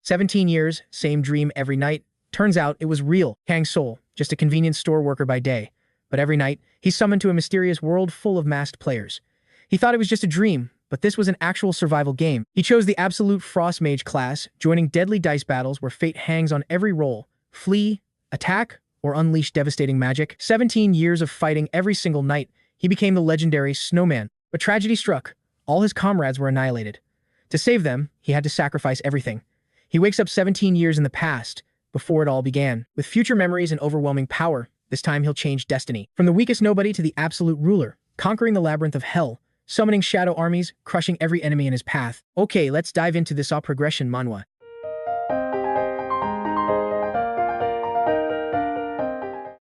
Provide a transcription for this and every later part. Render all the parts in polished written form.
17 years, same dream every night. Turns out it was real. Kang Soul, just a convenience store worker by day. But every night, he's summoned to a mysterious world full of masked players. He thought it was just a dream, but this was an actual survival game. He chose the Absolute Frost Mage class, joining deadly dice battles where fate hangs on every roll. Flee, attack, or unleash devastating magic. 17 years of fighting every single night, he became the legendary Snowman. But tragedy struck. All his comrades were annihilated. To save them, he had to sacrifice everything. He wakes up 17 years in the past, before it all began. With future memories and overwhelming power, this time he'll change destiny. From the weakest nobody to the absolute ruler, conquering the labyrinth of hell, summoning shadow armies, crushing every enemy in his path. Okay, let's dive into this progression manhwa.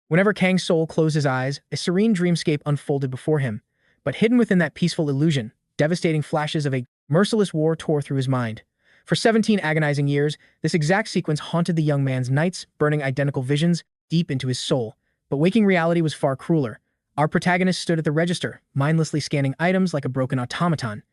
Whenever Kang Soul closed his eyes, a serene dreamscape unfolded before him. But hidden within that peaceful illusion, devastating flashes of a merciless war tore through his mind. For 17 agonizing years, this exact sequence haunted the young man's nights, burning identical visions deep into his soul. But waking reality was far crueler. Our protagonist stood at the register, mindlessly scanning items like a broken automaton.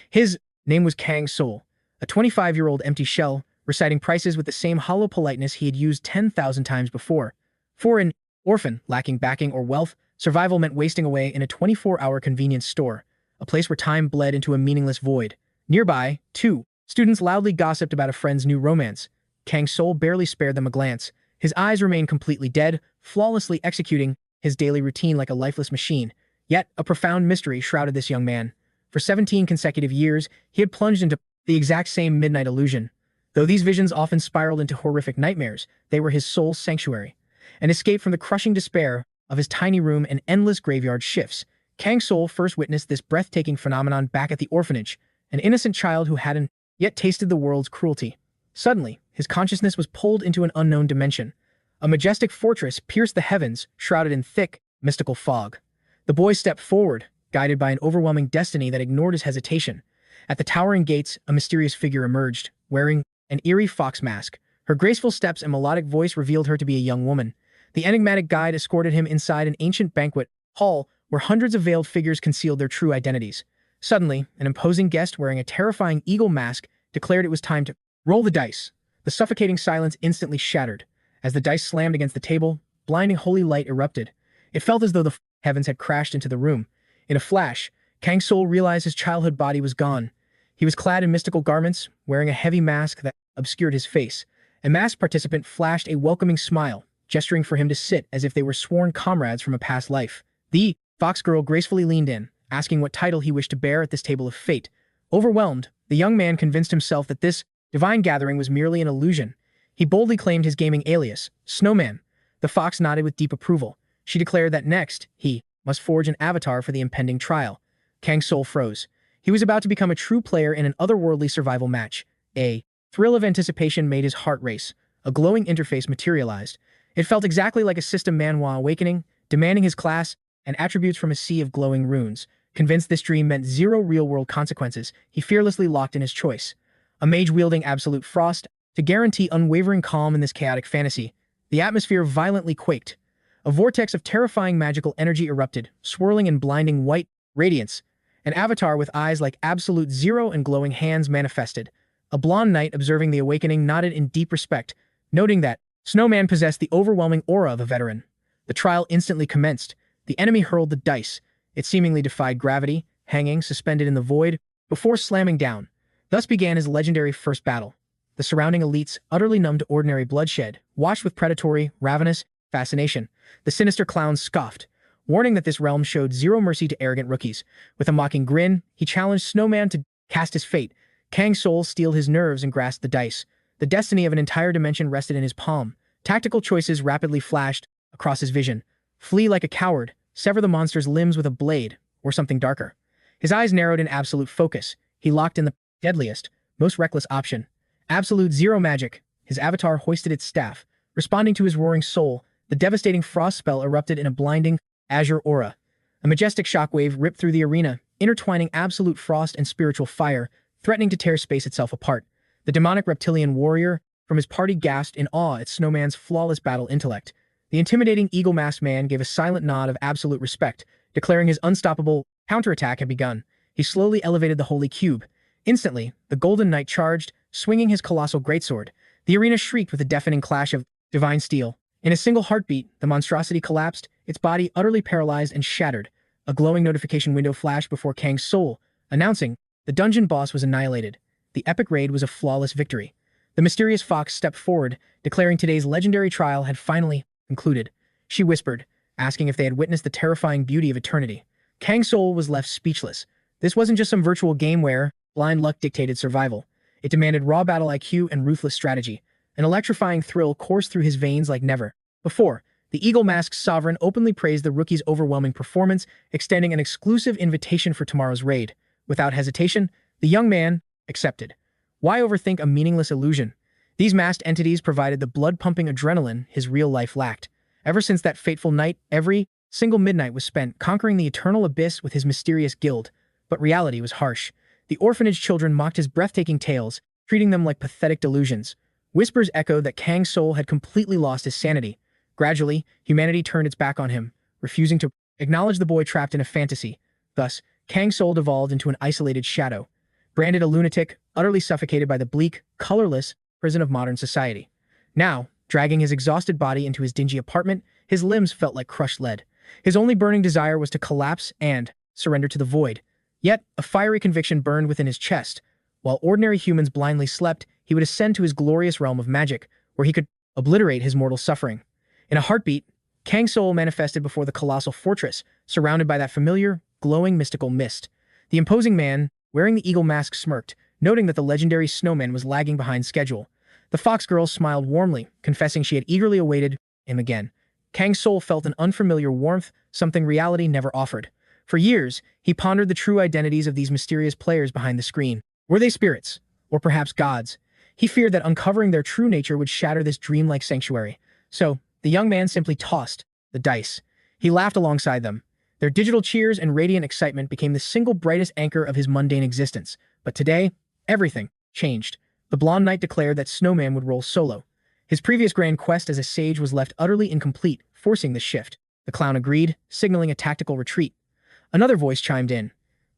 His name was Kang Soul, a 25-year-old empty shell, reciting prices with the same hollow politeness he had used 10,000 times before. For an orphan, lacking backing or wealth, survival meant wasting away in a 24-hour convenience store, a place where time bled into a meaningless void. Nearby, too, students loudly gossiped about a friend's new romance. Kang Soul barely spared them a glance. His eyes remained completely dead, flawlessly executing his daily routine like a lifeless machine. Yet, a profound mystery shrouded this young man. For 17 consecutive years, he had plunged into the exact same midnight illusion. Though these visions often spiraled into horrific nightmares, they were his soul's sanctuary. An escape from the crushing despair of his tiny room and endless graveyard shifts. Kang Soul first witnessed this breathtaking phenomenon back at the orphanage, an innocent child who hadn't yet tasted the world's cruelty. Suddenly, his consciousness was pulled into an unknown dimension. A majestic fortress pierced the heavens, shrouded in thick, mystical fog. The boy stepped forward, guided by an overwhelming destiny that ignored his hesitation. At the towering gates, a mysterious figure emerged, wearing an eerie fox mask. Her graceful steps and melodic voice revealed her to be a young woman. The enigmatic guide escorted him inside an ancient banquet hall where hundreds of veiled figures concealed their true identities. Suddenly, an imposing guest wearing a terrifying eagle mask declared it was time to roll the dice. The suffocating silence instantly shattered. As the dice slammed against the table, blinding holy light erupted. It felt as though the heavens had crashed into the room. In a flash, Kang Soul realized his childhood body was gone. He was clad in mystical garments, wearing a heavy mask that obscured his face. A masked participant flashed a welcoming smile, gesturing for him to sit as if they were sworn comrades from a past life. The fox girl gracefully leaned in, asking what title he wished to bear at this table of fate. Overwhelmed, the young man convinced himself that this divine gathering was merely an illusion. He boldly claimed his gaming alias, Snowman. The fox nodded with deep approval. She declared that next, he must forge an avatar for the impending trial. Kang Soul froze. He was about to become a true player in an otherworldly survival match. A thrill of anticipation made his heart race. A glowing interface materialized. It felt exactly like a system Manhwa awakening, demanding his class and attributes from a sea of glowing runes. Convinced this dream meant zero real-world consequences, he fearlessly locked in his choice. A mage wielding absolute frost, to guarantee unwavering calm in this chaotic fantasy. The atmosphere violently quaked. A vortex of terrifying magical energy erupted, swirling in blinding white radiance. An avatar with eyes like absolute zero and glowing hands manifested. A blonde knight observing the awakening nodded in deep respect, noting that Snowman possessed the overwhelming aura of a veteran. The trial instantly commenced. The enemy hurled the dice. It seemingly defied gravity, hanging suspended in the void, before slamming down. Thus began his legendary first battle. The surrounding elites, utterly numb to ordinary bloodshed, watched with predatory, ravenous fascination. The sinister clown scoffed, warning that this realm showed zero mercy to arrogant rookies. With a mocking grin, he challenged Snowman to cast his fate. Kang Soul steeled his nerves and grasped the dice. The destiny of an entire dimension rested in his palm. Tactical choices rapidly flashed across his vision. Flee like a coward, sever the monster's limbs with a blade, or something darker. His eyes narrowed in absolute focus. He locked in the deadliest, most reckless option. Absolute zero magic. His avatar hoisted its staff. Responding to his roaring soul, the devastating frost spell erupted in a blinding, azure aura. A majestic shockwave ripped through the arena, intertwining absolute frost and spiritual fire, threatening to tear space itself apart. The demonic reptilian warrior from his party gasped in awe at Snowman's flawless battle intellect. The intimidating eagle-masked man gave a silent nod of absolute respect, declaring his unstoppable counterattack had begun. He slowly elevated the holy cube. Instantly, the Golden Knight charged, swinging his colossal greatsword. The arena shrieked with a deafening clash of divine steel. In a single heartbeat, the monstrosity collapsed, its body utterly paralyzed and shattered. A glowing notification window flashed before Kang Soul, announcing the dungeon boss was annihilated. The epic raid was a flawless victory. The mysterious fox stepped forward, declaring today's legendary trial had finally concluded. She whispered, asking if they had witnessed the terrifying beauty of eternity. Kang Soul was left speechless. This wasn't just some virtual game where blind luck dictated survival. It demanded raw battle IQ and ruthless strategy. An electrifying thrill coursed through his veins like never before. The eagle-masked sovereign openly praised the rookie's overwhelming performance, extending an exclusive invitation for tomorrow's raid. Without hesitation, the young man accepted. Why overthink a meaningless illusion? These masked entities provided the blood-pumping adrenaline his real life lacked. Ever since that fateful night, every single midnight was spent conquering the eternal abyss with his mysterious guild. But reality was harsh. The orphanage children mocked his breathtaking tales, treating them like pathetic delusions. Whispers echoed that Kang Soul had completely lost his sanity. Gradually, humanity turned its back on him, refusing to acknowledge the boy trapped in a fantasy. Thus, Kang Soul devolved into an isolated shadow, branded a lunatic, utterly suffocated by the bleak, colorless prison of modern society. Now, dragging his exhausted body into his dingy apartment, his limbs felt like crushed lead. His only burning desire was to collapse and surrender to the void. Yet, a fiery conviction burned within his chest. While ordinary humans blindly slept, he would ascend to his glorious realm of magic, where he could obliterate his mortal suffering. In a heartbeat, Kang Soul manifested before the colossal fortress, surrounded by that familiar, glowing mystical mist. The imposing man, wearing the eagle mask, smirked, noting that the legendary snowman was lagging behind schedule. The fox girl smiled warmly, confessing she had eagerly awaited him again. Kang Soul felt an unfamiliar warmth, something reality never offered. For years, he pondered the true identities of these mysterious players behind the screen. Were they spirits? Or perhaps gods? He feared that uncovering their true nature would shatter this dreamlike sanctuary. So, the young man simply tossed the dice. He laughed alongside them. Their digital cheers and radiant excitement became the single brightest anchor of his mundane existence. But today, everything changed. The blonde knight declared that Snowman would roll solo. His previous grand quest as a sage was left utterly incomplete, forcing the shift. The clown agreed, signaling a tactical retreat. Another voice chimed in.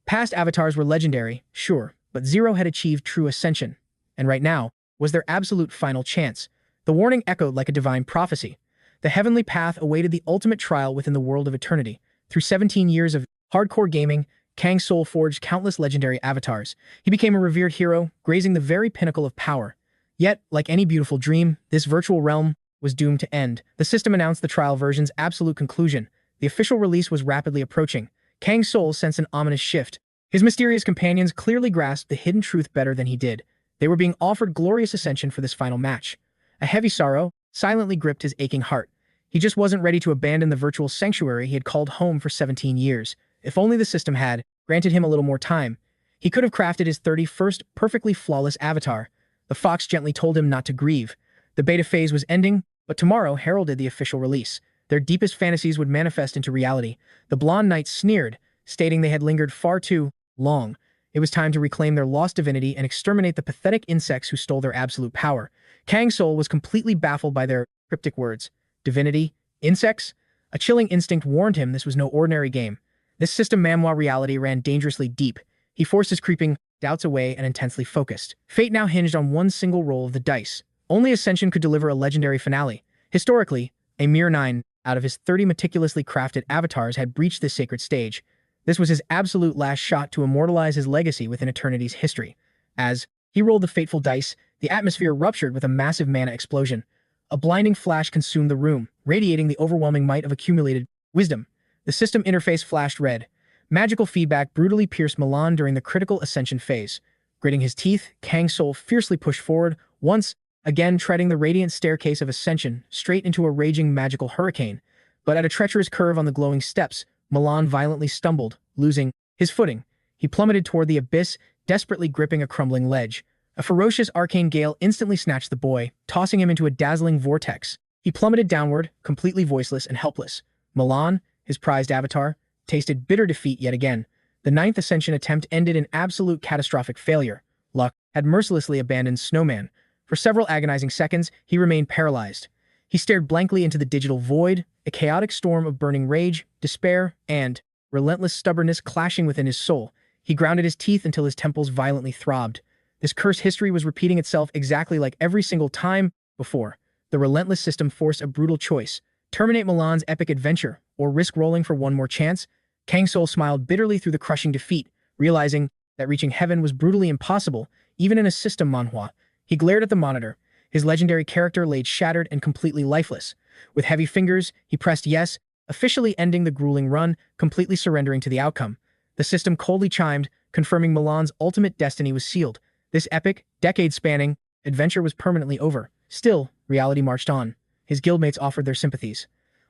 Past avatars were legendary, sure, but Zero had achieved true ascension. And right now was their absolute final chance. The warning echoed like a divine prophecy. The heavenly path awaited the ultimate trial within the world of eternity. Through 17 years of hardcore gaming, Kang Soul forged countless legendary avatars. He became a revered hero, grazing the very pinnacle of power. Yet, like any beautiful dream, this virtual realm was doomed to end. The system announced the trial version's absolute conclusion. The official release was rapidly approaching. Kang Soul sensed an ominous shift. His mysterious companions clearly grasped the hidden truth better than he did. They were being offered glorious ascension for this final match. A heavy sorrow silently gripped his aching heart. He just wasn't ready to abandon the virtual sanctuary he had called home for 17 years. If only the system had granted him a little more time, he could have crafted his 31st perfectly flawless avatar. The fox gently told him not to grieve. The beta phase was ending, but tomorrow heralded the official release. Their deepest fantasies would manifest into reality. The blonde knight sneered, stating they had lingered far too long. It was time to reclaim their lost divinity and exterminate the pathetic insects who stole their absolute power. Kang Soul was completely baffled by their cryptic words. Divinity? Insects? A chilling instinct warned him this was no ordinary game. This system Manhwa reality ran dangerously deep. He forced his creeping doubts away and intensely focused. Fate now hinged on one single roll of the dice. Only Ascension could deliver a legendary finale. Historically, a mere 9 out of his 30 meticulously crafted avatars had breached this sacred stage. This was his absolute last shot to immortalize his legacy within eternity's history. As he rolled the fateful dice, the atmosphere ruptured with a massive mana explosion. A blinding flash consumed the room, radiating the overwhelming might of accumulated wisdom. The system interface flashed red. Magical feedback brutally pierced Milan during the critical ascension phase. Gritting his teeth, Kang Soul fiercely pushed forward, once again treading the radiant staircase of ascension straight into a raging magical hurricane. But at a treacherous curve on the glowing steps, Milan violently stumbled, losing his footing. He plummeted toward the abyss, desperately gripping a crumbling ledge. A ferocious arcane gale instantly snatched the boy, tossing him into a dazzling vortex. He plummeted downward, completely voiceless and helpless. Milan, his prized avatar, tasted bitter defeat yet again. The 9th ascension attempt ended in absolute catastrophic failure. Luck had mercilessly abandoned Snowman. For several agonizing seconds, he remained paralyzed. He stared blankly into the digital void, a chaotic storm of burning rage, despair, and relentless stubbornness clashing within his soul. He grounded his teeth until his temples violently throbbed. This cursed history was repeating itself exactly like every single time before. The relentless system forced a brutal choice: terminate Milan's epic adventure, or risk rolling for one more chance. Kang Soul smiled bitterly through the crushing defeat, realizing that reaching heaven was brutally impossible, even in a system Manhwa. He glared at the monitor. His legendary character laid shattered and completely lifeless. With heavy fingers, he pressed yes, officially ending the grueling run, completely surrendering to the outcome. The system coldly chimed, confirming Milan's ultimate destiny was sealed. This epic, decade-spanning adventure was permanently over. Still, reality marched on. His guildmates offered their sympathies.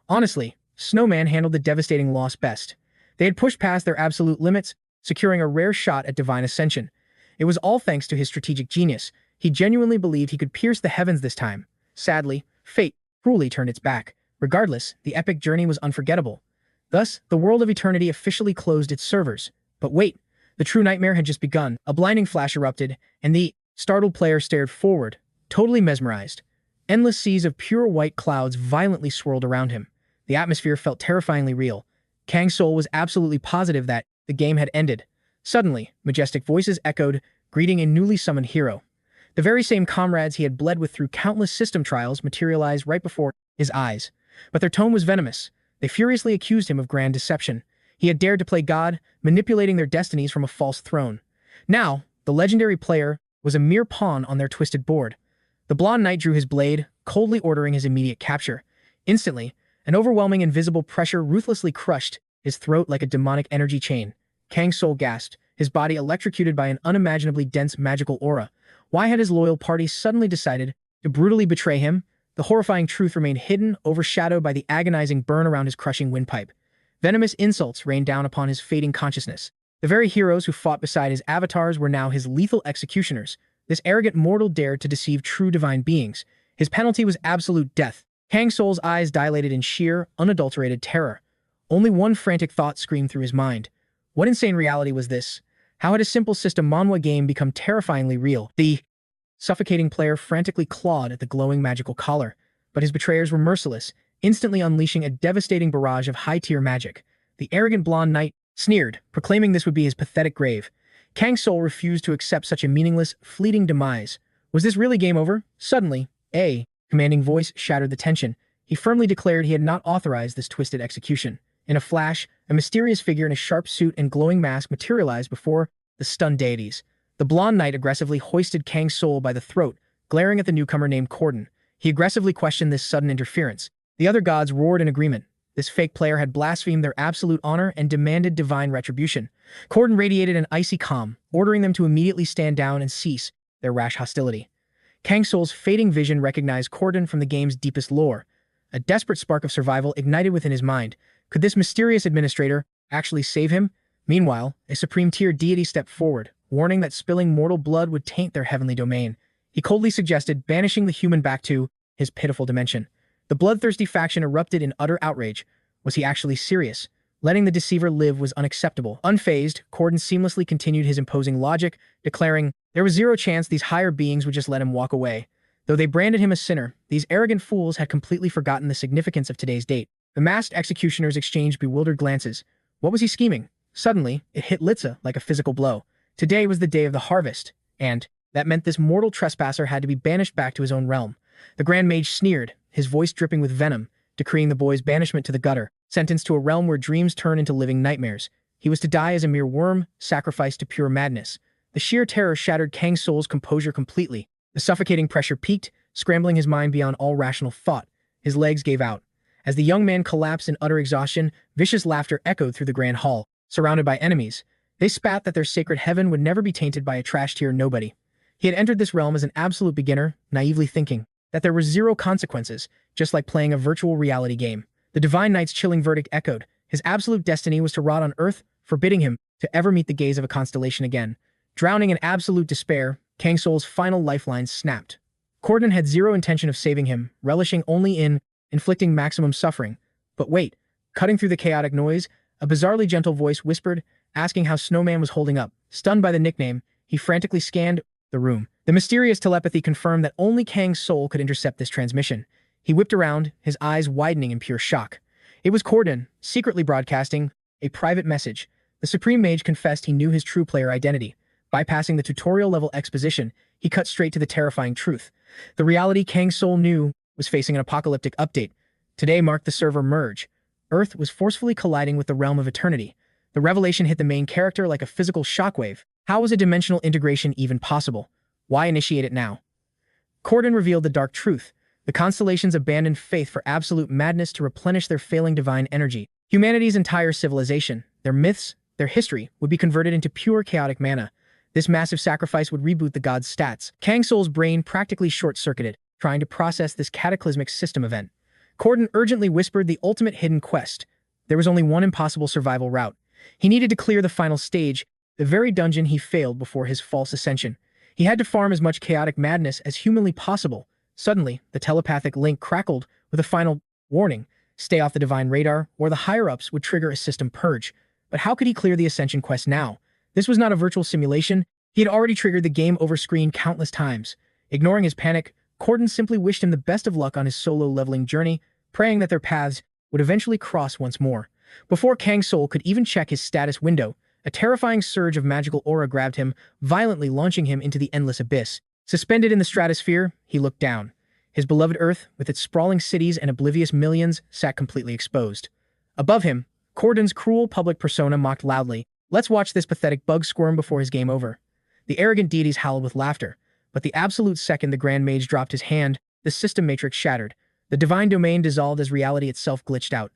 Honestly, Snowman handled the devastating loss best. They had pushed past their absolute limits, securing a rare shot at divine ascension. It was all thanks to his strategic genius. He genuinely believed he could pierce the heavens this time. Sadly, fate cruelly turned its back. Regardless, the epic journey was unforgettable. Thus, the world of eternity officially closed its servers. But wait, the true nightmare had just begun. A blinding flash erupted, and the startled player stared forward, totally mesmerized. Endless seas of pure white clouds violently swirled around him. The atmosphere felt terrifyingly real. Kang Soul was absolutely positive that the game had ended. Suddenly, majestic voices echoed, greeting a newly summoned hero. The very same comrades he had bled with through countless system trials materialized right before his eyes. But their tone was venomous. They furiously accused him of grand deception. He had dared to play God, manipulating their destinies from a false throne. Now, the legendary player was a mere pawn on their twisted board. The blonde knight drew his blade, coldly ordering his immediate capture. Instantly, an overwhelming invisible pressure ruthlessly crushed his throat like a demonic energy chain. Kang Soul gasped, his body electrocuted by an unimaginably dense magical aura. Why had his loyal party suddenly decided to brutally betray him? The horrifying truth remained hidden, overshadowed by the agonizing burn around his crushing windpipe. Venomous insults rained down upon his fading consciousness. The very heroes who fought beside his avatars were now his lethal executioners. This arrogant mortal dared to deceive true divine beings. His penalty was absolute death. Kang Soul's eyes dilated in sheer, unadulterated terror. Only one frantic thought screamed through his mind. What insane reality was this? How had a simple system Manhwa game become terrifyingly real? The suffocating player frantically clawed at the glowing magical collar, but his betrayers were merciless, instantly unleashing a devastating barrage of high-tier magic. The arrogant blonde knight sneered, proclaiming this would be his pathetic grave. Kang Soul refused to accept such a meaningless, fleeting demise. Was this really game over? Suddenly, a commanding voice shattered the tension. He firmly declared he had not authorized this twisted execution. In a flash, a mysterious figure in a sharp suit and glowing mask materialized before the stunned deities. The blonde knight aggressively hoisted Kang Soul by the throat, glaring at the newcomer named Corden. He aggressively questioned this sudden interference. The other gods roared in agreement. This fake player had blasphemed their absolute honor and demanded divine retribution. Corden radiated an icy calm, ordering them to immediately stand down and cease their rash hostility. Kang Soul's fading vision recognized Corden from the game's deepest lore. A desperate spark of survival ignited within his mind. Could this mysterious administrator actually save him? Meanwhile, a supreme-tier deity stepped forward, warning that spilling mortal blood would taint their heavenly domain. He coldly suggested banishing the human back to his pitiful dimension. The bloodthirsty faction erupted in utter outrage. Was he actually serious? Letting the deceiver live was unacceptable. Unfazed, Corden seamlessly continued his imposing logic, declaring there was zero chance these higher beings would just let him walk away. Though they branded him a sinner, these arrogant fools had completely forgotten the significance of today's date. The masked executioners exchanged bewildered glances. What was he scheming? Suddenly, it hit 𝗦𝗦𝗦 like a physical blow. Today was the day of the harvest, and that meant this mortal trespasser had to be banished back to his own realm. The Grand Mage sneered, his voice dripping with venom, decreeing the boy's banishment to the gutter, sentenced to a realm where dreams turn into living nightmares. He was to die as a mere worm, sacrificed to pure madness. The sheer terror shattered Kang Soul's composure completely. The suffocating pressure peaked, scrambling his mind beyond all rational thought. His legs gave out. As the young man collapsed in utter exhaustion, vicious laughter echoed through the grand hall. Surrounded by enemies, they spat that their sacred heaven would never be tainted by a trash-tier nobody. He had entered this realm as an absolute beginner, naively thinking that there were zero consequences, just like playing a virtual reality game. The Divine Knight's chilling verdict echoed. His absolute destiny was to rot on Earth, forbidding him to ever meet the gaze of a constellation again. Drowning in absolute despair, Kang Soul's final lifeline snapped. Corden had zero intention of saving him, relishing only in inflicting maximum suffering. But wait, cutting through the chaotic noise, a bizarrely gentle voice whispered, asking how Snowman was holding up. Stunned by the nickname, he frantically scanned the room. The mysterious telepathy confirmed that only Kang Soul could intercept this transmission. He whipped around, his eyes widening in pure shock. It was Corden, secretly broadcasting a private message. The Supreme Mage confessed he knew his true player identity, Bypassing the tutorial-level exposition, he cut straight to the terrifying truth. The reality Kang Soul knew was facing an apocalyptic update. Today marked the server merge. Earth was forcefully colliding with the realm of eternity. The revelation hit the main character like a physical shockwave. How was a dimensional integration even possible? Why initiate it now? 𝗦𝗦𝗦 revealed the dark truth. The constellations abandoned faith for absolute madness to replenish their failing divine energy. Humanity's entire civilization, their myths, their history, would be converted into pure chaotic mana. This massive sacrifice would reboot the god's stats. Kang Soul's brain practically short-circuited, trying to process this cataclysmic system event. 𝗦𝗦𝗦 urgently whispered the ultimate hidden quest. There was only one impossible survival route. He needed to clear the final stage, the very dungeon he failed before his false ascension. He had to farm as much chaotic madness as humanly possible. Suddenly, the telepathic link crackled with a final warning. Stay off the divine radar, or the higher-ups would trigger a system purge. But how could he clear the ascension quest now? This was not a virtual simulation. He had already triggered the game over screen countless times. Ignoring his panic, 𝗦𝗦𝗦 simply wished him the best of luck on his solo leveling journey, praying that their paths would eventually cross once more. Before Kang Soul could even check his status window, a terrifying surge of magical aura grabbed him, violently launching him into the endless abyss. Suspended in the stratosphere, he looked down. His beloved Earth, with its sprawling cities and oblivious millions, sat completely exposed. Above him, 𝗦𝗦𝗦's cruel public persona mocked loudly. Let's watch this pathetic bug squirm before his game over. The arrogant deities howled with laughter, but the absolute second the Grand Mage dropped his hand, the system matrix shattered. The divine domain dissolved as reality itself glitched out.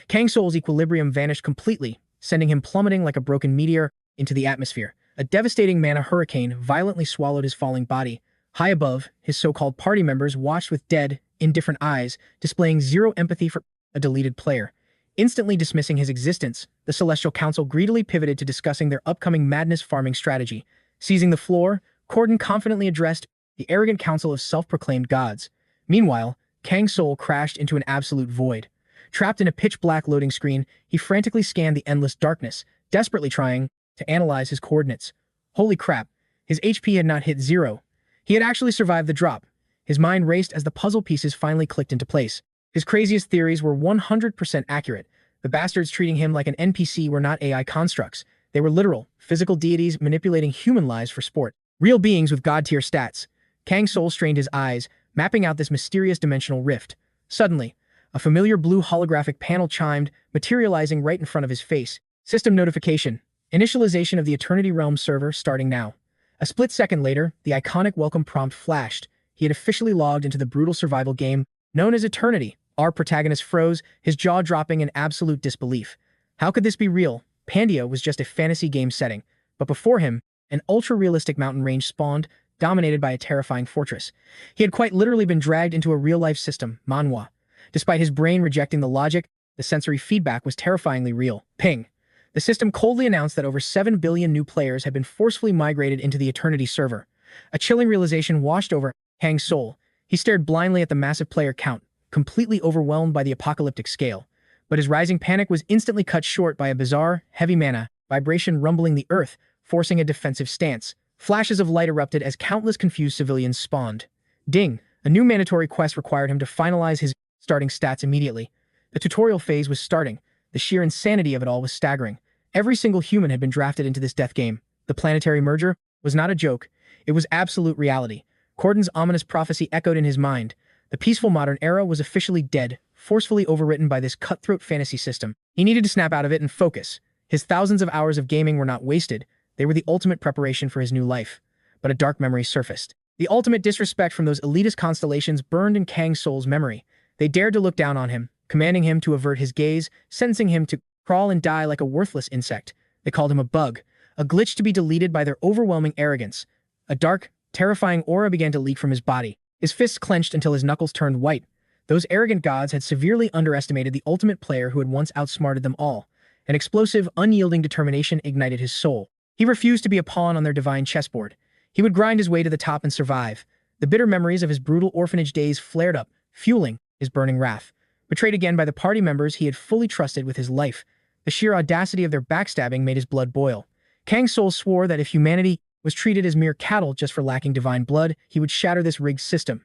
Kang Soul's equilibrium vanished completely, sending him plummeting like a broken meteor into the atmosphere. A devastating mana hurricane violently swallowed his falling body. High above, his so-called party members watched with dead, indifferent eyes, displaying zero empathy for a deleted player. Instantly dismissing his existence, the Celestial Council greedily pivoted to discussing their upcoming madness farming strategy. Seizing the floor, 𝗦𝗦𝗦 confidently addressed the arrogant council of self-proclaimed gods. Meanwhile, Kang Soul crashed into an absolute void. Trapped in a pitch-black loading screen, he frantically scanned the endless darkness, desperately trying to analyze his coordinates. Holy crap, his HP had not hit zero. He had actually survived the drop. His mind raced as the puzzle pieces finally clicked into place. His craziest theories were 100% accurate. The bastards treating him like an NPC were not AI constructs. They were literal, physical deities manipulating human lives for sport. Real beings with god-tier stats. Kang Soul strained his eyes, mapping out this mysterious dimensional rift. Suddenly, a familiar blue holographic panel chimed, materializing right in front of his face. System notification. Initialization of the Eternity Realm server starting now. A split second later, the iconic welcome prompt flashed. He had officially logged into the brutal survival game known as Eternity. Our protagonist froze, his jaw dropping in absolute disbelief. How could this be real? Pandia was just a fantasy game setting, but before him, an ultra-realistic mountain range spawned, dominated by a terrifying fortress. He had quite literally been dragged into a real-life system, Manhwa. Despite his brain rejecting the logic, the sensory feedback was terrifyingly real. Ping. The system coldly announced that over 7 billion new players had been forcefully migrated into the Eternity server. A chilling realization washed over Kang Soul. He stared blindly at the massive player count, completely overwhelmed by the apocalyptic scale. But his rising panic was instantly cut short by a bizarre, heavy mana vibration rumbling the earth, forcing a defensive stance. Flashes of light erupted as countless confused civilians spawned. Ding! A new mandatory quest required him to finalize his starting stats immediately. The tutorial phase was starting. The sheer insanity of it all was staggering. Every single human had been drafted into this death game. The planetary merger was not a joke. It was absolute reality. 𝗦𝗦𝗦's ominous prophecy echoed in his mind. The peaceful modern era was officially dead, forcefully overwritten by this cutthroat fantasy system. He needed to snap out of it and focus. His thousands of hours of gaming were not wasted. They were the ultimate preparation for his new life. But a dark memory surfaced. The ultimate disrespect from those elitist constellations burned in Kang Soul's memory. They dared to look down on him, commanding him to avert his gaze, sentencing him to crawl and die like a worthless insect. They called him a bug, a glitch to be deleted by their overwhelming arrogance. A dark, terrifying aura began to leak from his body. His fists clenched until his knuckles turned white. Those arrogant gods had severely underestimated the ultimate player who had once outsmarted them all. An explosive, unyielding determination ignited his soul. He refused to be a pawn on their divine chessboard. He would grind his way to the top and survive. The bitter memories of his brutal orphanage days flared up, fueling his burning wrath. Betrayed again by the party members he had fully trusted with his life, the sheer audacity of their backstabbing made his blood boil. Kang Soul swore that if humanity was treated as mere cattle just for lacking divine blood, he would shatter this rigged system.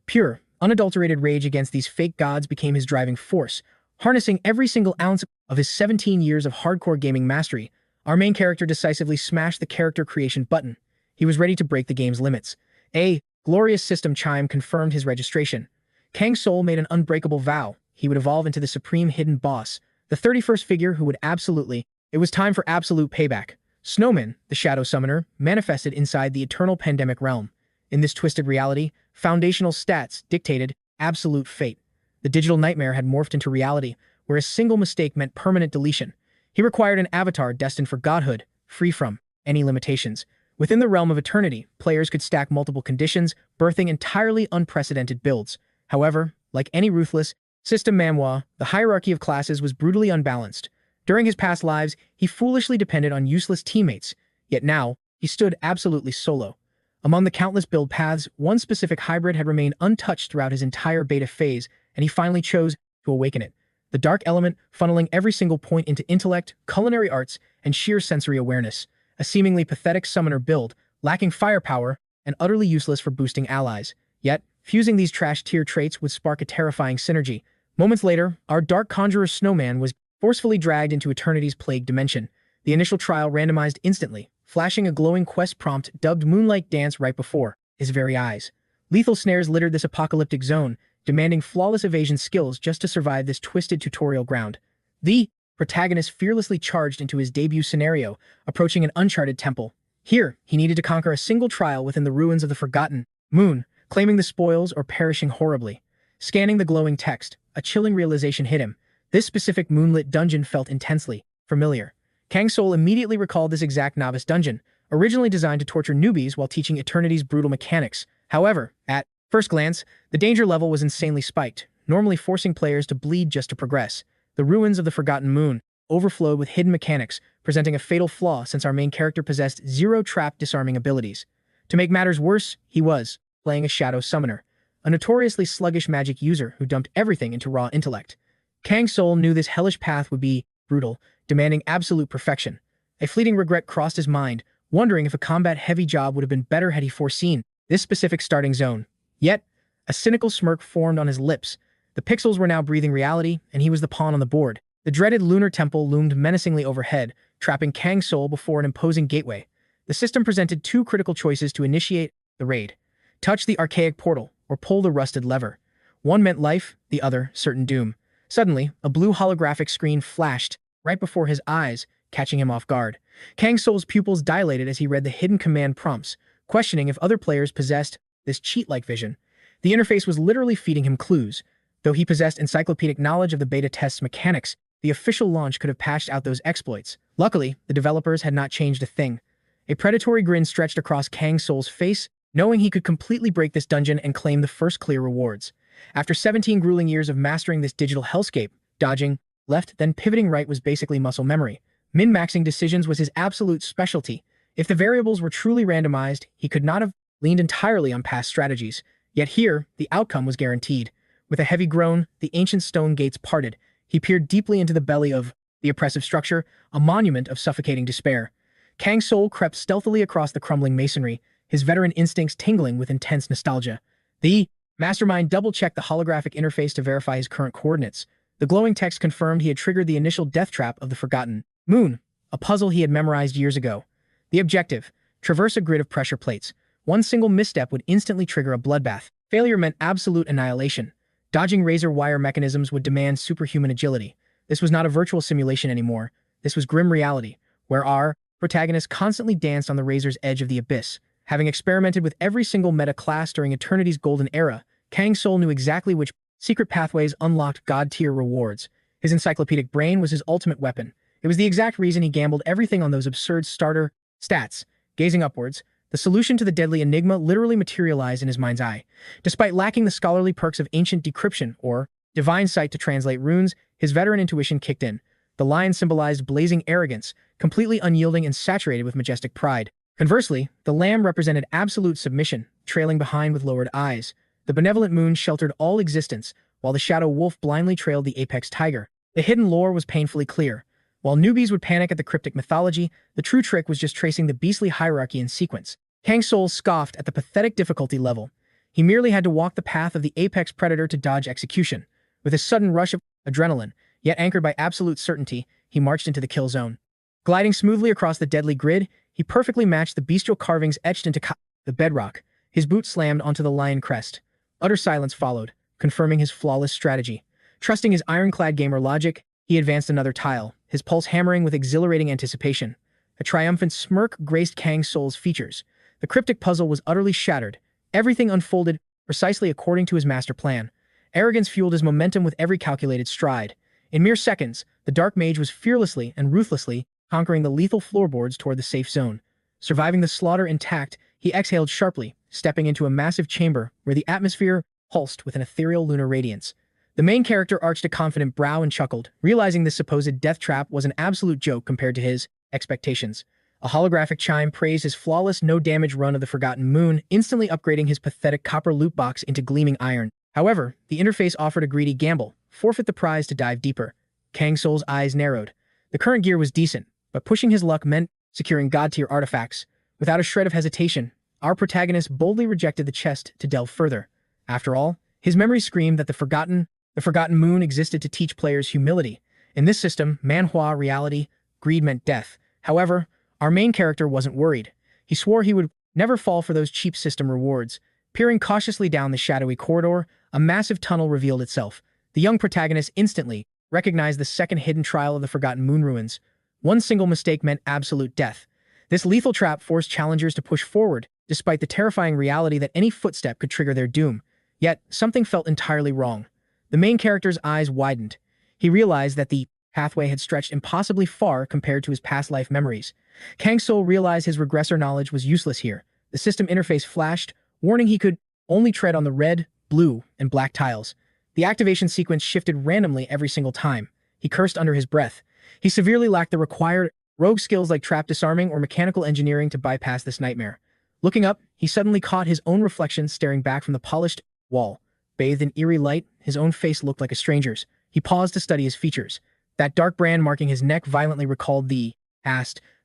Pure, unadulterated rage against these fake gods became his driving force, harnessing every single ounce of his 17 years of hardcore gaming mastery. Our main character decisively smashed the character creation button. He was ready to break the game's limits. A glorious system chime confirmed his registration. Kang Soul made an unbreakable vow. He would evolve into the supreme hidden boss, the 31st figure who would absolutely... It was time for absolute payback. Snowman, the shadow summoner, manifested inside the eternal pandemic realm. In this twisted reality, foundational stats dictated absolute fate. The digital nightmare had morphed into reality, where a single mistake meant permanent deletion. He required an avatar destined for godhood, free from any limitations. Within the realm of eternity, players could stack multiple conditions, birthing entirely unprecedented builds. However, like any ruthless system Manhwa, the hierarchy of classes was brutally unbalanced. During his past lives, he foolishly depended on useless teammates, yet now, he stood absolutely solo. Among the countless build paths, one specific hybrid had remained untouched throughout his entire beta phase, and he finally chose to awaken it. The dark element funneling every single point into intellect, culinary arts, and sheer sensory awareness. A seemingly pathetic summoner build, lacking firepower, and utterly useless for boosting allies. Yet, fusing these trash-tier traits would spark a terrifying synergy. Moments later, our dark conjurer Snowman was forcefully dragged into Eternity's plagued dimension. The initial trial randomized instantly, flashing a glowing quest prompt dubbed Moonlight Dance right before his very eyes. Lethal snares littered this apocalyptic zone, demanding flawless evasion skills just to survive this twisted tutorial ground. The protagonist fearlessly charged into his debut scenario, approaching an uncharted temple. Here, he needed to conquer a single trial within the ruins of the Forgotten Moon, claiming the spoils or perishing horribly. Scanning the glowing text, a chilling realization hit him. This specific moonlit dungeon felt intensely familiar. Kang Soul immediately recalled this exact novice dungeon, originally designed to torture newbies while teaching Eternity's brutal mechanics. However, at first glance, the danger level was insanely spiked, normally forcing players to bleed just to progress. The ruins of the Forgotten Moon overflowed with hidden mechanics, presenting a fatal flaw since our main character possessed zero trap disarming abilities. To make matters worse, he was playing a shadow summoner, a notoriously sluggish magic user who dumped everything into raw intellect. Kang Soul knew this hellish path would be brutal, demanding absolute perfection. A fleeting regret crossed his mind, wondering if a combat-heavy job would have been better had he foreseen this specific starting zone. Yet, a cynical smirk formed on his lips. The pixels were now breathing reality, and he was the pawn on the board. The dreaded lunar temple loomed menacingly overhead, trapping Kang Soul before an imposing gateway. The system presented two critical choices to initiate the raid: touch the archaic portal, or pull the rusted lever. One meant life, the other certain doom. Suddenly, a blue holographic screen flashed right before his eyes, catching him off guard. Kang Soul's pupils dilated as he read the hidden command prompts, questioning if other players possessed this cheat-like vision. The interface was literally feeding him clues. Though he possessed encyclopedic knowledge of the beta test's mechanics, the official launch could have patched out those exploits. Luckily, the developers had not changed a thing. A predatory grin stretched across Kang Soul's face, knowing he could completely break this dungeon and claim the first clear rewards. After 17 grueling years of mastering this digital hellscape, dodging left then pivoting right was basically muscle memory. Min-maxing decisions was his absolute specialty. If the variables were truly randomized, he could not have leaned entirely on past strategies. Yet here, the outcome was guaranteed. With a heavy groan, the ancient stone gates parted. He peered deeply into the belly of the oppressive structure, a monument of suffocating despair. Kang Soul crept stealthily across the crumbling masonry, his veteran instincts tingling with intense nostalgia. The mastermind double-checked the holographic interface to verify his current coordinates. The glowing text confirmed he had triggered the initial death trap of the Forgotten Moon, a puzzle he had memorized years ago. The objective: traverse a grid of pressure plates. One single misstep would instantly trigger a bloodbath. Failure meant absolute annihilation. Dodging razor wire mechanisms would demand superhuman agility. This was not a virtual simulation anymore. This was grim reality, where our protagonist constantly danced on the razor's edge of the abyss. Having experimented with every single meta class during Eternity's golden era, Kang Soul knew exactly which secret pathways unlocked god-tier rewards. His encyclopedic brain was his ultimate weapon. It was the exact reason he gambled everything on those absurd starter stats. Gazing upwards, the solution to the deadly enigma literally materialized in his mind's eye. Despite lacking the scholarly perks of ancient decryption or divine sight to translate runes, his veteran intuition kicked in. The lion symbolized blazing arrogance, completely unyielding and saturated with majestic pride. Conversely, the lamb represented absolute submission, trailing behind with lowered eyes. The benevolent moon sheltered all existence, while the shadow wolf blindly trailed the apex tiger. The hidden lore was painfully clear. While newbies would panic at the cryptic mythology, the true trick was just tracing the beastly hierarchy in sequence. Kang Soul scoffed at the pathetic difficulty level. He merely had to walk the path of the apex predator to dodge execution. With a sudden rush of adrenaline, yet anchored by absolute certainty, he marched into the kill zone. Gliding smoothly across the deadly grid, he perfectly matched the bestial carvings etched into the bedrock. His boot slammed onto the lion crest. Utter silence followed, confirming his flawless strategy. Trusting his ironclad gamer logic, he advanced another tile, his pulse hammering with exhilarating anticipation. A triumphant smirk graced Kang Soul's features. The cryptic puzzle was utterly shattered. Everything unfolded precisely according to his master plan. Arrogance fueled his momentum with every calculated stride. In mere seconds, the Dark Mage was fearlessly and ruthlessly conquering the lethal floorboards toward the safe zone. Surviving the slaughter intact, he exhaled sharply, stepping into a massive chamber where the atmosphere pulsed with an ethereal lunar radiance. The main character arched a confident brow and chuckled, realizing this supposed death trap was an absolute joke compared to his expectations. A holographic chime praised his flawless no-damage run of the Forgotten Moon, instantly upgrading his pathetic copper loot box into gleaming iron. However, the interface offered a greedy gamble: forfeit the prize to dive deeper. Kang Soul's eyes narrowed. The current gear was decent, but pushing his luck meant securing god-tier artifacts. Without a shred of hesitation, our protagonist boldly rejected the chest to delve further. After all, his memory screamed that the Forgotten Moon existed to teach players humility. In this system, Manhwa reality, greed meant death. However, our main character wasn't worried. He swore he would never fall for those cheap system rewards. Peering cautiously down the shadowy corridor, a massive tunnel revealed itself. The young protagonist instantly recognized the second hidden trial of the Forgotten Moon ruins. One single mistake meant absolute death. This lethal trap forced challengers to push forward, despite the terrifying reality that any footstep could trigger their doom. Yet, something felt entirely wrong. The main character's eyes widened. He realized that the pathway had stretched impossibly far compared to his past life memories. Kang Soul realized his regressor knowledge was useless here. The system interface flashed, warning he could only tread on the red, blue, and black tiles. The activation sequence shifted randomly every single time. He cursed under his breath. He severely lacked the required rogue skills like trap disarming or mechanical engineering to bypass this nightmare. Looking up, he suddenly caught his own reflection staring back from the polished wall. Bathed in eerie light, his own face looked like a stranger's. He paused to study his features. That dark brand marking his neck violently recalled the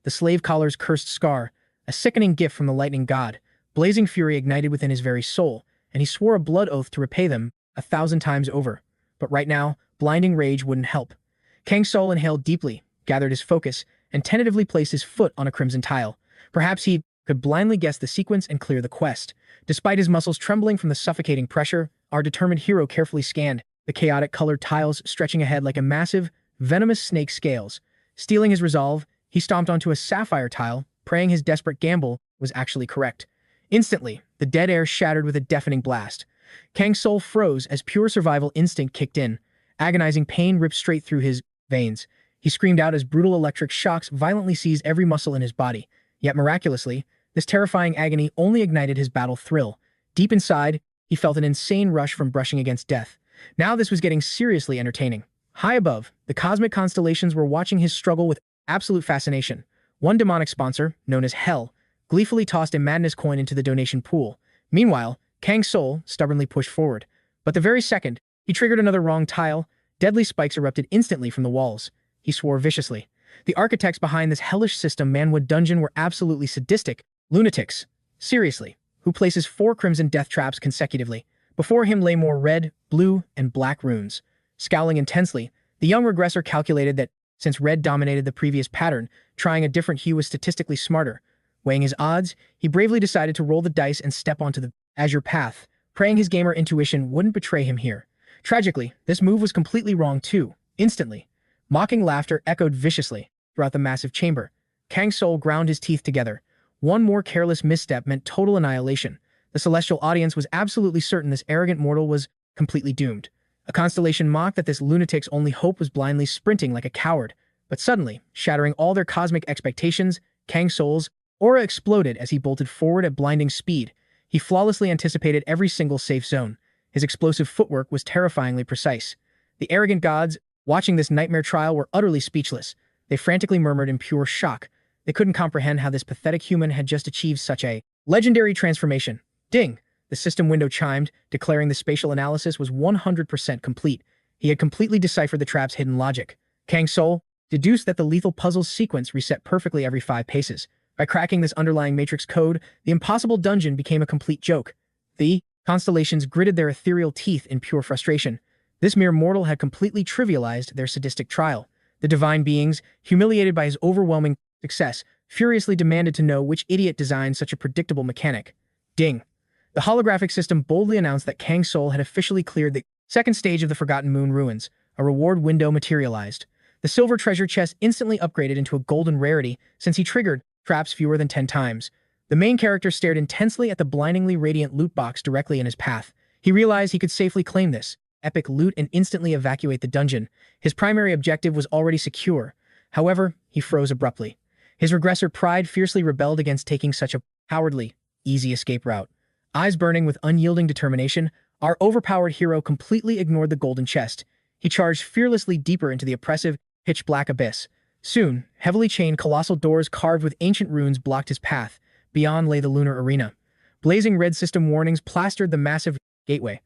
slave collar's cursed scar, a sickening gift from the lightning god. Blazing fury ignited within his very soul, and he swore a blood oath to repay them 1,000 times over. But right now, blinding rage wouldn't help. Kang Soul inhaled deeply, gathered his focus, and tentatively placed his foot on a crimson tile. Perhaps he could blindly guess the sequence and clear the quest. Despite his muscles trembling from the suffocating pressure, our determined hero carefully scanned the chaotic colored tiles stretching ahead like a massive, venomous snake's scales. Stealing his resolve, he stomped onto a sapphire tile, praying his desperate gamble was actually correct. Instantly, the dead air shattered with a deafening blast. Kang Soul froze as pure survival instinct kicked in. Agonizing pain ripped straight through his veins. He screamed out as brutal electric shocks violently seized every muscle in his body. Yet miraculously, this terrifying agony only ignited his battle thrill. Deep inside, he felt an insane rush from brushing against death. Now this was getting seriously entertaining. High above, the cosmic constellations were watching his struggle with absolute fascination. One demonic sponsor, known as Hell, gleefully tossed a madness coin into the donation pool. Meanwhile, Kang Soul stubbornly pushed forward. But the very second he triggered another wrong tile, deadly spikes erupted instantly from the walls. He swore viciously. The architects behind this hellish system Manhwa dungeon were absolutely sadistic lunatics. Seriously, who places 4 crimson death traps consecutively? Before him lay more red, blue, and black runes. Scowling intensely, the young regressor calculated that since red dominated the previous pattern, trying a different hue was statistically smarter. Weighing his odds, he bravely decided to roll the dice and step onto the azure path, praying his gamer intuition wouldn't betray him here. Tragically, this move was completely wrong too. Instantly, mocking laughter echoed viciously throughout the massive chamber. Kang Soul ground his teeth together. One more careless misstep meant total annihilation. The celestial audience was absolutely certain this arrogant mortal was completely doomed. A constellation mocked that this lunatic's only hope was blindly sprinting like a coward. But suddenly, shattering all their cosmic expectations, Kang Soul's aura exploded as he bolted forward at blinding speed. He flawlessly anticipated every single safe zone. His explosive footwork was terrifyingly precise. The arrogant gods, watching this nightmare trial, were utterly speechless. They frantically murmured in pure shock. They couldn't comprehend how this pathetic human had just achieved such a legendary transformation. Ding! The system window chimed, declaring the spatial analysis was 100% complete. He had completely deciphered the trap's hidden logic. Kang Soul deduced that the lethal puzzle sequence reset perfectly every 5 paces. By cracking this underlying matrix code, the impossible dungeon became a complete joke. The constellations gritted their ethereal teeth in pure frustration. This mere mortal had completely trivialized their sadistic trial. The divine beings, humiliated by his overwhelming success, furiously demanded to know which idiot designed such a predictable mechanic. Ding! The holographic system boldly announced that Kang Soul had officially cleared the second stage of the Forgotten Moon ruins. A reward window materialized. The silver treasure chest instantly upgraded into a golden rarity since he triggered traps fewer than 10 times. The main character stared intensely at the blindingly radiant loot box directly in his path. He realized he could safely claim this epic loot and instantly evacuate the dungeon. His primary objective was already secure. However, he froze abruptly. His regressor pride fiercely rebelled against taking such a cowardly, easy escape route. Eyes burning with unyielding determination, our overpowered hero completely ignored the golden chest. He charged fearlessly deeper into the oppressive, pitch-black abyss. Soon, heavily chained colossal doors carved with ancient runes blocked his path. Beyond lay the lunar arena. Blazing red system warnings plastered the massive gateway.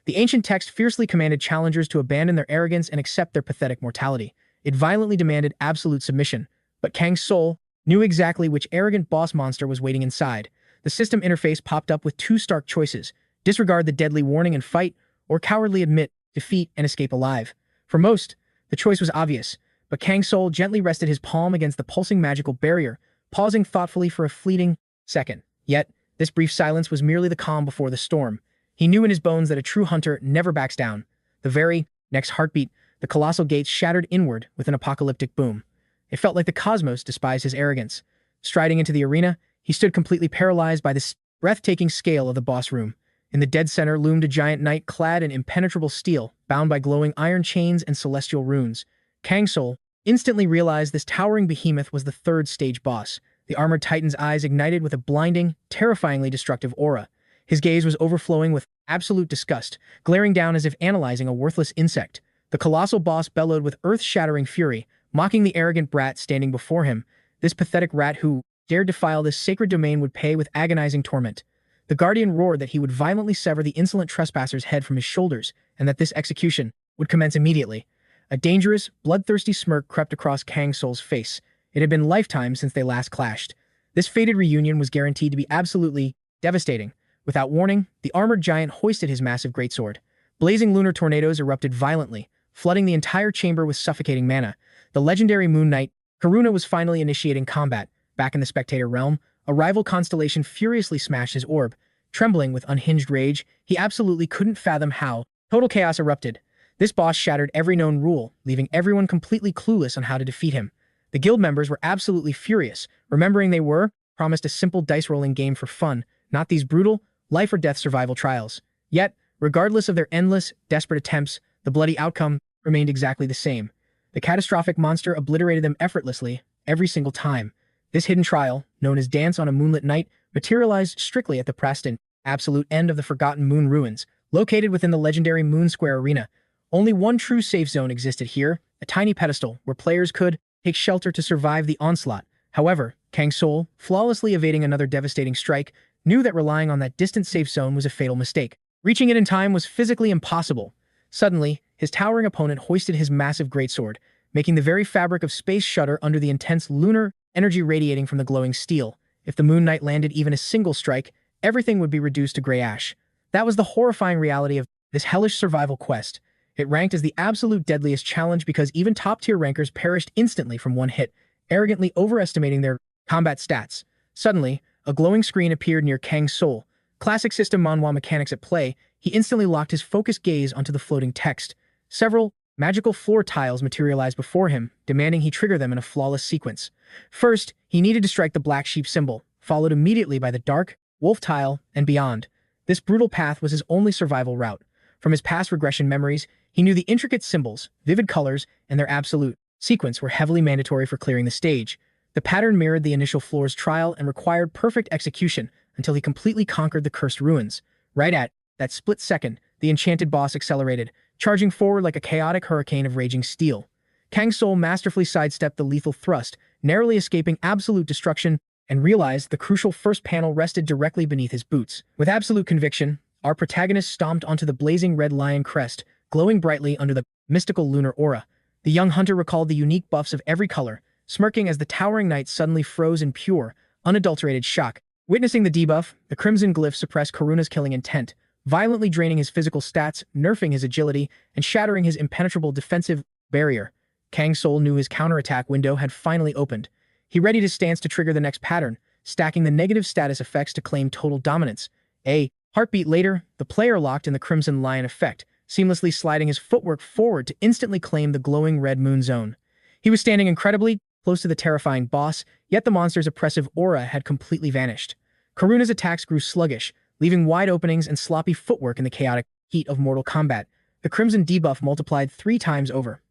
The ancient text fiercely commanded challengers to abandon their arrogance and accept their pathetic mortality. It violently demanded absolute submission. But Kang Soul knew exactly which arrogant boss monster was waiting inside. The system interface popped up with two stark choices: disregard the deadly warning and fight, or cowardly admit defeat and escape alive. For most, the choice was obvious, but Kang Soul gently rested his palm against the pulsing magical barrier, pausing thoughtfully for a fleeting second. Yet, this brief silence was merely the calm before the storm. He knew in his bones that a true hunter never backs down. The very next heartbeat, the colossal gates shattered inward with an apocalyptic boom. It felt like the cosmos despised his arrogance. Striding into the arena, he stood completely paralyzed by the breathtaking scale of the boss room. In the dead center loomed a giant knight clad in impenetrable steel, bound by glowing iron chains and celestial runes. Kang Soul instantly realized this towering behemoth was the third stage boss. The armored titan's eyes ignited with a blinding, terrifyingly destructive aura. His gaze was overflowing with absolute disgust, glaring down as if analyzing a worthless insect. The colossal boss bellowed with earth-shattering fury, mocking the arrogant brat standing before him. This pathetic rat who dared defile this sacred domain would pay with agonizing torment. The guardian roared that he would violently sever the insolent trespasser's head from his shoulders, and that this execution would commence immediately. A dangerous, bloodthirsty smirk crept across Kang Soul's face. It had been lifetimes since they last clashed. This fated reunion was guaranteed to be absolutely devastating. Without warning, the armored giant hoisted his massive greatsword. Blazing lunar tornadoes erupted violently, flooding the entire chamber with suffocating mana. The legendary Moon Knight, Karuna, was finally initiating combat. Back in the spectator realm, a rival constellation furiously smashed his orb. Trembling with unhinged rage, he absolutely couldn't fathom how total chaos erupted. This boss shattered every known rule, leaving everyone completely clueless on how to defeat him. The guild members were absolutely furious, remembering they were promised a simple dice-rolling game for fun, not these brutal, life-or-death survival trials. Yet, regardless of their endless, desperate attempts, the bloody outcome remained exactly the same. The catastrophic monster obliterated them effortlessly, every single time. This hidden trial, known as Dance on a Moonlit Night, materialized strictly at the Preston, absolute end of the Forgotten Moon ruins, located within the legendary Moon Square Arena. Only one true safe zone existed here, a tiny pedestal where players could take shelter to survive the onslaught. However, Kang Soul, flawlessly evading another devastating strike, knew that relying on that distant safe zone was a fatal mistake. Reaching it in time was physically impossible. Suddenly, his towering opponent hoisted his massive greatsword, making the very fabric of space shudder under the intense lunar energy radiating from the glowing steel. If the Moon Knight landed even a single strike, everything would be reduced to gray ash. That was the horrifying reality of this hellish survival quest. It ranked as the absolute deadliest challenge because even top-tier rankers perished instantly from one hit, arrogantly overestimating their combat stats. Suddenly, a glowing screen appeared near Kang Soul. Classic system Manhwa mechanics at play, he instantly locked his focused gaze onto the floating text. Several magical floor tiles materialized before him, demanding he trigger them in a flawless sequence. First, he needed to strike the black sheep symbol, followed immediately by the dark wolf tile and beyond. This brutal path was his only survival route. From his past regression memories, he knew the intricate symbols, vivid colors, and their absolute sequence were heavily mandatory for clearing the stage. The pattern mirrored the initial floor's trial and required perfect execution until he completely conquered the cursed ruins. Right at that split second, the enchanted boss accelerated, charging forward like a chaotic hurricane of raging steel. Kang Soul masterfully sidestepped the lethal thrust, narrowly escaping absolute destruction, and realized the crucial first panel rested directly beneath his boots. With absolute conviction, our protagonist stomped onto the blazing red lion crest, glowing brightly under the mystical lunar aura. The young hunter recalled the unique buffs of every color, smirking as the towering knight suddenly froze in pure, unadulterated shock. Witnessing the debuff, the crimson glyph suppressed Karuna's killing intent, violently draining his physical stats, nerfing his agility, and shattering his impenetrable defensive barrier. Kang Soul knew his counterattack window had finally opened. He readied his stance to trigger the next pattern, stacking the negative status effects to claim total dominance. A heartbeat later, the player locked in the Crimson Lion effect, seamlessly sliding his footwork forward to instantly claim the glowing red moon zone. He was standing incredibly close to the terrifying boss, yet the monster's oppressive aura had completely vanished. Karuna's attacks grew sluggish, leaving wide openings and sloppy footwork in the chaotic heat of Mortal Kombat. The Crimson debuff multiplied 3 times over.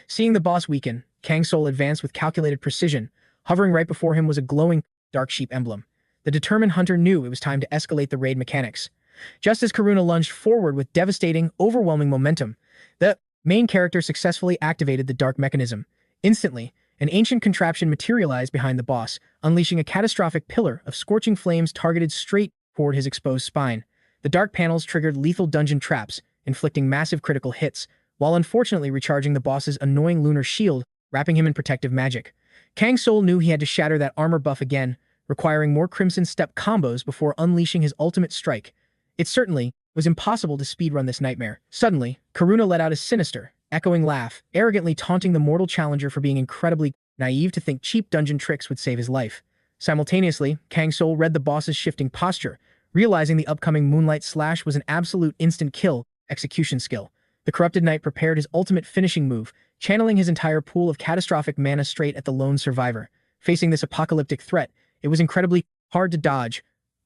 Seeing the boss weaken, Kang Soul advanced with calculated precision. Hovering right before him was a glowing dark sheep emblem. The determined hunter knew it was time to escalate the raid mechanics. Just as Karuna lunged forward with devastating, overwhelming momentum, the main character successfully activated the dark mechanism. Instantly, an ancient contraption materialized behind the boss, unleashing a catastrophic pillar of scorching flames targeted straight toward his exposed spine. The dark panels triggered lethal dungeon traps, inflicting massive critical hits, while unfortunately recharging the boss's annoying lunar shield, wrapping him in protective magic. Kang Soul knew he had to shatter that armor buff again, requiring more Crimson Step combos before unleashing his ultimate strike. It certainly was impossible to speedrun this nightmare. Suddenly, Karuna let out a sinister, echoing laugh, arrogantly taunting the mortal challenger for being incredibly naive to think cheap dungeon tricks would save his life. Simultaneously, Kang Soul read the boss's shifting posture, realizing the upcoming Moonlight Slash was an absolute instant kill execution skill. The Corrupted Knight prepared his ultimate finishing move, channeling his entire pool of catastrophic mana straight at the lone survivor. Facing this apocalyptic threat, it was incredibly hard to dodge,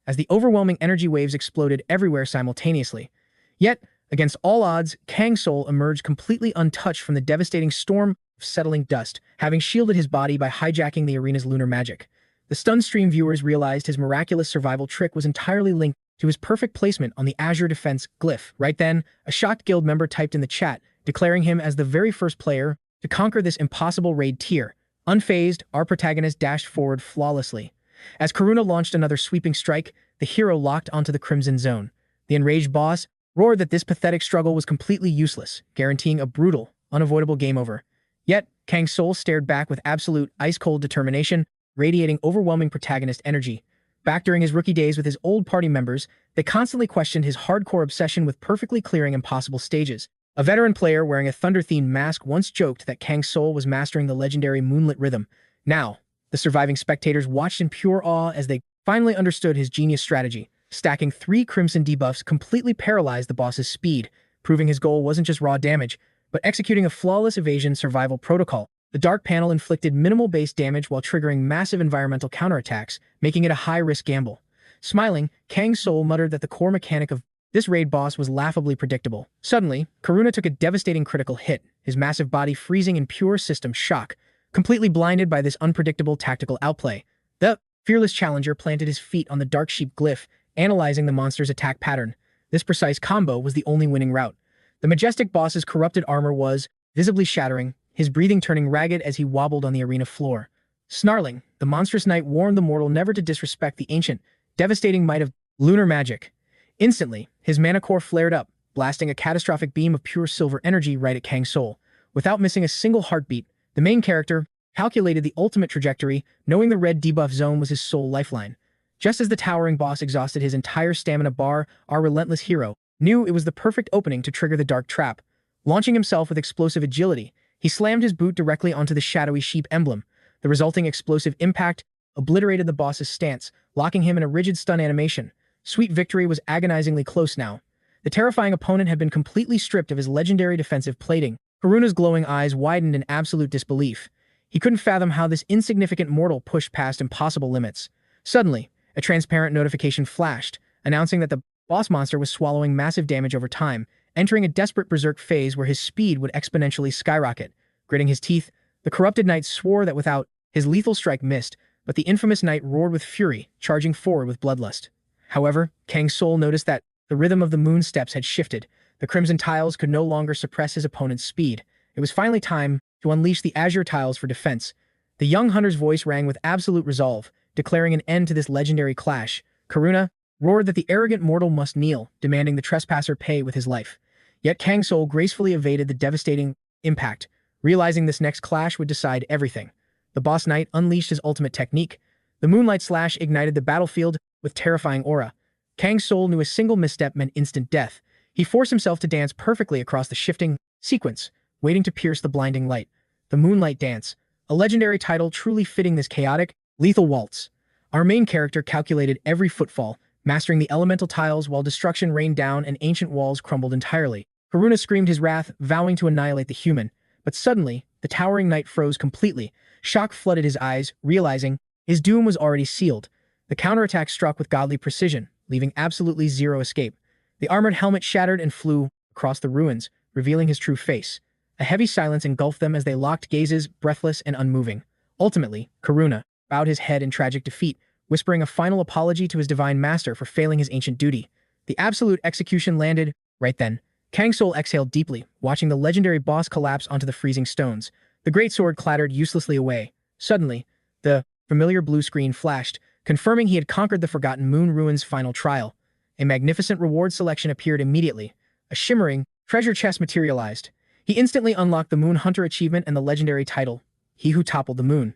as the overwhelming energy waves exploded everywhere simultaneously. Yet, against all odds, Kang Soul emerged completely untouched from the devastating storm of settling dust, having shielded his body by hijacking the arena's lunar magic. The stunned stream viewers realized his miraculous survival trick was entirely linked to his perfect placement on the Azure Defense glyph. Right then, a shocked guild member typed in the chat, declaring him as the very first player to conquer this impossible raid tier. Unfazed, our protagonist dashed forward flawlessly. As Karuna launched another sweeping strike, the hero locked onto the Crimson Zone. The enraged boss roared that this pathetic struggle was completely useless, guaranteeing a brutal, unavoidable game over. Yet, Kang Soul stared back with absolute, ice-cold determination, radiating overwhelming protagonist energy. Back during his rookie days with his old party members, they constantly questioned his hardcore obsession with perfectly clearing impossible stages. A veteran player wearing a thunder-themed mask once joked that Kang Soul was mastering the legendary Moonlit Rhythm. Now, the surviving spectators watched in pure awe as they finally understood his genius strategy. Stacking 3 Crimson debuffs completely paralyzed the boss's speed, proving his goal wasn't just raw damage, but executing a flawless evasion survival protocol. The dark panel inflicted minimal base damage while triggering massive environmental counterattacks, making it a high-risk gamble. Smiling, Kang Soul muttered that the core mechanic of this raid boss was laughably predictable. Suddenly, Karuna took a devastating critical hit, his massive body freezing in pure system shock. Completely blinded by this unpredictable tactical outplay, the fearless challenger planted his feet on the Dark Sheep glyph, analyzing the monster's attack pattern. This precise combo was the only winning route. The majestic boss's corrupted armor was visibly shattering, his breathing turning ragged as he wobbled on the arena floor. Snarling, the monstrous knight warned the mortal never to disrespect the ancient, devastating might of lunar magic. Instantly, his mana core flared up, blasting a catastrophic beam of pure silver energy right at Kang Soul. Without missing a single heartbeat, the main character calculated the ultimate trajectory, knowing the red debuff zone was his sole lifeline. Just as the towering boss exhausted his entire stamina bar, our relentless hero knew it was the perfect opening to trigger the dark trap. Launching himself with explosive agility, he slammed his boot directly onto the shadowy sheep emblem. The resulting explosive impact obliterated the boss's stance, locking him in a rigid stun animation. Sweet victory was agonizingly close now. The terrifying opponent had been completely stripped of his legendary defensive plating. Karuna's glowing eyes widened in absolute disbelief. He couldn't fathom how this insignificant mortal pushed past impossible limits. Suddenly, a transparent notification flashed, announcing that the boss monster was swallowing massive damage over time, entering a desperate berserk phase where his speed would exponentially skyrocket. Gritting his teeth, the corrupted knight swore that without his lethal strike missed, but the infamous knight roared with fury, charging forward with bloodlust. However, Kang Soul noticed that the rhythm of the moon steps had shifted. The crimson tiles could no longer suppress his opponent's speed. It was finally time to unleash the azure tiles for defense. The young hunter's voice rang with absolute resolve, declaring an end to this legendary clash. Karuna roared that the arrogant mortal must kneel, demanding the trespasser pay with his life. Yet Kang Soul gracefully evaded the devastating impact, realizing this next clash would decide everything. The boss knight unleashed his ultimate technique. The Moonlight Slash ignited the battlefield with terrifying aura. Kang Soul knew a single misstep meant instant death. He forced himself to dance perfectly across the shifting sequence, waiting to pierce the blinding light. the Moonlight Dance, a legendary title truly fitting this chaotic, lethal waltz. Our main character calculated every footfall, mastering the elemental tiles while destruction rained down and ancient walls crumbled entirely. Karuna screamed his wrath, vowing to annihilate the human, but suddenly, the towering knight froze completely. Shock flooded his eyes, realizing his doom was already sealed. The counterattack struck with godly precision, leaving absolutely zero escape. The armored helmet shattered and flew across the ruins, revealing his true face. A heavy silence engulfed them as they locked gazes, breathless and unmoving. Ultimately, Karuna bowed his head in tragic defeat, whispering a final apology to his divine master for failing his ancient duty. The absolute execution landed right then. Kang Soul exhaled deeply, watching the legendary boss collapse onto the freezing stones. The great sword clattered uselessly away. Suddenly, the familiar blue screen flashed, confirming he had conquered the Forgotten Moon Ruins' final trial. A magnificent reward selection appeared immediately. A shimmering treasure chest materialized. He instantly unlocked the Moon Hunter achievement and the legendary title, He Who Toppled the Moon.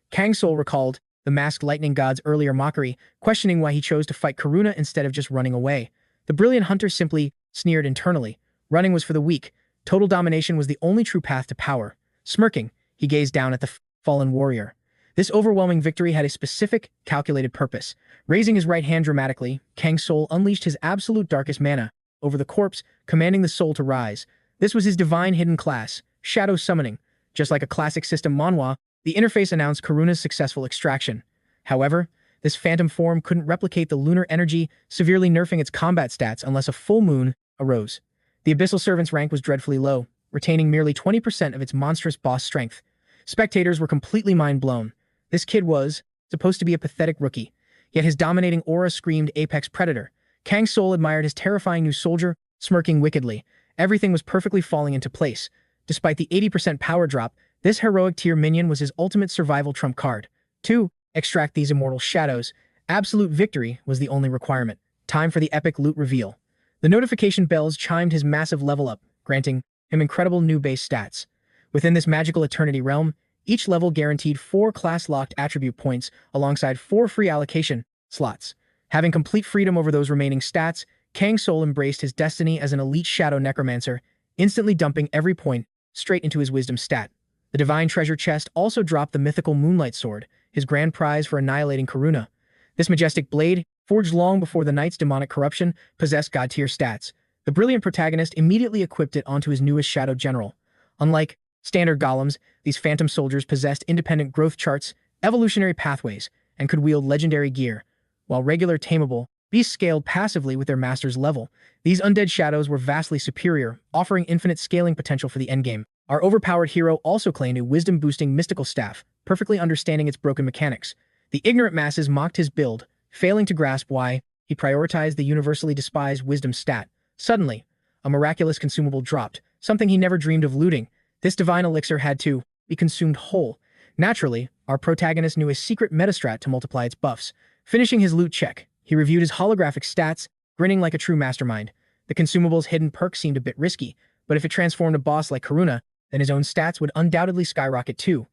Kang Soul recalled the masked lightning god's earlier mockery, questioning why he chose to fight Karuna instead of just running away. The brilliant hunter simply sneered internally. Running was for the weak. Total domination was the only true path to power. Smirking, he gazed down at the fallen warrior. This overwhelming victory had a specific, calculated purpose. Raising his right hand dramatically, Kang Soul unleashed his absolute darkest mana over the corpse, commanding the soul to rise. This was his divine hidden class, Shadow Summoning. Just like a classic system Manhwa, the interface announced Karuna's successful extraction. However, this phantom form couldn't replicate the lunar energy, severely nerfing its combat stats unless a full moon arose. The Abyssal Servant's rank was dreadfully low, retaining merely 20% of its monstrous boss strength. Spectators were completely mind-blown. This kid was supposed to be a pathetic rookie, yet his dominating aura screamed apex predator. Kang Soul admired his terrifying new soldier, smirking wickedly. Everything was perfectly falling into place. Despite the 80% power drop, this heroic tier minion was his ultimate survival trump card. To extract these immortal shadows, absolute victory was the only requirement. Time for the epic loot reveal. The notification bells chimed his massive level up, granting him incredible new base stats. Within this magical eternity realm, each level guaranteed 4 class-locked attribute points alongside 4 free allocation slots. Having complete freedom over those remaining stats, Kang Soul embraced his destiny as an elite shadow necromancer, instantly dumping every point straight into his wisdom stat. The divine treasure chest also dropped the mythical Moonlight Sword, his grand prize for annihilating Karuna. This majestic blade, forged long before the knight's demonic corruption, possessed god-tier stats. The brilliant protagonist immediately equipped it onto his newest shadow general. Unlike standard golems, these phantom soldiers possessed independent growth charts, evolutionary pathways, and could wield legendary gear. While regular tameable beasts scaled passively with their master's level, these undead shadows were vastly superior, offering infinite scaling potential for the endgame. Our overpowered hero also claimed a wisdom-boosting mystical staff, perfectly understanding its broken mechanics. The ignorant masses mocked his build, failing to grasp why he prioritized the universally despised wisdom stat. Suddenly, a miraculous consumable dropped, something he never dreamed of looting. This divine elixir had to be consumed whole. Naturally, our protagonist knew a secret metastrat to multiply its buffs. Finishing his loot check, he reviewed his holographic stats, grinning like a true mastermind. The consumable's hidden perk seemed a bit risky, but if it transformed a boss like Karuna, then his own stats would undoubtedly skyrocket too.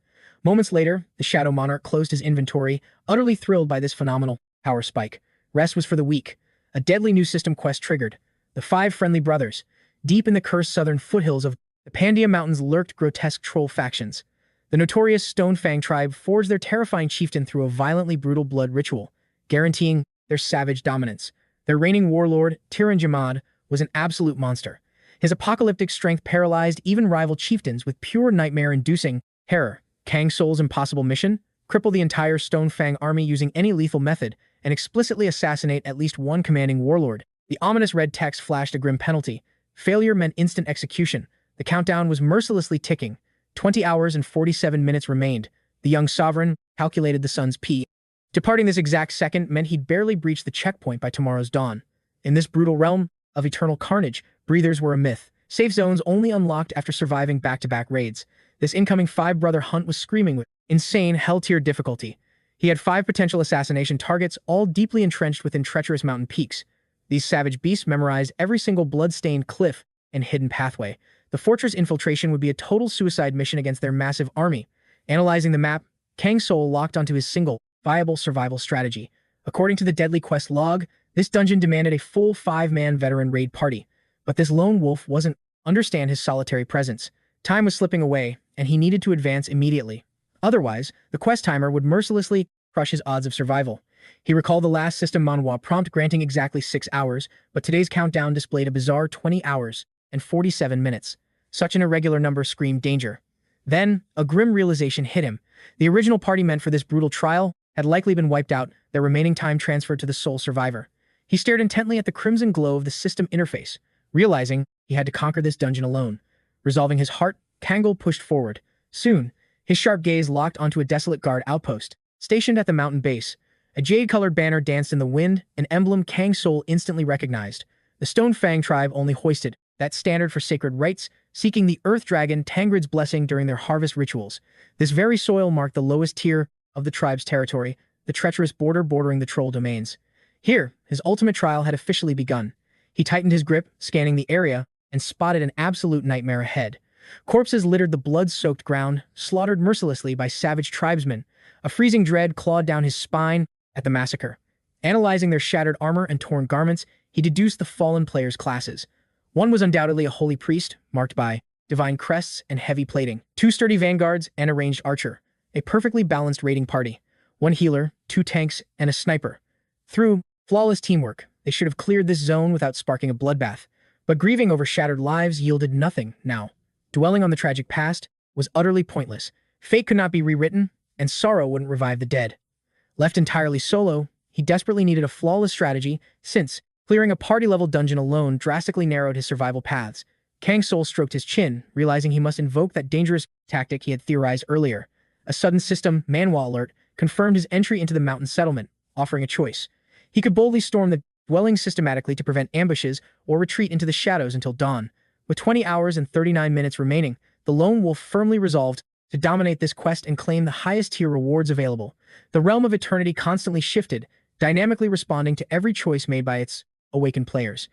Moments later, the Shadow Monarch closed his inventory, utterly thrilled by this phenomenal power spike. Rest was for the weak. A deadly new system quest triggered. The 5 friendly brothers. Deep in the cursed southern foothills of the Pandia Mountains lurked grotesque troll factions. The notorious Stonefang tribe forged their terrifying chieftain through a violently brutal blood ritual, guaranteeing their savage dominance. Their reigning warlord, Tiranjamad, was an absolute monster. His apocalyptic strength paralyzed even rival chieftains with pure nightmare-inducing terror. Kang Soul's impossible mission? Cripple the entire Stonefang army using any lethal method and explicitly assassinate at least one commanding warlord. The ominous red text flashed a grim penalty. Failure meant instant execution. The countdown was mercilessly ticking. 20 hours and 47 minutes remained. The young sovereign calculated the sun's P. Departing this exact second meant he'd barely breach the checkpoint by tomorrow's dawn. In this brutal realm of eternal carnage, breathers were a myth. Safe zones only unlocked after surviving back-to-back raids. This incoming 5-brother hunt was screaming with insane hell-tier difficulty. He had 5 potential assassination targets, all deeply entrenched within treacherous mountain peaks. These savage beasts memorized every single blood-stained cliff and hidden pathway. The fortress infiltration would be a total suicide mission against their massive army. Analyzing the map, Kang Soul locked onto his single, viable survival strategy. According to the Deadly Quest log, this dungeon demanded a full 5-man veteran raid party. But this lone wolf wasn't understand his solitary presence. Time was slipping away, and he needed to advance immediately. Otherwise, the quest timer would mercilessly crush his odds of survival. He recalled the last system Manhwa prompt granting exactly 6 hours, but today's countdown displayed a bizarre 20 hours and 47 minutes. Such an irregular number screamed danger. Then, a grim realization hit him. The original party meant for this brutal trial had likely been wiped out, their remaining time transferred to the sole survivor. He stared intently at the crimson glow of the system interface, realizing he had to conquer this dungeon alone. Resolving his heart, Kang Soul pushed forward. Soon, his sharp gaze locked onto a desolate guard outpost, stationed at the mountain base. A jade-colored banner danced in the wind, an emblem Kang Soul instantly recognized. The Stone Fang tribe only hoisted that standard for sacred rites, seeking the earth dragon Tangrid's blessing during their harvest rituals. This very soil marked the lowest tier of the tribe's territory, the treacherous border bordering the troll domains. Here, his ultimate trial had officially begun. He tightened his grip, scanning the area, and spotted an absolute nightmare ahead. Corpses littered the blood-soaked ground, slaughtered mercilessly by savage tribesmen. A freezing dread clawed down his spine at the massacre. Analyzing their shattered armor and torn garments, he deduced the fallen players' classes. One was undoubtedly a holy priest, marked by divine crests and heavy plating. 2 sturdy vanguards and a ranged archer. A perfectly balanced raiding party. 1 healer, 2 tanks, and a sniper. Through flawless teamwork, they should have cleared this zone without sparking a bloodbath. But grieving over shattered lives yielded nothing now. Dwelling on the tragic past was utterly pointless. Fate could not be rewritten, and sorrow wouldn't revive the dead. Left entirely solo, he desperately needed a flawless strategy, since clearing a party-level dungeon alone drastically narrowed his survival paths. Kang Soul stroked his chin, realizing he must invoke that dangerous tactic he had theorized earlier. A sudden system Manhwa alert confirmed his entry into the mountain settlement, offering a choice. He could boldly storm the dwelling systematically to prevent ambushes or retreat into the shadows until dawn. With 20 hours and 39 minutes remaining, the lone wolf firmly resolved to dominate this quest and claim the highest tier rewards available. The realm of eternity constantly shifted, dynamically responding to every choice made by its awakened players.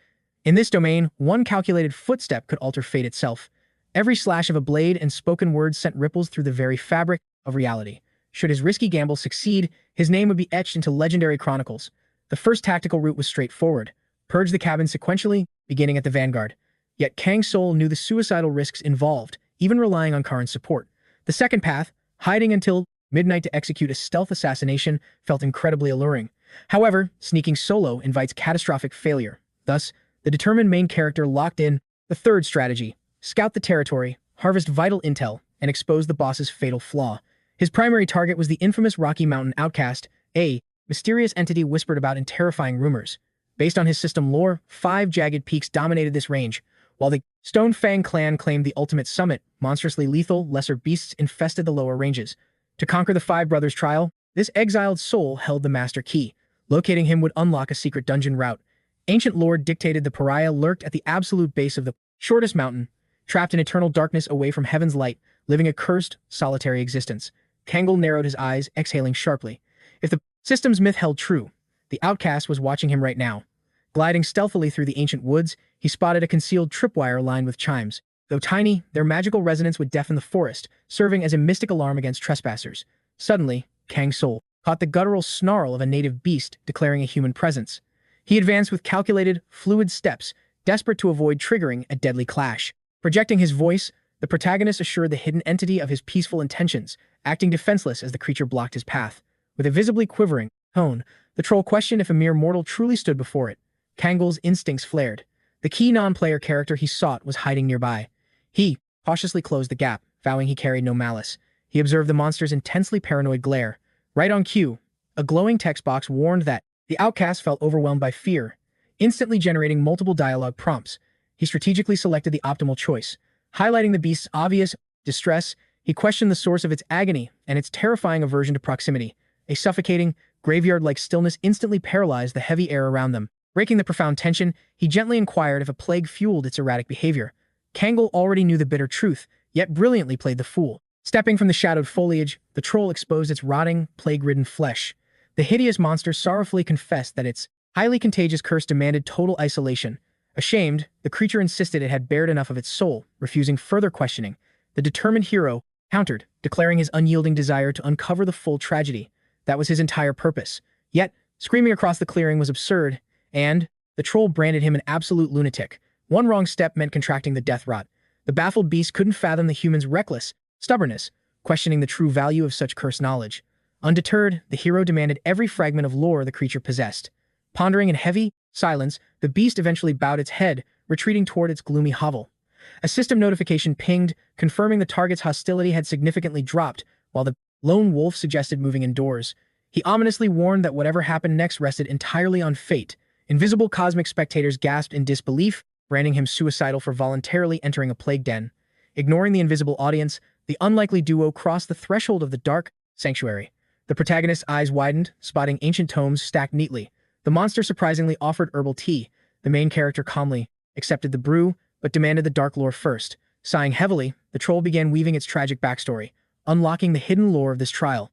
In this domain, one calculated footstep could alter fate itself. Every slash of a blade and spoken words sent ripples through the very fabric of reality. Should his risky gamble succeed, his name would be etched into legendary chronicles. The first tactical route was straightforward. Purge the cabin sequentially, beginning at the vanguard. Yet Kang Soul knew the suicidal risks involved, even relying on Karin's support. The second path, hiding until midnight to execute a stealth assassination, felt incredibly alluring. However, sneaking solo invites catastrophic failure. Thus, the determined main character locked in the third strategy: scout the territory, harvest vital intel, and expose the boss's fatal flaw. His primary target was the infamous Rocky Mountain outcast, a mysterious entity whispered about in terrifying rumors. Based on his system lore, 5 jagged peaks dominated this range, while the Stone Fang clan claimed the ultimate summit. Monstrously lethal, lesser beasts infested the lower ranges. To conquer the 5 brothers' trial, this exiled soul held the master key. Locating him would unlock a secret dungeon route. Ancient lore dictated the pariah lurked at the absolute base of the shortest mountain, trapped in eternal darkness away from heaven's light, living a cursed, solitary existence. Kang Soul narrowed his eyes, exhaling sharply. If the system's myth held true, the outcast was watching him right now. Gliding stealthily through the ancient woods, he spotted a concealed tripwire lined with chimes. Though tiny, their magical resonance would deafen the forest, serving as a mystic alarm against trespassers. Suddenly, Kang Soul caught the guttural snarl of a native beast declaring a human presence. He advanced with calculated, fluid steps, desperate to avoid triggering a deadly clash. Projecting his voice, the protagonist assured the hidden entity of his peaceful intentions, acting defenseless as the creature blocked his path. With a visibly quivering tone, the troll questioned if a mere mortal truly stood before it. Kang Soul's instincts flared. The key non-player character he sought was hiding nearby. He cautiously closed the gap, vowing he carried no malice. He observed the monster's intensely paranoid glare. Right on cue, a glowing text box warned that the outcast felt overwhelmed by fear, instantly generating multiple dialogue prompts. He strategically selected the optimal choice. Highlighting the beast's obvious distress, he questioned the source of its agony and its terrifying aversion to proximity. A suffocating, graveyard-like stillness instantly paralyzed the heavy air around them. Breaking the profound tension, he gently inquired if a plague fueled its erratic behavior. Kang Soul already knew the bitter truth, yet brilliantly played the fool. Stepping from the shadowed foliage, the troll exposed its rotting, plague-ridden flesh. The hideous monster sorrowfully confessed that its highly contagious curse demanded total isolation. Ashamed, the creature insisted it had bared enough of its soul, refusing further questioning. The determined hero countered, declaring his unyielding desire to uncover the full tragedy. That was his entire purpose. Yet, screaming across the clearing was absurd, and the troll branded him an absolute lunatic. One wrong step meant contracting the death rot. The baffled beast couldn't fathom the human's reckless stubbornness, questioning the true value of such cursed knowledge. Undeterred, the hero demanded every fragment of lore the creature possessed. Pondering in heavy silence, the beast eventually bowed its head, retreating toward its gloomy hovel. A system notification pinged, confirming the target's hostility had significantly dropped, while the lone wolf suggested moving indoors. He ominously warned that whatever happened next rested entirely on fate. Invisible cosmic spectators gasped in disbelief, branding him suicidal for voluntarily entering a plague den. Ignoring the invisible audience, the unlikely duo crossed the threshold of the dark sanctuary. The protagonist's eyes widened, spotting ancient tomes stacked neatly. The monster surprisingly offered herbal tea. The main character calmly accepted the brew, but demanded the dark lore first. Sighing heavily, the troll began weaving its tragic backstory, unlocking the hidden lore of this trial.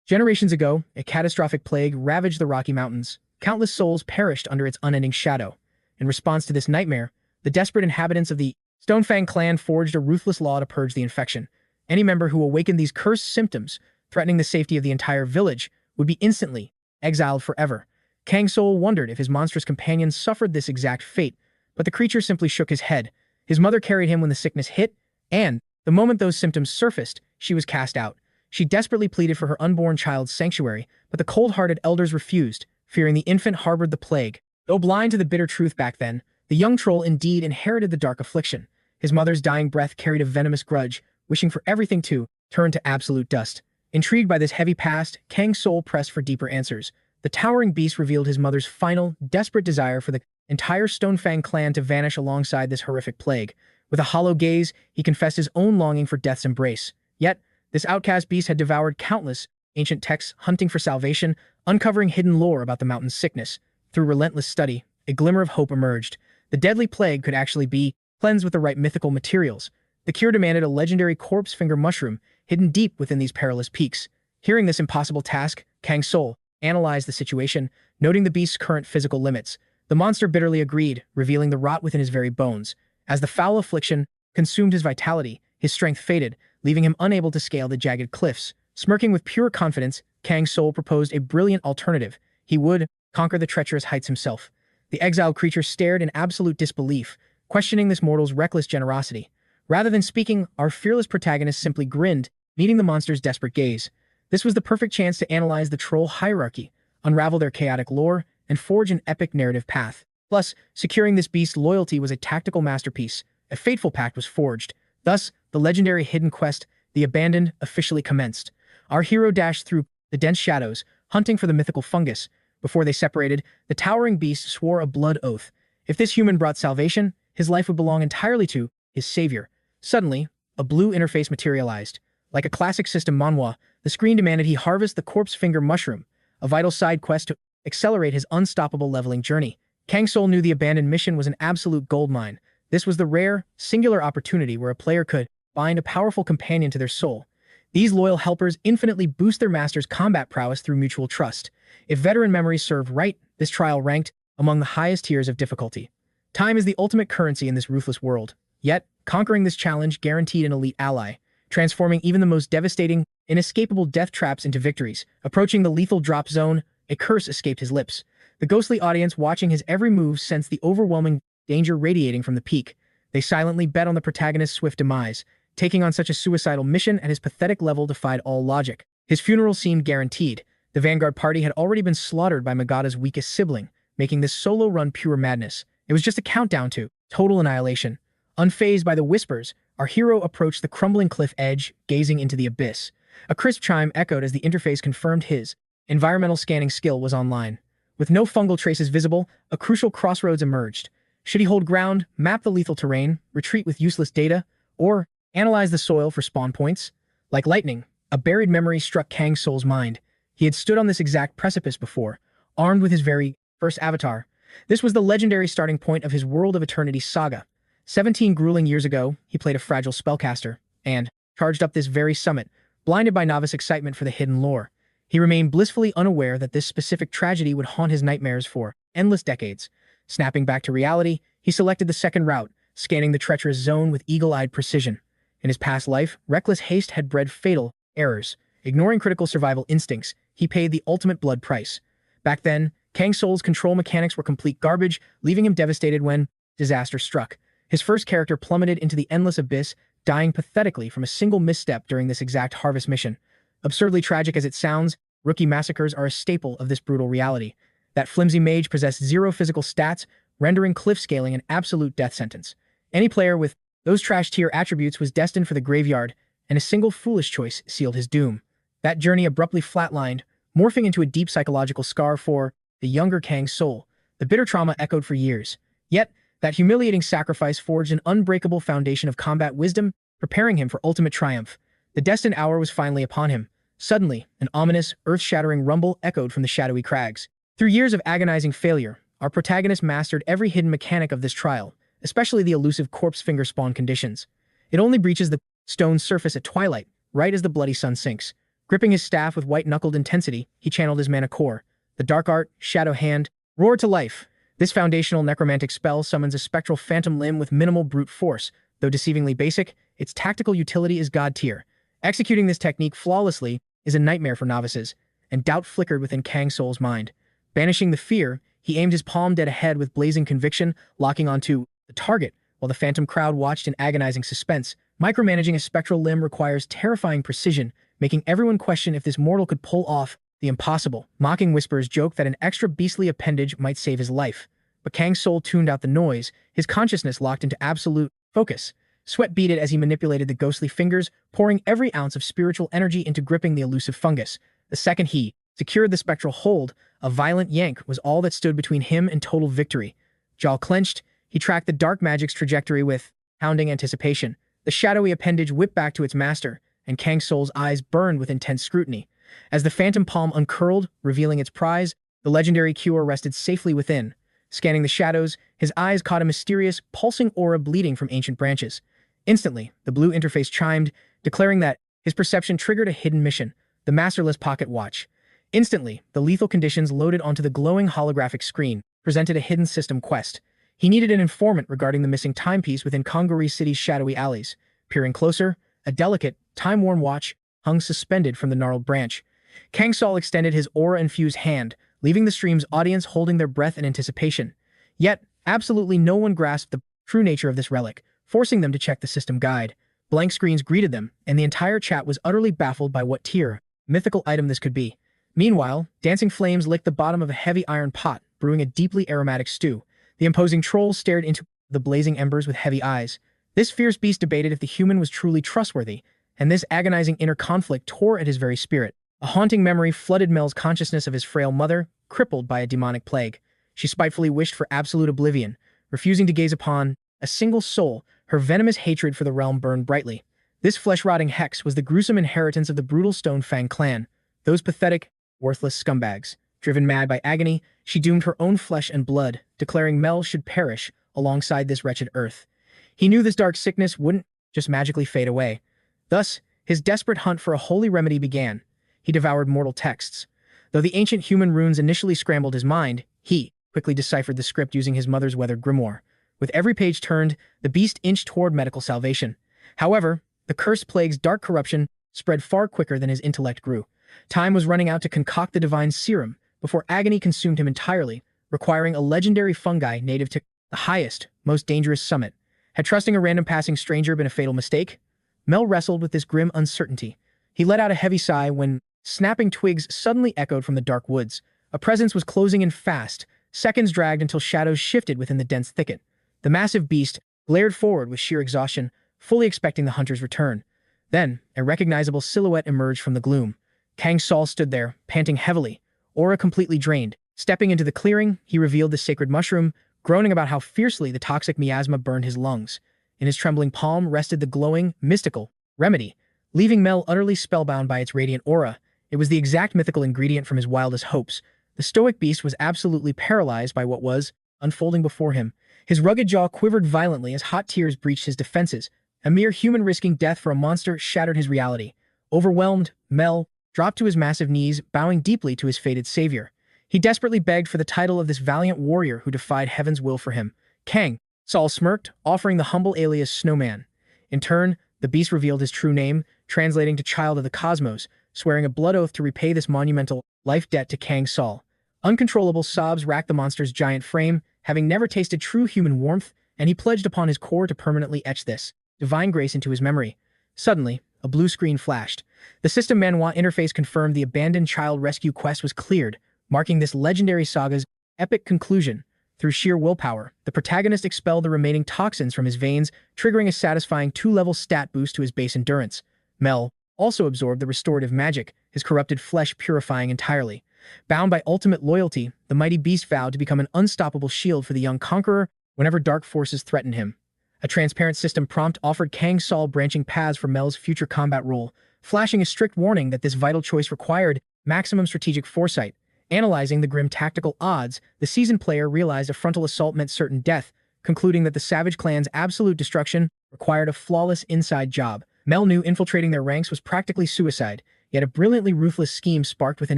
Generations ago, a catastrophic plague ravaged the Rocky Mountains. Countless souls perished under its unending shadow. In response to this nightmare, the desperate inhabitants of the Stonefang clan forged a ruthless law to purge the infection. Any member who awakened these cursed symptoms, threatening the safety of the entire village, would be instantly exiled forever. Kang Soul wondered if his monstrous companion suffered this exact fate, but the creature simply shook his head. His mother carried him when the sickness hit, and, the moment those symptoms surfaced, she was cast out. She desperately pleaded for her unborn child's sanctuary, but the cold-hearted elders refused, fearing the infant harbored the plague. Though blind to the bitter truth back then, the young troll indeed inherited the dark affliction. His mother's dying breath carried a venomous grudge, wishing for everything to turn to absolute dust. Intrigued by this heavy past, Kang's soul pressed for deeper answers. The towering beast revealed his mother's final, desperate desire for the entire Stonefang clan to vanish alongside this horrific plague. With a hollow gaze, he confessed his own longing for death's embrace. Yet, this outcast beast had devoured countless ancient texts, hunting for salvation, uncovering hidden lore about the mountain's sickness. Through relentless study, a glimmer of hope emerged. The deadly plague could actually be cleansed with the right mythical materials. The cure demanded a legendary corpse finger mushroom, hidden deep within these perilous peaks. Hearing this impossible task, Kang Soul analyzed the situation, noting the beast's current physical limits. The monster bitterly agreed, revealing the rot within his very bones. As the foul affliction consumed his vitality, his strength faded, leaving him unable to scale the jagged cliffs. Smirking with pure confidence, Kang Soul proposed a brilliant alternative. He would conquer the treacherous heights himself. The exiled creature stared in absolute disbelief, questioning this mortal's reckless generosity. Rather than speaking, our fearless protagonist simply grinned, meeting the monster's desperate gaze. This was the perfect chance to analyze the troll hierarchy, unravel their chaotic lore, and forge an epic narrative path. Plus, securing this beast's loyalty was a tactical masterpiece. A fateful pact was forged. Thus, the legendary hidden quest, The Abandoned, officially commenced. Our hero dashed through the dense shadows, hunting for the mythical fungus. Before they separated, the towering beast swore a blood oath. If this human brought salvation, his life would belong entirely to his savior. Suddenly, a blue interface materialized. Like a classic system Manhwa, the screen demanded he harvest the corpse finger mushroom, a vital side quest to accelerate his unstoppable leveling journey. Kang Soul knew the abandoned mission was an absolute goldmine. This was the rare, singular opportunity where a player could bind a powerful companion to their soul. These loyal helpers infinitely boost their master's combat prowess through mutual trust. If veteran memories served right, this trial ranked among the highest tiers of difficulty. Time is the ultimate currency in this ruthless world. Yet, conquering this challenge guaranteed an elite ally, transforming even the most devastating, inescapable death traps into victories. Approaching the lethal drop zone, a curse escaped his lips. The ghostly audience watching his every move sensed the overwhelming danger radiating from the peak. They silently bet on the protagonist's swift demise. Taking on such a suicidal mission at his pathetic level defied all logic. His funeral seemed guaranteed. The vanguard party had already been slaughtered by 𝗦𝗦𝗦's weakest sibling, making this solo run pure madness. It was just a countdown to total annihilation. Unfazed by the whispers, our hero approached the crumbling cliff edge, gazing into the abyss. A crisp chime echoed as the interface confirmed his environmental scanning skill was online. With no fungal traces visible, a crucial crossroads emerged. Should he hold ground, map the lethal terrain, retreat with useless data, or analyze the soil for spawn points? Like lightning, a buried memory struck Kang Soul's mind. He had stood on this exact precipice before, armed with his very first avatar. This was the legendary starting point of his World of Eternity saga. 17 grueling years ago, he played a fragile spellcaster, and charged up this very summit, blinded by novice excitement for the hidden lore. He remained blissfully unaware that this specific tragedy would haunt his nightmares for endless decades. Snapping back to reality, he selected the second route, scanning the treacherous zone with eagle-eyed precision. In his past life, reckless haste had bred fatal errors. Ignoring critical survival instincts, he paid the ultimate blood price. Back then, Kang Soul's control mechanics were complete garbage, leaving him devastated when disaster struck. His first character plummeted into the endless abyss, dying pathetically from a single misstep during this exact harvest mission. Absurdly tragic as it sounds, rookie massacres are a staple of this brutal reality. That flimsy mage possessed zero physical stats, rendering cliff scaling an absolute death sentence. Any player with those trash-tier attributes was destined for the graveyard, and a single foolish choice sealed his doom. That journey abruptly flatlined, morphing into a deep psychological scar for the younger Kang Soul. The bitter trauma echoed for years. Yet, that humiliating sacrifice forged an unbreakable foundation of combat wisdom, preparing him for ultimate triumph. The destined hour was finally upon him. Suddenly, an ominous, earth-shattering rumble echoed from the shadowy crags. Through years of agonizing failure, our protagonist mastered every hidden mechanic of this trial, especially the elusive corpse finger spawn conditions. It only breaches the stone's surface at twilight, right as the bloody sun sinks. Gripping his staff with white-knuckled intensity, he channeled his mana core. The dark art, shadow hand, roared to life. This foundational necromantic spell summons a spectral phantom limb with minimal brute force. Though deceivingly basic, its tactical utility is god tier. Executing this technique flawlessly is a nightmare for novices, and doubt flickered within Kang Soul's mind. Banishing the fear, he aimed his palm dead ahead with blazing conviction, locking onto the target, while the phantom crowd watched in agonizing suspense. Micromanaging a spectral limb requires terrifying precision, making everyone question if this mortal could pull off the impossible. Mocking whispers joke that an extra beastly appendage might save his life. But Kang Soul tuned out the noise, his consciousness locked into absolute focus. Sweat beaded as he manipulated the ghostly fingers, pouring every ounce of spiritual energy into gripping the elusive fungus. The second he secured the spectral hold, a violent yank was all that stood between him and total victory. Jaw clenched, he tracked the dark magic's trajectory with hounding anticipation. The shadowy appendage whipped back to its master, and Kang Soul's eyes burned with intense scrutiny. As the phantom palm uncurled, revealing its prize, the legendary cure rested safely within. Scanning the shadows, his eyes caught a mysterious, pulsing aura bleeding from ancient branches. Instantly, the blue interface chimed, declaring that his perception triggered a hidden mission, the masterless pocket watch. Instantly, the lethal conditions loaded onto the glowing holographic screen presented a hidden system quest. He needed an informant regarding the missing timepiece within Kongori City's shadowy alleys. Peering closer, a delicate, time-worn watch hung suspended from the gnarled branch. Kang Soul extended his aura-infused hand, leaving the stream's audience holding their breath in anticipation. Yet, absolutely no one grasped the true nature of this relic, forcing them to check the system guide. Blank screens greeted them, and the entire chat was utterly baffled by what tier, mythical item this could be. Meanwhile, dancing flames licked the bottom of a heavy iron pot, brewing a deeply aromatic stew. The imposing troll stared into the blazing embers with heavy eyes. This fierce beast debated if the human was truly trustworthy, and this agonizing inner conflict tore at his very spirit. A haunting memory flooded Mel's consciousness of his frail mother, crippled by a demonic plague. She spitefully wished for absolute oblivion, refusing to gaze upon a single soul. Her venomous hatred for the realm burned brightly. This flesh-rotting hex was the gruesome inheritance of the brutal Stone Fang clan. Those pathetic, worthless scumbags. Driven mad by agony, she doomed her own flesh and blood, declaring Mel should perish alongside this wretched earth. He knew this dark sickness wouldn't just magically fade away. Thus, his desperate hunt for a holy remedy began. He devoured mortal texts. Though the ancient human runes initially scrambled his mind, he quickly deciphered the script using his mother's weathered grimoire. With every page turned, the beast inched toward medical salvation. However, the cursed plague's dark corruption spread far quicker than his intellect grew. Time was running out to concoct the divine serum before agony consumed him entirely, requiring a legendary fungi native to the highest, most dangerous summit. Had trusting a random passing stranger been a fatal mistake? Mel wrestled with this grim uncertainty. He let out a heavy sigh when snapping twigs suddenly echoed from the dark woods. A presence was closing in fast. Seconds dragged until shadows shifted within the dense thicket. The massive beast glared forward with sheer exhaustion, fully expecting the hunter's return. Then, a recognizable silhouette emerged from the gloom. Kang Soul stood there, panting heavily, aura completely drained. Stepping into the clearing, he revealed the sacred mushroom, groaning about how fiercely the toxic miasma burned his lungs. In his trembling palm rested the glowing, mystical remedy, leaving Mel utterly spellbound by its radiant aura. It was the exact mythical ingredient from his wildest hopes. The stoic beast was absolutely paralyzed by what was unfolding before him. His rugged jaw quivered violently as hot tears breached his defenses. A mere human risking death for a monster shattered his reality. Overwhelmed, Mel dropped to his massive knees, bowing deeply to his fated savior. He desperately begged for the title of this valiant warrior who defied heaven's will for him. Kang Soul smirked, offering the humble alias Snowman. In turn, the beast revealed his true name, translating to Child of the Cosmos, swearing a blood oath to repay this monumental life debt to Kang Soul. Uncontrollable sobs racked the monster's giant frame, having never tasted true human warmth, and he pledged upon his core to permanently etch this divine grace into his memory. Suddenly, a blue screen flashed. The system Manhwa interface confirmed the abandoned child rescue quest was cleared, marking this legendary saga's epic conclusion. Through sheer willpower, the protagonist expelled the remaining toxins from his veins, triggering a satisfying 2-level stat boost to his base endurance. Mel also absorbed the restorative magic, his corrupted flesh purifying entirely. Bound by ultimate loyalty, the mighty beast vowed to become an unstoppable shield for the young conqueror whenever dark forces threatened him. A transparent system prompt offered Kang Soul branching paths for Mel's future combat role, flashing a strict warning that this vital choice required maximum strategic foresight. Analyzing the grim tactical odds, the seasoned player realized a frontal assault meant certain death, concluding that the Savage clan's absolute destruction required a flawless inside job. Mel knew infiltrating their ranks was practically suicide, yet a brilliantly ruthless scheme sparked within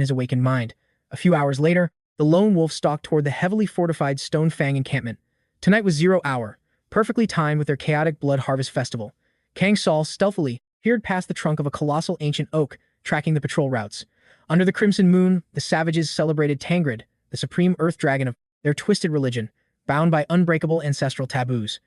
his awakened mind. A few hours later, the lone wolf stalked toward the heavily fortified Stone Fang encampment. Tonight was 0 hour, perfectly timed with their chaotic blood harvest festival. Kang Soul stealthily peered past the trunk of a colossal ancient oak, tracking the patrol routes. Under the crimson moon, the savages celebrated Tangrid, the supreme earth dragon of their twisted religion, bound by unbreakable ancestral taboos.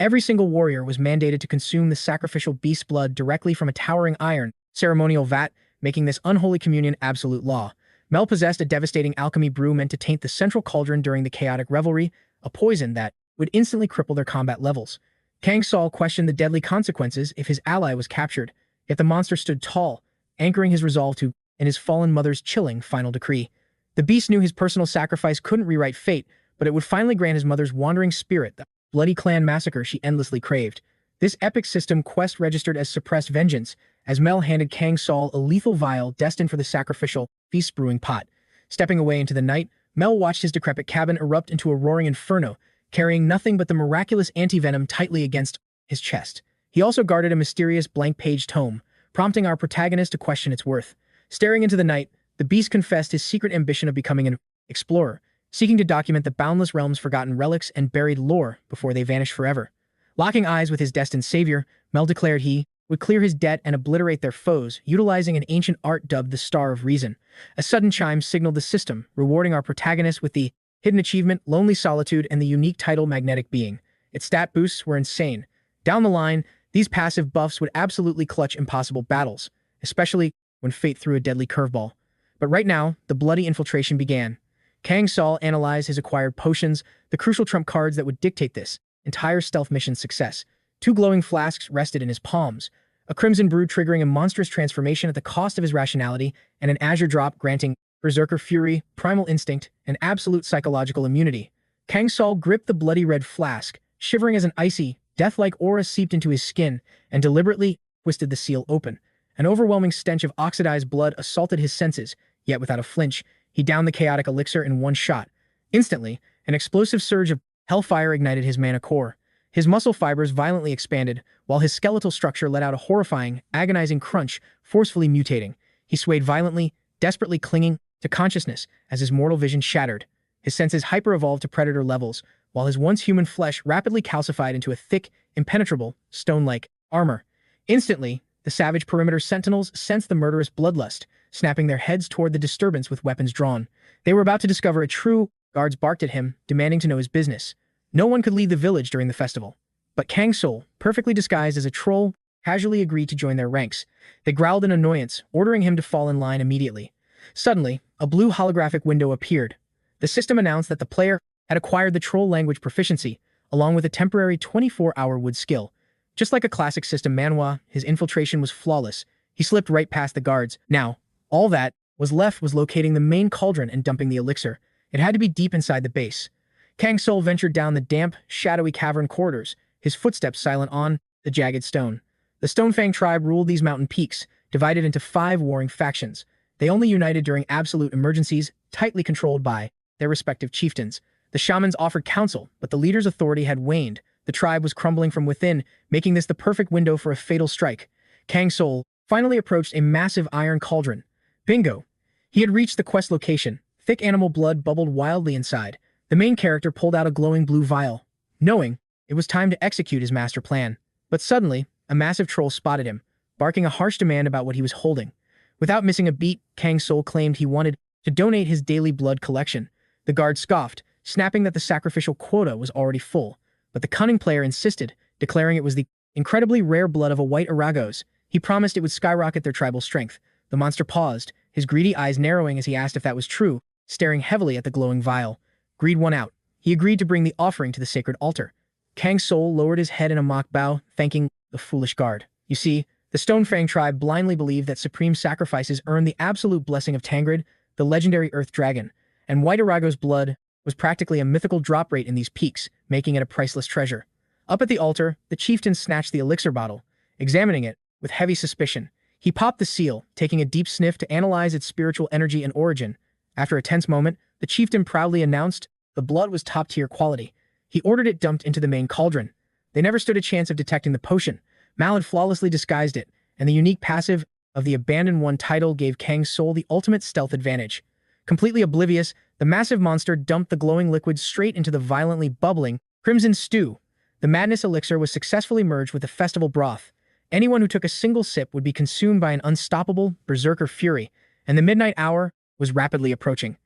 Every single warrior was mandated to consume the sacrificial beast's blood directly from a towering iron ceremonial vat, making this unholy communion absolute law. Mel possessed a devastating alchemy brew meant to taint the central cauldron during the chaotic revelry, a poison that would instantly cripple their combat levels. Kang Soul questioned the deadly consequences if his ally was captured, yet the monster stood tall, anchoring his resolve to and his fallen mother's chilling final decree. The beast knew his personal sacrifice couldn't rewrite fate, but it would finally grant his mother's wandering spirit the bloody clan massacre she endlessly craved. This epic system quest registered as suppressed vengeance, as Mel handed Kang Soul a lethal vial destined for the sacrificial feast brewing pot. Stepping away into the night, Mel watched his decrepit cabin erupt into a roaring inferno, carrying nothing but the miraculous anti-venom tightly against his chest. He also guarded a mysterious blank-page tome, prompting our protagonist to question its worth. Staring into the night, the beast confessed his secret ambition of becoming an explorer, seeking to document the boundless realm's forgotten relics and buried lore before they vanish forever. Locking eyes with his destined savior, Mel declared he would clear his debt and obliterate their foes, utilizing an ancient art dubbed the Star of Reason. A sudden chime signaled the system, rewarding our protagonist with the hidden achievement, Lonely Solitude, and the unique title Magnetic Being. Its stat boosts were insane. Down the line, these passive buffs would absolutely clutch impossible battles, especially when fate threw a deadly curveball. But right now, the bloody infiltration began. Kang Soul analyzed his acquired potions, the crucial trump cards that would dictate this entire stealth mission's success. 2 glowing flasks rested in his palms, a crimson brew triggering a monstrous transformation at the cost of his rationality, and an azure drop granting berserker fury, primal instinct, and absolute psychological immunity. Kang Soul gripped the bloody red flask, shivering as an icy, death-like aura seeped into his skin, and deliberately twisted the seal open. An overwhelming stench of oxidized blood assaulted his senses, yet without a flinch, he downed the chaotic elixir in one shot. Instantly, an explosive surge of hellfire ignited his mana core. His muscle fibers violently expanded, while his skeletal structure let out a horrifying, agonizing crunch, forcefully mutating. He swayed violently, desperately clinging to consciousness as his mortal vision shattered. His senses hyper-evolved to predator levels, while his once human flesh rapidly calcified into a thick, impenetrable, stone-like armor. Instantly, the savage perimeter sentinels sensed the murderous bloodlust, snapping their heads toward the disturbance with weapons drawn. They were about to discover a true. Guards barked at him, demanding to know his business. No one could leave the village during the festival. But Kang Soul, perfectly disguised as a troll, casually agreed to join their ranks. They growled in annoyance, ordering him to fall in line immediately. Suddenly, a blue holographic window appeared. The system announced that the player had acquired the troll language proficiency, along with a temporary 24-hour wood skill. Just like a classic system Manhwa, his infiltration was flawless. He slipped right past the guards. Now, all that was left was locating the main cauldron and dumping the elixir. It had to be deep inside the base. Kang Soul ventured down the damp, shadowy cavern corridors, his footsteps silent on the jagged stone. The Stonefang tribe ruled these mountain peaks, divided into 5 warring factions. They only united during absolute emergencies, tightly controlled by their respective chieftains. The shamans offered counsel, but the leader's authority had waned. The tribe was crumbling from within, making this the perfect window for a fatal strike. Kang Soul finally approached a massive iron cauldron. Bingo! He had reached the quest location. Thick animal blood bubbled wildly inside. The main character pulled out a glowing blue vial, knowing it was time to execute his master plan. But suddenly, a massive troll spotted him, barking a harsh demand about what he was holding. Without missing a beat, Kang Soul claimed he wanted to donate his daily blood collection. The guard scoffed, snapping that the sacrificial quota was already full. But the cunning player insisted, declaring it was the incredibly rare blood of a 𝗦𝗦𝗦-𝗥ส์. He promised it would skyrocket their tribal strength. The monster paused, his greedy eyes narrowing as he asked if that was true, staring heavily at the glowing vial. Greed won out. He agreed to bring the offering to the sacred altar. Kang Soul lowered his head in a mock bow, thanking the foolish guard. You see, the Stonefang tribe blindly believed that supreme sacrifices earned the absolute blessing of Tangrid, the legendary earth dragon, and 𝗦𝗦𝗦-𝗥's blood was practically a mythical drop rate in these peaks, making it a priceless treasure. Up at the altar, the chieftain snatched the elixir bottle. Examining it, with heavy suspicion, he popped the seal, taking a deep sniff to analyze its spiritual energy and origin. After a tense moment, the chieftain proudly announced the blood was top-tier quality. He ordered it dumped into the main cauldron. They never stood a chance of detecting the potion. Mal had flawlessly disguised it, and the unique passive of the Abandoned One title gave Kang Soul the ultimate stealth advantage. Completely oblivious, the massive monster dumped the glowing liquid straight into the violently bubbling crimson stew. The madness elixir was successfully merged with the festival broth. Anyone who took a single sip would be consumed by an unstoppable berserker fury, and the midnight hour was rapidly approaching.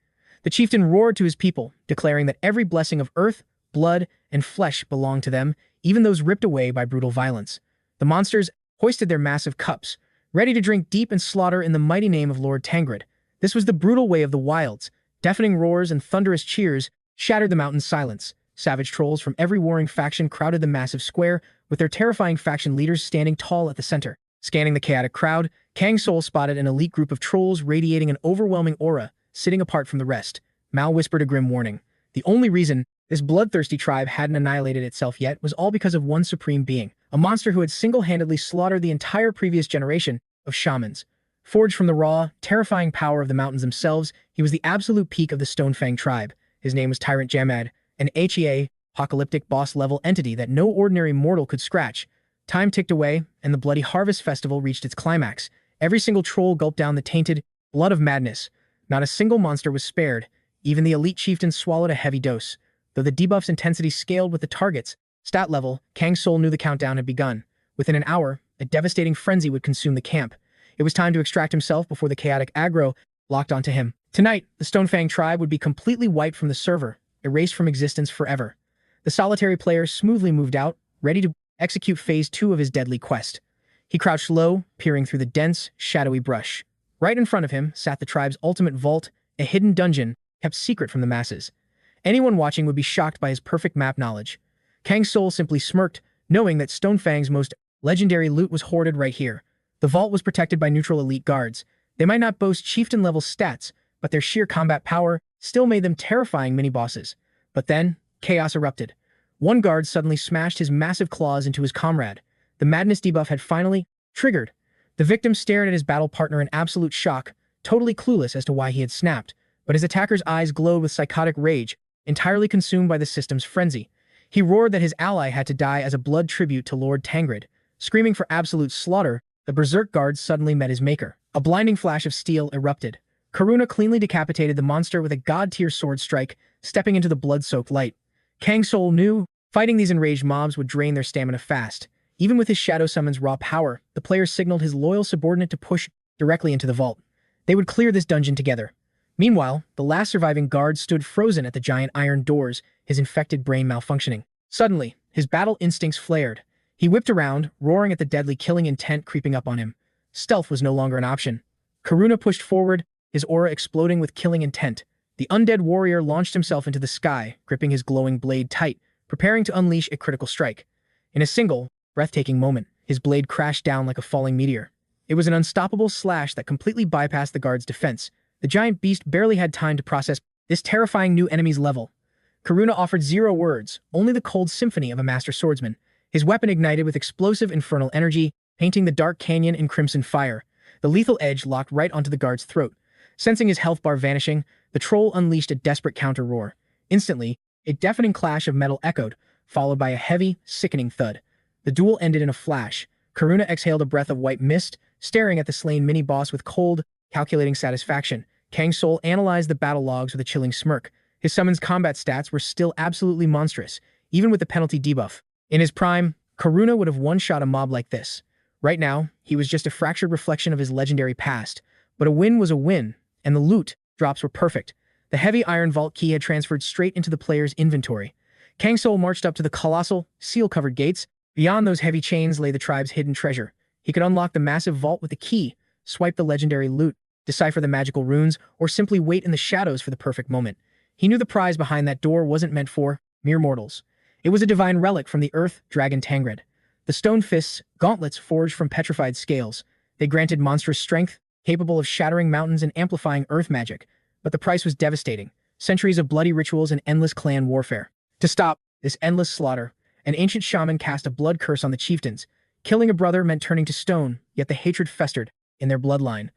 The chieftain roared to his people, declaring that every blessing of earth, blood, and flesh belonged to them, even those ripped away by brutal violence. The monsters hoisted their massive cups, ready to drink deep and slaughter in the mighty name of Lord Tangrid. This was the brutal way of the wilds. Deafening roars and thunderous cheers shattered the mountain's silence. Savage trolls from every warring faction crowded the massive square, with their terrifying faction leaders standing tall at the center. Scanning the chaotic crowd, Kang Soul spotted an elite group of trolls radiating an overwhelming aura, sitting apart from the rest. Mal whispered a grim warning. The only reason this bloodthirsty tribe hadn't annihilated itself yet was all because of one supreme being, a monster who had single-handedly slaughtered the entire previous generation of shamans. Forged from the raw, terrifying power of the mountains themselves, he was the absolute peak of the Stonefang tribe. His name was Tyrant Jamad, an HEA, apocalyptic boss-level entity that no ordinary mortal could scratch. Time ticked away, and the Bloody Harvest Festival reached its climax. Every single troll gulped down the tainted blood of madness. Not a single monster was spared. Even the elite chieftain swallowed a heavy dose. Though the debuff's intensity scaled with the target's stat level, Kang Soul knew the countdown had begun. Within an hour, a devastating frenzy would consume the camp. It was time to extract himself before the chaotic aggro locked onto him. Tonight, the Stonefang tribe would be completely wiped from the server, erased from existence forever. The solitary player smoothly moved out, ready to execute Phase 2 of his deadly quest. He crouched low, peering through the dense, shadowy brush. Right in front of him sat the tribe's ultimate vault, a hidden dungeon kept secret from the masses. Anyone watching would be shocked by his perfect map knowledge. Kang Soul simply smirked, knowing that Stonefang's most legendary loot was hoarded right here. The vault was protected by neutral elite guards. They might not boast chieftain-level stats, but their sheer combat power still made them terrifying mini-bosses. But then, chaos erupted. One guard suddenly smashed his massive claws into his comrade. The madness debuff had finally triggered. The victim stared at his battle partner in absolute shock, totally clueless as to why he had snapped, but his attacker's eyes glowed with psychotic rage, entirely consumed by the system's frenzy. He roared that his ally had to die as a blood tribute to Lord Tangrid. Screaming for absolute slaughter, the berserk guard suddenly met his maker. A blinding flash of steel erupted. Karuna cleanly decapitated the monster with a god-tier sword strike, stepping into the blood-soaked light. Kang Soul knew fighting these enraged mobs would drain their stamina fast. Even with his Shadow Summon's raw power, the player signaled his loyal subordinate to push directly into the vault. They would clear this dungeon together. Meanwhile, the last surviving guard stood frozen at the giant iron doors, his infected brain malfunctioning. Suddenly, his battle instincts flared. He whipped around, roaring at the deadly killing intent creeping up on him. Stealth was no longer an option. Karuna pushed forward, his aura exploding with killing intent. The undead warrior launched himself into the sky, gripping his glowing blade tight, preparing to unleash a critical strike. In a single, breathtaking moment, his blade crashed down like a falling meteor. It was an unstoppable slash that completely bypassed the guard's defense. The giant beast barely had time to process this terrifying new enemy's level. Karuna offered zero words, only the cold symphony of a master swordsman. His weapon ignited with explosive infernal energy, painting the dark canyon in crimson fire. The lethal edge locked right onto the guard's throat. Sensing his health bar vanishing, the troll unleashed a desperate counter-roar. Instantly, a deafening clash of metal echoed, followed by a heavy, sickening thud. The duel ended in a flash. Karuna exhaled a breath of white mist, staring at the slain mini-boss with cold, calculating satisfaction. Kang Soul analyzed the battle logs with a chilling smirk. His summon's combat stats were still absolutely monstrous, even with the penalty debuff. In his prime, Karuna would have one-shot a mob like this. Right now, he was just a fractured reflection of his legendary past. But a win was a win, and the loot drops were perfect. The heavy iron vault key had transferred straight into the player's inventory. Kang Soul marched up to the colossal, seal-covered gates, Beyond those heavy chains lay the tribe's hidden treasure. He could unlock the massive vault with a key, swipe the legendary loot, decipher the magical runes, or simply wait in the shadows for the perfect moment. He knew the prize behind that door wasn't meant for mere mortals. It was a divine relic from the earth dragon Tangred. The stone fists, gauntlets forged from petrified scales. They granted monstrous strength, capable of shattering mountains and amplifying earth magic. But the price was devastating. Centuries of bloody rituals and endless clan warfare. To stop this endless slaughter, an ancient shaman cast a blood curse on the chieftains. Killing a brother meant turning to stone, yet the hatred festered in their bloodline.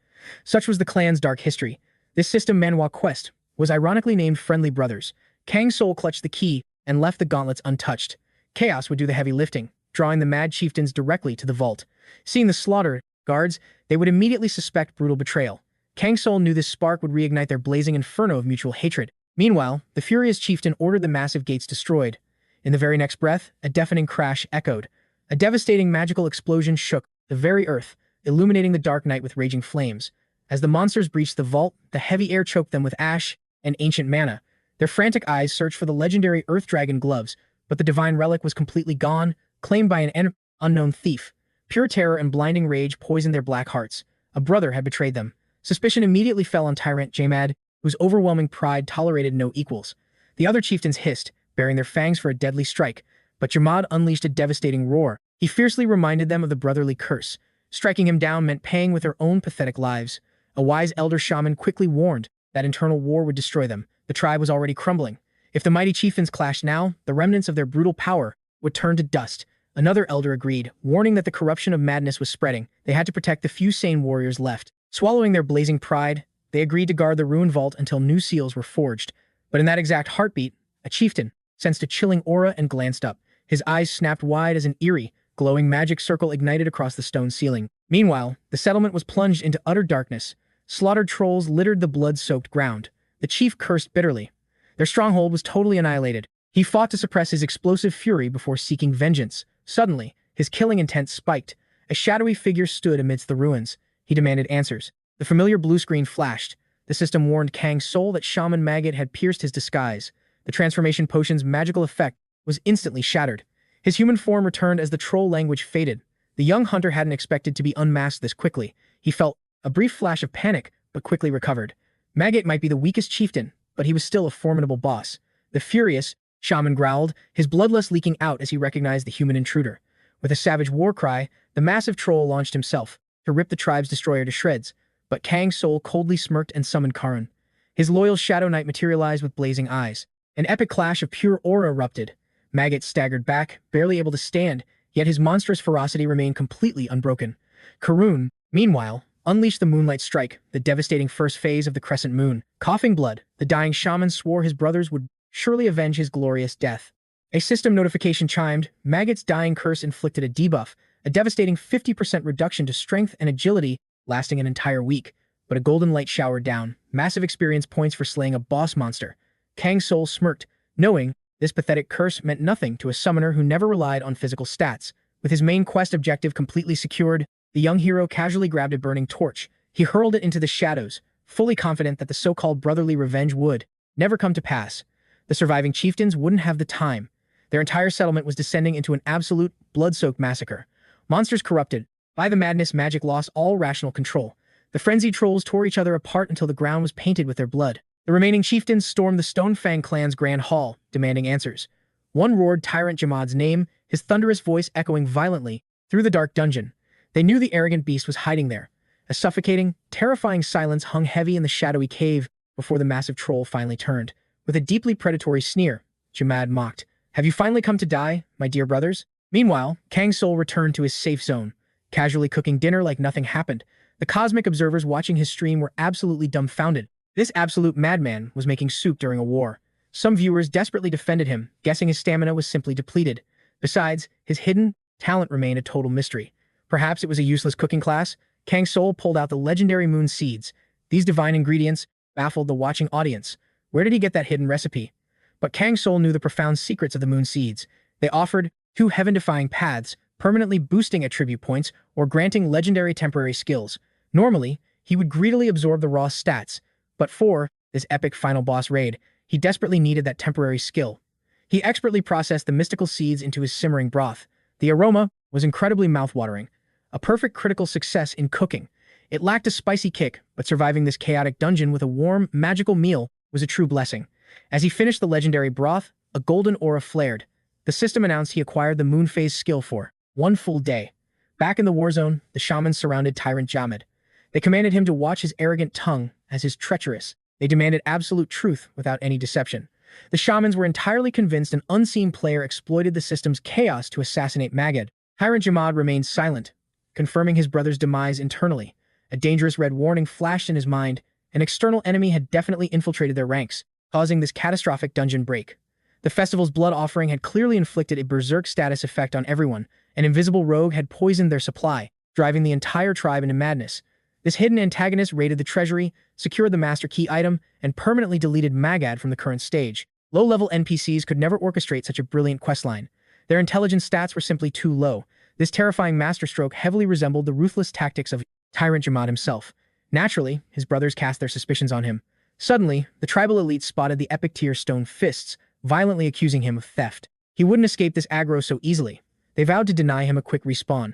Such was the clan's dark history. This system, Manhwa Quest, was ironically named Friendly Brothers. Kang Soul clutched the key and left the gauntlets untouched. Chaos would do the heavy lifting, drawing the mad chieftains directly to the vault. Seeing the slaughter guards, they would immediately suspect brutal betrayal. Kang Soul knew this spark would reignite their blazing inferno of mutual hatred. Meanwhile, the furious chieftain ordered the massive gates destroyed. In the very next breath, a deafening crash echoed. A devastating magical explosion shook the very earth, illuminating the dark night with raging flames. As the monsters breached the vault, the heavy air choked them with ash and ancient mana. Their frantic eyes searched for the legendary earth dragon gloves, but the divine relic was completely gone, claimed by an unknown thief. Pure terror and blinding rage poisoned their black hearts. A brother had betrayed them. Suspicion immediately fell on tyrant 𝗦𝗦𝗦, whose overwhelming pride tolerated no equals. The other chieftains hissed, baring their fangs for a deadly strike, but 𝗦𝗦𝗦 unleashed a devastating roar. He fiercely reminded them of the brotherly curse. Striking him down meant paying with their own pathetic lives. A wise elder shaman quickly warned that internal war would destroy them. The tribe was already crumbling. If the mighty chieftains clashed now, the remnants of their brutal power would turn to dust. Another elder agreed, warning that the corruption of madness was spreading. They had to protect the few sane warriors left. Swallowing their blazing pride, they agreed to guard the ruined vault until new seals were forged. But in that exact heartbeat, a chieftain sensed a chilling aura and glanced up. His eyes snapped wide as an eerie, glowing magic circle ignited across the stone ceiling. Meanwhile, the settlement was plunged into utter darkness. Slaughtered trolls littered the blood-soaked ground. The chief cursed bitterly. Their stronghold was totally annihilated. He fought to suppress his explosive fury before seeking vengeance. Suddenly, his killing intent spiked. A shadowy figure stood amidst the ruins. He demanded answers. The familiar blue screen flashed. The system warned Kang Soul that Shaman Maggot had pierced his disguise. The transformation potion's magical effect was instantly shattered. His human form returned as the troll language faded. The young hunter hadn't expected to be unmasked this quickly. He felt a brief flash of panic, but quickly recovered. Maggot might be the weakest chieftain, but he was still a formidable boss. The furious shaman growled, his bloodlust leaking out as he recognized the human intruder. With a savage war cry, the massive troll launched himself to rip the tribe's destroyer to shreds, but Kang Soul coldly smirked and summoned Karun. His loyal Shadow Knight materialized with blazing eyes. An epic clash of pure aura erupted. Maggot staggered back, barely able to stand, yet his monstrous ferocity remained completely unbroken. Karun, meanwhile, unleashed the Moonlight Strike, the devastating first phase of the Crescent Moon. Coughing blood, the dying shaman swore his brothers would surely avenge his glorious death. A system notification chimed. Maggot's dying curse inflicted a debuff, a devastating 50% reduction to strength and agility, lasting an entire week. But a golden light showered down, massive experience points for slaying a boss monster. Kang Soul smirked, knowing this pathetic curse meant nothing to a summoner who never relied on physical stats. With his main quest objective completely secured, the young hero casually grabbed a burning torch. He hurled it into the shadows, fully confident that the so-called brotherly revenge would never come to pass. The surviving chieftains wouldn't have the time. Their entire settlement was descending into an absolute, blood-soaked massacre. Monsters corrupted. By the madness, magic lost all rational control. The frenzied trolls tore each other apart until the ground was painted with their blood. The remaining chieftains stormed the Stonefang clan's grand hall, demanding answers. One roared tyrant 𝗦𝗦𝗦's name, his thunderous voice echoing violently through the dark dungeon. They knew the arrogant beast was hiding there. A suffocating, terrifying silence hung heavy in the shadowy cave before the massive troll finally turned. With a deeply predatory sneer, 𝗦𝗦𝗦 mocked, "Have you finally come to die, my dear brothers?" Meanwhile, Kang Soul returned to his safe zone, casually cooking dinner like nothing happened. The cosmic observers watching his stream were absolutely dumbfounded. This absolute madman was making soup during a war. Some viewers desperately defended him, guessing his stamina was simply depleted. Besides, his hidden talent remained a total mystery. Perhaps it was a useless cooking class? Kang Soul pulled out the legendary moon seeds. These divine ingredients baffled the watching audience. Where did he get that hidden recipe? But Kang Soul knew the profound secrets of the moon seeds. They offered two heaven-defying paths, permanently boosting attribute points or granting legendary temporary skills. Normally, he would greedily absorb the raw stats, but for this epic final boss raid, he desperately needed that temporary skill. He expertly processed the mystical seeds into his simmering broth. The aroma was incredibly mouthwatering, a perfect critical success in cooking. It lacked a spicy kick, but surviving this chaotic dungeon with a warm, magical meal was a true blessing. As he finished the legendary broth, a golden aura flared. The system announced he acquired the moon phase skill for 1 full day. Back in the war zone, the shamans surrounded Tyrant 𝗦𝗦𝗦. They commanded him to watch his arrogant tongue, as his treacherous. They demanded absolute truth without any deception. The shamans were entirely convinced an unseen player exploited the system's chaos to assassinate 𝗦𝗦𝗦. Tyrant 𝗦𝗦𝗦 remained silent, confirming his brother's demise internally. A dangerous red warning flashed in his mind. An external enemy had definitely infiltrated their ranks, causing this catastrophic dungeon break. The festival's blood offering had clearly inflicted a berserk status effect on everyone. An invisible rogue had poisoned their supply, driving the entire tribe into madness. This hidden antagonist raided the treasury, secured the master key item, and permanently deleted 𝗦𝗦𝗦 from the current stage. Low-level NPCs could never orchestrate such a brilliant questline. Their intelligence stats were simply too low. This terrifying masterstroke heavily resembled the ruthless tactics of Tyrant 𝗦𝗦𝗦 himself. Naturally, his brothers cast their suspicions on him. Suddenly, the tribal elite spotted the epic tier stone fists, violently accusing him of theft. He wouldn't escape this aggro so easily. They vowed to deny him a quick respawn.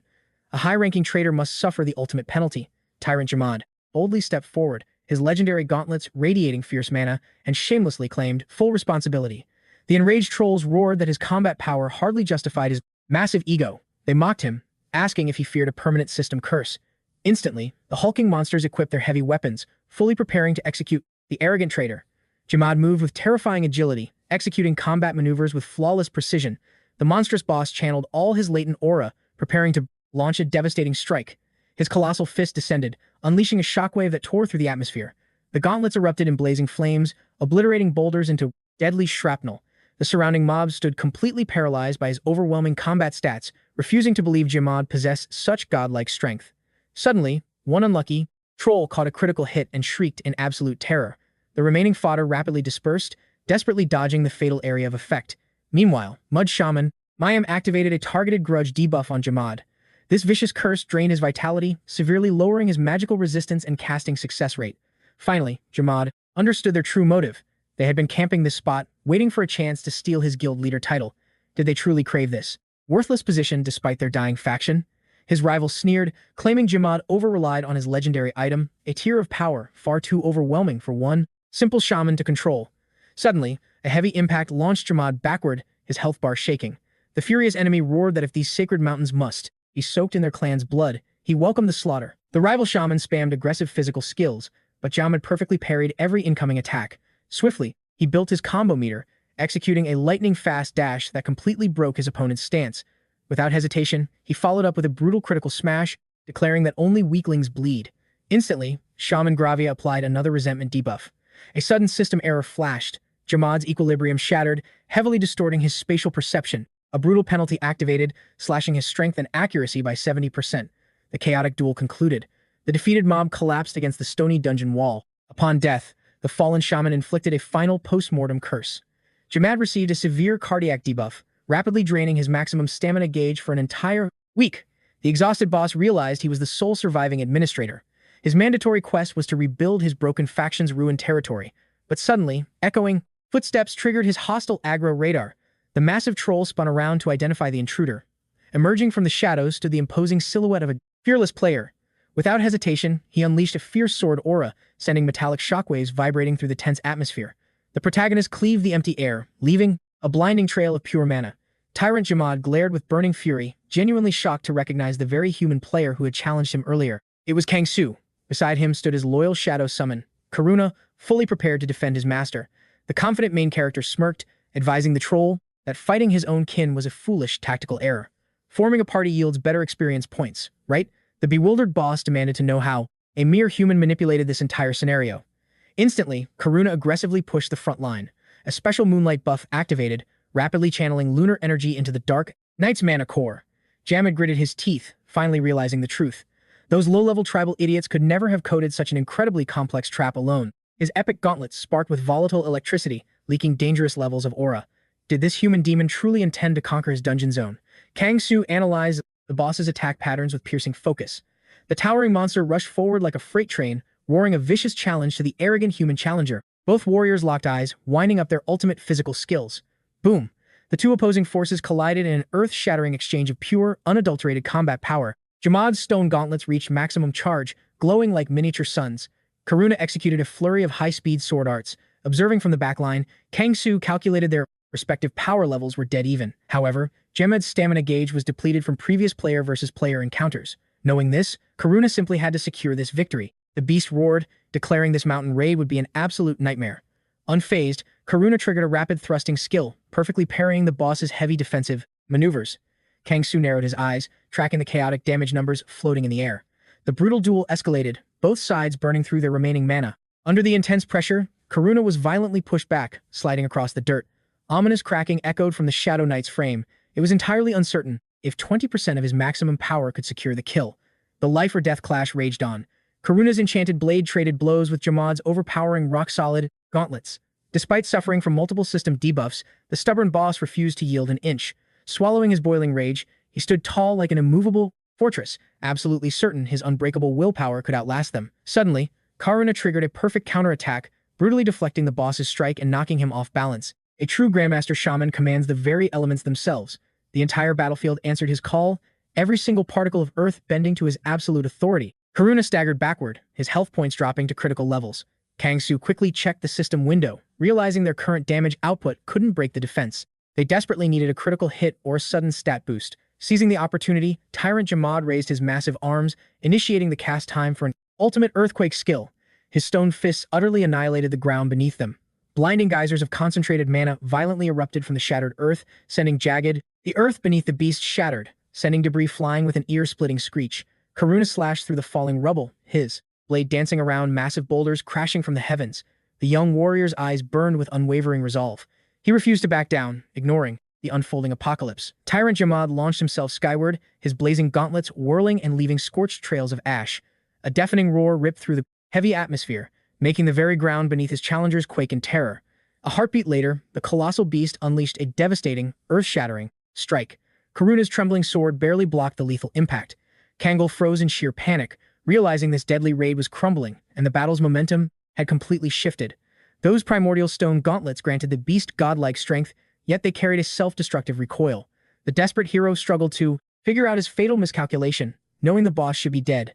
A high-ranking traitor must suffer the ultimate penalty. Tyrant 𝗦𝗦𝗦 boldly stepped forward, his legendary gauntlets radiating fierce mana, and shamelessly claimed full responsibility. The enraged trolls roared that his combat power hardly justified his massive ego. They mocked him, asking if he feared a permanent system curse. Instantly, the hulking monsters equipped their heavy weapons, fully preparing to execute the arrogant traitor. 𝗦𝗦𝗦 moved with terrifying agility, executing combat maneuvers with flawless precision. The monstrous boss channeled all his latent aura, preparing to launch a devastating strike. His colossal fist descended, unleashing a shockwave that tore through the atmosphere. The gauntlets erupted in blazing flames, obliterating boulders into deadly shrapnel. The surrounding mobs stood completely paralyzed by his overwhelming combat stats, refusing to believe 𝗦𝗦𝗦 possessed such godlike strength. Suddenly, one unlucky troll caught a critical hit and shrieked in absolute terror. The remaining fodder rapidly dispersed, desperately dodging the fatal area of effect. Meanwhile, Mud Shaman 𝗦𝗦𝗦 activated a targeted grudge debuff on 𝗦𝗦𝗦. This vicious curse drained his vitality, severely lowering his magical resistance and casting success rate. Finally, 𝗦𝗦𝗦 understood their true motive. They had been camping this spot, waiting for a chance to steal his guild leader title. Did they truly crave this worthless position despite their dying faction? His rival sneered, claiming 𝗦𝗦𝗦 over-relied on his legendary item, a tier of power far too overwhelming for one simple shaman to control. Suddenly, a heavy impact launched 𝗦𝗦𝗦 backward, his health bar shaking. The furious enemy roared that if these sacred mountains must be soaked in their clan's blood, he welcomed the slaughter. The rival shaman spammed aggressive physical skills, but 𝗦𝗦𝗦 perfectly parried every incoming attack. Swiftly, he built his combo meter, executing a lightning-fast dash that completely broke his opponent's stance. Without hesitation, he followed up with a brutal critical smash, declaring that only weaklings bleed. Instantly, Shaman 𝗦𝗦𝗦 applied another resentment debuff. A sudden system error flashed. 𝗦𝗦𝗦's equilibrium shattered, heavily distorting his spatial perception. A brutal penalty activated, slashing his strength and accuracy by 70%. The chaotic duel concluded. The defeated mob collapsed against the stony dungeon wall. Upon death, the fallen shaman inflicted a final post-mortem curse. 𝗦𝗦𝗦 received a severe cardiac debuff, rapidly draining his maximum stamina gauge for an entire week. The exhausted boss realized he was the sole surviving administrator. His mandatory quest was to rebuild his broken faction's ruined territory. But suddenly, echoing footsteps triggered his hostile aggro radar. The massive troll spun around to identify the intruder. Emerging from the shadows stood the imposing silhouette of a fearless player. Without hesitation, he unleashed a fierce sword aura, sending metallic shockwaves vibrating through the tense atmosphere. The protagonist cleaved the empty air, leaving a blinding trail of pure mana. Tyrant 𝗦𝗦𝗦 glared with burning fury, genuinely shocked to recognize the very human player who had challenged him earlier. It was Kang Soul. Beside him stood his loyal shadow summon, Karuna, fully prepared to defend his master. The confident main character smirked, advising the troll that fighting his own kin was a foolish tactical error. Forming a party yields better experience points, right? The bewildered boss demanded to know how a mere human manipulated this entire scenario. Instantly, Karuna aggressively pushed the front line. A special moonlight buff activated, rapidly channeling lunar energy into the dark knight's mana core. 𝗦𝗦𝗦 gritted his teeth, finally realizing the truth. Those low-level tribal idiots could never have coded such an incredibly complex trap alone. His epic gauntlets sparked with volatile electricity, leaking dangerous levels of aura. Did this human demon truly intend to conquer his dungeon zone? Kang Soul analyzed the boss's attack patterns with piercing focus. The towering monster rushed forward like a freight train, roaring a vicious challenge to the arrogant human challenger. Both warriors locked eyes, winding up their ultimate physical skills. Boom! The two opposing forces collided in an earth-shattering exchange of pure, unadulterated combat power. 𝗦𝗦𝗦 stone gauntlets reached maximum charge, glowing like miniature suns. Karuna executed a flurry of high-speed sword arts. Observing from the backline, Kang Soul calculated their respective power levels were dead even. However, 𝗦𝗦𝗦's stamina gauge was depleted from previous player versus player encounters. Knowing this, Karuna simply had to secure this victory. The beast roared, declaring this mountain raid would be an absolute nightmare. Unfazed, Karuna triggered a rapid thrusting skill, perfectly parrying the boss's heavy defensive maneuvers. Kang Soul narrowed his eyes, tracking the chaotic damage numbers floating in the air. The brutal duel escalated, both sides burning through their remaining mana. Under the intense pressure, Karuna was violently pushed back, sliding across the dirt. Ominous cracking echoed from the Shadow Knight's frame. It was entirely uncertain if 20% of his maximum power could secure the kill. The life-or-death clash raged on. Karuna's enchanted blade traded blows with 𝗦𝗦𝗦's overpowering rock-solid gauntlets. Despite suffering from multiple system debuffs, the stubborn boss refused to yield an inch. Swallowing his boiling rage, he stood tall like an immovable fortress, absolutely certain his unbreakable willpower could outlast them. Suddenly, Karuna triggered a perfect counterattack, brutally deflecting the boss's strike and knocking him off balance. A true Grandmaster Shaman commands the very elements themselves. The entire battlefield answered his call, every single particle of earth bending to his absolute authority. Karuna staggered backward, his health points dropping to critical levels. Kang Soul quickly checked the system window, realizing their current damage output couldn't break the defense. They desperately needed a critical hit or a sudden stat boost. Seizing the opportunity, Tyrant 𝗦𝗦𝗦 raised his massive arms, initiating the cast time for an ultimate earthquake skill. His stone fists utterly annihilated the ground beneath them. Blinding geysers of concentrated mana violently erupted from the shattered earth, sending the earth beneath the beast shattered, sending debris flying with an ear-splitting screech. Karuna slashed through the falling rubble, his blade dancing around massive boulders crashing from the heavens. The young warrior's eyes burned with unwavering resolve. He refused to back down, ignoring the unfolding apocalypse. Tyrant 𝗦𝗦𝗦 launched himself skyward, his blazing gauntlets whirling and leaving scorched trails of ash. A deafening roar ripped through the heavy atmosphere, making the very ground beneath his challengers quake in terror. A heartbeat later, the colossal beast unleashed a devastating, earth-shattering strike. Karuna's trembling sword barely blocked the lethal impact. Kangol froze in sheer panic, realizing this deadly raid was crumbling, and the battle's momentum had completely shifted. Those primordial stone gauntlets granted the beast godlike strength, yet they carried a self-destructive recoil. The desperate hero struggled to figure out his fatal miscalculation, knowing the boss should be dead.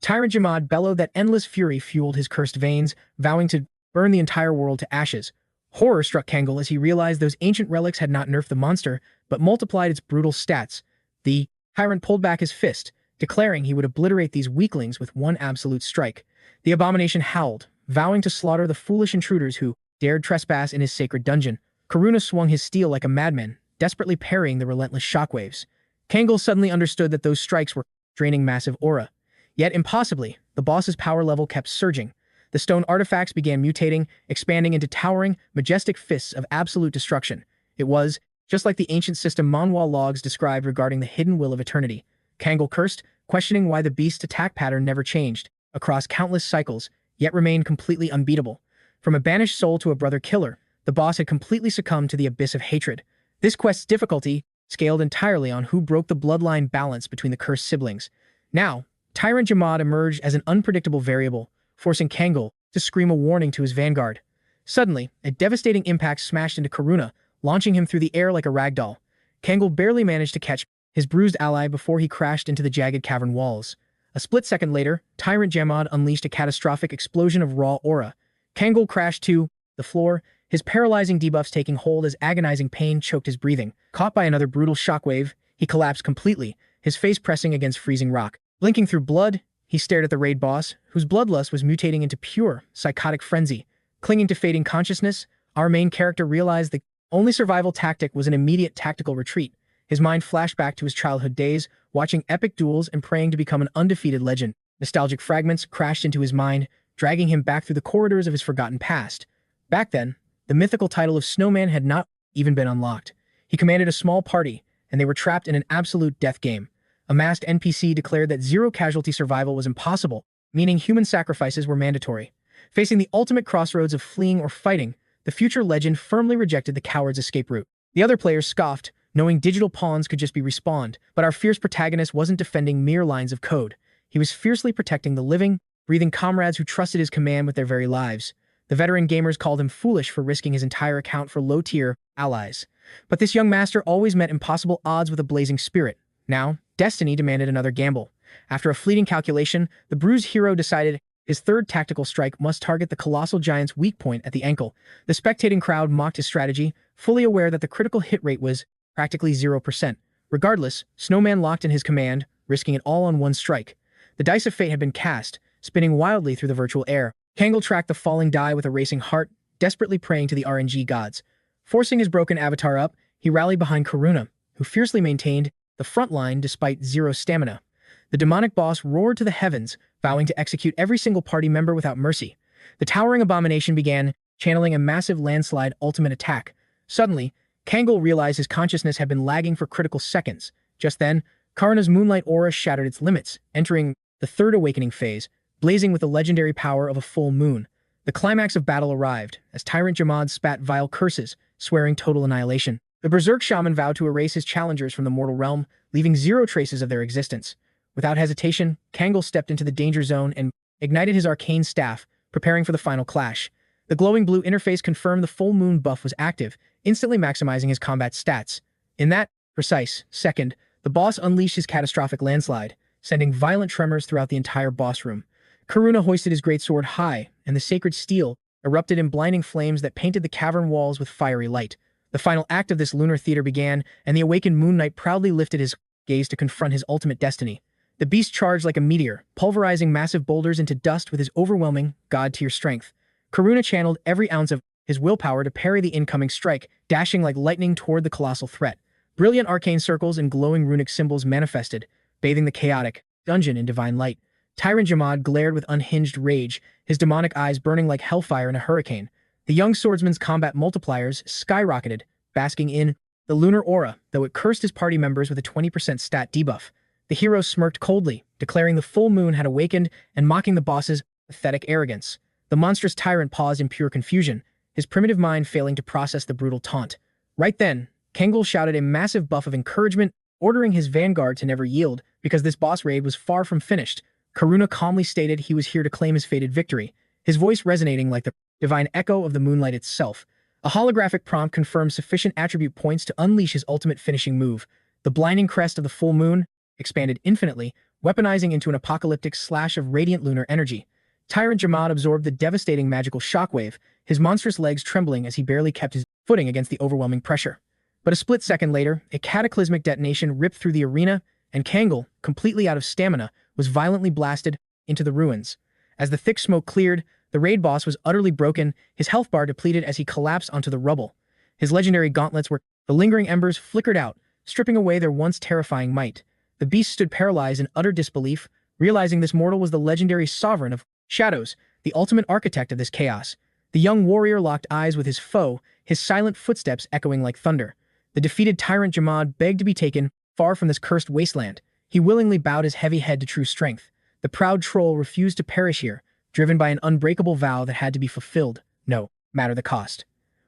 Tyrant 𝗦𝗦𝗦 bellowed that endless fury fueled his cursed veins, vowing to burn the entire world to ashes. Horror struck Kangol as he realized those ancient relics had not nerfed the monster, but multiplied its brutal stats. The tyrant pulled back his fist, declaring he would obliterate these weaklings with one absolute strike. The abomination howled, vowing to slaughter the foolish intruders who dared trespass in his sacred dungeon. Karuna swung his steel like a madman, desperately parrying the relentless shockwaves. Kangol suddenly understood that those strikes were draining massive aura. Yet impossibly, the boss's power level kept surging. The stone artifacts began mutating, expanding into towering, majestic fists of absolute destruction. It was, just like the ancient system Manhwa logs described regarding the hidden will of eternity. Kangol cursed, questioning why the beast's attack pattern never changed, across countless cycles, yet remained completely unbeatable. From a banished soul to a brother killer, the boss had completely succumbed to the abyss of hatred. This quest's difficulty scaled entirely on who broke the bloodline balance between the cursed siblings. Now, Tyrant 𝗦𝗦𝗦 emerged as an unpredictable variable, forcing Kangol to scream a warning to his vanguard. Suddenly, a devastating impact smashed into Karuna, launching him through the air like a ragdoll. Kangol barely managed to catch his bruised ally before he crashed into the jagged cavern walls. A split second later, Tyrant 𝗦𝗦𝗦 unleashed a catastrophic explosion of raw aura. Kangol crashed to the floor, his paralyzing debuffs taking hold as agonizing pain choked his breathing. Caught by another brutal shockwave, he collapsed completely, his face pressing against freezing rock. Blinking through blood, he stared at the raid boss, whose bloodlust was mutating into pure, psychotic frenzy. Clinging to fading consciousness, our main character realized the only survival tactic was an immediate tactical retreat. His mind flashed back to his childhood days, watching epic duels and praying to become an undefeated legend. Nostalgic fragments crashed into his mind, dragging him back through the corridors of his forgotten past. Back then, the mythical title of Snowman had not even been unlocked. He commanded a small party, and they were trapped in an absolute death game. A masked NPC declared that zero-casualty survival was impossible, meaning human sacrifices were mandatory. Facing the ultimate crossroads of fleeing or fighting, the future legend firmly rejected the coward's escape route. The other players scoffed, knowing digital pawns could just be respawned, but our fierce protagonist wasn't defending mere lines of code. He was fiercely protecting the living, breathing comrades who trusted his command with their very lives. The veteran gamers called him foolish for risking his entire account for low-tier allies. But this young master always met impossible odds with a blazing spirit. Now, destiny demanded another gamble. After a fleeting calculation, the bruised hero decided his third tactical strike must target the colossal giant's weak point at the ankle. The spectating crowd mocked his strategy, fully aware that the critical hit rate was practically 0%. Regardless, Snowman locked in his command, risking it all on one strike. The dice of fate had been cast, spinning wildly through the virtual air. Kang tracked the falling die with a racing heart, desperately praying to the RNG gods. Forcing his broken avatar up, he rallied behind Karuna, who fiercely maintained the front line despite zero stamina. The demonic boss roared to the heavens, vowing to execute every single party member without mercy. The towering abomination began, channeling a massive landslide ultimate attack. Suddenly, Kang realized his consciousness had been lagging for critical seconds. Just then, Karuna's moonlight aura shattered its limits, entering the third awakening phase, blazing with the legendary power of a full moon. The climax of battle arrived, as Tyrant 𝗦𝗦𝗦 spat vile curses, swearing total annihilation. The Berserk Shaman vowed to erase his challengers from the mortal realm, leaving zero traces of their existence. Without hesitation, Kang stepped into the danger zone and ignited his arcane staff, preparing for the final clash. The glowing blue interface confirmed the full moon buff was active, instantly maximizing his combat stats. In that precise second, the boss unleashed his catastrophic landslide, sending violent tremors throughout the entire boss room. Karuna hoisted his greatsword high, and the sacred steel erupted in blinding flames that painted the cavern walls with fiery light. The final act of this lunar theater began, and the awakened Moon Knight proudly lifted his gaze to confront his ultimate destiny. The beast charged like a meteor, pulverizing massive boulders into dust with his overwhelming, god-tier strength. Karuna channeled every ounce of his willpower to parry the incoming strike, dashing like lightning toward the colossal threat. Brilliant arcane circles and glowing runic symbols manifested, bathing the chaotic dungeon in divine light. Tyrant 𝗦𝗦𝗦 glared with unhinged rage, his demonic eyes burning like hellfire in a hurricane. The young swordsman's combat multipliers skyrocketed, basking in the lunar aura, though it cursed his party members with a 20% stat debuff. The hero smirked coldly, declaring the full moon had awakened and mocking the boss's pathetic arrogance. The monstrous tyrant paused in pure confusion, his primitive mind failing to process the brutal taunt. Right then, Kang shouted a massive buff of encouragement, ordering his vanguard to never yield, because this boss raid was far from finished. Karuna calmly stated he was here to claim his fated victory, his voice resonating like the divine echo of the moonlight itself. A holographic prompt confirmed sufficient attribute points to unleash his ultimate finishing move. The blinding crest of the full moon expanded infinitely, weaponizing into an apocalyptic slash of radiant lunar energy. Tyrant 𝗦𝗦𝗦 absorbed the devastating magical shockwave, his monstrous legs trembling as he barely kept his footing against the overwhelming pressure. But a split second later, a cataclysmic detonation ripped through the arena, and Kang, completely out of stamina, was violently blasted into the ruins. As the thick smoke cleared, the raid boss was utterly broken, his health bar depleted as he collapsed onto the rubble. His legendary gauntlets were the lingering embers flickered out, stripping away their once terrifying might. The beast stood paralyzed in utter disbelief, realizing this mortal was the legendary sovereign of shadows, the ultimate architect of this chaos. The young warrior locked eyes with his foe, his silent footsteps echoing like thunder. The defeated tyrant 𝗦𝗦𝗦 begged to be taken far from this cursed wasteland. He willingly bowed his heavy head to true strength. The proud troll refused to perish here, driven by an unbreakable vow that had to be fulfilled, no matter the cost.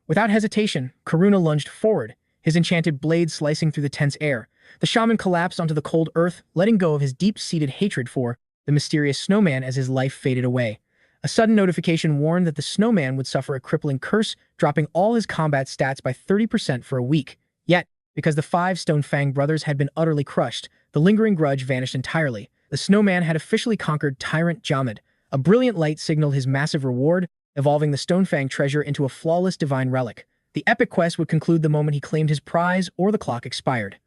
Without hesitation, Karuna lunged forward, his enchanted blade slicing through the tense air. The shaman collapsed onto the cold earth, letting go of his deep-seated hatred for the mysterious snowman as his life faded away. A sudden notification warned that the snowman would suffer a crippling curse, dropping all his combat stats by 30% for a week. Yet, because the 5 Stonefang brothers had been utterly crushed, the lingering grudge vanished entirely. The snowman had officially conquered Tyrant 𝗦𝗦𝗦. A brilliant light signaled his massive reward, evolving the Stonefang treasure into a flawless divine relic. The epic quest would conclude the moment he claimed his prize or the clock expired.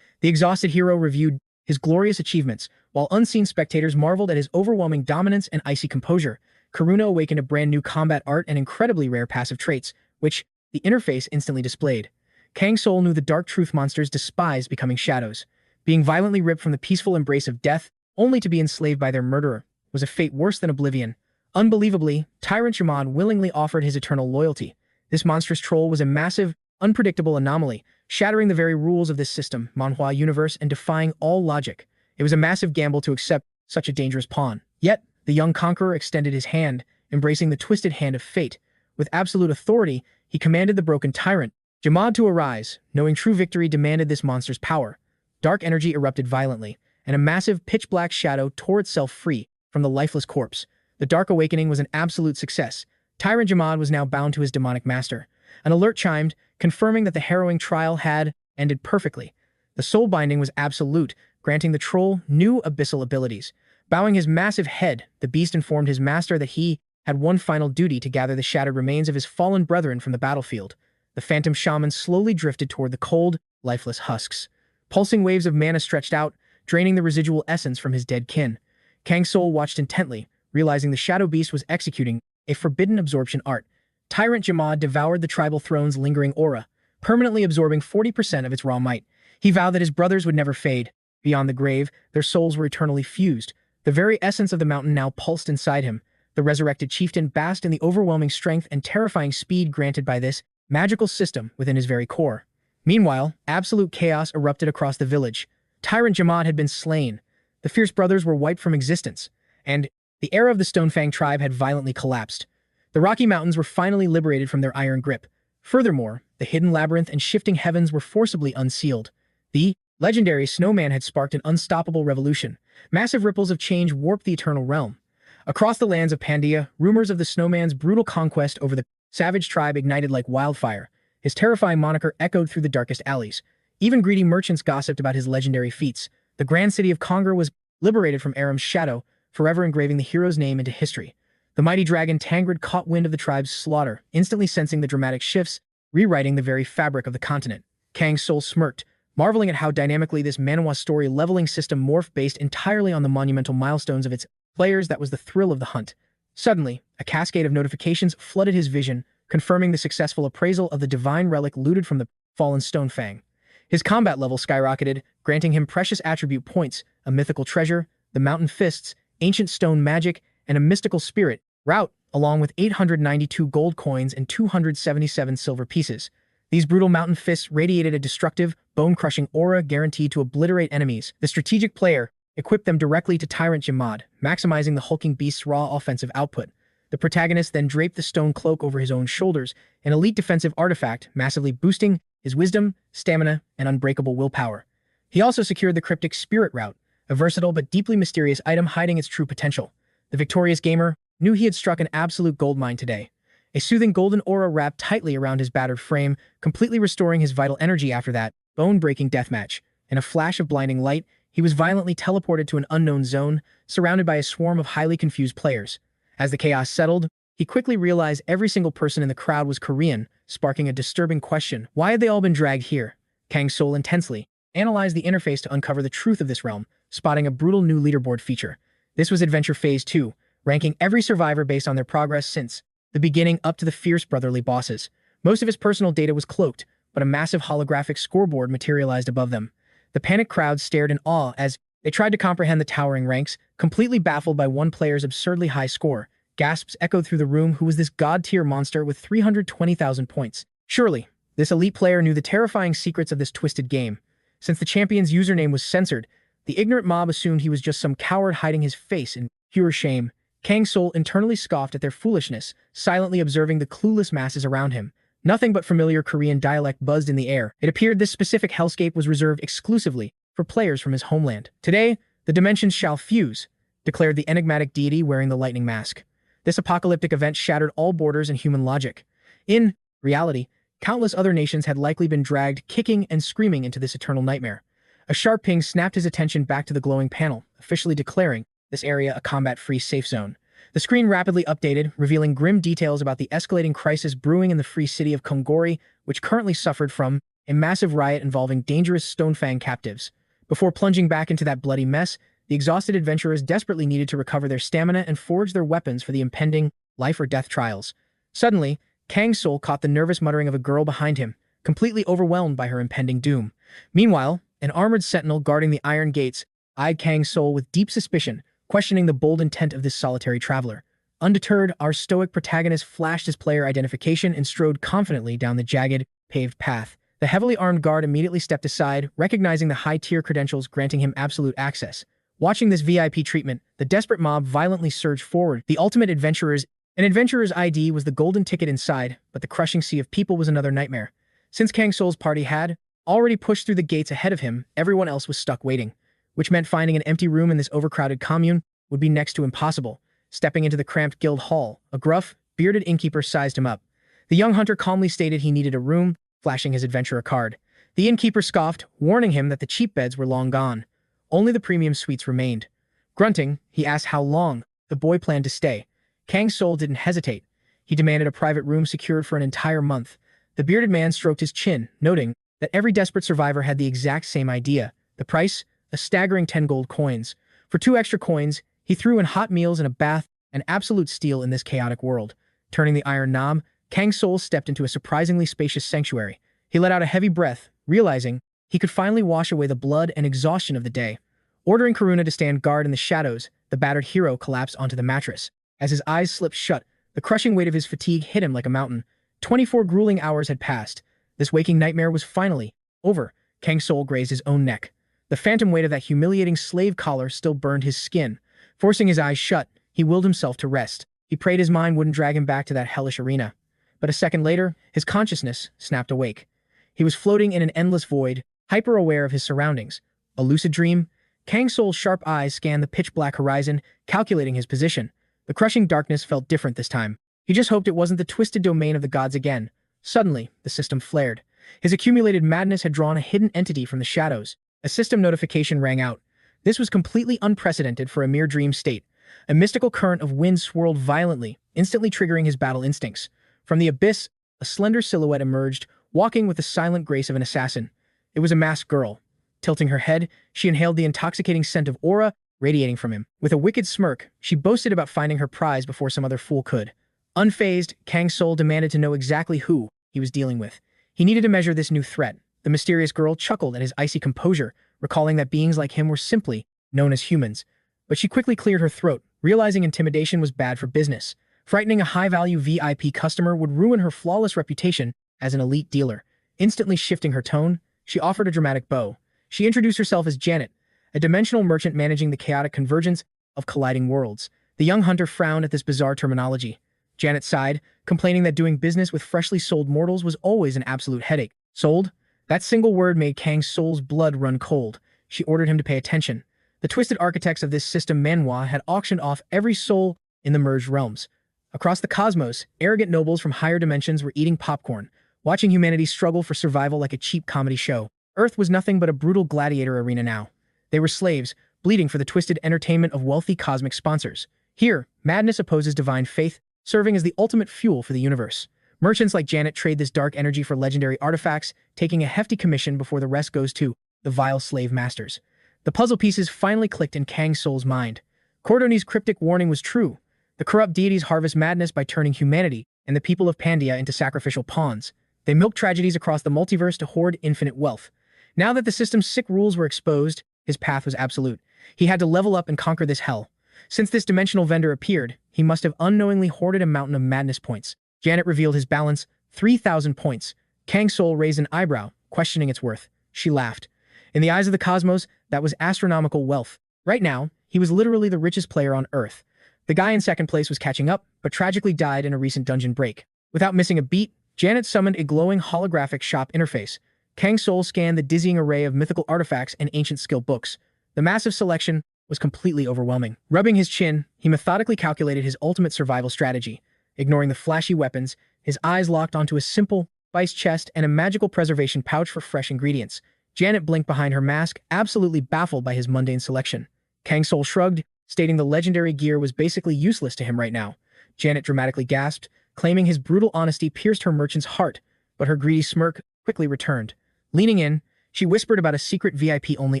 The exhausted hero reviewed his glorious achievements, while unseen spectators marveled at his overwhelming dominance and icy composure. Karuna awakened a brand new combat art and incredibly rare passive traits, which the interface instantly displayed. Kang Soul knew the dark truth monsters despised becoming shadows. Being violently ripped from the peaceful embrace of death, only to be enslaved by their murderer, was a fate worse than oblivion. Unbelievably, Tyrant 𝗦𝗦𝗦 willingly offered his eternal loyalty. This monstrous troll was a massive, unpredictable anomaly, shattering the very rules of this system, Manhwa universe, and defying all logic. It was a massive gamble to accept such a dangerous pawn. Yet, the young conqueror extended his hand, embracing the twisted hand of fate. With absolute authority, he commanded the broken tyrant 𝗦𝗦𝗦 to arise, knowing true victory demanded this monster's power. Dark energy erupted violently, and a massive pitch-black shadow tore itself free from the lifeless corpse. The Dark Awakening was an absolute success. Tyrant 𝗦𝗦𝗦 was now bound to his demonic master. An alert chimed, confirming that the harrowing trial had ended perfectly. The soul binding was absolute, granting the troll new abyssal abilities. Bowing his massive head, the beast informed his master that he had one final duty to gather the shattered remains of his fallen brethren from the battlefield. The phantom shaman slowly drifted toward the cold, lifeless husks. Pulsing waves of mana stretched out, draining the residual essence from his dead kin. Kang Soul watched intently, realizing the shadow beast was executing a forbidden absorption art. Tyrant 𝗦𝗦𝗦 devoured the tribal throne's lingering aura, permanently absorbing 40% of its raw might. He vowed that his brothers would never fade. Beyond the grave, their souls were eternally fused. The very essence of the mountain now pulsed inside him. The resurrected chieftain basked in the overwhelming strength and terrifying speed granted by this magical system within his very core. Meanwhile, absolute chaos erupted across the village. Tyrant 𝗦𝗦𝗦 had been slain. The fierce brothers were wiped from existence, and the era of the Stonefang tribe had violently collapsed. The Rocky Mountains were finally liberated from their iron grip. Furthermore, the hidden labyrinth and shifting heavens were forcibly unsealed. The legendary snowman had sparked an unstoppable revolution. Massive ripples of change warped the eternal realm. Across the lands of Pandia, rumors of the snowman's brutal conquest over the savage tribe ignited like wildfire. His terrifying moniker echoed through the darkest alleys. Even greedy merchants gossiped about his legendary feats. The grand city of Conger was liberated from Aram's shadow, forever engraving the hero's name into history. The mighty dragon Tangred caught wind of the tribe's slaughter, instantly sensing the dramatic shifts, rewriting the very fabric of the continent. Kang Soul smirked, marveling at how dynamically this Manhwa story leveling system morphed based entirely on the monumental milestones of its players. That was the thrill of the hunt. Suddenly, a cascade of notifications flooded his vision, confirming the successful appraisal of the divine relic looted from the fallen Stonefang. His combat level skyrocketed, granting him precious attribute points, a mythical treasure, the mountain fists, ancient stone magic, and a mystical spirit route, along with 892 gold coins and 277 silver pieces. These brutal mountain fists radiated a destructive, bone-crushing aura guaranteed to obliterate enemies. The strategic player equipped them directly to Tyrant 𝗦𝗦𝗦, maximizing the hulking beast's raw offensive output. The protagonist then draped the stone cloak over his own shoulders, an elite defensive artifact, massively boosting his wisdom, stamina, and unbreakable willpower. He also secured the cryptic spirit route, a versatile but deeply mysterious item hiding its true potential. The victorious gamer knew he had struck an absolute goldmine today. A soothing golden aura wrapped tightly around his battered frame, completely restoring his vital energy after that bone-breaking deathmatch. In a flash of blinding light, he was violently teleported to an unknown zone, surrounded by a swarm of highly confused players. As the chaos settled, he quickly realized every single person in the crowd was Korean, sparking a disturbing question. Why had they all been dragged here? Kang Soul intensely analyzed the interface to uncover the truth of this realm, spotting a brutal new leaderboard feature. This was Adventure Phase 2, ranking every survivor based on their progress since the beginning up to the fierce brotherly bosses. Most of his personal data was cloaked, but a massive holographic scoreboard materialized above them. The panicked crowd stared in awe as they tried to comprehend the towering ranks, completely baffled by one player's absurdly high score. Gasps echoed through the room. Who was this god-tier monster with 320,000 points? Surely, this elite player knew the terrifying secrets of this twisted game. Since the champion's username was censored, the ignorant mob assumed he was just some coward hiding his face in pure shame. Kang Soul internally scoffed at their foolishness, silently observing the clueless masses around him. Nothing but familiar Korean dialect buzzed in the air. It appeared this specific hellscape was reserved exclusively for players from his homeland. Today, the dimensions shall fuse, declared the enigmatic deity wearing the lightning mask. This apocalyptic event shattered all borders and human logic. In reality, countless other nations had likely been dragged kicking and screaming into this eternal nightmare. A sharp ping snapped his attention back to the glowing panel, officially declaring this area a combat-free safe zone. The screen rapidly updated, revealing grim details about the escalating crisis brewing in the free city of Kongori, which currently suffered from a massive riot involving dangerous Stonefang captives. Before plunging back into that bloody mess, the exhausted adventurers desperately needed to recover their stamina and forge their weapons for the impending life-or-death trials. Suddenly, Kang Soul caught the nervous muttering of a girl behind him, completely overwhelmed by her impending doom. Meanwhile, an armored sentinel guarding the iron gates eyed Kang Soul with deep suspicion, questioning the bold intent of this solitary traveler. Undeterred, our stoic protagonist flashed his player identification and strode confidently down the jagged, paved path. The heavily armed guard immediately stepped aside, recognizing the high-tier credentials granting him absolute access. Watching this VIP treatment, the desperate mob violently surged forward. The ultimate adventurer's ID was the golden ticket inside, but the crushing sea of people was another nightmare. Since Kang Soul's party had already pushed through the gates ahead of him, everyone else was stuck waiting, which meant finding an empty room in this overcrowded commune would be next to impossible. Stepping into the cramped guild hall, a gruff, bearded innkeeper sized him up. The young hunter calmly stated he needed a room flashing his adventurer card. The innkeeper scoffed, warning him that the cheap beds were long gone. Only the premium suites remained. Grunting, he asked how long the boy planned to stay. Kang Soul didn't hesitate. He demanded a private room secured for an entire month. The bearded man stroked his chin, noting that every desperate survivor had the exact same idea. The price? A staggering 10 gold coins. For 2 extra coins, he threw in hot meals and a bath, an absolute steal in this chaotic world. Turning the iron knob, Kang Soul stepped into a surprisingly spacious sanctuary. He let out a heavy breath, realizing he could finally wash away the blood and exhaustion of the day. Ordering Karuna to stand guard in the shadows, the battered hero collapsed onto the mattress. As his eyes slipped shut, the crushing weight of his fatigue hit him like a mountain. 24 grueling hours had passed. This waking nightmare was finally over. Kang Soul grazed his own neck. The phantom weight of that humiliating slave collar still burned his skin. Forcing his eyes shut, he willed himself to rest. He prayed his mind wouldn't drag him back to that hellish arena. But a second later, his consciousness snapped awake. He was floating in an endless void, hyper-aware of his surroundings. A lucid dream? Kang Soul's sharp eyes scanned the pitch-black horizon, calculating his position. The crushing darkness felt different this time. He just hoped it wasn't the twisted domain of the gods again. Suddenly, the system flared. His accumulated madness had drawn a hidden entity from the shadows. A system notification rang out. This was completely unprecedented for a mere dream state. A mystical current of wind swirled violently, instantly triggering his battle instincts. From the abyss, a slender silhouette emerged, walking with the silent grace of an assassin. It was a masked girl. Tilting her head, she inhaled the intoxicating scent of aura radiating from him. With a wicked smirk, she boasted about finding her prize before some other fool could. Unfazed, Kang Soul demanded to know exactly who he was dealing with. He needed to measure this new threat. The mysterious girl chuckled at his icy composure, recalling that beings like him were simply known as humans. But she quickly cleared her throat, realizing intimidation was bad for business. Frightening a high-value VIP customer would ruin her flawless reputation as an elite dealer. Instantly shifting her tone, she offered a dramatic bow. She introduced herself as Janet, a dimensional merchant managing the chaotic convergence of colliding worlds. The young hunter frowned at this bizarre terminology. Janet sighed, complaining that doing business with freshly sold mortals was always an absolute headache. Sold? That single word made Kang Soul's blood run cold. She ordered him to pay attention. The twisted architects of this system, Manhwa, had auctioned off every soul in the merged realms. Across the cosmos, arrogant nobles from higher dimensions were eating popcorn, watching humanity struggle for survival like a cheap comedy show. Earth was nothing but a brutal gladiator arena now. They were slaves, bleeding for the twisted entertainment of wealthy cosmic sponsors. Here, madness opposes divine faith, serving as the ultimate fuel for the universe. Merchants like Janet trade this dark energy for legendary artifacts, taking a hefty commission before the rest goes to the vile slave masters. The puzzle pieces finally clicked in Kang Soul's mind. Cordoni's cryptic warning was true. The corrupt deities harvest madness by turning humanity and the people of Pandia into sacrificial pawns. They milk tragedies across the multiverse to hoard infinite wealth. Now that the system's sick rules were exposed, his path was absolute. He had to level up and conquer this hell. Since this dimensional vendor appeared, he must have unknowingly hoarded a mountain of madness points. Janet revealed his balance, 3,000 points. Kang Soul raised an eyebrow, questioning its worth. She laughed. In the eyes of the cosmos, that was astronomical wealth. Right now, he was literally the richest player on Earth. The guy in second place was catching up, but tragically died in a recent dungeon break. Without missing a beat, Janet summoned a glowing holographic shop interface. Kang Soul scanned the dizzying array of mythical artifacts and ancient skill books. The massive selection was completely overwhelming. Rubbing his chin, he methodically calculated his ultimate survival strategy. Ignoring the flashy weapons, his eyes locked onto a simple, spice chest and a magical preservation pouch for fresh ingredients. Janet blinked behind her mask, absolutely baffled by his mundane selection. Kang Soul shrugged, stating the legendary gear was basically useless to him right now. Janet dramatically gasped, claiming his brutal honesty pierced her merchant's heart, but her greedy smirk quickly returned. Leaning in, she whispered about a secret VIP-only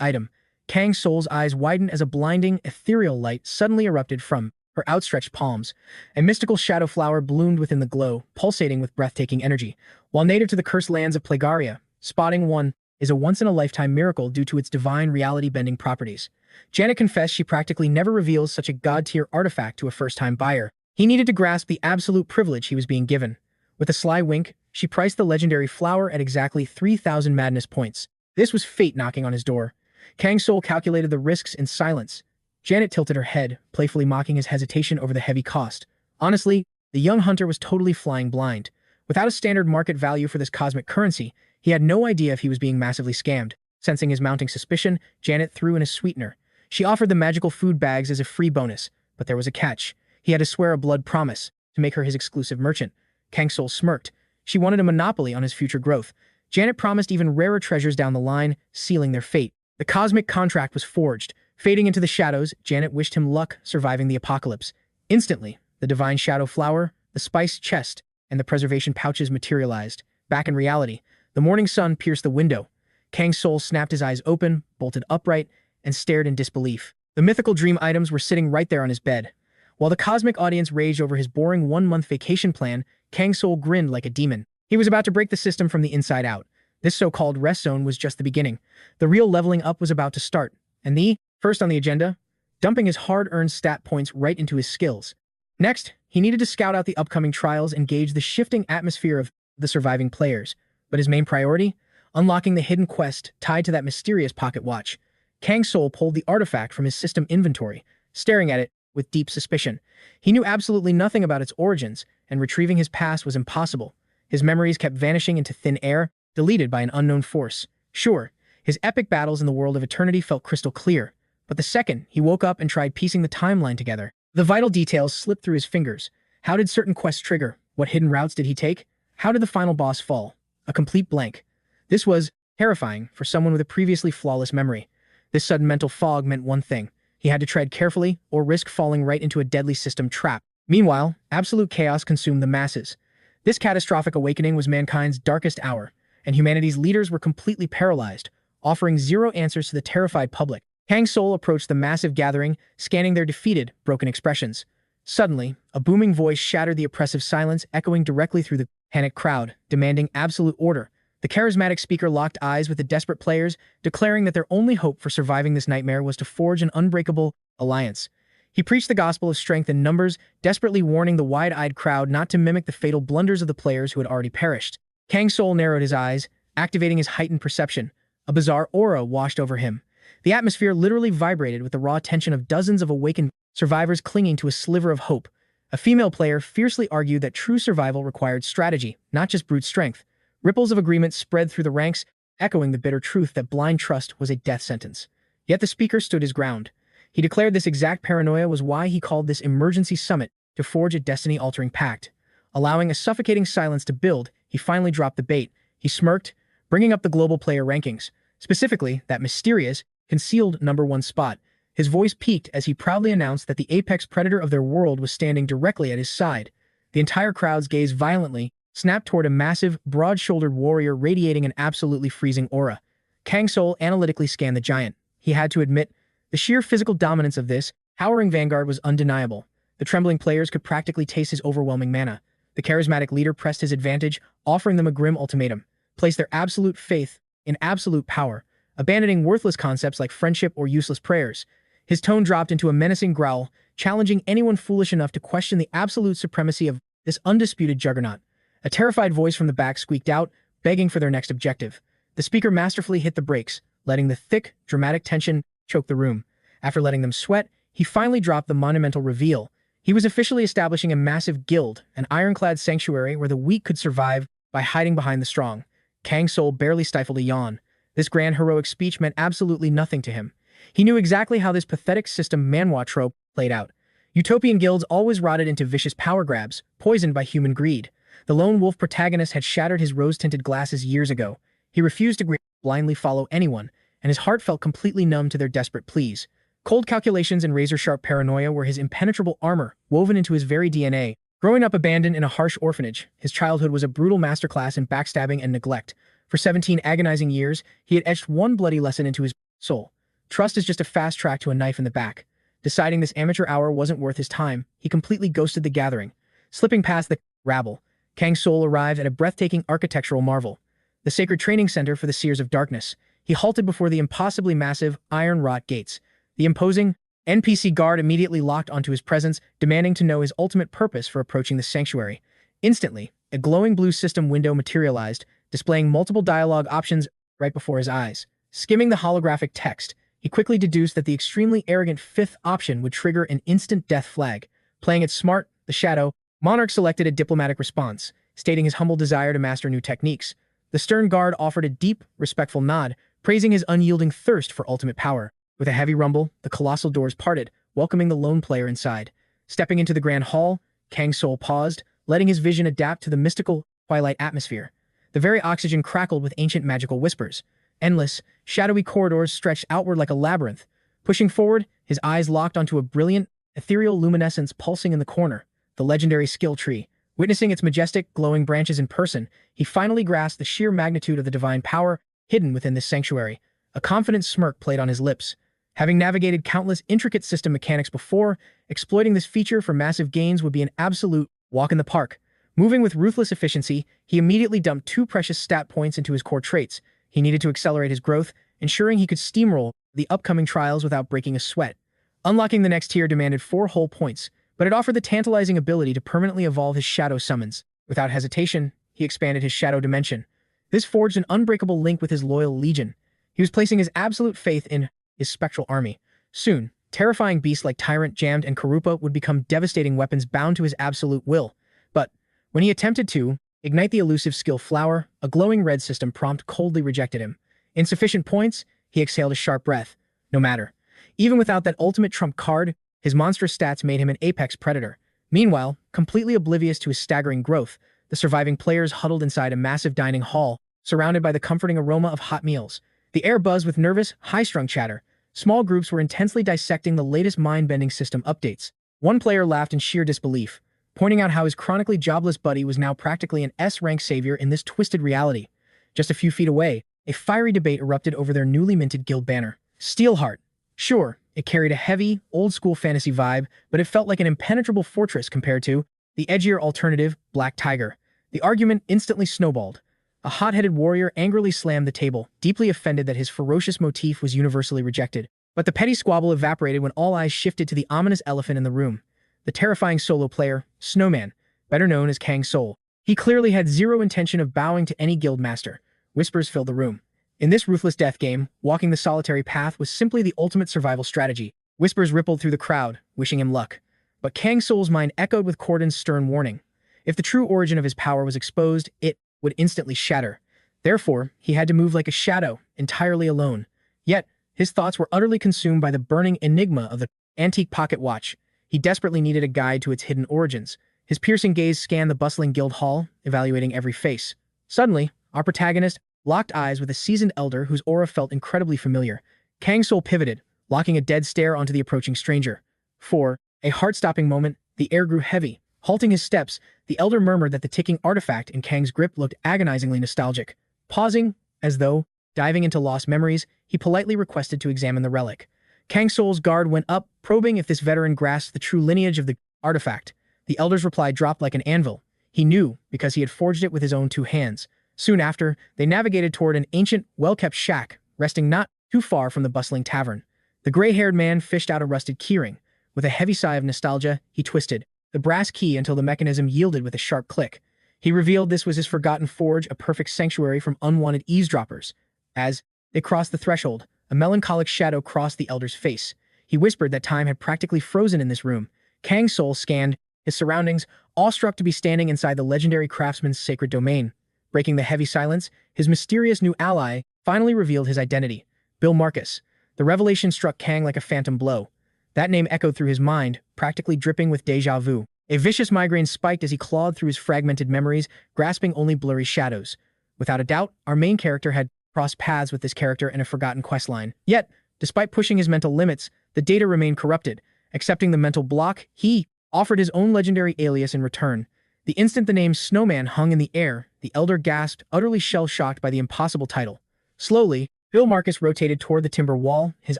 item. Kang Soul's eyes widened as a blinding, ethereal light suddenly erupted from her outstretched palms. A mystical shadow flower bloomed within the glow, pulsating with breathtaking energy. While native to the cursed lands of Plagaria, spotting one is a once-in-a-lifetime miracle due to its divine reality-bending properties. Janet confessed she practically never reveals such a god-tier artifact to a first-time buyer. He needed to grasp the absolute privilege he was being given. With a sly wink, she priced the legendary flower at exactly 3,000 madness points. This was fate knocking on his door. Kang Soul calculated the risks in silence. Janet tilted her head, playfully mocking his hesitation over the heavy cost. Honestly, the young hunter was totally flying blind. Without a standard market value for this cosmic currency, he had no idea if he was being massively scammed. Sensing his mounting suspicion, Janet threw in a sweetener. She offered the magical food bags as a free bonus, but there was a catch. He had to swear a blood promise to make her his exclusive merchant. Kang Soul smirked. She wanted a monopoly on his future growth. Janet promised even rarer treasures down the line, sealing their fate. The cosmic contract was forged. Fading into the shadows, Janet wished him luck surviving the apocalypse. Instantly, the divine shadow flower, the spice chest, and the preservation pouches materialized. Back in reality, the morning sun pierced the window. Kang Soul snapped his eyes open, bolted upright, and stared in disbelief. The mythical dream items were sitting right there on his bed. While the cosmic audience raged over his boring one-month vacation plan, Kang Soul grinned like a demon. He was about to break the system from the inside out. This so-called rest zone was just the beginning. The real leveling up was about to start. And first on the agenda, dumping his hard-earned stat points right into his skills. Next, he needed to scout out the upcoming trials and gauge the shifting atmosphere of the surviving players. But his main priority? Unlocking the hidden quest tied to that mysterious pocket watch. Kang Soul pulled the artifact from his system inventory, staring at it with deep suspicion. He knew absolutely nothing about its origins, and retrieving his past was impossible. His memories kept vanishing into thin air, deleted by an unknown force. Sure, his epic battles in the world of eternity felt crystal clear, but the second he woke up and tried piecing the timeline together, the vital details slipped through his fingers. How did certain quests trigger? What hidden routes did he take? How did the final boss fall? A complete blank. This was terrifying for someone with a previously flawless memory. This sudden mental fog meant one thing. He had to tread carefully or risk falling right into a deadly system trap. Meanwhile, absolute chaos consumed the masses. This catastrophic awakening was mankind's darkest hour, and humanity's leaders were completely paralyzed, offering zero answers to the terrified public. Kang Soul approached the massive gathering, scanning their defeated, broken expressions. Suddenly, a booming voice shattered the oppressive silence, echoing directly through the panicked crowd, demanding absolute order. The charismatic speaker locked eyes with the desperate players, declaring that their only hope for surviving this nightmare was to forge an unbreakable alliance. He preached the gospel of strength in numbers, desperately warning the wide-eyed crowd not to mimic the fatal blunders of the players who had already perished. Kang Soul narrowed his eyes, activating his heightened perception. A bizarre aura washed over him. The atmosphere literally vibrated with the raw tension of dozens of awakened survivors clinging to a sliver of hope. A female player fiercely argued that true survival required strategy, not just brute strength. Ripples of agreement spread through the ranks, echoing the bitter truth that blind trust was a death sentence. Yet the speaker stood his ground. He declared this exact paranoia was why he called this emergency summit to forge a destiny-altering pact. Allowing a suffocating silence to build, he finally dropped the bait. He smirked, bringing up the global player rankings, specifically that mysterious, concealed #1 spot. His voice peaked as he proudly announced that the apex predator of their world was standing directly at his side. The entire crowd's gaze violently snapped toward a massive, broad-shouldered warrior radiating an absolutely freezing aura. Kang Soul analytically scanned the giant. He had to admit, the sheer physical dominance of this towering vanguard was undeniable. The trembling players could practically taste his overwhelming mana. The charismatic leader pressed his advantage, offering them a grim ultimatum: place their absolute faith in absolute power, abandoning worthless concepts like friendship or useless prayers. His tone dropped into a menacing growl, challenging anyone foolish enough to question the absolute supremacy of this undisputed juggernaut. A terrified voice from the back squeaked out, begging for their next objective. The speaker masterfully hit the brakes, letting the thick, dramatic tension choke the room. After letting them sweat, he finally dropped the monumental reveal. He was officially establishing a massive guild, an ironclad sanctuary where the weak could survive by hiding behind the strong. Kang Soul barely stifled a yawn. This grand heroic speech meant absolutely nothing to him. He knew exactly how this pathetic system Manhwa trope played out. Utopian guilds always rotted into vicious power grabs, poisoned by human greed. The lone wolf protagonist had shattered his rose-tinted glasses years ago. He refused to blindly follow anyone, and his heart felt completely numb to their desperate pleas. Cold calculations and razor-sharp paranoia were his impenetrable armor, woven into his very DNA. Growing up abandoned in a harsh orphanage, his childhood was a brutal masterclass in backstabbing and neglect. For 17 agonizing years, he had etched one bloody lesson into his soul. Trust is just a fast track to a knife in the back. Deciding this amateur hour wasn't worth his time, he completely ghosted the gathering. Slipping past the rabble, Kang Soul arrived at a breathtaking architectural marvel, the sacred training center for the Seers of Darkness. He halted before the impossibly massive, iron-wrought gates. The imposing NPC guard immediately locked onto his presence, demanding to know his ultimate purpose for approaching the sanctuary. Instantly, a glowing blue system window materialized, displaying multiple dialogue options right before his eyes. Skimming the holographic text, he quickly deduced that the extremely arrogant 5th option would trigger an instant death flag. Playing it smart, the Shadow Monarch selected a diplomatic response, stating his humble desire to master new techniques. The stern guard offered a deep, respectful nod, praising his unyielding thirst for ultimate power. With a heavy rumble, the colossal doors parted, welcoming the lone player inside. Stepping into the grand hall, Kang Soul paused, letting his vision adapt to the mystical twilight atmosphere. The very oxygen crackled with ancient magical whispers. Endless, shadowy corridors stretched outward like a labyrinth. Pushing forward, his eyes locked onto a brilliant, ethereal luminescence pulsing in the corner, the legendary skill tree. Witnessing its majestic, glowing branches in person, he finally grasped the sheer magnitude of the divine power hidden within this sanctuary. A confident smirk played on his lips. Having navigated countless intricate system mechanics before, exploiting this feature for massive gains would be an absolute walk in the park. Moving with ruthless efficiency, he immediately dumped 2 precious stat points into his core traits. He needed to accelerate his growth, ensuring he could steamroll the upcoming trials without breaking a sweat. Unlocking the next tier demanded 4 whole points, but it offered the tantalizing ability to permanently evolve his shadow summons. Without hesitation, he expanded his shadow dimension. This forged an unbreakable link with his loyal legion. He was placing his absolute faith in his spectral army. Soon, terrifying beasts like Tyrant, Jammed, and Karupa would become devastating weapons bound to his absolute will. But when he attempted to ignite the elusive skill flower, a glowing red system prompt coldly rejected him. Insufficient points, he exhaled a sharp breath. No matter. Even without that ultimate trump card, his monstrous stats made him an apex predator. Meanwhile, completely oblivious to his staggering growth, the surviving players huddled inside a massive dining hall, surrounded by the comforting aroma of hot meals. The air buzzed with nervous, high-strung chatter. Small groups were intensely dissecting the latest mind-bending system updates. One player laughed in sheer disbelief, pointing out how his chronically jobless buddy was now practically an S-rank savior in this twisted reality. Just a few feet away, a fiery debate erupted over their newly minted guild banner. Steelheart. Sure, it carried a heavy, old-school fantasy vibe, but it felt like an impenetrable fortress compared to the edgier alternative, Black Tiger. The argument instantly snowballed. A hot-headed warrior angrily slammed the table, deeply offended that his ferocious motif was universally rejected. But the petty squabble evaporated when all eyes shifted to the ominous elephant in the room. The terrifying solo player, Snowman, better known as Kang Soul. He clearly had zero intention of bowing to any guild master. Whispers filled the room. In this ruthless death game, walking the solitary path was simply the ultimate survival strategy. Whispers rippled through the crowd, wishing him luck. But Kang Soul's mind echoed with Corden's stern warning. If the true origin of his power was exposed, it would instantly shatter. Therefore, he had to move like a shadow, entirely alone. Yet, his thoughts were utterly consumed by the burning enigma of the antique pocket watch. He desperately needed a guide to its hidden origins. His piercing gaze scanned the bustling guild hall, evaluating every face. Suddenly, our protagonist locked eyes with a seasoned elder whose aura felt incredibly familiar. Kang Soul pivoted, locking a dead stare onto the approaching stranger. For a heart-stopping moment, the air grew heavy. Halting his steps, the elder murmured that the ticking artifact in Kang's grip looked agonizingly nostalgic. Pausing, as though diving into lost memories, he politely requested to examine the relic. Kang Soul's guard went up, probing if this veteran grasped the true lineage of the artifact. The elder's reply dropped like an anvil. He knew, because he had forged it with his own 2 hands. Soon after, they navigated toward an ancient, well-kept shack, resting not too far from the bustling tavern. The gray-haired man fished out a rusted keyring. With a heavy sigh of nostalgia, he twisted the brass key until the mechanism yielded with a sharp click. He revealed this was his forgotten forge, a perfect sanctuary from unwanted eavesdroppers. As they crossed the threshold, a melancholic shadow crossed the elder's face. He whispered that time had practically frozen in this room. Kang Soul scanned his surroundings, awestruck to be standing inside the legendary craftsman's sacred domain. Breaking the heavy silence, his mysterious new ally finally revealed his identity. Bill Marcus. The revelation struck Kang like a phantom blow. That name echoed through his mind, practically dripping with déjà vu. A vicious migraine spiked as he clawed through his fragmented memories, grasping only blurry shadows. Without a doubt, our main character had crossed paths with this character in a forgotten questline. Yet, despite pushing his mental limits, the data remained corrupted. Accepting the mental block, he offered his own legendary alias in return. The instant the name Snowman hung in the air, the elder gasped, utterly shell-shocked by the impossible title. Slowly, Bill Marcus rotated toward the timber wall, his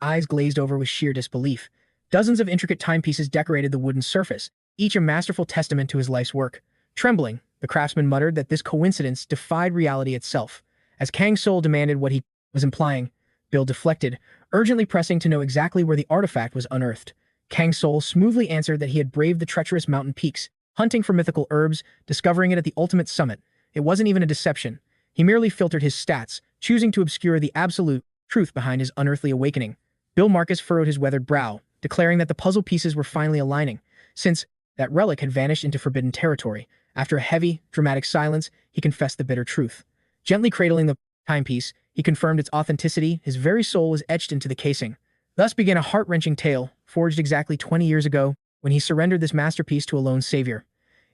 eyes glazed over with sheer disbelief. Dozens of intricate timepieces decorated the wooden surface, each a masterful testament to his life's work. Trembling, the craftsman muttered that this coincidence defied reality itself. As Kang Soul demanded what he was implying, Bill deflected, urgently pressing to know exactly where the artifact was unearthed. Kang Soul smoothly answered that he had braved the treacherous mountain peaks, hunting for mythical herbs, discovering it at the ultimate summit. It wasn't even a deception. He merely filtered his stats, choosing to obscure the absolute truth behind his unearthly awakening. Bill Marcus furrowed his weathered brow, declaring that the puzzle pieces were finally aligning, since that relic had vanished into forbidden territory. After a heavy, dramatic silence, he confessed the bitter truth. Gently cradling the timepiece, he confirmed its authenticity. His very soul was etched into the casing. Thus began a heart-wrenching tale, forged exactly 20 years ago, when he surrendered this masterpiece to a lone savior.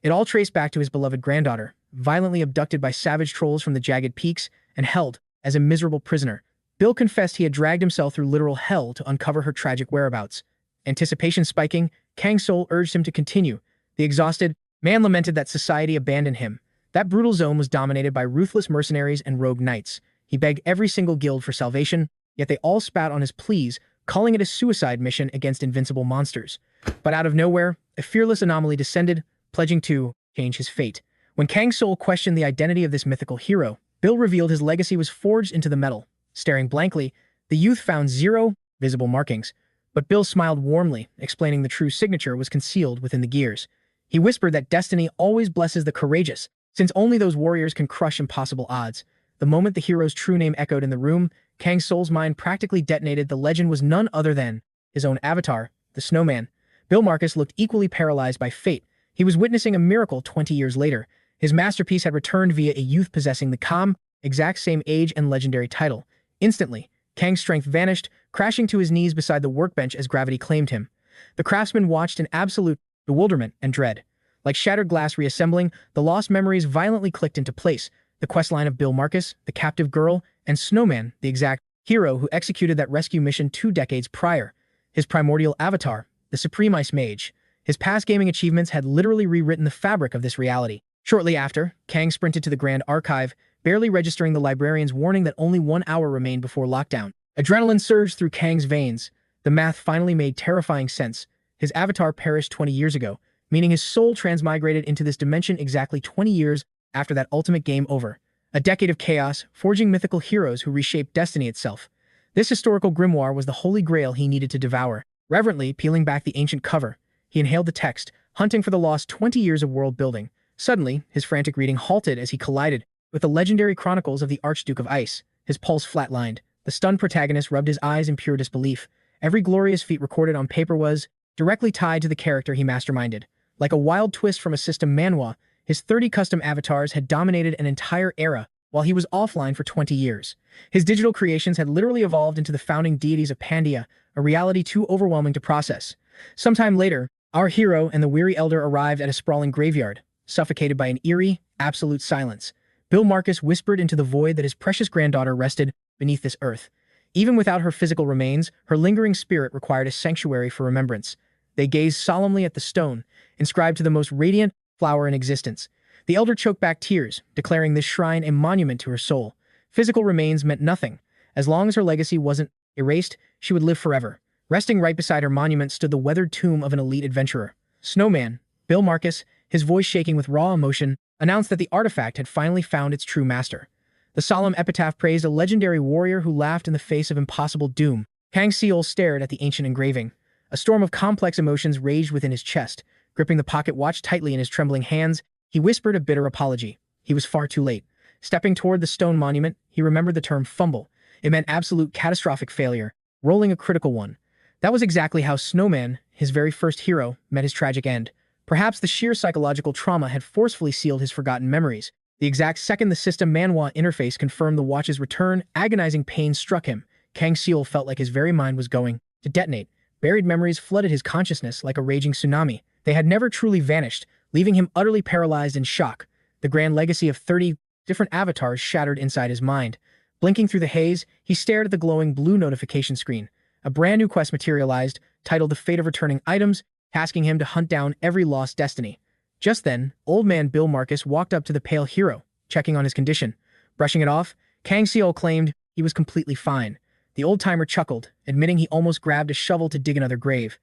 It all traced back to his beloved granddaughter, violently abducted by savage trolls from the jagged peaks and held as a miserable prisoner. Bill confessed he had dragged himself through literal hell to uncover her tragic whereabouts. Anticipation spiking, Kang Soul urged him to continue. The exhausted man lamented that society abandoned him. That brutal zone was dominated by ruthless mercenaries and rogue knights. He begged every single guild for salvation, yet they all spat on his pleas, calling it a suicide mission against invincible monsters. But out of nowhere, a fearless anomaly descended, pledging to change his fate. When Kang Soul questioned the identity of this mythical hero, Bill revealed his legacy was forged into the metal. Staring blankly, the youth found 0 visible markings, but Bill smiled warmly, explaining the true signature was concealed within the gears. He whispered that destiny always blesses the courageous, since only those warriors can crush impossible odds. The moment the hero's true name echoed in the room, Kang Soul's mind practically detonated. The legend was none other than his own avatar, the snowman. Bill Marcus looked equally paralyzed by fate. He was witnessing a miracle 20 years later. His masterpiece had returned via a youth possessing the exact same age and legendary title. Instantly, Kang's strength vanished, crashing to his knees beside the workbench as gravity claimed him. The craftsman watched in absolute bewilderment and dread. Like shattered glass reassembling, the lost memories violently clicked into place. The questline of Bill Marcus, the captive girl, and Snowman, the exact hero who executed that rescue mission 2 decades prior. His primordial avatar, the Supreme Ice Mage. His past gaming achievements had literally rewritten the fabric of this reality. Shortly after, Kang sprinted to the Grand Archive, barely registering the librarian's warning that only 1 hour remained before lockdown. Adrenaline surged through Kang's veins. The math finally made terrifying sense. His avatar perished 20 years ago, meaning his soul transmigrated into this dimension exactly 20 years after that ultimate game over. A decade of chaos, forging mythical heroes who reshaped destiny itself. This historical grimoire was the holy grail he needed to devour. Reverently peeling back the ancient cover, he inhaled the text, hunting for the lost 20 years of world building. Suddenly, his frantic reading halted as he collided with the legendary chronicles of the Archduke of Ice. His pulse flatlined. The stunned protagonist rubbed his eyes in pure disbelief. Every glorious feat recorded on paper was directly tied to the character he masterminded. Like a wild twist from a system Manhwa, his 30 custom avatars had dominated an entire era while he was offline for 20 years. His digital creations had literally evolved into the founding deities of Pandia, a reality too overwhelming to process. Sometime later, our hero and the weary elder arrived at a sprawling graveyard, suffocated by an eerie, absolute silence. Bill Marcus whispered into the void that his precious granddaughter rested beneath this earth. Even without her physical remains, her lingering spirit required a sanctuary for remembrance. They gazed solemnly at the stone, inscribed to the most radiant flower in existence. The elder choked back tears, declaring this shrine a monument to her soul. Physical remains meant nothing. As long as her legacy wasn't erased, she would live forever. Resting right beside her monument stood the weathered tomb of an elite adventurer. Snowman, Bill Marcus, his voice shaking with raw emotion, announced that the artifact had finally found its true master. The solemn epitaph praised a legendary warrior who laughed in the face of impossible doom. Kang Soul stared at the ancient engraving. A storm of complex emotions raged within his chest. Gripping the pocket watch tightly in his trembling hands, he whispered a bitter apology. He was far too late. Stepping toward the stone monument, he remembered the term fumble. It meant absolute catastrophic failure, rolling a critical one. That was exactly how Snowman, his very first hero, met his tragic end. Perhaps the sheer psychological trauma had forcefully sealed his forgotten memories. The exact second the system Manhwa interface confirmed the watch's return, agonizing pain struck him. Kang Soul felt like his very mind was going to detonate. Buried memories flooded his consciousness like a raging tsunami. They had never truly vanished, leaving him utterly paralyzed in shock. The grand legacy of 30 different avatars shattered inside his mind. Blinking through the haze, he stared at the glowing blue notification screen. A brand new quest materialized, titled The Fate of Returning Items, tasking him to hunt down every lost destiny. Just then, old man Bill Marcus walked up to the pale hero, checking on his condition. Brushing it off, Kang Soul claimed he was completely fine. The old-timer chuckled, admitting he almost grabbed a shovel to dig another grave.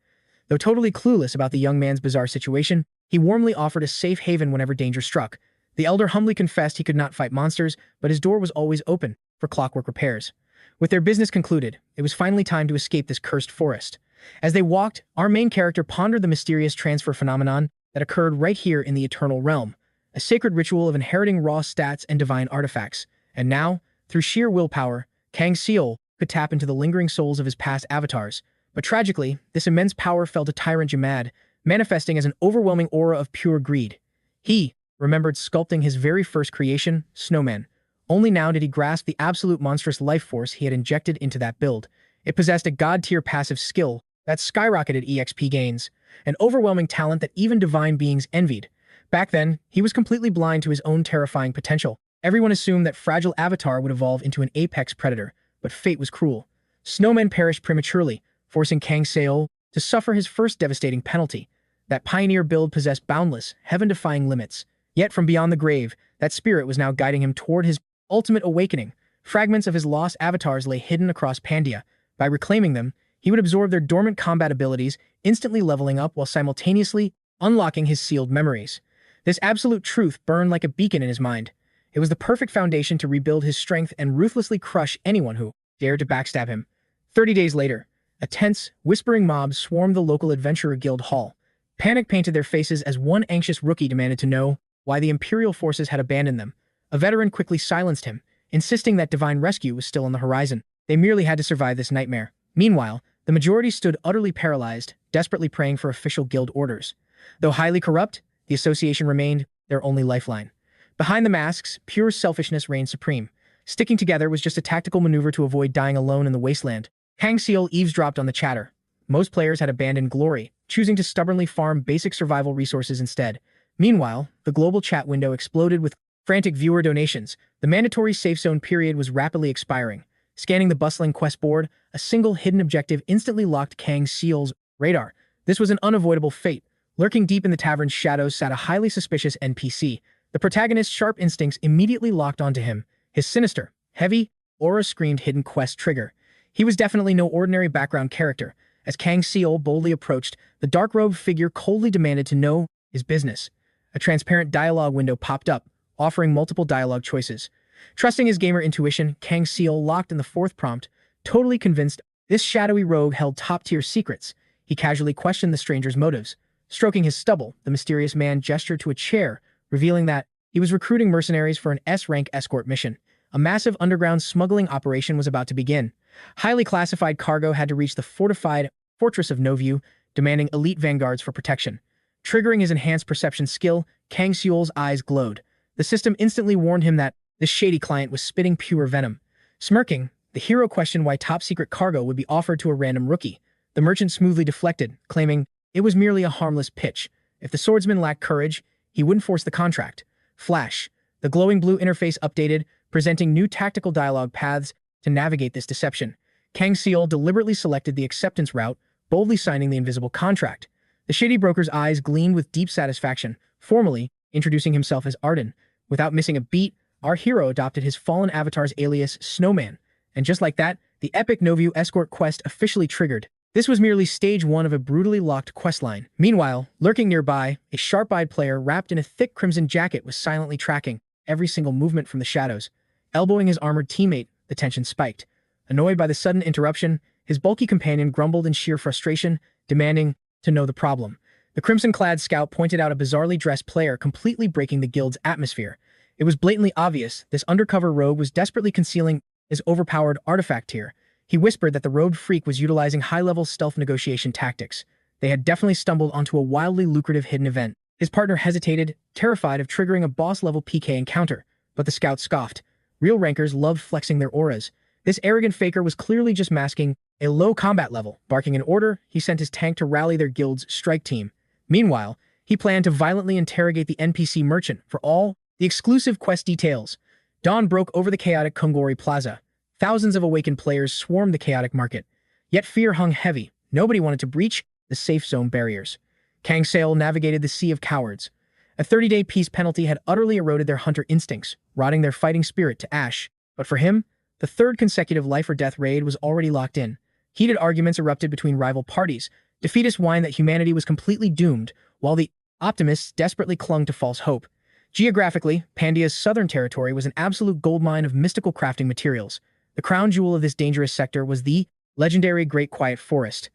Though totally clueless about the young man's bizarre situation, he warmly offered a safe haven whenever danger struck. The elder humbly confessed he could not fight monsters, but his door was always open for clockwork repairs. With their business concluded, it was finally time to escape this cursed forest. As they walked, our main character pondered the mysterious transfer phenomenon that occurred right here in the Eternal Realm, a sacred ritual of inheriting raw stats and divine artifacts. And now, through sheer willpower, Kang Soul could tap into the lingering souls of his past avatars. But tragically, this immense power fell to Tyrant Jamad, manifesting as an overwhelming aura of pure greed. He remembered sculpting his very first creation, Snowman. Only now did he grasp the absolute monstrous life force he had injected into that build. It possessed a god-tier passive skill that skyrocketed EXP gains, an overwhelming talent that even divine beings envied. Back then, he was completely blind to his own terrifying potential. Everyone assumed that fragile Avatar would evolve into an apex predator, but fate was cruel. Snowman perished prematurely, forcing Kang Soul to suffer his first devastating penalty. That pioneer build possessed boundless, heaven-defying limits. Yet from beyond the grave, that spirit was now guiding him toward his ultimate awakening. Fragments of his lost avatars lay hidden across Pandia. By reclaiming them, he would absorb their dormant combat abilities, instantly leveling up while simultaneously unlocking his sealed memories. This absolute truth burned like a beacon in his mind. It was the perfect foundation to rebuild his strength and ruthlessly crush anyone who dared to backstab him. 30 days later, a tense, whispering mob swarmed the local adventurer guild hall. Panic painted their faces as one anxious rookie demanded to know why the Imperial forces had abandoned them. A veteran quickly silenced him, insisting that divine rescue was still on the horizon. They merely had to survive this nightmare. Meanwhile, the majority stood utterly paralyzed, desperately praying for official guild orders. Though highly corrupt, the association remained their only lifeline. Behind the masks, pure selfishness reigned supreme. Sticking together was just a tactical maneuver to avoid dying alone in the wasteland. Kang Soul eavesdropped on the chatter. Most players had abandoned glory, choosing to stubbornly farm basic survival resources instead. Meanwhile, the global chat window exploded with frantic viewer donations. The mandatory safe zone period was rapidly expiring. Scanning the bustling quest board, a single hidden objective instantly locked Kang Soul's radar. This was an unavoidable fate. Lurking deep in the tavern's shadows sat a highly suspicious NPC. The protagonist's sharp instincts immediately locked onto him. His sinister, heavy aura screamed hidden quest trigger. He was definitely no ordinary background character. As Kang Soul boldly approached, the dark-robed figure coldly demanded to know his business. A transparent dialogue window popped up, offering multiple dialogue choices. Trusting his gamer intuition, Kang Soul locked in the fourth prompt, totally convinced this shadowy rogue held top-tier secrets. He casually questioned the stranger's motives. Stroking his stubble, the mysterious man gestured to a chair, revealing that he was recruiting mercenaries for an S-rank escort mission. A massive underground smuggling operation was about to begin. Highly classified cargo had to reach the fortified fortress of Noview, demanding elite vanguards for protection. Triggering his enhanced perception skill, Kang Soul's eyes glowed. The system instantly warned him that this shady client was spitting pure venom. Smirking, the hero questioned why top-secret cargo would be offered to a random rookie. The merchant smoothly deflected, claiming it was merely a harmless pitch. If the swordsman lacked courage, he wouldn't force the contract. Flash. The glowing blue interface updated, presenting new tactical dialogue paths to navigate this deception. Kang Soul deliberately selected the acceptance route, boldly signing the invisible contract. The shady broker's eyes gleamed with deep satisfaction, formally introducing himself as Arden. Without missing a beat, our hero adopted his fallen avatar's alias, Snowman. And just like that, the epic Noview escort quest officially triggered. This was merely stage 1 of a brutally locked questline. Meanwhile, lurking nearby, a sharp-eyed player wrapped in a thick crimson jacket was silently tracking every single movement from the shadows. Elbowing his armored teammate, the tension spiked. Annoyed by the sudden interruption, his bulky companion grumbled in sheer frustration, demanding to know the problem. The crimson-clad scout pointed out a bizarrely dressed player completely breaking the guild's atmosphere. It was blatantly obvious this undercover rogue was desperately concealing his overpowered artifact tier. He whispered that the robed freak was utilizing high-level stealth negotiation tactics. They had definitely stumbled onto a wildly lucrative hidden event. His partner hesitated, terrified of triggering a boss-level PK encounter, but the scout scoffed. Real rankers loved flexing their auras. This arrogant faker was clearly just masking a low combat level. Barking an order, he sent his tank to rally their guild's strike team. Meanwhile, he planned to violently interrogate the NPC merchant for all the exclusive quest details. Dawn broke over the chaotic Kungori Plaza. Thousands of awakened players swarmed the chaotic market. Yet fear hung heavy. Nobody wanted to breach the safe zone barriers. Kang Soul navigated the sea of cowards. A 30-day peace penalty had utterly eroded their hunter instincts, rotting their fighting spirit to ash. But for him, the third consecutive life-or-death raid was already locked in. Heated arguments erupted between rival parties. Defeatists whined that humanity was completely doomed, while the optimists desperately clung to false hope. Geographically, Pandia's southern territory was an absolute goldmine of mystical crafting materials. The crown jewel of this dangerous sector was the legendary Great Quiet Forest.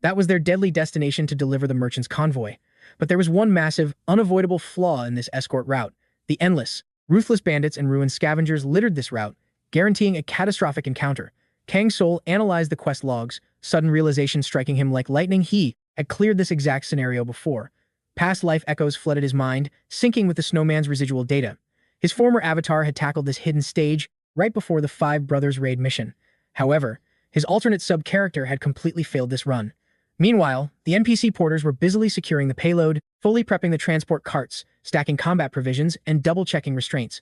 That was their deadly destination to deliver the merchant's convoy. But there was one massive, unavoidable flaw in this escort route. The endless, ruthless bandits and ruined scavengers littered this route, guaranteeing a catastrophic encounter. Kang Soul analyzed the quest logs, sudden realization striking him like lightning. He had cleared this exact scenario before. Past life echoes flooded his mind, syncing with the snowman's residual data. His former avatar had tackled this hidden stage right before the Five Brothers raid mission. However, his alternate sub-character had completely failed this run. Meanwhile, the NPC porters were busily securing the payload, fully prepping the transport carts, stacking combat provisions and double-checking restraints.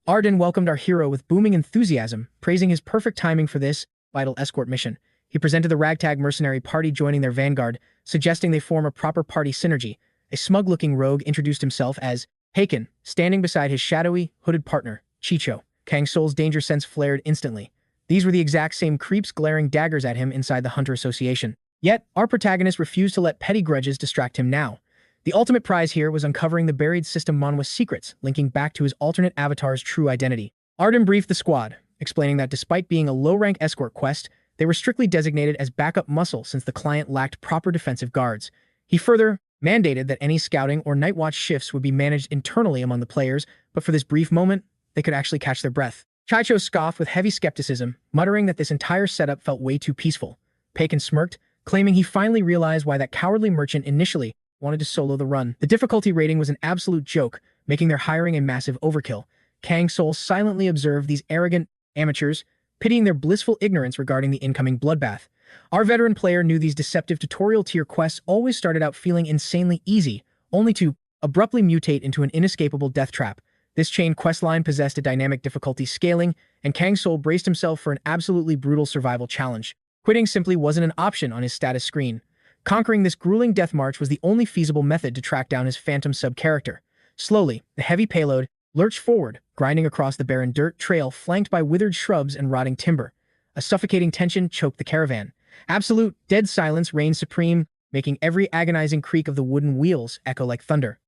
Arden welcomed our hero with booming enthusiasm, praising his perfect timing for this vital escort mission. He presented the ragtag mercenary party joining their vanguard, suggesting they form a proper party synergy. A smug-looking rogue introduced himself as Haken, standing beside his shadowy, hooded partner, Chicho. Kang Soul's danger sense flared instantly. These were the exact same creeps glaring daggers at him inside the Hunter Association. Yet, our protagonist refused to let petty grudges distract him now. The ultimate prize here was uncovering the buried system Manhwa's secrets, linking back to his alternate avatar's true identity. Arden briefed the squad, explaining that despite being a low-rank escort quest, they were strictly designated as backup muscle since the client lacked proper defensive guards. He further mandated that any scouting or night watch shifts would be managed internally among the players, but for this brief moment, they could actually catch their breath. Chicho scoffed with heavy skepticism, muttering that this entire setup felt way too peaceful. Pagan smirked, claiming he finally realized why that cowardly merchant initially wanted to solo the run. The difficulty rating was an absolute joke, making their hiring a massive overkill. Kang Soul silently observed these arrogant amateurs, pitying their blissful ignorance regarding the incoming bloodbath. Our veteran player knew these deceptive tutorial-tier quests always started out feeling insanely easy, only to abruptly mutate into an inescapable death trap. This chain questline possessed a dynamic difficulty scaling, and Kang Soul braced himself for an absolutely brutal survival challenge. Quitting simply wasn't an option on his status screen. Conquering this grueling death march was the only feasible method to track down his phantom sub-character. Slowly, the heavy payload lurched forward, grinding across the barren dirt trail flanked by withered shrubs and rotting timber. A suffocating tension choked the caravan. Absolute, dead silence reigned supreme, making every agonizing creak of the wooden wheels echo like thunder.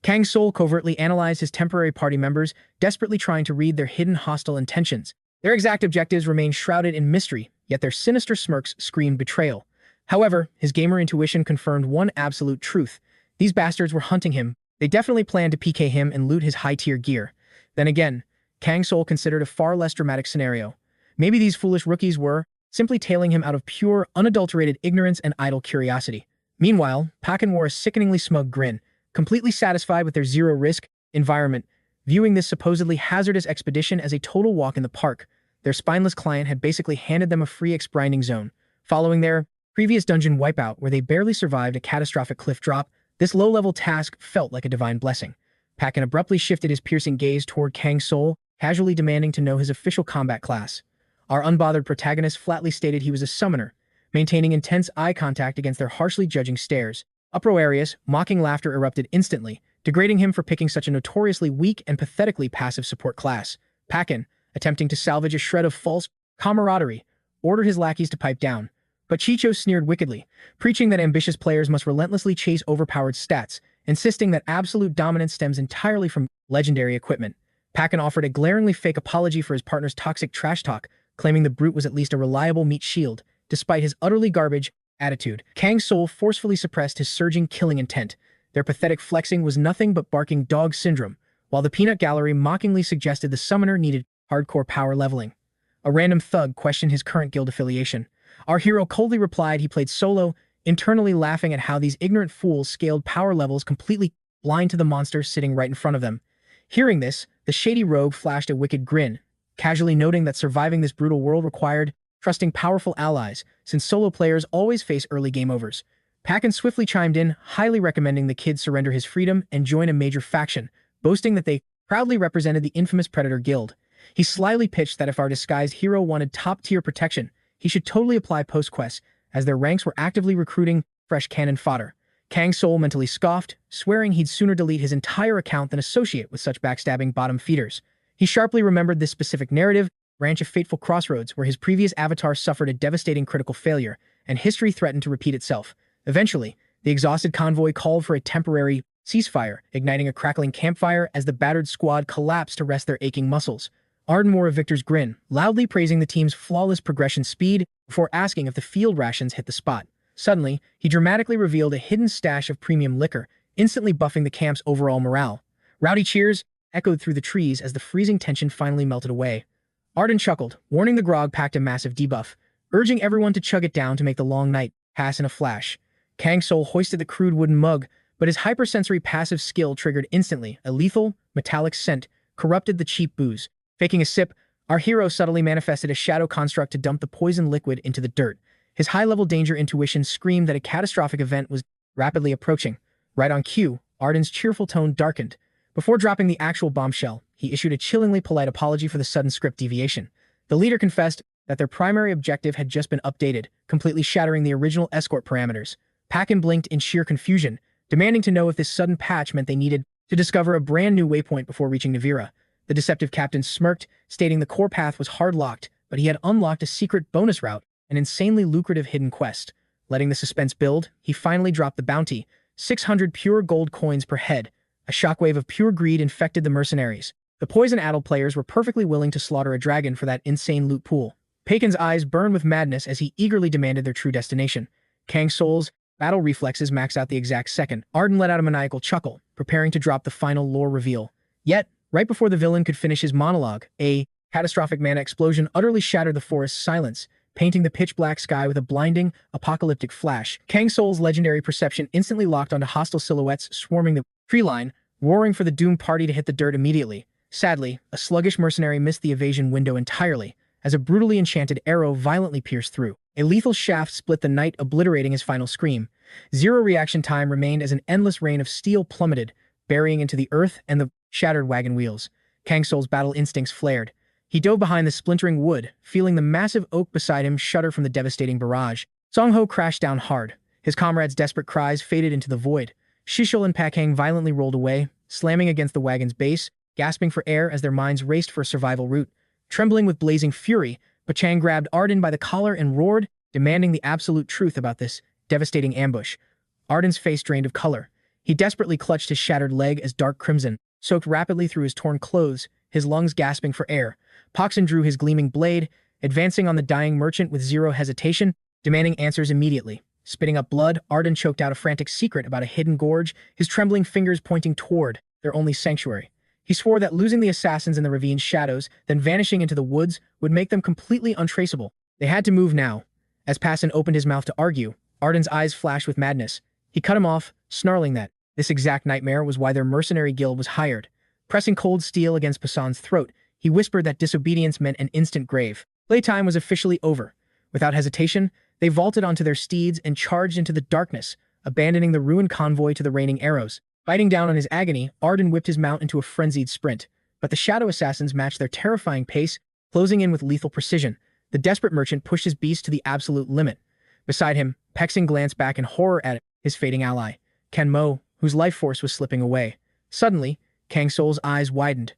Kang Soul covertly analyzed his temporary party members, desperately trying to read their hidden hostile intentions. Their exact objectives remained shrouded in mystery, yet their sinister smirks screamed betrayal. However, his gamer intuition confirmed one absolute truth. These bastards were hunting him. They definitely planned to PK him and loot his high-tier gear. Then again, Kang Soul considered a far less dramatic scenario. Maybe these foolish rookies were simply tailing him out of pure, unadulterated ignorance and idle curiosity. Meanwhile, Pakan wore a sickeningly smug grin, completely satisfied with their zero-risk environment, viewing this supposedly hazardous expedition as a total walk in the park. Their spineless client had basically handed them a free exgrinding zone. Following their previous dungeon wipeout where they barely survived a catastrophic cliff drop, this low-level task felt like a divine blessing. Pakan abruptly shifted his piercing gaze toward Kang Soul, casually demanding to know his official combat class. Our unbothered protagonist flatly stated he was a summoner, maintaining intense eye contact against their harshly judging stares. Uproarious, mocking laughter erupted instantly, degrading him for picking such a notoriously weak and pathetically passive support class. Pakan, attempting to salvage a shred of false camaraderie, ordered his lackeys to pipe down. But Chicho sneered wickedly, preaching that ambitious players must relentlessly chase overpowered stats, insisting that absolute dominance stems entirely from legendary equipment. Pakan offered a glaringly fake apology for his partner's toxic trash talk, claiming the brute was at least a reliable meat shield, despite his utterly garbage attitude. Kang Soul forcefully suppressed his surging killing intent. Their pathetic flexing was nothing but barking dog syndrome, while the peanut gallery mockingly suggested the summoner needed hardcore power leveling. A random thug questioned his current guild affiliation. Our hero coldly replied he played solo, internally laughing at how these ignorant fools scaled power levels completely blind to the monster sitting right in front of them. Hearing this, the shady rogue flashed a wicked grin, casually noting that surviving this brutal world required trusting powerful allies, since solo players always face early game overs. Pakan swiftly chimed in, highly recommending the kid surrender his freedom and join a major faction, boasting that they proudly represented the infamous Predator Guild. He slyly pitched that if our disguised hero wanted top-tier protection, he should totally apply post-quests, as their ranks were actively recruiting fresh cannon fodder. Kang Soul mentally scoffed, swearing he'd sooner delete his entire account than associate with such backstabbing bottom feeders. He sharply remembered this specific narrative, branch of fateful crossroads where his previous avatar suffered a devastating critical failure, and history threatened to repeat itself. Eventually, the exhausted convoy called for a temporary ceasefire, igniting a crackling campfire as the battered squad collapsed to rest their aching muscles. Arden wore a victor's grin, loudly praising the team's flawless progression speed before asking if the field rations hit the spot. Suddenly, he dramatically revealed a hidden stash of premium liquor, instantly buffing the camp's overall morale. Rowdy cheers echoed through the trees as the freezing tension finally melted away. Arden chuckled, warning the grog packed a massive debuff, urging everyone to chug it down to make the long night pass in a flash. Kang Soul hoisted the crude wooden mug, but his hypersensory passive skill triggered instantly. A lethal, metallic scent corrupted the cheap booze. Faking a sip, our hero subtly manifested a shadow construct to dump the poison liquid into the dirt. His high-level danger intuition screamed that a catastrophic event was rapidly approaching. Right on cue, Arden's cheerful tone darkened. Before dropping the actual bombshell, he issued a chillingly polite apology for the sudden script deviation. The leader confessed that their primary objective had just been updated, completely shattering the original escort parameters. Pakin blinked in sheer confusion, demanding to know if this sudden patch meant they needed to discover a brand new waypoint before reaching Navira. The deceptive captain smirked, stating the core path was hard-locked, but he had unlocked a secret bonus route, an insanely lucrative hidden quest. Letting the suspense build, he finally dropped the bounty, 600 pure gold coins per head. A shockwave of pure greed infected the mercenaries. The poison-addled players were perfectly willing to slaughter a dragon for that insane loot pool. Pakin's eyes burned with madness as he eagerly demanded their true destination. Kang Soul's battle reflexes maxed out the exact second. Arden let out a maniacal chuckle, preparing to drop the final lore reveal. Yet, right before the villain could finish his monologue, a catastrophic mana explosion utterly shattered the forest's silence, painting the pitch-black sky with a blinding, apocalyptic flash. Kang Soul's legendary perception instantly locked onto hostile silhouettes swarming the tree line, roaring for the doomed party to hit the dirt immediately. Sadly, a sluggish mercenary missed the evasion window entirely, as a brutally enchanted arrow violently pierced through. A lethal shaft split the knight, obliterating his final scream. Zero reaction time remained as an endless rain of steel plummeted, burying into the earth and the shattered wagon wheels. Kang Soul's battle instincts flared. He dove behind the splintering wood, feeling the massive oak beside him shudder from the devastating barrage. Song Ho crashed down hard. His comrades' desperate cries faded into the void. Shishul and Pakang violently rolled away, slamming against the wagon's base, gasping for air as their minds raced for a survival route. Trembling with blazing fury, Pachang grabbed Arden by the collar and roared, demanding the absolute truth about this devastating ambush. Arden's face drained of color. He desperately clutched his shattered leg as dark crimson soaked rapidly through his torn clothes, his lungs gasping for air. Poxon drew his gleaming blade, advancing on the dying merchant with zero hesitation, demanding answers immediately. Spitting up blood, Arden choked out a frantic secret about a hidden gorge, his trembling fingers pointing toward their only sanctuary. He swore that losing the assassins in the ravine's shadows, then vanishing into the woods, would make them completely untraceable. They had to move now. As Passon opened his mouth to argue, Arden's eyes flashed with madness. He cut him off, snarling that this exact nightmare was why their mercenary guild was hired. Pressing cold steel against Passon's throat, he whispered that disobedience meant an instant grave. Playtime was officially over. Without hesitation, they vaulted onto their steeds and charged into the darkness, abandoning the ruined convoy to the raining arrows. Biting down on his agony, Arden whipped his mount into a frenzied sprint. But the shadow assassins matched their terrifying pace, closing in with lethal precision. The desperate merchant pushed his beast to the absolute limit. Beside him, Pexing glanced back in horror at his fading ally, Ken Mo, whose life force was slipping away. Suddenly, Kang Soul's eyes widened.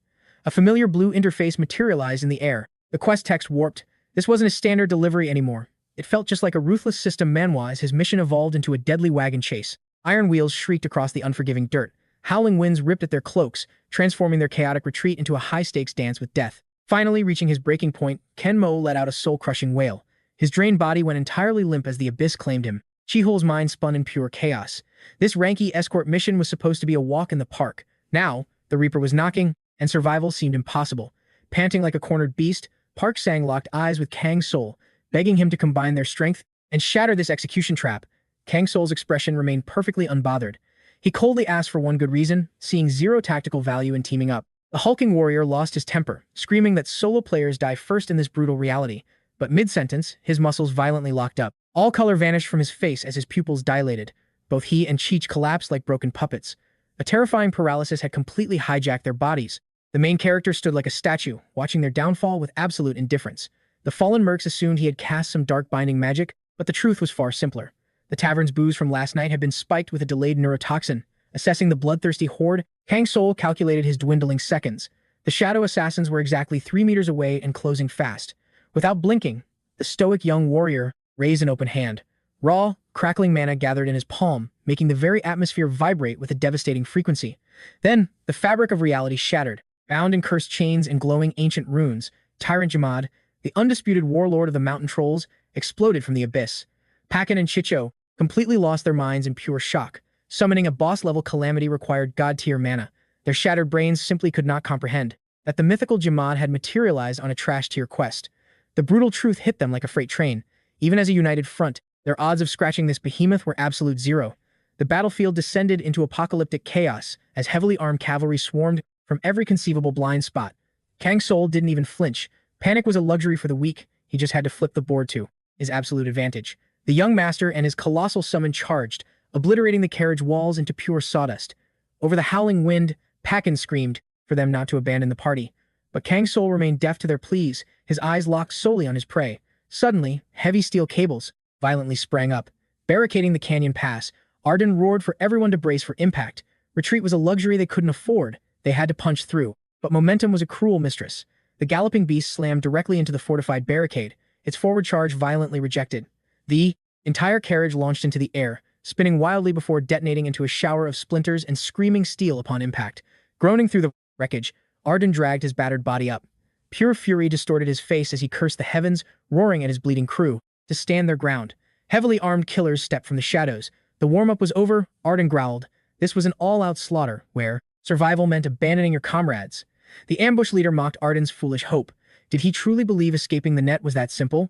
A familiar blue interface materialized in the air. The quest text warped. This wasn't a standard delivery anymore. It felt just like a ruthless system Manhwa as his mission evolved into a deadly wagon chase. Iron wheels shrieked across the unforgiving dirt. Howling winds ripped at their cloaks, transforming their chaotic retreat into a high-stakes dance with death. Finally reaching his breaking point, Ken Mo let out a soul-crushing wail. His drained body went entirely limp as the abyss claimed him. Chihol's mind spun in pure chaos. This ranky escort mission was supposed to be a walk in the park. Now, the Reaper was knocking, and survival seemed impossible. Panting like a cornered beast, Park Sang locked eyes with Kang Soul, begging him to combine their strength and shatter this execution trap. Kang Soul's expression remained perfectly unbothered. He coldly asked for one good reason, seeing zero tactical value in teaming up. The hulking warrior lost his temper, screaming that solo players die first in this brutal reality. But mid-sentence, his muscles violently locked up. All color vanished from his face as his pupils dilated. Both he and Cheech collapsed like broken puppets. A terrifying paralysis had completely hijacked their bodies. The main character stood like a statue, watching their downfall with absolute indifference. The fallen mercs assumed he had cast some dark binding magic, but the truth was far simpler. The tavern's booze from last night had been spiked with a delayed neurotoxin. Assessing the bloodthirsty horde, Kang Soul calculated his dwindling seconds. The shadow assassins were exactly 3 meters away and closing fast. Without blinking, the stoic young warrior raised an open hand. Raw, crackling mana gathered in his palm, making the very atmosphere vibrate with a devastating frequency. Then, the fabric of reality shattered. Bound in cursed chains and glowing ancient runes, Tyrant Jamad, the undisputed warlord of the mountain trolls, exploded from the abyss. Pakin and Chicho completely lost their minds in pure shock. Summoning a boss-level calamity required god-tier mana. Their shattered brains simply could not comprehend that the mythical Jamad had materialized on a trash-tier quest. The brutal truth hit them like a freight train. Even as a united front, their odds of scratching this behemoth were absolute zero. The battlefield descended into apocalyptic chaos as heavily armed cavalry swarmed from every conceivable blind spot. Kang Soul didn't even flinch. Panic was a luxury for the weak. He just had to flip the board to his absolute advantage. The young master and his colossal summon charged, obliterating the carriage walls into pure sawdust. Over the howling wind, Pakin screamed for them not to abandon the party. But Kang Soul remained deaf to their pleas, his eyes locked solely on his prey. Suddenly, heavy steel cables violently sprang up, barricading the canyon pass. Arden roared for everyone to brace for impact. Retreat was a luxury they couldn't afford. They had to punch through. But momentum was a cruel mistress. The galloping beast slammed directly into the fortified barricade, its forward charge violently rejected. The entire carriage launched into the air, spinning wildly before detonating into a shower of splinters and screaming steel upon impact. Groaning through the wreckage, Arden dragged his battered body up. Pure fury distorted his face as he cursed the heavens, roaring at his bleeding crew to stand their ground. Heavily armed killers stepped from the shadows. The warm-up was over, Arden growled. This was an all-out slaughter, where survival meant abandoning your comrades. The ambush leader mocked Arden's foolish hope. Did he truly believe escaping the net was that simple?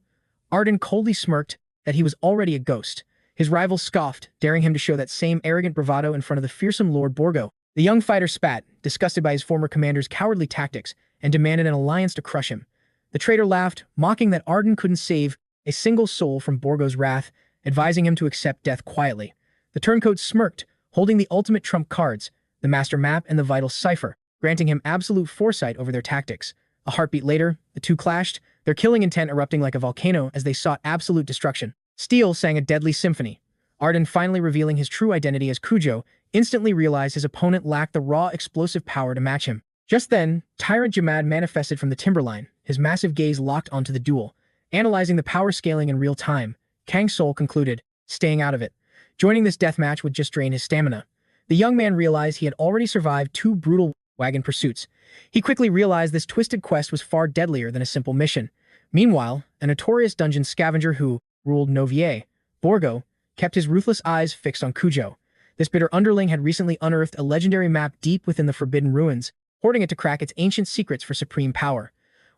Arden coldly smirked that he was already a ghost. His rival scoffed, daring him to show that same arrogant bravado in front of the fearsome Lord Borgo. The young fighter spat, disgusted by his former commander's cowardly tactics, and demanded an alliance to crush him. The traitor laughed, mocking that Arden couldn't save a single soul from Borgo's wrath, advising him to accept death quietly. The turncoat smirked, holding the ultimate trump cards, the master map and the vital cipher, granting him absolute foresight over their tactics. A heartbeat later, the two clashed, their killing intent erupting like a volcano as they sought absolute destruction. Steel sang a deadly symphony. Arden, finally revealing his true identity as Kugou, instantly realized his opponent lacked the raw explosive power to match him. Just then, Tyrant Jamad manifested from the timberline, his massive gaze locked onto the duel. Analyzing the power scaling in real time, Kang Soul concluded, staying out of it. Joining this deathmatch would just drain his stamina. The young man realized he had already survived 2 brutal wagon pursuits. He quickly realized this twisted quest was far deadlier than a simple mission. Meanwhile, a notorious dungeon scavenger who ruled Novier, Borgo, kept his ruthless eyes fixed on Kugou. This bitter underling had recently unearthed a legendary map deep within the Forbidden Ruins, hoarding it to crack its ancient secrets for supreme power.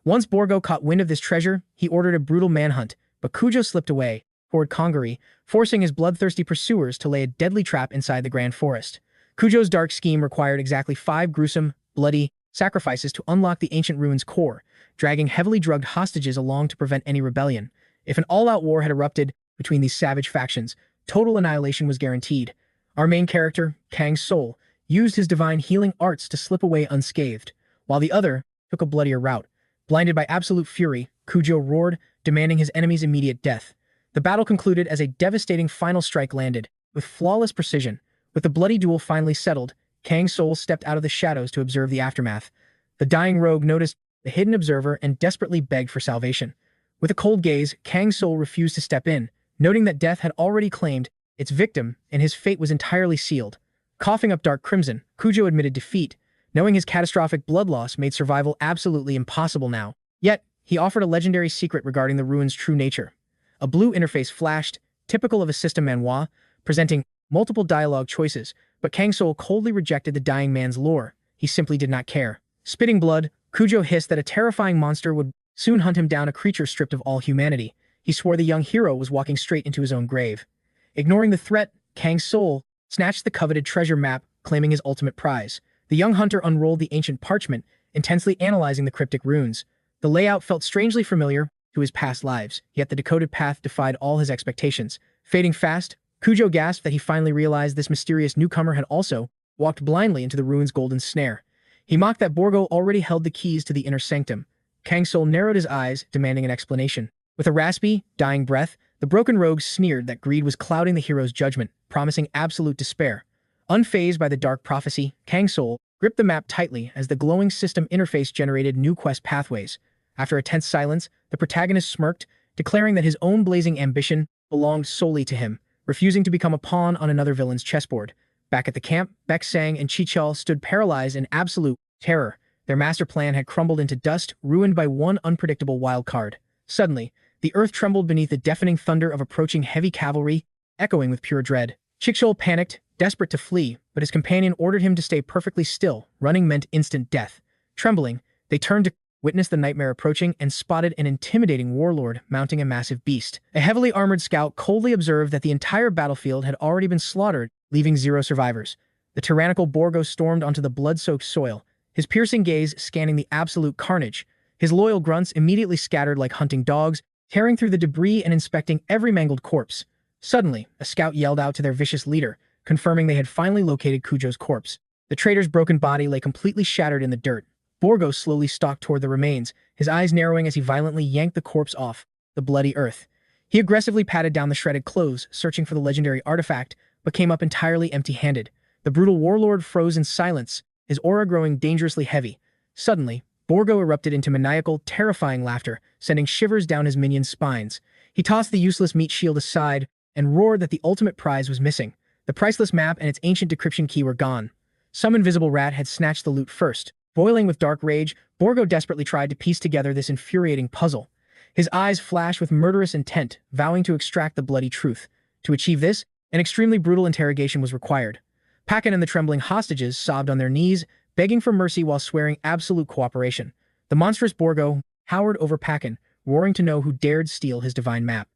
Once Borgo caught wind of this treasure, he ordered a brutal manhunt, but Kugou slipped away toward Kangari, forcing his bloodthirsty pursuers to lay a deadly trap inside the Grand Forest. Kujou's dark scheme required exactly 5 gruesome, bloody sacrifices to unlock the ancient ruins' core, dragging heavily drugged hostages along to prevent any rebellion. If an all-out war had erupted between these savage factions, total annihilation was guaranteed. Our main character, Kang Soul, used his divine healing arts to slip away unscathed, while the other took a bloodier route. Blinded by absolute fury, Kugou roared, demanding his enemy's immediate death. The battle concluded as a devastating final strike landed, with flawless precision. With the bloody duel finally settled, Kang Soul stepped out of the shadows to observe the aftermath. The dying rogue noticed the hidden observer and desperately begged for salvation. With a cold gaze, Kang Soul refused to step in, noting that death had already claimed its victim and his fate was entirely sealed. Coughing up dark crimson, Kugou admitted defeat, knowing his catastrophic blood loss made survival absolutely impossible now. Yet, he offered a legendary secret regarding the ruins' true nature. A blue interface flashed, typical of a system Manhwa, presenting multiple dialogue choices, but Kang Soul coldly rejected the dying man's lore. He simply did not care. Spitting blood, Kugou hissed that a terrifying monster would soon hunt him down, a creature stripped of all humanity. He swore the young hero was walking straight into his own grave. Ignoring the threat, Kang Soul snatched the coveted treasure map, claiming his ultimate prize. The young hunter unrolled the ancient parchment, intensely analyzing the cryptic runes. The layout felt strangely familiar to his past lives, yet the decoded path defied all his expectations. Fading fast, Kugou gasped that he finally realized this mysterious newcomer had also walked blindly into the ruins' golden snare. He mocked that Borgo already held the keys to the inner sanctum. Kang Soul narrowed his eyes, demanding an explanation. With a raspy, dying breath, the broken rogue sneered that greed was clouding the hero's judgment, promising absolute despair. Unfazed by the dark prophecy, Kang Soul gripped the map tightly as the glowing system interface generated new quest pathways. After a tense silence, the protagonist smirked, declaring that his own blazing ambition belonged solely to him, refusing to become a pawn on another villain's chessboard. Back at the camp, Baek Sang and Chichel stood paralyzed in absolute terror. Their master plan had crumbled into dust, ruined by one unpredictable wild card. Suddenly, the earth trembled beneath the deafening thunder of approaching heavy cavalry, echoing with pure dread. Chichel panicked, desperate to flee, but his companion ordered him to stay perfectly still. Running meant instant death. Trembling, they turned to witness the nightmare approaching and spotted an intimidating warlord mounting a massive beast. A heavily armored scout coldly observed that the entire battlefield had already been slaughtered, leaving 0 survivors. The tyrannical Borgo stormed onto the blood-soaked soil, his piercing gaze scanning the absolute carnage. His loyal grunts immediately scattered like hunting dogs, tearing through the debris and inspecting every mangled corpse. Suddenly, a scout yelled out to their vicious leader, confirming they had finally located Kujou's corpse. The traitor's broken body lay completely shattered in the dirt. Borgo slowly stalked toward the remains, his eyes narrowing as he violently yanked the corpse off the bloody earth. He aggressively patted down the shredded clothes, searching for the legendary artifact, but came up entirely empty-handed. The brutal warlord froze in silence, his aura growing dangerously heavy. Suddenly, Borgo erupted into maniacal, terrifying laughter, sending shivers down his minions' spines. He tossed the useless meat shield aside and roared that the ultimate prize was missing. The priceless map and its ancient decryption key were gone. Some invisible rat had snatched the loot first. Boiling with dark rage, Borgo desperately tried to piece together this infuriating puzzle. His eyes flashed with murderous intent, vowing to extract the bloody truth. To achieve this, an extremely brutal interrogation was required. 𝗥 and the trembling hostages sobbed on their knees, begging for mercy while swearing absolute cooperation. The monstrous Borgo cowered over 𝗥, roaring to know who dared steal his divine map.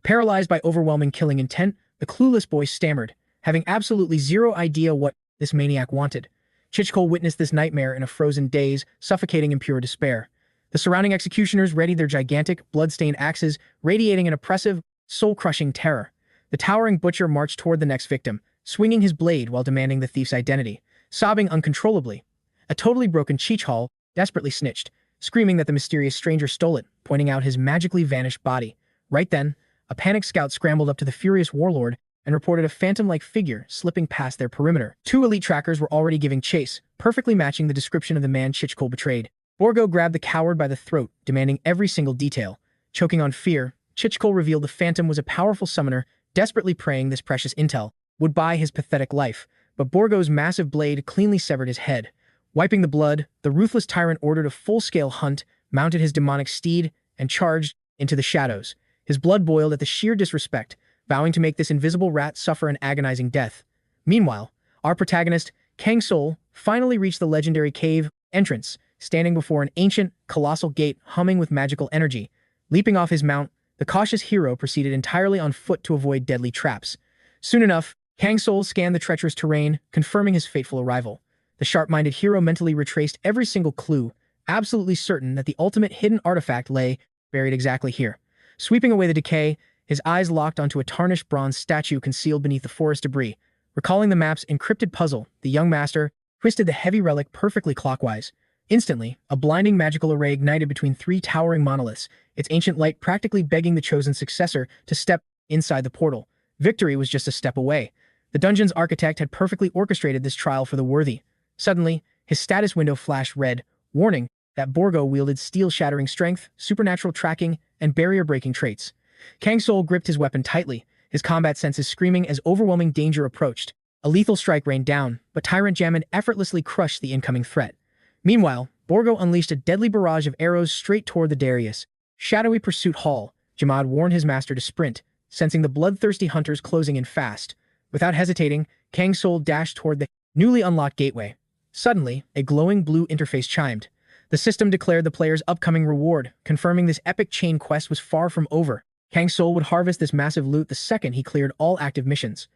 Paralyzed by overwhelming killing intent, the clueless boy stammered, having absolutely zero idea what this maniac wanted. 𝗥WHO witnessed this nightmare in a frozen daze, suffocating in pure despair. The surrounding executioners readied their gigantic, blood-stained axes, radiating an oppressive, soul-crushing terror. The towering butcher marched toward the next victim, swinging his blade while demanding the thief's identity. Sobbing uncontrollably, a totally broken 𝗥WHO desperately snitched, screaming that the mysterious stranger stole it, pointing out his magically vanished body. Right then, a panicked scout scrambled up to the furious warlord and reported a phantom-like figure slipping past their perimeter. Two elite trackers were already giving chase, perfectly matching the description of the man 𝗥WHO betrayed. Borgo grabbed the coward by the throat, demanding every single detail. Choking on fear, 𝗥WHO revealed the phantom was a powerful summoner, desperately praying this precious intel would buy his pathetic life. But Borgo's massive blade cleanly severed his head. Wiping the blood, the ruthless tyrant ordered a full-scale hunt, mounted his demonic steed, and charged into the shadows. His blood boiled at the sheer disrespect, vowing to make this invisible rat suffer an agonizing death. Meanwhile, our protagonist, Kang Soul, finally reached the legendary cave entrance, standing before an ancient, colossal gate humming with magical energy. Leaping off his mount, the cautious hero proceeded entirely on foot to avoid deadly traps. Soon enough, Kang Soul scanned the treacherous terrain, confirming his fateful arrival. The sharp-minded hero mentally retraced every single clue, absolutely certain that the ultimate hidden artifact lay buried exactly here. Sweeping away the decay, his eyes locked onto a tarnished bronze statue concealed beneath the forest debris. Recalling the map's encrypted puzzle, the young master twisted the heavy relic perfectly clockwise. Instantly, a blinding magical array ignited between three towering monoliths, its ancient light practically begging the chosen successor to step inside the portal. Victory was just a step away. The dungeon's architect had perfectly orchestrated this trial for the worthy. Suddenly, his status window flashed red, warning that Borgo wielded steel-shattering strength, supernatural tracking, and barrier-breaking traits. Kang Soul gripped his weapon tightly, his combat senses screaming as overwhelming danger approached. A lethal strike rained down, but Tyrant Jammin effortlessly crushed the incoming threat. Meanwhile, Borgo unleashed a deadly barrage of arrows straight toward the Darius. Shadowy pursuit hall, 𝗦𝗦𝗦 warned his master to sprint, sensing the bloodthirsty hunters closing in fast. Without hesitating, Kang Soul dashed toward the newly unlocked gateway. Suddenly, a glowing blue interface chimed. The system declared the player's upcoming reward, confirming this epic chain quest was far from over. Kang Soul would harvest this massive loot the second he cleared all active missions.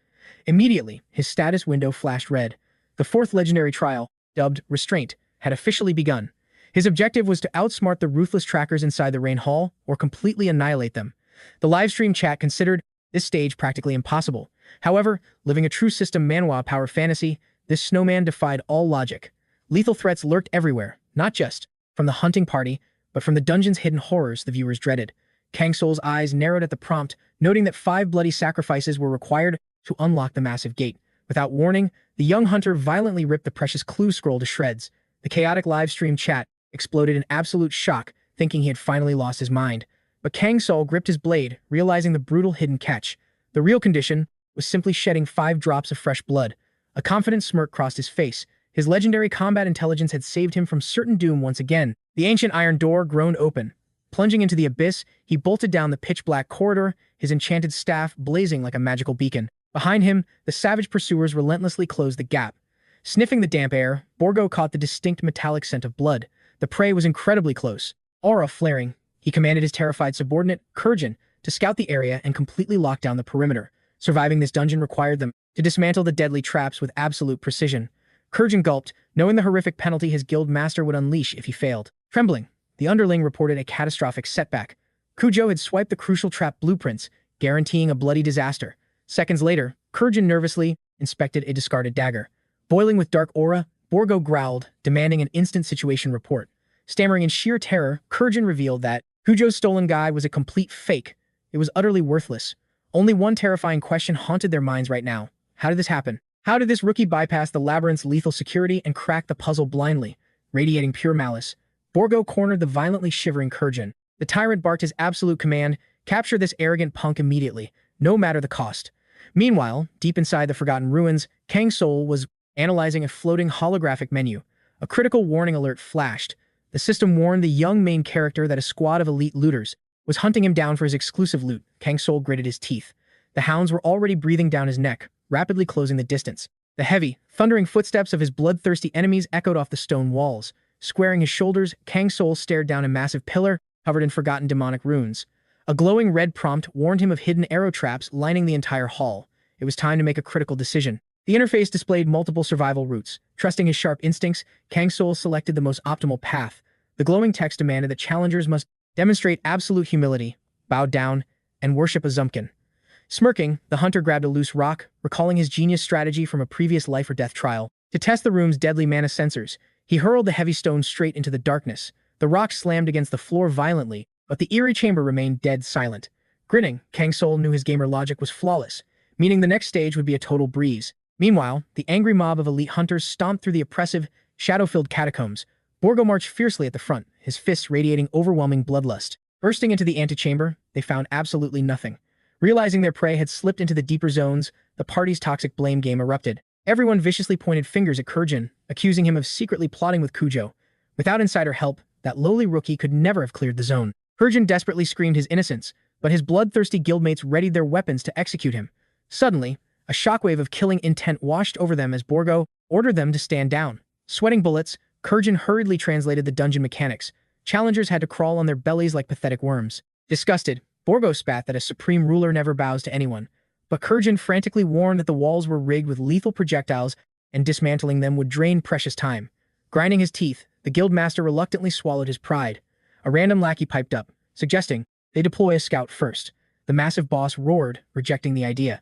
Immediately, his status window flashed red. The fourth legendary trial, dubbed Restraint, had officially begun. His objective was to outsmart the ruthless trackers inside the Rain Hall or completely annihilate them. The livestream chat considered this stage practically impossible. However, living a true system Manhwa power fantasy, this snowman defied all logic. Lethal threats lurked everywhere, not just from the hunting party, but from the dungeon's hidden horrors the viewers dreaded. Kang Soul's eyes narrowed at the prompt, noting that 5 bloody sacrifices were required to unlock the massive gate. Without warning, the young hunter violently ripped the precious clue scroll to shreds. The chaotic livestream chat exploded in absolute shock, thinking he had finally lost his mind. But Kang Soul gripped his blade, realizing the brutal hidden catch. The real condition was simply shedding 5 drops of fresh blood. A confident smirk crossed his face. His legendary combat intelligence had saved him from certain doom once again. The ancient iron door groaned open. Plunging into the abyss, he bolted down the pitch-black corridor, his enchanted staff blazing like a magical beacon. Behind him, the savage pursuers relentlessly closed the gap. Sniffing the damp air, Borgo caught the distinct metallic scent of blood. The prey was incredibly close. Aura flaring, he commanded his terrified subordinate, 𝗥WHO, to scout the area and completely lock down the perimeter. Surviving this dungeon required them to dismantle the deadly traps with absolute precision. 𝗥WHO gulped, knowing the horrific penalty his guild master would unleash if he failed. Trembling, the underling reported a catastrophic setback. 𝗥WHO had swiped the crucial trap blueprints, guaranteeing a bloody disaster. Seconds later, 𝗥WHO nervously inspected a discarded dagger. Boiling with dark aura, Borgo growled, demanding an instant situation report. Stammering in sheer terror, 𝗥žhin revealed that Kujou's stolen guide was a complete fake. It was utterly worthless. Only one terrifying question haunted their minds right now. How did this happen? How did this rookie bypass the labyrinth's lethal security and crack the puzzle blindly? Radiating pure malice, Borgo cornered the violently shivering 𝗥žhin. The tyrant barked his absolute command, capture this arrogant punk immediately, no matter the cost. Meanwhile, deep inside the Forgotten Ruins, Kang Soul was analyzing a floating holographic menu. A critical warning alert flashed. The system warned the young main character that a squad of elite looters was hunting him down for his exclusive loot. Kang Soul gritted his teeth. The hounds were already breathing down his neck, rapidly closing the distance. The heavy, thundering footsteps of his bloodthirsty enemies echoed off the stone walls. Squaring his shoulders, Kang Soul stared down a massive pillar covered in forgotten demonic runes. A glowing red prompt warned him of hidden arrow traps lining the entire hall. It was time to make a critical decision. The interface displayed multiple survival routes. Trusting his sharp instincts, Kang Soul selected the most optimal path. The glowing text demanded that challengers must demonstrate absolute humility, bow down, and worship a 𝗦𝗦𝗦. Smirking, the hunter grabbed a loose rock, recalling his genius strategy from a previous life-or-death trial. To test the room's deadly mana sensors, he hurled the heavy stone straight into the darkness. The rock slammed against the floor violently, but the eerie chamber remained dead silent. Grinning, Kang Soul knew his gamer logic was flawless, meaning the next stage would be a total breeze. Meanwhile, the angry mob of elite hunters stomped through the oppressive, shadow-filled catacombs. Borgo marched fiercely at the front, his fists radiating overwhelming bloodlust. Bursting into the antechamber, they found absolutely nothing. Realizing their prey had slipped into the deeper zones, the party's toxic blame game erupted. Everyone viciously pointed fingers at 𝗥žhin, accusing him of secretly plotting with Kujou. Without insider help, that lowly rookie could never have cleared the zone. 𝗥žhin desperately screamed his innocence, but his bloodthirsty guildmates readied their weapons to execute him. Suddenly, a shockwave of killing intent washed over them as Borgo ordered them to stand down. Sweating bullets, 𝗥žhin hurriedly translated the dungeon mechanics. Challengers had to crawl on their bellies like pathetic worms. Disgusted, Borgo spat that a supreme ruler never bows to anyone. But 𝗥žhin frantically warned that the walls were rigged with lethal projectiles and dismantling them would drain precious time. Grinding his teeth, the guildmaster reluctantly swallowed his pride. A random lackey piped up, suggesting they deploy a scout first. The massive boss roared, rejecting the idea.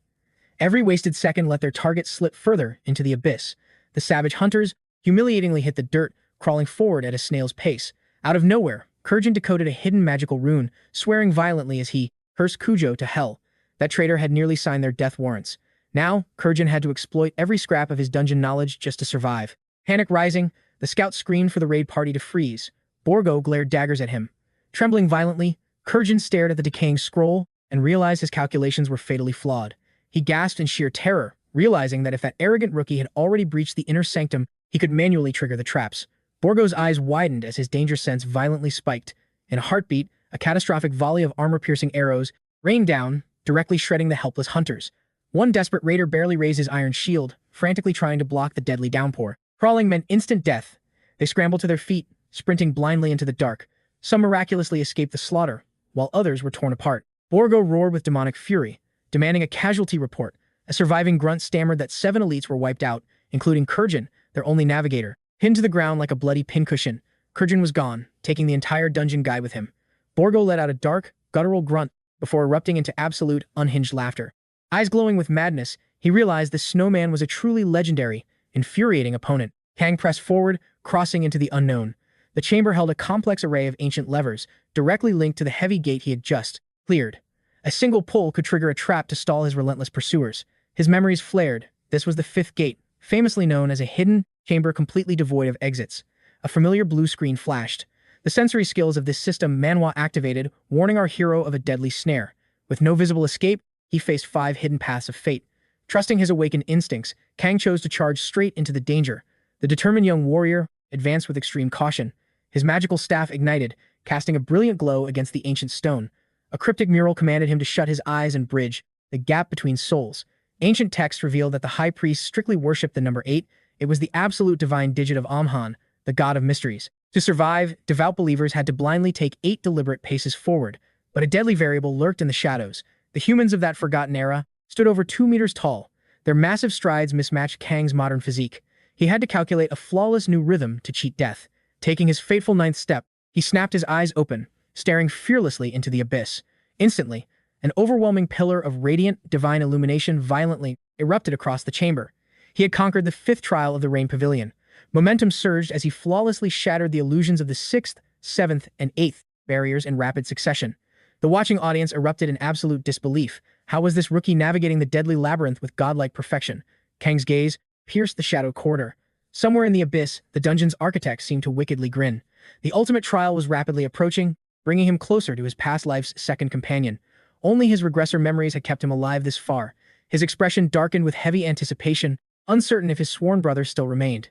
Every wasted second let their target slip further into the abyss. The savage hunters humiliatingly hit the dirt, crawling forward at a snail's pace. Out of nowhere, 𝗥žhin decoded a hidden magical rune, swearing violently as he cursed Kujou to hell. That traitor had nearly signed their death warrants. Now, 𝗥žhin had to exploit every scrap of his dungeon knowledge just to survive. Panic rising, the scout screamed for the raid party to freeze. Borgo glared daggers at him. Trembling violently, 𝗥žhin stared at the decaying scroll and realized his calculations were fatally flawed. He gasped in sheer terror, realizing that if that arrogant rookie had already breached the inner sanctum, he could manually trigger the traps. Borgo's eyes widened as his danger sense violently spiked. In a heartbeat, a catastrophic volley of armor-piercing arrows rained down, directly shredding the helpless hunters. One desperate raider barely raised his iron shield, frantically trying to block the deadly downpour. Crawling meant instant death. They scrambled to their feet, sprinting blindly into the dark. Some miraculously escaped the slaughter, while others were torn apart. Borgo roared with demonic fury, demanding a casualty report. A surviving grunt stammered that 7 elites were wiped out, including 𝗥žhin, their only navigator. Pinned to the ground like a bloody pincushion, 𝗥žhin was gone, taking the entire dungeon guide with him. Borgo let out a dark, guttural grunt before erupting into absolute, unhinged laughter. Eyes glowing with madness, he realized the snowman was a truly legendary, infuriating opponent. Kang pressed forward, crossing into the unknown. The chamber held a complex array of ancient levers, directly linked to the heavy gate he had just cleared. A single pull could trigger a trap to stall his relentless pursuers. His memories flared. This was the 5th gate, famously known as a hidden chamber completely devoid of exits. A familiar blue screen flashed. The sensory skills of this system Manhwa activated, warning our hero of a deadly snare. With no visible escape, he faced 5 hidden paths of fate. Trusting his awakened instincts, Kang chose to charge straight into the danger. The determined young warrior advanced with extreme caution. His magical staff ignited, casting a brilliant glow against the ancient stone. A cryptic mural commanded him to shut his eyes and bridge the gap between souls. Ancient text revealed that the high priest strictly worshipped the number 8. It was the absolute divine digit of Amhan, the god of mysteries. To survive, devout believers had to blindly take 8 deliberate paces forward, but a deadly variable lurked in the shadows. The humans of that forgotten era stood over 2 meters tall. Their massive strides mismatched Kang's modern physique. He had to calculate a flawless new rhythm to cheat death. Taking his fateful 9th step, he snapped his eyes open, staring fearlessly into the abyss. Instantly, an overwhelming pillar of radiant, divine illumination violently erupted across the chamber. He had conquered the 5th trial of the Rain Pavilion. Momentum surged as he flawlessly shattered the illusions of the 6th, 7th, and 8th barriers in rapid succession. The watching audience erupted in absolute disbelief. How was this rookie navigating the deadly labyrinth with godlike perfection? Kang's gaze pierced the shadow corridor. Somewhere in the abyss, the dungeon's architect seemed to wickedly grin. The ultimate trial was rapidly approaching, bringing him closer to his past life's second companion. Only his regressor memories had kept him alive this far. His expression darkened with heavy anticipation, uncertain if his sworn brother still remained.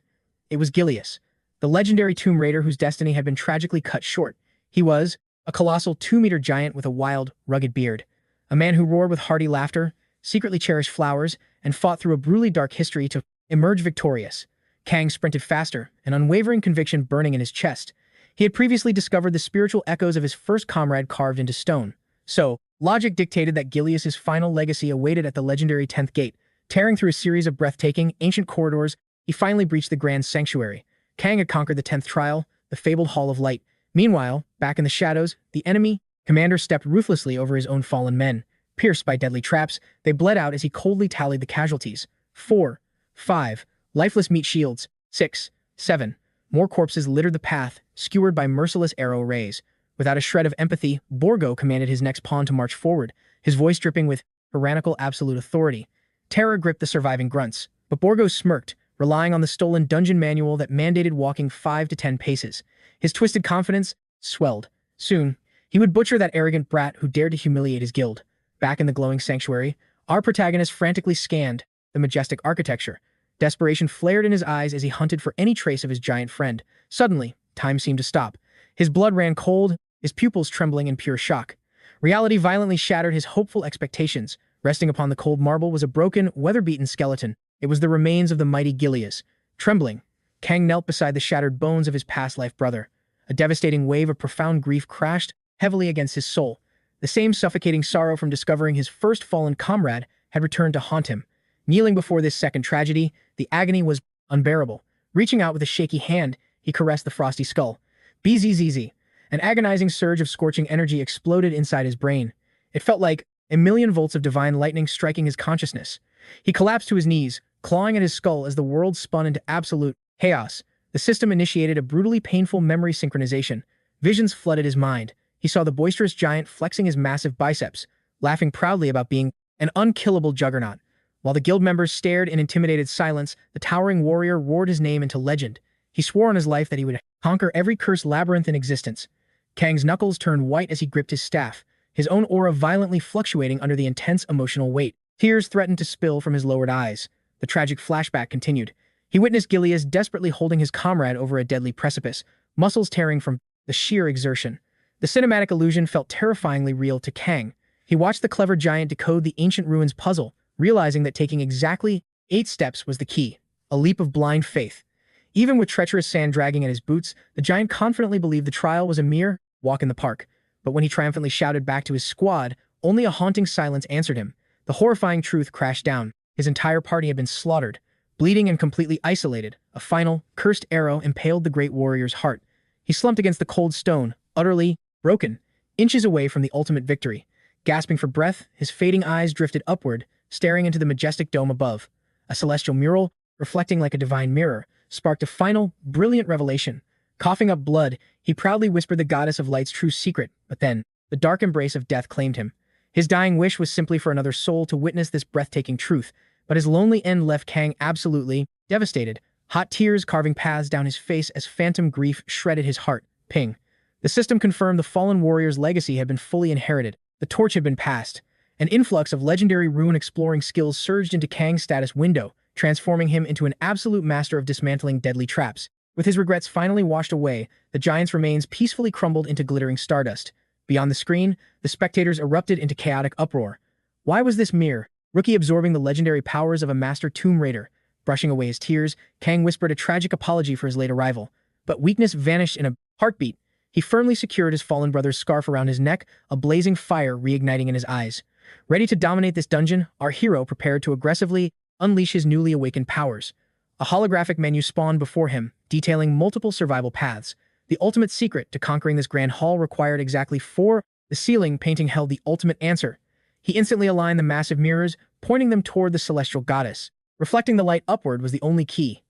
It was 𝗦𝗦𝗦, the legendary tomb raider whose destiny had been tragically cut short. He was a colossal 2-meter giant with a wild, rugged beard. A man who roared with hearty laughter, secretly cherished flowers, and fought through a brutally dark history to emerge victorious. Kang sprinted faster, an unwavering conviction burning in his chest. He had previously discovered the spiritual echoes of his first comrade carved into stone. So, logic dictated that 𝗦𝗦𝗦's final legacy awaited at the legendary 10th gate. Tearing through a series of breathtaking, ancient corridors, he finally breached the grand sanctuary. Kang had conquered the 10th trial, the fabled Hall of Light. Meanwhile, back in the shadows, the enemy commander stepped ruthlessly over his own fallen men. Pierced by deadly traps, they bled out as he coldly tallied the casualties. 4, 5, lifeless meat shields. 6, 7. More corpses littered the path, skewered by merciless arrow rays. Without a shred of empathy, 𝗦𝗦𝗦 commanded his next pawn to march forward, his voice dripping with tyrannical absolute authority. Terror gripped the surviving grunts, but 𝗦𝗦𝗦 smirked, relying on the stolen dungeon manual that mandated walking 5 to 10 paces. His twisted confidence swelled. Soon, he would butcher that arrogant brat who dared to humiliate his guild. Back in the glowing sanctuary, our protagonist frantically scanned the majestic architecture. Desperation flared in his eyes as he hunted for any trace of his giant friend. Suddenly, time seemed to stop. His blood ran cold, his pupils trembling in pure shock. Reality violently shattered his hopeful expectations. Resting upon the cold marble was a broken, weather-beaten skeleton. It was the remains of the mighty 𝗦𝗦𝗦. Trembling, Kang knelt beside the shattered bones of his past-life brother. A devastating wave of profound grief crashed heavily against his soul. The same suffocating sorrow from discovering his first fallen comrade had returned to haunt him. Kneeling before this second tragedy, the agony was unbearable. Reaching out with a shaky hand, he caressed the frosty skull. Bzzz. An agonizing surge of scorching energy exploded inside his brain. It felt like a million volts of divine lightning striking his consciousness. He collapsed to his knees, clawing at his skull as the world spun into absolute chaos. The system initiated a brutally painful memory synchronization. Visions flooded his mind. He saw the boisterous giant flexing his massive biceps, laughing proudly about being an unkillable juggernaut. While the guild members stared in intimidated silence, the towering warrior roared his name into legend. He swore on his life that he would conquer every cursed labyrinth in existence. Kang's knuckles turned white as he gripped his staff, his own aura violently fluctuating under the intense emotional weight. Tears threatened to spill from his lowered eyes. The tragic flashback continued. He witnessed 𝗦𝗦𝗦 desperately holding his comrade over a deadly precipice, muscles tearing from the sheer exertion. The cinematic illusion felt terrifyingly real to Kang. He watched the clever giant decode the ancient ruins puzzle, realizing that taking exactly 8 steps was the key, a leap of blind faith. Even with treacherous sand dragging at his boots, the giant confidently believed the trial was a mere walk in the park. But when he triumphantly shouted back to his squad, only a haunting silence answered him. The horrifying truth crashed down. His entire party had been slaughtered, bleeding and completely isolated. A final, cursed arrow impaled the great warrior's heart. He slumped against the cold stone, utterly broken, inches away from the ultimate victory. Gasping for breath, his fading eyes drifted upward, staring into the majestic dome above. A celestial mural, reflecting like a divine mirror, sparked a final, brilliant revelation. Coughing up blood, he proudly whispered the goddess of light's true secret, but then, the dark embrace of death claimed him. His dying wish was simply for another soul to witness this breathtaking truth, but his lonely end left Kang absolutely devastated, hot tears carving paths down his face as phantom grief shredded his heart. Ping. The system confirmed the fallen warrior's legacy had been fully inherited. The torch had been passed. An influx of legendary rune-exploring skills surged into Kang's status window, transforming him into an absolute master of dismantling deadly traps. With his regrets finally washed away, the giant's remains peacefully crumbled into glittering stardust. Beyond the screen, the spectators erupted into chaotic uproar. Why was this mere rookie absorbing the legendary powers of a master tomb raider? Brushing away his tears, Kang whispered a tragic apology for his late arrival. But weakness vanished in a heartbeat. He firmly secured his fallen brother's scarf around his neck, a blazing fire reigniting in his eyes. Ready to dominate this dungeon, our hero prepared to aggressively unleash his newly awakened powers. A holographic menu spawned before him, detailing multiple survival paths. The ultimate secret to conquering this grand hall required exactly 4. The ceiling painting held the ultimate answer. He instantly aligned the massive mirrors, pointing them toward the celestial goddess. Reflecting the light upward was the only key.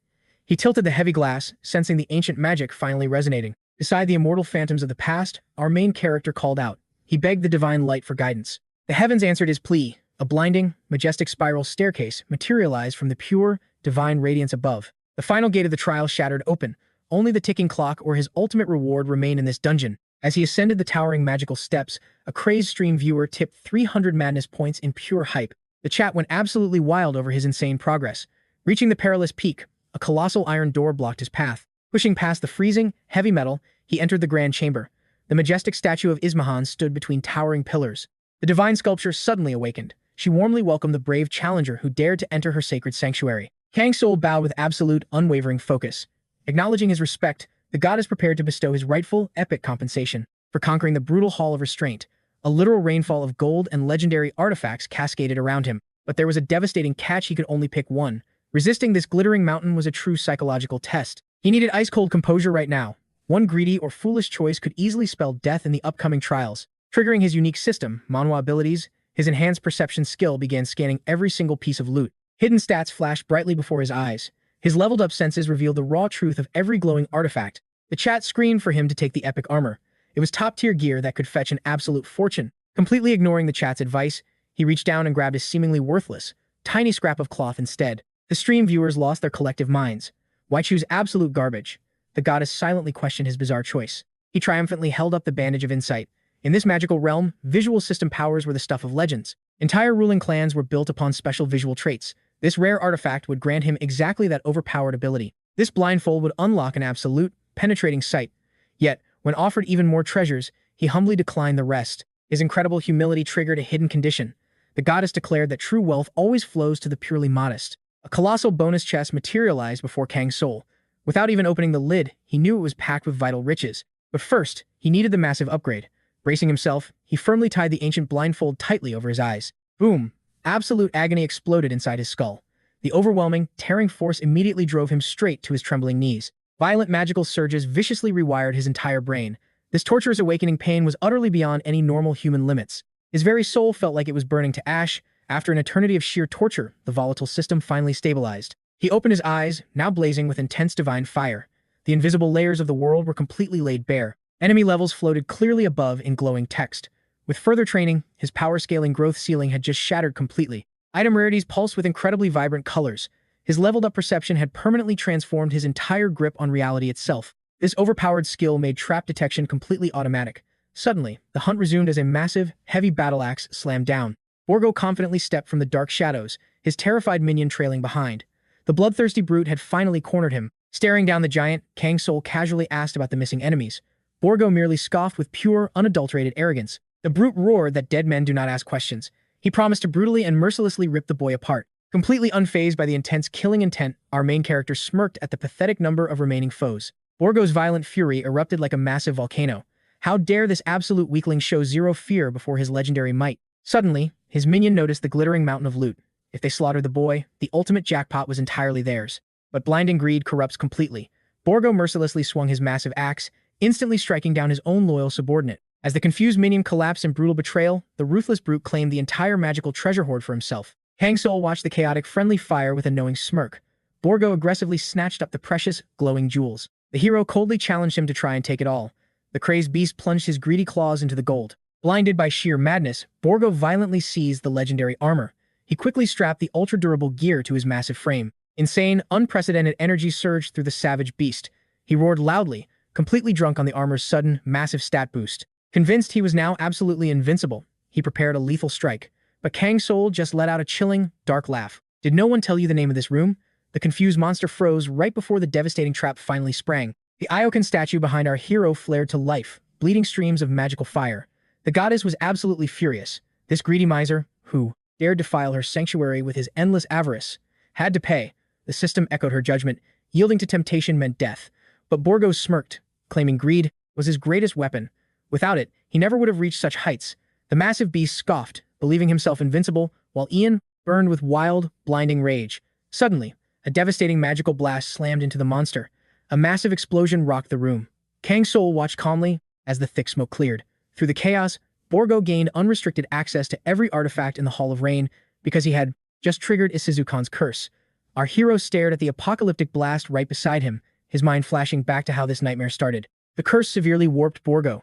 He tilted the heavy glass, sensing the ancient magic finally resonating. Beside the immortal phantoms of the past, our main character called out. He begged the divine light for guidance. The heavens answered his plea. A blinding, majestic spiral staircase materialized from the pure, divine radiance above. The final gate of the trial shattered open. Only the ticking clock or his ultimate reward remained in this dungeon. As he ascended the towering magical steps, a crazed stream viewer tipped 300 madness points in pure hype. The chat went absolutely wild over his insane progress. Reaching the perilous peak, a colossal iron door blocked his path. Pushing past the freezing, heavy metal, he entered the grand chamber. The majestic statue of Ismahan stood between towering pillars. The divine sculpture suddenly awakened. She warmly welcomed the brave challenger who dared to enter her sacred sanctuary. Kang Soul bowed with absolute, unwavering focus. Acknowledging his respect, the goddess prepared to bestow his rightful, epic compensation for conquering the brutal hall of restraint. A literal rainfall of gold and legendary artifacts cascaded around him. But there was a devastating catch: he could only pick one. Resisting this glittering mountain was a true psychological test. He needed ice-cold composure right now. One greedy or foolish choice could easily spell death in the upcoming trials. Triggering his unique system, Manhwa abilities, his enhanced perception skill began scanning every single piece of loot. Hidden stats flashed brightly before his eyes. His leveled-up senses revealed the raw truth of every glowing artifact. The chat screamed for him to take the epic armor. It was top-tier gear that could fetch an absolute fortune. Completely ignoring the chat's advice, he reached down and grabbed a seemingly worthless, tiny scrap of cloth instead. The stream viewers lost their collective minds. Why choose absolute garbage? The goddess silently questioned his bizarre choice. He triumphantly held up the bandage of insight. In this magical realm, visual system powers were the stuff of legends. Entire ruling clans were built upon special visual traits. This rare artifact would grant him exactly that overpowered ability. This blindfold would unlock an absolute, penetrating sight. Yet, when offered even more treasures, he humbly declined the rest. His incredible humility triggered a hidden condition. The goddess declared that true wealth always flows to the purely modest. A colossal bonus chest materialized before Kang Soul. Without even opening the lid, he knew it was packed with vital riches. But first, he needed the massive upgrade. Bracing himself, he firmly tied the ancient blindfold tightly over his eyes. Boom! Absolute agony exploded inside his skull. The overwhelming, tearing force immediately drove him straight to his trembling knees. Violent magical surges viciously rewired his entire brain. This torturous awakening pain was utterly beyond any normal human limits. His very soul felt like it was burning to ash. After an eternity of sheer torture, the volatile system finally stabilized. He opened his eyes, now blazing with intense divine fire. The invisible layers of the world were completely laid bare. Enemy levels floated clearly above in glowing text. With further training, his power-scaling growth ceiling had just shattered completely. Item rarities pulsed with incredibly vibrant colors. His leveled-up perception had permanently transformed his entire grip on reality itself. This overpowered skill made trap detection completely automatic. Suddenly, the hunt resumed as a massive, heavy battle axe slammed down. 𝗦𝗦𝗦 confidently stepped from the dark shadows, his terrified minion trailing behind. The bloodthirsty brute had finally cornered him. Staring down the giant, Kang Soul casually asked about the missing enemies. 𝗦𝗦𝗦 merely scoffed with pure, unadulterated arrogance. The brute roared that dead men do not ask questions. He promised to brutally and mercilessly rip the boy apart. Completely unfazed by the intense killing intent, our main character smirked at the pathetic number of remaining foes. 𝗦𝗦𝗦's violent fury erupted like a massive volcano. How dare this absolute weakling show zero fear before his legendary might? Suddenly, his minion noticed the glittering mountain of loot. If they slaughtered the boy, the ultimate jackpot was entirely theirs. But blinding greed corrupts completely. 𝗦𝗦𝗦 mercilessly swung his massive axe, instantly striking down his own loyal subordinate. As the confused minion collapsed in brutal betrayal, the ruthless brute claimed the entire magical treasure hoard for himself. Kang Soul watched the chaotic friendly fire with a knowing smirk. 𝗦𝗦𝗦 aggressively snatched up the precious, glowing jewels. The hero coldly challenged him to try and take it all. The crazed beast plunged his greedy claws into the gold. Blinded by sheer madness, 𝗦𝗦𝗦 violently seized the legendary armor. He quickly strapped the ultra-durable gear to his massive frame. Insane, unprecedented energy surged through the savage beast. He roared loudly, completely drunk on the armor's sudden, massive stat boost. Convinced he was now absolutely invincible, he prepared a lethal strike. But Kang Soul just let out a chilling, dark laugh. Did no one tell you the name of this room? The confused monster froze right before the devastating trap finally sprang. The Iokan statue behind our hero flared to life, bleeding streams of magical fire. The goddess was absolutely furious. This greedy miser, who dared defile her sanctuary with his endless avarice, had to pay. The system echoed her judgment. Yielding to temptation meant death. But 𝗦𝗦𝗦 smirked, claiming greed was his greatest weapon. Without it, he never would have reached such heights. The massive beast scoffed, believing himself invincible, while Ian burned with wild, blinding rage. Suddenly, a devastating magical blast slammed into the monster. A massive explosion rocked the room. Kang Soul watched calmly as the thick smoke cleared. Through the chaos, 𝗦𝗦𝗦 gained unrestricted access to every artifact in the Hall of Rain because he had just triggered Ishizukan's curse. Our hero stared at the apocalyptic blast right beside him, his mind flashing back to how this nightmare started. The curse severely warped 𝗦𝗦𝗦.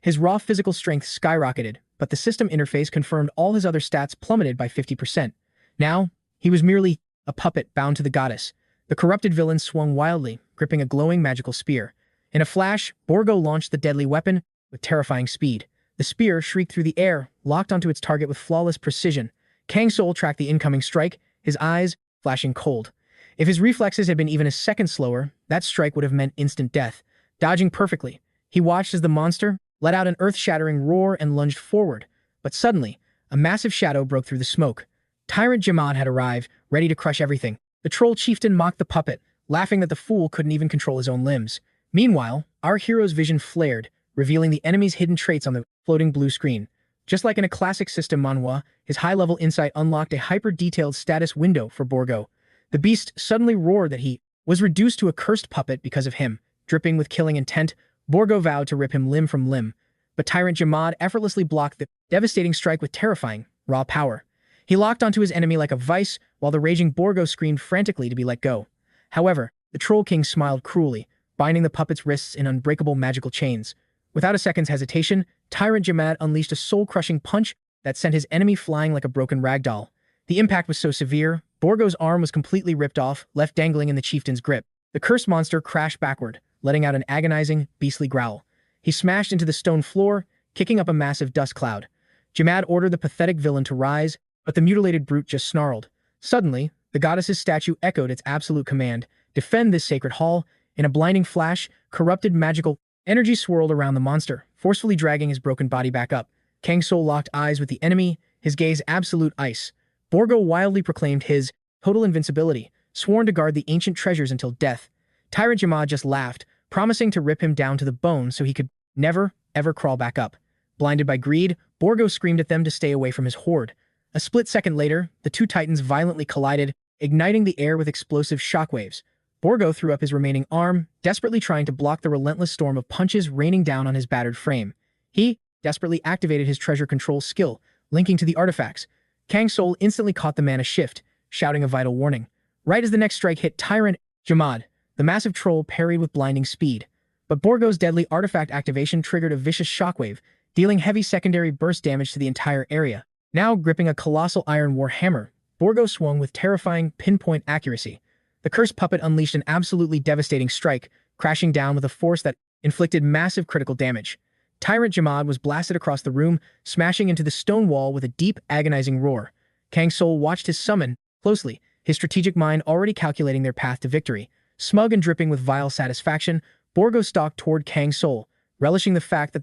His raw physical strength skyrocketed, but the system interface confirmed all his other stats plummeted by 50%. Now, he was merely a puppet bound to the goddess. The corrupted villain swung wildly, gripping a glowing magical spear. In a flash, 𝗦𝗦𝗦 launched the deadly weapon with terrifying speed. The spear shrieked through the air, locked onto its target with flawless precision. Kang Soul tracked the incoming strike, his eyes flashing cold. If his reflexes had been even a second slower, that strike would have meant instant death. Dodging perfectly, he watched as the monster let out an earth-shattering roar and lunged forward. But suddenly, a massive shadow broke through the smoke. Tyrant 𝗦𝗦𝗦 had arrived, ready to crush everything. The troll chieftain mocked the puppet, laughing that the fool couldn't even control his own limbs. Meanwhile, our hero's vision flared, revealing the enemy's hidden traits on the floating blue screen. Just like in a classic system Manhwa, his high-level insight unlocked a hyper-detailed status window for 𝗦𝗦𝗦. The beast suddenly roared that he was reduced to a cursed puppet because of him. Dripping with killing intent, 𝗦𝗦𝗦 vowed to rip him limb from limb. But Tyrant 𝗦𝗦𝗦 effortlessly blocked the devastating strike with terrifying, raw power. He locked onto his enemy like a vice, while the raging 𝗦𝗦𝗦 screamed frantically to be let go. However, the Troll King smiled cruelly, binding the puppet's wrists in unbreakable magical chains. Without a second's hesitation, Tyrant 𝗦𝗦𝗦 unleashed a soul-crushing punch that sent his enemy flying like a broken ragdoll. The impact was so severe, 𝗦𝗦𝗦's arm was completely ripped off, left dangling in the chieftain's grip. The cursed monster crashed backward, letting out an agonizing, beastly growl. He smashed into the stone floor, kicking up a massive dust cloud. 𝗦𝗦𝗦 ordered the pathetic villain to rise, but the mutilated brute just snarled. Suddenly, the goddess's statue echoed its absolute command: defend this sacred hall. In a blinding flash, corrupted magical energy swirled around the monster, forcefully dragging his broken body back up. Kang Soul locked eyes with the enemy, his gaze absolute ice. 𝗦𝗦𝗦 wildly proclaimed his total invincibility, sworn to guard the ancient treasures until death. Tyrant 𝗦𝗦𝗦 just laughed, promising to rip him down to the bone so he could never, ever crawl back up. Blinded by greed, 𝗦𝗦𝗦 screamed at them to stay away from his horde. A split second later, the two titans violently collided, igniting the air with explosive shockwaves. 𝗦𝗦𝗦 threw up his remaining arm, desperately trying to block the relentless storm of punches raining down on his battered frame. He desperately activated his treasure control skill, linking to the artifacts. Kang Soul instantly caught the mana shift, shouting a vital warning. Right as the next strike hit Tyrant 𝗦𝗦𝗦, the massive troll parried with blinding speed. But 𝗦𝗦𝗦's deadly artifact activation triggered a vicious shockwave, dealing heavy secondary burst damage to the entire area. Now gripping a colossal iron war hammer, 𝗦𝗦𝗦 swung with terrifying pinpoint accuracy. The cursed puppet unleashed an absolutely devastating strike, crashing down with a force that inflicted massive critical damage. Tyrant 𝗦𝗦𝗦 was blasted across the room, smashing into the stone wall with a deep, agonizing roar. Kang Soul watched his summon closely, his strategic mind already calculating their path to victory. Smug and dripping with vile satisfaction, 𝗦𝗦𝗦 stalked toward Kang Soul, relishing the fact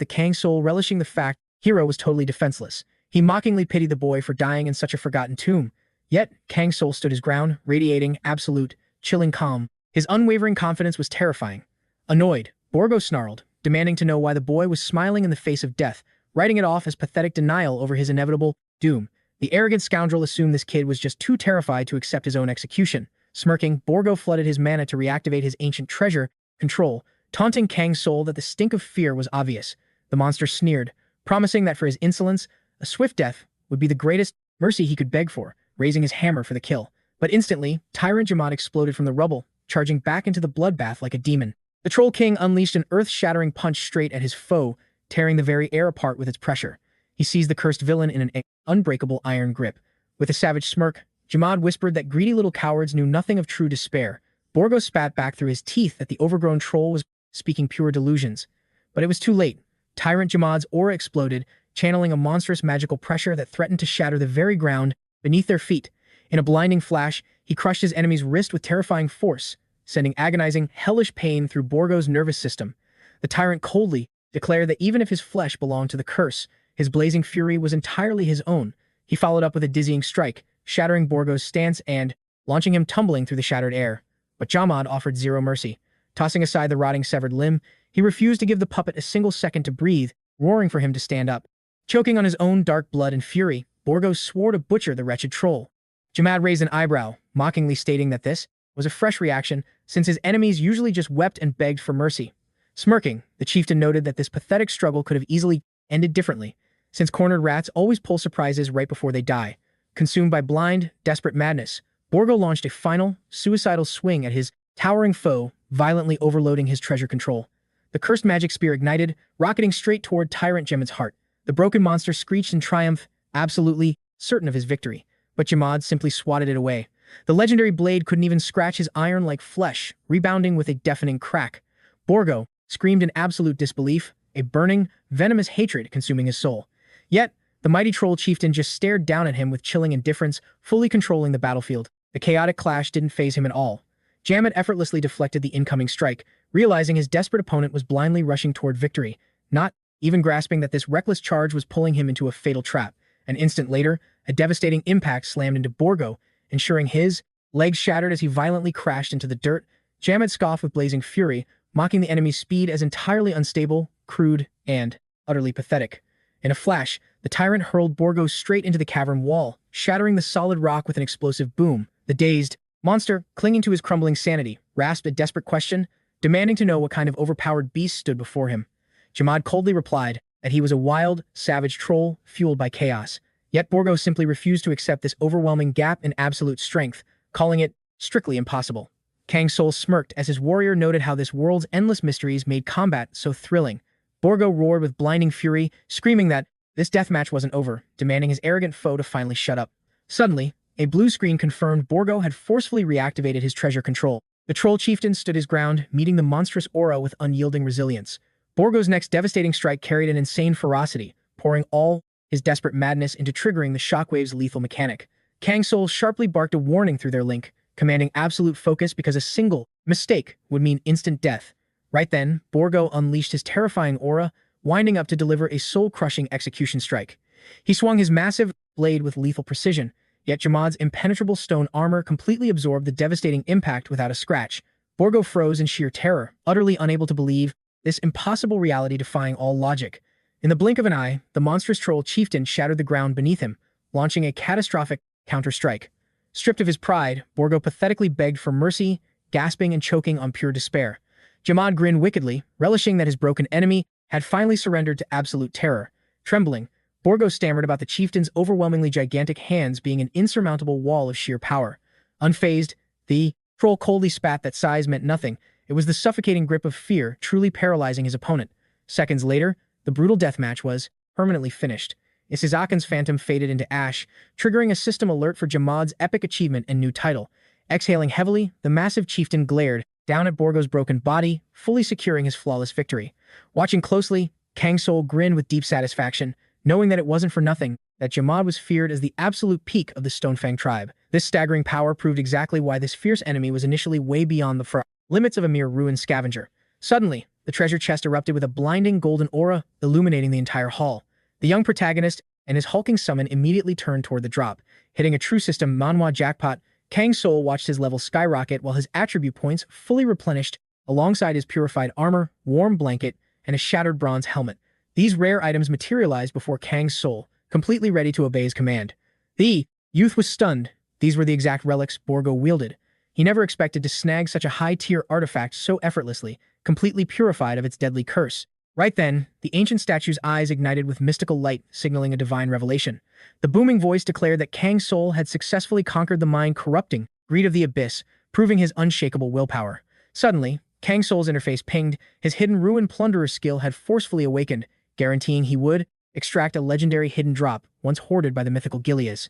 hero was totally defenseless. He mockingly pitied the boy for dying in such a forgotten tomb. Yet, Kang Soul stood his ground, radiating absolute, chilling calm. His unwavering confidence was terrifying. Annoyed, 𝗦𝗦𝗦 snarled, demanding to know why the boy was smiling in the face of death, writing it off as pathetic denial over his inevitable doom. The arrogant scoundrel assumed this kid was just too terrified to accept his own execution. Smirking, 𝗦𝗦𝗦 flooded his mana to reactivate his ancient treasure control, taunting Kang Soul that the stink of fear was obvious. The monster sneered, promising that for his insolence, a swift death would be the greatest mercy he could beg for, raising his hammer for the kill. But instantly, Tyrant 𝗦𝗦𝗦 exploded from the rubble, charging back into the bloodbath like a demon. The Troll King unleashed an earth-shattering punch straight at his foe, tearing the very air apart with its pressure. He seized the cursed villain in an unbreakable iron grip. With a savage smirk, 𝗦𝗦𝗦 whispered that greedy little cowards knew nothing of true despair. 𝗦𝗦𝗦 spat back through his teeth that the overgrown troll was speaking pure delusions. But it was too late. Tyrant 𝗦𝗦𝗦's aura exploded, channeling a monstrous magical pressure that threatened to shatter the very ground beneath their feet. In a blinding flash, he crushed his enemy's wrist with terrifying force, sending agonizing, hellish pain through 𝗦𝗦𝗦's nervous system. The tyrant coldly declared that even if his flesh belonged to the curse, his blazing fury was entirely his own. He followed up with a dizzying strike, shattering 𝗦𝗦𝗦's stance and launching him tumbling through the shattered air. But 𝗦𝗦𝗦 offered zero mercy. Tossing aside the rotting severed limb, he refused to give the puppet a single second to breathe, roaring for him to stand up. Choking on his own dark blood and fury, 𝗦𝗦𝗦 swore to butcher the wretched troll. 𝗦𝗦𝗦 raised an eyebrow, mockingly stating that this was a fresh reaction, since his enemies usually just wept and begged for mercy. Smirking, the chieftain noted that this pathetic struggle could have easily ended differently, since cornered rats always pull surprises right before they die. Consumed by blind, desperate madness, Borgo launched a final, suicidal swing at his towering foe, violently overloading his treasure control. The cursed magic spear ignited, rocketing straight toward Tyrant 𝗦𝗦𝗦's heart. The broken monster screeched in triumph, absolutely certain of his victory. But 𝗦𝗦𝗦 simply swatted it away. The legendary blade couldn't even scratch his iron-like flesh, rebounding with a deafening crack. Borgo screamed in absolute disbelief, a burning, venomous hatred consuming his soul. Yet, the mighty troll chieftain just stared down at him with chilling indifference, fully controlling the battlefield. The chaotic clash didn't faze him at all. 𝗦𝗦𝗦 effortlessly deflected the incoming strike, realizing his desperate opponent was blindly rushing toward victory, not even grasping that this reckless charge was pulling him into a fatal trap. An instant later, a devastating impact slammed into Borgo, ensuring his legs shattered as he violently crashed into the dirt. 𝗦𝗦𝗦 scoffed with blazing fury, mocking the enemy's speed as entirely unstable, crude, and utterly pathetic. In a flash, the tyrant hurled Borgo straight into the cavern wall, shattering the solid rock with an explosive boom. The dazed monster, clinging to his crumbling sanity, rasped a desperate question, demanding to know what kind of overpowered beast stood before him. 𝗦𝗦𝗦 coldly replied that he was a wild, savage troll fueled by chaos. Yet Borgo simply refused to accept this overwhelming gap in absolute strength, calling it strictly impossible. Kang Soul smirked as his warrior noted how this world's endless mysteries made combat so thrilling. Borgo roared with blinding fury, screaming that this deathmatch wasn't over, demanding his arrogant foe to finally shut up. Suddenly, a blue screen confirmed Borgo had forcefully reactivated his treasure control. The troll chieftain stood his ground, meeting the monstrous aura with unyielding resilience. Borgo's next devastating strike carried an insane ferocity, pouring all his desperate madness into triggering the shockwave's lethal mechanic. Kang Soul sharply barked a warning through their link, commanding absolute focus because a single mistake would mean instant death. Right then, Borgo unleashed his terrifying aura, winding up to deliver a soul-crushing execution strike. He swung his massive blade with lethal precision, yet 𝗦𝗦𝗦's impenetrable stone armor completely absorbed the devastating impact without a scratch. Borgo froze in sheer terror, utterly unable to believe this impossible reality defying all logic. In the blink of an eye, the monstrous troll chieftain shattered the ground beneath him, launching a catastrophic counter-strike. Stripped of his pride, Borgo pathetically begged for mercy, gasping and choking on pure despair. 𝗦𝗦𝗦 grinned wickedly, relishing that his broken enemy had finally surrendered to absolute terror. Trembling, Borgo stammered about the chieftain's overwhelmingly gigantic hands being an insurmountable wall of sheer power. Unfazed, the troll coldly spat that size meant nothing. It was the suffocating grip of fear truly paralyzing his opponent. Seconds later, the brutal deathmatch was permanently finished. Isizaken's phantom faded into ash, triggering a system alert for 𝗦𝗦𝗦's epic achievement and new title. Exhaling heavily, the massive chieftain glared down at Borgo's broken body, fully securing his flawless victory. Watching closely, Kang Soul grinned with deep satisfaction, knowing that it wasn't for nothing that 𝗦𝗦𝗦 was feared as the absolute peak of the Stonefang tribe. This staggering power proved exactly why this fierce enemy was initially way beyond the limits of a mere ruined scavenger. Suddenly, the treasure chest erupted with a blinding golden aura, illuminating the entire hall. The young protagonist and his hulking summon immediately turned toward the drop. Hitting a true system Manhwa jackpot, Kang Soul watched his level skyrocket while his attribute points fully replenished alongside his purified armor, warm blanket, and a shattered bronze helmet. These rare items materialized before Kang Soul, completely ready to obey his command. The youth was stunned. These were the exact relics Borgo wielded. He never expected to snag such a high-tier artifact so effortlessly, completely purified of its deadly curse. Right then, the ancient statue's eyes ignited with mystical light, signaling a divine revelation. The booming voice declared that Kang Soul had successfully conquered the mind-corrupting greed of the abyss, proving his unshakable willpower. Suddenly, Kang Soul's interface pinged. His hidden ruin plunderer skill had forcefully awakened, guaranteeing he would extract a legendary hidden drop once hoarded by the mythical 𝗦𝗦𝗦𝗦s.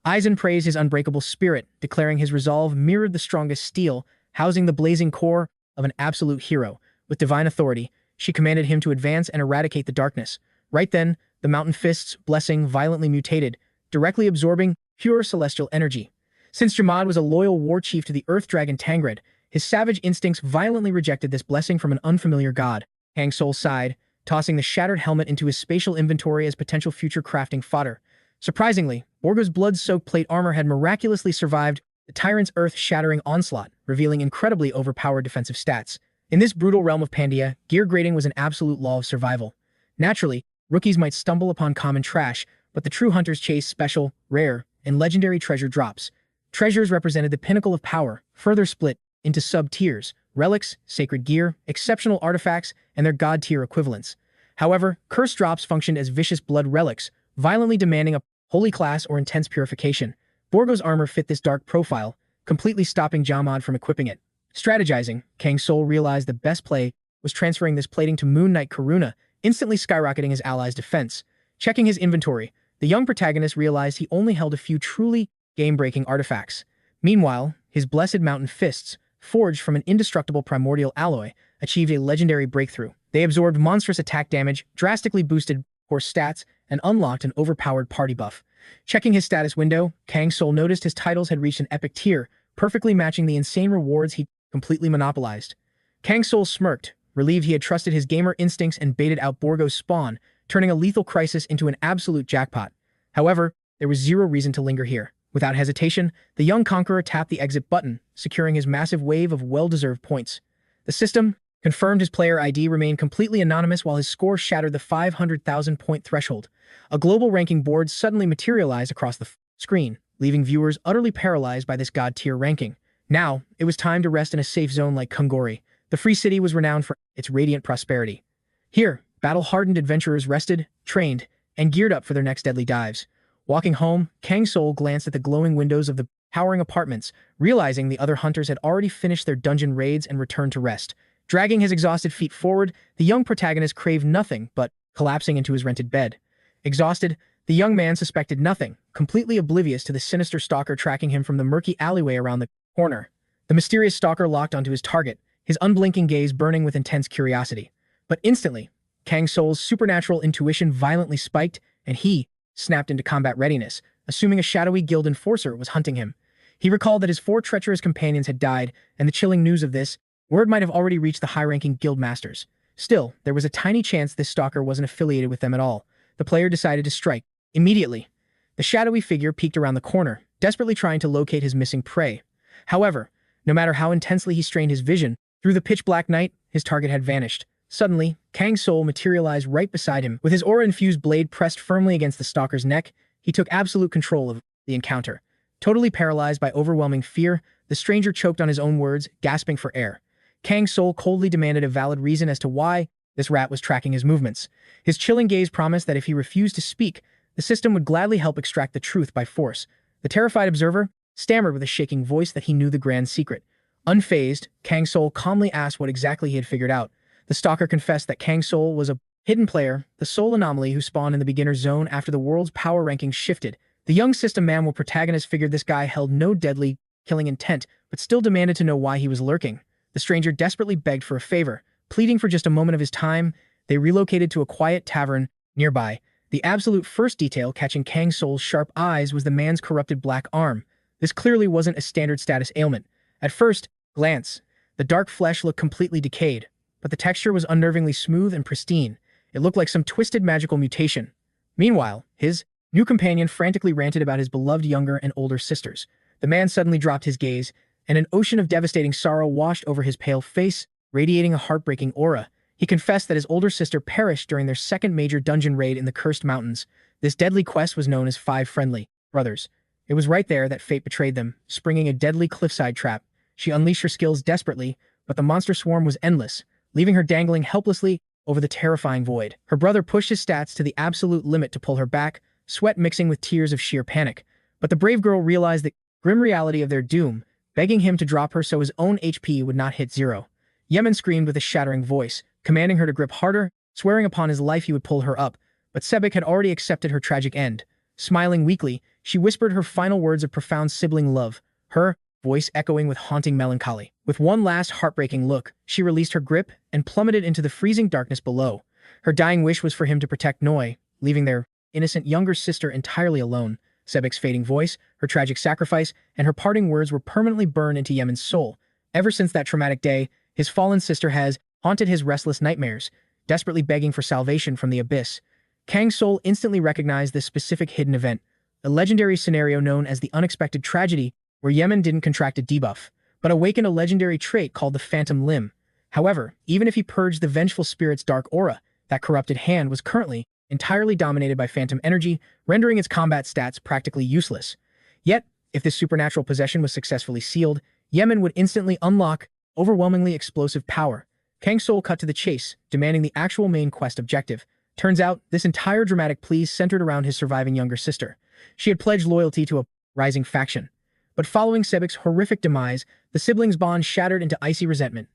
Aizen praised his unbreakable spirit, declaring his resolve mirrored the strongest steel, housing the blazing core of an absolute hero. With divine authority, she commanded him to advance and eradicate the darkness. Right then, the mountain fist's blessing violently mutated, directly absorbing pure celestial energy. Since 𝗦𝗦𝗦 was a loyal war chief to the earth dragon Tangred, his savage instincts violently rejected this blessing from an unfamiliar god. Kang Soul sighed, tossing the shattered helmet into his spatial inventory as potential future crafting fodder. Surprisingly, Borgo's blood-soaked plate armor had miraculously survived the tyrant's earth-shattering onslaught, revealing incredibly overpowered defensive stats. In this brutal realm of Pandia, gear grading was an absolute law of survival. Naturally, rookies might stumble upon common trash, but the true hunters chase special, rare, and legendary treasure drops. Treasures represented the pinnacle of power, further split into sub-tiers: relics, sacred gear, exceptional artifacts, and their god-tier equivalents. However, cursed drops functioned as vicious blood relics, violently demanding a holy class or intense purification. Borgo's armor fit this dark profile, completely stopping Jamad from equipping it. Strategizing, Kang Soul realized the best play was transferring this plating to Moon Knight Karuna, instantly skyrocketing his ally's defense. Checking his inventory, the young protagonist realized he only held a few truly game-breaking artifacts. Meanwhile, his blessed mountain fists, forged from an indestructible primordial alloy, achieved a legendary breakthrough. They absorbed monstrous attack damage, drastically boosted core stats, and unlocked an overpowered party buff. Checking his status window, Kang Soul noticed his titles had reached an epic tier, perfectly matching the insane rewards he completely monopolized. Kang Soul smirked, relieved he had trusted his gamer instincts and baited out Borgo's spawn, turning a lethal crisis into an absolute jackpot. However, there was zero reason to linger here. Without hesitation, the young conqueror tapped the exit button, securing his massive wave of well-deserved points. The system confirmed his player ID remained completely anonymous while his score shattered the 500,000-point threshold. A global ranking board suddenly materialized across the screen, leaving viewers utterly paralyzed by this god-tier ranking. Now, it was time to rest in a safe zone like Kungori. The free city was renowned for its radiant prosperity. Here, battle-hardened adventurers rested, trained, and geared up for their next deadly dives. Walking home, Kang Soul glanced at the glowing windows of the towering apartments, realizing the other hunters had already finished their dungeon raids and returned to rest. Dragging his exhausted feet forward, the young protagonist craved nothing but collapsing into his rented bed. Exhausted, the young man suspected nothing, completely oblivious to the sinister stalker tracking him from the murky alleyway around the corner. The mysterious stalker locked onto his target, his unblinking gaze burning with intense curiosity. But instantly, Kang Soul's supernatural intuition violently spiked, and he snapped into combat readiness, assuming a shadowy guild enforcer was hunting him. He recalled that his 4 treacherous companions had died, and the chilling news of this word might have already reached the high-ranking guild masters. Still, there was a tiny chance this stalker wasn't affiliated with them at all. The player decided to strike. Immediately, the shadowy figure peeked around the corner, desperately trying to locate his missing prey. However, no matter how intensely he strained his vision, through the pitch-black night, his target had vanished. Suddenly, Kang Soul materialized right beside him. With his aura-infused blade pressed firmly against the stalker's neck, he took absolute control of the encounter. Totally paralyzed by overwhelming fear, the stranger choked on his own words, gasping for air. Kang Soul coldly demanded a valid reason as to why this rat was tracking his movements. His chilling gaze promised that if he refused to speak, the system would gladly help extract the truth by force. The terrified observer stammered with a shaking voice that he knew the grand secret. Unfazed, Kang Soul calmly asked what exactly he had figured out. The stalker confessed that Kang Soul was a hidden player, the sole anomaly who spawned in the beginner's zone after the world's power rankings shifted. The young system Manhwa protagonist figured this guy held no deadly, killing intent, but still demanded to know why he was lurking. The stranger desperately begged for a favor. Pleading for just a moment of his time, they relocated to a quiet tavern nearby. The absolute first detail catching Kang Soul's sharp eyes was the man's corrupted black arm. This clearly wasn't a standard status ailment. At first glance, the dark flesh looked completely decayed, but the texture was unnervingly smooth and pristine. It looked like some twisted magical mutation. Meanwhile, his new companion frantically ranted about his beloved younger and older sisters. The man suddenly dropped his gaze, and an ocean of devastating sorrow washed over his pale face, radiating a heartbreaking aura. He confessed that his older sister perished during their second major dungeon raid in the Cursed Mountains. This deadly quest was known as 5 Friendly Brothers. It was right there that fate betrayed them, springing a deadly cliffside trap. She unleashed her skills desperately, but the monster swarm was endless, leaving her dangling helplessly over the terrifying void. Her brother pushed his stats to the absolute limit to pull her back, sweat mixing with tears of sheer panic. But the brave girl realized the grim reality of their doom, begging him to drop her so his own HP would not hit 0. Yemen screamed with a shattering voice, commanding her to grip harder, swearing upon his life he would pull her up. But Sebek had already accepted her tragic end. Smiling weakly, she whispered her final words of profound sibling love, her voice echoing with haunting melancholy. With one last heartbreaking look, she released her grip and plummeted into the freezing darkness below. Her dying wish was for him to protect Noi, leaving their innocent younger sister entirely alone. Sebek's fading voice, her tragic sacrifice, and her parting words were permanently burned into Yemen's soul. Ever since that traumatic day, his fallen sister has haunted his restless nightmares, desperately begging for salvation from the abyss. Kang Soul instantly recognized this specific hidden event, a legendary scenario known as the Unexpected Tragedy, where Yemen didn't contract a debuff, but awakened a legendary trait called the Phantom Limb. However, even if he purged the vengeful spirit's dark aura, that corrupted hand was currently entirely dominated by phantom energy, rendering its combat stats practically useless. Yet, if this supernatural possession was successfully sealed, Yemen would instantly unlock overwhelmingly explosive power. Kang Soul cut to the chase, demanding the actual main quest objective. Turns out, this entire dramatic plea centered around his surviving younger sister. She had pledged loyalty to a rising faction. But following Sebek's horrific demise, the siblings' bond shattered into icy resentment.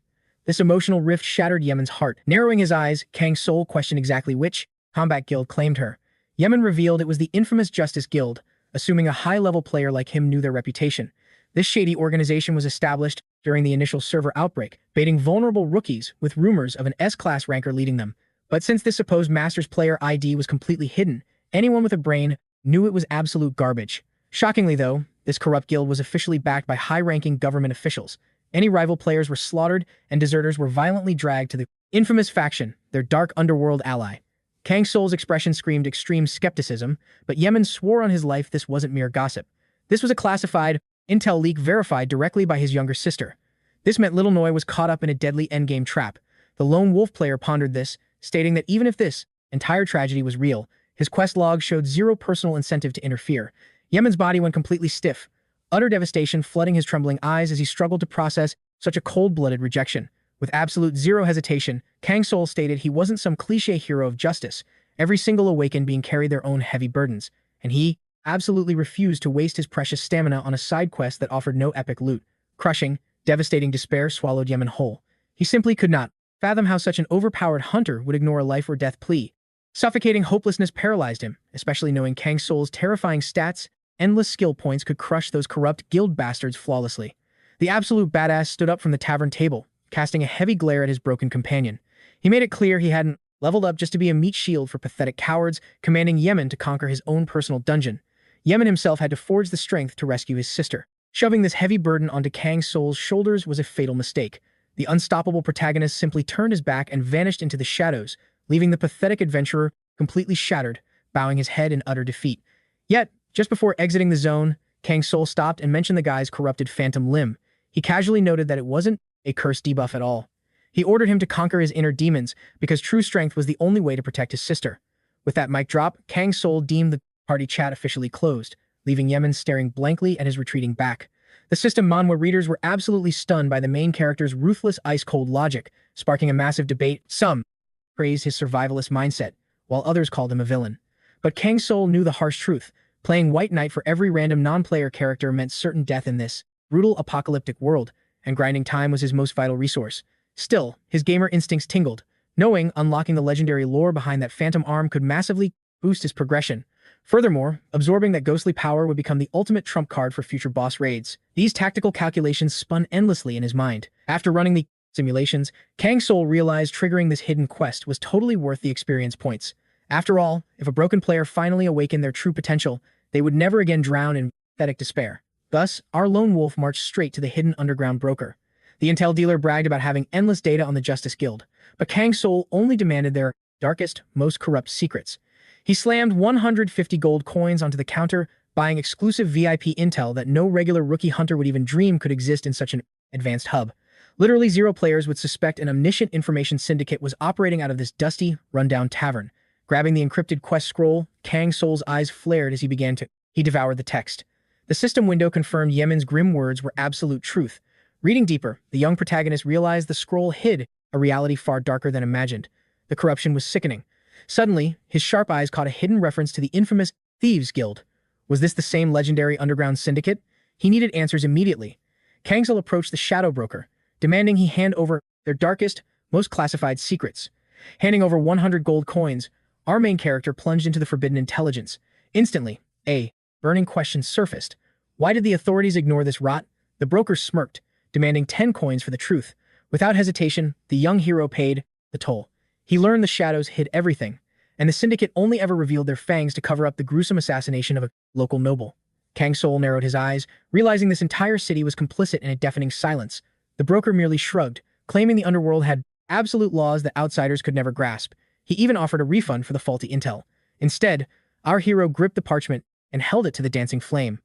This emotional rift shattered Yemen's heart. Narrowing his eyes, Kang Soul questioned exactly which combat guild claimed her. Yemen revealed it was the infamous Justice Guild, assuming a high-level player like him knew their reputation. This shady organization was established during the initial server outbreak, baiting vulnerable rookies with rumors of an S-class ranker leading them. But since this supposed Masters player ID was completely hidden, anyone with a brain knew it was absolute garbage. Shockingly though, this corrupt guild was officially backed by high-ranking government officials. Any rival players were slaughtered, and deserters were violently dragged to the infamous faction, their dark underworld ally. Kang Soul's expression screamed extreme skepticism, but Yemen swore on his life this wasn't mere gossip. This was a classified intel leak verified directly by his younger sister. This meant Little Noi was caught up in a deadly endgame trap. The lone wolf player pondered this, stating that even if this entire tragedy was real, his quest log showed zero personal incentive to interfere. Yemen's body went completely stiff, utter devastation flooding his trembling eyes as he struggled to process such a cold-blooded rejection. With absolute zero hesitation, Kang Soul stated he wasn't some cliché hero of justice, every single awakened being carried their own heavy burdens, and he absolutely refused to waste his precious stamina on a side quest that offered no epic loot. Crushing, devastating despair swallowed Yemen whole. He simply could not fathom how such an overpowered hunter would ignore a life or death plea. Suffocating hopelessness paralyzed him, especially knowing Kang Soul's terrifying stats. Endless skill points could crush those corrupt guild bastards flawlessly. The absolute badass stood up from the tavern table, casting a heavy glare at his broken companion. He made it clear he hadn't leveled up just to be a meat shield for pathetic cowards, commanding Yemen to conquer his own personal dungeon. Yemen himself had to forge the strength to rescue his sister. Shoving this heavy burden onto Kang Soul's shoulders was a fatal mistake. The unstoppable protagonist simply turned his back and vanished into the shadows, leaving the pathetic adventurer completely shattered, bowing his head in utter defeat. Yet, just before exiting the zone, Kang Soul stopped and mentioned the guy's corrupted phantom limb. He casually noted that it wasn't a cursed debuff at all. He ordered him to conquer his inner demons because true strength was the only way to protect his sister. With that mic drop, Kang Soul deemed the party chat officially closed, leaving Yemen staring blankly at his retreating back. The system Manhwa readers were absolutely stunned by the main character's ruthless ice-cold logic, sparking a massive debate. Some praised his survivalist mindset, while others called him a villain. But Kang Soul knew the harsh truth. Playing White Knight for every random non-player character meant certain death in this brutal apocalyptic world, and grinding time was his most vital resource. Still, his gamer instincts tingled, knowing unlocking the legendary lore behind that phantom arm could massively boost his progression. Furthermore, absorbing that ghostly power would become the ultimate trump card for future boss raids. These tactical calculations spun endlessly in his mind. After running the simulations, Kang Soul realized triggering this hidden quest was totally worth the experience points. After all, if a broken player finally awakened their true potential, they would never again drown in pathetic despair. Thus, our lone wolf marched straight to the hidden underground broker. The intel dealer bragged about having endless data on the Justice Guild, but Kang Soul only demanded their darkest, most corrupt secrets. He slammed 150 gold coins onto the counter, buying exclusive VIP intel that no regular rookie hunter would even dream could exist in such an advanced hub. Literally zero players would suspect an omniscient information syndicate was operating out of this dusty, rundown tavern. Grabbing the encrypted quest scroll, Kang Soul's eyes flared as he devoured the text. The system window confirmed Yemen's grim words were absolute truth. Reading deeper, the young protagonist realized the scroll hid a reality far darker than imagined. The corruption was sickening. Suddenly, his sharp eyes caught a hidden reference to the infamous Thieves Guild. Was this the same legendary underground syndicate? He needed answers immediately. Kang Soul approached the Shadow Broker, demanding he hand over their darkest, most classified secrets. Handing over 100 gold coins, our main character plunged into the forbidden intelligence. Instantly, a burning question surfaced. Why did the authorities ignore this rot? The broker smirked, demanding 10 coins for the truth. Without hesitation, the young hero paid the toll. He learned the shadows hid everything, and the syndicate only ever revealed their fangs to cover up the gruesome assassination of a local noble. Kang Soul narrowed his eyes, realizing this entire city was complicit in a deafening silence. The broker merely shrugged, claiming the underworld had absolute laws that outsiders could never grasp. He even offered a refund for the faulty intel. Instead, our hero gripped the parchment and held it to the dancing flame.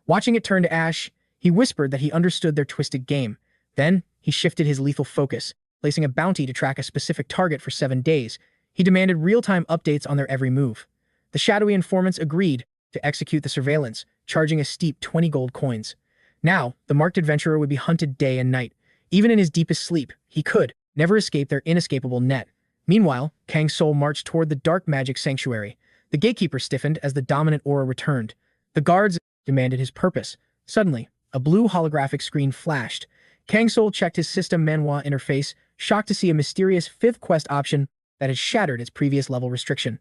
Watching it turn to ash, he whispered that he understood their twisted game. Then, he shifted his lethal focus, placing a bounty to track a specific target for 7 days. He demanded real-time updates on their every move. The shadowy informants agreed to execute the surveillance, charging a steep 20 gold coins. Now, the marked adventurer would be hunted day and night. Even in his deepest sleep, he could never escape their inescapable net. Meanwhile, Kang Soul marched toward the dark magic sanctuary. The gatekeeper stiffened as the dominant aura returned. The guards demanded his purpose. Suddenly, a blue holographic screen flashed. Kang Soul checked his system Manhwa interface, shocked to see a mysterious 5th quest option that had shattered its previous level restriction.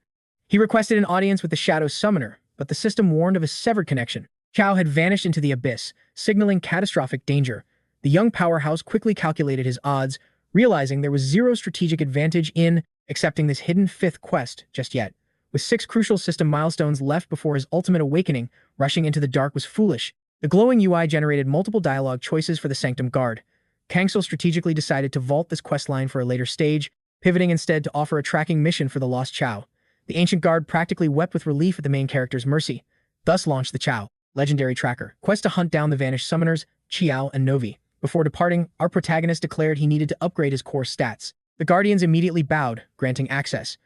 He requested an audience with the Shadow Summoner, but the system warned of a severed connection. Chao had vanished into the abyss, signaling catastrophic danger. The young powerhouse quickly calculated his odds, realizing there was zero strategic advantage in accepting this hidden 5th quest just yet. With 6 crucial system milestones left before his ultimate awakening, rushing into the dark was foolish. The glowing UI generated multiple dialogue choices for the Sanctum Guard. Kang Soul strategically decided to vault this questline for a later stage, pivoting instead to offer a tracking mission for the lost Chao. The Ancient Guard practically wept with relief at the main character's mercy, thus launched the Chao Legendary Tracker quest to hunt down the vanished summoners, Chiao and Novi. Before departing, our protagonist declared he needed to upgrade his core stats. The Guardians immediately bowed, granting access.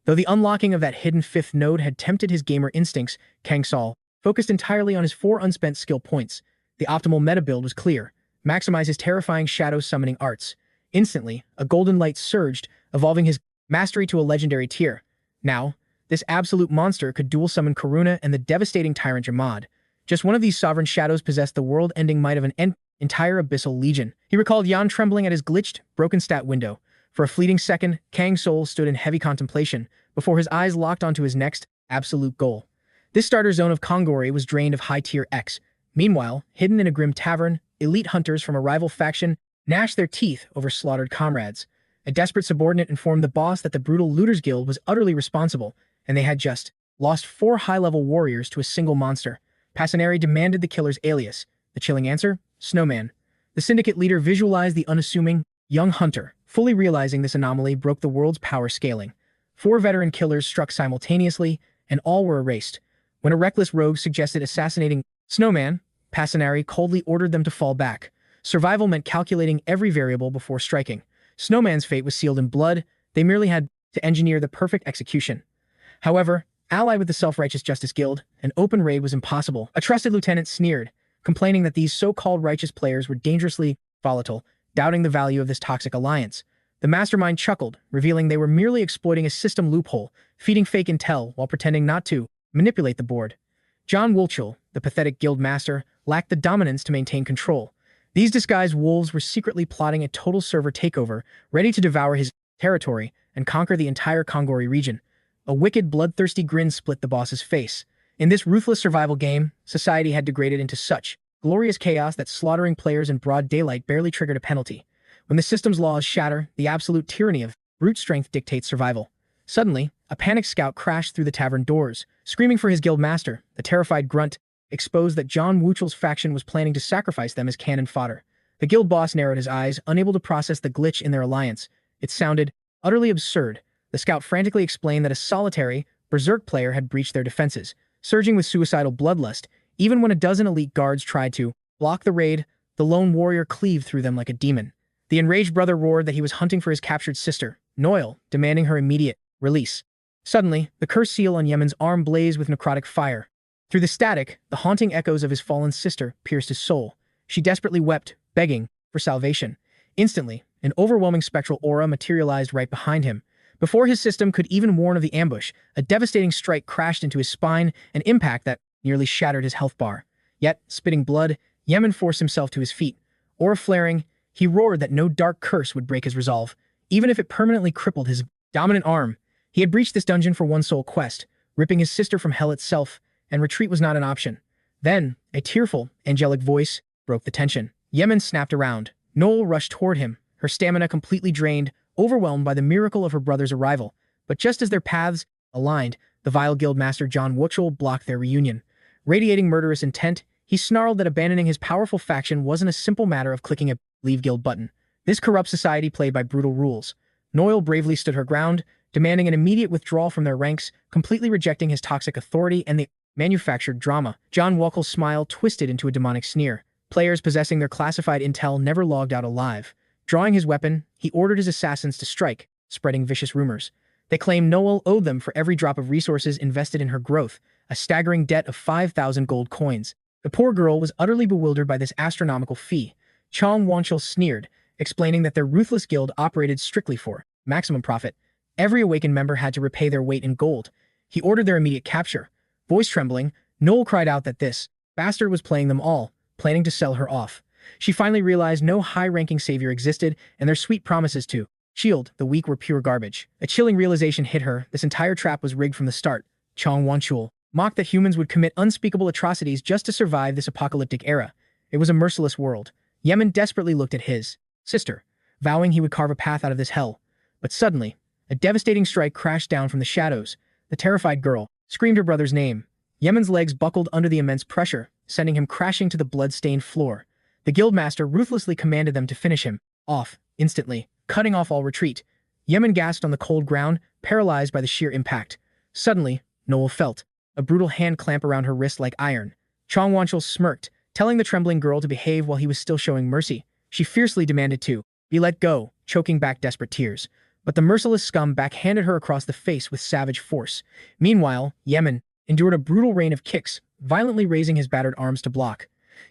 Though the unlocking of that hidden 5th node had tempted his gamer instincts, Kang Soul focused entirely on his 4 unspent skill points. The optimal meta build was clear: maximize his terrifying shadow summoning arts. Instantly, a golden light surged, evolving his mastery to a legendary tier. Now, this absolute monster could dual summon Karuna and the devastating tyrant Jamad. Just one of these sovereign shadows possessed the world-ending might of an entire abyssal legion. He recalled Yan trembling at his glitched, broken stat window. For a fleeting second, Kang Soul stood in heavy contemplation, before his eyes locked onto his next absolute goal. This starter zone of Kongori was drained of high-tier X. Meanwhile, hidden in a grim tavern, elite hunters from a rival faction gnashed their teeth over slaughtered comrades. A desperate subordinate informed the boss that the brutal Looters Guild was utterly responsible, and they had just lost 4 high-level warriors to a single monster. Passanari demanded the killer's alias. The chilling answer? Snowman. The syndicate leader visualized the unassuming young hunter, fully realizing this anomaly broke the world's power scaling. 4 veteran killers struck simultaneously, and all were erased. When a reckless rogue suggested assassinating Snowman, Passanari coldly ordered them to fall back. Survival meant calculating every variable before striking. Snowman's fate was sealed in blood. They merely had to engineer the perfect execution. However, allied with the self-righteous Justice Guild, an open raid was impossible. A trusted lieutenant sneered, complaining that these so-called righteous players were dangerously volatile, doubting the value of this toxic alliance. The mastermind chuckled, revealing they were merely exploiting a system loophole, feeding fake intel while pretending not to manipulate the board. John Wolchel, the pathetic guild master, lacked the dominance to maintain control. These disguised wolves were secretly plotting a total server takeover, ready to devour his territory and conquer the entire Kongori region. A wicked, bloodthirsty grin split the boss's face. In this ruthless survival game, society had degraded into such glorious chaos that slaughtering players in broad daylight barely triggered a penalty. When the system's laws shatter, the absolute tyranny of brute strength dictates survival. Suddenly, a panicked scout crashed through the tavern doors, screaming for his guild master. The terrified grunt exposed that John Wuchel's faction was planning to sacrifice them as cannon fodder. The guild boss narrowed his eyes, unable to process the glitch in their alliance. It sounded utterly absurd. The scout frantically explained that a solitary, berserk player had breached their defenses, surging with suicidal bloodlust. Even when a dozen elite guards tried to block the raid, the lone warrior cleaved through them like a demon. The enraged brother roared that he was hunting for his captured sister, Noel, demanding her immediate release. Suddenly, the cursed seal on Yemen's arm blazed with necrotic fire. Through the static, the haunting echoes of his fallen sister pierced his soul. She desperately wept, begging for salvation. Instantly, an overwhelming spectral aura materialized right behind him. Before his system could even warn of the ambush, a devastating strike crashed into his spine, an impact that nearly shattered his health bar. Yet, spitting blood, Yemen forced himself to his feet. Aura flaring, he roared that no dark curse would break his resolve, even if it permanently crippled his dominant arm. He had breached this dungeon for one sole quest, ripping his sister from hell itself, and retreat was not an option. Then, a tearful, angelic voice broke the tension. Yemen snapped around. Noel rushed toward him, her stamina completely drained, overwhelmed by the miracle of her brother's arrival. But just as their paths aligned, the vile guild master John Wuchel blocked their reunion. Radiating murderous intent, he snarled that abandoning his powerful faction wasn't a simple matter of clicking a leave guild button. This corrupt society played by brutal rules. Noel bravely stood her ground, demanding an immediate withdrawal from their ranks, completely rejecting his toxic authority and the manufactured drama. John Wuchel's smile twisted into a demonic sneer. Players possessing their classified intel never logged out alive. Drawing his weapon, he ordered his assassins to strike, spreading vicious rumors. They claimed Noel owed them for every drop of resources invested in her growth, a staggering debt of 5,000 gold coins. The poor girl was utterly bewildered by this astronomical fee. Chong Wanchel sneered, explaining that their ruthless guild operated strictly for maximum profit. Every awakened member had to repay their weight in gold. He ordered their immediate capture. Voice trembling, Noel cried out that this bastard was playing them all, planning to sell her off. She finally realized no high-ranking savior existed, and their sweet promises to shield the weak were pure garbage. A chilling realization hit her. This entire trap was rigged from the start. 𝗦𝗦𝗦 mocked that humans would commit unspeakable atrocities just to survive this apocalyptic era. It was a merciless world. 𝗦𝗦𝗦 desperately looked at his sister, vowing he would carve a path out of this hell. But suddenly, a devastating strike crashed down from the shadows. The terrified girl screamed her brother's name. 𝗦𝗦𝗦's legs buckled under the immense pressure, sending him crashing to the blood-stained floor. The guildmaster ruthlessly commanded them to finish him off instantly, cutting off all retreat. 𝗦𝗦𝗦 gasped on the cold ground, paralyzed by the sheer impact. Suddenly, Noel felt a brutal hand clamp around her wrist like iron. 𝗦𝗦𝗦 smirked, telling the trembling girl to behave while he was still showing mercy. She fiercely demanded to be let go, choking back desperate tears. But the merciless scum backhanded her across the face with savage force. Meanwhile, 𝗦𝗦𝗦 endured a brutal rain of kicks, violently raising his battered arms to block.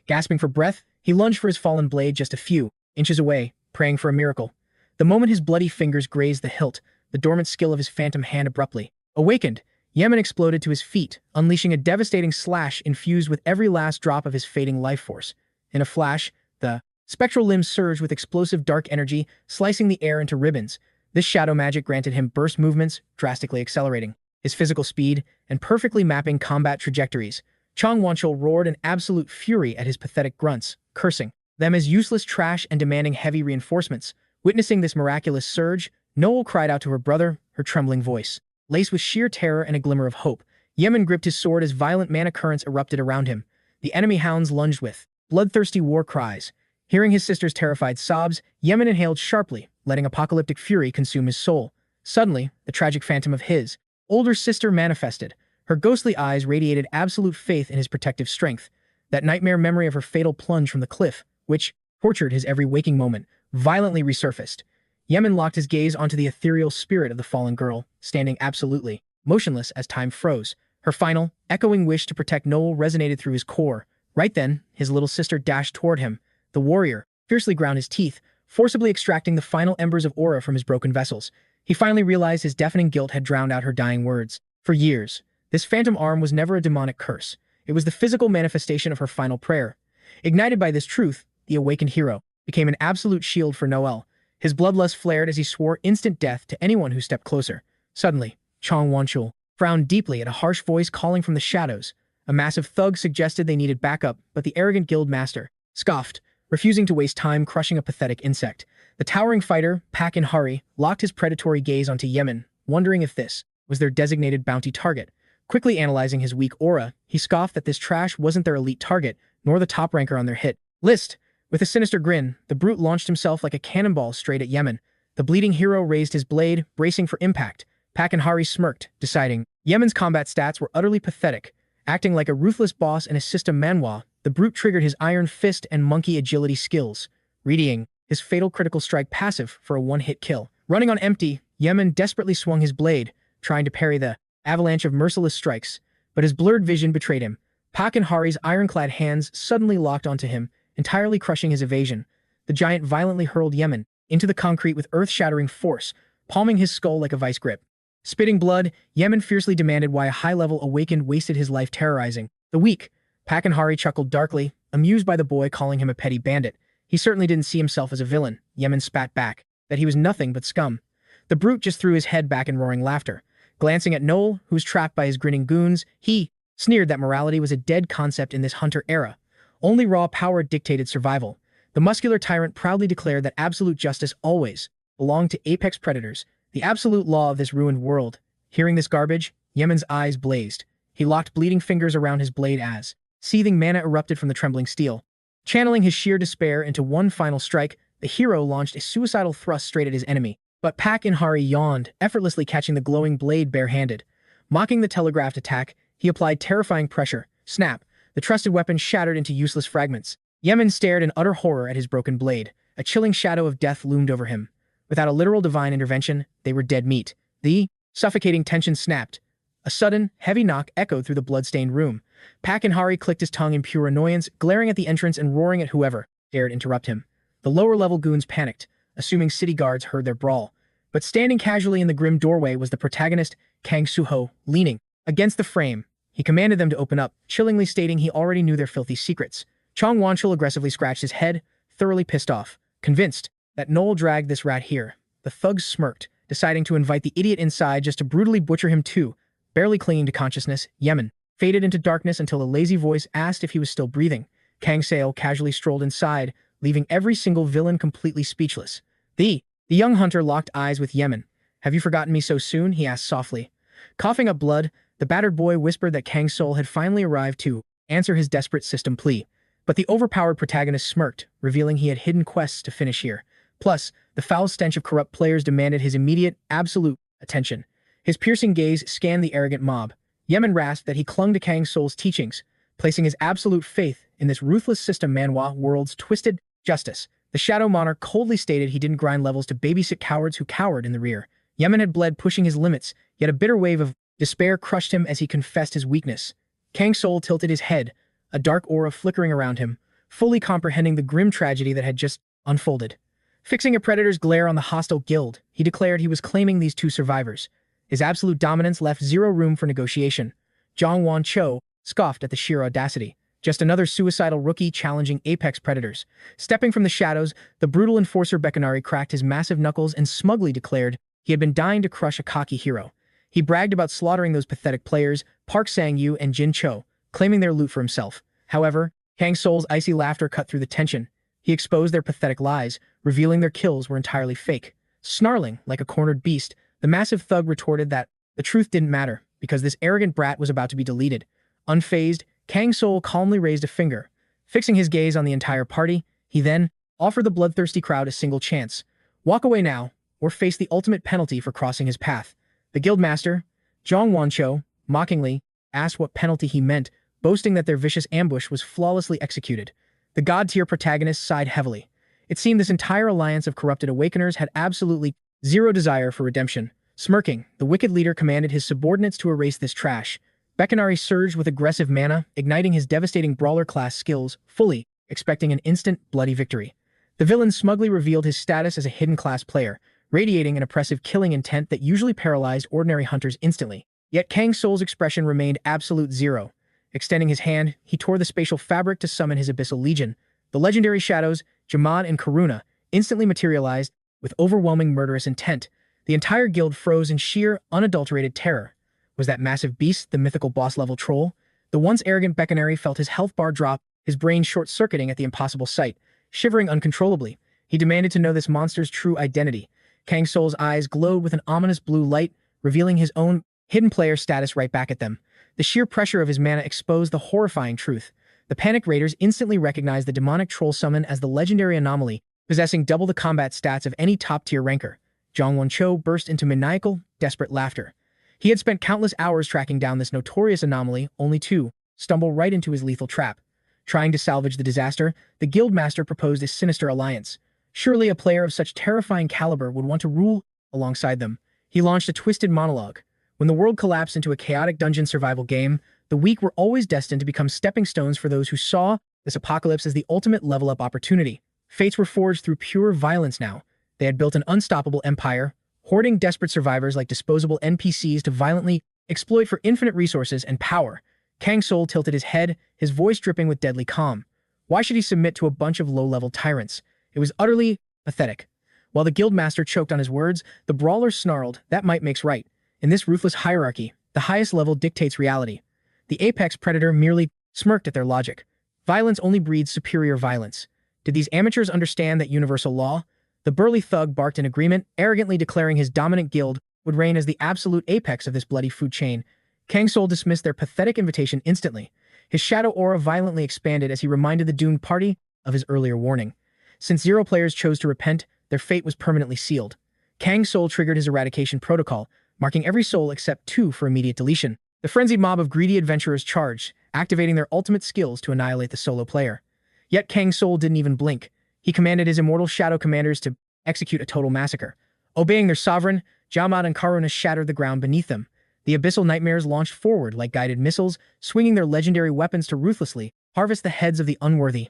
Gasping for breath, he lunged for his fallen blade just a few inches away, praying for a miracle. The moment his bloody fingers grazed the hilt, the dormant skill of his phantom hand abruptly awakened. 𝗦𝗦𝗦 exploded to his feet, unleashing a devastating slash infused with every last drop of his fading life force. In a flash, the spectral limbs surged with explosive dark energy, slicing the air into ribbons. This shadow magic granted him burst movements, drastically accelerating his physical speed and perfectly mapping combat trajectories. 𝗦𝗦𝗦 roared in absolute fury at his pathetic grunts, cursing them as useless trash and demanding heavy reinforcements. Witnessing this miraculous surge, Noel cried out to her brother, her trembling voice laced with sheer terror and a glimmer of hope. 𝗦𝗦𝗦 gripped his sword as violent mana currents erupted around him. The enemy hounds lunged with bloodthirsty war cries. Hearing his sister's terrified sobs, 𝗦𝗦𝗦 inhaled sharply, letting apocalyptic fury consume his soul. Suddenly, the tragic phantom of his older sister manifested. Her ghostly eyes radiated absolute faith in his protective strength. That nightmare memory of her fatal plunge from the cliff, which tortured his every waking moment, violently resurfaced. 𝗦𝗦𝗦 locked his gaze onto the ethereal spirit of the fallen girl, standing absolutely motionless as time froze. Her final, echoing wish to protect Noel resonated through his core. Right then, his little sister dashed toward him. The warrior fiercely ground his teeth, forcibly extracting the final embers of aura from his broken vessels. He finally realized his deafening guilt had drowned out her dying words. For years, this phantom arm was never a demonic curse. It was the physical manifestation of her final prayer. Ignited by this truth, the awakened hero became an absolute shield for Noel. His bloodlust flared as he swore instant death to anyone who stepped closer. Suddenly, 𝗦𝗦𝗦 frowned deeply at a harsh voice calling from the shadows. A massive thug suggested they needed backup, but the arrogant guild master scoffed, refusing to waste time crushing a pathetic insect. The towering fighter, 𝗦𝗦𝗦, locked his predatory gaze onto 𝗦𝗦𝗦, wondering if this was their designated bounty target. Quickly analyzing his weak aura, he scoffed that this trash wasn't their elite target, nor the top ranker on their hit list. With a sinister grin, the brute launched himself like a cannonball straight at 𝗦𝗦𝗦. The bleeding hero raised his blade, bracing for impact. 𝗦𝗦𝗦 smirked, deciding 𝗦𝗦𝗦's combat stats were utterly pathetic. Acting like a ruthless boss in a system Manhwa, the brute triggered his iron fist and monkey agility skills, readying his fatal critical strike passive for a one-hit kill. Running on empty, 𝗦𝗦𝗦 desperately swung his blade, trying to parry the avalanche of merciless strikes, but his blurred vision betrayed him. 𝗦𝗦𝗦's ironclad hands suddenly locked onto him, entirely crushing his evasion. The giant violently hurled 𝗦𝗦𝗦 into the concrete with earth-shattering force, palming his skull like a vice grip. Spitting blood, 𝗦𝗦𝗦 fiercely demanded why a high-level awakened wasted his life terrorizing the weak. 𝗦𝗦𝗦 chuckled darkly, amused by the boy calling him a petty bandit. He certainly didn't see himself as a villain. 𝗦𝗦𝗦 spat back that he was nothing but scum. The brute just threw his head back in roaring laughter. Glancing at Noel, who was trapped by his grinning goons, he sneered that morality was a dead concept in this hunter era. Only raw power dictated survival. The muscular tyrant proudly declared that absolute justice always belonged to apex predators, the absolute law of this ruined world. Hearing this garbage, 𝗦𝗦𝗦's eyes blazed. He locked bleeding fingers around his blade as seething mana erupted from the trembling steel. Channeling his sheer despair into one final strike, the hero launched a suicidal thrust straight at his enemy. But 𝗦𝗦𝗦 yawned, effortlessly catching the glowing blade barehanded. Mocking the telegraphed attack, he applied terrifying pressure. Snap! The trusted weapon shattered into useless fragments. 𝗦𝗦𝗦 stared in utter horror at his broken blade. A chilling shadow of death loomed over him. Without a literal divine intervention, they were dead meat. The suffocating tension snapped. A sudden, heavy knock echoed through the blood-stained room. 𝗦𝗦𝗦 clicked his tongue in pure annoyance, glaring at the entrance and roaring at whoever dared interrupt him. The lower-level goons panicked, assuming city guards heard their brawl. But standing casually in the grim doorway was the protagonist, Kang Soul, leaning against the frame, He commanded them to open up, chillingly stating he already knew their filthy secrets. Kang Soul aggressively scratched his head, thoroughly pissed off. Convinced that Noel dragged this rat here, the thugs smirked, deciding to invite the idiot inside just to brutally butcher him too. Barely clinging to consciousness, Yemen faded into darkness until a lazy voice asked if he was still breathing. Kang Soul casually strolled inside, leaving every single villain completely speechless. The young hunter locked eyes with Yemen. "Have you forgotten me so soon?" he asked softly. Coughing up blood, the battered boy whispered that Kang Soul had finally arrived to answer his desperate system plea. But the overpowered protagonist smirked, revealing he had hidden quests to finish here. Plus, the foul stench of corrupt players demanded his immediate, absolute attention. His piercing gaze scanned the arrogant mob. Yemen rasped that he clung to Kang Soul's teachings, placing his absolute faith in this ruthless system Manhwa world's twisted justice. The Shadow Monarch coldly stated he didn't grind levels to babysit cowards who cowered in the rear. Yemen had bled, pushing his limits, yet a bitter wave of despair crushed him as he confessed his weakness. Kang Soul tilted his head, a dark aura flickering around him, fully comprehending the grim tragedy that had just unfolded. Fixing a predator's glare on the hostile guild, he declared he was claiming these two survivors. His absolute dominance left zero room for negotiation. 𝗦𝗦𝗦-𝗥 scoffed at the sheer audacity. Just another suicidal rookie challenging apex predators. Stepping from the shadows, the brutal enforcer 𝗦𝗦𝗦 cracked his massive knuckles and smugly declared he had been dying to crush a cocky hero. He bragged about slaughtering those pathetic players, Park Sang-yu and Jin Cho, claiming their loot for himself. However, Kang Soul's icy laughter cut through the tension. He exposed their pathetic lies, revealing their kills were entirely fake. Snarling like a cornered beast, the massive thug retorted that the truth didn't matter, because this arrogant brat was about to be deleted. Unfazed, Kang Soul calmly raised a finger. Fixing his gaze on the entire party, he then offered the bloodthirsty crowd a single chance. Walk away now, or face the ultimate penalty for crossing his path. The guildmaster, 𝗦𝗦𝗦, mockingly asked what penalty he meant, boasting that their vicious ambush was flawlessly executed. The god-tier protagonist sighed heavily. It seemed this entire alliance of corrupted awakeners had absolutely zero desire for redemption. Smirking, the wicked leader commanded his subordinates to erase this trash. 𝗦𝗦𝗦 surged with aggressive mana, igniting his devastating brawler-class skills, fully expecting an instant, bloody victory. The villain smugly revealed his status as a hidden-class player, radiating an oppressive killing intent that usually paralyzed ordinary hunters instantly. Yet Kang Soul's expression remained absolute zero. Extending his hand, he tore the spatial fabric to summon his Abyssal Legion. The legendary shadows, 𝗦𝗦𝗦 and Karuna, instantly materialized with overwhelming murderous intent. The entire guild froze in sheer, unadulterated terror. Was that massive beast the mythical boss-level troll? The once arrogant 𝗦𝗦𝗦 felt his health bar drop, his brain short-circuiting at the impossible sight. Shivering uncontrollably, he demanded to know this monster's true identity. Kang Soul's eyes glowed with an ominous blue light, revealing his own hidden player status right back at them. The sheer pressure of his mana exposed the horrifying truth. The panicked raiders instantly recognized the demonic troll summon as the legendary anomaly, possessing double the combat stats of any top-tier ranker. 𝗦𝗦𝗦 burst into maniacal, desperate laughter. He had spent countless hours tracking down this notorious anomaly, only to stumble right into his lethal trap. Trying to salvage the disaster, the guildmaster proposed a sinister alliance. Surely a player of such terrifying caliber would want to rule alongside them. He launched a twisted monologue. When the world collapsed into a chaotic dungeon survival game, the weak were always destined to become stepping stones for those who saw this apocalypse as the ultimate level-up opportunity. Fates were forged through pure violence now. They had built an unstoppable empire, hoarding desperate survivors like disposable NPCs to violently exploit for infinite resources and power. Kang Soul tilted his head, his voice dripping with deadly calm. Why should he submit to a bunch of low-level tyrants? It was utterly pathetic. While the guildmaster choked on his words, the brawler snarled, "That might makes right. In this ruthless hierarchy, the highest level dictates reality." The apex predator merely smirked at their logic. Violence only breeds superior violence. Did these amateurs understand that universal law? The burly thug barked in agreement, arrogantly declaring his dominant guild would reign as the absolute apex of this bloody food chain. Kang Soul dismissed their pathetic invitation instantly. His shadow aura violently expanded as he reminded the doomed party of his earlier warning. Since 0 players chose to repent, their fate was permanently sealed. Kang Soul triggered his eradication protocol, marking every soul except 2 for immediate deletion. The frenzied mob of greedy adventurers charged, activating their ultimate skills to annihilate the solo player. Yet Kang Soul didn't even blink. He commanded his immortal shadow commanders to execute a total massacre. Obeying their sovereign, 𝗦𝗦𝗦 and Karuna shattered the ground beneath them. The abyssal nightmares launched forward like guided missiles, swinging their legendary weapons to ruthlessly harvest the heads of the unworthy.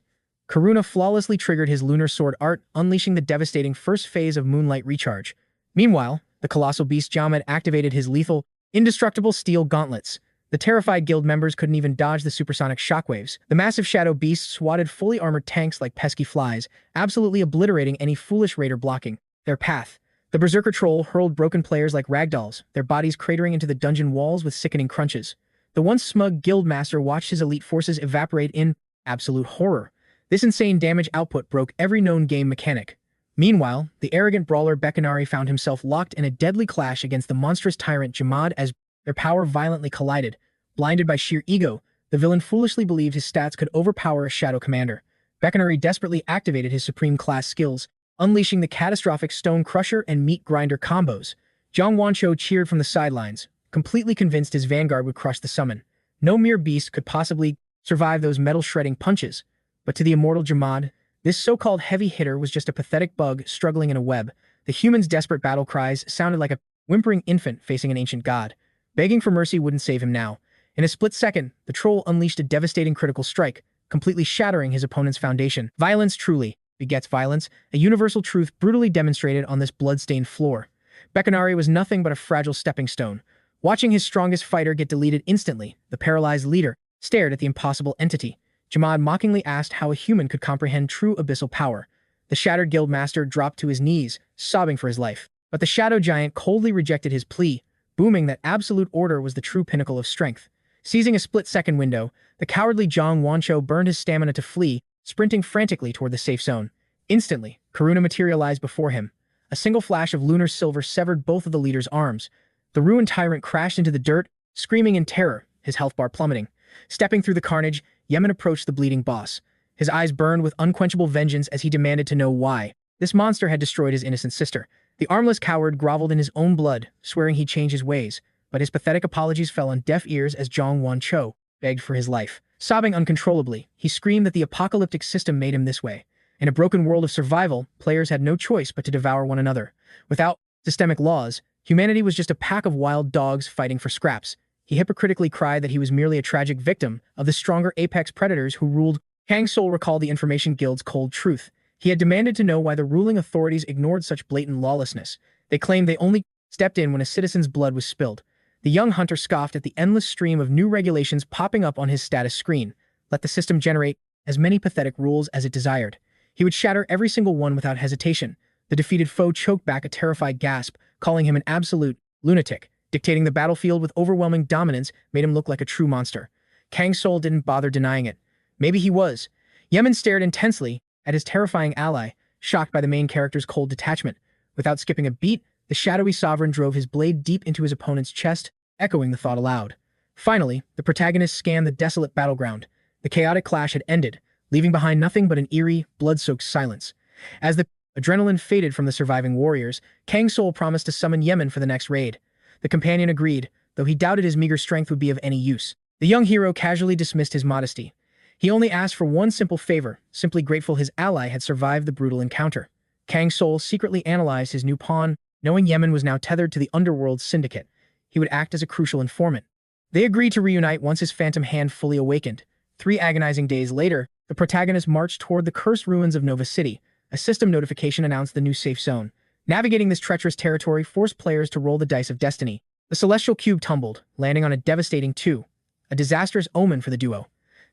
Karuna flawlessly triggered his lunar sword art, unleashing the devastating first phase of Moonlight Recharge. Meanwhile, the colossal beast 𝗦𝗦𝗦 activated his lethal, indestructible steel gauntlets. The terrified guild members couldn't even dodge the supersonic shockwaves. The massive shadow beasts swatted fully armored tanks like pesky flies, absolutely obliterating any foolish raider blocking their path. The berserker troll hurled broken players like ragdolls, their bodies cratering into the dungeon walls with sickening crunches. The once smug guild master watched his elite forces evaporate in absolute horror. This insane damage output broke every known game mechanic. Meanwhile, the arrogant brawler 𝗥𝗦𝗦 found himself locked in a deadly clash against the monstrous tyrant 𝗦𝗦𝗦 as their power violently collided. Blinded by sheer ego, the villain foolishly believed his stats could overpower a shadow commander. 𝗥𝗦𝗦 desperately activated his supreme class skills, unleashing the catastrophic Stone Crusher and Meat Grinder combos. 𝗦𝗦𝗦 cheered from the sidelines, completely convinced his vanguard would crush the summon. No mere beast could possibly survive those metal-shredding punches. But to the immortal 𝗦𝗦𝗦, this so-called heavy hitter was just a pathetic bug struggling in a web. The human's desperate battle cries sounded like a whimpering infant facing an ancient god. Begging for mercy wouldn't save him now. In a split second, the troll unleashed a devastating critical strike, completely shattering his opponent's foundation. Violence truly begets violence, a universal truth brutally demonstrated on this blood-stained floor. 𝗥𝗦𝗦 was nothing but a fragile stepping stone. Watching his strongest fighter get deleted instantly, the paralyzed leader stared at the impossible entity. 𝗦𝗦𝗦 mockingly asked how a human could comprehend true abyssal power. The shattered guild master dropped to his knees, sobbing for his life. But the shadow giant coldly rejected his plea, booming that absolute order was the true pinnacle of strength. Seizing a split-second window, the cowardly 𝗦𝗦𝗦 burned his stamina to flee, sprinting frantically toward the safe zone. Instantly, Karuna materialized before him. A single flash of lunar silver severed both of the leader's arms. The ruined tyrant crashed into the dirt, screaming in terror, his health bar plummeting. Stepping through the carnage, 𝗦𝗦𝗦 approached the bleeding boss. His eyes burned with unquenchable vengeance as he demanded to know why. This monster had destroyed his innocent sister. The armless coward groveled in his own blood, swearing he'd change his ways. But his pathetic apologies fell on deaf ears as 𝗦𝗦𝗦 begged for his life. Sobbing uncontrollably, he screamed that the apocalyptic system made him this way. In a broken world of survival, players had no choice but to devour one another. Without systemic laws, humanity was just a pack of wild dogs fighting for scraps. He hypocritically cried that he was merely a tragic victim of the stronger apex predators who ruled. Kang Soul recalled the Information Guild's cold truth. He had demanded to know why the ruling authorities ignored such blatant lawlessness. They claimed they only stepped in when a citizen's blood was spilled. The young hunter scoffed at the endless stream of new regulations popping up on his status screen. Let the system generate as many pathetic rules as it desired. He would shatter every single one without hesitation. The defeated foe choked back a terrified gasp, calling him an absolute lunatic. Dictating the battlefield with overwhelming dominance made him look like a true monster. Kang Soul didn't bother denying it. Maybe he was. 𝗦𝗦𝗦 stared intensely at his terrifying ally, shocked by the main character's cold detachment. Without skipping a beat, the shadowy sovereign drove his blade deep into his opponent's chest, echoing the thought aloud. Finally, the protagonist scanned the desolate battleground. The chaotic clash had ended, leaving behind nothing but an eerie, blood-soaked silence. As the adrenaline faded from the surviving warriors, Kang Soul promised to summon 𝗦𝗦𝗦 for the next raid. The companion agreed, though he doubted his meager strength would be of any use. The young hero casually dismissed his modesty. He only asked for one simple favor, simply grateful his ally had survived the brutal encounter. Kang Soul secretly analyzed his new pawn, knowing 𝗦𝗦𝗦 was now tethered to the underworld syndicate. He would act as a crucial informant. They agreed to reunite once his phantom hand fully awakened. 3 agonizing days later, the protagonist marched toward the cursed ruins of Nova City. A system notification announced the new safe zone. Navigating this treacherous territory forced players to roll the dice of destiny. The celestial cube tumbled, landing on a devastating 2. A disastrous omen for the duo.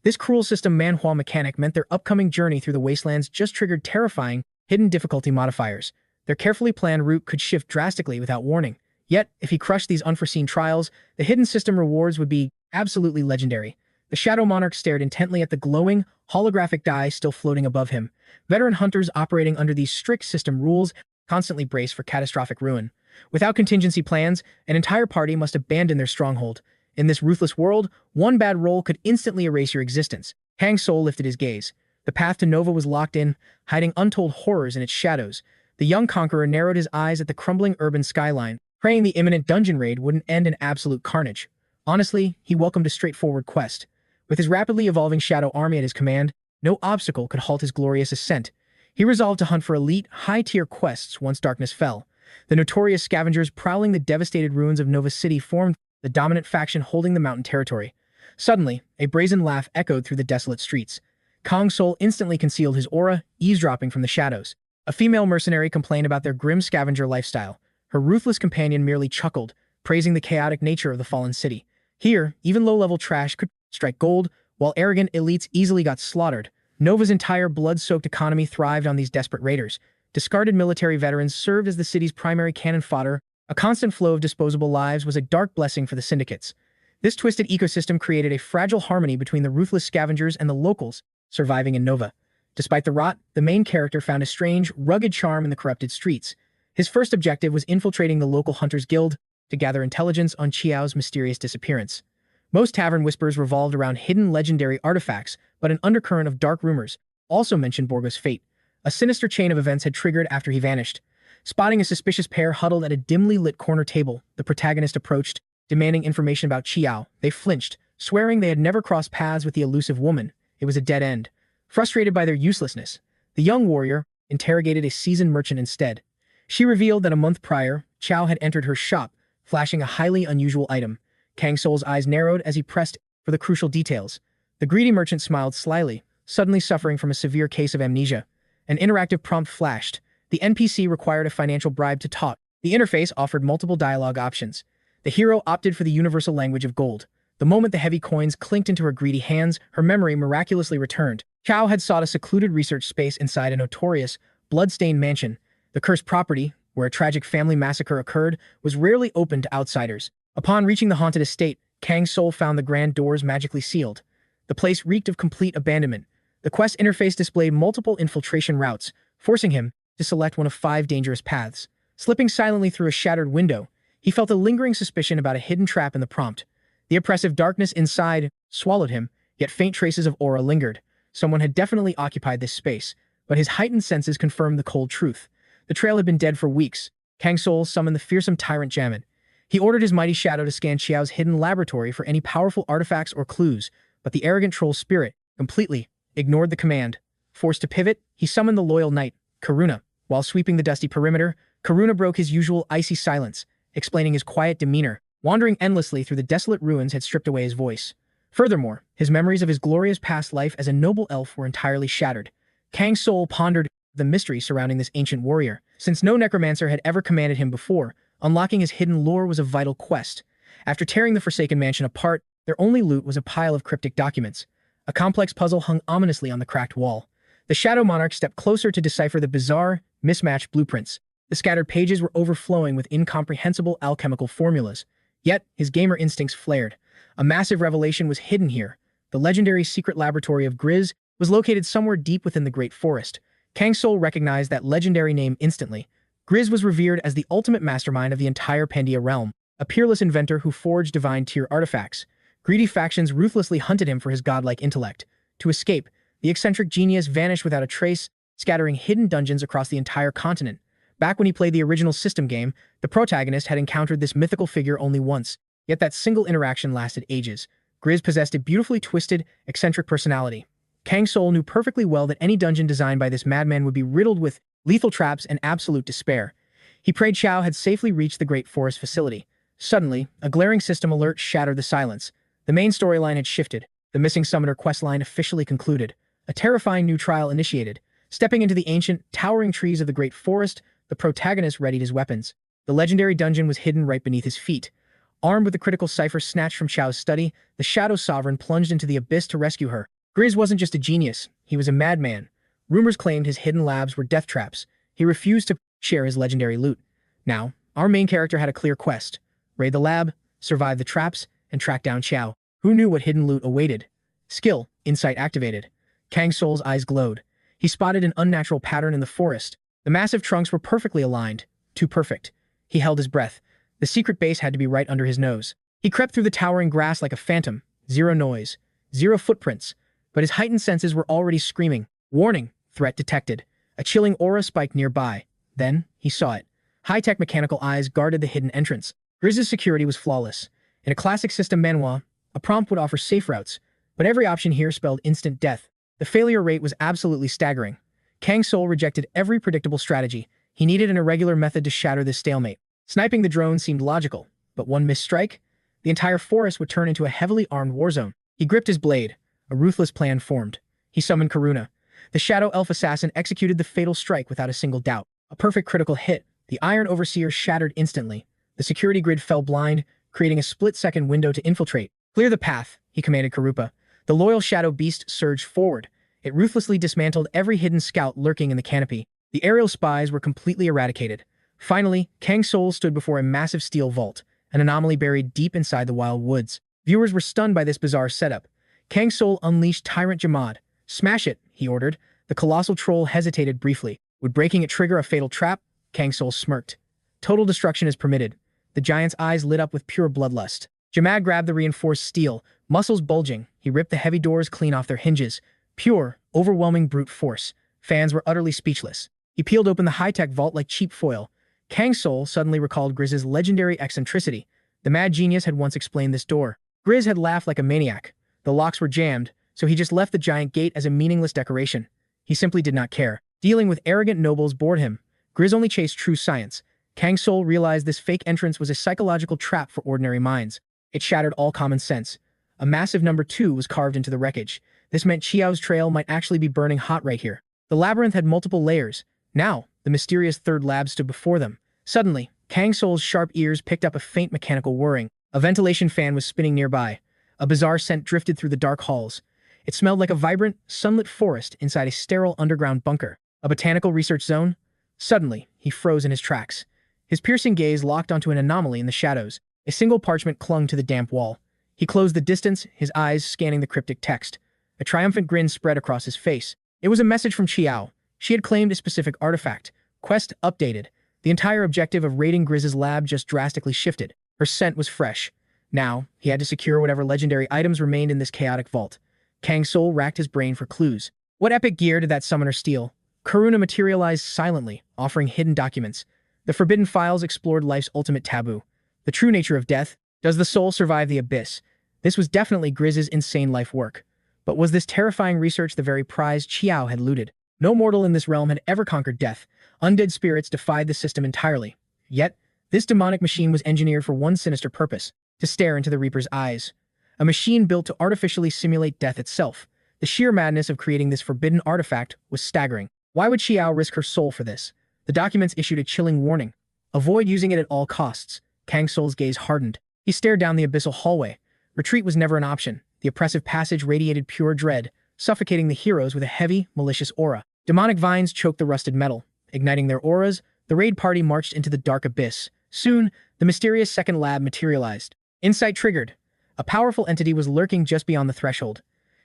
This cruel system Manhwa mechanic meant their upcoming journey through the wastelands just triggered terrifying, hidden difficulty modifiers. Their carefully planned route could shift drastically without warning. Yet, if he crushed these unforeseen trials, the hidden system rewards would be absolutely legendary. The Shadow Monarch stared intently at the glowing, holographic die still floating above him. Veteran hunters operating under these strict system rules constantly braced for catastrophic ruin. Without contingency plans, an entire party must abandon their stronghold. In this ruthless world, one bad roll could instantly erase your existence. Kang Soul lifted his gaze. The path to Nova was locked in, hiding untold horrors in its shadows. The young conqueror narrowed his eyes at the crumbling urban skyline, praying the imminent dungeon raid wouldn't end in absolute carnage. Honestly, he welcomed a straightforward quest. With his rapidly evolving shadow army at his command, no obstacle could halt his glorious ascent. He resolved to hunt for elite, high-tier quests once darkness fell. The notorious scavengers prowling the devastated ruins of Nova City formed the dominant faction holding the mountain territory. Suddenly, a brazen laugh echoed through the desolate streets. Kang Soul instantly concealed his aura, eavesdropping from the shadows. A female mercenary complained about their grim scavenger lifestyle. Her ruthless companion merely chuckled, praising the chaotic nature of the fallen city. Here, even low-level trash could strike gold, while arrogant elites easily got slaughtered. Nova's entire blood-soaked economy thrived on these desperate raiders. Discarded military veterans served as the city's primary cannon fodder. A constant flow of disposable lives was a dark blessing for the syndicates. This twisted ecosystem created a fragile harmony between the ruthless scavengers and the locals surviving in Nova. Despite the rot, the main character found a strange, rugged charm in the corrupted streets. His first objective was infiltrating the local Hunters Guild to gather intelligence on Qiao's mysterious disappearance. Most tavern whispers revolved around hidden legendary artifacts, but an undercurrent of dark rumors also mentioned Borgo's fate. A sinister chain of events had triggered after he vanished. Spotting a suspicious pair huddled at a dimly lit corner table, the protagonist approached, demanding information about Qiao. They flinched, swearing they had never crossed paths with the elusive woman. It was a dead end. Frustrated by their uselessness, the young warrior interrogated a seasoned merchant instead. She revealed that a month prior, Qiao had entered her shop, flashing a highly unusual item. Kang Soul's eyes narrowed as he pressed for the crucial details. The greedy merchant smiled slyly, suddenly suffering from a severe case of amnesia. An interactive prompt flashed. The NPC required a financial bribe to talk. The interface offered multiple dialogue options. The hero opted for the universal language of gold. The moment the heavy coins clinked into her greedy hands, her memory miraculously returned. Qiao had sought a secluded research space inside a notorious, blood-stained mansion. The cursed property, where a tragic family massacre occurred, was rarely open to outsiders. Upon reaching the haunted estate, Kang Soul found the grand doors magically sealed. The place reeked of complete abandonment. The quest interface displayed multiple infiltration routes, forcing him to select one of 5 dangerous paths. Slipping silently through a shattered window, he felt a lingering suspicion about a hidden trap in the prompt. The oppressive darkness inside swallowed him, yet faint traces of aura lingered. Someone had definitely occupied this space, but his heightened senses confirmed the cold truth. The trail had been dead for weeks. Kang Soul summoned the fearsome tyrant Jamin. He ordered his mighty shadow to scan Qiao's hidden laboratory for any powerful artifacts or clues, but the arrogant troll's spirit completely ignored the command. Forced to pivot, he summoned the loyal knight, Karuna. While sweeping the dusty perimeter, Karuna broke his usual icy silence, explaining his quiet demeanor. Wandering endlessly through the desolate ruins had stripped away his voice. Furthermore, his memories of his glorious past life as a noble elf were entirely shattered. Kang Soul pondered the mystery surrounding this ancient warrior. Since no necromancer had ever commanded him before, unlocking his hidden lore was a vital quest. After tearing the Forsaken Mansion apart, their only loot was a pile of cryptic documents. A complex puzzle hung ominously on the cracked wall. The Shadow Monarch stepped closer to decipher the bizarre, mismatched blueprints. The scattered pages were overflowing with incomprehensible alchemical formulas. Yet, his gamer instincts flared. A massive revelation was hidden here. The legendary secret laboratory of 𝗦𝗦𝗦 was located somewhere deep within the Great Forest. Kang Soul recognized that legendary name instantly. 𝗦𝗦𝗦 was revered as the ultimate mastermind of the entire Pandia realm, a peerless inventor who forged divine-tier artifacts. Greedy factions ruthlessly hunted him for his godlike intellect. To escape, the eccentric genius vanished without a trace, scattering hidden dungeons across the entire continent. Back when he played the original system game, the protagonist had encountered this mythical figure only once, yet that single interaction lasted ages. 𝗦𝗦𝗦 possessed a beautifully twisted, eccentric personality. Kang Soul knew perfectly well that any dungeon designed by this madman would be riddled with lethal traps and absolute despair. He prayed Qiao had safely reached the Great Forest facility. Suddenly, a glaring system alert shattered the silence. The main storyline had shifted. The missing summoner questline officially concluded. A terrifying new trial initiated. Stepping into the ancient, towering trees of the Great Forest, the protagonist readied his weapons. The legendary dungeon was hidden right beneath his feet. Armed with the critical cipher snatched from Qiao's study, the Shadow Sovereign plunged into the abyss to rescue her. 𝗦𝗦𝗦 wasn't just a genius, he was a madman. Rumors claimed his hidden labs were death traps. He refused to share his legendary loot. Now, our main character had a clear quest. Raid the lab, survive the traps, and track down Qiao. Who knew what hidden loot awaited? Skill, insight activated. Kang Soul's eyes glowed. He spotted an unnatural pattern in the forest. The massive trunks were perfectly aligned. Too perfect. He held his breath. The secret base had to be right under his nose. He crept through the towering grass like a phantom. Zero noise. Zero footprints. But his heightened senses were already screaming. Warning, threat detected. A chilling aura spiked nearby. Then, he saw it. High-tech mechanical eyes guarded the hidden entrance. 𝗦𝗦𝗦's security was flawless. In a classic system Manhwa, a prompt would offer safe routes, but every option here spelled instant death. The failure rate was absolutely staggering. Kang Soul rejected every predictable strategy. He needed an irregular method to shatter this stalemate. Sniping the drone seemed logical, but one missed strike, the entire forest would turn into a heavily armed war zone. He gripped his blade. A ruthless plan formed. He summoned Karuna. The Shadow Elf assassin executed the fatal strike without a single doubt. A perfect critical hit. The Iron Overseer shattered instantly. The security grid fell blind. creating a split-second window to infiltrate. "Clear the path," he commanded Karupa. The loyal shadow beast surged forward. It ruthlessly dismantled every hidden scout lurking in the canopy. The aerial spies were completely eradicated. Finally, Kang Soul stood before a massive steel vault, an anomaly buried deep inside the wild woods. Viewers were stunned by this bizarre setup. Kang Soul unleashed Tyrant 𝗦𝗦𝗦. "Smash it," he ordered. The colossal troll hesitated briefly. Would breaking it trigger a fatal trap? Kang Soul smirked. "Total destruction is permitted." The giant's eyes lit up with pure bloodlust. 𝗦𝗦𝗦 grabbed the reinforced steel, muscles bulging. He ripped the heavy doors clean off their hinges. Pure, overwhelming brute force. Fans were utterly speechless. He peeled open the high-tech vault like cheap foil. Kang Soul suddenly recalled 𝗦𝗦𝗦's legendary eccentricity. The mad genius had once explained this door. 𝗦𝗦𝗦 had laughed like a maniac. The locks were jammed, so he just left the giant gate as a meaningless decoration. He simply did not care. Dealing with arrogant nobles bored him. 𝗦𝗦𝗦 only chased true science. Kang Soul realized this fake entrance was a psychological trap for ordinary minds. It shattered all common sense. A massive number 2 was carved into the wreckage. This meant Qiao's trail might actually be burning hot right here. The labyrinth had multiple layers. Now, the mysterious third lab stood before them. Suddenly, Kang Soul's sharp ears picked up a faint mechanical whirring. A ventilation fan was spinning nearby. A bizarre scent drifted through the dark halls. It smelled like a vibrant, sunlit forest inside a sterile underground bunker. A botanical research zone? Suddenly, he froze in his tracks. His piercing gaze locked onto an anomaly in the shadows. A single parchment clung to the damp wall. He closed the distance, his eyes scanning the cryptic text. A triumphant grin spread across his face. It was a message from Qiao. She had claimed a specific artifact. Quest updated. The entire objective of raiding 𝗦𝗦𝗦's lab just drastically shifted. Her scent was fresh. Now, he had to secure whatever legendary items remained in this chaotic vault. Kang Soul racked his brain for clues. What epic gear did that summoner steal? Karuna materialized silently, offering hidden documents. The forbidden files explored life's ultimate taboo. The true nature of death. Does the soul survive the abyss? This was definitely 𝗦𝗦𝗦's insane life work. But was this terrifying research the very prize Qiao had looted? No mortal in this realm had ever conquered death. Undead spirits defied the system entirely. Yet, this demonic machine was engineered for one sinister purpose: to stare into the Reaper's eyes. A machine built to artificially simulate death itself. The sheer madness of creating this forbidden artifact was staggering. Why would Qiao risk her soul for this? The documents issued a chilling warning. Avoid using it at all costs. Kang Soul's gaze hardened. He stared down the abyssal hallway. Retreat was never an option. The oppressive passage radiated pure dread, suffocating the heroes with a heavy, malicious aura. Demonic vines choked the rusted metal. Igniting their auras, the raid party marched into the dark abyss. Soon, the mysterious second lab materialized. Insight triggered. A powerful entity was lurking just beyond the threshold.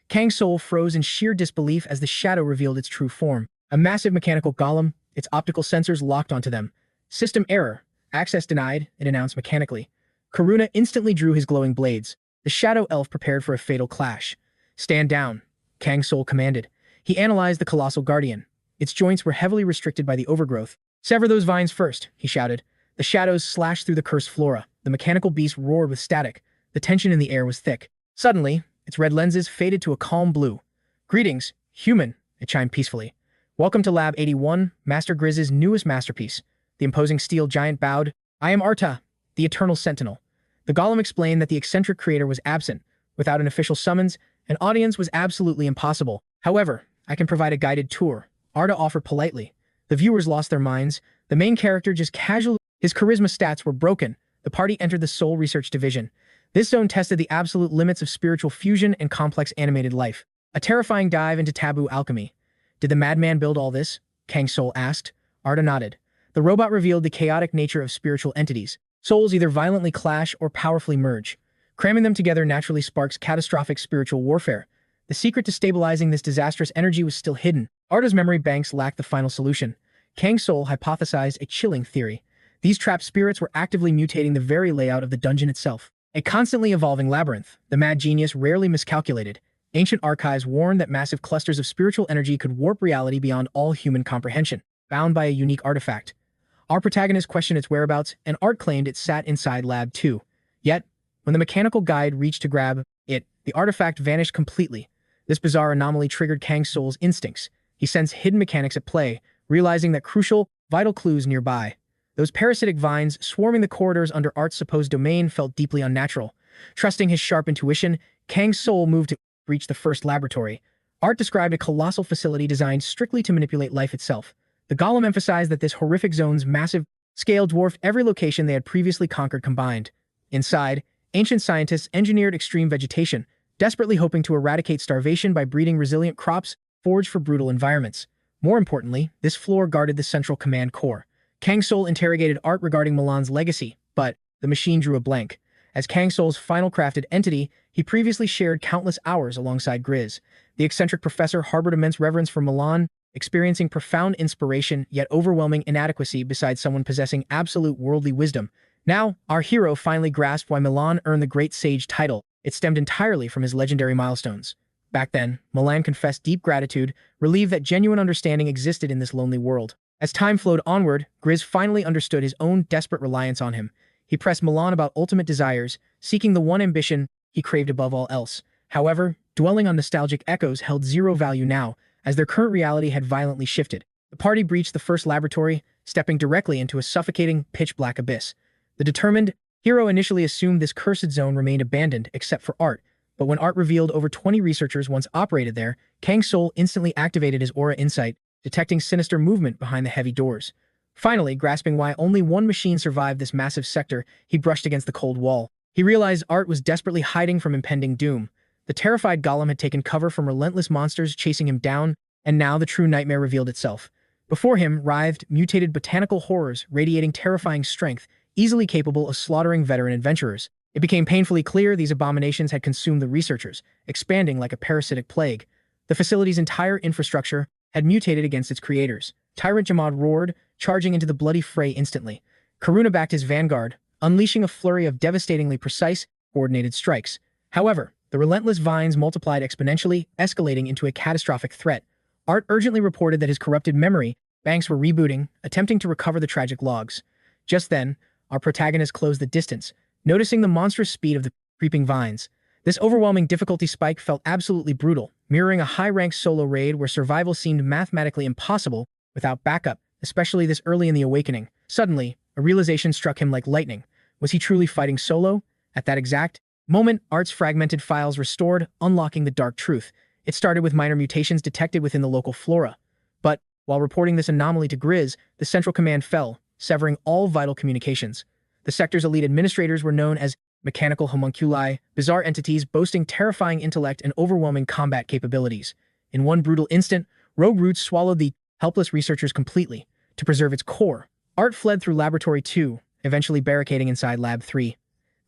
Kang Soul froze in sheer disbelief as the shadow revealed its true form. A massive mechanical golem, its optical sensors locked onto them. "System error. Access denied," it announced mechanically. Karuna instantly drew his glowing blades. The shadow elf prepared for a fatal clash. "Stand down," Kang Soul commanded. He analyzed the colossal guardian. Its joints were heavily restricted by the overgrowth. "Sever those vines first," he shouted. The shadows slashed through the cursed flora. The mechanical beast roared with static. The tension in the air was thick. Suddenly, its red lenses faded to a calm blue. "Greetings, human," it chimed peacefully. "Welcome to Lab 81, Master 𝗦𝗦𝗦's newest masterpiece." The imposing steel giant bowed. "I am Arta, the Eternal Sentinel." The golem explained that the eccentric creator was absent. Without an official summons, an audience was absolutely impossible. "However, I can provide a guided tour," Arta offered politely. The viewers lost their minds. The main character just casually... His charisma stats were broken. The party entered the Soul Research Division. This zone tested the absolute limits of spiritual fusion and complex animated life. A terrifying dive into taboo alchemy. "Did the madman build all this?" Kang Soul asked. Arta nodded. The robot revealed the chaotic nature of spiritual entities. Souls either violently clash or powerfully merge. Cramming them together naturally sparks catastrophic spiritual warfare. The secret to stabilizing this disastrous energy was still hidden. Arta's memory banks lacked the final solution. Kang Soul hypothesized a chilling theory. These trapped spirits were actively mutating the very layout of the dungeon itself. A constantly evolving labyrinth. The mad genius rarely miscalculated. Ancient archives warned that massive clusters of spiritual energy could warp reality beyond all human comprehension, bound by a unique artifact. Our protagonist questioned its whereabouts, and Art claimed it sat inside Lab 2. Yet, when the mechanical guide reached to grab it, the artifact vanished completely. This bizarre anomaly triggered Kang Soul's instincts. He sensed hidden mechanics at play, realizing that crucial, vital clues nearby. Those parasitic vines swarming the corridors under Art's supposed domain felt deeply unnatural. Trusting his sharp intuition, Kang Soul moved to reach the first laboratory. Art described a colossal facility designed strictly to manipulate life itself. The golem emphasized that this horrific zone's massive scale dwarfed every location they had previously conquered combined. Inside, ancient scientists engineered extreme vegetation, desperately hoping to eradicate starvation by breeding resilient crops forged for brutal environments. More importantly, this floor guarded the central command core. Kang Soul interrogated Art regarding Milan's legacy, but the machine drew a blank. As Kang Soul's final crafted entity, he previously shared countless hours alongside 𝗦𝗦𝗦. The eccentric professor harbored immense reverence for Milan, experiencing profound inspiration yet overwhelming inadequacy beside someone possessing absolute worldly wisdom. Now, our hero finally grasped why Milan earned the Great Sage title. It stemmed entirely from his legendary milestones. Back then, Milan confessed deep gratitude, relieved that genuine understanding existed in this lonely world. As time flowed onward, 𝗦𝗦𝗦 finally understood his own desperate reliance on him. He pressed Milan about ultimate desires, seeking the one ambition he craved above all else. However, dwelling on nostalgic echoes held zero value now, as their current reality had violently shifted. The party breached the first laboratory, stepping directly into a suffocating, pitch-black abyss. The determined hero initially assumed this cursed zone remained abandoned except for Art, but when Art revealed over 20 researchers once operated there, Kang Soul instantly activated his aura insight, detecting sinister movement behind the heavy doors. Finally, grasping why only one machine survived this massive sector, he brushed against the cold wall. He realized Art was desperately hiding from impending doom. The terrified golem had taken cover from relentless monsters chasing him down, and now the true nightmare revealed itself. Before him writhed mutated botanical horrors radiating terrifying strength, easily capable of slaughtering veteran adventurers. It became painfully clear these abominations had consumed the researchers, expanding like a parasitic plague. The facility's entire infrastructure had mutated against its creators. Tyrant 𝗦𝗦𝗦 roared, charging into the bloody fray instantly. Karuna backed his vanguard, unleashing a flurry of devastatingly precise, coordinated strikes. However, the relentless vines multiplied exponentially, escalating into a catastrophic threat. Art urgently reported that his corrupted memory banks were rebooting, attempting to recover the tragic logs. Just then, our protagonist closed the distance, noticing the monstrous speed of the creeping vines. This overwhelming difficulty spike felt absolutely brutal, mirroring a high-ranked solo raid where survival seemed mathematically impossible without backup, especially this early in the awakening. Suddenly, a realization struck him like lightning. Was he truly fighting solo? At that exact moment, Art's fragmented files restored, unlocking the dark truth. It started with minor mutations detected within the local flora. But, while reporting this anomaly to 𝗦𝗦𝗦, the central command fell, severing all vital communications. The sector's elite administrators were known as mechanical homunculi, bizarre entities boasting terrifying intellect and overwhelming combat capabilities. In one brutal instant, rogue roots swallowed the helpless researchers completely. To preserve its core, Art fled through Laboratory 2, eventually barricading inside Lab 3.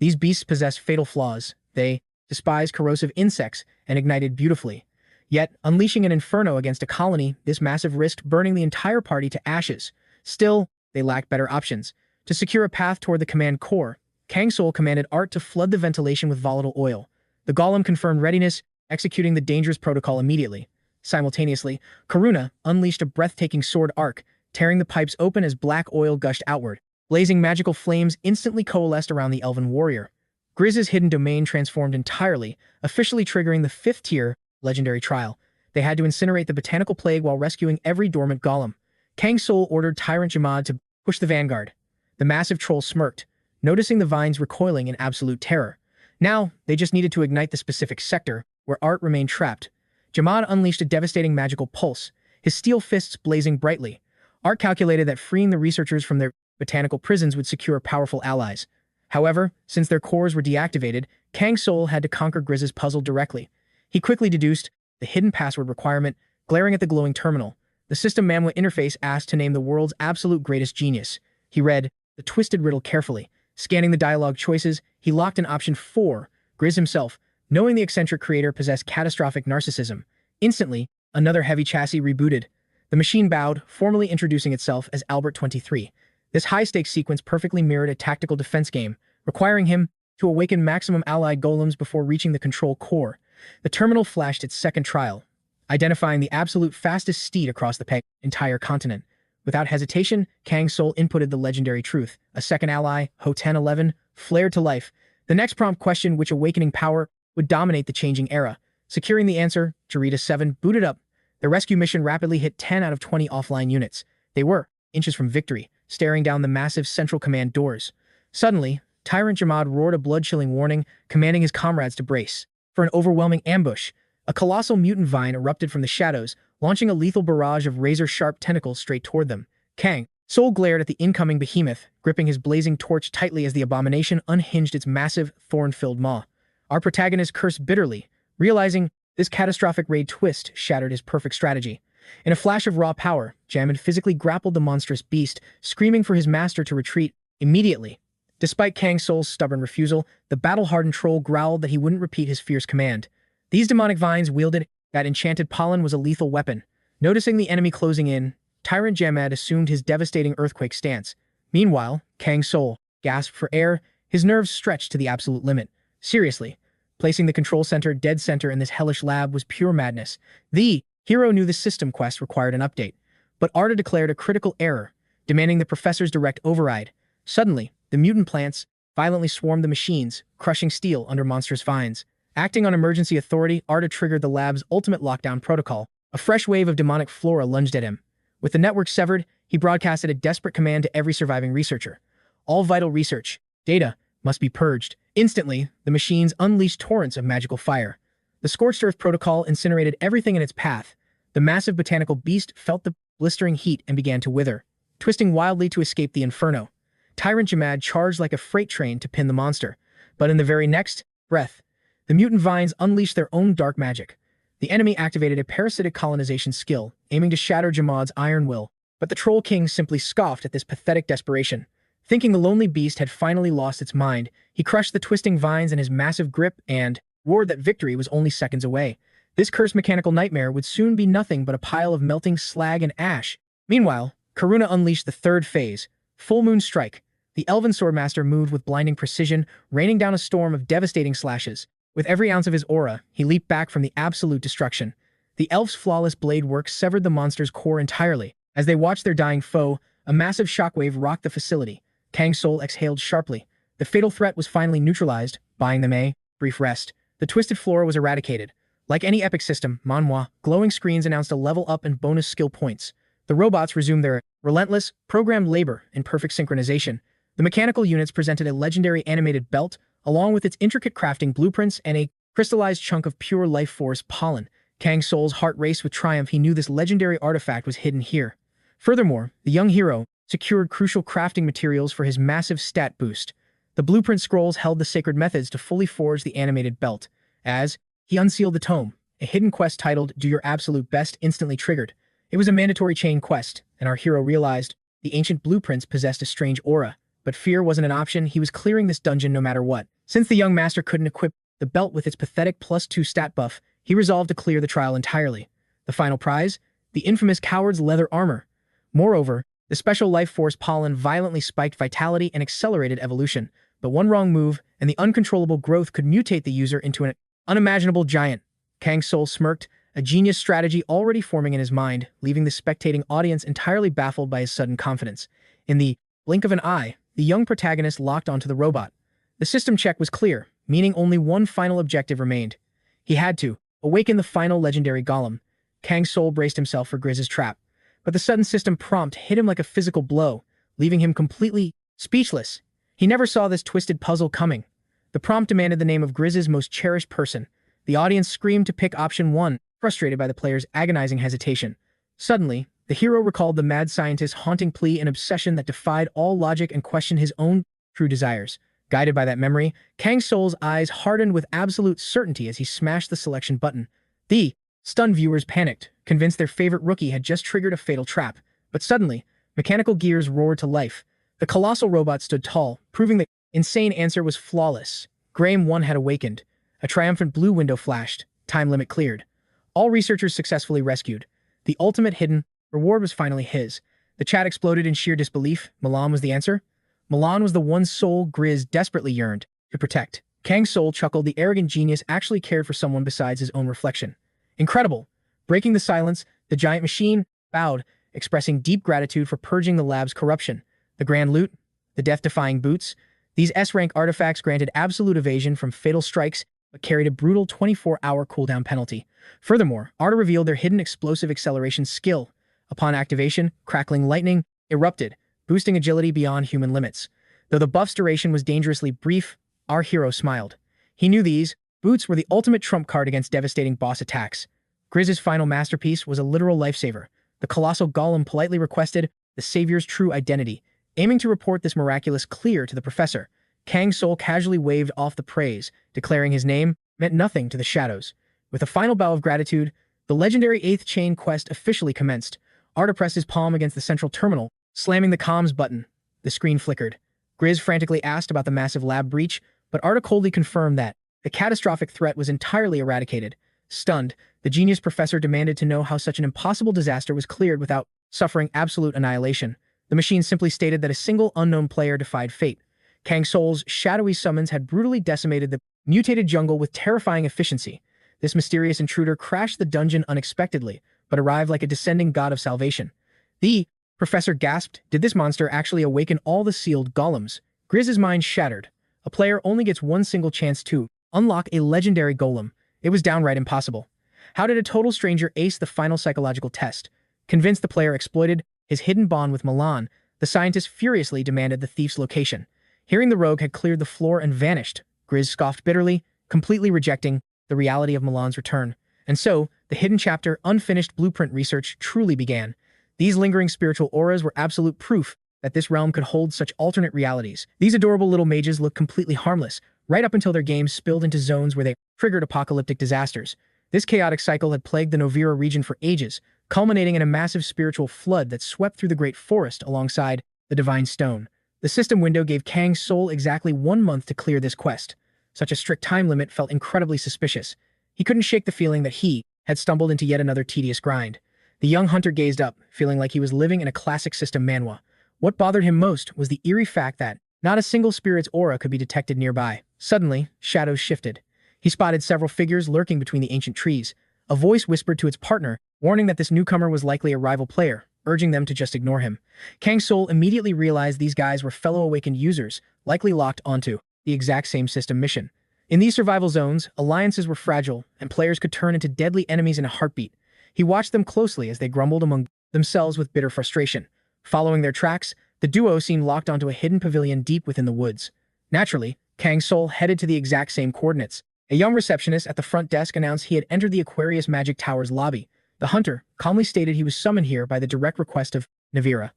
These beasts possess fatal flaws. They despised corrosive insects and ignited beautifully. Yet, unleashing an inferno against a colony, this massive risked burning the entire party to ashes. Still, they lacked better options. To secure a path toward the command core, Kang Soul commanded Art to flood the ventilation with volatile oil. The golem confirmed readiness, executing the dangerous protocol immediately. Simultaneously, Karuna unleashed a breathtaking sword arc, tearing the pipes open as black oil gushed outward. Blazing magical flames instantly coalesced around the elven warrior. 𝗦𝗦𝗦's hidden domain transformed entirely, officially triggering the 5th-tier legendary trial. They had to incinerate the botanical plague while rescuing every dormant golem. Kang Soul ordered Tyrant 𝗦𝗦𝗦 to push the vanguard. The massive troll smirked, noticing the vines recoiling in absolute terror. Now, they just needed to ignite the specific sector, where Art remained trapped. 𝗦𝗦𝗦 unleashed a devastating magical pulse, his steel fists blazing brightly. Art calculated that freeing the researchers from their botanical prisons would secure powerful allies. However, since their cores were deactivated, Kang Soul had to conquer 𝗦𝗦𝗦's puzzle directly. He quickly deduced the hidden password requirement, glaring at the glowing terminal. The system Manhwa interface asked to name the world's absolute greatest genius. He read the twisted riddle carefully. Scanning the dialogue choices, he locked in option 4, 𝗦𝗦𝗦 himself, knowing the eccentric creator possessed catastrophic narcissism. Instantly, another heavy chassis rebooted. The machine bowed, formally introducing itself as Albert 23. This high-stakes sequence perfectly mirrored a tactical defense game, requiring him to awaken maximum allied golems before reaching the control core. The terminal flashed its second trial, identifying the absolute fastest steed across the entire continent. Without hesitation, Kang Soul inputted the legendary truth. A second ally, Ho-1011, flared to life. The next prompt questioned which awakening power would dominate the changing era. Securing the answer, Jarita 7 booted up. The rescue mission rapidly hit 10 out of 20 offline units. They were inches from victory, staring down the massive central command doors. Suddenly, Tyrant 𝗦𝗦𝗦 roared a blood-chilling warning, commanding his comrades to brace for an overwhelming ambush. A colossal mutant vine erupted from the shadows, launching a lethal barrage of razor-sharp tentacles straight toward them. Kang Soul glared at the incoming behemoth, gripping his blazing torch tightly as the abomination unhinged its massive, thorn-filled maw. Our protagonist cursed bitterly, realizing this catastrophic raid twist shattered his perfect strategy. In a flash of raw power, Jamad physically grappled the monstrous beast, screaming for his master to retreat immediately. Despite Kang Soul's stubborn refusal, the battle-hardened troll growled that he wouldn't repeat his fierce command. These demonic vines wielded that enchanted pollen was a lethal weapon. Noticing the enemy closing in, Tyrant Jamad assumed his devastating earthquake stance. Meanwhile, Kang Soul gasped for air, his nerves stretched to the absolute limit. Seriously, placing the control center dead center in this hellish lab was pure madness. The hero knew the system quest required an update, but Arda declared a critical error, demanding the professor's direct override. Suddenly, the mutant plants violently swarmed the machines, crushing steel under monstrous vines. Acting on emergency authority, Arda triggered the lab's ultimate lockdown protocol. A fresh wave of demonic flora lunged at him. With the network severed, he broadcasted a desperate command to every surviving researcher. All vital research data must be purged. Instantly, the machines unleashed torrents of magical fire. The Scorched Earth Protocol incinerated everything in its path. The massive botanical beast felt the blistering heat and began to wither, twisting wildly to escape the inferno. Tyrant Jamad charged like a freight train to pin the monster, but in the very next breath, the mutant vines unleashed their own dark magic. The enemy activated a parasitic colonization skill, aiming to shatter Jamad's iron will, but the Troll King simply scoffed at this pathetic desperation. Thinking the lonely beast had finally lost its mind, he crushed the twisting vines in his massive grip and roared that victory was only seconds away. This cursed mechanical nightmare would soon be nothing but a pile of melting slag and ash. Meanwhile, Karuna unleashed the third phase, Full Moon Strike. The Elven Swordmaster moved with blinding precision, raining down a storm of devastating slashes. With every ounce of his aura, he leaped back from the absolute destruction. The elf's flawless blade work severed the monster's core entirely. As they watched their dying foe, a massive shockwave rocked the facility. Kang Soul exhaled sharply. The fatal threat was finally neutralized, buying them a brief rest. The twisted flora was eradicated. Like any epic system, Manhwa, glowing screens announced a level up and bonus skill points. The robots resumed their relentless, programmed labor in perfect synchronization. The mechanical units presented a legendary animated belt, along with its intricate crafting blueprints and a crystallized chunk of pure life force pollen. Kang Soul's heart raced with triumph. He knew this legendary artifact was hidden here. Furthermore, the young hero secured crucial crafting materials for his massive stat boost. The blueprint scrolls held the sacred methods to fully forge the animated belt. As he unsealed the tome, a hidden quest titled Do Your Absolute Best instantly triggered. It was a mandatory chain quest, and our hero realized the ancient blueprints possessed a strange aura. But fear wasn't an option. He was clearing this dungeon no matter what. Since the young master couldn't equip the belt with its pathetic +2 stat buff, he resolved to clear the trial entirely. The final prize? The infamous coward's leather armor. Moreover, the special life force pollen violently spiked vitality and accelerated evolution. But one wrong move, and the uncontrollable growth could mutate the user into an unimaginable giant. Kang Soul smirked, a genius strategy already forming in his mind, leaving the spectating audience entirely baffled by his sudden confidence. In the blink of an eye, the young protagonist locked onto the robot. The system check was clear, meaning only one final objective remained. He had to awaken the final legendary golem. Kang Soul braced himself for Grizz's trap, but the sudden system prompt hit him like a physical blow, leaving him completely speechless. He never saw this twisted puzzle coming. The prompt demanded the name of Grizz's most cherished person. The audience screamed to pick option 1, frustrated by the player's agonizing hesitation. Suddenly, the hero recalled the mad scientist's haunting plea and obsession that defied all logic and questioned his own true desires. Guided by that memory, Kang Soul's eyes hardened with absolute certainty as he smashed the selection button. The stunned viewers panicked, convinced their favorite rookie had just triggered a fatal trap. But suddenly, mechanical gears roared to life. The colossal robot stood tall, proving the insane answer was flawless. Graham 1 had awakened. A triumphant blue window flashed. Time limit cleared. All researchers successfully rescued. The ultimate hidden reward was finally his. The chat exploded in sheer disbelief. Milan was the answer? Milan was the one soul Grizz desperately yearned to protect. Kang Soul chuckled. The arrogant genius actually cared for someone besides his own reflection. Incredible! Breaking the silence, the giant machine bowed, expressing deep gratitude for purging the lab's corruption. The grand loot, the death-defying boots, these S-rank artifacts granted absolute evasion from fatal strikes, but carried a brutal 24-hour cooldown penalty. Furthermore, Arda revealed their hidden explosive acceleration skill. Upon activation, crackling lightning erupted, boosting agility beyond human limits. Though the buff's duration was dangerously brief, our hero smiled. He knew these boots were the ultimate trump card against devastating boss attacks. Grizz's final masterpiece was a literal lifesaver. The colossal golem politely requested the savior's true identity. Aiming to report this miraculous clear to the professor, Kang Soul casually waved off the praise, declaring his name meant nothing to the shadows. With a final bow of gratitude, the legendary 8th chain quest officially commenced. Arda pressed his palm against the central terminal, slamming the comms button. The screen flickered. 𝗦𝗦𝗦 frantically asked about the massive lab breach, but Arda coldly confirmed that the catastrophic threat was entirely eradicated. Stunned, the genius professor demanded to know how such an impossible disaster was cleared without suffering absolute annihilation. The machine simply stated that a single unknown player defied fate. Kang Soul's shadowy summons had brutally decimated the mutated jungle with terrifying efficiency. This mysterious intruder crashed the dungeon unexpectedly, but arrived like a descending god of salvation. The professor gasped, did this monster actually awaken all the sealed golems? 𝗦𝗦𝗦's mind shattered. A player only gets one single chance to unlock a legendary golem. It was downright impossible. How did a total stranger ace the final psychological test? Convinced the player exploited his hidden bond with Milan, the scientist furiously demanded the thief's location. Hearing the rogue had cleared the floor and vanished, 𝗦𝗦𝗦 scoffed bitterly, completely rejecting the reality of Milan's return. And so, the hidden chapter, unfinished blueprint research truly began. These lingering spiritual auras were absolute proof that this realm could hold such alternate realities. These adorable little mages looked completely harmless, right up until their games spilled into zones where they triggered apocalyptic disasters. This chaotic cycle had plagued the Novira region for ages, culminating in a massive spiritual flood that swept through the Great Forest alongside the Divine Stone. The system window gave Kang Soul exactly 1 month to clear this quest. Such a strict time limit felt incredibly suspicious. He couldn't shake the feeling that he had stumbled into yet another tedious grind. The young hunter gazed up, feeling like he was living in a classic system Manhwa. What bothered him most was the eerie fact that not a single spirit's aura could be detected nearby. Suddenly, shadows shifted. He spotted several figures lurking between the ancient trees. A voice whispered to its partner, warning that this newcomer was likely a rival player, urging them to just ignore him. Kang Soul immediately realized these guys were fellow awakened users, likely locked onto the exact same system mission. In these survival zones, alliances were fragile, and players could turn into deadly enemies in a heartbeat. He watched them closely as they grumbled among themselves with bitter frustration. Following their tracks, the duo seemed locked onto a hidden pavilion deep within the woods. Naturally, Kang Soul headed to the exact same coordinates. A young receptionist at the front desk announced he had entered the Aquarius Magic Tower's lobby. The hunter calmly stated he was summoned here by the direct request of Navira.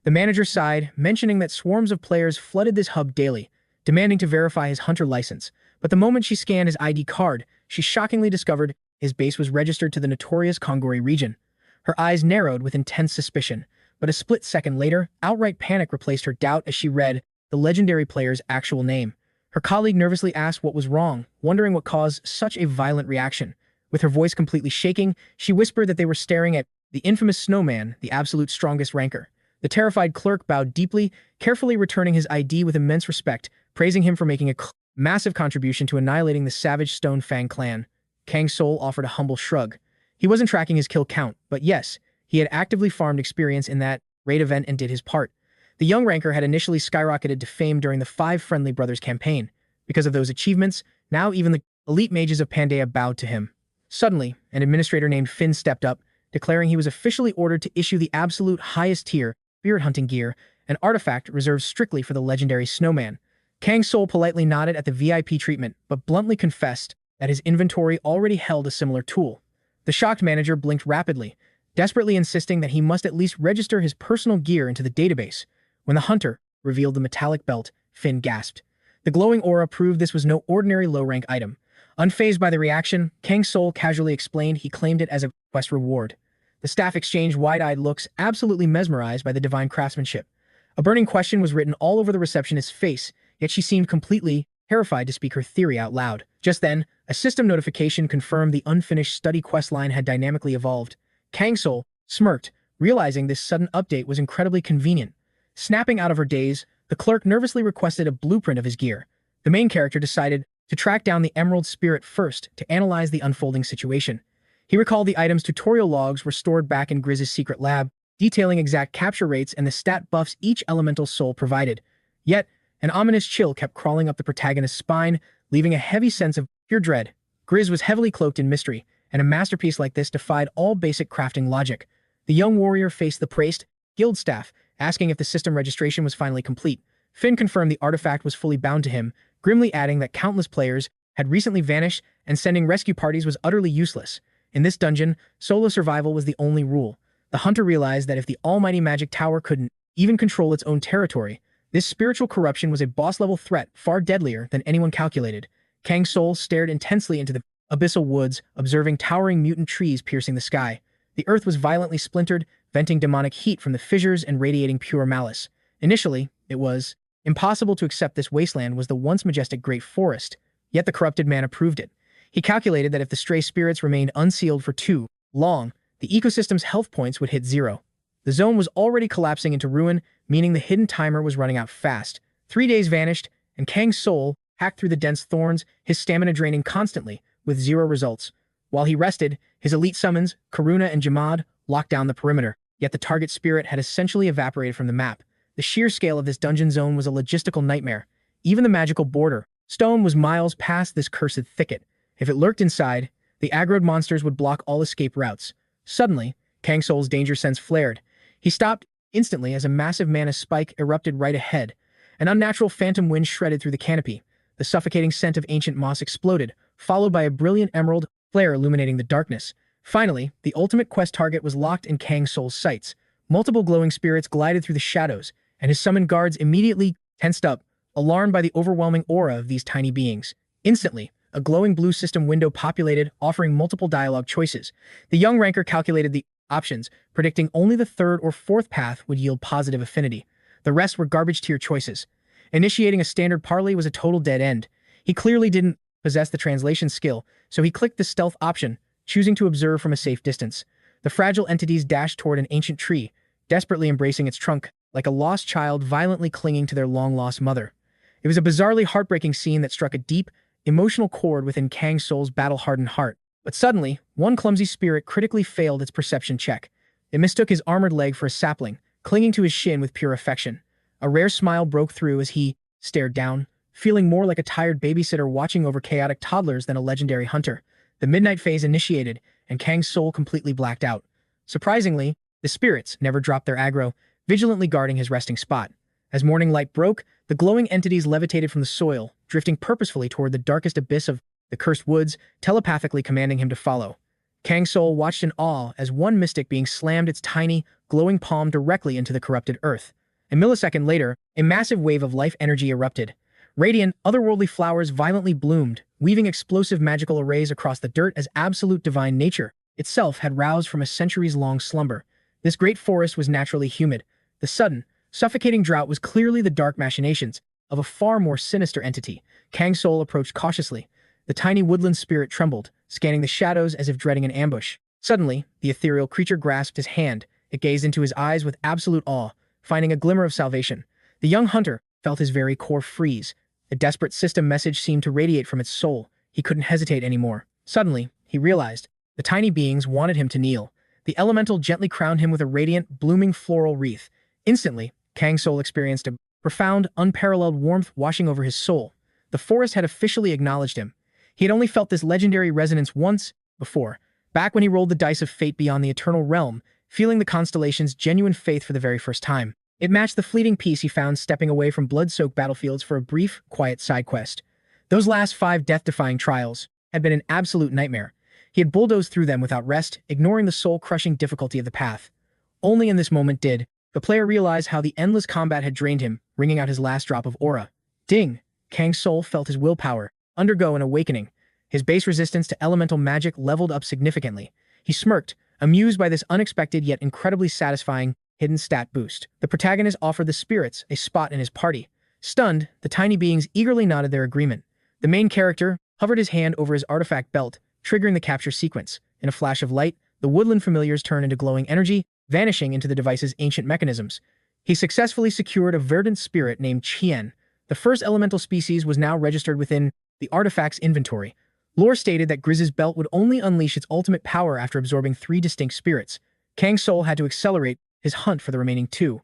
The manager sighed, mentioning that swarms of players flooded this hub daily, demanding to verify his hunter license. But the moment she scanned his ID card, she shockingly discovered his base was registered to the notorious Kongori region. Her eyes narrowed with intense suspicion, but a split second later, outright panic replaced her doubt as she read the legendary player's actual name. Her colleague nervously asked what was wrong, wondering what caused such a violent reaction. With her voice completely shaking, she whispered that they were staring at the infamous snowman, the absolute strongest ranker. The terrified clerk bowed deeply, carefully returning his ID with immense respect, praising him for making a massive contribution to annihilating the savage Stone Fang clan. Kang Soul offered a humble shrug. He wasn't tracking his kill count, but yes, he had actively farmed experience in that raid event and did his part. The young ranker had initially skyrocketed to fame during the 5 Friendly Brothers campaign. Because of those achievements, now even the elite mages of Pandaea bowed to him. Suddenly, an administrator named Finn stepped up, declaring he was officially ordered to issue the absolute highest tier spirit hunting gear, an artifact reserved strictly for the legendary snowman. Kang Soul politely nodded at the VIP treatment, but bluntly confessed that his inventory already held a similar tool. The shocked manager blinked rapidly, desperately insisting that he must at least register his personal gear into the database. When the hunter revealed the metallic belt, Finn gasped. The glowing aura proved this was no ordinary low-rank item. Unfazed by the reaction, Kang Soul casually explained he claimed it as a quest reward. The staff exchanged wide-eyed looks, absolutely mesmerized by the divine craftsmanship. A burning question was written all over the receptionist's face, yet she seemed completely terrified to speak her theory out loud. Just then, a system notification confirmed the unfinished study quest line had dynamically evolved. Kang Soul smirked, realizing this sudden update was incredibly convenient. Snapping out of her daze, the clerk nervously requested a blueprint of his gear. The main character decided to track down the Emerald Spirit first to analyze the unfolding situation. He recalled the item's tutorial logs were stored back in 𝗦𝗦𝗦's secret lab, detailing exact capture rates and the stat buffs each elemental soul provided. Yet, an ominous chill kept crawling up the protagonist's spine, leaving a heavy sense of pure dread. 𝗦𝗦𝗦 was heavily cloaked in mystery, and a masterpiece like this defied all basic crafting logic. The young warrior faced the praised guild staff, asking if the system registration was finally complete. Finn confirmed the artifact was fully bound to him, grimly adding that countless players had recently vanished and sending rescue parties was utterly useless. In this dungeon, solo survival was the only rule. The hunter realized that if the almighty magic tower couldn't even control its own territory, this spiritual corruption was a boss-level threat far deadlier than anyone calculated. Kang Soul stared intensely into the abyssal woods, observing towering mutant trees piercing the sky. The earth was violently splintered, venting demonic heat from the fissures and radiating pure malice. Initially, it was impossible to accept this wasteland was the once majestic great forest, yet the corrupted man approved it. He calculated that if the stray spirits remained unsealed for too long, the ecosystem's health points would hit zero. The zone was already collapsing into ruin, meaning the hidden timer was running out fast. 3 days vanished, and Kang's soul hacked through the dense thorns, his stamina draining constantly, with zero results. While he rested, his elite summons, Karuna and Jamad, locked down the perimeter, yet the target spirit had essentially evaporated from the map. The sheer scale of this dungeon zone was a logistical nightmare. Even the magical border stone was miles past this cursed thicket. If it lurked inside, the aggroed monsters would block all escape routes. Suddenly, Kang Soul's danger sense flared. He stopped instantly as a massive mana spike erupted right ahead. An unnatural phantom wind shredded through the canopy. The suffocating scent of ancient moss exploded, followed by a brilliant emerald flare illuminating the darkness. Finally, the ultimate quest target was locked in Kang Soul's sights. Multiple glowing spirits glided through the shadows, and his summoned guards immediately tensed up, alarmed by the overwhelming aura of these tiny beings. Instantly, a glowing blue system window populated, offering multiple dialogue choices. The young ranker calculated the options, predicting only the third or fourth path would yield positive affinity. The rest were garbage-tier choices. Initiating a standard parley was a total dead end. He clearly didn't possess the translation skill, so he clicked the stealth option, choosing to observe from a safe distance. The fragile entities dashed toward an ancient tree, desperately embracing its trunk, like a lost child violently clinging to their long-lost mother. It was a bizarrely heartbreaking scene that struck a deep, emotional chord within Kang Soul's battle-hardened heart. But suddenly, one clumsy spirit critically failed its perception check. It mistook his armored leg for a sapling, clinging to his shin with pure affection. A rare smile broke through as he stared down, feeling more like a tired babysitter watching over chaotic toddlers than a legendary hunter. The midnight phase initiated, and Kang's soul completely blacked out. Surprisingly, the spirits never dropped their aggro, vigilantly guarding his resting spot. As morning light broke, the glowing entities levitated from the soil, drifting purposefully toward the darkest abyss of the cursed woods, telepathically commanding him to follow. Kang Soul watched in awe as one mystic being slammed its tiny, glowing palm directly into the corrupted earth. A millisecond later, a massive wave of life energy erupted. Radiant, otherworldly flowers violently bloomed, weaving explosive magical arrays across the dirt as absolute divine nature itself had roused from a centuries-long slumber. This great forest was naturally humid. The sudden, suffocating drought was clearly the dark machinations of a far more sinister entity. Kang Soul approached cautiously. The tiny woodland spirit trembled, scanning the shadows as if dreading an ambush. Suddenly, the ethereal creature grasped his hand. It gazed into his eyes with absolute awe, finding a glimmer of salvation. The young hunter felt his very core freeze. A desperate system message seemed to radiate from its soul. He couldn't hesitate anymore. Suddenly, he realized the tiny beings wanted him to kneel. The elemental gently crowned him with a radiant, blooming floral wreath. Instantly, Kang Soul experienced a profound, unparalleled warmth washing over his soul. The forest had officially acknowledged him. He had only felt this legendary resonance once before, back when he rolled the dice of fate beyond the eternal realm, feeling the constellation's genuine faith for the very first time. It matched the fleeting peace he found stepping away from blood-soaked battlefields for a brief, quiet side quest. Those last 5 death-defying trials had been an absolute nightmare. He had bulldozed through them without rest, ignoring the soul-crushing difficulty of the path. Only in this moment did the player realize how the endless combat had drained him, wringing out his last drop of aura. Ding! Kang's soul felt his willpower undergo an awakening. His base resistance to elemental magic leveled up significantly. He smirked, amused by this unexpected yet incredibly satisfying hidden stat boost. The protagonist offered the spirits a spot in his party. Stunned, the tiny beings eagerly nodded their agreement. The main character hovered his hand over his artifact belt, triggering the capture sequence. In a flash of light, the woodland familiars turned into glowing energy, vanishing into the device's ancient mechanisms. He successfully secured a verdant spirit named Chien. The first elemental species was now registered within the artifact's inventory. Lore stated that 𝗥ส์belt would only unleash its ultimate power after absorbing 3 distinct spirits. Kang Soul had to accelerate his hunt for the remaining 2.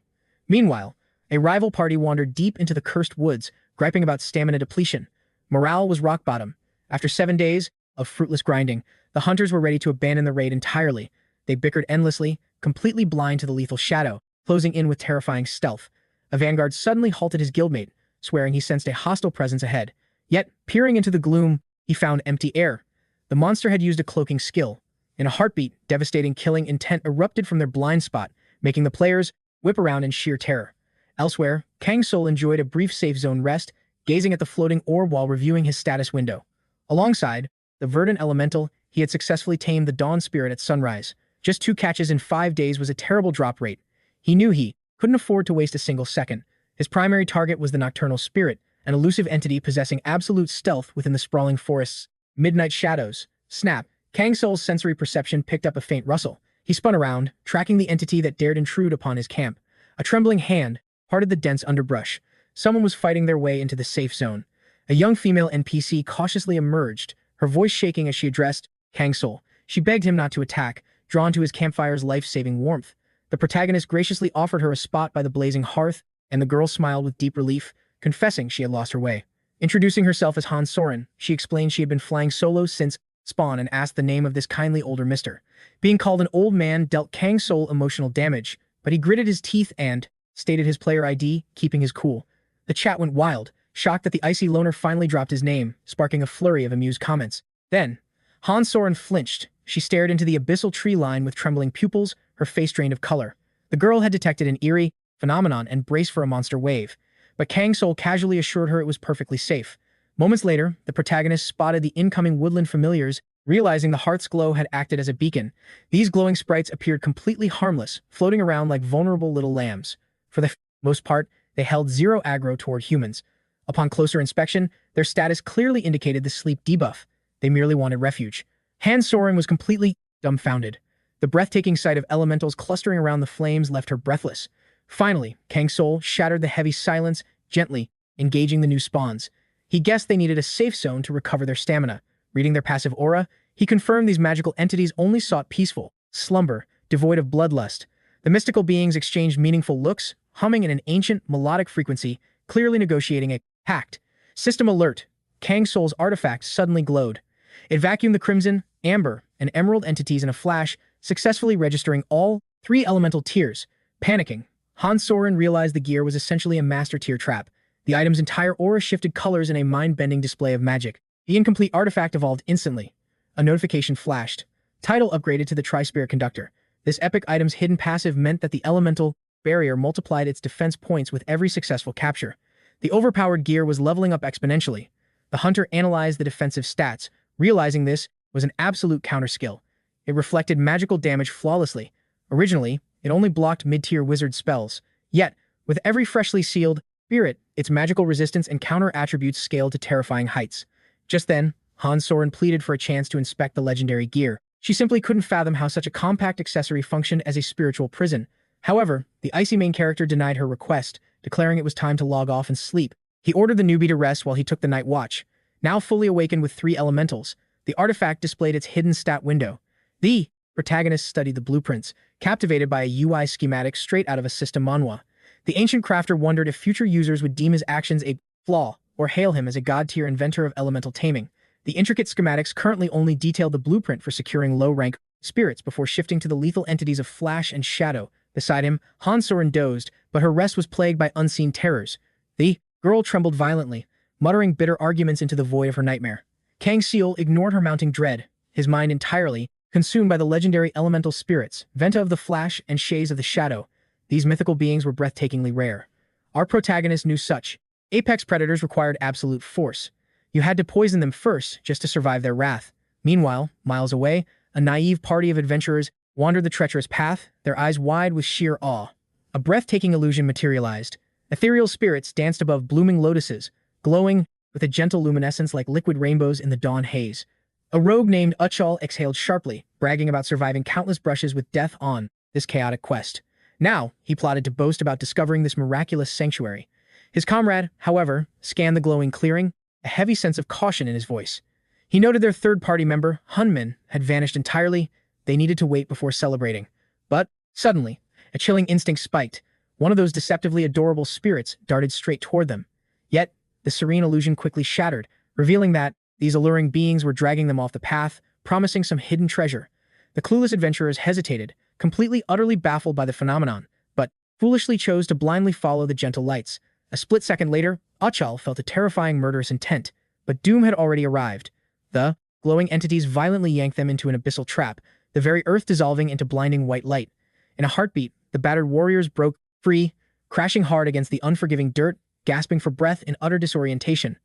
Meanwhile, a rival party wandered deep into the cursed woods, griping about stamina depletion. Morale was rock bottom. After 7 days of fruitless grinding, the hunters were ready to abandon the raid entirely. They bickered endlessly, completely blind to the lethal shadow, closing in with terrifying stealth. A vanguard suddenly halted his guildmate, swearing he sensed a hostile presence ahead. Yet, peering into the gloom, he found empty air. The monster had used a cloaking skill. In a heartbeat, devastating killing intent erupted from their blind spot, making the players whip around in sheer terror. Elsewhere, Kang Soul enjoyed a brief safe zone rest, gazing at the floating orb while reviewing his status window. Alongside the verdant elemental, he had successfully tamed the dawn spirit at sunrise. Just 2 catches in 5 days was a terrible drop rate. He knew he couldn't afford to waste a single second. His primary target was the nocturnal spirit, an elusive entity possessing absolute stealth within the sprawling forest's midnight shadows. Snap! Kang Soul's sensory perception picked up a faint rustle. He spun around, tracking the entity that dared intrude upon his camp. A trembling hand parted the dense underbrush. Someone was fighting their way into the safe zone. A young female NPC cautiously emerged, her voice shaking as she addressed Kang Soul. She begged him not to attack, drawn to his campfire's life-saving warmth. The protagonist graciously offered her a spot by the blazing hearth, and the girl smiled with deep relief, confessing she had lost her way. Introducing herself as Han Soren, she explained she had been flying solo since spawn and asked the name of this kindly older mister. Being called an old man dealt Kang Soul emotional damage, but he gritted his teeth and stated his player ID, keeping his cool. The chat went wild, shocked that the icy loner finally dropped his name, sparking a flurry of amused comments. Then, Han Soren flinched. She stared into the abyssal tree line with trembling pupils, her face drained of color. The girl had detected an eerie phenomenon and braced for a monster wave, but Kang Soul casually assured her it was perfectly safe. Moments later, the protagonist spotted the incoming woodland familiars, realizing the hearth's glow had acted as a beacon. These glowing sprites appeared completely harmless, floating around like vulnerable little lambs. For the most part, they held zero aggro toward humans. Upon closer inspection, their status clearly indicated the sleep debuff. They merely wanted refuge. Han Soren was completely dumbfounded. The breathtaking sight of elementals clustering around the flames left her breathless. Finally, Kang Soul shattered the heavy silence, gently engaging the new spawns. He guessed they needed a safe zone to recover their stamina. Reading their passive aura, he confirmed these magical entities only sought peaceful slumber, devoid of bloodlust. The mystical beings exchanged meaningful looks, humming in an ancient, melodic frequency, clearly negotiating a pact. System alert. Kang Soul's artifact suddenly glowed. It vacuumed the crimson, amber, and emerald entities in a flash, successfully registering all 3 elemental tiers. Panicking, Han Soren realized the gear was essentially a master tier trap. The item's entire aura shifted colors in a mind-bending display of magic. The incomplete artifact evolved instantly. A notification flashed. Title upgraded to the Tri-Spirit Conductor. This epic item's hidden passive meant that the elemental barrier multiplied its defense points with every successful capture. The overpowered gear was leveling up exponentially. The hunter analyzed the defensive stats, realizing this was an absolute counter-skill. It reflected magical damage flawlessly. Originally, it only blocked mid-tier wizard spells. Yet, with every freshly sealed spirit, its magical resistance and counter attributes scaled to terrifying heights. Just then, Han Soren pleaded for a chance to inspect the legendary gear. She simply couldn't fathom how such a compact accessory functioned as a spiritual prison. However, the icy main character denied her request, declaring it was time to log off and sleep. He ordered the newbie to rest while he took the night watch. Now fully awakened with 3 elementals, the artifact displayed its hidden stat window. The protagonist studied the blueprints, captivated by a UI schematic straight out of a system Manhwa. The ancient crafter wondered if future users would deem his actions a flaw or hail him as a god-tier inventor of elemental taming. The intricate schematics currently only detailed the blueprint for securing low-rank spirits before shifting to the lethal entities of Flash and Shadow. Beside him, Han Soren dozed, but her rest was plagued by unseen terrors. The girl trembled violently, muttering bitter arguments into the void of her nightmare. Kang Soul ignored her mounting dread, his mind entirely consumed by the legendary elemental spirits, Venta of the Flash and Shays of the Shadow. These mythical beings were breathtakingly rare. Our protagonist knew such. Apex predators required absolute force. You had to poison them first just to survive their wrath. Meanwhile, miles away, a naive party of adventurers wandered the treacherous path, their eyes wide with sheer awe. A breathtaking illusion materialized. Ethereal spirits danced above blooming lotuses, glowing with a gentle luminescence like liquid rainbows in the dawn haze. A rogue named 𝗦𝗦𝗦 exhaled sharply, bragging about surviving countless brushes with death on this chaotic quest. Now, he plotted to boast about discovering this miraculous sanctuary. His comrade, however, scanned the glowing clearing, a heavy sense of caution in his voice. He noted their third-party member, Hunmin, had vanished entirely. They needed to wait before celebrating. But, suddenly, a chilling instinct spiked. One of those deceptively adorable spirits darted straight toward them. Yet, the serene illusion quickly shattered, revealing that these alluring beings were dragging them off the path, promising some hidden treasure. The clueless adventurers hesitated, completely utterly baffled by the phenomenon, but foolishly chose to blindly follow the gentle lights. A split second later, 𝗦𝗦𝗦 felt a terrifying murderous intent, but doom had already arrived. The glowing entities violently yanked them into an abyssal trap, the very earth dissolving into blinding white light. In a heartbeat, the battered warriors broke free, crashing hard against the unforgiving dirt, gasping for breath in utter disorientation.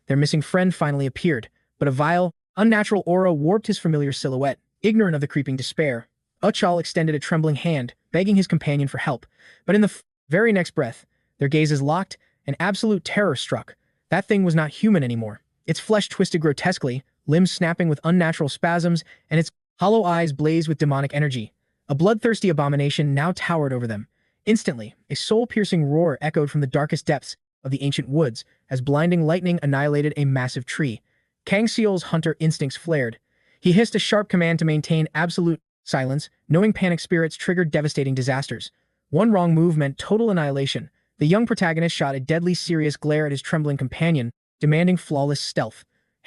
Their missing friend finally appeared, but a vile, unnatural aura warped his familiar silhouette. Ignorant of the creeping despair, 𝗦𝗦𝗦 extended a trembling hand, begging his companion for help. But in the very next breath, their gazes locked, and absolute terror struck. That thing was not human anymore. Its flesh twisted grotesquely, limbs snapping with unnatural spasms, and its hollow eyes blazed with demonic energy. A bloodthirsty abomination now towered over them. Instantly, a soul-piercing roar echoed from the darkest depths of the ancient woods as blinding lightning annihilated a massive tree. Kang Soul's hunter instincts flared. He hissed a sharp command to maintain absolute silence, knowing panic spirits triggered devastating disasters. One wrong move meant total annihilation. The young protagonist shot a deadly serious glare at his trembling companion, demanding flawless stealth.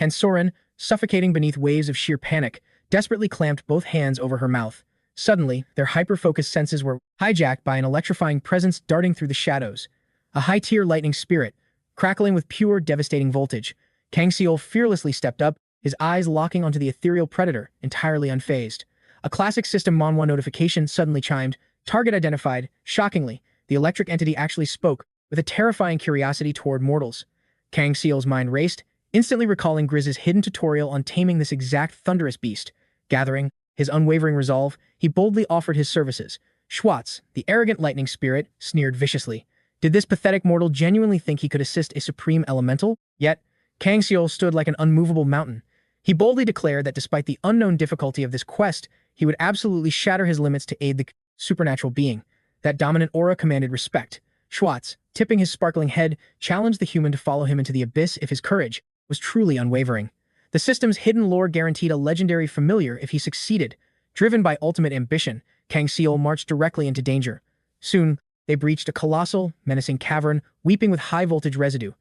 Soren, suffocating beneath waves of sheer panic, desperately clamped both hands over her mouth. Suddenly, their hyper-focused senses were hijacked by an electrifying presence darting through the shadows. A high-tier lightning spirit, crackling with pure, devastating voltage. Kang Soul fearlessly stepped up, his eyes locking onto the ethereal predator, entirely unfazed. A classic system Manhwa notification suddenly chimed. Target identified. Shockingly, the electric entity actually spoke, with a terrifying curiosity toward mortals. Kang Soul's mind raced, instantly recalling 𝗦𝗦𝗦 his's tutorial on taming this exact thunderous beast. Gathering his unwavering resolve, he boldly offered his services. 𝗦𝗦𝗦, the arrogant lightning spirit, sneered viciously. Did this pathetic mortal genuinely think he could assist a supreme elemental? Yet, Kang Soul stood like an unmovable mountain. He boldly declared that despite the unknown difficulty of this quest, he would absolutely shatter his limits to aid the supernatural being. That dominant aura commanded respect. 𝗦𝗦𝗦, tipping his sparkling head, challenged the human to follow him into the abyss if his courage was truly unwavering. The system's hidden lore guaranteed a legendary familiar if he succeeded. Driven by ultimate ambition, Kang Soul marched directly into danger. Soon, they breached a colossal, menacing cavern, weeping with high-voltage residue.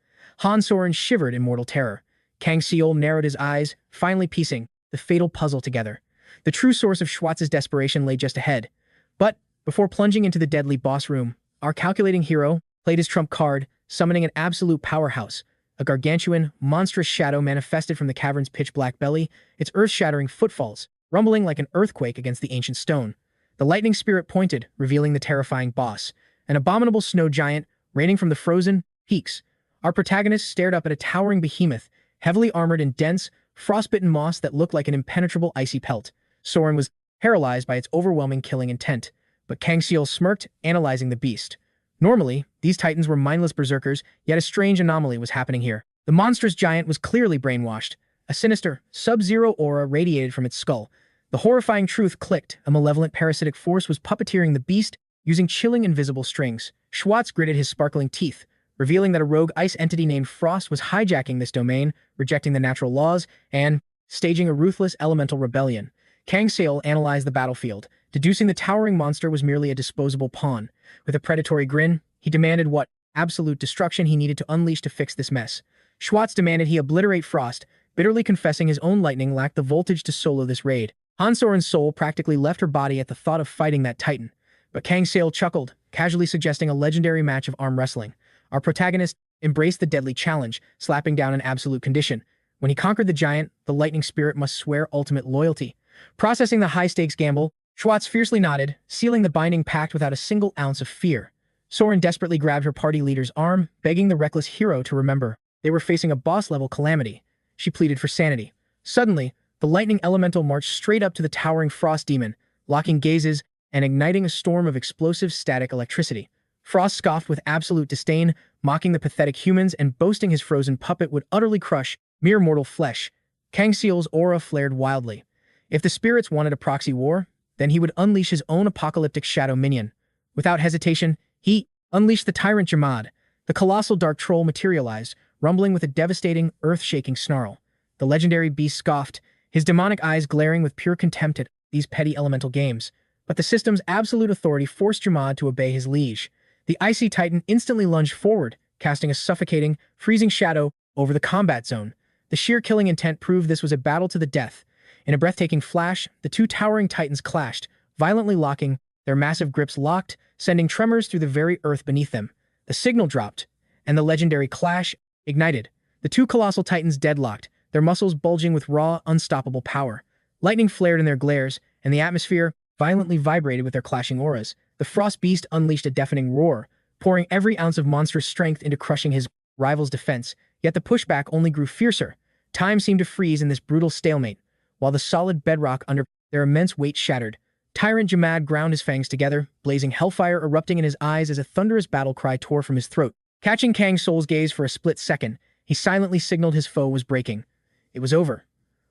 Soren shivered in mortal terror. Kang Soul narrowed his eyes, finally piecing the fatal puzzle together. The true source of 𝗦𝗦𝗦's desperation lay just ahead. But, before plunging into the deadly boss room, our calculating hero played his trump card, summoning an absolute powerhouse. A gargantuan, monstrous shadow manifested from the cavern's pitch-black belly, its earth-shattering footfalls, rumbling like an earthquake against the ancient stone. The lightning spirit pointed, revealing the terrifying boss, an abominable snow giant raining from the frozen peaks. Our protagonist stared up at a towering behemoth, heavily armored in dense, frostbitten moss that looked like an impenetrable icy pelt. Soren was paralyzed by its overwhelming killing intent, but Kang Soul smirked, analyzing the beast. Normally, these titans were mindless berserkers, yet a strange anomaly was happening here. The monstrous giant was clearly brainwashed. A sinister, sub-zero aura radiated from its skull. The horrifying truth clicked. A malevolent parasitic force was puppeteering the beast, using chilling invisible strings. 𝗦𝗦𝗦 gritted his sparkling teeth, revealing that a rogue ice entity named Frost was hijacking this domain, rejecting the natural laws, and staging a ruthless elemental rebellion. Kang Soul analyzed the battlefield, deducing the towering monster was merely a disposable pawn. With a predatory grin, he demanded what absolute destruction he needed to unleash to fix this mess. 𝗦𝗦𝗦 demanded he obliterate Frost, bitterly confessing his own lightning lacked the voltage to solo this raid. Soren's soul practically left her body at the thought of fighting that titan. But Kang Soul chuckled, casually suggesting a legendary match of arm wrestling. Our protagonist embraced the deadly challenge, slapping down an absolute condition. When he conquered the giant, the lightning spirit must swear ultimate loyalty. Processing the high-stakes gamble, 𝗦𝗦𝗦 fiercely nodded, sealing the binding pact without a single ounce of fear. Soren desperately grabbed her party leader's arm, begging the reckless hero to remember they were facing a boss-level calamity. She pleaded for sanity. Suddenly, the lightning elemental marched straight up to the towering frost demon, locking gazes and igniting a storm of explosive static electricity. Frost scoffed with absolute disdain, mocking the pathetic humans and boasting his frozen puppet would utterly crush mere mortal flesh. Kang Soul's aura flared wildly. If the spirits wanted a proxy war, then he would unleash his own apocalyptic shadow minion. Without hesitation, he unleashed the tyrant 𝗦𝗦𝗦. The colossal dark troll materialized, rumbling with a devastating, earth-shaking snarl. The legendary beast scoffed, his demonic eyes glaring with pure contempt at these petty elemental games. But the system's absolute authority forced 𝗦𝗦𝗦 to obey his liege. The icy titan instantly lunged forward, casting a suffocating, freezing shadow over the combat zone. The sheer killing intent proved this was a battle to the death. In a breathtaking flash, the two towering titans clashed, violently locking, their massive grips locked, sending tremors through the very earth beneath them. The signal dropped, and the legendary clash ignited. The two colossal titans deadlocked, their muscles bulging with raw, unstoppable power. Lightning flared in their glares, and the atmosphere violently vibrated with their clashing auras. The frost beast unleashed a deafening roar, pouring every ounce of monstrous strength into crushing his rival's defense, yet the pushback only grew fiercer. Time seemed to freeze in this brutal stalemate, while the solid bedrock under their immense weight shattered. Tyrant 𝗦𝗦𝗦 ground his fangs together, blazing hellfire erupting in his eyes as a thunderous battle cry tore from his throat. Catching Kang Soul's gaze for a split second, he silently signaled his foe was breaking. It was over.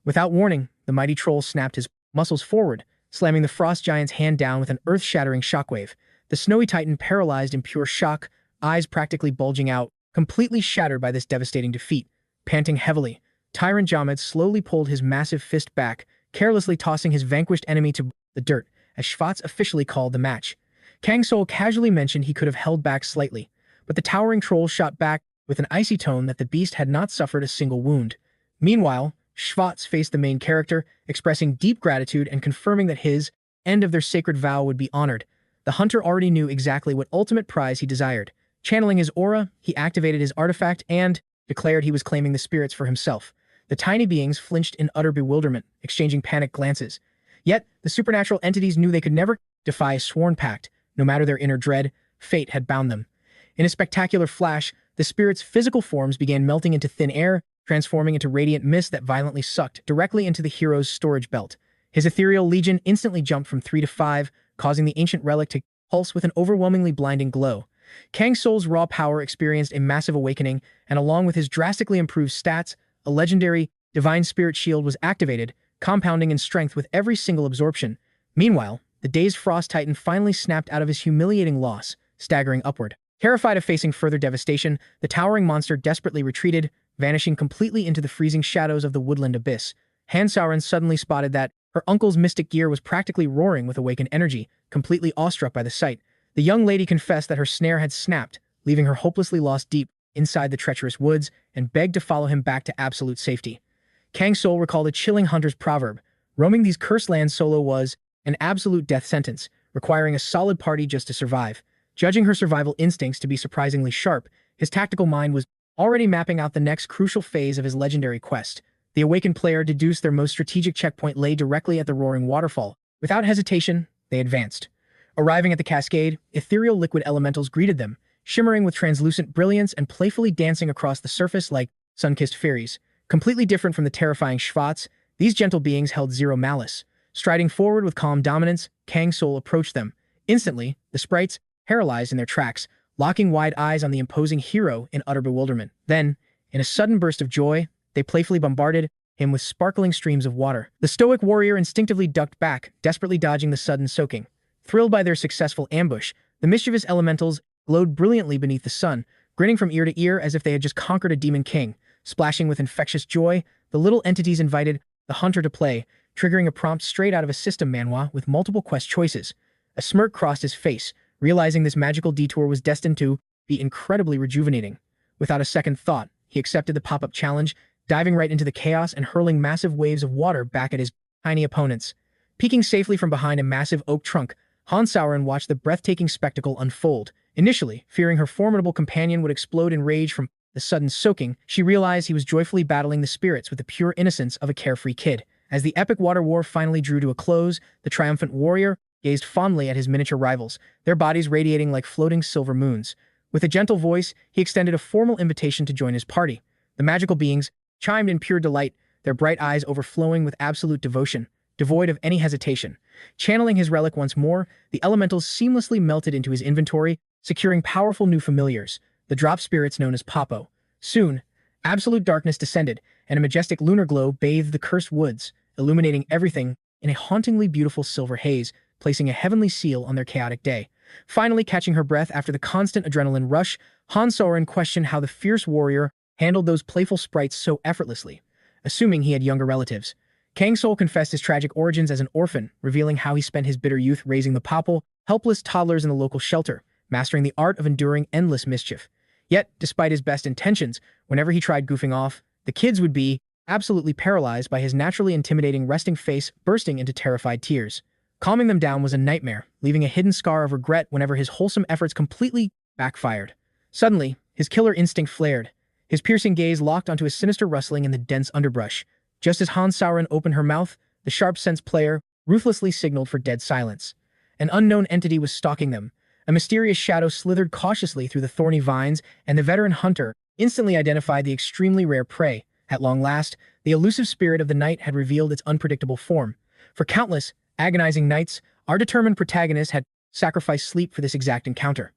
Without warning, the mighty troll snapped his muscles forward, slamming the frost giant's hand down with an earth-shattering shockwave. The snowy titan paralyzed in pure shock, eyes practically bulging out, completely shattered by this devastating defeat. Panting heavily, Tyrant 𝗦𝗦𝗦 slowly pulled his massive fist back, carelessly tossing his vanquished enemy to the dirt, as 𝗦𝗦𝗦 officially called the match. Kang Soul casually mentioned he could have held back slightly, but the towering troll shot back with an icy tone that the beast had not suffered a single wound. Meanwhile, 𝗦𝗦𝗦 faced the main character, expressing deep gratitude and confirming that his end of their sacred vow would be honored. The hunter already knew exactly what ultimate prize he desired. Channeling his aura, he activated his artifact and declared he was claiming the spirits for himself. The tiny beings flinched in utter bewilderment, exchanging panicked glances. Yet, the supernatural entities knew they could never defy a sworn pact. No matter their inner dread, fate had bound them. In a spectacular flash, the spirits' physical forms began melting into thin air, transforming into radiant mist that violently sucked directly into the hero's storage belt. His ethereal legion instantly jumped from 3 to 5, causing the ancient relic to pulse with an overwhelmingly blinding glow. Kang Soul's raw power experienced a massive awakening, and along with his drastically improved stats, a legendary divine spirit shield was activated, compounding in strength with every single absorption. Meanwhile, the dazed frost titan finally snapped out of his humiliating loss, staggering upward. Terrified of facing further devastation, the towering monster desperately retreated, vanishing completely into the freezing shadows of the woodland abyss. 𝗦𝗦𝗦 suddenly spotted that her uncle's mystic gear was practically roaring with awakened energy, completely awestruck by the sight. The young lady confessed that her snare had snapped, leaving her hopelessly lost deep inside the treacherous woods, and begged to follow him back to absolute safety. Kang Soul recalled a chilling hunter's proverb: roaming these cursed lands solo was an absolute death sentence, requiring a solid party just to survive. Judging her survival instincts to be surprisingly sharp, his tactical mind was already mapping out the next crucial phase of his legendary quest. The awakened player deduced their most strategic checkpoint lay directly at the roaring waterfall. Without hesitation, they advanced. Arriving at the cascade, ethereal liquid elementals greeted them, shimmering with translucent brilliance and playfully dancing across the surface like sun-kissed fairies. Completely different from the terrifying 𝗦𝗦𝗦𝗦, these gentle beings held zero malice. Striding forward with calm dominance, Kang Soul approached them. Instantly, the sprites paralyzed in their tracks, locking wide eyes on the imposing hero in utter bewilderment. Then, in a sudden burst of joy, they playfully bombarded him with sparkling streams of water. The stoic warrior instinctively ducked back, desperately dodging the sudden soaking. Thrilled by their successful ambush, the mischievous elementals glowed brilliantly beneath the sun, grinning from ear to ear as if they had just conquered a demon king. Splashing with infectious joy, the little entities invited the hunter to play, triggering a prompt straight out of a system Manhwa with multiple quest choices. A smirk crossed his face, realizing this magical detour was destined to be incredibly rejuvenating. Without a second thought, he accepted the pop-up challenge, diving right into the chaos and hurling massive waves of water back at his tiny opponents. Peeking safely from behind a massive oak trunk, 𝗦𝗦𝗦𝗦 watched the breathtaking spectacle unfold. Initially, fearing her formidable companion would explode in rage from the sudden soaking, she realized he was joyfully battling the spirits with the pure innocence of a carefree kid. As the epic water war finally drew to a close, the triumphant warrior gazed fondly at his miniature rivals, their bodies radiating like floating silver moons. With a gentle voice, he extended a formal invitation to join his party. The magical beings chimed in pure delight, their bright eyes overflowing with absolute devotion, devoid of any hesitation. Channeling his relic once more, the elementals seamlessly melted into his inventory, securing powerful new familiars, the drop spirits known as Popo. Soon, absolute darkness descended, and a majestic lunar glow bathed the cursed woods, illuminating everything in a hauntingly beautiful silver haze, placing a heavenly seal on their chaotic day. Finally catching her breath after the constant adrenaline rush, 𝗦𝗦𝗦𝗦 questioned how the fierce warrior handled those playful sprites so effortlessly, assuming he had younger relatives. Kang Soul confessed his tragic origins as an orphan, revealing how he spent his bitter youth raising the Popo, helpless toddlers in the local shelter, mastering the art of enduring endless mischief. Yet, despite his best intentions, whenever he tried goofing off, the kids would be absolutely paralyzed by his naturally intimidating resting face bursting into terrified tears. Calming them down was a nightmare, leaving a hidden scar of regret whenever his wholesome efforts completely backfired. Suddenly, his killer instinct flared. His piercing gaze locked onto a sinister rustling in the dense underbrush. Just as 𝗦𝗦𝗦𝗦 opened her mouth, the sharp-sensed player ruthlessly signaled for dead silence. An unknown entity was stalking them. A mysterious shadow slithered cautiously through the thorny vines, and the veteran hunter instantly identified the extremely rare prey. At long last, the elusive spirit of the night had revealed its unpredictable form. For countless, agonizing nights, our determined protagonist had sacrificed sleep for this exact encounter.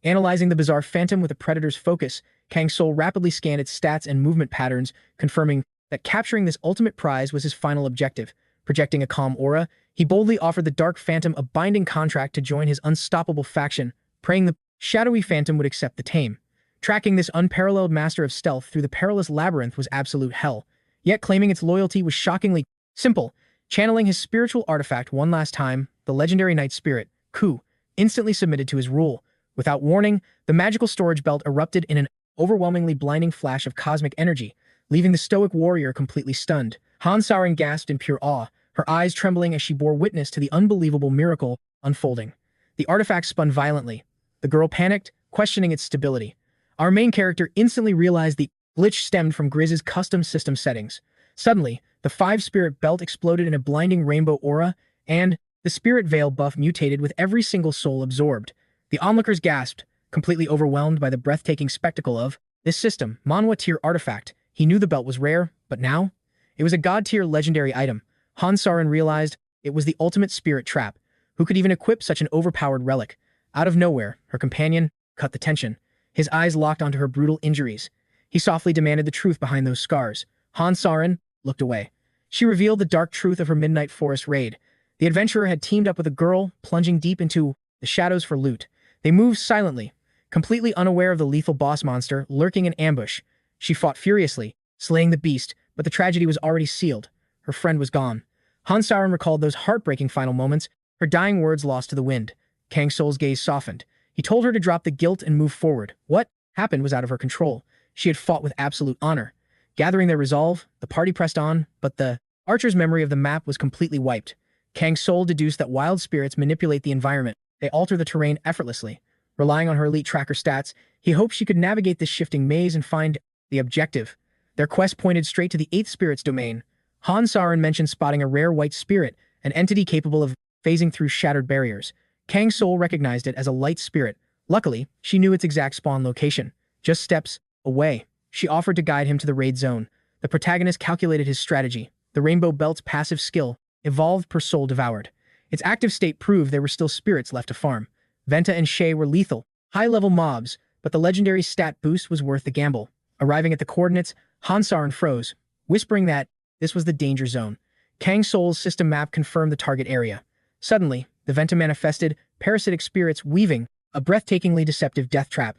Analyzing the bizarre phantom with a predator's focus, Kang Soul rapidly scanned its stats and movement patterns, confirming that capturing this ultimate prize was his final objective. Projecting a calm aura, he boldly offered the dark phantom a binding contract to join his unstoppable faction, praying the shadowy phantom would accept the tame. Tracking this unparalleled master of stealth through the perilous labyrinth was absolute hell, yet claiming its loyalty was shockingly simple. Channeling his spiritual artifact one last time, the legendary night spirit, 𝗦𝗦, instantly submitted to his rule. Without warning, the magical storage belt erupted in an overwhelmingly blinding flash of cosmic energy, leaving the stoic warrior completely stunned. Han-Sarin gasped in pure awe, her eyes trembling as she bore witness to the unbelievable miracle unfolding. The artifact spun violently. The girl panicked, questioning its stability. Our main character instantly realized the glitch stemmed from 𝗦𝗦's custom system settings. Suddenly, the five-spirit belt exploded in a blinding rainbow aura, and the spirit veil buff mutated with every single soul absorbed. The onlookers gasped, completely overwhelmed by the breathtaking spectacle of this system, Manhwa tier artifact. He knew the belt was rare, but now? It was a god-tier legendary item. Han-Sarin realized it was the ultimate spirit trap. Who could even equip such an overpowered relic? Out of nowhere, her companion cut the tension. His eyes locked onto her brutal injuries. He softly demanded the truth behind those scars. Han-Sarin looked away. She revealed the dark truth of her midnight forest raid. The adventurer had teamed up with a girl, plunging deep into the shadows for loot. They moved silently, completely unaware of the lethal boss monster lurking in ambush. She fought furiously, slaying the beast, but the tragedy was already sealed. Her friend was gone. Han-Sarin recalled those heartbreaking final moments, her dying words lost to the wind. Kang Soul's gaze softened. He told her to drop the guilt and move forward. What happened was out of her control. She had fought with absolute honor. Gathering their resolve, the party pressed on, but the archer's memory of the map was completely wiped. Kang Soul deduced that wild spirits manipulate the environment. They alter the terrain effortlessly. Relying on her elite tracker stats, he hoped she could navigate this shifting maze and find the objective. Their quest pointed straight to the 8th spirit's domain. Han-Sarin mentioned spotting a rare white spirit, an entity capable of phasing through shattered barriers. Kang Soul recognized it as a light spirit. Luckily, she knew its exact spawn location, just steps away. She offered to guide him to the raid zone. The protagonist calculated his strategy. The Rainbow Belt's passive skill evolved per soul devoured. Its active state proved there were still spirits left to farm. Venta and Shay were lethal, high-level mobs, but the legendary stat boost was worth the gamble. Arriving at the coordinates, Han-Sarin froze, whispering that this was the danger zone. Kang Soul's system map confirmed the target area. Suddenly, the Venta manifested, parasitic spirits weaving a breathtakingly deceptive death trap.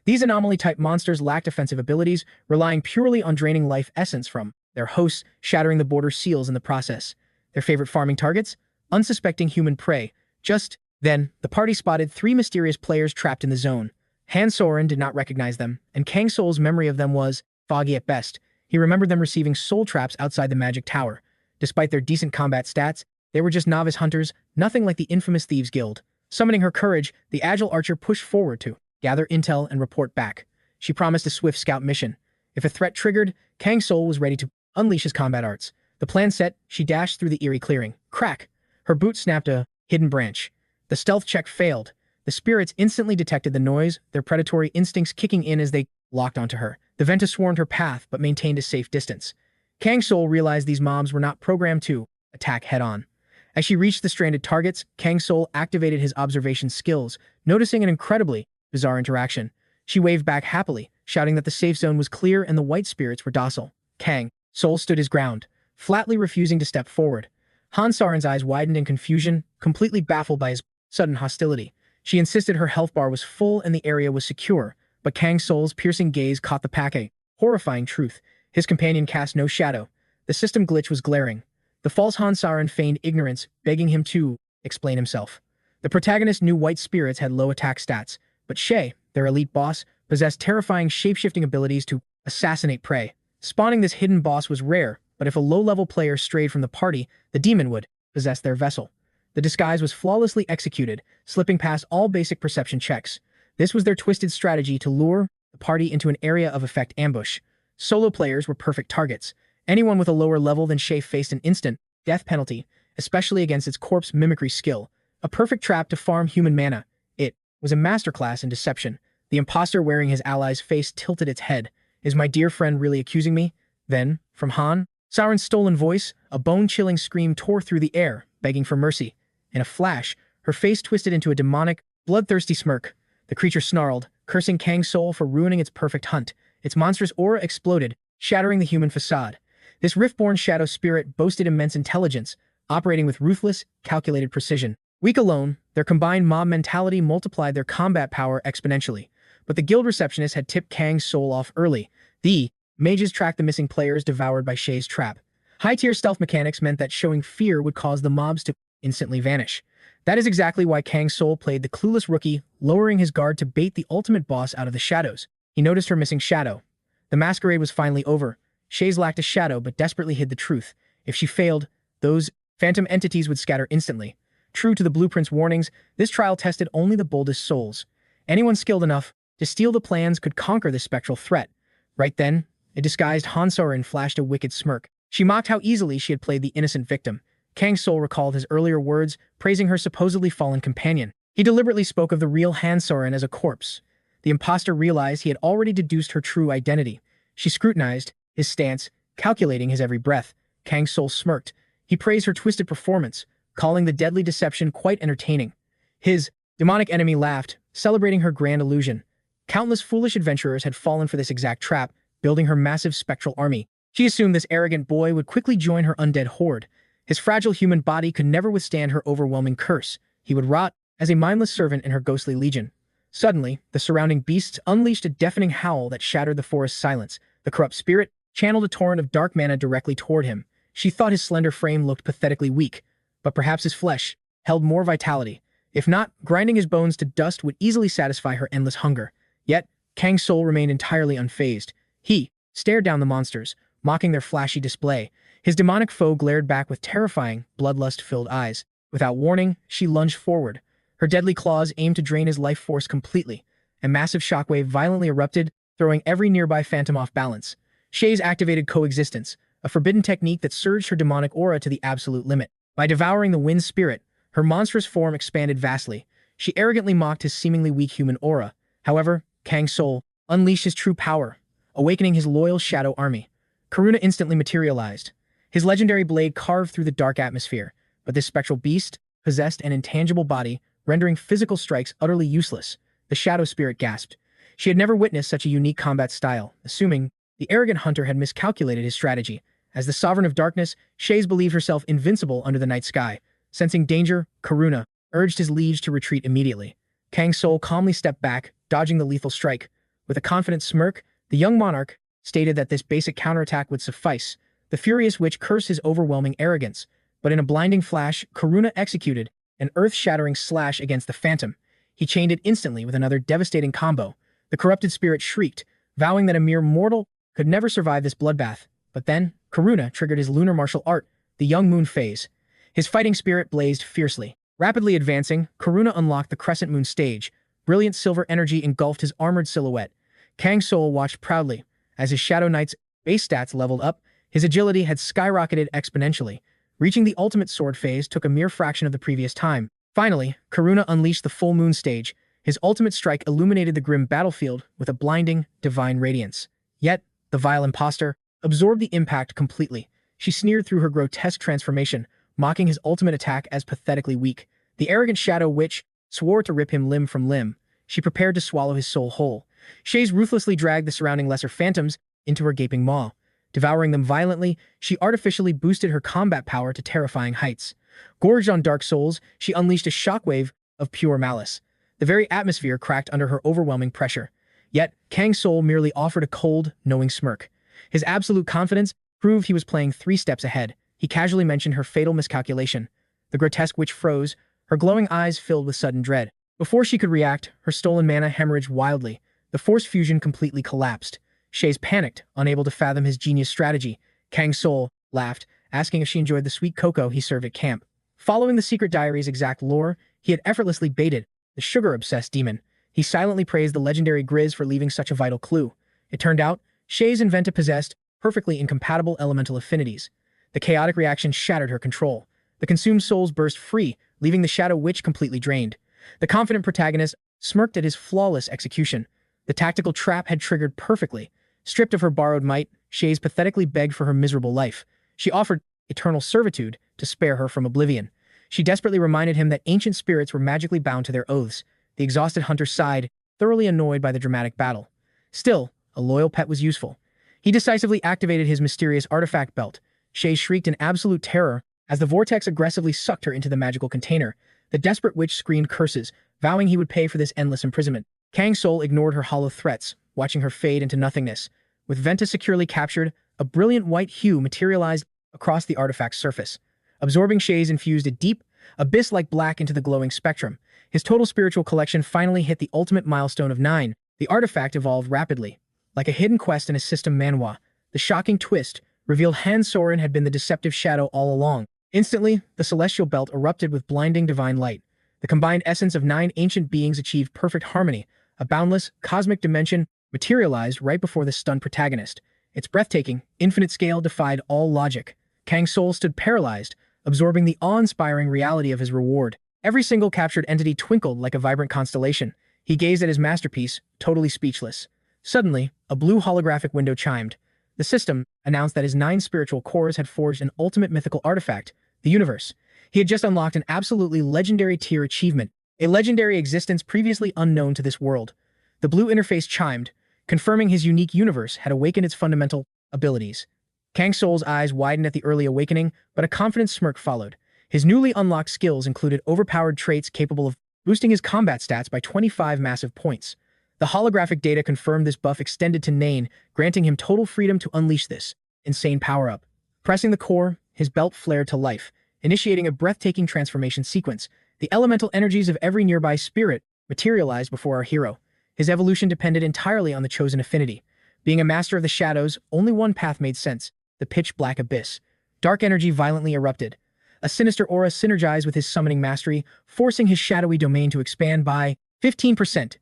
These anomaly-type monsters lacked offensive abilities, relying purely on draining life essence from their hosts, shattering the border seals in the process. Their favorite farming targets? Unsuspecting human prey. Just then, the party spotted 3 mysterious players trapped in the zone. Han-Sarin did not recognize them, and Kang Soul's memory of them was foggy at best. He remembered them receiving soul traps outside the magic tower. Despite their decent combat stats, they were just novice hunters, nothing like the infamous Thieves Guild. Summoning her courage, the agile archer pushed forward to gather intel and report back. She promised a swift scout mission. If a threat triggered, Kang Soul was ready to unleash his combat arts. The plan set, she dashed through the eerie clearing. Crack! Her boot snapped a hidden branch. The stealth check failed. The spirits instantly detected the noise, their predatory instincts kicking in as they locked onto her. The Venta swarmed her path but maintained a safe distance. Kang Soul realized these mobs were not programmed to attack head-on. As she reached the stranded targets, Kang Soul activated his observation skills, noticing an incredibly bizarre interaction. She waved back happily, shouting that the safe zone was clear and the white spirits were docile. Kang Soul stood his ground, flatly refusing to step forward. Han-Sarin's eyes widened in confusion, completely baffled by his sudden hostility. She insisted her health bar was full and the area was secure, but Kang Soul's piercing gaze caught the packet. Horrifying truth. His companion cast no shadow. The system glitch was glaring. The false Han-Sarin feigned ignorance, begging him to explain himself. The protagonist knew white spirits had low attack stats, but Shay, their elite boss, possessed terrifying shape-shifting abilities to assassinate prey. Spawning this hidden boss was rare, but if a low-level player strayed from the party, the demon would possess their vessel. The disguise was flawlessly executed, slipping past all basic perception checks. This was their twisted strategy to lure the party into an area of effect ambush. Solo players were perfect targets. Anyone with a lower level than Shay faced an instant death penalty, especially against its corpse mimicry skill. A perfect trap to farm human mana. It was a masterclass in deception. The imposter wearing his ally's face tilted its head. Is my dear friend really accusing me? Then, from Han Sauron's stolen voice, a bone-chilling scream tore through the air, begging for mercy. In a flash, her face twisted into a demonic, bloodthirsty smirk. The creature snarled, cursing Kang Soul for ruining its perfect hunt. Its monstrous aura exploded, shattering the human facade. This rift-born shadow spirit boasted immense intelligence, operating with ruthless, calculated precision. Weak alone, their combined mob mentality multiplied their combat power exponentially. But the guild receptionist had tipped Kang's Soul off early. The mages tracked the missing players devoured by Shay's trap. High-tier stealth mechanics meant that showing fear would cause the mobs to instantly vanish. That is exactly why Kang Soul played the clueless rookie, lowering his guard to bait the ultimate boss out of the shadows. He noticed her missing shadow. The masquerade was finally over. Shays lacked a shadow but desperately hid the truth. If she failed, those phantom entities would scatter instantly. True to the blueprint's warnings, this trial tested only the boldest souls. Anyone skilled enough to steal the plans could conquer this spectral threat. Right then, a disguised Han Sauron flashed a wicked smirk. She mocked how easily she had played the innocent victim. Kang Soul recalled his earlier words, praising her supposedly fallen companion. He deliberately spoke of the real Han Sauron as a corpse. The imposter realized he had already deduced her true identity. She scrutinized his stance, calculating his every breath. Kang Soul smirked. He praised her twisted performance, calling the deadly deception quite entertaining. His demonic enemy laughed, celebrating her grand illusion. Countless foolish adventurers had fallen for this exact trap, building her massive spectral army. She assumed this arrogant boy would quickly join her undead horde. His fragile human body could never withstand her overwhelming curse. He would rot as a mindless servant in her ghostly legion. Suddenly, the surrounding beasts unleashed a deafening howl that shattered the forest's silence. The corrupt spirit channeled a torrent of dark mana directly toward him. She thought his slender frame looked pathetically weak, but perhaps his flesh held more vitality. If not, grinding his bones to dust would easily satisfy her endless hunger. Yet, Kang Soul remained entirely unfazed. He stared down the monsters, mocking their flashy display. His demonic foe glared back with terrifying, bloodlust-filled eyes. Without warning, she lunged forward. Her deadly claws aimed to drain his life force completely. A massive shockwave violently erupted, throwing every nearby phantom off balance. Shays activated coexistence, a forbidden technique that surged her demonic aura to the absolute limit. By devouring the wind spirit, her monstrous form expanded vastly. She arrogantly mocked his seemingly weak human aura. However, Kang Soul unleashed his true power, awakening his loyal shadow army. Karuna instantly materialized. His legendary blade carved through the dark atmosphere, but this spectral beast possessed an intangible body, rendering physical strikes utterly useless. The shadow spirit gasped. She had never witnessed such a unique combat style, assuming the arrogant hunter had miscalculated his strategy. As the sovereign of darkness, Shays believed herself invincible under the night sky. Sensing danger, Karuna urged his liege to retreat immediately. Kang Soul calmly stepped back, dodging the lethal strike. With a confident smirk, the young monarch stated that this basic counterattack would suffice. The furious witch cursed his overwhelming arrogance, but in a blinding flash, Karuna executed an earth-shattering slash against the phantom. He chained it instantly with another devastating combo. The corrupted spirit shrieked, vowing that a mere mortal could never survive this bloodbath. But then, Karuna triggered his lunar martial art, the young moon phase. His fighting spirit blazed fiercely. Rapidly advancing, Karuna unlocked the crescent moon stage. Brilliant silver energy engulfed his armored silhouette. Kang Soul watched proudly. As his Shadow Knight's base stats leveled up, his agility had skyrocketed exponentially. Reaching the ultimate sword phase took a mere fraction of the previous time. Finally, Karuna unleashed the full moon stage. His ultimate strike illuminated the grim battlefield with a blinding, divine radiance. Yet, the vile imposter absorbed the impact completely. She sneered through her grotesque transformation, mocking his ultimate attack as pathetically weak. The arrogant shadow witch swore to rip him limb from limb. She prepared to swallow his soul whole. Shays ruthlessly dragged the surrounding lesser phantoms into her gaping maw. Devouring them violently, she artificially boosted her combat power to terrifying heights. Gorged on dark souls, she unleashed a shockwave of pure malice. The very atmosphere cracked under her overwhelming pressure. Yet, Kang Soul merely offered a cold, knowing smirk. His absolute confidence proved he was playing 3 steps ahead. He casually mentioned her fatal miscalculation. The grotesque witch froze, her glowing eyes filled with sudden dread. Before she could react, her stolen mana hemorrhaged wildly. The force fusion completely collapsed. Shays panicked, unable to fathom his genius strategy. Kang Soul laughed, asking if she enjoyed the sweet cocoa he served at camp. Following the secret diary's exact lore, he had effortlessly baited the sugar-obsessed demon. He silently praised the legendary 𝗥브හි𝗸 for leaving such a vital clue. It turned out, Shays Inventa possessed perfectly incompatible elemental affinities. The chaotic reaction shattered her control. The consumed souls burst free, leaving the Shadow Witch completely drained. The confident protagonist smirked at his flawless execution. The tactical trap had triggered perfectly. Stripped of her borrowed might, Shaze pathetically begged for her miserable life. She offered eternal servitude to spare her from oblivion. She desperately reminded him that ancient spirits were magically bound to their oaths. The exhausted hunter sighed, thoroughly annoyed by the dramatic battle. Still, a loyal pet was useful. He decisively activated his mysterious artifact belt. Shaze shrieked in absolute terror as the vortex aggressively sucked her into the magical container. The desperate witch screamed curses, vowing he would pay for this endless imprisonment. Kang Soul ignored her hollow threats, watching her fade into nothingness. With Venta securely captured, a brilliant white hue materialized across the artifact's surface. Absorbing Shaze infused a deep, abyss-like black into the glowing spectrum. His total spiritual collection finally hit the ultimate milestone of 9. The artifact evolved rapidly. Like a hidden quest in a system Manhwa, the shocking twist revealed Han Soren had been the deceptive shadow all along. Instantly, the celestial belt erupted with blinding divine light. The combined essence of 9 ancient beings achieved perfect harmony. A boundless, cosmic dimension materialized right before the stunned protagonist. Its breathtaking, infinite scale defied all logic. Kang Soul stood paralyzed, absorbing the awe-inspiring reality of his reward. Every single captured entity twinkled like a vibrant constellation. He gazed at his masterpiece, totally speechless. Suddenly, a blue holographic window chimed. The system announced that his 9 spiritual cores had forged an ultimate mythical artifact, the universe. He had just unlocked an absolutely legendary tier achievement, a legendary existence previously unknown to this world. The blue interface chimed, confirming his unique universe had awakened its fundamental abilities. Kang Soul's eyes widened at the early awakening, but a confident smirk followed. His newly unlocked skills included overpowered traits capable of boosting his combat stats by 25 massive points. The holographic data confirmed this buff extended to Nain, granting him total freedom to unleash this insane power-up. Pressing the core, his belt flared to life, initiating a breathtaking transformation sequence. The elemental energies of every nearby spirit materialized before our hero. His evolution depended entirely on the chosen affinity. Being a master of the shadows, only one path made sense: the pitch-black abyss. Dark energy violently erupted. A sinister aura synergized with his summoning mastery, forcing his shadowy domain to expand by 15%.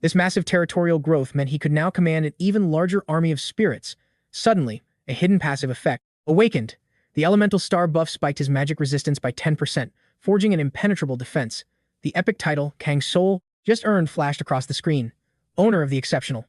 This massive territorial growth meant he could now command an even larger army of spirits. Suddenly, a hidden passive effect awakened. The elemental star buff spiked his magic resistance by 10%, forging an impenetrable defense. The epic title, Kang Soul, just earned flashed across the screen. Owner of the exceptional.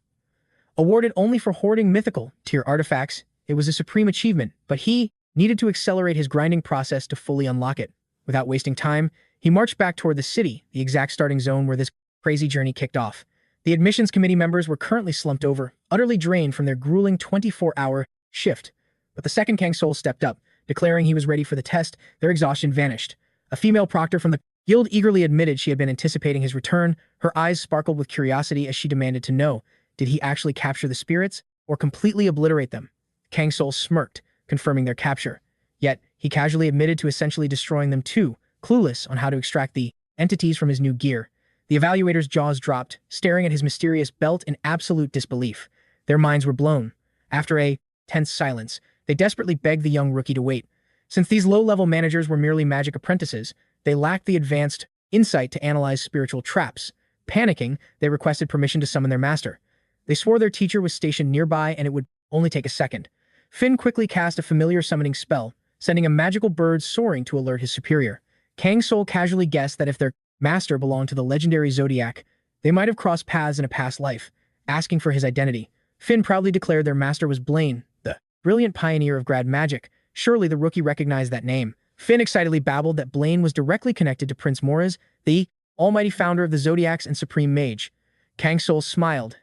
Awarded only for hoarding mythical tier artifacts, it was a supreme achievement, but he needed to accelerate his grinding process to fully unlock it. Without wasting time, he marched back toward the city, the exact starting zone where this crazy journey kicked off. The admissions committee members were currently slumped over, utterly drained from their grueling 24-hour shift. But the second Kang Soul stepped up, declaring he was ready for the test, their exhaustion vanished. A female proctor from the guild eagerly admitted she had been anticipating his return. Her eyes sparkled with curiosity as she demanded to know, did he actually capture the spirits, or completely obliterate them? Kang Soul smirked, confirming their capture. Yet, he casually admitted to essentially destroying them too, clueless on how to extract the entities from his new gear. The evaluator's jaws dropped, staring at his mysterious belt in absolute disbelief. Their minds were blown. After a tense silence, they desperately begged the young rookie to wait. Since these low-level managers were merely magic apprentices, they lacked the advanced insight to analyze spiritual traps. Panicking, they requested permission to summon their master. They swore their teacher was stationed nearby and it would only take a second. Finn quickly cast a familiar summoning spell, sending a magical bird soaring to alert his superior. Kang Soul casually guessed that if their master belonged to the legendary Zodiac, they might have crossed paths in a past life. Asking for his identity, Finn proudly declared their master was Blaine, the brilliant pioneer of grad magic. Surely the rookie recognized that name. Finn excitedly babbled that Blaine was directly connected to Prince Moraz, the almighty founder of the Zodiacs and supreme mage. Kang Soul smiled,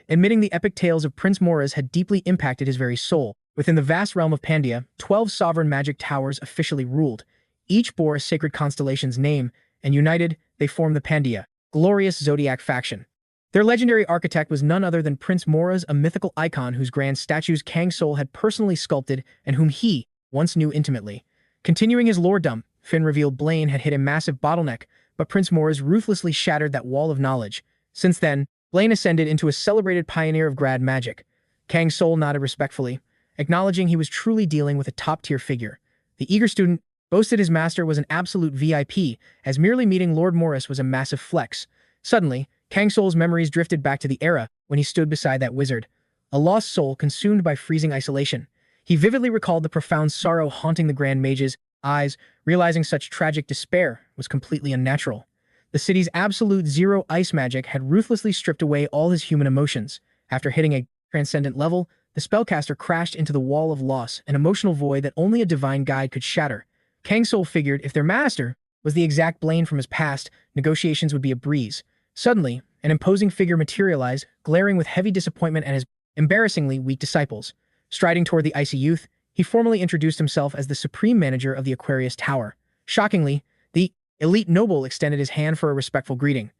admitting the epic tales of Prince Moraz had deeply impacted his very soul. Within the vast realm of Pandia, 12 sovereign magic towers officially ruled. Each bore a sacred constellation's name, and united, they formed the Pandia, glorious Zodiac faction. Their legendary architect was none other than Prince Moraz, a mythical icon whose grand statues Kang Soul had personally sculpted and whom he once knew intimately. Continuing his lore dump, Finn revealed Blaine had hit a massive bottleneck, but Prince Moraz ruthlessly shattered that wall of knowledge. Since then, Blaine ascended into a celebrated pioneer of grad magic. Kang Soul nodded respectfully, acknowledging he was truly dealing with a top-tier figure. The eager student boasted his master was an absolute VIP, as merely meeting Lord Morris was a massive flex. Suddenly, Kang Soul's memories drifted back to the era when he stood beside that wizard, a lost soul consumed by freezing isolation. He vividly recalled the profound sorrow haunting the Grand Mage's eyes, realizing such tragic despair was completely unnatural. The city's absolute zero ice magic had ruthlessly stripped away all his human emotions. After hitting a transcendent level, the spellcaster crashed into the wall of loss, an emotional void that only a divine guide could shatter. Kang Soul figured if their master was the exact Blaine from his past, negotiations would be a breeze. Suddenly, an imposing figure materialized, glaring with heavy disappointment at his embarrassingly weak disciples. Striding toward the icy youth, he formally introduced himself as the supreme manager of the Aquarius Tower. Shockingly, the elite noble extended his hand for a respectful greeting.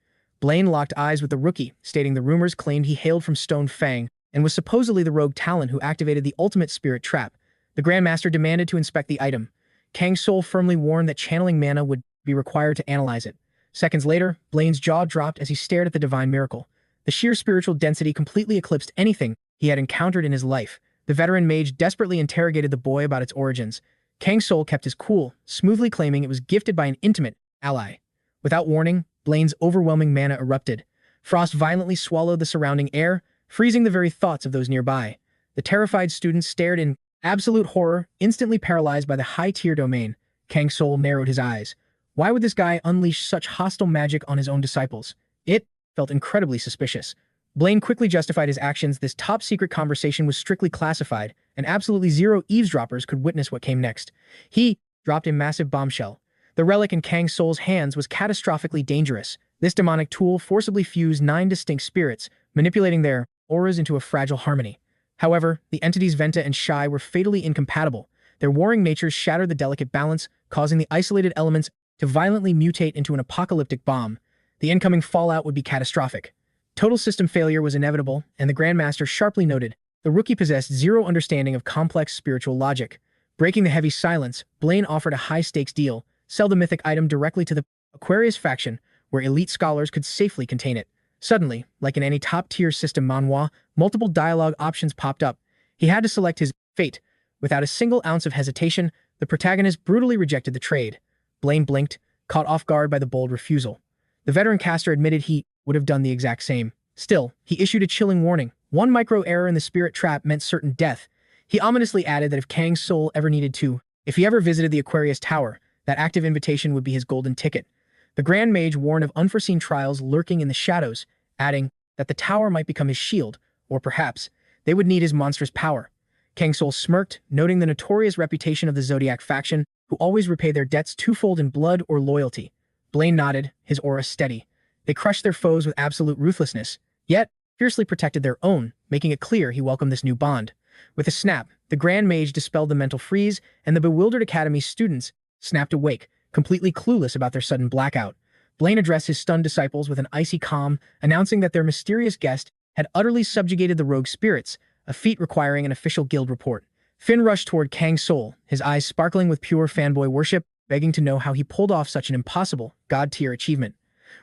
Blaine locked eyes with the rookie, stating the rumors claimed he hailed from Stone Fang and was supposedly the rogue talent who activated the ultimate spirit trap. The Grandmaster demanded to inspect the item. Kang Soul firmly warned that channeling mana would be required to analyze it. Seconds later, Blaine's jaw dropped as he stared at the divine miracle. The sheer spiritual density completely eclipsed anything he had encountered in his life. The veteran mage desperately interrogated the boy about its origins. Kang Soul kept his cool, smoothly claiming it was gifted by an intimate ally. Without warning, Blaine's overwhelming mana erupted. Frost violently swallowed the surrounding air, freezing the very thoughts of those nearby. The terrified students stared in absolute horror, instantly paralyzed by the high-tier domain. Kang Soul narrowed his eyes. Why would this guy unleash such hostile magic on his own disciples? It felt incredibly suspicious. Blaine quickly justified his actions. This top-secret conversation was strictly classified, and absolutely zero eavesdroppers could witness what came next. He dropped a massive bombshell. The relic in Kang Soul's hands was catastrophically dangerous. This demonic tool forcibly fused 9 distinct spirits, manipulating their auras into a fragile harmony. However, the entities Venta and Shy were fatally incompatible. Their warring natures shattered the delicate balance, causing the isolated elements to violently mutate into an apocalyptic bomb. The incoming fallout would be catastrophic. Total system failure was inevitable, and the Grandmaster sharply noted, the rookie possessed zero understanding of complex spiritual logic. Breaking the heavy silence, Blaine offered a high-stakes deal: sell the mythic item directly to the Aquarius faction, where elite scholars could safely contain it. Suddenly, like in any top-tier system Manhwa, multiple dialogue options popped up. He had to select his fate. Without a single ounce of hesitation, the protagonist brutally rejected the trade. Blaine blinked, caught off guard by the bold refusal. The veteran caster admitted he would have done the exact same. Still, he issued a chilling warning. One micro-error in the spirit trap meant certain death. He ominously added that if Kang Soul ever needed to, if he ever visited the Aquarius Tower, that active invitation would be his golden ticket. The Grand Mage warned of unforeseen trials lurking in the shadows, adding that the tower might become his shield, or perhaps they would need his monstrous power. Kang Soul smirked, noting the notorious reputation of the Zodiac faction, who always repay their debts twofold in blood or loyalty. Blaine nodded, his aura steady. They crushed their foes with absolute ruthlessness, yet fiercely protected their own, making it clear he welcomed this new bond. With a snap, the Grand Mage dispelled the mental freeze, and the bewildered Academy students snapped awake, completely clueless about their sudden blackout. Blaine addressed his stunned disciples with an icy calm, announcing that their mysterious guest had utterly subjugated the rogue spirits, a feat requiring an official guild report. Finn rushed toward Kang Soul, his eyes sparkling with pure fanboy worship, begging to know how he pulled off such an impossible, god-tier achievement.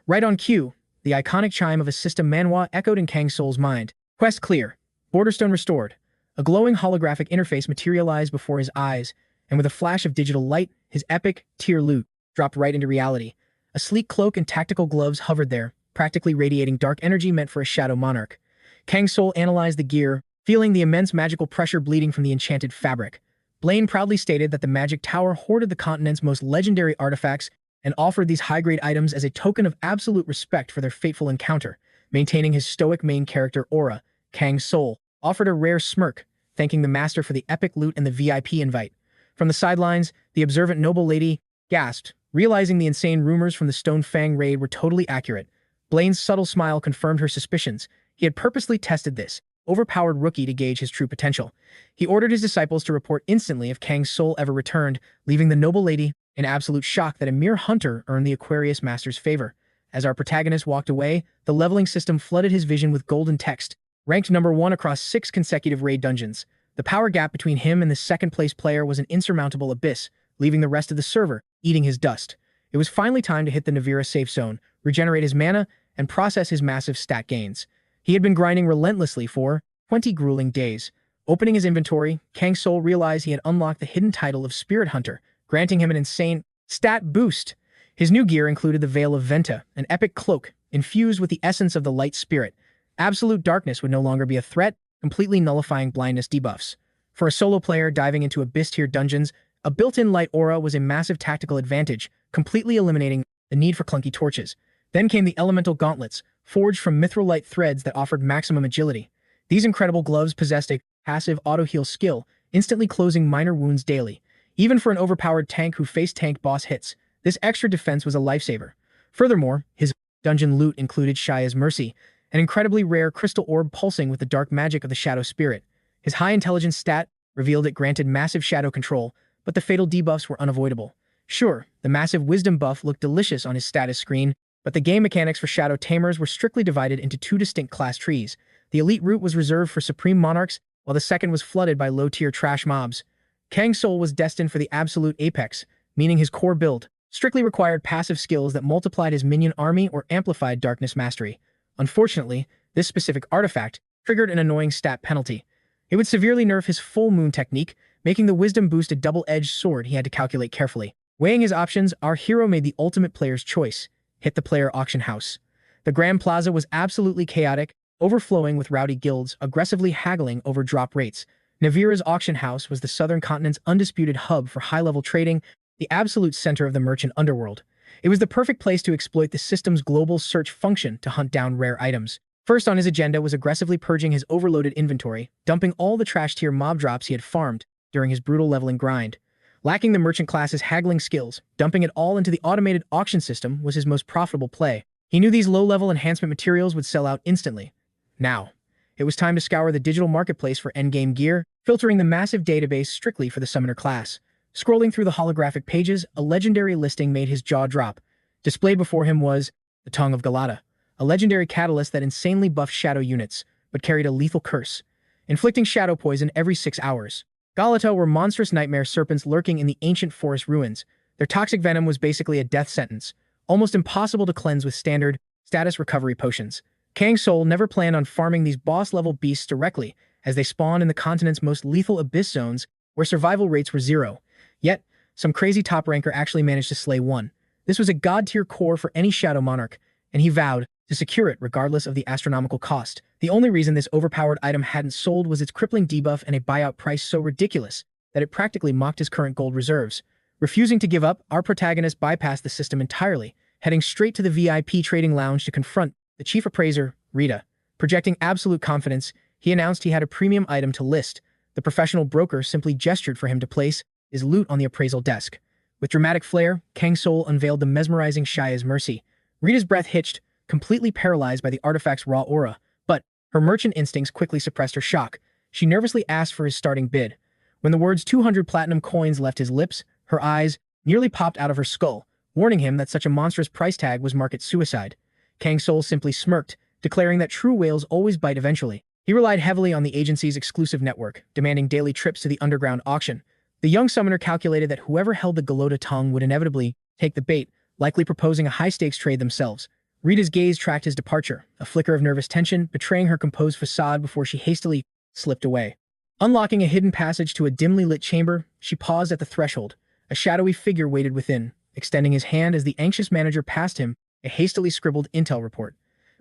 Right on cue, the iconic chime of a system Manhwa echoed in Kang Soul's mind. Quest clear. Borderstone restored. A glowing holographic interface materialized before his eyes, and with a flash of digital light, his epic, tier loot dropped right into reality. A sleek cloak and tactical gloves hovered there, practically radiating dark energy meant for a shadow monarch. Kang Soul analyzed the gear, feeling the immense magical pressure bleeding from the enchanted fabric. Blaine proudly stated that the Magic Tower hoarded the continent's most legendary artifacts and offered these high-grade items as a token of absolute respect for their fateful encounter. Maintaining his stoic main character aura, Kang Soul offered a rare smirk, thanking the master for the epic loot and the VIP invite. From the sidelines, the observant noble lady gasped, realizing the insane rumors from the Stone Fang raid were totally accurate. Blaine's subtle smile confirmed her suspicions. He had purposely tested this overpowered rookie to gauge his true potential. He ordered his disciples to report instantly if Kang Soul ever returned, leaving the noble lady in absolute shock that a mere hunter earned the Aquarius Master's favor. As our protagonist walked away, the leveling system flooded his vision with golden text. Ranked number 1 across 6 consecutive raid dungeons. The power gap between him and the second-place player was an insurmountable abyss, leaving the rest of the server eating his dust. It was finally time to hit the Navira safe zone, regenerate his mana, and process his massive stat gains. He had been grinding relentlessly for 20 grueling days. Opening his inventory, Kang Soul realized he had unlocked the hidden title of Spirit Hunter, granting him an insane stat boost. His new gear included the Veil of Venta, an epic cloak infused with the essence of the light spirit. Absolute darkness would no longer be a threat, completely nullifying blindness debuffs. For a solo player diving into abyss-tier dungeons, A built-in light aura was a massive tactical advantage, completely eliminating the need for clunky torches. Then came the elemental gauntlets, forged from mithril-light threads that offered maximum agility. These incredible gloves possessed a passive auto-heal skill, instantly closing minor wounds daily. Even for an overpowered tank who faced tank boss hits, this extra defense was a lifesaver. Furthermore, his dungeon loot included 𝗦𝗦𝗦-𝗦, an incredibly rare crystal orb pulsing with the dark magic of the shadow spirit. His high intelligence stat revealed it granted massive shadow control, but the fatal debuffs were unavoidable. Sure, the massive wisdom buff looked delicious on his status screen, but the game mechanics for Shadow Tamers were strictly divided into two distinct class trees. The elite route was reserved for supreme monarchs, while the second was flooded by low-tier trash mobs. Kang Soul was destined for the absolute apex, meaning his core build strictly required passive skills that multiplied his minion army or amplified darkness mastery. Unfortunately, this specific artifact triggered an annoying stat penalty. It would severely nerf his full moon technique, making the wisdom boost a double-edged sword he had to calculate carefully. Weighing his options, our hero made the ultimate player's choice: hit the player auction house. The Grand Plaza was absolutely chaotic, overflowing with rowdy guilds aggressively haggling over drop rates. Navira's auction house was the southern continent's undisputed hub for high-level trading, the absolute center of the merchant underworld. It was the perfect place to exploit the system's global search function to hunt down rare items. First on his agenda was aggressively purging his overloaded inventory, dumping all the trash-tier mob drops he had farmed during his brutal leveling grind. Lacking the merchant class's haggling skills, dumping it all into the automated auction system was his most profitable play. He knew these low-level enhancement materials would sell out instantly. Now, it was time to scour the digital marketplace for endgame gear, filtering the massive database strictly for the summoner class. Scrolling through the holographic pages, a legendary listing made his jaw drop. Displayed before him was the Tongue of 𝗦𝗦𝗦, a legendary catalyst that insanely buffed shadow units, but carried a lethal curse, inflicting shadow poison every 6 hours. 𝗦𝗦𝗦 were monstrous nightmare serpents lurking in the ancient forest ruins. Their toxic venom was basically a death sentence, almost impossible to cleanse with standard status recovery potions. Kang Soul never planned on farming these boss-level beasts directly, as they spawned in the continent's most lethal abyss zones, where survival rates were 0. Yet, some crazy top-ranker actually managed to slay one. This was a god-tier core for any Shadow Monarch, and he vowed to secure it regardless of the astronomical cost. The only reason this overpowered item hadn't sold was its crippling debuff and a buyout price so ridiculous that it practically mocked his current gold reserves. Refusing to give up, our protagonist bypassed the system entirely, heading straight to the VIP trading lounge to confront the chief appraiser, Rita. Projecting absolute confidence, he announced he had a premium item to list. The professional broker simply gestured for him to place his loot on the appraisal desk. With dramatic flair, Kang Soul unveiled the mesmerizing 𝗦𝗦𝗦. Rita's breath hitched, completely paralyzed by the artifact's raw aura, but her merchant instincts quickly suppressed her shock. She nervously asked for his starting bid. When the words 200 platinum coins left his lips, her eyes nearly popped out of her skull, warning him that such a monstrous price tag was market suicide. Kang Soul simply smirked, declaring that true whales always bite eventually. He relied heavily on the agency's exclusive network, demanding daily trips to the underground auction. The young summoner calculated that whoever held the 𝗦𝗦𝗦 tongue would inevitably take the bait, likely proposing a high-stakes trade themselves. Rita's gaze tracked his departure, a flicker of nervous tension betraying her composed facade before she hastily slipped away. Unlocking a hidden passage to a dimly lit chamber, she paused at the threshold. A shadowy figure waited within, extending his hand as the anxious manager passed him a hastily scribbled intel report.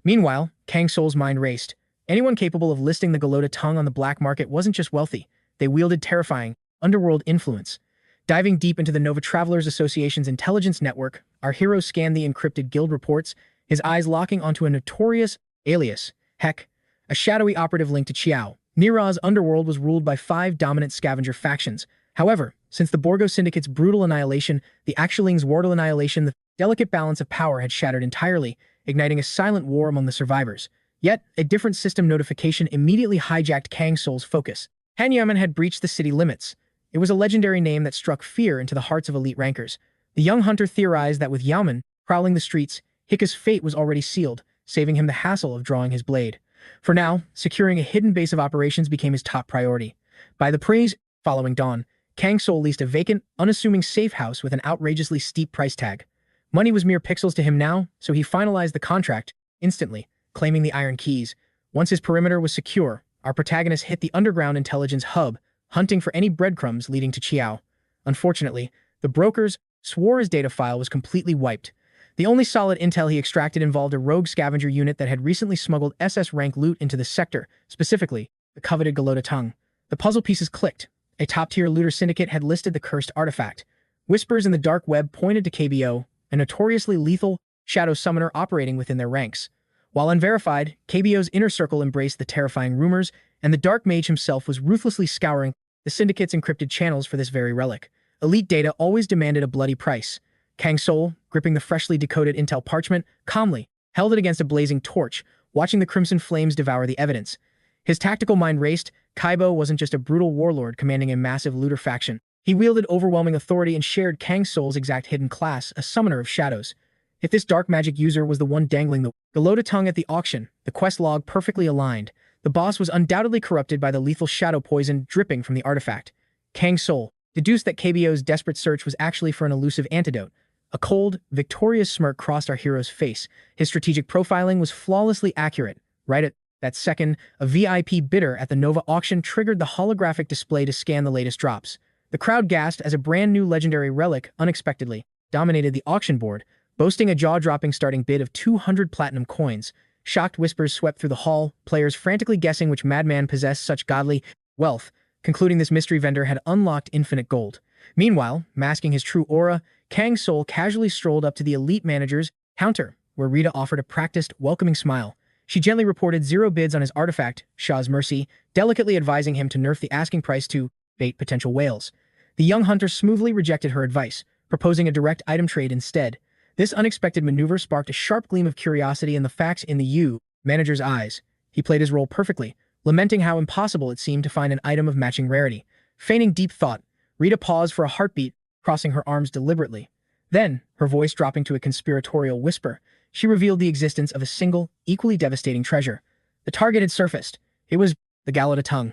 Meanwhile, Kang Soul's mind raced. Anyone capable of listing the 𝗦𝗦𝗦 tongue on the black market wasn't just wealthy, they wielded terrifying, underworld influence. Diving deep into the Nova Travelers Association's intelligence network, our hero scanned the encrypted guild reports, his eyes locking onto a notorious alias, 𝗦𝗦𝗦, a shadowy operative linked to Qiao. Nira's underworld was ruled by 5 dominant scavenger factions. However, since the Borgo Syndicate's brutal annihilation, the Axeling's Wardle annihilation, the delicate balance of power had shattered entirely, igniting a silent war among the survivors. Yet, a different system notification immediately hijacked Kang Soul's focus. 𝗦𝗦𝗦 had breached the city limits. It was a legendary name that struck fear into the hearts of elite rankers. The young hunter theorized that with Yaoman prowling the streets, 𝗦𝗦𝗦's fate was already sealed, saving him the hassle of drawing his blade. For now, securing a hidden base of operations became his top priority. By the praise following dawn, Kang Soul leased a vacant, unassuming safe house with an outrageously steep price tag. Money was mere pixels to him now, so he finalized the contract instantly, claiming the iron keys. Once his perimeter was secure, our protagonist hit the underground intelligence hub, hunting for any breadcrumbs leading to Qiao. Unfortunately, the broker's Swar's data file was completely wiped. The only solid intel he extracted involved a rogue scavenger unit that had recently smuggled SS rank loot into the sector, specifically the coveted 𝗦𝗦𝗦 tongue. The puzzle pieces clicked. A top-tier looter syndicate had listed the cursed artifact. Whispers in the dark web pointed to KBO, a notoriously lethal shadow summoner operating within their ranks. While unverified, KBO's inner circle embraced the terrifying rumors, and the Dark Mage himself was ruthlessly scouring the syndicate's encrypted channels for this very relic. Elite data always demanded a bloody price. Kang Soul, gripping the freshly decoded intel parchment, calmly held it against a blazing torch, watching the crimson flames devour the evidence. His tactical mind raced. Kaibo wasn't just a brutal warlord commanding a massive looter faction. He wielded overwhelming authority and shared Kang Soul's exact hidden class, a summoner of shadows. If this dark magic user was the one dangling the 𝗦𝗦𝗦 at the auction, the quest log perfectly aligned. The boss was undoubtedly corrupted by the lethal shadow poison dripping from the artifact. Kang Soul deduced that KBO's desperate search was actually for an elusive antidote. A cold, victorious smirk crossed our hero's face. His strategic profiling was flawlessly accurate. Right at that second, a VIP bidder at the Nova auction triggered the holographic display to scan the latest drops. The crowd gasped as a brand new legendary relic unexpectedly dominated the auction board, boasting a jaw-dropping starting bid of 200 platinum coins. Shocked whispers swept through the hall, players frantically guessing which madman possessed such godly wealth, concluding this mystery vendor had unlocked infinite gold. Meanwhile, masking his true aura, Kang Soul casually strolled up to the elite manager's counter, where Rita offered a practiced, welcoming smile. She gently reported 0 bids on his artifact, Shah's Mercy, delicately advising him to nerf the asking price to bait potential whales. The young hunter smoothly rejected her advice, proposing a direct item trade instead. This unexpected maneuver sparked a sharp gleam of curiosity in the facts in the manager's eyes. He played his role perfectly, lamenting how impossible it seemed to find an item of matching rarity. Feigning deep thought, Rita paused for a heartbeat, crossing her arms deliberately. Then, her voice dropping to a conspiratorial whisper, she revealed the existence of a single, equally devastating treasure. The target had surfaced. It was the 𝗦𝗦𝗦,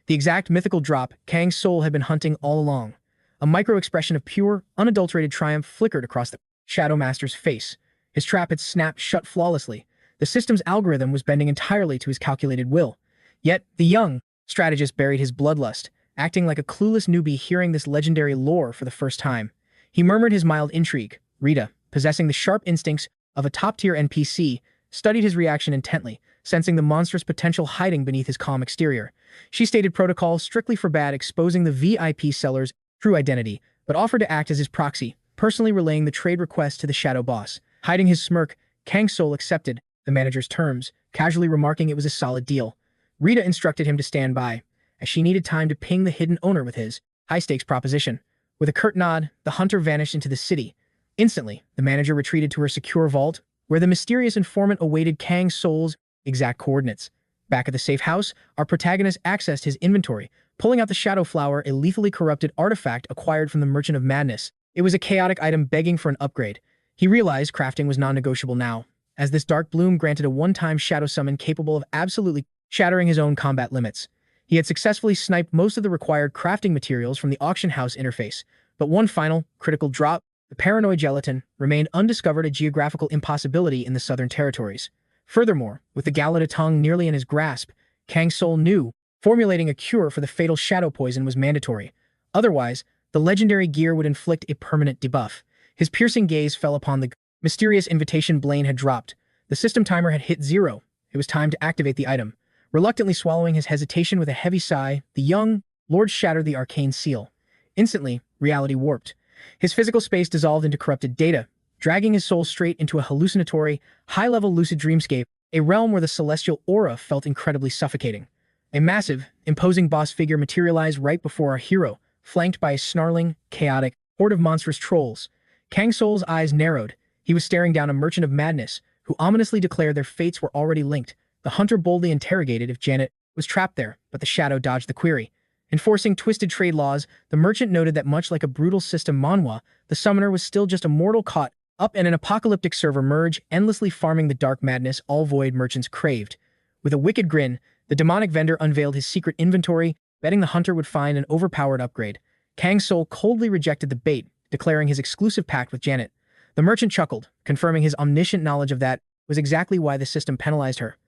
the exact mythical drop Kang Soul had been hunting all along. A micro-expression of pure, unadulterated triumph flickered across the Shadow Master's face. His trap had snapped shut flawlessly. The system's algorithm was bending entirely to his calculated will. Yet, the young strategist buried his bloodlust, acting like a clueless newbie hearing this legendary lore for the first time. He murmured his mild intrigue. Rita, possessing the sharp instincts of a top-tier NPC, studied his reaction intently, sensing the monstrous potential hiding beneath his calm exterior. She stated protocol strictly forbade exposing the VIP seller's true identity, but offered to act as his proxy, personally relaying the trade request to the shadow boss. Hiding his smirk, Kang Soul accepted the manager's terms, casually remarking it was a solid deal. Rita instructed him to stand by, as she needed time to ping the hidden owner with his high-stakes proposition. With a curt nod, the hunter vanished into the city. Instantly, the manager retreated to her secure vault, where the mysterious informant awaited Kang Soul's exact coordinates. Back at the safe house, our protagonist accessed his inventory, pulling out the Shadow Flower, a lethally corrupted artifact acquired from the Merchant of Madness. It was a chaotic item begging for an upgrade. He realized crafting was non-negotiable now, as this dark bloom granted a one-time shadow summon capable of absolutely shattering his own combat limits. He had successfully sniped most of the required crafting materials from the auction house interface, but one final, critical drop, the paranoid gelatin, remained undiscovered, a geographical impossibility in the southern territories. Furthermore, with the 𝗦𝗦𝗦 nearly in his grasp, Kang Soul knew formulating a cure for the fatal shadow poison was mandatory. Otherwise, the legendary gear would inflict a permanent debuff. His piercing gaze fell upon the mysterious invitation Blaine had dropped. The system timer had hit 0. It was time to activate the item. Reluctantly swallowing his hesitation with a heavy sigh, the young lord shattered the arcane seal. Instantly, reality warped. His physical space dissolved into corrupted data, dragging his soul straight into a hallucinatory, high-level lucid dreamscape, a realm where the celestial aura felt incredibly suffocating. A massive, imposing boss figure materialized right before our hero, flanked by a snarling, chaotic horde of monstrous trolls. Kang Soul's eyes narrowed. He was staring down a Merchant of Madness, who ominously declared their fates were already linked. The hunter boldly interrogated if Janet was trapped there, but the shadow dodged the query. Enforcing twisted trade laws, the merchant noted that much like a brutal system Manhwa, the summoner was still just a mortal caught up in an apocalyptic server merge, endlessly farming the dark madness all void merchants craved. With a wicked grin, the demonic vendor unveiled his secret inventory, betting the hunter would find an overpowered upgrade. Kang Soul coldly rejected the bait, declaring his exclusive pact with Janet. The merchant chuckled, confirming his omniscient knowledge of that was exactly why the system penalized her.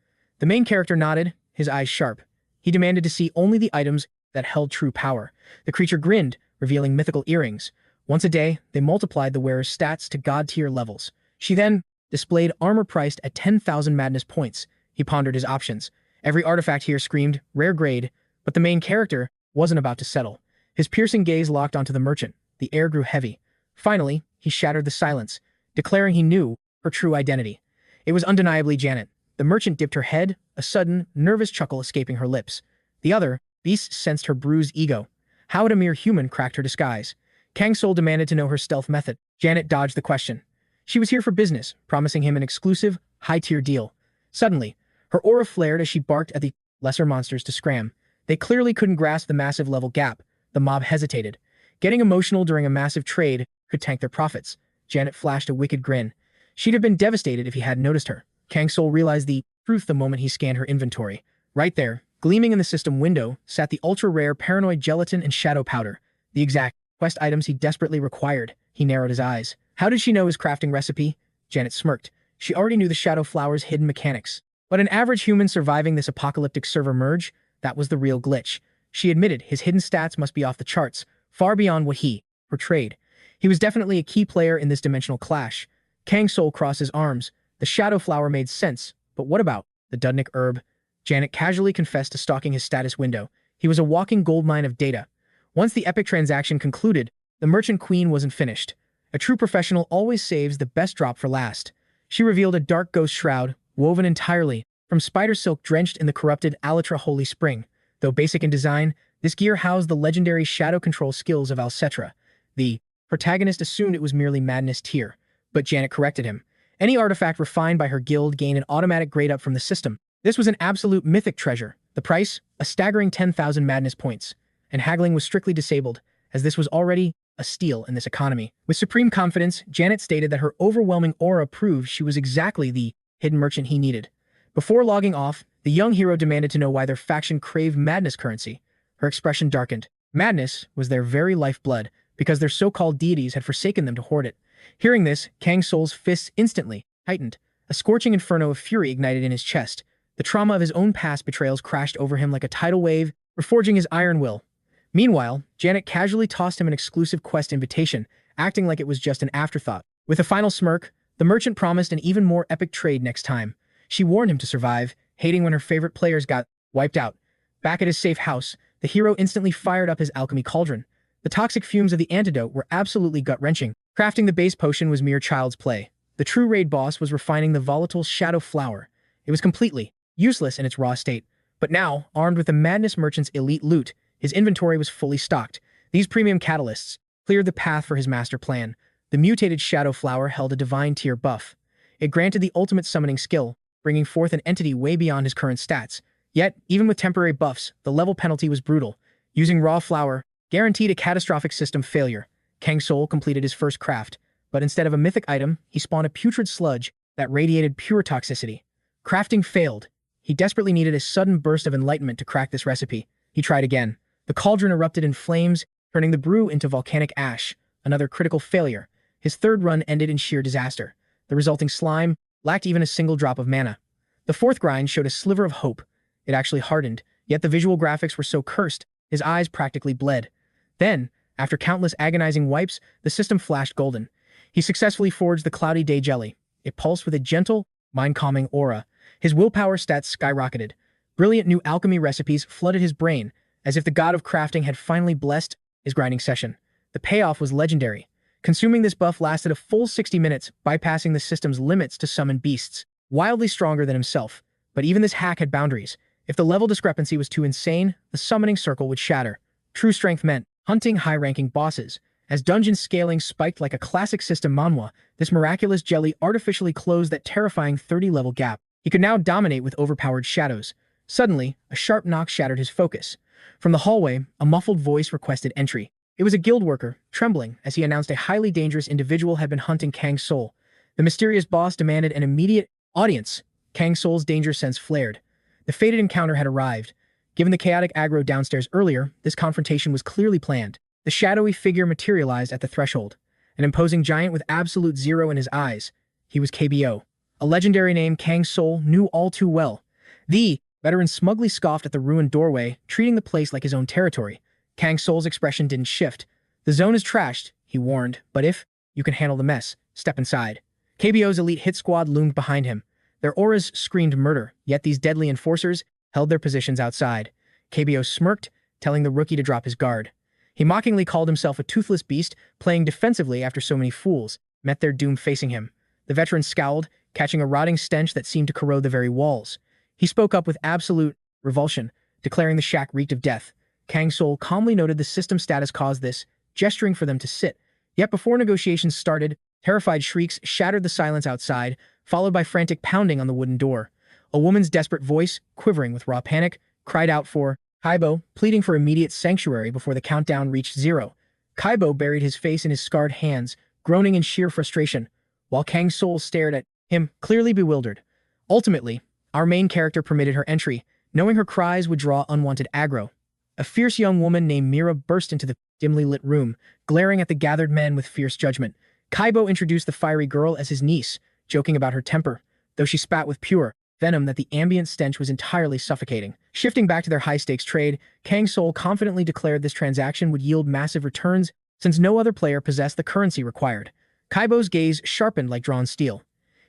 The main character nodded, his eyes sharp. He demanded to see only the items that held true power. The creature grinned, revealing mythical earrings. Once a day, they multiplied the wearer's stats to god-tier levels. She then displayed armor priced at 10,000 madness points. He pondered his options. Every artifact here screamed, rare grade, but the main character wasn't about to settle. His piercing gaze locked onto the merchant. The air grew heavy. Finally, he shattered the silence, declaring he knew her true identity. It was undeniably Janet. The merchant dipped her head, a sudden, nervous chuckle escaping her lips. The other beasts sensed her bruised ego. How had a mere human cracked her disguise? Kang Soul demanded to know her stealth method. Janet dodged the question. She was here for business, promising him an exclusive, high-tier deal. Suddenly, her aura flared as she barked at the lesser monsters to scram. They clearly couldn't grasp the massive level gap. The mob hesitated. Getting emotional during a massive trade could tank their profits. Janet flashed a wicked grin. She'd have been devastated if he hadn't noticed her. Kang Soul realized the truth the moment he scanned her inventory. Right there, gleaming in the system window, sat the ultra-rare paranoid gelatin and shadow powder, the exact quest items he desperately required. He narrowed his eyes. How did she know his crafting recipe? Janet smirked. She already knew the shadow flower's hidden mechanics. But an average human surviving this apocalyptic server merge, that was the real glitch. She admitted his hidden stats must be off the charts, far beyond what he portrayed. He was definitely a key player in this dimensional clash. Kang Soul crossed his arms. The shadow flower made sense, but what about the Dudnik herb? Janet casually confessed to stalking his status window. He was a walking goldmine of data. Once the epic transaction concluded, the merchant queen wasn't finished. A true professional always saves the best drop for last. She revealed a dark ghost shroud, woven entirely from spider silk drenched in the corrupted Alatra Holy Spring. Though basic in design, this gear housed the legendary shadow control skills of Alcetra. The protagonist assumed it was merely madness tier, but Janet corrected him. Any artifact refined by her guild gained an automatic grade up from the system. This was an absolute mythic treasure. The price? A staggering 10,000 madness points. And haggling was strictly disabled, as this was already a steal in this economy. With supreme confidence, Janet stated that her overwhelming aura proved she was exactly the hidden merchant he needed. Before logging off, the young hero demanded to know why their faction craved madness currency. Her expression darkened. Madness was their very lifeblood, because their so-called deities had forsaken them to hoard it. Hearing this, Kang Soul's fists instantly tightened. A scorching inferno of fury ignited in his chest. The trauma of his own past betrayals crashed over him like a tidal wave, reforging his iron will. Meanwhile, Janet casually tossed him an exclusive quest invitation, acting like it was just an afterthought. With a final smirk, the merchant promised an even more epic trade next time. She warned him to survive, hating when her favorite players got wiped out. Back at his safe house, the hero instantly fired up his alchemy cauldron. The toxic fumes of the antidote were absolutely gut-wrenching. Crafting the base potion was mere child's play. The true raid boss was refining the volatile shadow flower. It was completely useless in its raw state. But now, armed with the madness merchant's elite loot, his inventory was fully stocked. These premium catalysts cleared the path for his master plan. The mutated shadow flower held a divine tier buff. It granted the ultimate summoning skill, bringing forth an entity way beyond his current stats. Yet, even with temporary buffs, the level penalty was brutal. Using raw flower guaranteed a catastrophic system failure. Kang Soul completed his first craft, but instead of a mythic item, he spawned a putrid sludge that radiated pure toxicity. Crafting failed. He desperately needed a sudden burst of enlightenment to crack this recipe. He tried again. The cauldron erupted in flames, turning the brew into volcanic ash. Another critical failure. His third run ended in sheer disaster. The resulting slime lacked even a single drop of mana. The fourth grind showed a sliver of hope. It actually hardened, yet the visual graphics were so cursed, his eyes practically bled. Then, after countless agonizing wipes, the system flashed golden. He successfully forged the Cloudy Day Jelly. It pulsed with a gentle, mind-calming aura. His willpower stats skyrocketed. Brilliant new alchemy recipes flooded his brain, as if the god of crafting had finally blessed his grinding session. The payoff was legendary. Consuming this buff lasted a full 60 minutes, bypassing the system's limits to summon beasts, wildly stronger than himself. But even this hack had boundaries. If the level discrepancy was too insane, the summoning circle would shatter. True strength meant hunting high-ranking bosses. As dungeon scaling spiked like a classic system Manhwa, this miraculous jelly artificially closed that terrifying 30-level gap. He could now dominate with overpowered shadows. Suddenly, a sharp knock shattered his focus. From the hallway, a muffled voice requested entry. It was a guild worker, trembling, as he announced a highly dangerous individual had been hunting Kang Soul. The mysterious boss demanded an immediate audience. Kang Soul's danger sense flared. The fated encounter had arrived. Given the chaotic aggro downstairs earlier, this confrontation was clearly planned. The shadowy figure materialized at the threshold, an imposing giant with absolute zero in his eyes. He was KBO. A legendary name Kang Soul knew all too well. The veteran smugly scoffed at the ruined doorway, treating the place like his own territory. Kang Soul's expression didn't shift. The zone is trashed, he warned, but if you can handle the mess, step inside. KBO's elite hit squad loomed behind him. Their auras screamed murder, yet these deadly enforcers held their positions outside. KBO smirked, telling the rookie to drop his guard. He mockingly called himself a toothless beast, playing defensively after so many fools met their doom facing him. The veteran scowled, catching a rotting stench that seemed to corrode the very walls. He spoke up with absolute revulsion, declaring the shack reeked of death. Kang Soul calmly noted the system status caused this, gesturing for them to sit. Yet before negotiations started, terrified shrieks shattered the silence outside, followed by frantic pounding on the wooden door. A woman's desperate voice, quivering with raw panic, cried out for Kaibo, pleading for immediate sanctuary before the countdown reached 0. Kaibo buried his face in his scarred hands, groaning in sheer frustration, while Kang Soul stared at him, clearly bewildered. Ultimately, our main character permitted her entry, knowing her cries would draw unwanted aggro. A fierce young woman named Mira burst into the dimly lit room, glaring at the gathered men with fierce judgment. Kaibo introduced the fiery girl as his niece, joking about her temper, though she spat with pure venom that the ambient stench was entirely suffocating. Shifting back to their high-stakes trade, Kang Soul confidently declared this transaction would yield massive returns since no other player possessed the currency required. Kaibo's gaze sharpened like drawn steel.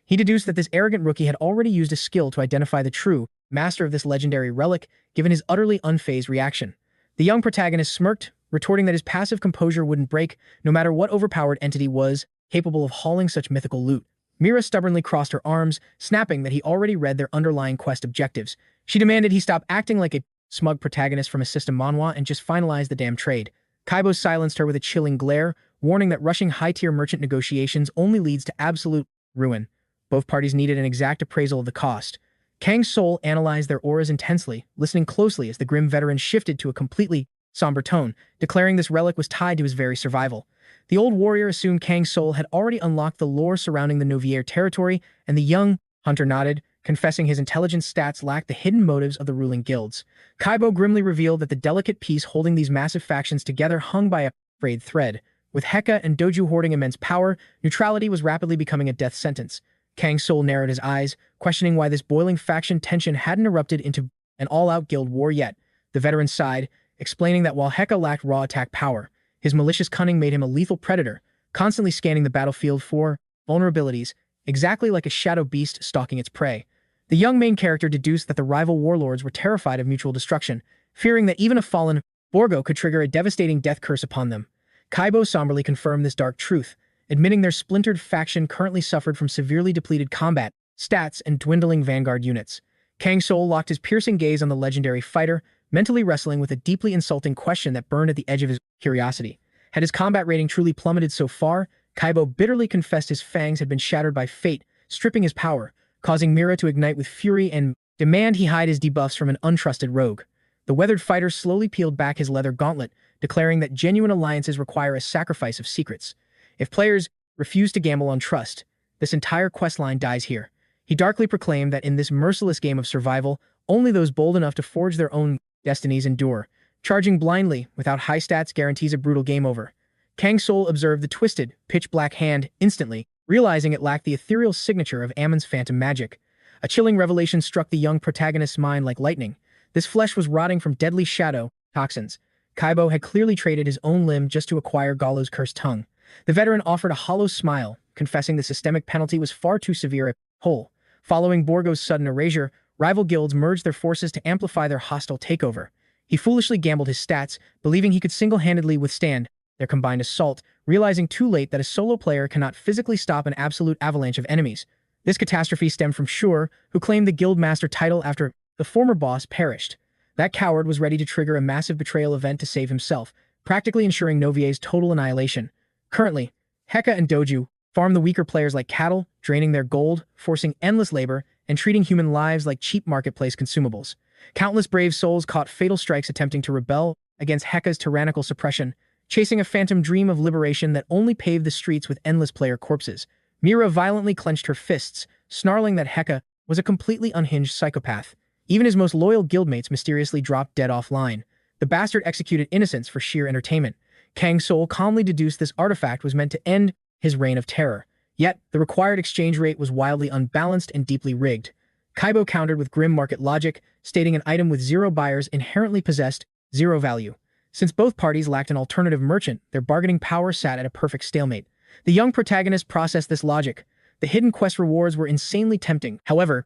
He deduced that this arrogant rookie had already used a skill to identify the true master of this legendary relic, given his utterly unfazed reaction. The young protagonist smirked, retorting that his passive composure wouldn't break, no matter what overpowered entity was capable of hauling such mythical loot. Mira stubbornly crossed her arms, snapping that he already read their underlying quest objectives. She demanded he stop acting like a smug protagonist from a system Manhwa and just finalize the damn trade. Kaibo silenced her with a chilling glare, warning that rushing high-tier merchant negotiations only leads to absolute ruin. Both parties needed an exact appraisal of the cost. Kang Soul analyzed their auras intensely, listening closely as the grim veteran shifted to a completely somber tone, declaring this relic was tied to his very survival. The old warrior assumed Kang Soul had already unlocked the lore surrounding the Novier territory, and the young hunter nodded, confessing his intelligence stats lacked the hidden motives of the ruling guilds. Kaibo grimly revealed that the delicate piece holding these massive factions together hung by a frayed thread. With Heka and Doju hoarding immense power, neutrality was rapidly becoming a death sentence. Kang Soul narrowed his eyes, questioning why this boiling faction tension hadn't erupted into an all-out guild war yet. The veteran sighed, explaining that while Heka lacked raw attack power, his malicious cunning made him a lethal predator, constantly scanning the battlefield for vulnerabilities, exactly like a shadow beast stalking its prey. The young main character deduced that the rival warlords were terrified of mutual destruction, fearing that even a fallen Borgo could trigger a devastating death curse upon them. Kaibo somberly confirmed this dark truth, admitting their splintered faction currently suffered from severely depleted combat stats and dwindling vanguard units. Kang Soul locked his piercing gaze on the legendary fighter, mentally wrestling with a deeply insulting question that burned at the edge of his curiosity. Had his combat rating truly plummeted so far, Kaibo bitterly confessed his fangs had been shattered by fate, stripping his power, causing Mira to ignite with fury and demand he hide his debuffs from an untrusted rogue. The weathered fighter slowly peeled back his leather gauntlet, declaring that genuine alliances require a sacrifice of secrets. If players refuse to gamble on trust, this entire questline dies here. He darkly proclaimed that in this merciless game of survival, only those bold enough to forge their own destinies endure. Charging blindly, without high stats guarantees a brutal game over. Kang Soul observed the twisted, pitch-black hand instantly, realizing it lacked the ethereal signature of Ammon's phantom magic. A chilling revelation struck the young protagonist's mind like lightning. This flesh was rotting from deadly shadow toxins. Kaibo had clearly traded his own limb just to acquire Gallo's cursed tongue. The veteran offered a hollow smile, confessing the systemic penalty was far too severe a whole. Following Borgo's sudden erasure, rival guilds merged their forces to amplify their hostile takeover. He foolishly gambled his stats, believing he could single-handedly withstand their combined assault, realizing too late that a solo player cannot physically stop an absolute avalanche of enemies. This catastrophe stemmed from Shure, who claimed the Guildmaster title after the former boss perished. That coward was ready to trigger a massive betrayal event to save himself, practically ensuring Novier's total annihilation. Currently, Heka and Doju farm the weaker players like cattle, draining their gold, forcing endless labor, and treating human lives like cheap marketplace consumables. Countless brave souls caught fatal strikes attempting to rebel against Heka's tyrannical suppression, chasing a phantom dream of liberation that only paved the streets with endless player corpses. Mira violently clenched her fists, snarling that Heka was a completely unhinged psychopath. Even his most loyal guildmates mysteriously dropped dead offline. The bastard executed innocents for sheer entertainment. Kang Soul calmly deduced this artifact was meant to end his reign of terror. Yet, the required exchange rate was wildly unbalanced and deeply rigged. Kaibo countered with grim market logic, stating an item with 0 buyers inherently possessed 0 value. Since both parties lacked an alternative merchant, their bargaining power sat at a perfect stalemate. The young protagonist processed this logic. The hidden quest rewards were insanely tempting. However,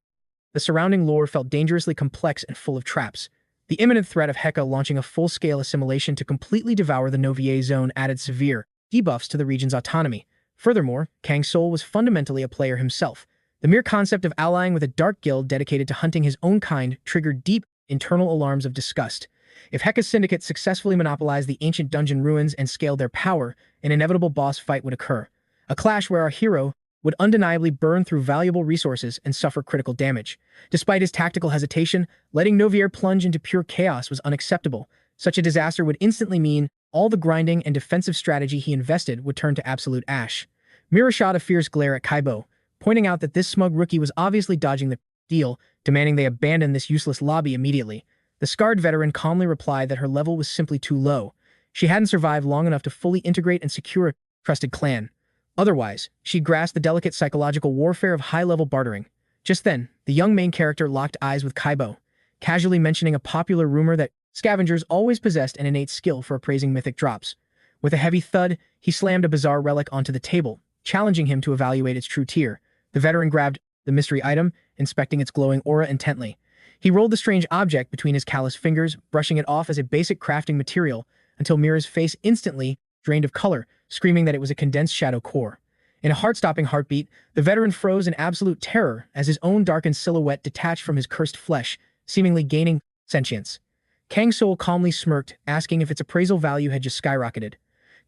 the surrounding lore felt dangerously complex and full of traps. The imminent threat of 𝗦𝗥 launching a full-scale assimilation to completely devour the Novier zone added severe debuffs to the region's autonomy. Furthermore, Kang Soul was fundamentally a player himself. The mere concept of allying with a dark guild dedicated to hunting his own kind triggered deep internal alarms of disgust. If 𝗦𝗥's syndicate successfully monopolized the ancient dungeon ruins and scaled their power, an inevitable boss fight would occur. A clash where our hero would undeniably burn through valuable resources and suffer critical damage. Despite his tactical hesitation, letting Novier plunge into pure chaos was unacceptable. Such a disaster would instantly mean all the grinding and defensive strategy he invested would turn to absolute ash. Mira shot a fierce glare at 𝗦𝗦, pointing out that this smug rookie was obviously dodging the deal, demanding they abandon this useless lobby immediately. The scarred veteran calmly replied that her level was simply too low. She hadn't survived long enough to fully integrate and secure a trusted clan. Otherwise, she grasped the delicate psychological warfare of high-level bartering. Just then, the young main character locked eyes with 𝗦𝗦, casually mentioning a popular rumor that scavengers always possessed an innate skill for appraising mythic drops. With a heavy thud, he slammed a bizarre relic onto the table, challenging him to evaluate its true tier. The veteran grabbed the mystery item, inspecting its glowing aura intently. He rolled the strange object between his callous fingers, brushing it off as a basic crafting material, until Mira's face instantly drained of color, screaming that it was a condensed shadow core. In a heart-stopping heartbeat, the veteran froze in absolute terror as his own darkened silhouette detached from his cursed flesh, seemingly gaining sentience. Kang Soul calmly smirked, asking if its appraisal value had just skyrocketed.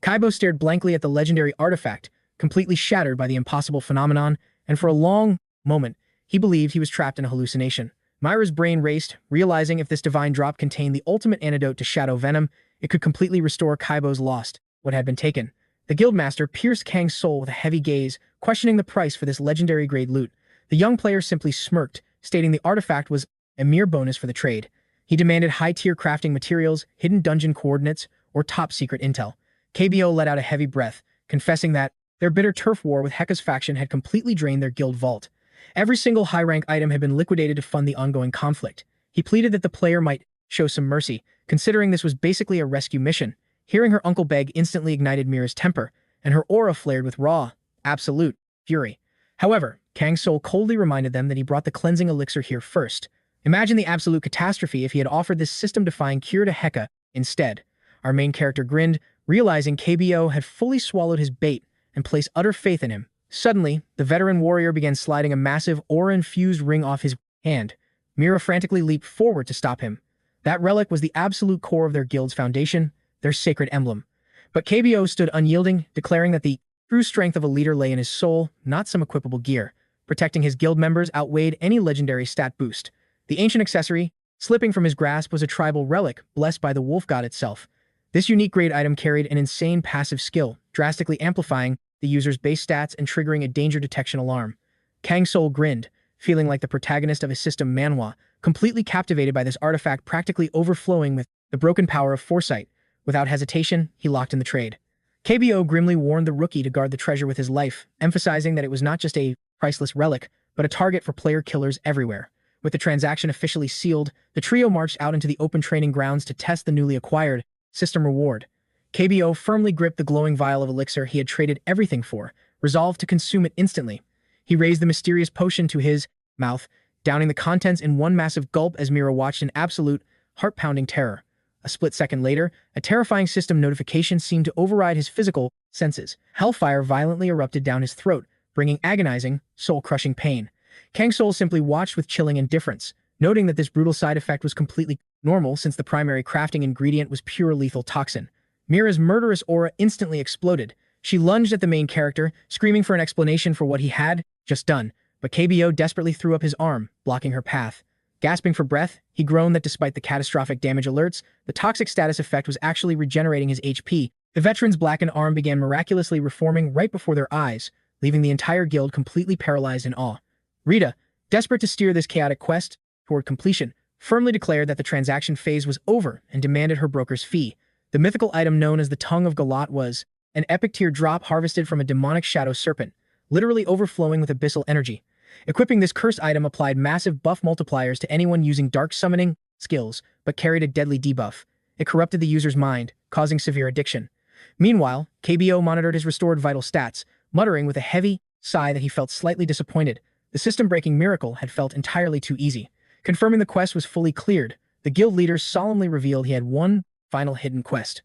𝗦𝗦 stared blankly at the legendary artifact, completely shattered by the impossible phenomenon, and for a long moment, he believed he was trapped in a hallucination. Myra's brain raced, realizing if this divine drop contained the ultimate antidote to shadow venom, it could completely restore 𝗦𝗦's lost what had been taken. The guildmaster pierced Kang's soul with a heavy gaze, questioning the price for this legendary-grade loot. The young player simply smirked, stating the artifact was a mere bonus for the trade. He demanded high-tier crafting materials, hidden dungeon coordinates, or top-secret intel. 𝗦𝗦 let out a heavy breath, confessing that their bitter turf war with 𝗦𝗥's faction had completely drained their guild vault. Every single high-rank item had been liquidated to fund the ongoing conflict. He pleaded that the player might show some mercy, considering this was basically a rescue mission. Hearing her uncle beg instantly ignited Mira's temper, and her aura flared with raw, absolute fury. However, Kang Soul coldly reminded them that he brought the cleansing elixir here first. Imagine the absolute catastrophe if he had offered this system-defying cure to 𝗦𝗥 instead. Our main character grinned, realizing 𝗦𝗦 had fully swallowed his bait and placed utter faith in him. Suddenly, the veteran warrior began sliding a massive aura-infused ring off his hand. Mira frantically leaped forward to stop him. That relic was the absolute core of their guild's foundation, their sacred emblem. But 𝗦𝗦 stood unyielding, declaring that the true strength of a leader lay in his soul, not some equipable gear. Protecting his guild members outweighed any legendary stat boost. The ancient accessory, slipping from his grasp, was a tribal relic blessed by the wolf god itself. This unique grade item carried an insane passive skill, drastically amplifying the user's base stats and triggering a danger detection alarm. Kang Soul grinned, feeling like the protagonist of his system Manhwa, completely captivated by this artifact practically overflowing with the broken power of foresight. Without hesitation, he locked in the trade. 𝗦𝗦 grimly warned the rookie to guard the treasure with his life, emphasizing that it was not just a priceless relic, but a target for player killers everywhere. With the transaction officially sealed, the trio marched out into the open training grounds to test the newly acquired system reward. 𝗦𝗦 firmly gripped the glowing vial of elixir he had traded everything for, resolved to consume it instantly. He raised the mysterious potion to his mouth, downing the contents in one massive gulp as Mira watched in absolute, heart-pounding terror. A split second later, a terrifying system notification seemed to override his physical senses. Hellfire violently erupted down his throat, bringing agonizing, soul-crushing pain. Kang Soul simply watched with chilling indifference, noting that this brutal side effect was completely normal since the primary crafting ingredient was pure lethal toxin. Mira's murderous aura instantly exploded. She lunged at the main character, screaming for an explanation for what he had just done, but 𝗦𝗦 desperately threw up his arm, blocking her path. Gasping for breath, he groaned that despite the catastrophic damage alerts, the toxic status effect was actually regenerating his HP. The veteran's blackened arm began miraculously reforming right before their eyes, leaving the entire guild completely paralyzed in awe. Rita, desperate to steer this chaotic quest toward completion, firmly declared that the transaction phase was over and demanded her broker's fee. The mythical item known as the Tongue of 𝗦𝗦 was an epic tier drop harvested from a demonic shadow serpent, literally overflowing with abyssal energy. Equipping this cursed item applied massive buff multipliers to anyone using dark summoning skills, but carried a deadly debuff. It corrupted the user's mind, causing severe addiction. Meanwhile, 𝗦𝗦 monitored his restored vital stats, muttering with a heavy sigh that he felt slightly disappointed. The system-breaking miracle had felt entirely too easy. Confirming the quest was fully cleared, the guild leader solemnly revealed he had one final hidden quest.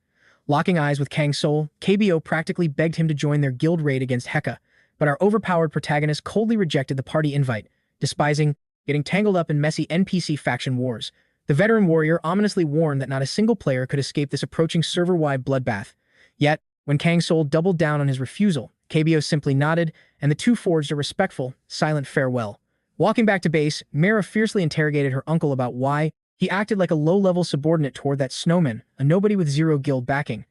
Locking eyes with Kang Soul, KBO practically begged him to join their guild raid against 𝗥, but our overpowered protagonist coldly rejected the party invite, despising getting tangled up in messy NPC faction wars. The veteran warrior ominously warned that not a single player could escape this approaching server-wide bloodbath. Yet, when Kang Soul doubled down on his refusal, KBO simply nodded, and the two forged a respectful, silent farewell. Walking back to base, Mira fiercely interrogated her uncle about why he acted like a low-level subordinate toward that snowman, a nobody with zero guild backing.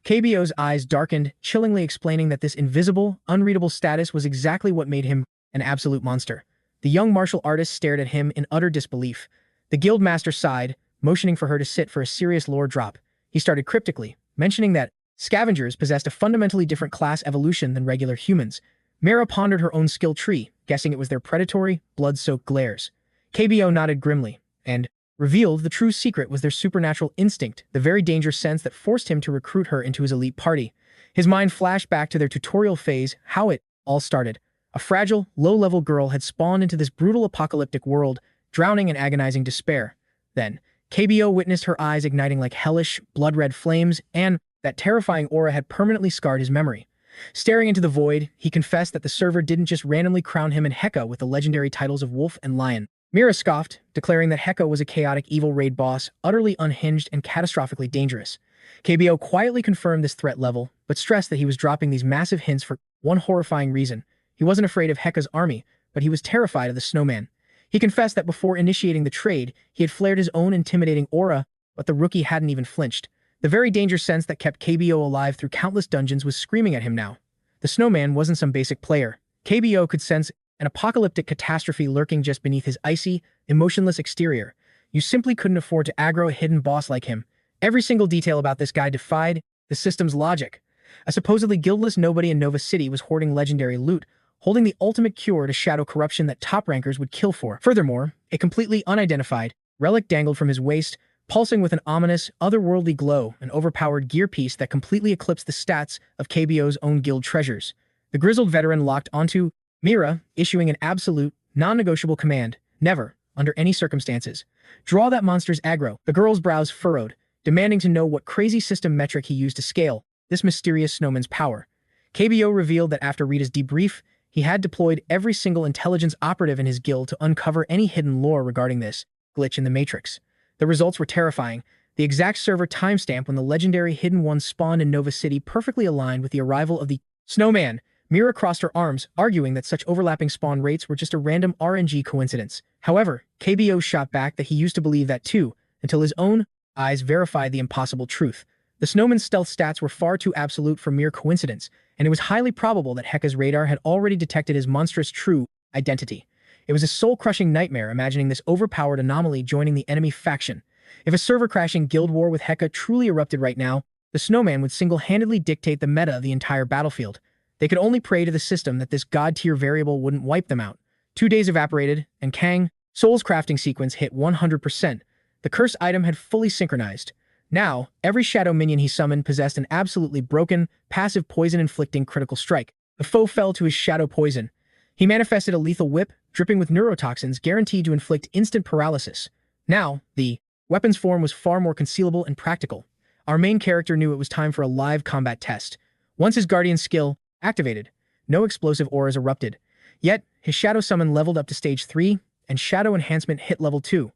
KBO's eyes darkened, chillingly explaining that this invisible, unreadable status was exactly what made him an absolute monster. The young martial artist stared at him in utter disbelief. The guild master sighed, motioning for her to sit for a serious lore drop. He started cryptically, mentioning that scavengers possessed a fundamentally different class evolution than regular humans. Mira pondered her own skill tree, guessing it was their predatory, blood-soaked glares. KBO nodded grimly, and revealed the true secret was their supernatural instinct, the very dangerous sense that forced him to recruit her into his elite party. His mind flashed back to their tutorial phase, how it all started. A fragile, low-level girl had spawned into this brutal apocalyptic world, drowning in agonizing despair. Then, KBO witnessed her eyes igniting like hellish, blood-red flames, and that terrifying aura had permanently scarred his memory. Staring into the void, he confessed that the server didn't just randomly crown him and 𝗥 with the legendary titles of Wolf and Lion. Mira scoffed, declaring that 𝗥 was a chaotic evil raid boss, utterly unhinged and catastrophically dangerous. KBO quietly confirmed this threat level, but stressed that he was dropping these massive hints for one horrifying reason. He wasn't afraid of 𝗥's army, but he was terrified of the snowman. He confessed that before initiating the trade, he had flared his own intimidating aura, but the rookie hadn't even flinched. The very dangerous sense that kept KBO alive through countless dungeons was screaming at him now. The snowman wasn't some basic player. KBO could sense an apocalyptic catastrophe lurking just beneath his icy, emotionless exterior. You simply couldn't afford to aggro a hidden boss like him. Every single detail about this guy defied the system's logic. A supposedly guildless nobody in Nova City was hoarding legendary loot, holding the ultimate cure to shadow corruption that top rankers would kill for. Furthermore, a completely unidentified relic dangled from his waist, pulsing with an ominous, otherworldly glow, an overpowered gear piece that completely eclipsed the stats of KBO's own guild treasures. The grizzled veteran locked onto Mira, issuing an absolute, non-negotiable command: never, under any circumstances, draw that monster's aggro. The girl's brows furrowed, demanding to know what crazy system metric he used to scale this mysterious snowman's power. KBO revealed that after Rita's debrief, he had deployed every single intelligence operative in his guild to uncover any hidden lore regarding this glitch in the Matrix. The results were terrifying. The exact server timestamp when the legendary Hidden One spawned in Nova City perfectly aligned with the arrival of the snowman. Mira crossed her arms, arguing that such overlapping spawn rates were just a random RNG coincidence. However, KBO shot back that he used to believe that too, until his own eyes verified the impossible truth. The snowman's stealth stats were far too absolute for mere coincidence, and it was highly probable that 𝗥's radar had already detected his monstrous true identity. It was a soul-crushing nightmare imagining this overpowered anomaly joining the enemy faction. If a server-crashing guild war with 𝗥 truly erupted right now, the snowman would single-handedly dictate the meta of the entire battlefield. They could only pray to the system that this god-tier variable wouldn't wipe them out. 2 days evaporated, and Kang Soul's crafting sequence hit 100%. The curse item had fully synchronized. Now, every shadow minion he summoned possessed an absolutely broken, passive poison-inflicting critical strike. The foe fell to his shadow poison. He manifested a lethal whip, dripping with neurotoxins guaranteed to inflict instant paralysis. Now, the weapon's form was far more concealable and practical. Our main character knew it was time for a live combat test. Once his guardian skill activated, no explosive auras erupted. Yet, his shadow summon leveled up to stage 3, and shadow enhancement hit level 2.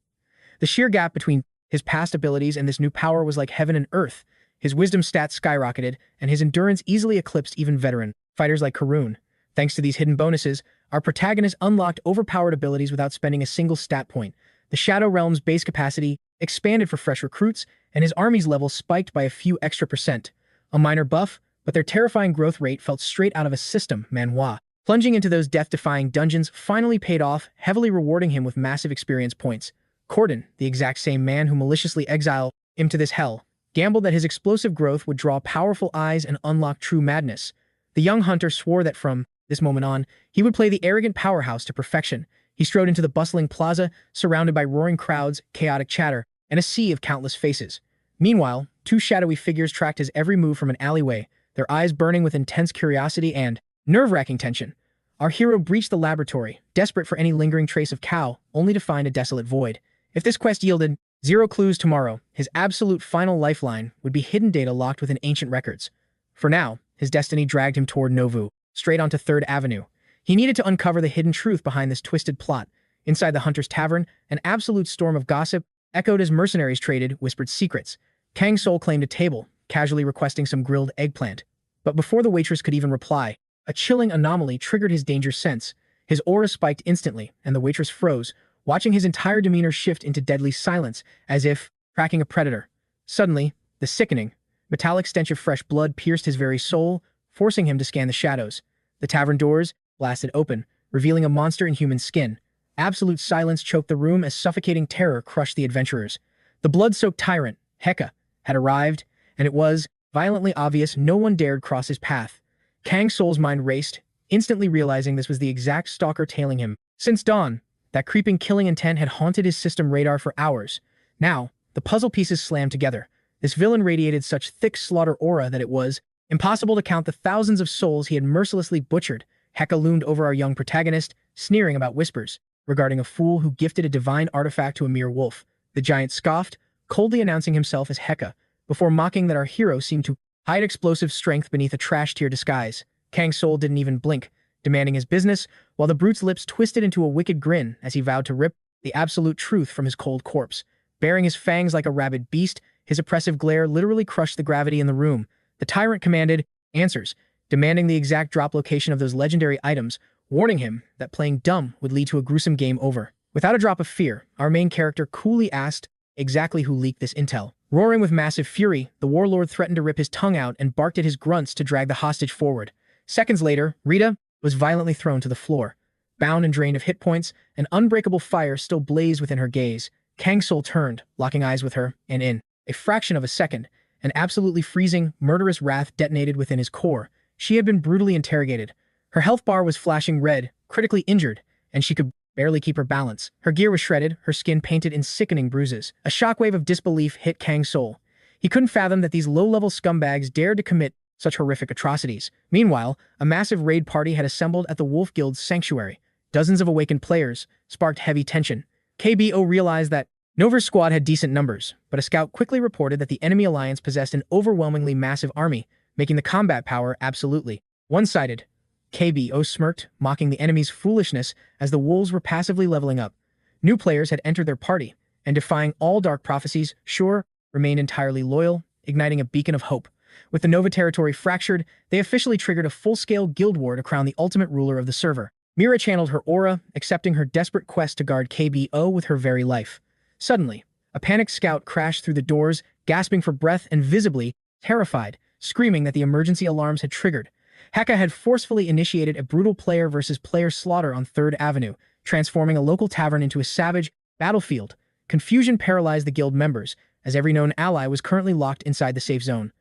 The sheer gap between his past abilities and this new power was like heaven and earth. His wisdom stats skyrocketed, and his endurance easily eclipsed even veteran fighters like Karun. Thanks to these hidden bonuses, our protagonist unlocked overpowered abilities without spending a single stat point. The Shadow Realm's base capacity expanded for fresh recruits, and his army's level spiked by a few extra %. A minor buff, but their terrifying growth rate felt straight out of a system, Manhwa. Plunging into those death-defying dungeons finally paid off, heavily rewarding him with massive experience points. Corden, the exact same man who maliciously exiled him to this hell, gambled that his explosive growth would draw powerful eyes and unlock true madness. The young hunter swore that from this moment on, he would play the arrogant powerhouse to perfection. He strode into the bustling plaza, surrounded by roaring crowds, chaotic chatter, and a sea of countless faces. Meanwhile, 2 shadowy figures tracked his every move from an alleyway, their eyes burning with intense curiosity and nerve-wracking tension. Our hero breached the laboratory, desperate for any lingering trace of Cow, only to find a desolate void. If this quest yielded Zero clues tomorrow. His absolute final lifeline would be hidden data locked within ancient records. For now, his destiny dragged him toward Novu, straight onto 3rd Avenue. He needed to uncover the hidden truth behind this twisted plot. Inside the Hunter's Tavern, an absolute storm of gossip echoed as mercenaries traded whispered secrets. Kang Soul claimed a table, casually requesting some grilled eggplant. But before the waitress could even reply, a chilling anomaly triggered his danger sense. His aura spiked instantly, and the waitress froze, watching his entire demeanor shift into deadly silence, as if tracking a predator. Suddenly, the sickening, metallic stench of fresh blood pierced his very soul, forcing him to scan the shadows. The tavern doors blasted open, revealing a monster in human skin. Absolute silence choked the room as suffocating terror crushed the adventurers. The blood-soaked tyrant, 𝗦𝗥, had arrived, and it was violently obvious no one dared cross his path. Kang Soul's mind raced, instantly realizing this was the exact stalker tailing him. Since dawn, that creeping killing intent had haunted his system radar for hours. Now, the puzzle pieces slammed together. This villain radiated such thick slaughter aura that it was impossible to count the thousands of souls he had mercilessly butchered. 𝗦𝗥 loomed over our young protagonist, sneering about whispers regarding a fool who gifted a divine artifact to a mere wolf. The giant scoffed, coldly announcing himself as 𝗦𝗥, before mocking that our hero seemed to hide explosive strength beneath a trash-tier disguise. Kang Soul didn't even blink, demanding his business, while the brute's lips twisted into a wicked grin as he vowed to rip the absolute truth from his cold corpse. Baring his fangs like a rabid beast, his oppressive glare literally crushed the gravity in the room. The tyrant commanded answers, demanding the exact drop location of those legendary items, warning him that playing dumb would lead to a gruesome game over. Without a drop of fear, our main character coolly asked exactly who leaked this intel. Roaring with massive fury, the warlord threatened to rip his tongue out and barked at his grunts to drag the hostage forward. Seconds later, Rita was violently thrown to the floor. Bound and drained of hit points, an unbreakable fire still blazed within her gaze. Kang Soul turned, locking eyes with her, and in a fraction of a second, an absolutely freezing, murderous wrath detonated within his core. She had been brutally interrogated. Her health bar was flashing red, critically injured, and she could barely keep her balance. Her gear was shredded, her skin painted in sickening bruises. A shockwave of disbelief hit Kang Soul. He couldn't fathom that these low-level scumbags dared to commit such horrific atrocities. Meanwhile, a massive raid party had assembled at the Wolf Guild's sanctuary. Dozens of awakened players sparked heavy tension. KBO realized that Nover's squad had decent numbers, but a scout quickly reported that the enemy alliance possessed an overwhelmingly massive army, making the combat power absolutely one-sided. KBO smirked, mocking the enemy's foolishness as the wolves were passively leveling up. New players had entered their party, and defying all dark prophecies, Sure remained entirely loyal, igniting a beacon of hope. With the Nova territory fractured, they officially triggered a full-scale guild war to crown the ultimate ruler of the server. Mira channeled her aura, accepting her desperate quest to guard KBO with her very life. Suddenly, a panicked scout crashed through the doors, gasping for breath and visibly terrified, screaming that the emergency alarms had triggered. 𝗦𝗥 had forcefully initiated a brutal player-versus-player slaughter on 3rd Avenue, transforming a local tavern into a savage battlefield. Confusion paralyzed the guild members, as every known ally was currently locked inside the safe zone.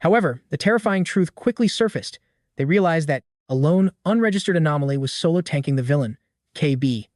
However, the terrifying truth quickly surfaced. They realized that a lone, unregistered anomaly was solo-tanking the villain, KBO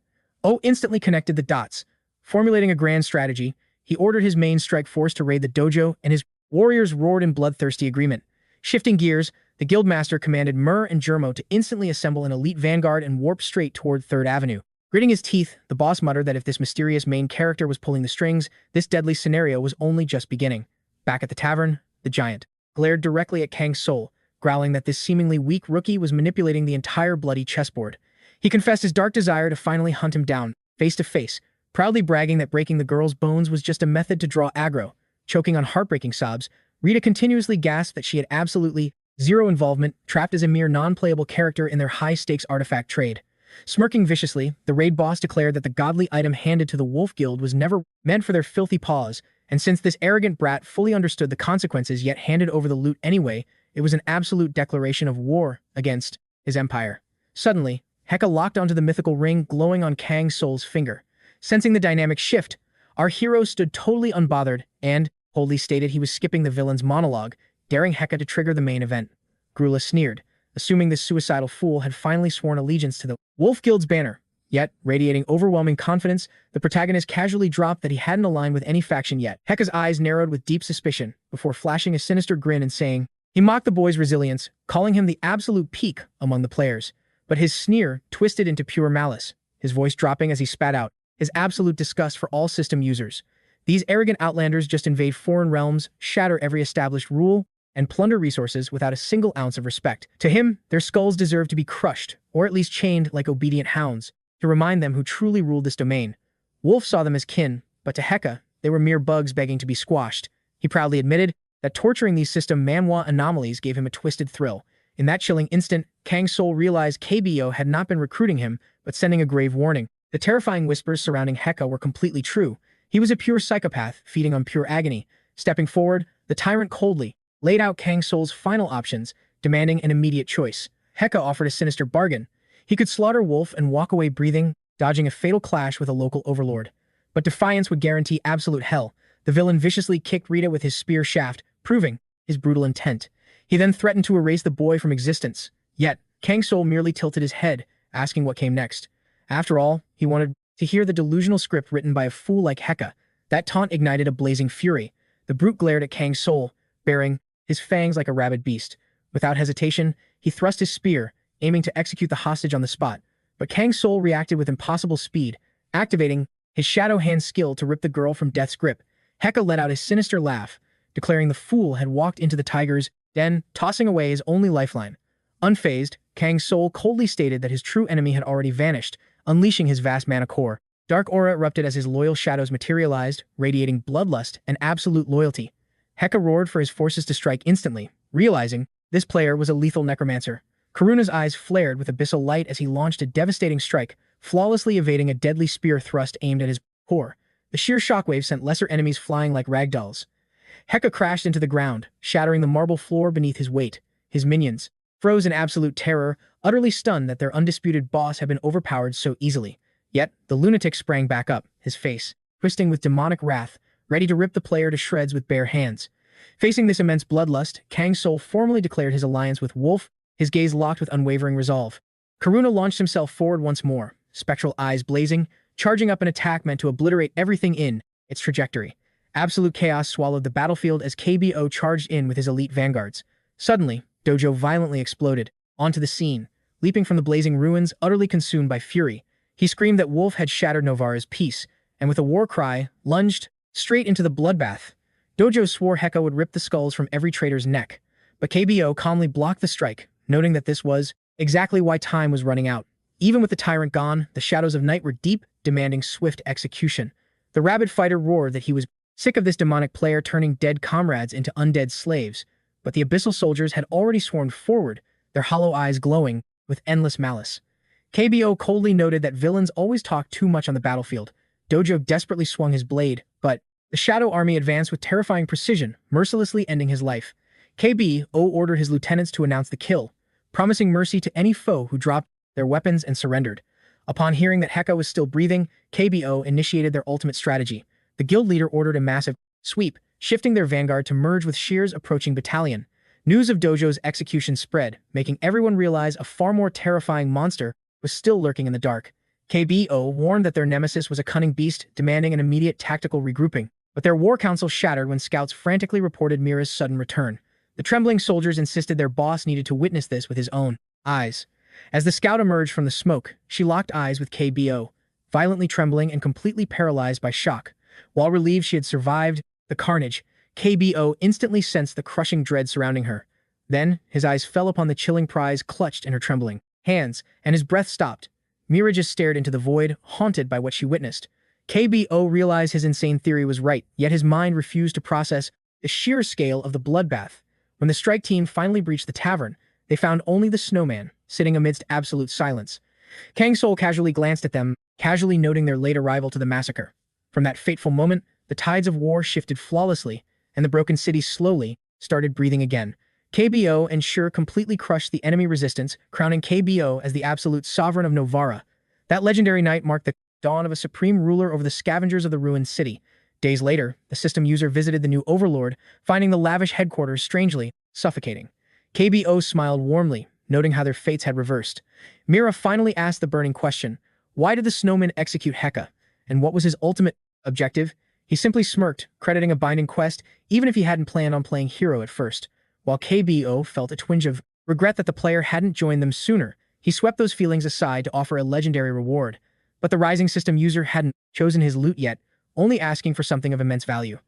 instantly connected the dots. Formulating a grand strategy, he ordered his main strike force to raid the dojo, and his warriors roared in bloodthirsty agreement. Shifting gears, the guildmaster commanded Mur and Germo to instantly assemble an elite vanguard and warp straight toward 3rd Avenue. Gritting his teeth, the boss muttered that if this mysterious main character was pulling the strings, this deadly scenario was only just beginning. Back at the tavern, the giant glared directly at Kang Soul, growling that this seemingly weak rookie was manipulating the entire bloody chessboard. He confessed his dark desire to finally hunt him down, face to face, proudly bragging that breaking the girl's bones was just a method to draw aggro. Choking on heartbreaking sobs, Rita continuously gasped that she had absolutely zero involvement, trapped as a mere non-playable character in their high-stakes artifact trade. Smirking viciously, the raid boss declared that the godly item handed to the Wolf Guild was never meant for their filthy paws, and since this arrogant brat fully understood the consequences yet handed over the loot anyway, it was an absolute declaration of war against his empire. Suddenly, 𝗦𝗥 locked onto the mythical ring glowing on Kang Soul's finger. Sensing the dynamic shift, our hero stood totally unbothered and coldly stated he was skipping the villain's monologue, daring 𝗦𝗥 to trigger the main event. Grula sneered, assuming this suicidal fool had finally sworn allegiance to the Wolf Guild's banner. Yet, radiating overwhelming confidence, the protagonist casually dropped that he hadn't aligned with any faction yet. 𝗦𝗥's eyes narrowed with deep suspicion, before flashing a sinister grin and saying, he mocked the boy's resilience, calling him the absolute peak among the players. But his sneer twisted into pure malice, his voice dropping as he spat out his absolute disgust for all system users. These arrogant outlanders just invade foreign realms, shatter every established rule, and plunder resources without a single ounce of respect. To him, their skulls deserve to be crushed, or at least chained like obedient hounds, to remind them who truly ruled this domain. Wolf saw them as kin, but to 𝗥, they were mere bugs begging to be squashed. He proudly admitted that torturing these system Manhwa anomalies gave him a twisted thrill. In that chilling instant, Kang Soul realized 𝗦𝗙 had not been recruiting him, but sending a grave warning. The terrifying whispers surrounding 𝗥 were completely true. He was a pure psychopath, feeding on pure agony. Stepping forward, the tyrant coldly laid out Kang Soul's final options, demanding an immediate choice. 𝗥 offered a sinister bargain. He could slaughter Wolf and walk away breathing, dodging a fatal clash with a local overlord. But defiance would guarantee absolute hell. The villain viciously kicked Rita with his spear shaft, proving his brutal intent. He then threatened to erase the boy from existence. Yet, Kang Soul merely tilted his head, asking what came next. After all, he wanted to hear the delusional script written by a fool like 𝗥. That taunt ignited a blazing fury. The brute glared at Kang Soul, baring his fangs like a rabid beast. Without hesitation, he thrust his spear, aiming to execute the hostage on the spot. But Kang Soul reacted with impossible speed, activating his shadow hand skill to rip the girl from death's grip. 𝗥 let out a sinister laugh, declaring the fool had walked into the tiger's den, tossing away his only lifeline. Unfazed, Kang Soul coldly stated that his true enemy had already vanished, unleashing his vast mana core. Dark aura erupted as his loyal shadows materialized, radiating bloodlust and absolute loyalty. 𝗥 roared for his forces to strike instantly, realizing this player was a lethal necromancer. Karuna's eyes flared with abyssal light as he launched a devastating strike, flawlessly evading a deadly spear thrust aimed at his core. The sheer shockwave sent lesser enemies flying like ragdolls. 𝗥 crashed into the ground, shattering the marble floor beneath his weight. His minions froze in absolute terror, utterly stunned that their undisputed boss had been overpowered so easily. Yet, the lunatic sprang back up, his face twisting with demonic wrath, ready to rip the player to shreds with bare hands. Facing this immense bloodlust, Kang Soul formally declared his alliance with Wolf, his gaze locked with unwavering resolve. Karuna launched himself forward once more, spectral eyes blazing, charging up an attack meant to obliterate everything in its trajectory. Absolute chaos swallowed the battlefield as 𝗦𝗙 charged in with his elite vanguards. Suddenly, Dojo violently exploded, onto the scene, leaping from the blazing ruins, utterly consumed by fury. He screamed that Wolf had shattered Novara's peace, and with a war cry, lunged straight into the bloodbath. Dojo swore 𝗥 would rip the skulls from every traitor's neck, but 𝗦𝗙 calmly blocked the strike, noting that this was exactly why time was running out. Even with the tyrant gone, the shadows of night were deep, demanding swift execution. The rabid fighter roared that he was sick of this demonic player turning dead comrades into undead slaves, but the abyssal soldiers had already swarmed forward, their hollow eyes glowing with endless malice. 𝗦𝗙 coldly noted that villains always talk too much on the battlefield. Dojo desperately swung his blade, but the Shadow Army advanced with terrifying precision, mercilessly ending his life. 𝗦𝗙 ordered his lieutenants to announce the kill, promising mercy to any foe who dropped their weapons and surrendered. Upon hearing that 𝗥 was still breathing, 𝗦𝗙 initiated their ultimate strategy. The guild leader ordered a massive sweep, shifting their vanguard to merge with Shear's approaching battalion. News of Dojo's execution spread, making everyone realize a far more terrifying monster was still lurking in the dark. 𝗦𝗙 warned that their nemesis was a cunning beast, demanding an immediate tactical regrouping. But their war council shattered when scouts frantically reported Mira's sudden return. The trembling soldiers insisted their boss needed to witness this with his own eyes. As the scout emerged from the smoke, she locked eyes with 𝗦𝗙, violently trembling and completely paralyzed by shock. While relieved she had survived the carnage, 𝗦𝗙 instantly sensed the crushing dread surrounding her. Then, his eyes fell upon the chilling prize clutched in her trembling hands, and his breath stopped. Mira just stared into the void, haunted by what she witnessed. 𝗦𝗙 realized his insane theory was right, yet his mind refused to process the sheer scale of the bloodbath. When the strike team finally breached the tavern, they found only the snowman, sitting amidst absolute silence. Kang Soul casually glanced at them, casually noting their late arrival to the massacre. From that fateful moment, the tides of war shifted flawlessly, and the broken city slowly started breathing again. 𝗦𝗙 and Shear completely crushed the enemy resistance, crowning 𝗦𝗙 as the absolute sovereign of Novara. That legendary night marked the dawn of a supreme ruler over the scavengers of the ruined city. Days later, the system user visited the new overlord, finding the lavish headquarters strangely suffocating. 𝗦𝗙 smiled warmly, noting how their fates had reversed. Mira finally asked the burning question, why did the snowman execute 𝗥, and what was his ultimate objective? He simply smirked, crediting a binding quest, even if he hadn't planned on playing hero at first. While 𝗦𝗙 felt a twinge of regret that the player hadn't joined them sooner, he swept those feelings aside to offer a legendary reward. But the rising system user hadn't chosen his loot yet. only asking for something of immense value.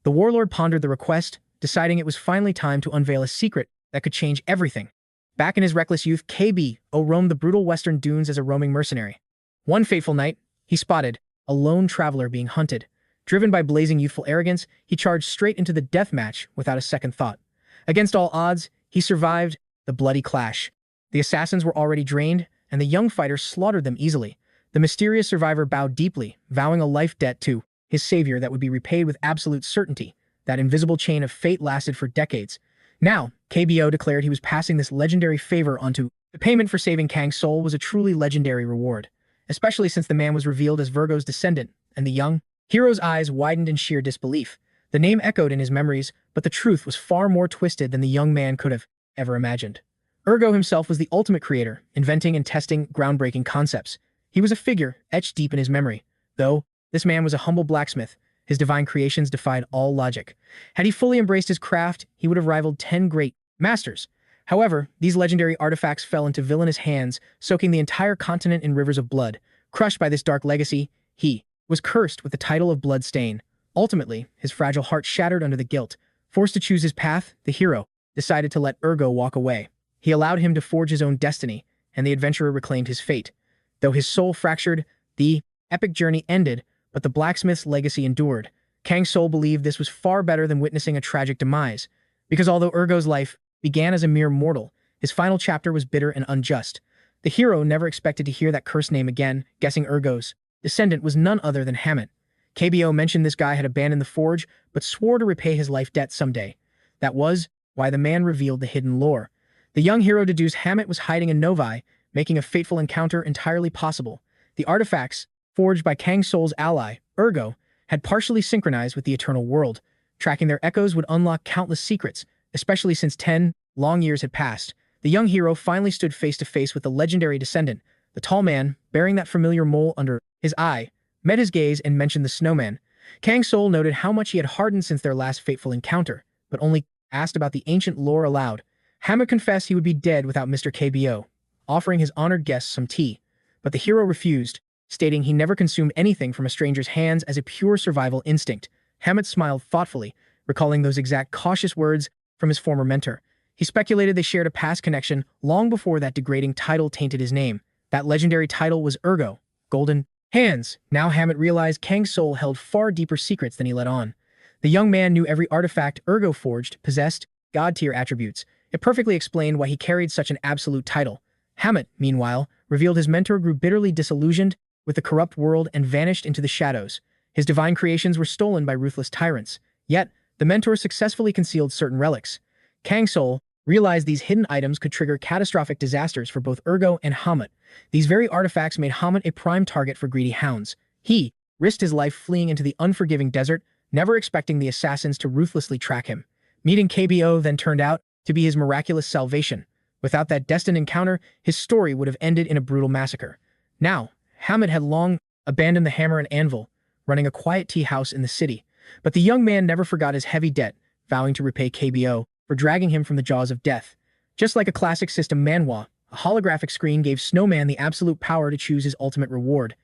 The warlord pondered the request, deciding it was finally time to unveil a secret that could change everything. Back in his reckless youth, KB-0 roamed the brutal western dunes as a roaming mercenary. One fateful night, he spotted a lone traveler being hunted. Driven by blazing youthful arrogance, he charged straight into the death match without a second thought. Against all odds, he survived the bloody clash. The assassins were already drained, and the young fighter slaughtered them easily. The mysterious survivor bowed deeply, vowing a life debt to his savior that would be repaid with absolute certainty. That invisible chain of fate lasted for decades. Now, KB-0 declared he was passing this legendary favor onto. The payment for saving Kang Soul was a truly legendary reward, especially since the man was revealed as Virgo's descendant, and the young hero's eyes widened in sheer disbelief. The name echoed in his memories, but the truth was far more twisted than the young man could have ever imagined. 𝗥GO himself was the ultimate creator, inventing and testing groundbreaking concepts. He was a figure etched deep in his memory. Though this man was a humble blacksmith, his divine creations defied all logic. Had he fully embraced his craft, he would have rivaled 10 great masters. However, these legendary artifacts fell into villainous hands, soaking the entire continent in rivers of blood. Crushed by this dark legacy, he was cursed with the title of Bloodstain. Ultimately, his fragile heart shattered under the guilt. Forced to choose his path, the hero decided to let 𝗥GO walk away. He allowed him to forge his own destiny, and the adventurer reclaimed his fate. Though his soul fractured, the epic journey ended, but the blacksmith's legacy endured. Kang Soul believed this was far better than witnessing a tragic demise, because although 𝗥GO's life began as a mere mortal, his final chapter was bitter and unjust. The hero never expected to hear that cursed name again, guessing 𝗥GO's descendant was none other than 𝗦𝗦𝗦. KB-0 mentioned this guy had abandoned the forge, but swore to repay his life debt someday. That was why the man revealed the hidden lore. The young hero deduced 𝗦𝗦𝗦 was hiding in Novi, making a fateful encounter entirely possible. The artifacts, forged by Kang Soul's ally, 𝗥GO, had partially synchronized with the eternal world. Tracking their echoes would unlock countless secrets, especially since 10 long years had passed. The young hero finally stood face to face with the legendary descendant. The tall man, bearing that familiar mole under his eye, met his gaze and mentioned the snowman. Kang Soul noted how much he had hardened since their last fateful encounter, but only asked about the ancient lore aloud. 𝗦𝗦𝗦 confessed he would be dead without Mr. KB-0, offering his honored guests some tea. But the hero refused, stating he never consumed anything from a stranger's hands as a pure survival instinct. 𝗦𝗦𝗦 smiled thoughtfully, recalling those exact cautious words from his former mentor. He speculated they shared a past connection long before that degrading title tainted his name. That legendary title was 𝗥GO, Golden Hands. Now 𝗦𝗦𝗦 realized Kang Soul held far deeper secrets than he let on. The young man knew every artifact 𝗥GO forged possessed god-tier attributes. It perfectly explained why he carried such an absolute title. 𝗦𝗦𝗦, meanwhile, revealed his mentor grew bitterly disillusioned with the corrupt world and vanished into the shadows. His divine creations were stolen by ruthless tyrants. Yet, the mentor successfully concealed certain relics. Kang Soul realized these hidden items could trigger catastrophic disasters for both 𝗥GO and 𝗦𝗦𝗦. These very artifacts made 𝗦𝗦𝗦 a prime target for greedy hounds. He risked his life fleeing into the unforgiving desert, never expecting the assassins to ruthlessly track him. Meeting KB-0 then turned out to be his miraculous salvation. Without that destined encounter, his story would have ended in a brutal massacre. Now, 𝗦𝗦𝗦 had long abandoned the hammer and anvil, running a quiet tea house in the city. But the young man never forgot his heavy debt, vowing to repay KB-0 for dragging him from the jaws of death. Just like a classic system Manhwa, a holographic screen gave Snowman the absolute power to choose his ultimate reward.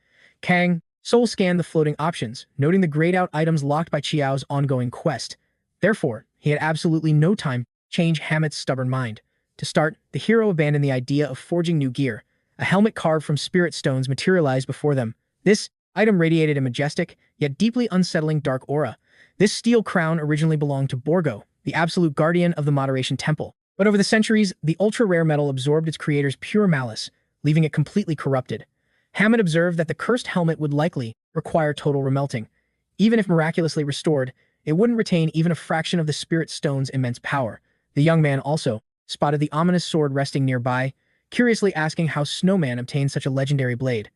Kang Soul scanned the floating options, noting the grayed-out items locked by Chiao's ongoing quest. Therefore, he had absolutely no time to change 𝗦𝗦𝗦's stubborn mind. To start, the hero abandoned the idea of forging new gear. A helmet carved from spirit stones materialized before them. This item radiated a majestic, yet deeply unsettling dark aura. This steel crown originally belonged to 𝗥GO, the absolute guardian of the Moderation Temple. But over the centuries, the ultra-rare metal absorbed its creator's pure malice, leaving it completely corrupted. 𝗦𝗦𝗦 observed that the cursed helmet would likely require total remelting. Even if miraculously restored, it wouldn't retain even a fraction of the spirit stone's immense power. The young man also spotted the ominous sword resting nearby, curiously asking how Snowman obtained such a legendary blade.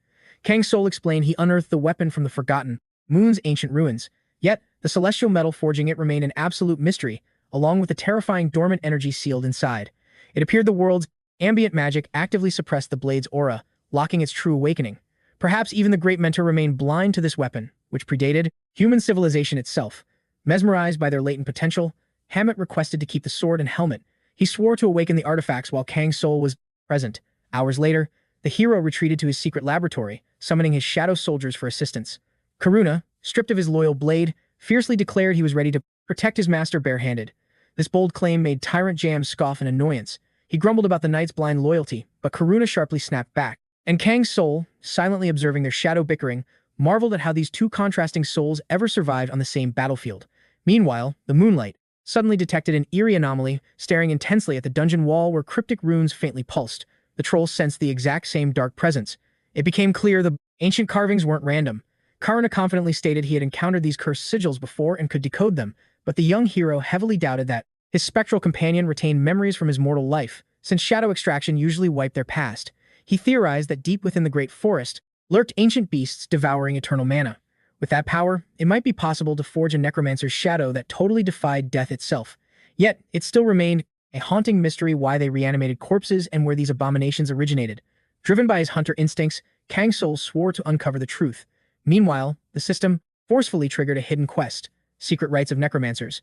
Kang Soul explained he unearthed the weapon from the Forgotten Moon's ancient ruins, yet the celestial metal forging it remained an absolute mystery, along with the terrifying dormant energy sealed inside. It appeared the world's ambient magic actively suppressed the blade's aura, blocking its true awakening. Perhaps even the great mentor remained blind to this weapon, which predated human civilization itself. Mesmerized by their latent potential, 𝗦𝗦𝗦 requested to keep the sword and helmet. He swore to awaken the artifacts while Kang Soul was present. Hours later, the hero retreated to his secret laboratory, summoning his shadow soldiers for assistance. Karuna, stripped of his loyal blade, fiercely declared he was ready to protect his master barehanded. This bold claim made Tyrant Jam scoff in annoyance. He grumbled about the knight's blind loyalty, but Karuna sharply snapped back. And Kang Soul, silently observing their shadow bickering, marveled at how these two contrasting souls ever survived on the same battlefield. Meanwhile, the moonlight suddenly detected an eerie anomaly, staring intensely at the dungeon wall where cryptic runes faintly pulsed. The trolls sensed the exact same dark presence. It became clear the ancient carvings weren't random. Karuna confidently stated he had encountered these cursed sigils before and could decode them, but the young hero heavily doubted that his spectral companion retained memories from his mortal life, since shadow extraction usually wiped their past. He theorized that deep within the great forest lurked ancient beasts devouring eternal mana. With that power, it might be possible to forge a necromancer's shadow that totally defied death itself. Yet, it still remained a haunting mystery why they reanimated corpses and where these abominations originated. Driven by his hunter instincts, Kang Soul swore to uncover the truth. Meanwhile, the system forcefully triggered a hidden quest: secret rites of necromancers.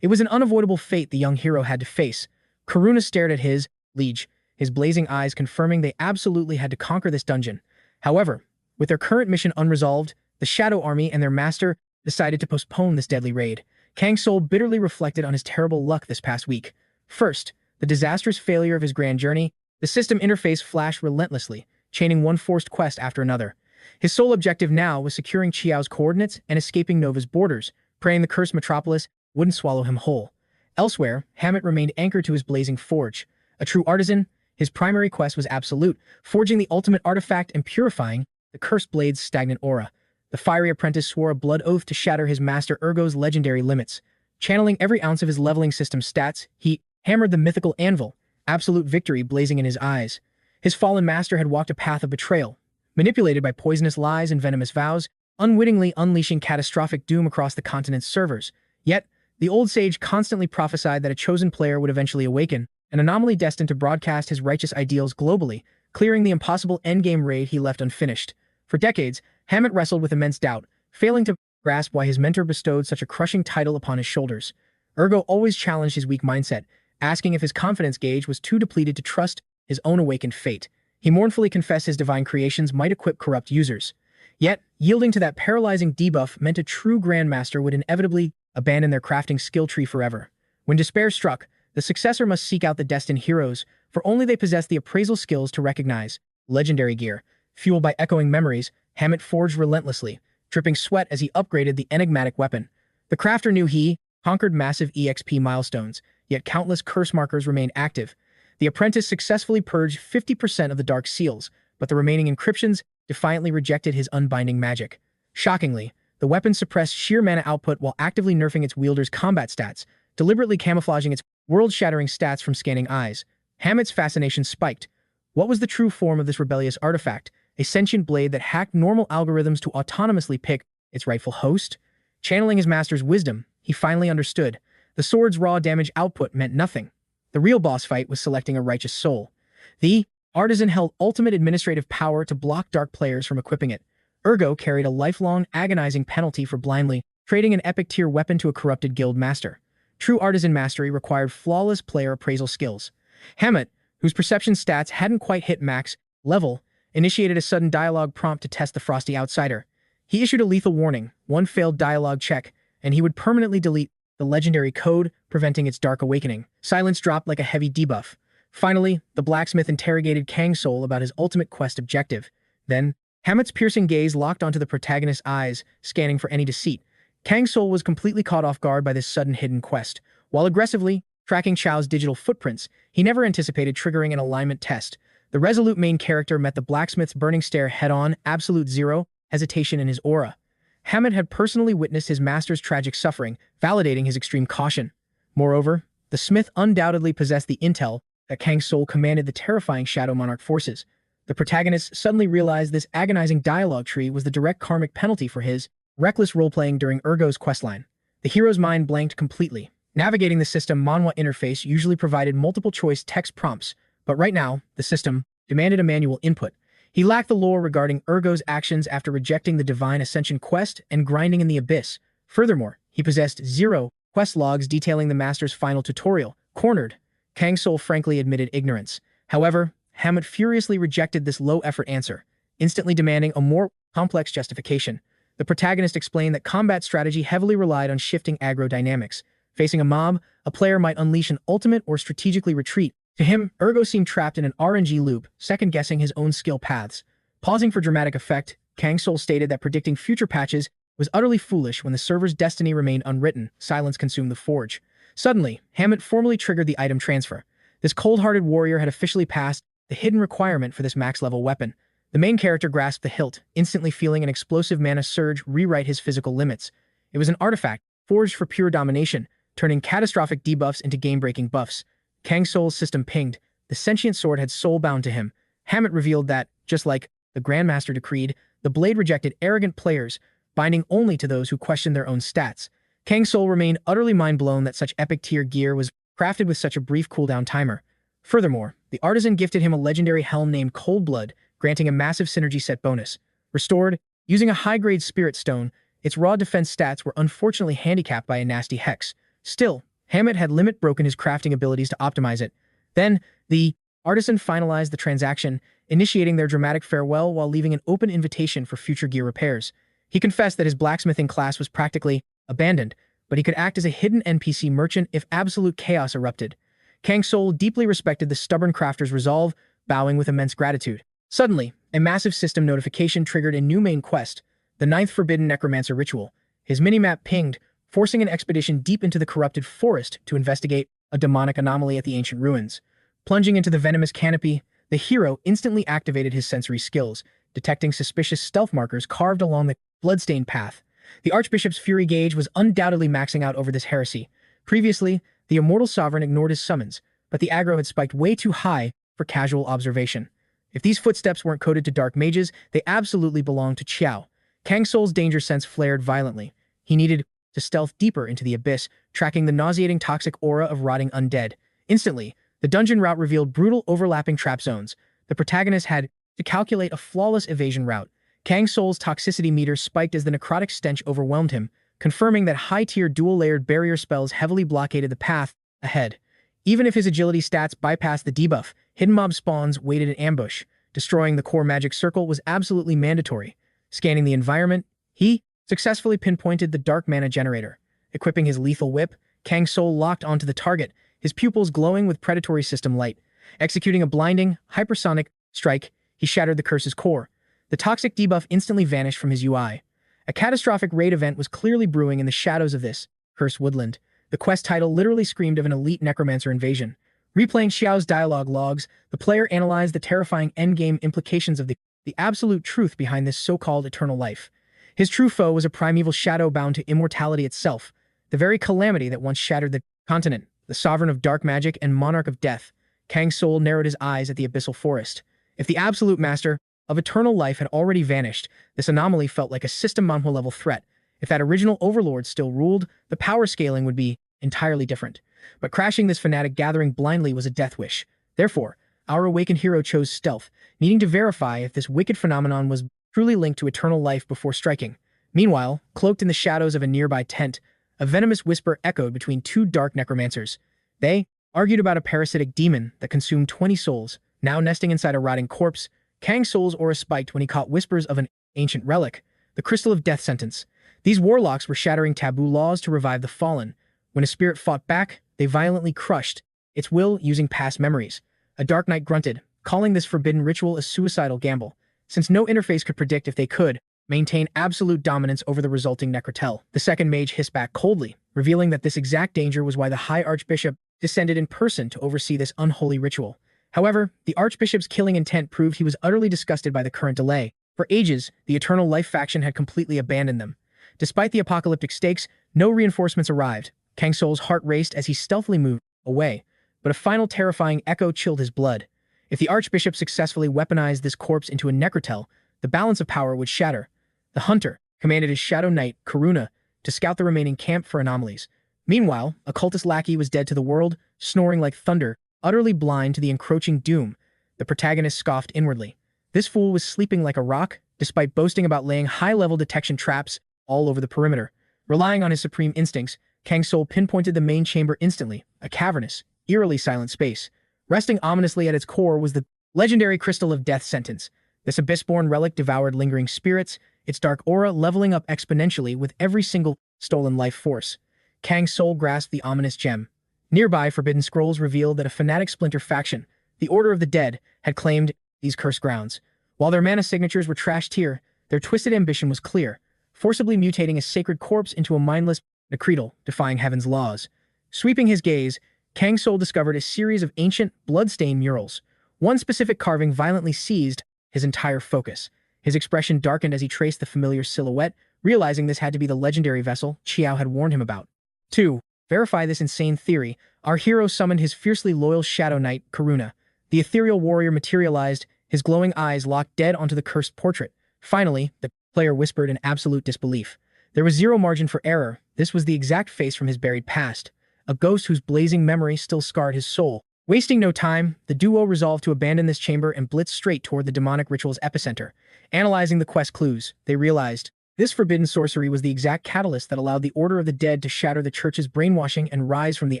It was an unavoidable fate the young hero had to face. Karuna stared at his liege, his blazing eyes confirming they absolutely had to conquer this dungeon. However, with their current mission unresolved, the Shadow Army and their master decided to postpone this deadly raid. Kang Soul bitterly reflected on his terrible luck this past week. First, the disastrous failure of his grand journey. The system interface flashed relentlessly, chaining one forced quest after another. His sole objective now was securing Chiao's coordinates and escaping Nova's borders, praying the cursed metropolis wouldn't swallow him whole. Elsewhere, Hammett remained anchored to his blazing forge. A true artisan, his primary quest was absolute, forging the ultimate artifact and purifying the cursed blade's stagnant aura. The fiery apprentice swore a blood oath to shatter his master Urgo's legendary limits. Channeling every ounce of his leveling system stats, he hammered the mythical anvil, absolute victory blazing in his eyes. His fallen master had walked a path of betrayal, manipulated by poisonous lies and venomous vows, unwittingly unleashing catastrophic doom across the continent's servers. Yet, the old sage constantly prophesied that a chosen player would eventually awaken, an anomaly destined to broadcast his righteous ideals globally, clearing the impossible endgame raid he left unfinished. For decades, Hammett wrestled with immense doubt, failing to grasp why his mentor bestowed such a crushing title upon his shoulders. Urgo always challenged his weak mindset, asking if his confidence gauge was too depleted to trust his own awakened fate. He mournfully confessed his divine creations might equip corrupt users. Yet, yielding to that paralyzing debuff meant a true grandmaster would inevitably abandon their crafting skill tree forever. When despair struck, the successor must seek out the destined heroes, for only they possess the appraisal skills to recognize legendary gear. Fueled by echoing memories, Hammett forged relentlessly, dripping sweat as he upgraded the enigmatic weapon. The crafter knew he conquered massive EXP milestones, yet countless curse markers remained active. The apprentice successfully purged 50% of the dark seals, but the remaining encryptions defiantly rejected his unbinding magic. Shockingly, the weapon suppressed sheer mana output while actively nerfing its wielder's combat stats, deliberately camouflaging its world-shattering stats from scanning eyes. Hammett's fascination spiked. What was the true form of this rebellious artifact? A sentient blade that hacked normal algorithms to autonomously pick its rightful host? Channeling his master's wisdom, he finally understood. The sword's raw damage output meant nothing. The real boss fight was selecting a righteous soul. The artisan held ultimate administrative power to block dark players from equipping it. Urgo carried a lifelong, agonizing penalty for blindly trading an epic-tier weapon to a corrupted guild master. True artisan mastery required flawless player appraisal skills. Hammett, whose perception stats hadn't quite hit max level, initiated a sudden dialogue prompt to test the frosty outsider. He issued a lethal warning, one failed dialogue check, and he would permanently delete the legendary code, preventing its dark awakening. Silence dropped like a heavy debuff. Finally, the blacksmith interrogated Kang Soul about his ultimate quest objective. Then, Hammett's piercing gaze locked onto the protagonist's eyes, scanning for any deceit. Kang Soul was completely caught off guard by this sudden hidden quest. While aggressively tracking Chao's digital footprints, he never anticipated triggering an alignment test. The resolute main character met the blacksmith's burning stare head-on, absolute zero hesitation in his aura. Hammett had personally witnessed his master's tragic suffering, validating his extreme caution. Moreover, the smith undoubtedly possessed the intel that Kang Soul commanded the terrifying Shadow Monarch forces. The protagonist suddenly realized this agonizing dialogue tree was the direct karmic penalty for his reckless role-playing during Urgo's questline. The hero's mind blanked completely. Navigating the system Manhwa interface usually provided multiple-choice text prompts, but right now, the system demanded a manual input. He lacked the lore regarding Urgo's actions after rejecting the Divine Ascension quest and grinding in the abyss. Furthermore, he possessed zero quest logs detailing the master's final tutorial. Cornered, Kang Soul frankly admitted ignorance. However, Hammett furiously rejected this low-effort answer, instantly demanding a more complex justification. The protagonist explained that combat strategy heavily relied on shifting aggro dynamics. Facing a mob, a player might unleash an ultimate or strategically retreat. To him, Ergo seemed trapped in an RNG loop, second-guessing his own skill paths. Pausing for dramatic effect, Kang Soul stated that predicting future patches was utterly foolish when the server's destiny remained unwritten. Silence consumed the forge. Suddenly, Hammett formally triggered the item transfer. This cold-hearted warrior had officially passed the hidden requirement for this max-level weapon. The main character grasped the hilt, instantly feeling an explosive mana surge rewrite his physical limits. It was an artifact, forged for pure domination, turning catastrophic debuffs into game-breaking buffs. Kang Soul's system pinged. The sentient sword had soul-bound to him. Hammett revealed that, just like the Grandmaster decreed, the blade rejected arrogant players, binding only to those who questioned their own stats. Kang Soul remained utterly mind-blown that such epic-tier gear was crafted with such a brief cooldown timer. Furthermore, the artisan gifted him a legendary helm named Cold-Blood, granting a massive synergy set bonus. Restored, using a high-grade spirit stone, its raw defense stats were unfortunately handicapped by a nasty hex. Still, Hammett had limit-broken his crafting abilities to optimize it. Then, the artisan finalized the transaction, initiating their dramatic farewell while leaving an open invitation for future gear repairs. He confessed that his blacksmithing class was practically abandoned, but he could act as a hidden NPC merchant if absolute chaos erupted. Kang Soul deeply respected the stubborn crafter's resolve, bowing with immense gratitude. Suddenly, a massive system notification triggered a new main quest, the 9th Forbidden Necromancer Ritual. His minimap pinged, forcing an expedition deep into the corrupted forest to investigate a demonic anomaly at the ancient ruins. Plunging into the venomous canopy, the hero instantly activated his sensory skills, detecting suspicious stealth markers carved along the bloodstained path. The Archbishop's fury gauge was undoubtedly maxing out over this heresy. Previously, the Immortal Sovereign ignored his summons, but the aggro had spiked way too high for casual observation. If these footsteps weren't coded to dark mages, they absolutely belonged to Qiao. Kang Soul's danger sense flared violently. He needed to stealth deeper into the abyss, tracking the nauseating toxic aura of rotting undead. Instantly, the dungeon route revealed brutal overlapping trap zones. The protagonist had to calculate a flawless evasion route. Kang Soul's toxicity meter spiked as the necrotic stench overwhelmed him, confirming that high-tier dual-layered barrier spells heavily blockaded the path ahead. Even if his agility stats bypassed the debuff, hidden mob spawns waited in ambush. Destroying the core magic circle was absolutely mandatory. Scanning the environment, he successfully pinpointed the dark mana generator. Equipping his lethal whip, Kang Soul locked onto the target, his pupils glowing with predatory system light. Executing a blinding, hypersonic strike, he shattered the curse's core. The toxic debuff instantly vanished from his UI. A catastrophic raid event was clearly brewing in the shadows of this cursed woodland. The quest title literally screamed of an elite necromancer invasion. Replaying Xiao's dialogue logs, the player analyzed the terrifying endgame implications of the absolute truth behind this so-called eternal life. His true foe was a primeval shadow bound to immortality itself, the very calamity that once shattered the continent. The sovereign of dark magic and monarch of death, Kang Soul narrowed his eyes at the abyssal forest. If the absolute master of eternal life had already vanished, this anomaly felt like a system Manhwa-level threat. If that original overlord still ruled, the power scaling would be entirely different. But crashing this fanatic gathering blindly was a death wish. Therefore, our awakened hero chose stealth, needing to verify if this wicked phenomenon was truly linked to eternal life before striking. Meanwhile, cloaked in the shadows of a nearby tent, a venomous whisper echoed between two dark necromancers. They argued about a parasitic demon that consumed 20 souls. Now nesting inside a rotting corpse, Kang Soul's aura spiked when he caught whispers of an ancient relic, the Crystal of Death Sentence. These warlocks were shattering taboo laws to revive the fallen. When a spirit fought back, they violently crushed its will using past memories. A Dark Knight grunted, calling this forbidden ritual a suicidal gamble, since no interface could predict if they could maintain absolute dominance over the resulting necrotel. The second mage hissed back coldly, revealing that this exact danger was why the High Archbishop descended in person to oversee this unholy ritual. However, the Archbishop's killing intent proved he was utterly disgusted by the current delay. For ages, the Eternal Life faction had completely abandoned them. Despite the apocalyptic stakes, no reinforcements arrived. Kang Soul's heart raced as he stealthily moved away, but a final terrifying echo chilled his blood. If the Archbishop successfully weaponized this corpse into a necrotel, the balance of power would shatter. The Hunter commanded his Shadow Knight, Karuna, to scout the remaining camp for anomalies. Meanwhile, a cultist lackey was dead to the world, snoring like thunder, utterly blind to the encroaching doom. The protagonist scoffed inwardly. This fool was sleeping like a rock, despite boasting about laying high-level detection traps all over the perimeter. Relying on his supreme instincts, Kang Soul pinpointed the main chamber instantly, a cavernous, eerily silent space. Resting ominously at its core was the legendary Crystal of Death Sentence. This abyss-born relic devoured lingering spirits, its dark aura leveling up exponentially with every single stolen life force. Kang Soul grasped the ominous gem. Nearby, forbidden scrolls revealed that a fanatic splinter faction, the Order of the Dead, had claimed these cursed grounds. While their mana signatures were trashed here, their twisted ambition was clear, forcibly mutating a sacred corpse into a mindless 𝗦𝗦𝗦, defying heaven's laws. Sweeping his gaze, Kang Soul discovered a series of ancient, blood-stained murals. One specific carving violently seized his entire focus. His expression darkened as he traced the familiar silhouette, realizing this had to be the legendary vessel Qiao had warned him about. To verify this insane theory, our hero summoned his fiercely loyal Shadow Knight, Karuna. The ethereal warrior materialized, his glowing eyes locked dead onto the cursed portrait. Finally, the player whispered in absolute disbelief. There was zero margin for error. This was the exact face from his buried past, a ghost whose blazing memory still scarred his soul. Wasting no time, the duo resolved to abandon this chamber and blitz straight toward the demonic ritual's epicenter. Analyzing the quest clues, they realized this forbidden sorcery was the exact catalyst that allowed the Order of the Dead to shatter the church's brainwashing and rise from the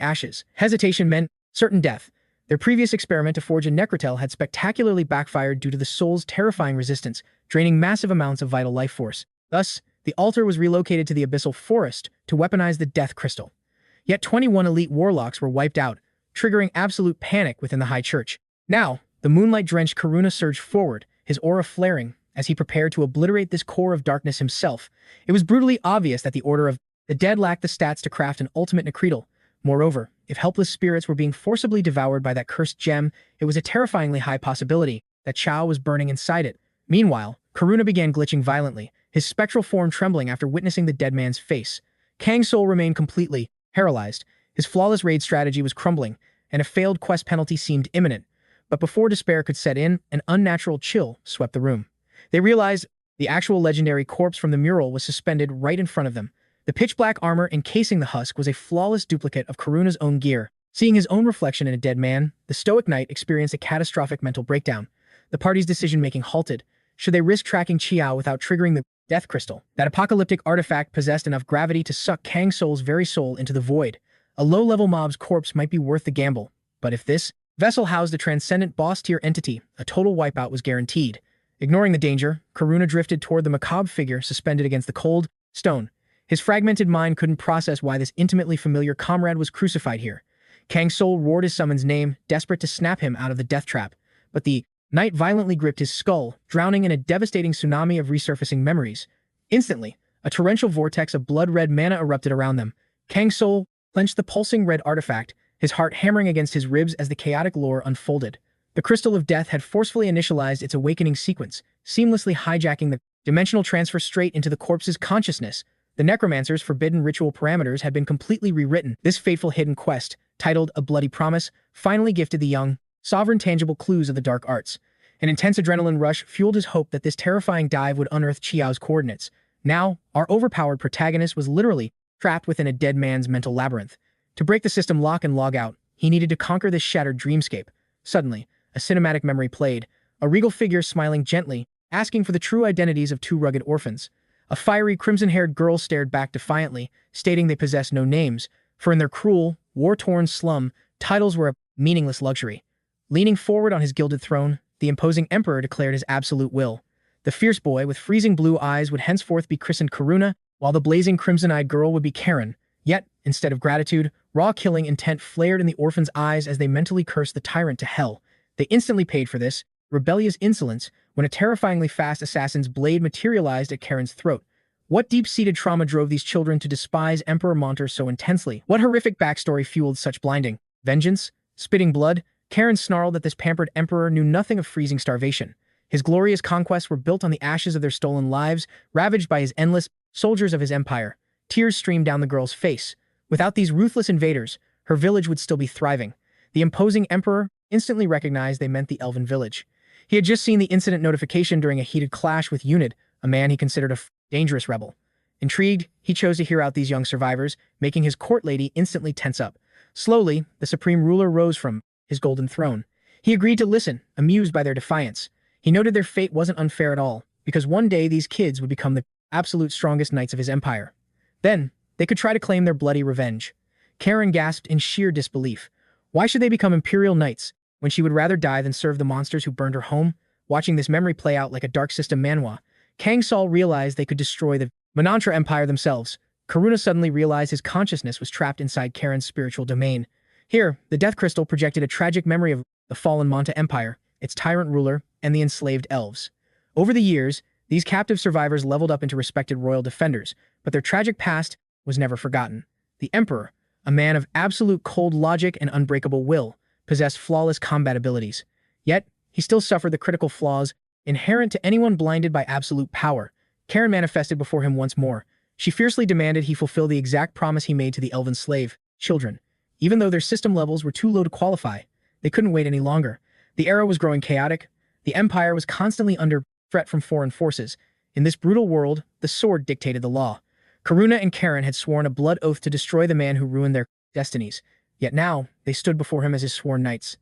ashes. Hesitation meant certain death. Their previous experiment to forge a 𝗦𝗦𝗦 had spectacularly backfired due to the soul's terrifying resistance, draining massive amounts of vital life force. Thus, the altar was relocated to the abyssal forest to weaponize the death crystal. Yet 21 elite warlocks were wiped out, triggering absolute panic within the high church. Now, the moonlight-drenched Karuna surged forward, his aura flaring, as he prepared to obliterate this core of darkness himself. It was brutally obvious that the Order of the Dead lacked the stats to craft an ultimate 𝗦𝗦𝗦. Moreover, if helpless spirits were being forcibly devoured by that cursed gem, it was a terrifyingly high possibility that Qiao was burning inside it. Meanwhile, Karuna began glitching violently, his spectral form trembling after witnessing the dead man's face. Kang Soul remained completely paralyzed. His flawless raid strategy was crumbling, and a failed quest penalty seemed imminent. But before despair could set in, an unnatural chill swept the room. They realized the actual legendary corpse from the mural was suspended right in front of them. The pitch-black armor encasing the husk was a flawless duplicate of Karuna's own gear. Seeing his own reflection in a dead man, the stoic knight experienced a catastrophic mental breakdown. The party's decision-making halted. Should they risk tracking Qiao without triggering the death crystal? That apocalyptic artifact possessed enough gravity to suck Kang Soul's very soul into the void. A low-level mob's corpse might be worth the gamble, but if this vessel housed a transcendent boss-tier entity, a total wipeout was guaranteed. Ignoring the danger, Karuna drifted toward the macabre figure suspended against the cold stone. His fragmented mind couldn't process why this intimately familiar comrade was crucified here. Kang Soul roared his summon's name, desperate to snap him out of the death trap, but the knight violently gripped his skull, drowning in a devastating tsunami of resurfacing memories. Instantly, a torrential vortex of blood-red mana erupted around them. Kang Soul clenched the pulsing red artifact, his heart hammering against his ribs as the chaotic lore unfolded. The Crystal of Death had forcefully initialized its awakening sequence, seamlessly hijacking the dimensional transfer straight into the corpse's consciousness. The necromancer's forbidden ritual parameters had been completely rewritten. This fateful hidden quest, titled A Bloody Promise, finally gifted the young sovereign tangible clues of the dark arts. An intense adrenaline rush fueled his hope that this terrifying dive would unearth Qiao's coordinates. Now, our overpowered protagonist was literally trapped within a dead man's mental labyrinth. To break the system lock and log out, he needed to conquer this shattered dreamscape. Suddenly, a cinematic memory played, a regal figure smiling gently, asking for the true identities of two rugged orphans. A fiery, crimson-haired girl stared back defiantly, stating they possessed no names, for in their cruel, war-torn slum, titles were a meaningless luxury. Leaning forward on his gilded throne, the imposing emperor declared his absolute will. The fierce boy with freezing blue eyes would henceforth be christened Karuna, while the blazing crimson-eyed girl would be Karen. Yet, instead of gratitude, raw killing intent flared in the orphans' eyes as they mentally cursed the tyrant to hell. They instantly paid for this rebellious insolence when a terrifyingly fast assassin's blade materialized at Karen's throat. What deep-seated trauma drove these children to despise Emperor Monter so intensely? What horrific backstory fueled such blinding vengeance? Spitting blood, Karen snarled that this pampered emperor knew nothing of freezing starvation. His glorious conquests were built on the ashes of their stolen lives, ravaged by his endless soldiers of his empire. Tears streamed down the girl's face. Without these ruthless invaders, her village would still be thriving. The imposing emperor instantly recognized they meant the elven village. He had just seen the incident notification during a heated clash with Unid, a man he considered a dangerous rebel. Intrigued, he chose to hear out these young survivors, making his court lady instantly tense up. Slowly, the supreme ruler rose from his golden throne. He agreed to listen, amused by their defiance. He noted their fate wasn't unfair at all, because one day these kids would become the absolute strongest knights of his empire. Then, they could try to claim their bloody revenge. Karen gasped in sheer disbelief. Why should they become imperial knights, when she would rather die than serve the monsters who burned her home? Watching this memory play out like a dark system Manhwa, Kang Soul realized they could destroy the Manhwa Empire themselves. Karuna suddenly realized his consciousness was trapped inside Karen's spiritual domain. Here, the Death Crystal projected a tragic memory of the fallen Manhwa Empire, its tyrant ruler, and the enslaved elves. Over the years, these captive survivors leveled up into respected royal defenders, but their tragic past was never forgotten. The Emperor, a man of absolute cold logic and unbreakable will, possessed flawless combat abilities. Yet, he still suffered the critical flaws inherent to anyone blinded by absolute power. Karen manifested before him once more. She fiercely demanded he fulfill the exact promise he made to the elven slave children. Even though their system levels were too low to qualify, they couldn't wait any longer. The era was growing chaotic. The Empire was constantly under threat from foreign forces. In this brutal world, the sword dictated the law. Karuna and Karen had sworn a blood oath to destroy the man who ruined their destinies. Yet now, they stood before him as his sworn knights.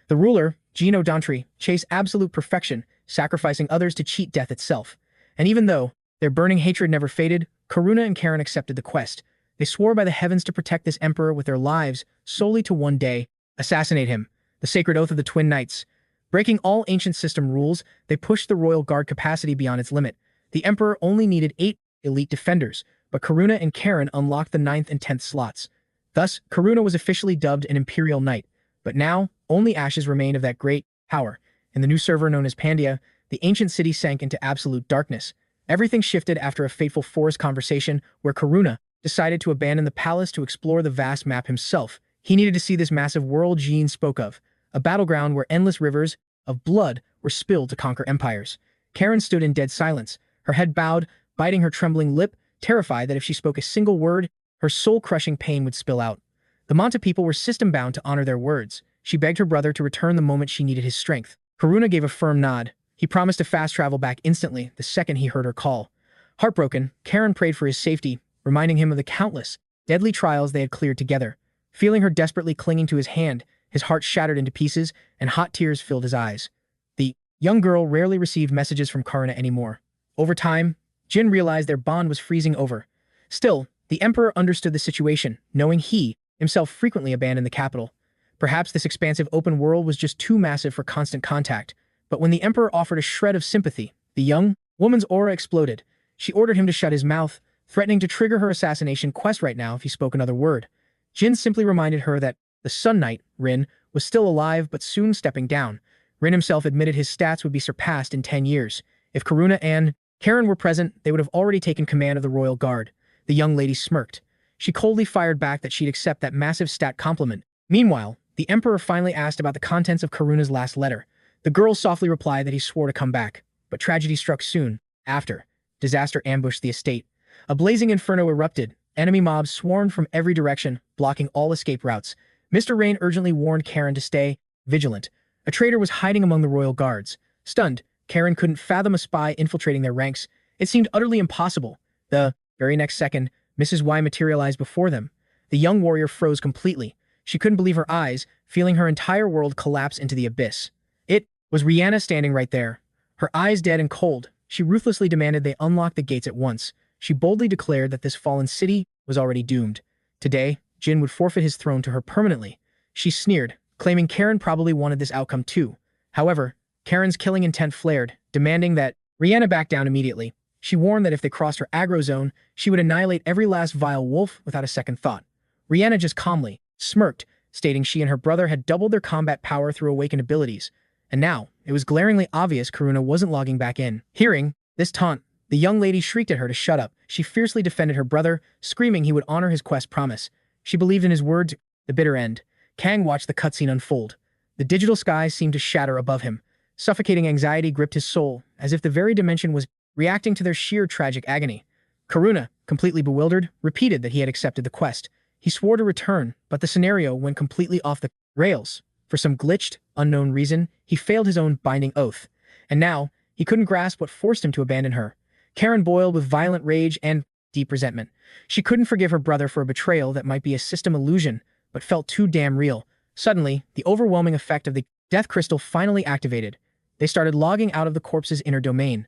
The ruler, 𝗦𝗦𝗦-𝗦, chased absolute perfection, sacrificing others to cheat death itself. And even though their burning hatred never faded, Karuna and Karen accepted the quest. They swore by the heavens to protect this emperor with their lives, solely to one day assassinate him, the sacred oath of the Twin Knights. Breaking all ancient system rules, they pushed the royal guard capacity beyond its limit. The emperor only needed 8 elite defenders, but Karuna and Karen unlocked the 9th and 10th slots. Thus, Karuna was officially dubbed an Imperial Knight, but now only ashes remained of that great power. In the new server known as Pandia, the ancient city sank into absolute darkness. Everything shifted after a fateful forest conversation where Karuna decided to abandon the palace to explore the vast map himself. He needed to see this massive world Jean spoke of, a battleground where endless rivers of blood were spilled to conquer empires. Karen stood in dead silence, her head bowed, biting her trembling lip, terrified that if she spoke a single word, her soul-crushing pain would spill out. The Manhwa people were system-bound to honor their words. She begged her brother to return the moment she needed his strength. Karuna gave a firm nod. He promised to fast travel back instantly the second he heard her call. Heartbroken, Karen prayed for his safety, reminding him of the countless, deadly trials they had cleared together. Feeling her desperately clinging to his hand, his heart shattered into pieces, and hot tears filled his eyes. The young girl rarely received messages from Karuna anymore. Over time, Jin realized their bond was freezing over. Still, the Emperor understood the situation, knowing he himself frequently abandoned the capital. Perhaps this expansive open world was just too massive for constant contact, but when the Emperor offered a shred of sympathy, the young woman's aura exploded. She ordered him to shut his mouth, threatening to trigger her assassination quest right now if he spoke another word. Jin simply reminded her that the Sun Knight, Rin, was still alive but soon stepping down. Rin himself admitted his stats would be surpassed in 10 years. If Karuna and Karen were present, they would have already taken command of the royal guard. The young lady smirked. She coldly fired back that she'd accept that massive stat compliment. Meanwhile, the Emperor finally asked about the contents of Karuna's last letter. The girl softly replied that he swore to come back, but tragedy struck soon after. Disaster ambushed the estate. A blazing inferno erupted. Enemy mobs swarmed from every direction, blocking all escape routes. Mr. Rain urgently warned Karen to stay vigilant. A traitor was hiding among the royal guards. Stunned, Karen couldn't fathom a spy infiltrating their ranks. It seemed utterly impossible. The very next second, Mrs. Y materialized before them. The young warrior froze completely. She couldn't believe her eyes, feeling her entire world collapse into the abyss. It was Rihanna standing right there. Her eyes dead and cold, she ruthlessly demanded they unlock the gates at once. She boldly declared that this fallen city was already doomed. Today, Jin would forfeit his throne to her permanently. She sneered, claiming Karen probably wanted this outcome too. However, Karen's killing intent flared, demanding that Rihanna back down immediately. She warned that if they crossed her aggro zone, she would annihilate every last vile wolf without a second thought. Rihanna just calmly smirked, stating she and her brother had doubled their combat power through awakened abilities. And now, it was glaringly obvious Karuna wasn't logging back in. Hearing this taunt, the young lady shrieked at her to shut up. She fiercely defended her brother, screaming he would honor his quest promise. She believed in his words, the bitter end. Kang watched the cutscene unfold. The digital sky seemed to shatter above him. Suffocating anxiety gripped his soul, as if the very dimension was reacting to their sheer tragic agony. Karuna, completely bewildered, repeated that he had accepted the quest. He swore to return, but the scenario went completely off the rails. For some glitched, unknown reason, he failed his own binding oath. And now, he couldn't grasp what forced him to abandon her. Karen boiled with violent rage and deep resentment. She couldn't forgive her brother for a betrayal that might be a system illusion, but felt too damn real. Suddenly, the overwhelming effect of the Death Crystal finally activated. They started logging out of the corpse's inner domain.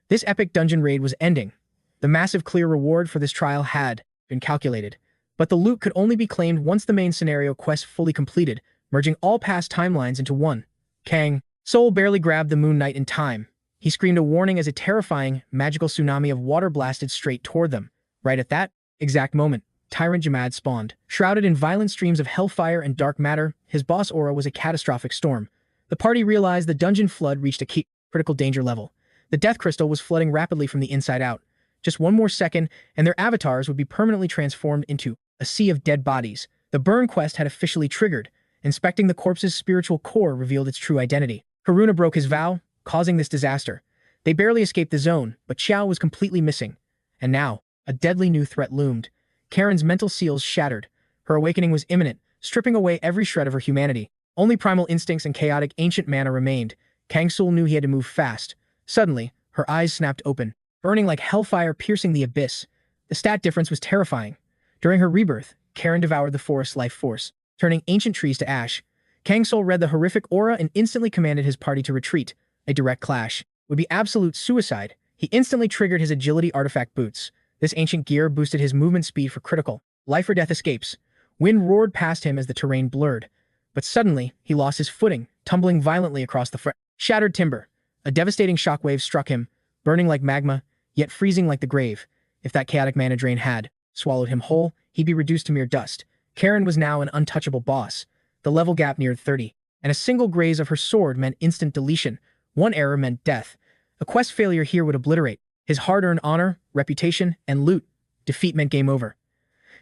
This epic dungeon raid was ending. The massive clear reward for this trial had been calculated. But the loot could only be claimed once the main scenario quest fully completed, merging all past timelines into one. Kang Soul barely grabbed the Moon Knight in time. He screamed a warning as a terrifying, magical tsunami of water blasted straight toward them. Right at that exact moment, Tyrant 𝗦𝗦𝗦 spawned. Shrouded in violent streams of hellfire and dark matter, his boss aura was a catastrophic storm. The party realized the dungeon flood reached a key critical danger level. The death crystal was flooding rapidly from the inside out. Just one more second, and their avatars would be permanently transformed into a sea of dead bodies. The burn quest had officially triggered. Inspecting the corpse's spiritual core revealed its true identity. Karuna broke his vow, causing this disaster. They barely escaped the zone, but Qiao was completely missing. And now, a deadly new threat loomed. Karen's mental seals shattered. Her awakening was imminent, stripping away every shred of her humanity. Only primal instincts and chaotic ancient mana remained. Kang Soul knew he had to move fast. Suddenly, her eyes snapped open, burning like hellfire piercing the abyss. The stat difference was terrifying. During her rebirth, Karen devoured the forest's life force, turning ancient trees to ash. Kang Soul read the horrific aura and instantly commanded his party to retreat. A direct clash would be absolute suicide. He instantly triggered his agility artifact boots. This ancient gear boosted his movement speed for critical, life or death escapes. Wind roared past him as the terrain blurred. But suddenly, he lost his footing, tumbling violently across the shattered timber. A devastating shockwave struck him, burning like magma, yet freezing like the grave. If that chaotic mana drain had swallowed him whole, he'd be reduced to mere dust. Karen was now an untouchable boss. The level gap neared 30, and a single graze of her sword meant instant deletion. One error meant death. A quest failure here would obliterate his hard-earned honor, reputation, and loot. Defeat meant game over.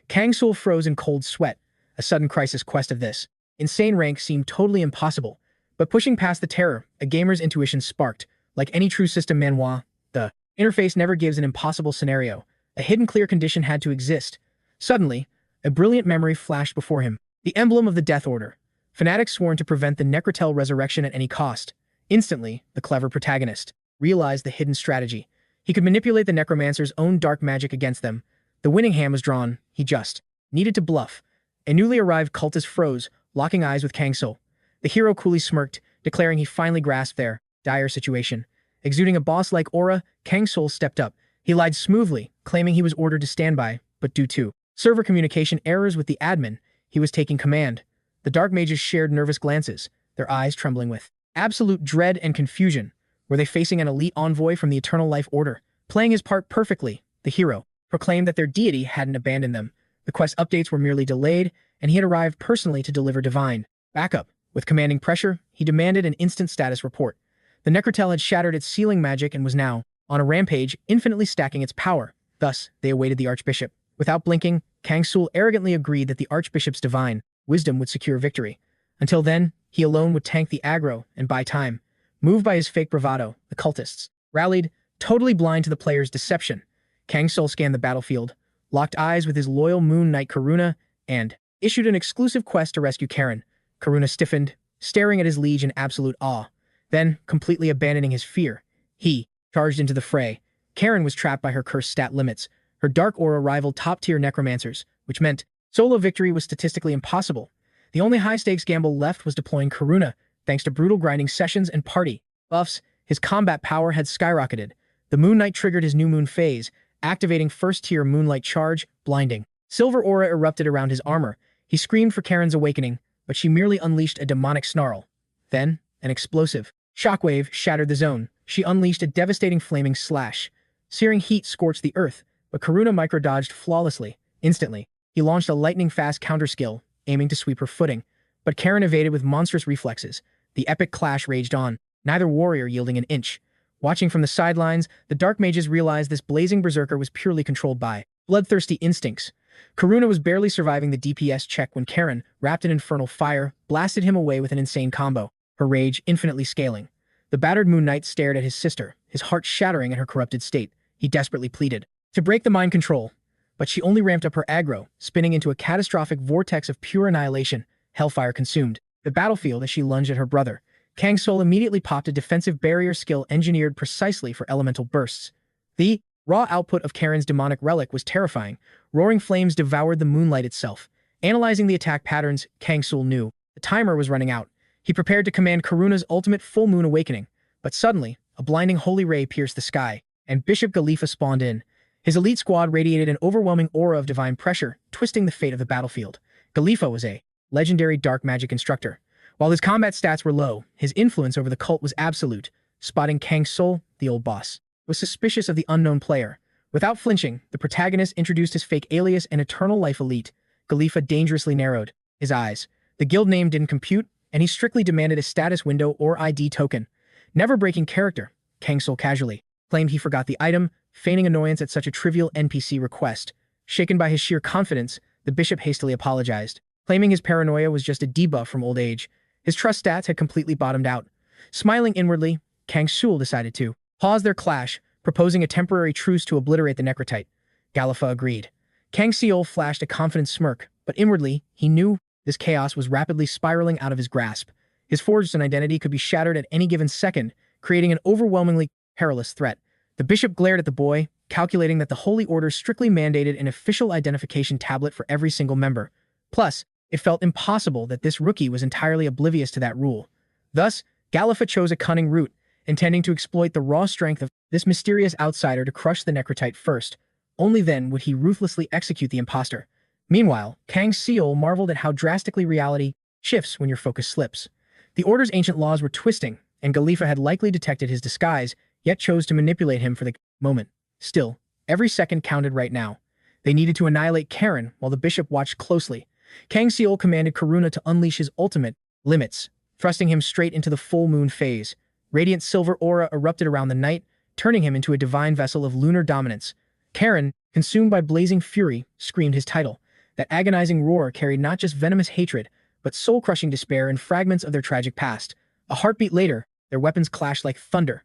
Kang Soul froze in cold sweat. A sudden crisis quest of this insane rank seemed totally impossible. But pushing past the terror, a gamer's intuition sparked. Like any true system Manhwa, the interface never gives an impossible scenario. A hidden clear condition had to exist. Suddenly, a brilliant memory flashed before him. The emblem of the Death Order. Fanatics sworn to prevent the Necrotel resurrection at any cost. Instantly, the clever protagonist realized the hidden strategy. He could manipulate the necromancer's own dark magic against them. The winning hand was drawn. He just needed to bluff. A newly arrived cultist froze, locking eyes with Kang Soul. The hero coolly smirked, declaring he finally grasped their dire situation. Exuding a boss-like aura, Kang Soul stepped up. He lied smoothly, claiming he was ordered to stand by, but due to server communication errors with the admin, he was taking command. The dark mages shared nervous glances, their eyes trembling with absolute dread and confusion. Were they facing an elite envoy from the Eternal Life Order? Playing his part perfectly, the hero proclaimed that their deity hadn't abandoned them. The quest updates were merely delayed, and he had arrived personally to deliver divine backup. With commanding pressure, he demanded an instant status report. The Necrotel had shattered its sealing magic and was now on a rampage, infinitely stacking its power. Thus, they awaited the Archbishop. Without blinking, Kang Soul arrogantly agreed that the Archbishop's divine wisdom would secure victory. Until then, he alone would tank the aggro and buy time. Moved by his fake bravado, the cultists rallied, totally blind to the player's deception. Kang Soul scanned the battlefield, locked eyes with his loyal Moon Knight Karuna, and issued an exclusive quest to rescue Karen. Karuna stiffened, staring at his liege in absolute awe. Then, completely abandoning his fear, he charged into the fray. Karen was trapped by her cursed stat limits. Her dark aura rivaled top-tier necromancers, which meant solo victory was statistically impossible. The only high-stakes gamble left was deploying Karuna. Thanks to brutal grinding sessions and party buffs, his combat power had skyrocketed. The Moon Knight triggered his new moon phase, activating first-tier Moonlight Charge, blinding. Silver aura erupted around his armor. He screamed for Karen's awakening, but she merely unleashed a demonic snarl. Then, an explosive shockwave shattered the zone. She unleashed a devastating flaming slash. Searing heat scorched the earth, but Karuna micro-dodged flawlessly. Instantly, he launched a lightning-fast counter-skill, aiming to sweep her footing. But Karen evaded with monstrous reflexes. The epic clash raged on, neither warrior yielding an inch. Watching from the sidelines, the dark mages realized this blazing berserker was purely controlled by bloodthirsty instincts. Karuna was barely surviving the DPS check when Karen, wrapped in infernal fire, blasted him away with an insane combo, her rage infinitely scaling. The battered Moon Knight stared at his sister, his heart shattering at her corrupted state. He desperately pleaded to break the mind control, but she only ramped up her aggro, spinning into a catastrophic vortex of pure annihilation. Hellfire consumed the battlefield as she lunged at her brother. Kang Soul immediately popped a defensive barrier skill engineered precisely for elemental bursts. The raw output of Karen's demonic relic was terrifying. Roaring flames devoured the moonlight itself. Analyzing the attack patterns, Kang Soul knew the timer was running out. He prepared to command Karuna's ultimate full moon awakening. But suddenly, a blinding holy ray pierced the sky, and Bishop 𝗥𝗵𝗻 spawned in. His elite squad radiated an overwhelming aura of divine pressure, twisting the fate of the battlefield. 𝗥𝗵𝗻 was a legendary dark magic instructor. While his combat stats were low, his influence over the cult was absolute. spotting Kang Soul, the old boss, was suspicious of the unknown player. Without flinching, the protagonist introduced his fake alias and Eternal Life Elite. 𝗦𝗦𝗦 dangerously narrowed his eyes. The guild name didn't compute, and he strictly demanded a status window or ID token. Never breaking character, Kang Soul casually claimed he forgot the item, feigning annoyance at such a trivial NPC request. Shaken by his sheer confidence, the bishop hastily apologized, claiming his paranoia was just a debuff from old age. His trust stats had completely bottomed out. Smiling inwardly, Kang Soul decided to pause their clash, proposing a temporary truce to obliterate the 𝗦𝗦𝗦. 𝗦𝗦𝗦 agreed. Kang Soul flashed a confident smirk, but inwardly, he knew this chaos was rapidly spiraling out of his grasp. His forged identity could be shattered at any given second, creating an overwhelmingly perilous threat. The bishop glared at the boy, calculating that the Holy Order strictly mandated an official identification tablet for every single member. Plus, it felt impossible that this rookie was entirely oblivious to that rule. Thus, 𝗦𝗦𝗦 chose a cunning route, intending to exploit the raw strength of this mysterious outsider to crush the 𝗦𝗦𝗦 first. Only then would he ruthlessly execute the imposter. Meanwhile, Kang Soul marveled at how drastically reality shifts when your focus slips. The Order's ancient laws were twisting, and 𝗦𝗦𝗦 had likely detected his disguise, yet chose to manipulate him for the moment. Still, every second counted right now. They needed to annihilate Karen while the bishop watched closely. Kang Soul commanded Karuna to unleash his ultimate limits, thrusting him straight into the full moon phase. Radiant silver aura erupted around the knight, turning him into a divine vessel of lunar dominance. Karen, consumed by blazing fury, screamed his title. That agonizing roar carried not just venomous hatred, but soul-crushing despair and fragments of their tragic past. A heartbeat later, their weapons clashed like thunder.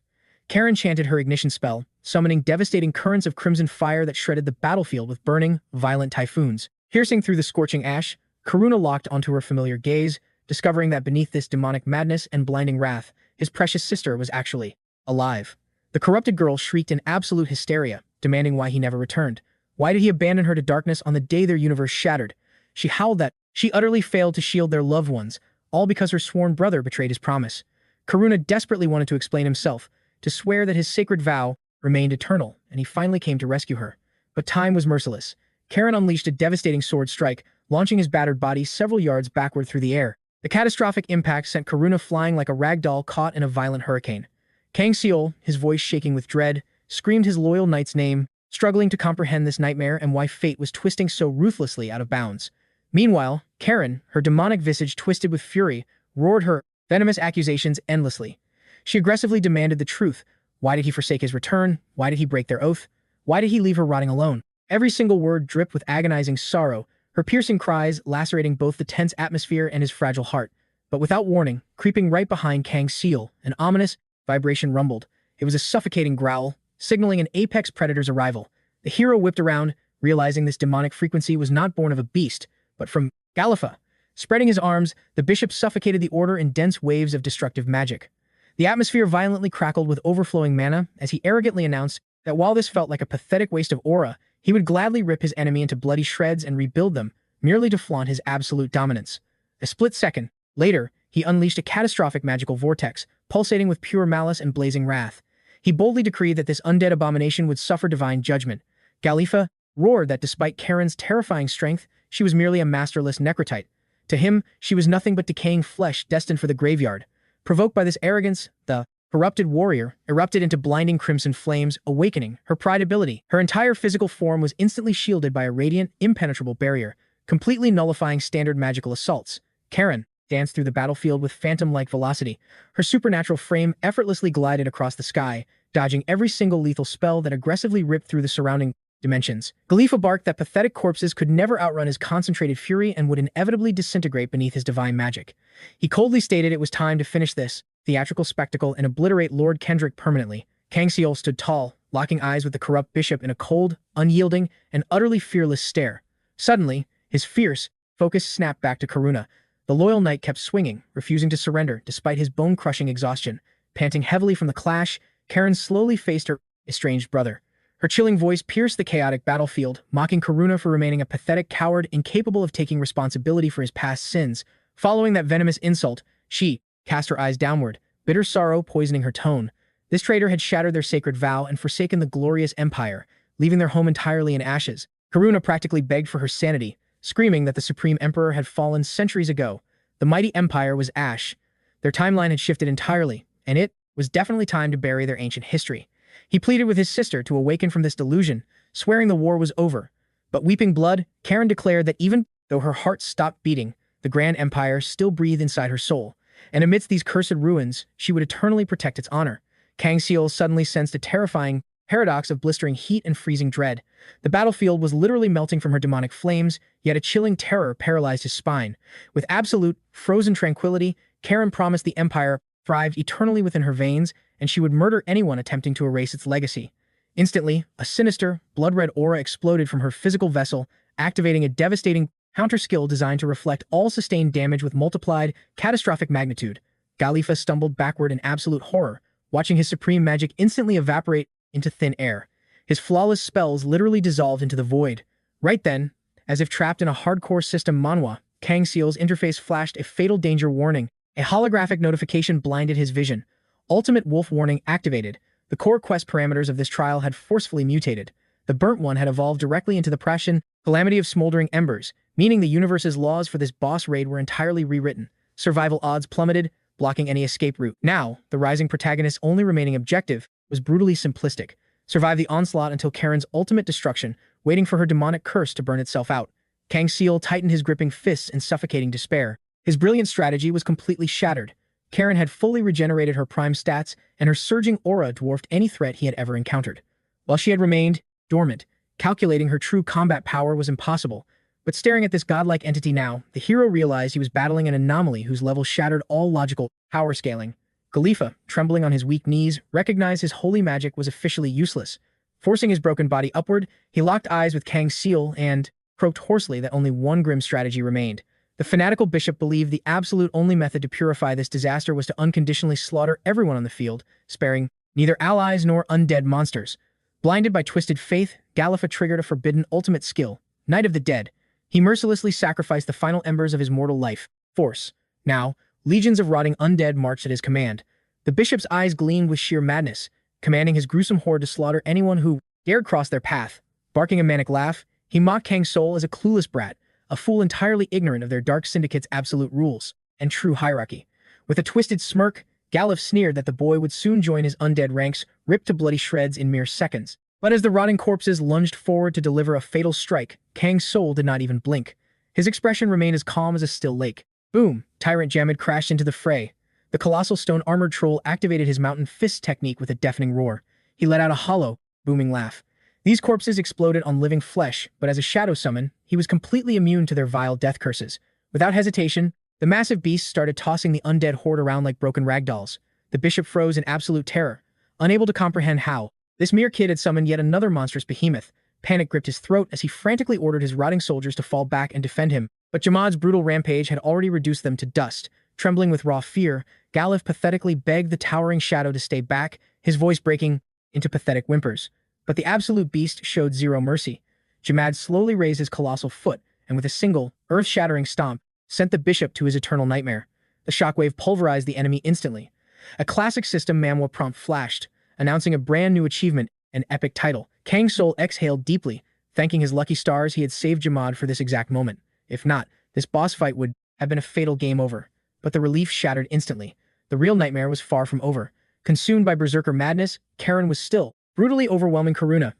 Karen chanted her ignition spell, summoning devastating currents of crimson fire that shredded the battlefield with burning, violent typhoons. Piercing through the scorching ash, Karuna locked onto her familiar gaze, discovering that beneath this demonic madness and blinding wrath, his precious sister was actually alive. The corrupted girl shrieked in absolute hysteria, demanding why he never returned. Why did he abandon her to darkness on the day their universe shattered? She howled that she utterly failed to shield their loved ones, all because her sworn brother betrayed his promise. Karuna desperately wanted to explain himself, to swear that his sacred vow remained eternal, and he finally came to rescue her. But time was merciless. Karen unleashed a devastating sword strike, launching his battered body several yards backward through the air. The catastrophic impact sent Karuna flying like a rag doll caught in a violent hurricane. Kang Soul, his voice shaking with dread, screamed his loyal knight's name, struggling to comprehend this nightmare and why fate was twisting so ruthlessly out of bounds. Meanwhile, Karen, her demonic visage twisted with fury, roared her venomous accusations endlessly. She aggressively demanded the truth. Why did he forsake his return? Why did he break their oath? Why did he leave her rotting alone? Every single word dripped with agonizing sorrow, her piercing cries lacerating both the tense atmosphere and his fragile heart. But without warning, creeping right behind Kang Soul, an ominous vibration rumbled. It was a suffocating growl, signaling an apex predator's arrival. The hero whipped around, realizing this demonic frequency was not born of a beast, but from 𝗦𝗦𝗦. Spreading his arms, the bishop suffocated the order in dense waves of destructive magic. The atmosphere violently crackled with overflowing mana as he arrogantly announced that while this felt like a pathetic waste of aura, he would gladly rip his enemy into bloody shreds and rebuild them, merely to flaunt his absolute dominance. A split second later, he unleashed a catastrophic magical vortex, pulsating with pure malice and blazing wrath. He boldly decreed that this undead abomination would suffer divine judgment. 𝗦𝗦𝗦 roared that despite Karen's terrifying strength, she was merely a masterless 𝗦𝗦𝗦. To him, she was nothing but decaying flesh destined for the graveyard. Provoked by this arrogance, the corrupted warrior erupted into blinding crimson flames, awakening her pride ability. Her entire physical form was instantly shielded by a radiant, impenetrable barrier, completely nullifying standard magical assaults. Karen danced through the battlefield with phantom-like velocity. Her supernatural frame effortlessly glided across the sky, dodging every single lethal spell that aggressively ripped through the surrounding dimensions. 𝗦𝗦𝗦 barked that pathetic corpses could never outrun his concentrated fury and would inevitably disintegrate beneath his divine magic. He coldly stated it was time to finish this theatrical spectacle and obliterate Lord Kendrick permanently. Kang Soul stood tall, locking eyes with the corrupt bishop in a cold, unyielding, and utterly fearless stare. Suddenly, his fierce focus snapped back to Karuna. The loyal knight kept swinging, refusing to surrender despite his bone-crushing exhaustion. Panting heavily from the clash, Karen slowly faced her estranged brother. Her chilling voice pierced the chaotic battlefield, mocking Karuna for remaining a pathetic coward incapable of taking responsibility for his past sins. Following that venomous insult, she cast her eyes downward, bitter sorrow poisoning her tone. This traitor had shattered their sacred vow and forsaken the glorious empire, leaving their home entirely in ashes. Karuna practically begged for her sanity, screaming that the Supreme Emperor had fallen centuries ago. The mighty empire was ash. Their timeline had shifted entirely, and it was definitely time to bury their ancient history. He pleaded with his sister to awaken from this delusion, swearing the war was over. But weeping blood, Karen declared that even though her heart stopped beating, the Grand Empire still breathed inside her soul, and amidst these cursed ruins, she would eternally protect its honor. Kang Soul suddenly sensed a terrifying paradox of blistering heat and freezing dread. The battlefield was literally melting from her demonic flames, yet a chilling terror paralyzed his spine. With absolute, frozen tranquility, Karen promised the Empire thrived eternally within her veins, and she would murder anyone attempting to erase its legacy. Instantly, a sinister, blood-red aura exploded from her physical vessel, activating a devastating counter-skill designed to reflect all sustained damage with multiplied, catastrophic magnitude. 𝗦𝗦𝗦 stumbled backward in absolute horror, watching his supreme magic instantly evaporate into thin air. His flawless spells literally dissolved into the void. Right then, as if trapped in a hardcore system Manhwa, Kang Soul's interface flashed a fatal danger warning. A holographic notification blinded his vision. Ultimate Wolf warning activated. The core quest parameters of this trial had forcefully mutated. The Burnt One had evolved directly into the Prussian Calamity of Smoldering Embers, meaning the universe's laws for this boss raid were entirely rewritten. Survival odds plummeted, blocking any escape route. Now, the rising protagonist's only remaining objective was brutally simplistic. Survive the onslaught until Karen's ultimate destruction, waiting for her demonic curse to burn itself out. Kang Soul tightened his gripping fists in suffocating despair. His brilliant strategy was completely shattered. Karen had fully regenerated her prime stats, and her surging aura dwarfed any threat he had ever encountered. While she had remained dormant, calculating her true combat power was impossible. But staring at this godlike entity now, the hero realized he was battling an anomaly whose level shattered all logical power scaling. 𝗦𝗦𝗦, trembling on his weak knees, recognized his holy magic was officially useless. Forcing his broken body upward, he locked eyes with Kang Soul and croaked hoarsely that only one grim strategy remained. The fanatical bishop believed the absolute only method to purify this disaster was to unconditionally slaughter everyone on the field, sparing neither allies nor undead monsters. Blinded by twisted faith, 𝗦𝗦𝗦 triggered a forbidden ultimate skill, Night of the Dead. He mercilessly sacrificed the final embers of his mortal life force. Now, legions of rotting undead marched at his command. The bishop's eyes gleamed with sheer madness, commanding his gruesome horde to slaughter anyone who dared cross their path. Barking a manic laugh, he mocked Kang Soul as a clueless brat, a fool entirely ignorant of their dark syndicate's absolute rules and true hierarchy. With a twisted smirk, 𝗦𝗦𝗦 sneered that the boy would soon join his undead ranks, ripped to bloody shreds in mere seconds. But as the rotting corpses lunged forward to deliver a fatal strike, Kang Soul did not even blink. His expression remained as calm as a still lake. Boom! Tyrant Jamid crashed into the fray. The colossal stone-armored troll activated his mountain fist technique with a deafening roar. He let out a hollow, booming laugh. These corpses exploded on living flesh, but as a shadow summon, he was completely immune to their vile death curses. Without hesitation, the massive beast started tossing the undead horde around like broken ragdolls. The bishop froze in absolute terror, unable to comprehend how this mere kid had summoned yet another monstrous behemoth. Panic gripped his throat as he frantically ordered his rotting soldiers to fall back and defend him. But Jamad's brutal rampage had already reduced them to dust. Trembling with raw fear, 𝗦𝗦𝗦 pathetically begged the towering shadow to stay back, his voice breaking into pathetic whimpers. But the absolute beast showed zero mercy. Jamad slowly raised his colossal foot, and with a single, earth-shattering stomp, sent the bishop to his eternal nightmare. The shockwave pulverized the enemy instantly. A classic system Manhwa prompt flashed, announcing a brand new achievement, an epic title. Kang Soul exhaled deeply, thanking his lucky stars he had saved Jamad for this exact moment. If not, this boss fight would have been a fatal game over. But the relief shattered instantly. The real nightmare was far from over. Consumed by berserker madness, Karen was still brutally overwhelming Karuna.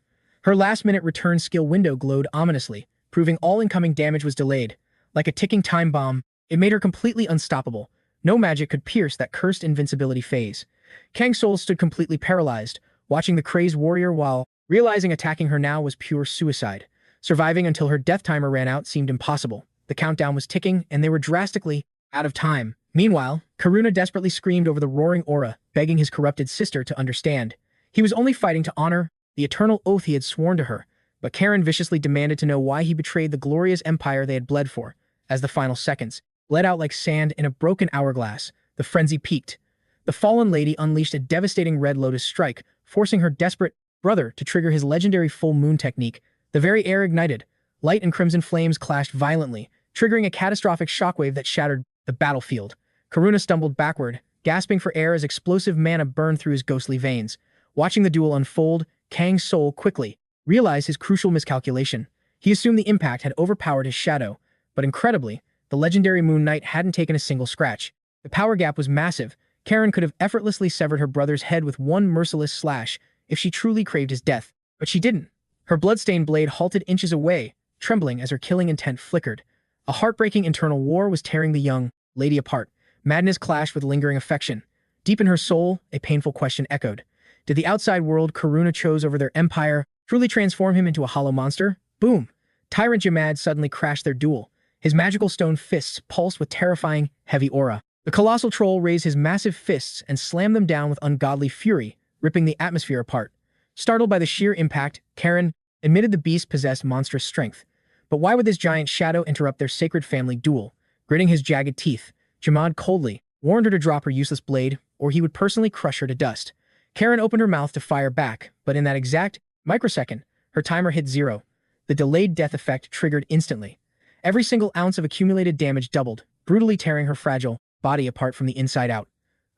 Her last-minute return skill window glowed ominously, proving all incoming damage was delayed. Like a ticking time bomb, it made her completely unstoppable. No magic could pierce that cursed invincibility phase. Kang Soul stood completely paralyzed, watching the crazed warrior while realizing attacking her now was pure suicide. Surviving until her death timer ran out seemed impossible. The countdown was ticking, and they were drastically out of time. Meanwhile, Karuna desperately screamed over the roaring aura, begging his corrupted sister to understand. He was only fighting to honor the eternal oath he had sworn to her, but Karen viciously demanded to know why he betrayed the glorious empire they had bled for. As the final seconds bled out like sand in a broken hourglass, the frenzy peaked. The fallen lady unleashed a devastating Red Lotus strike, forcing her desperate brother to trigger his legendary full moon technique. The very air ignited. Light and crimson flames clashed violently, triggering a catastrophic shockwave that shattered the battlefield. Karuna stumbled backward, gasping for air as explosive mana burned through his ghostly veins. Watching the duel unfold, Kang Soul quickly realized his crucial miscalculation. He assumed the impact had overpowered his shadow, but incredibly, the legendary Moon Knight hadn't taken a single scratch. The power gap was massive. Karen could have effortlessly severed her brother's head with one merciless slash if she truly craved his death, but she didn't. Her bloodstained blade halted inches away, trembling as her killing intent flickered. A heartbreaking internal war was tearing the young lady apart. Madness clashed with lingering affection. Deep in her soul, a painful question echoed. Did the outside world Karuna chose over their empire truly transform him into a hollow monster? Boom! Tyrant 𝗦𝗦𝗦 suddenly crashed their duel. His magical stone fists pulsed with terrifying, heavy aura. The colossal troll raised his massive fists and slammed them down with ungodly fury, ripping the atmosphere apart. Startled by the sheer impact, Karen admitted the beast possessed monstrous strength. But why would this giant shadow interrupt their sacred family duel? Gritting his jagged teeth, 𝗦𝗦𝗦 coldly warned her to drop her useless blade, or he would personally crush her to dust. Karen opened her mouth to fire back, but in that exact microsecond, her timer hit 0. The delayed death effect triggered instantly. Every single ounce of accumulated damage doubled, brutally tearing her fragile body apart from the inside out.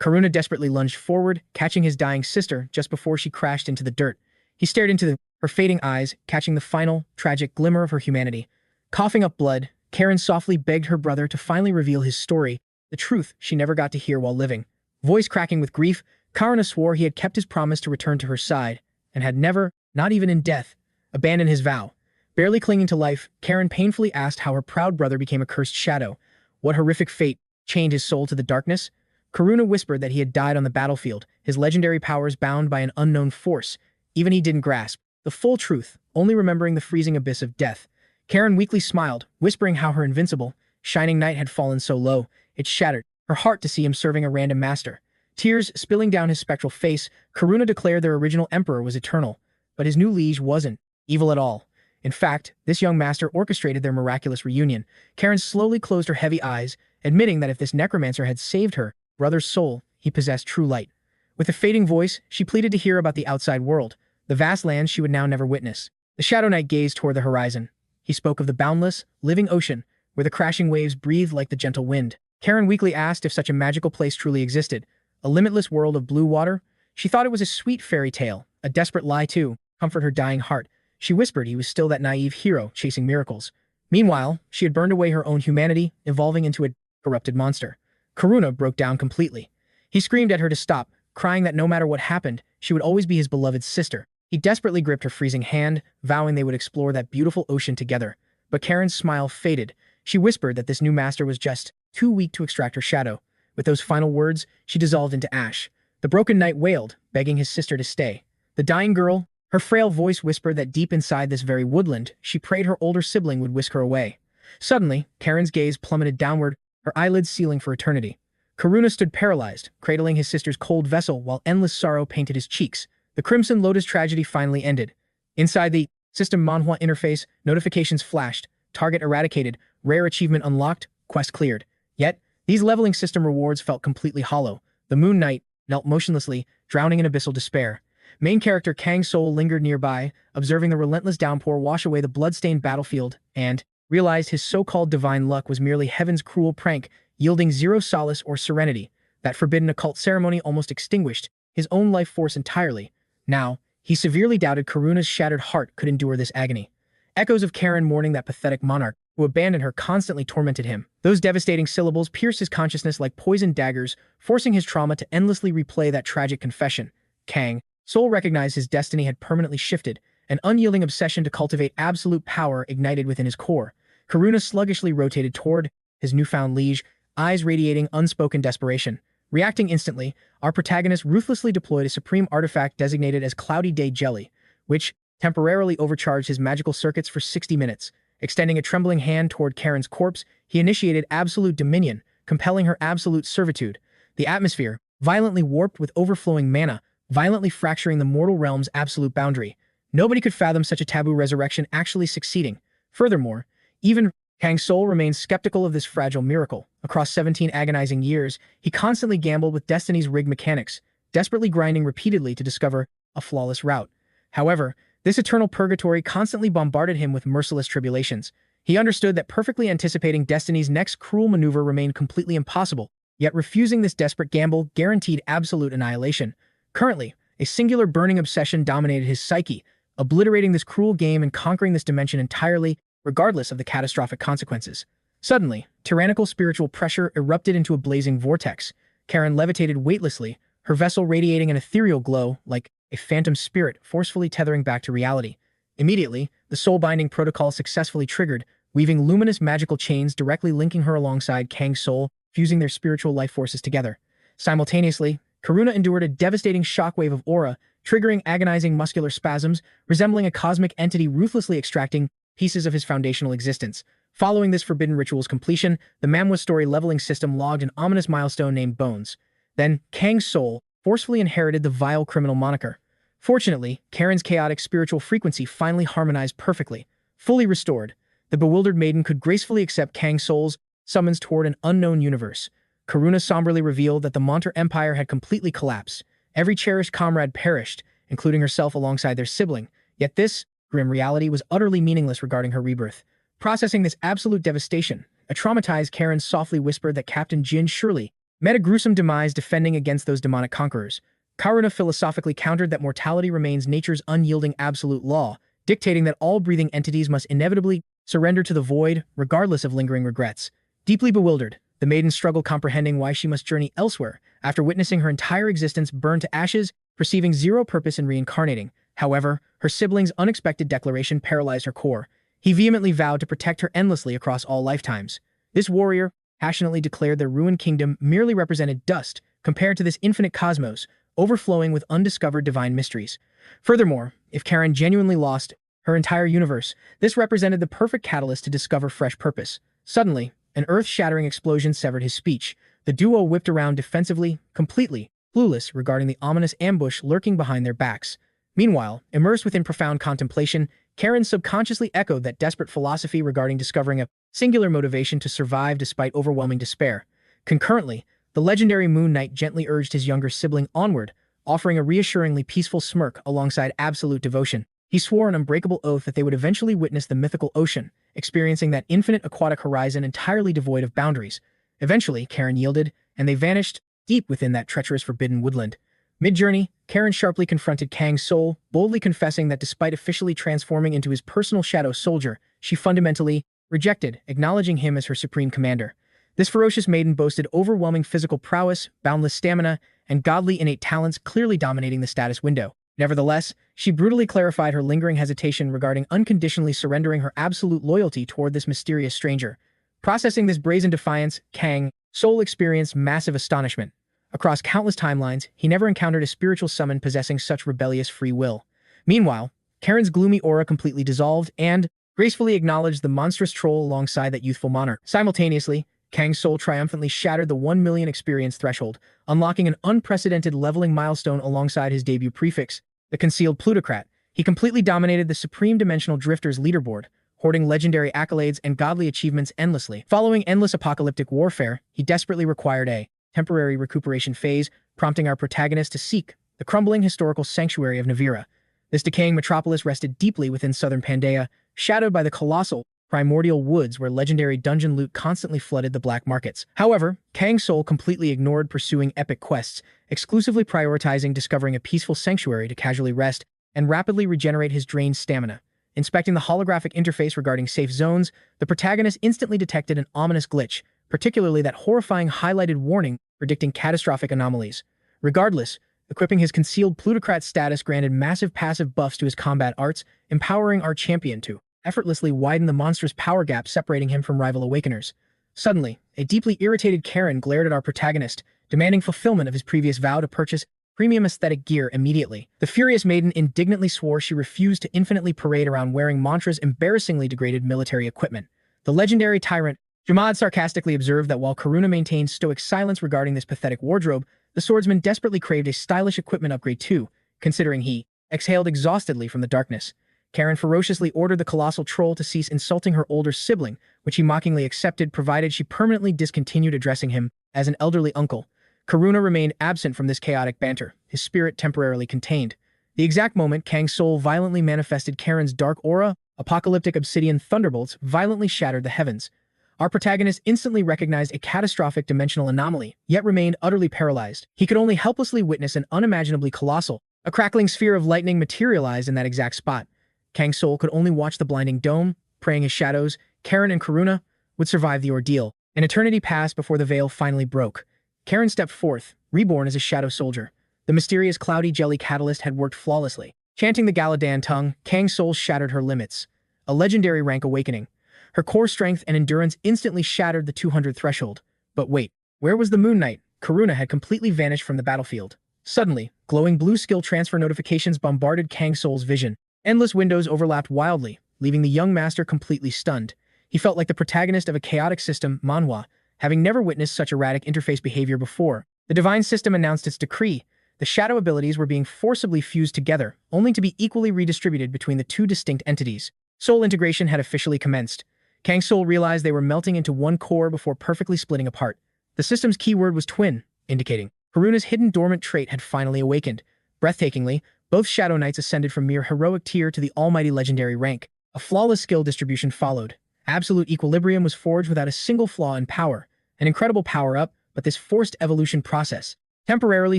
Karuna desperately lunged forward, catching his dying sister just before she crashed into the dirt. He stared into her fading eyes, catching the final, tragic glimmer of her humanity. Coughing up blood, Karen softly begged her brother to finally reveal his story, the truth she never got to hear while living. Voice cracking with grief, Karuna swore he had kept his promise to return to her side, and had never, not even in death, abandoned his vow. Barely clinging to life, Karen painfully asked how her proud brother became a cursed shadow. What horrific fate chained his soul to the darkness? Karuna whispered that he had died on the battlefield, his legendary powers bound by an unknown force. Even he didn't grasp the full truth, only remembering the freezing abyss of death. Karen weakly smiled, whispering how her invincible, shining knight had fallen so low, it shattered her heart to see him serving a random master. Tears spilling down his spectral face, Karuna declared their original emperor was eternal, but his new liege wasn't evil at all. In fact, this young master orchestrated their miraculous reunion. Karen slowly closed her heavy eyes, admitting that if this necromancer had saved her brother's soul, he possessed true light. With a fading voice, she pleaded to hear about the outside world, the vast lands she would now never witness. The Shadow Knight gazed toward the horizon. He spoke of the boundless, living ocean, where the crashing waves breathed like the gentle wind. Karen weakly asked if such a magical place truly existed, a limitless world of blue water. She thought it was a sweet fairy tale, a desperate lie to comfort her dying heart. She whispered he was still that naive hero chasing miracles. Meanwhile, she had burned away her own humanity, evolving into a corrupted monster. Karuna broke down completely. He screamed at her to stop, crying that no matter what happened, she would always be his beloved sister. He desperately gripped her freezing hand, vowing they would explore that beautiful ocean together. But Karen's smile faded. She whispered that this new master was just too weak to extract her shadow. With those final words, she dissolved into ash. The broken knight wailed, begging his sister to stay. The dying girl, her frail voice whispered that deep inside this very woodland, she prayed her older sibling would whisk her away. Suddenly, Karen's gaze plummeted downward, her eyelids sealing for eternity. Karuna stood paralyzed, cradling his sister's cold vessel while endless sorrow painted his cheeks. The Crimson Lotus tragedy finally ended. Inside the system Manhwa interface, notifications flashed, target eradicated, rare achievement unlocked, quest cleared. Yet, these leveling system rewards felt completely hollow. The Moon Knight knelt motionlessly, drowning in abyssal despair. Main character Kang Soul lingered nearby, observing the relentless downpour wash away the blood-stained battlefield, and realized his so-called divine luck was merely heaven's cruel prank, yielding zero solace or serenity. That forbidden occult ceremony almost extinguished his own life force entirely. Now, he severely doubted Karuna's shattered heart could endure this agony. Echoes of Karen mourning that pathetic monarch who abandoned her constantly tormented him. Those devastating syllables pierced his consciousness like poisoned daggers, forcing his trauma to endlessly replay that tragic confession. Kang Soul recognized his destiny had permanently shifted, an unyielding obsession to cultivate absolute power ignited within his core. Karuna sluggishly rotated toward his newfound liege, eyes radiating unspoken desperation. Reacting instantly, our protagonist ruthlessly deployed a supreme artifact designated as Cloudy Day Jelly, which temporarily overcharged his magical circuits for 60 minutes. Extending a trembling hand toward Karen's corpse, he initiated absolute dominion, compelling her absolute servitude. The atmosphere, violently warped with overflowing mana, violently fracturing the mortal realm's absolute boundary. Nobody could fathom such a taboo resurrection actually succeeding. Furthermore, even Kang Soul remained skeptical of this fragile miracle. Across 17 agonizing years, he constantly gambled with destiny's rigged mechanics, desperately grinding repeatedly to discover a flawless route. However, this eternal purgatory constantly bombarded him with merciless tribulations. He understood that perfectly anticipating destiny's next cruel maneuver remained completely impossible, yet refusing this desperate gamble guaranteed absolute annihilation. Currently, a singular burning obsession dominated his psyche, obliterating this cruel game and conquering this dimension entirely, regardless of the catastrophic consequences. Suddenly, tyrannical spiritual pressure erupted into a blazing vortex. Karen levitated weightlessly, her vessel radiating an ethereal glow like a phantom spirit forcefully tethering back to reality. Immediately, the soul-binding protocol successfully triggered, weaving luminous magical chains directly linking her alongside Kang Soul, fusing their spiritual life forces together. Simultaneously, Karuna endured a devastating shockwave of aura, triggering agonizing muscular spasms, resembling a cosmic entity ruthlessly extracting pieces of his foundational existence. Following this forbidden ritual's completion, the Manhwa story leveling system logged an ominous milestone named Bones. Then, Kang Soul forcefully inherited the vile criminal moniker. Fortunately, Karen's chaotic spiritual frequency finally harmonized perfectly. Fully restored, the bewildered maiden could gracefully accept Kang Soul's summons toward an unknown universe. Karuna somberly revealed that the Monter Empire had completely collapsed. Every cherished comrade perished, including herself alongside their sibling. Yet this grim reality was utterly meaningless regarding her rebirth. Processing this absolute devastation, a traumatized Karen softly whispered that Captain Jin surely met a gruesome demise defending against those demonic conquerors. Karuna philosophically countered that mortality remains nature's unyielding absolute law, dictating that all breathing entities must inevitably surrender to the void, regardless of lingering regrets. Deeply bewildered, the maiden struggled comprehending why she must journey elsewhere after witnessing her entire existence burn to ashes, perceiving zero purpose in reincarnating. However, her sibling's unexpected declaration paralyzed her core. He vehemently vowed to protect her endlessly across all lifetimes. This warrior passionately declared their ruined kingdom merely represented dust compared to this infinite cosmos, overflowing with undiscovered divine mysteries. Furthermore, if Karen genuinely lost her entire universe, this represented the perfect catalyst to discover fresh purpose. Suddenly, an earth-shattering explosion severed his speech. The duo whipped around defensively, completely clueless regarding the ominous ambush lurking behind their backs. Meanwhile, immersed within profound contemplation, Karen subconsciously echoed that desperate philosophy regarding discovering a singular motivation to survive despite overwhelming despair. Concurrently, the legendary Moon Knight gently urged his younger sibling onward, offering a reassuringly peaceful smirk alongside absolute devotion. He swore an unbreakable oath that they would eventually witness the mythical ocean, experiencing that infinite aquatic horizon entirely devoid of boundaries. Eventually, Karen yielded, and they vanished deep within that treacherous forbidden woodland. Mid-journey, Karen sharply confronted Kang Soul, boldly confessing that despite officially transforming into his personal shadow soldier, she fundamentally rejected acknowledging him as her supreme commander. This ferocious maiden boasted overwhelming physical prowess, boundless stamina, and godly innate talents clearly dominating the status window. Nevertheless, she brutally clarified her lingering hesitation regarding unconditionally surrendering her absolute loyalty toward this mysterious stranger. Processing this brazen defiance, Kang Soul experienced massive astonishment. Across countless timelines, he never encountered a spiritual summon possessing such rebellious free will. Meanwhile, Karen's gloomy aura completely dissolved and gracefully acknowledged the monstrous troll alongside that youthful monarch. Simultaneously, Kang Soul triumphantly shattered the 1 million experience threshold, unlocking an unprecedented leveling milestone alongside his debut prefix, the Concealed Plutocrat. He completely dominated the Supreme Dimensional Drifters leaderboard, hoarding legendary accolades and godly achievements endlessly. Following endless apocalyptic warfare, he desperately required a temporary recuperation phase, prompting our protagonist to seek the crumbling historical sanctuary of Navira. This decaying metropolis rested deeply within southern Pandaea, shadowed by the colossal primordial woods where legendary dungeon loot constantly flooded the black markets. However, Kang Soul completely ignored pursuing epic quests, exclusively prioritizing discovering a peaceful sanctuary to casually rest and rapidly regenerate his drained stamina. Inspecting the holographic interface regarding safe zones, the protagonist instantly detected an ominous glitch, particularly that horrifying highlighted warning predicting catastrophic anomalies. Regardless, equipping his Concealed Plutocrat status granted massive passive buffs to his combat arts, empowering our champion to effortlessly widen the monstrous power gap separating him from rival awakeners. Suddenly, a deeply irritated Karen glared at our protagonist, demanding fulfillment of his previous vow to purchase premium aesthetic gear immediately. The furious maiden indignantly swore she refused to infinitely parade around wearing Mantra's embarrassingly degraded military equipment. The legendary tyrant 𝗦𝗦𝗦 sarcastically observed that while Karuna maintained stoic silence regarding this pathetic wardrobe, the swordsman desperately craved a stylish equipment upgrade too, considering he exhaled exhaustedly from the darkness. Karen ferociously ordered the colossal troll to cease insulting her older sibling, which he mockingly accepted provided she permanently discontinued addressing him as an elderly uncle. Karuna remained absent from this chaotic banter, his spirit temporarily contained. The exact moment Kang Soul violently manifested Karen's dark aura, apocalyptic obsidian thunderbolts violently shattered the heavens. Our protagonist instantly recognized a catastrophic dimensional anomaly, yet remained utterly paralyzed. He could only helplessly witness an unimaginably colossal, a crackling sphere of lightning materialize in that exact spot. Kang Soul could only watch the blinding dome, praying his shadows, Karen and Karuna, would survive the ordeal. An eternity passed before the veil finally broke. Karen stepped forth, reborn as a shadow soldier. The mysterious cloudy jelly catalyst had worked flawlessly. Chanting the Galadan tongue, Kang Soul shattered her limits. A legendary rank awakening. Her core strength and endurance instantly shattered the 200 threshold. But wait, where was the Moon Knight? Karuna had completely vanished from the battlefield. Suddenly, glowing blue skill transfer notifications bombarded Kang Soul's vision. Endless windows overlapped wildly, leaving the young master completely stunned. He felt like the protagonist of a chaotic system, Manhwa, having never witnessed such erratic interface behavior before. The divine system announced its decree. The shadow abilities were being forcibly fused together, only to be equally redistributed between the two distinct entities. Soul integration had officially commenced. Kang Soul realized they were melting into one core before perfectly splitting apart. The system's keyword was twin, indicating Haruna's hidden dormant trait had finally awakened. Breathtakingly, both Shadow Knights ascended from mere heroic tier to the almighty legendary rank. A flawless skill distribution followed. Absolute equilibrium was forged without a single flaw in power. An incredible power-up, but this forced evolution process temporarily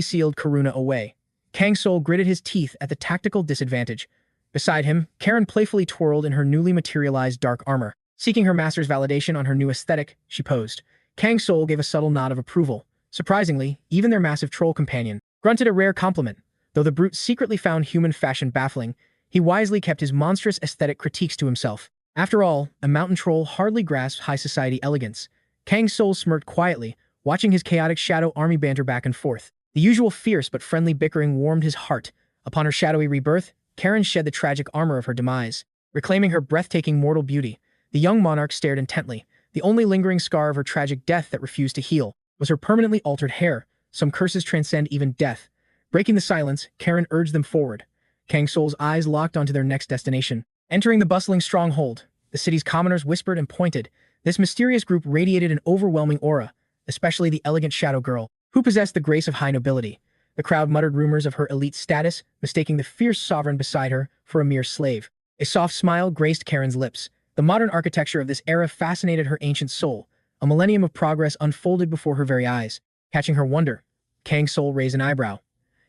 sealed Karuna away. Kang Soul gritted his teeth at the tactical disadvantage. Beside him, Karen playfully twirled in her newly materialized dark armor. Seeking her master's validation on her new aesthetic, she posed. Kang Soul gave a subtle nod of approval. Surprisingly, even their massive troll companion grunted a rare compliment. Though the brute secretly found human fashion baffling, he wisely kept his monstrous aesthetic critiques to himself. After all, a mountain troll hardly grasped high society elegance. Kang Soul smirked quietly, watching his chaotic shadow army banter back and forth. The usual fierce but friendly bickering warmed his heart. Upon her shadowy rebirth, Karen shed the tragic armor of her demise. Reclaiming her breathtaking mortal beauty, the young monarch stared intently. The only lingering scar of her tragic death that refused to heal was her permanently altered hair. Some curses transcend even death. Breaking the silence, Karen urged them forward. Kang Soul's eyes locked onto their next destination. Entering the bustling stronghold, the city's commoners whispered and pointed. This mysterious group radiated an overwhelming aura, especially the elegant shadow girl, who possessed the grace of high nobility. The crowd muttered rumors of her elite status, mistaking the fierce sovereign beside her for a mere slave. A soft smile graced Karen's lips. The modern architecture of this era fascinated her ancient soul. A millennium of progress unfolded before her very eyes. Catching her wonder, Kang Soul raised an eyebrow.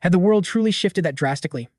Had the world truly shifted that drastically?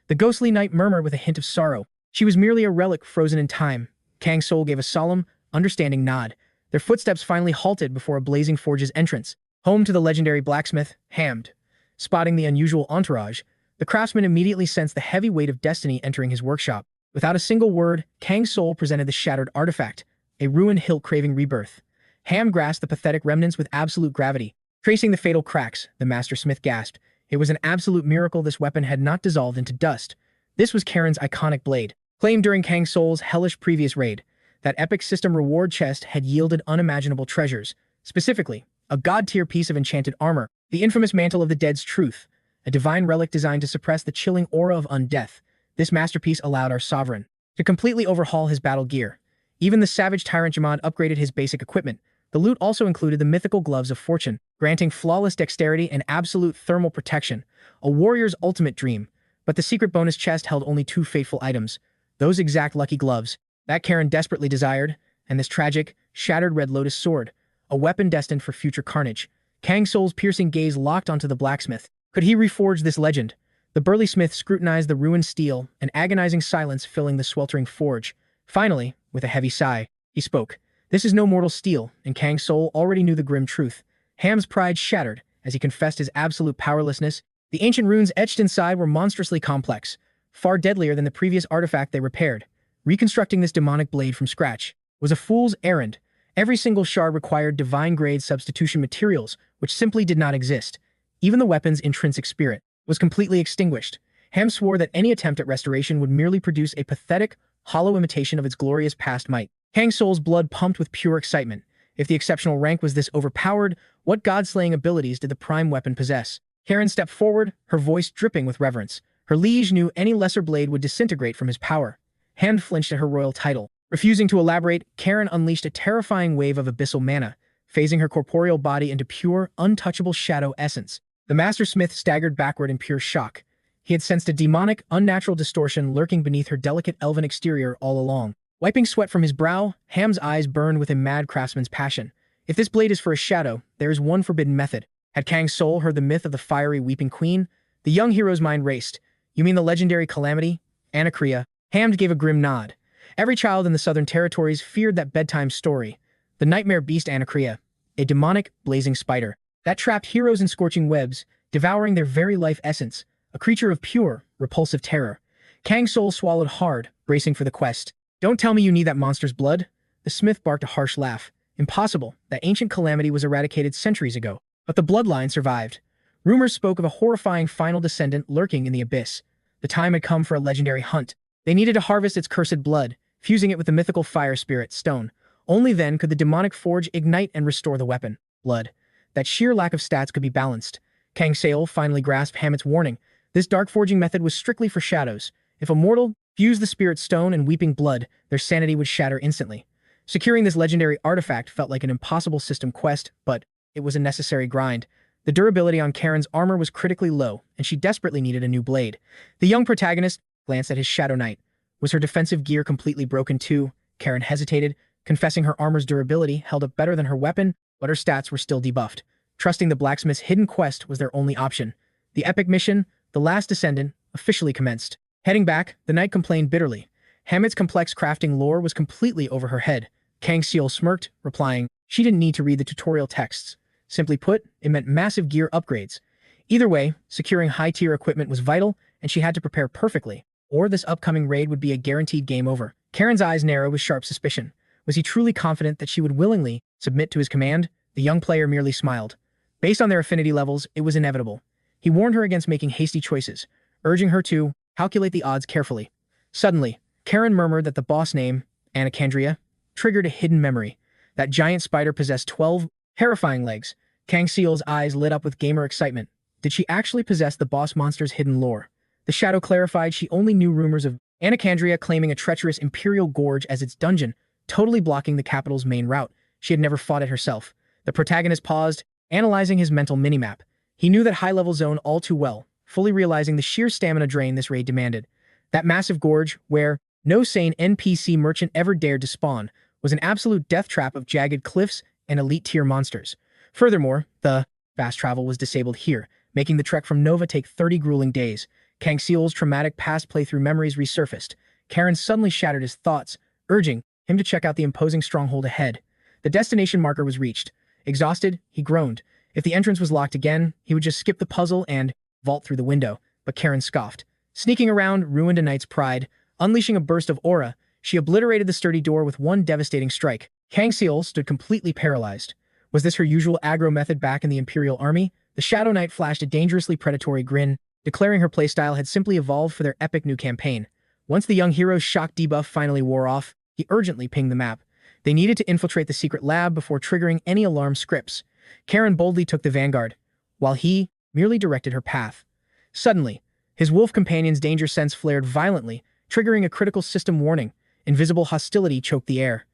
The ghostly knight murmured with a hint of sorrow. She was merely a relic frozen in time. Kang Soul gave a solemn, understanding nod. Their footsteps finally halted before a blazing forge's entrance, home to the legendary blacksmith, Hamd. Spotting the unusual entourage, the craftsman immediately sensed the heavy weight of destiny entering his workshop. Without a single word, Kang Soul presented the shattered artifact, a ruined hilt craving rebirth. Ham grasped the pathetic remnants with absolute gravity. Tracing the fatal cracks, the master smith gasped. It was an absolute miracle this weapon had not dissolved into dust. This was Karen's iconic blade, claimed during Kang Soul's hellish previous raid. That epic system reward chest had yielded unimaginable treasures. Specifically, a god-tier piece of enchanted armor, the infamous Mantle of the Dead's Truth, a divine relic designed to suppress the chilling aura of undeath. This masterpiece allowed our sovereign to completely overhaul his battle gear. Even the savage tyrant Jamad upgraded his basic equipment. The loot also included the mythical gloves of fortune, granting flawless dexterity and absolute thermal protection, a warrior's ultimate dream. But the secret bonus chest held only two fateful items, those exact lucky gloves that Karen desperately desired, and this tragic, shattered red lotus sword, a weapon destined for future carnage. Kang Soul's piercing gaze locked onto the blacksmith. Could he reforge this legend? The burly smith scrutinized the ruined steel, an agonizing silence filling the sweltering forge. Finally, with a heavy sigh, he spoke. This is no mortal steel, and Kang Soul already knew the grim truth. Ham's pride shattered as he confessed his absolute powerlessness. The ancient runes etched inside were monstrously complex, far deadlier than the previous artifact they repaired. Reconstructing this demonic blade from scratch was a fool's errand. Every single shard required divine-grade substitution materials, which simply did not exist. Even the weapon's intrinsic spirit was completely extinguished. Ham swore that any attempt at restoration would merely produce a pathetic, hollow imitation of its glorious past might. Kang Soul's blood pumped with pure excitement. If the exceptional rank was this overpowered, what god-slaying abilities did the prime weapon possess? Karen stepped forward, her voice dripping with reverence. Her liege knew any lesser blade would disintegrate from his power. Ham flinched at her royal title. Refusing to elaborate, Karen unleashed a terrifying wave of abyssal mana, phasing her corporeal body into pure, untouchable shadow essence. The master smith staggered backward in pure shock. He had sensed a demonic, unnatural distortion lurking beneath her delicate elven exterior all along. Wiping sweat from his brow, Ham's eyes burned with a mad craftsman's passion. If this blade is for a shadow, there is one forbidden method. Had Kang Soul heard the myth of the fiery weeping queen? The young hero's mind raced. You mean the legendary calamity? Anacrea. Ham gave a grim nod. Every child in the southern territories feared that bedtime story. The nightmare beast Anacrea, a demonic, blazing spider, that trapped heroes in scorching webs, devouring their very life essence, a creature of pure, repulsive terror. Kang Soul swallowed hard, bracing for the quest. Don't tell me you need that monster's blood. The smith barked a harsh laugh. Impossible. That ancient calamity was eradicated centuries ago. But the bloodline survived. Rumors spoke of a horrifying final descendant lurking in the abyss. The time had come for a legendary hunt. They needed to harvest its cursed blood, fusing it with the mythical fire spirit stone. Only then could the demonic forge ignite and restore the weapon. Blood. That sheer lack of stats could be balanced. Kang Soul finally grasped Hammet's warning. This dark forging method was strictly for shadows. If a mortal fused the spirit stone and weeping blood, their sanity would shatter instantly. Securing this legendary artifact felt like an impossible system quest, but it was a necessary grind. The durability on Karen's armor was critically low, and she desperately needed a new blade. The young protagonist glanced at his Shadow Knight. Was her defensive gear completely broken too? Karen hesitated, confessing her armor's durability held up better than her weapon, but her stats were still debuffed. Trusting the blacksmith's hidden quest was their only option. The epic mission, The Last Descendant, officially commenced. Heading back, the knight complained bitterly. Hammet's complex crafting lore was completely over her head. Kang Soul smirked, replying, she didn't need to read the tutorial texts. Simply put, it meant massive gear upgrades. Either way, securing high-tier equipment was vital, and she had to prepare perfectly, or this upcoming raid would be a guaranteed game over. Karen's eyes narrowed with sharp suspicion. Was he truly confident that she would willingly submit to his command? The young player merely smiled. Based on their affinity levels, it was inevitable. He warned her against making hasty choices, urging her to calculate the odds carefully. Suddenly, Karen murmured that the boss name, 𝗦𝗦𝗦, triggered a hidden memory. That giant spider possessed 12 terrifying legs. Kang Soul's eyes lit up with gamer excitement. Did she actually possess the boss monster's hidden lore? The shadow clarified she only knew rumors of 𝗦𝗦𝗦 claiming a treacherous Imperial Gorge as its dungeon, totally blocking the capital's main route. She had never fought it herself. The protagonist paused, analyzing his mental minimap. He knew that high-level zone all too well, fully realizing the sheer stamina drain this raid demanded. That massive gorge, where no sane NPC merchant ever dared to spawn, was an absolute death trap of jagged cliffs and elite-tier monsters. Furthermore, the fast travel was disabled here, making the trek from Nova take 30 grueling days. Kang Soul's traumatic past playthrough memories resurfaced. Karen suddenly shattered his thoughts, urging him to check out the imposing stronghold ahead. The destination marker was reached. Exhausted, he groaned. If the entrance was locked again, he would just skip the puzzle and vault through the window. But Karen scoffed. Sneaking around ruined a knight's pride. Unleashing a burst of aura, she obliterated the sturdy door with one devastating strike. Kang Soul stood completely paralyzed. Was this her usual aggro method back in the Imperial Army? The Shadow Knight flashed a dangerously predatory grin, declaring her playstyle had simply evolved for their epic new campaign. Once the young hero's shock debuff finally wore off, he urgently pinged the map. They needed to infiltrate the secret lab before triggering any alarm scripts. Karen boldly took the vanguard, while he merely directed her path. Suddenly, his wolf companion's danger sense flared violently, triggering a critical system warning. Invisible hostility choked the air.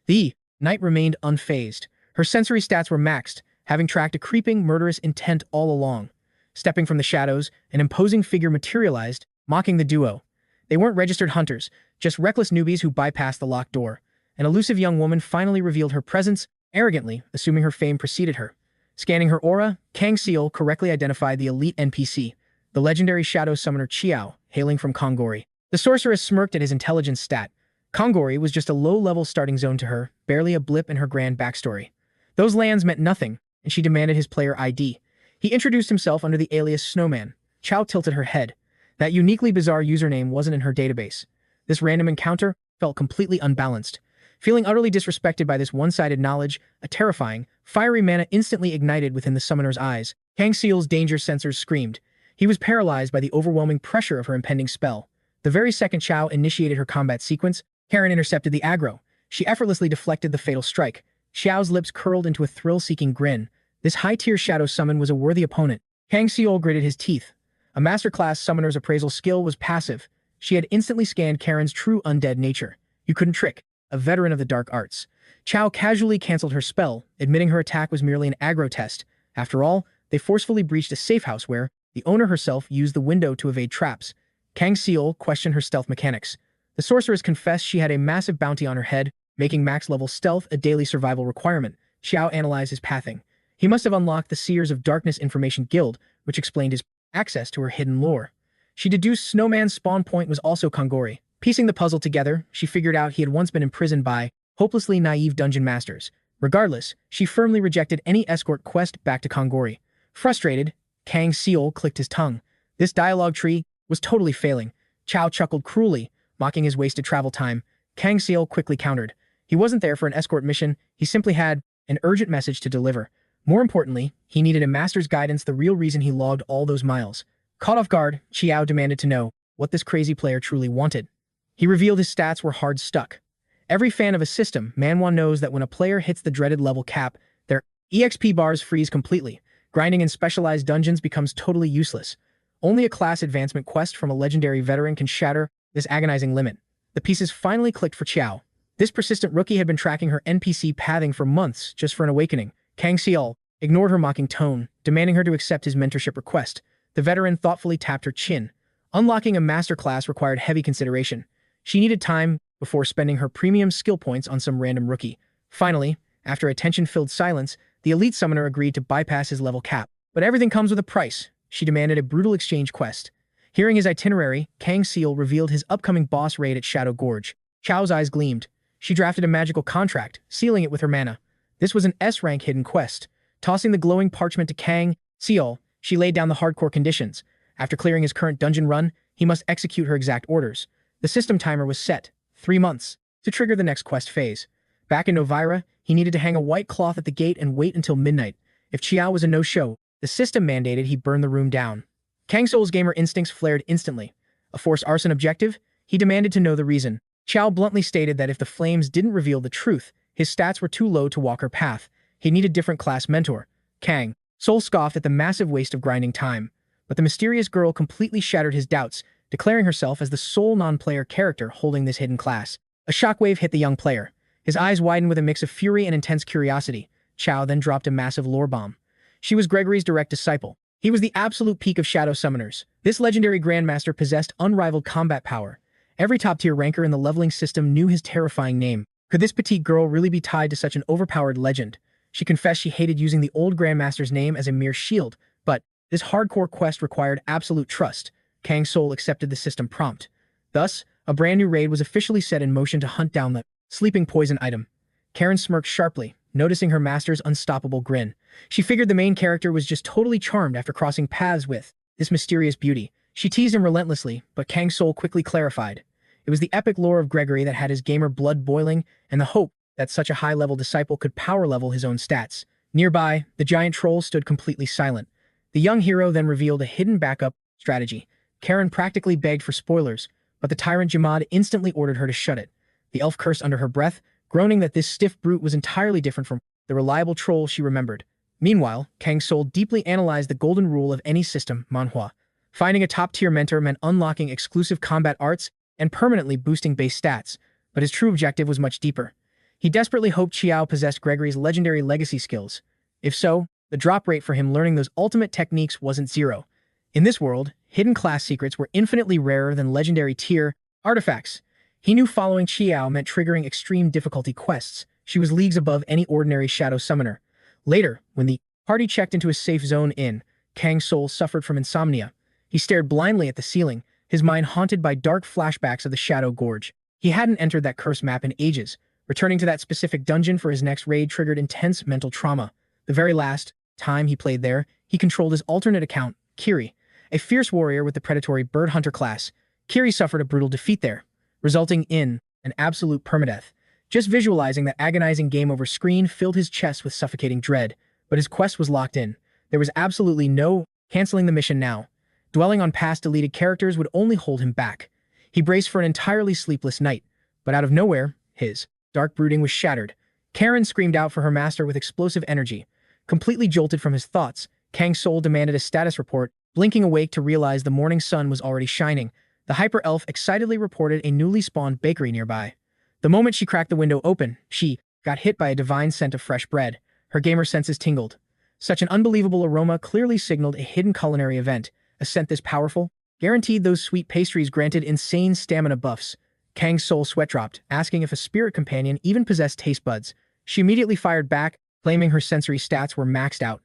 The knight remained unfazed. Her sensory stats were maxed, having tracked a creeping, murderous intent all along. Stepping from the shadows, an imposing figure materialized, mocking the duo. They weren't registered hunters, just reckless newbies who bypassed the locked door. An elusive young woman finally revealed her presence, arrogantly assuming her fame preceded her. Scanning her aura, Kang Soul correctly identified the elite NPC, the legendary shadow summoner Qiao, hailing from Kongori. The sorceress smirked at his intelligence stat. Kongori was just a low-level starting zone to her, barely a blip in her grand backstory. Those lands meant nothing, and she demanded his player ID. He introduced himself under the alias Snowman. Qiao tilted her head. That uniquely bizarre username wasn't in her database. This random encounter felt completely unbalanced. Feeling utterly disrespected by this one-sided knowledge, a terrifying, fiery mana instantly ignited within the summoner's eyes. Kang Soul's danger sensors screamed. He was paralyzed by the overwhelming pressure of her impending spell. The very second Qiao initiated her combat sequence, Karen intercepted the aggro. She effortlessly deflected the fatal strike. Qiao's lips curled into a thrill-seeking grin. This high-tier shadow summon was a worthy opponent. Kang Soul gritted his teeth. A masterclass summoner's appraisal skill was passive. She had instantly scanned Karen's true undead nature. You couldn't trick. A veteran of the dark arts. Qiao casually canceled her spell, admitting her attack was merely an aggro test. After all, they forcefully breached a safe house where the owner herself used the window to evade traps. Kang Soul questioned her stealth mechanics. The sorceress confessed she had a massive bounty on her head, making max-level stealth a daily survival requirement. Qiao analyzed his pathing. He must have unlocked the Seers of Darkness Information Guild, which explained his access to her hidden lore. She deduced Snowman's spawn point was also Kongori. Piecing the puzzle together, she figured out he had once been imprisoned by hopelessly naive dungeon masters. Regardless, she firmly rejected any escort quest back to Kangori. Frustrated, Kang Soul clicked his tongue. This dialogue tree was totally failing. Chow chuckled cruelly, mocking his wasted travel time. Kang Soul quickly countered. He wasn't there for an escort mission, he simply had an urgent message to deliver. More importantly, he needed a master's guidance, the real reason he logged all those miles. Caught off guard, Chiao demanded to know what this crazy player truly wanted. He revealed his stats were hard stuck. Every fan of a system, Manhwa knows that when a player hits the dreaded level cap, their EXP bars freeze completely. Grinding in specialized dungeons becomes totally useless. Only a class advancement quest from a legendary veteran can shatter this agonizing limit. The pieces finally clicked for Chiao. This persistent rookie had been tracking her NPC pathing for months just for an awakening. Kang Soul ignored her mocking tone, demanding her to accept his mentorship request. The veteran thoughtfully tapped her chin. Unlocking a master class required heavy consideration. She needed time before spending her premium skill points on some random rookie. Finally, after a tension-filled silence, the elite summoner agreed to bypass his level cap. But everything comes with a price. She demanded a brutal exchange quest. Hearing his itinerary, Kang Soul revealed his upcoming boss raid at Shadow Gorge. Chao's eyes gleamed. She drafted a magical contract, sealing it with her mana. This was an S-rank hidden quest. Tossing the glowing parchment to Kang Soul, she laid down the hardcore conditions. After clearing his current dungeon run, he must execute her exact orders. The system timer was set, 3 months, to trigger the next quest phase. Back in Novira, he needed to hang a white cloth at the gate and wait until midnight. If Chiao was a no-show, the system mandated he burn the room down. Kang Soul's gamer instincts flared instantly. A forced arson objective? He demanded to know the reason. Chiao bluntly stated that if the flames didn't reveal the truth, his stats were too low to walk her path. He needed different class mentor. Kang Soul scoffed at the massive waste of grinding time. But the mysterious girl completely shattered his doubts, declaring herself as the sole non-player character holding this hidden class. A shockwave hit the young player. His eyes widened with a mix of fury and intense curiosity. Chow then dropped a massive lore bomb. She was Gregory's direct disciple. He was the absolute peak of shadow summoners. This legendary grandmaster possessed unrivaled combat power. Every top-tier ranker in the leveling system knew his terrifying name. Could this petite girl really be tied to such an overpowered legend? She confessed she hated using the old grandmaster's name as a mere shield, but this hardcore quest required absolute trust. Kang Soul accepted the system prompt. Thus, a brand new raid was officially set in motion to hunt down the sleeping poison item. Karen smirked sharply, noticing her master's unstoppable grin. She figured the main character was just totally charmed after crossing paths with this mysterious beauty. She teased him relentlessly, but Kang Soul quickly clarified. It was the epic lore of Gregory that had his gamer blood boiling, and the hope that such a high-level disciple could power-level his own stats. Nearby, the giant troll stood completely silent. The young hero then revealed a hidden backup strategy. Karen practically begged for spoilers, but the tyrant Jamad instantly ordered her to shut it. The elf cursed under her breath, groaning that this stiff brute was entirely different from the reliable troll she remembered. Meanwhile, Kang Soul deeply analyzed the golden rule of any system, Manhwa. Finding a top-tier mentor meant unlocking exclusive combat arts and permanently boosting base stats, but his true objective was much deeper. He desperately hoped Chiao possessed Gregory's legendary legacy skills. If so, the drop rate for him learning those ultimate techniques wasn't zero. In this world, hidden class secrets were infinitely rarer than legendary tier artifacts. He knew following Chiao meant triggering extreme difficulty quests. She was leagues above any ordinary shadow summoner. Later, when the party checked into a safe zone inn, Kang Soul suffered from insomnia. He stared blindly at the ceiling, his mind haunted by dark flashbacks of the Shadow Gorge. He hadn't entered that cursed map in ages. Returning to that specific dungeon for his next raid triggered intense mental trauma. The very last time he played there, he controlled his alternate account, Kiri, a fierce warrior with the predatory bird hunter class. Kiri suffered a brutal defeat there, resulting in an absolute permadeath. Just visualizing that agonizing game over screen filled his chest with suffocating dread, but his quest was locked in. There was absolutely no canceling the mission now. Dwelling on past deleted characters would only hold him back. He braced for an entirely sleepless night, but out of nowhere, his dark brooding was shattered. Karen screamed out for her master with explosive energy. Completely jolted from his thoughts, Kang Soul demanded a status report, blinking awake to realize the morning sun was already shining. The hyper-elf excitedly reported a newly spawned bakery nearby. The moment she cracked the window open, she got hit by a divine scent of fresh bread. Her gamer senses tingled. Such an unbelievable aroma clearly signaled a hidden culinary event. A scent this powerful guaranteed those sweet pastries granted insane stamina buffs. Kang Soul sweat dropped, asking if a spirit companion even possessed taste buds. She immediately fired back, claiming her sensory stats were maxed out.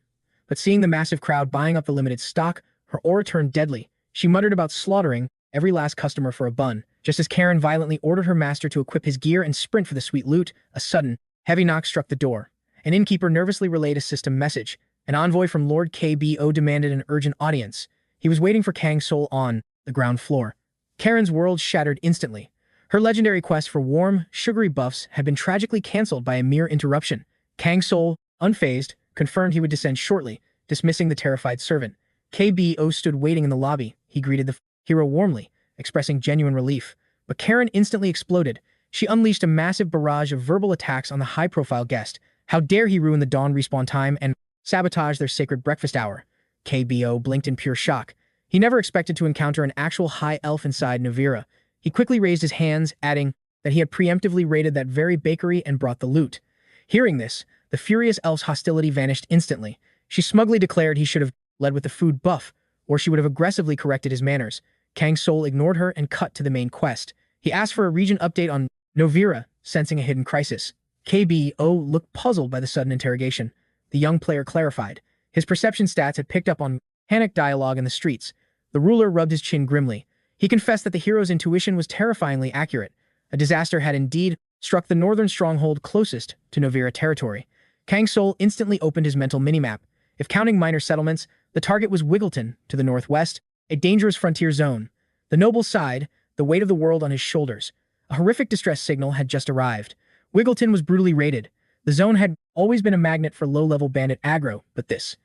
But seeing the massive crowd buying up the limited stock, her aura turned deadly. She muttered about slaughtering every last customer for a bun. Just as Karen violently ordered her master to equip his gear and sprint for the sweet loot, a sudden, heavy knock struck the door. An innkeeper nervously relayed a system message. An envoy from Lord KBO demanded an urgent audience. He was waiting for Kang Soul on the ground floor. Karen's world shattered instantly. Her legendary quest for warm, sugary buffs had been tragically cancelled by a mere interruption. Kang Soul, unfazed, confirmed he would descend shortly, dismissing the terrified servant. KBO stood waiting in the lobby. He greeted the hero warmly, expressing genuine relief. But Karen instantly exploded. She unleashed a massive barrage of verbal attacks on the high-profile guest. How dare he ruin the dawn respawn time and sabotage their sacred breakfast hour? KBO blinked in pure shock. He never expected to encounter an actual high elf inside 𝗦𝗦𝗦. He quickly raised his hands, adding that he had preemptively raided that very bakery and brought the loot. Hearing this, the furious elf's hostility vanished instantly. She smugly declared he should have led with the food buff, or she would have aggressively corrected his manners. Kang Soul ignored her and cut to the main quest. He asked for a region update on 𝗦𝗦𝗦, sensing a hidden crisis. KBO looked puzzled by the sudden interrogation. The young player clarified. His perception stats had picked up on panic dialogue in the streets. The ruler rubbed his chin grimly. He confessed that the hero's intuition was terrifyingly accurate. A disaster had indeed struck the northern stronghold closest to 𝗦𝗦𝗦 territory. Kang Soul instantly opened his mental minimap. If counting minor settlements, the target was 𝗦𝗦𝗦ton, to the northwest, a dangerous frontier zone. The noble sighed, the weight of the world on his shoulders. A horrific distress signal had just arrived. 𝗦𝗦𝗦ton was brutally raided. The zone had always been a magnet for low-level bandit aggro, but this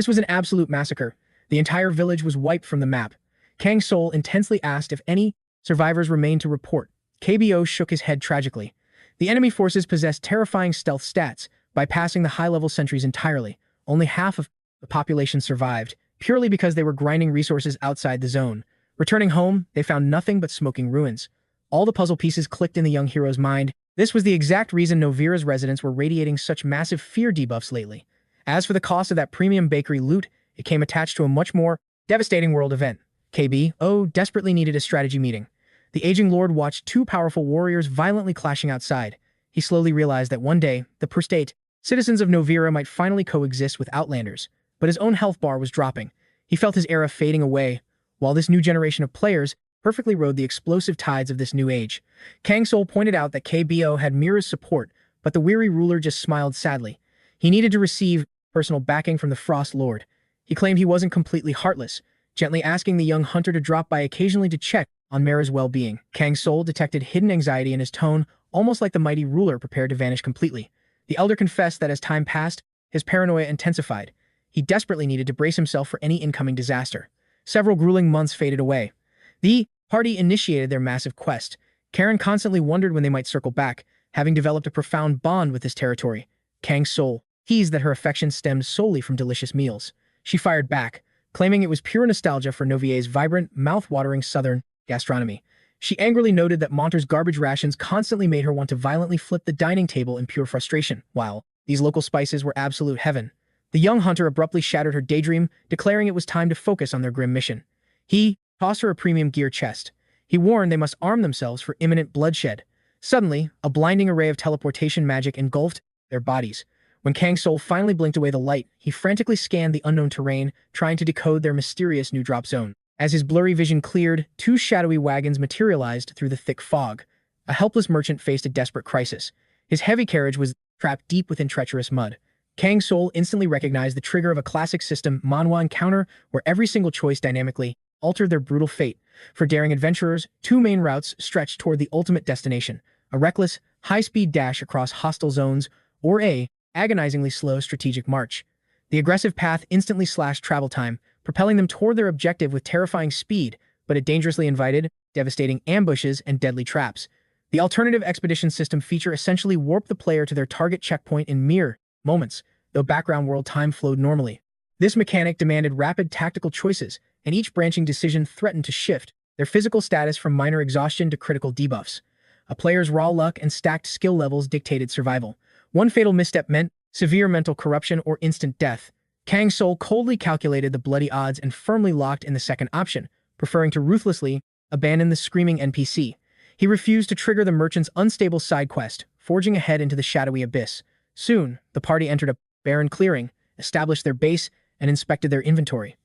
was an absolute massacre. The entire village was wiped from the map. Kang Soul intensely asked if any survivors remained to report. KBO shook his head tragically. The enemy forces possessed terrifying stealth stats, bypassing the high-level sentries entirely. Only half of the population survived, purely because they were grinding resources outside the zone. Returning home, they found nothing but smoking ruins. All the puzzle pieces clicked in the young hero's mind. This was the exact reason 𝗦𝗦𝗦's residents were radiating such massive fear debuffs lately. As for the cost of that premium bakery loot, it came attached to a much more devastating world event. KBO desperately needed a strategy meeting. The aging lord watched two powerful warriors violently clashing outside. He slowly realized that one day, the prostate citizens of 𝗦𝗦𝗦 might finally coexist with outlanders, but his own health bar was dropping. He felt his era fading away, while this new generation of players perfectly rode the explosive tides of this new age. Kang Soul pointed out that KBO had Mira's support, but the weary ruler just smiled sadly. He needed to receive personal backing from the Frost Lord. He claimed he wasn't completely heartless, gently asking the young hunter to drop by occasionally to check on Mira's well-being. Kang Soul detected hidden anxiety in his tone, almost like the mighty ruler prepared to vanish completely. The elder confessed that as time passed, his paranoia intensified. He desperately needed to brace himself for any incoming disaster. Several grueling months faded away. The party initiated their massive quest. Karen constantly wondered when they might circle back, having developed a profound bond with this territory. Kang Soul teased that her affection stemmed solely from delicious meals. She fired back, claiming it was pure nostalgia for 𝗦𝗦𝗦's vibrant, mouth-watering southern gastronomy. She angrily noted that Monter's garbage rations constantly made her want to violently flip the dining table in pure frustration, while these local spices were absolute heaven. The young hunter abruptly shattered her daydream, declaring it was time to focus on their grim mission. He tossed her a premium gear chest. He warned they must arm themselves for imminent bloodshed. Suddenly, a blinding array of teleportation magic engulfed their bodies. When Kang Soul finally blinked away the light, he frantically scanned the unknown terrain, trying to decode their mysterious new drop zone. As his blurry vision cleared, two shadowy wagons materialized through the thick fog. A helpless merchant faced a desperate crisis. His heavy carriage was trapped deep within treacherous mud. Kang Soul instantly recognized the trigger of a classic system Manhwa encounter where every single choice dynamically altered their brutal fate. For daring adventurers, two main routes stretched toward the ultimate destination: a reckless, high-speed dash across hostile zones, or a agonizingly slow strategic march. The aggressive path instantly slashed travel time, propelling them toward their objective with terrifying speed, but it dangerously invited devastating ambushes and deadly traps. The alternative expedition system feature essentially warped the player to their target checkpoint in mere moments, though background world time flowed normally. This mechanic demanded rapid tactical choices, and each branching decision threatened to shift their physical status from minor exhaustion to critical debuffs. A player's raw luck and stacked skill levels dictated survival. One fatal misstep meant severe mental corruption or instant death. Kang Soul coldly calculated the bloody odds and firmly locked in the second option, preferring to ruthlessly abandon the screaming NPC. He refused to trigger the merchant's unstable side quest, forging ahead into the shadowy abyss. Soon, the party entered a barren clearing, established their base, and inspected their inventory.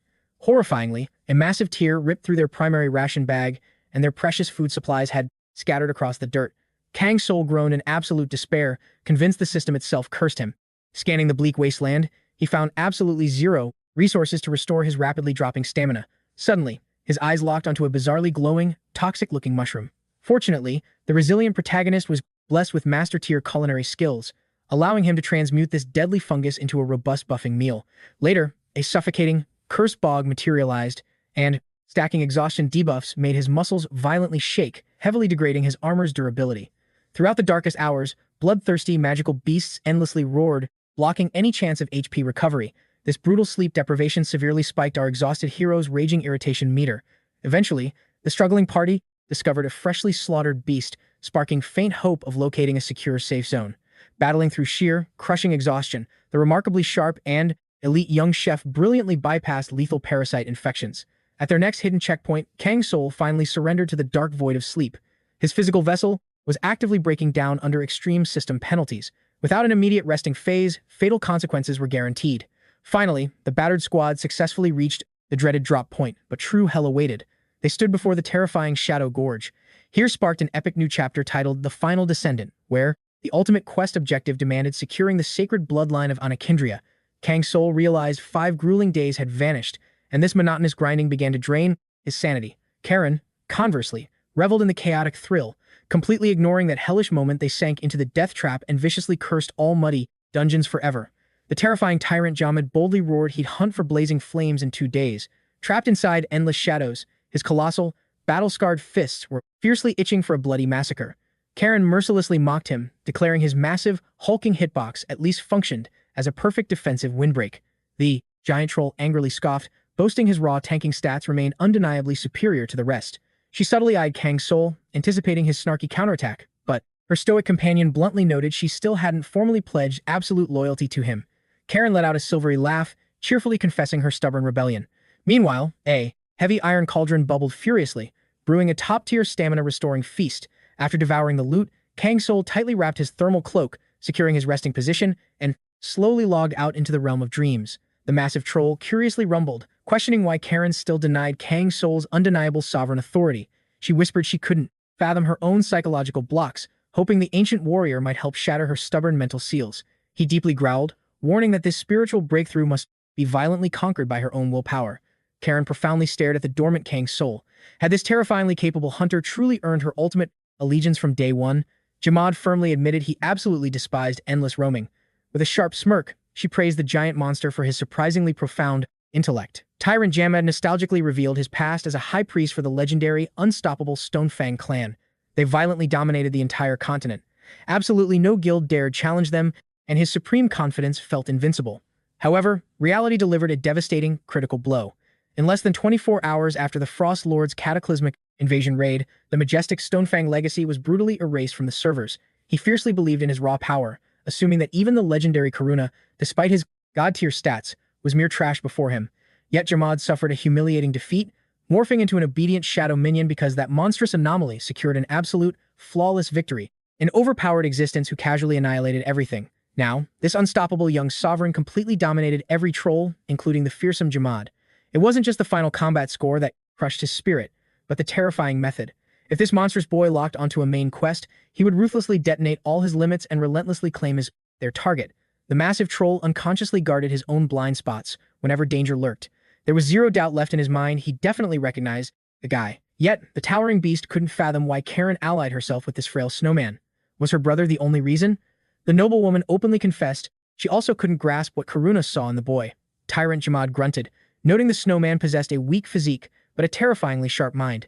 Horrifyingly, a massive tear ripped through their primary ration bag, and their precious food supplies had scattered across the dirt. Kang Soul groaned in absolute despair, convinced the system itself cursed him. Scanning the bleak wasteland, he found absolutely zero resources to restore his rapidly dropping stamina. Suddenly, his eyes locked onto a bizarrely glowing, toxic-looking mushroom. Fortunately, the resilient protagonist was blessed with master-tier culinary skills, allowing him to transmute this deadly fungus into a robust buffing meal. Later, a suffocating, cursed bog materialized, and stacking exhaustion debuffs made his muscles violently shake, heavily degrading his armor's durability. Throughout the darkest hours, bloodthirsty magical beasts endlessly roared, blocking any chance of HP recovery. This brutal sleep deprivation severely spiked our exhausted hero's raging irritation meter. Eventually, the struggling party discovered a freshly slaughtered beast, sparking faint hope of locating a secure safe zone. Battling through sheer, crushing exhaustion, the remarkably sharp and elite young chef brilliantly bypassed lethal parasite infections. At their next hidden checkpoint, Kang Soul finally surrendered to the dark void of sleep. His physical vessel was actively breaking down under extreme system penalties. Without an immediate resting phase, fatal consequences were guaranteed. Finally, the battered squad successfully reached the dreaded drop point, but true hell awaited. They stood before the terrifying Shadow Gorge. Here sparked an epic new chapter titled The Final Descendant, where the ultimate quest objective demanded securing the sacred bloodline of 𝗦𝗦𝗦. Kang Soul realized 5 grueling days had vanished, and this monotonous grinding began to drain his sanity. Karen, conversely, reveled in the chaotic thrill. Completely ignoring that hellish moment, they sank into the death trap and viciously cursed all muddy dungeons forever. The terrifying tyrant 𝗦𝗦𝗦 boldly roared he'd hunt for blazing flames in 2 days. Trapped inside endless shadows, his colossal, battle-scarred fists were fiercely itching for a bloody massacre. Karen mercilessly mocked him, declaring his massive, hulking hitbox at least functioned as a perfect defensive windbreak. The giant troll angrily scoffed, boasting his raw tanking stats remained undeniably superior to the rest. She subtly eyed Kang Soul, anticipating his snarky counterattack, but her stoic companion bluntly noted she still hadn't formally pledged absolute loyalty to him. Karen let out a silvery laugh, cheerfully confessing her stubborn rebellion. Meanwhile, a heavy iron cauldron bubbled furiously, brewing a top-tier stamina-restoring feast. After devouring the loot, Kang Soul tightly wrapped his thermal cloak, securing his resting position, and slowly logged out into the realm of dreams. The massive troll curiously rumbled, questioning why Karen still denied Kang Soul's undeniable sovereign authority. She whispered she couldn't fathom her own psychological blocks, hoping the ancient warrior might help shatter her stubborn mental seals. He deeply growled, warning that this spiritual breakthrough must be violently conquered by her own willpower. Karen profoundly stared at the dormant Kang Soul. Had this terrifyingly capable hunter truly earned her ultimate allegiance from day one? 𝗦𝗦𝗦 firmly admitted he absolutely despised endless roaming. With a sharp smirk, she praised the giant monster for his surprisingly profound intellect. Tyrant 𝗦𝗦𝗦 nostalgically revealed his past as a high priest for the legendary, unstoppable Stonefang clan. They violently dominated the entire continent. Absolutely no guild dared challenge them, and his supreme confidence felt invincible. However, reality delivered a devastating, critical blow. In less than 24 hours after the Frost Lord's cataclysmic invasion raid, the majestic Stonefang legacy was brutally erased from the servers. He fiercely believed in his raw power, assuming that even the legendary Karuna, despite his god-tier stats, was mere trash before him. Yet 𝗦𝗦𝗦 suffered a humiliating defeat, morphing into an obedient shadow minion because that monstrous anomaly secured an absolute, flawless victory, an overpowered existence who casually annihilated everything. Now, this unstoppable young sovereign completely dominated every troll, including the fearsome 𝗦𝗦𝗦. It wasn't just the final combat score that crushed his spirit, but the terrifying method. If this monstrous boy locked onto a main quest, he would ruthlessly detonate all his limits and relentlessly claim their target. The massive troll unconsciously guarded his own blind spots whenever danger lurked. There was zero doubt left in his mind he definitely recognized the guy. Yet, the towering beast couldn't fathom why Karen allied herself with this frail snowman. Was her brother the only reason? The noblewoman openly confessed she also couldn't grasp what Karuna saw in the boy. Tyrant 𝗦𝗦𝗦 grunted, noting the snowman possessed a weak physique but a terrifyingly sharp mind.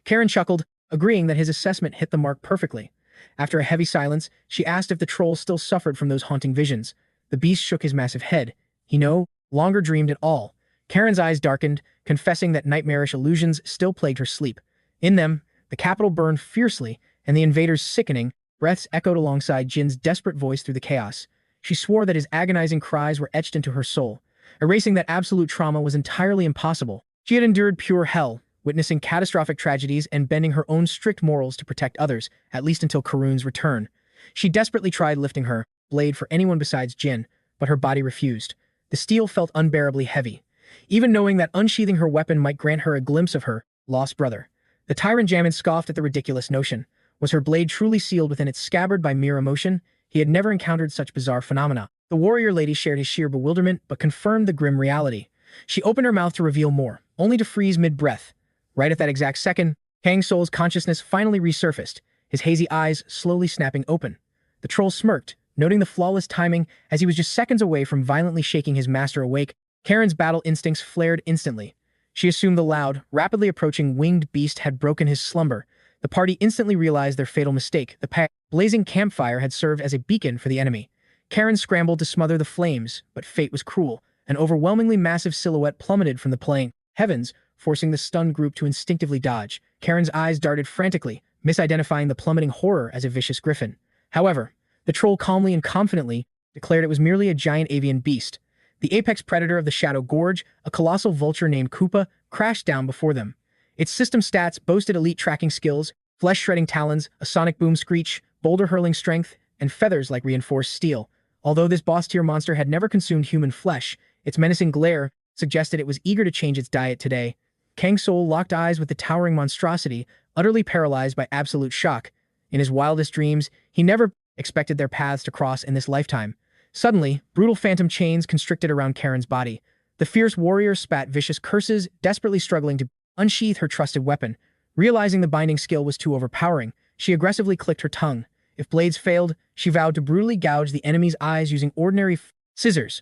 Karen chuckled, agreeing that his assessment hit the mark perfectly. After a heavy silence, she asked if the troll still suffered from those haunting visions. The beast shook his massive head. He no longer dreamed at all. Karen's eyes darkened, confessing that nightmarish illusions still plagued her sleep. In them, the capital burned fiercely, and the invaders' sickening breaths echoed alongside Jin's desperate voice through the chaos. She swore that his agonizing cries were etched into her soul. Erasing that absolute trauma was entirely impossible. She had endured pure hell, witnessing catastrophic tragedies and bending her own strict morals to protect others, at least until Karun's return. She desperately tried lifting her blade for anyone besides Jin, but her body refused. The steel felt unbearably heavy, even knowing that unsheathing her weapon might grant her a glimpse of her lost brother. The tyrant 𝗦𝗦𝗦 scoffed at the ridiculous notion. Was her blade truly sealed within its scabbard by mere emotion? He had never encountered such bizarre phenomena. The warrior lady shared his sheer bewilderment but confirmed the grim reality. She opened her mouth to reveal more, only to freeze mid-breath. Right at that exact second, Kang Soul's consciousness finally resurfaced, his hazy eyes slowly snapping open. The troll smirked, noting the flawless timing as he was just seconds away from violently shaking his master awake. Karen's battle instincts flared instantly. She assumed the loud, rapidly approaching winged beast had broken his slumber. The party instantly realized their fatal mistake. The blazing campfire had served as a beacon for the enemy. Karen scrambled to smother the flames, but fate was cruel. An overwhelmingly massive silhouette plummeted from the playing heavens, forcing the stunned group to instinctively dodge. Karen's eyes darted frantically, misidentifying the plummeting horror as a vicious griffin. However, the troll calmly and confidently declared it was merely a giant avian beast. The apex predator of the Shadow Gorge, a colossal vulture named 𝗦𝗦𝗦, crashed down before them. Its system stats boasted elite tracking skills, flesh-shredding talons, a sonic boom screech, boulder-hurling strength, and feathers like reinforced steel. Although this boss-tier monster had never consumed human flesh, its menacing glare suggested it was eager to change its diet today. Kang Soul locked eyes with the towering monstrosity, utterly paralyzed by absolute shock. In his wildest dreams, he never expected their paths to cross in this lifetime. Suddenly, brutal phantom chains constricted around Karen's body. The fierce warrior spat vicious curses, desperately struggling to unsheath her trusted weapon. Realizing the binding skill was too overpowering, she aggressively clicked her tongue. If blades failed, she vowed to brutally gouge the enemy's eyes using ordinary scissors.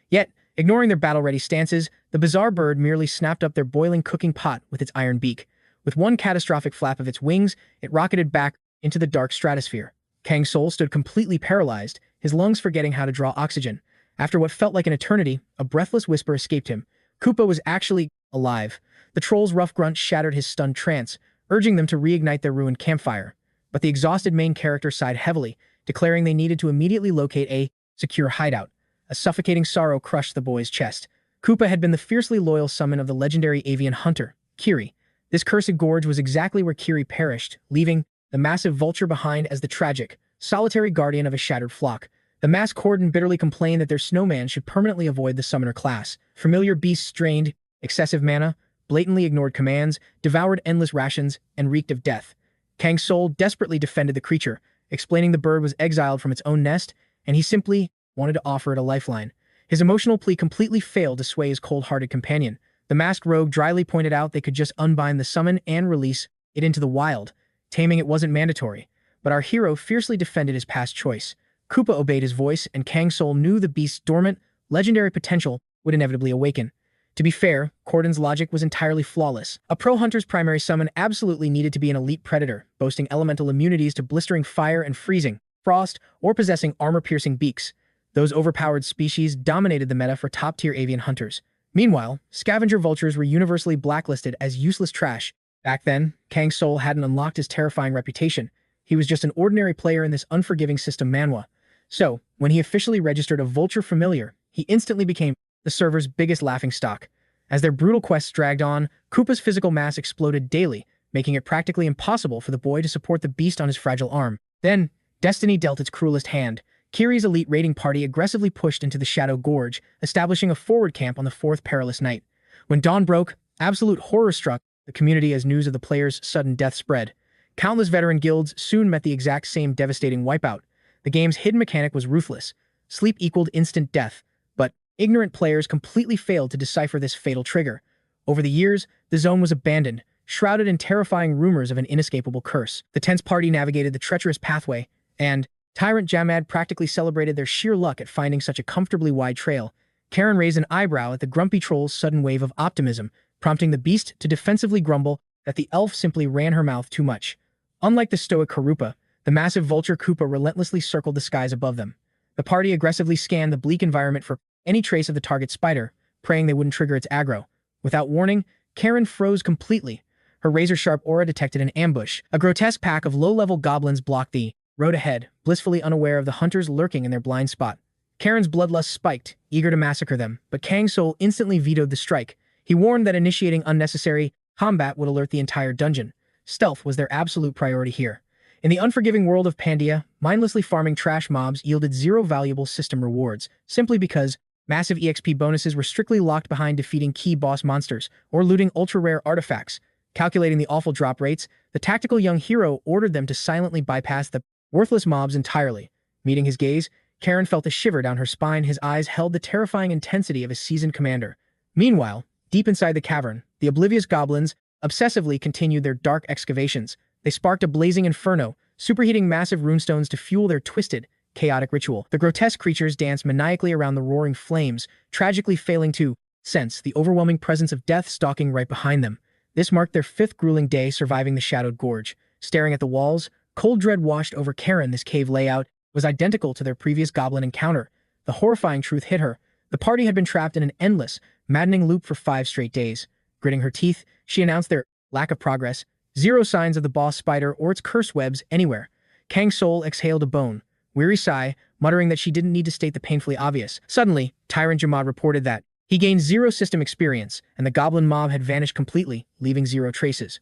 Yet, ignoring their battle-ready stances, the bizarre bird merely snapped up their boiling cooking pot with its iron beak. With one catastrophic flap of its wings, it rocketed back into the dark stratosphere. Kang Soul stood completely paralyzed, his lungs forgetting how to draw oxygen. After what felt like an eternity, a breathless whisper escaped him. 𝗦𝗦𝗦 was actually alive. The troll's rough grunt shattered his stunned trance, urging them to reignite their ruined campfire. But the exhausted main character sighed heavily, declaring they needed to immediately locate a secure hideout. A suffocating sorrow crushed the boy's chest. 𝗦𝗦𝗦 had been the fiercely loyal summon of the legendary avian hunter, 𝗦𝗦𝗦. This cursed gorge was exactly where 𝗦𝗦𝗦 perished, leaving the massive vulture behind as the tragic, solitary guardian of a shattered flock. The masked cordon bitterly complained that their snowman should permanently avoid the summoner class. Familiar beasts strained excessive mana, blatantly ignored commands, devoured endless rations, and reeked of death. Kang Soul desperately defended the creature, explaining the bird was exiled from its own nest, and he simply wanted to offer it a lifeline. His emotional plea completely failed to sway his cold-hearted companion. The masked rogue dryly pointed out they could just unbind the summon and release it into the wild. Taming it wasn't mandatory, but our hero fiercely defended his past choice. 𝗦𝗦𝗦 obeyed his voice, and Kang Soul knew the beast's dormant, legendary potential would inevitably awaken. To be fair, Cordon's logic was entirely flawless. A pro hunter's primary summon absolutely needed to be an elite predator, boasting elemental immunities to blistering fire and freezing, frost, or possessing armor-piercing beaks. Those overpowered species dominated the meta for top-tier avian hunters. Meanwhile, scavenger vultures were universally blacklisted as useless trash. Back then, Kang Soul hadn't unlocked his terrifying reputation. He was just an ordinary player in this unforgiving system Manhwa. So, when he officially registered a vulture familiar, he instantly became the server's biggest laughingstock. As their brutal quests dragged on, 𝗦𝗦𝗦's physical mass exploded daily, making it practically impossible for the boy to support the beast on his fragile arm. Then, destiny dealt its cruelest hand. 𝗦𝗦𝗦's elite raiding party aggressively pushed into the Shadow Gorge, establishing a forward camp on the fourth perilous night. When dawn broke, absolute horror struck the community as news of the player's sudden death spread. Countless veteran guilds soon met the exact same devastating wipeout. The game's hidden mechanic was ruthless. Sleep equaled instant death, but ignorant players completely failed to decipher this fatal trigger. Over the years, the zone was abandoned, shrouded in terrifying rumors of an inescapable curse. The tense party navigated the treacherous pathway, and Tyrant Jamad practically celebrated their sheer luck at finding such a comfortably wide trail. Karen raised an eyebrow at the grumpy troll's sudden wave of optimism, prompting the beast to defensively grumble that the elf simply ran her mouth too much. Unlike the stoic 𝗦𝗦𝗦, the massive vulture 𝗦𝗦𝗦 relentlessly circled the skies above them. The party aggressively scanned the bleak environment for any trace of the target spider, praying they wouldn't trigger its aggro. Without warning, Karen froze completely. Her razor-sharp aura detected an ambush. A grotesque pack of low-level goblins blocked the road ahead, blissfully unaware of the hunters lurking in their blind spot. Karen's bloodlust spiked, eager to massacre them, but Kang Soul instantly vetoed the strike. He warned that initiating unnecessary combat would alert the entire dungeon. Stealth was their absolute priority here. In the unforgiving world of Pandia, mindlessly farming trash mobs yielded zero valuable system rewards, simply because massive EXP bonuses were strictly locked behind defeating key boss monsters or looting ultra-rare artifacts. Calculating the awful drop rates, the tactical young hero ordered them to silently bypass the worthless mobs entirely. Meeting his gaze, Karen felt a shiver down her spine. His eyes held the terrifying intensity of a seasoned commander. Meanwhile, deep inside the cavern, the oblivious goblins obsessively continued their dark excavations. They sparked a blazing inferno, superheating massive runestones to fuel their twisted, chaotic ritual. The grotesque creatures danced maniacally around the roaring flames, tragically failing to sense the overwhelming presence of death stalking right behind them. This marked their fifth grueling day surviving the shadowed gorge. Staring at the walls, cold dread washed over Karen. This cave layout was identical to their previous goblin encounter. The horrifying truth hit her. The party had been trapped in an endless, maddening loop for 5 straight days. Gritting her teeth, she announced their lack of progress. Zero signs of the boss spider or its curse webs anywhere. Kang Soul exhaled a weary sigh, muttering that she didn't need to state the painfully obvious. Suddenly, Tyrant 𝗦𝗦𝗦 reported that he gained 0 system experience, and the goblin mob had vanished completely, leaving 0 traces.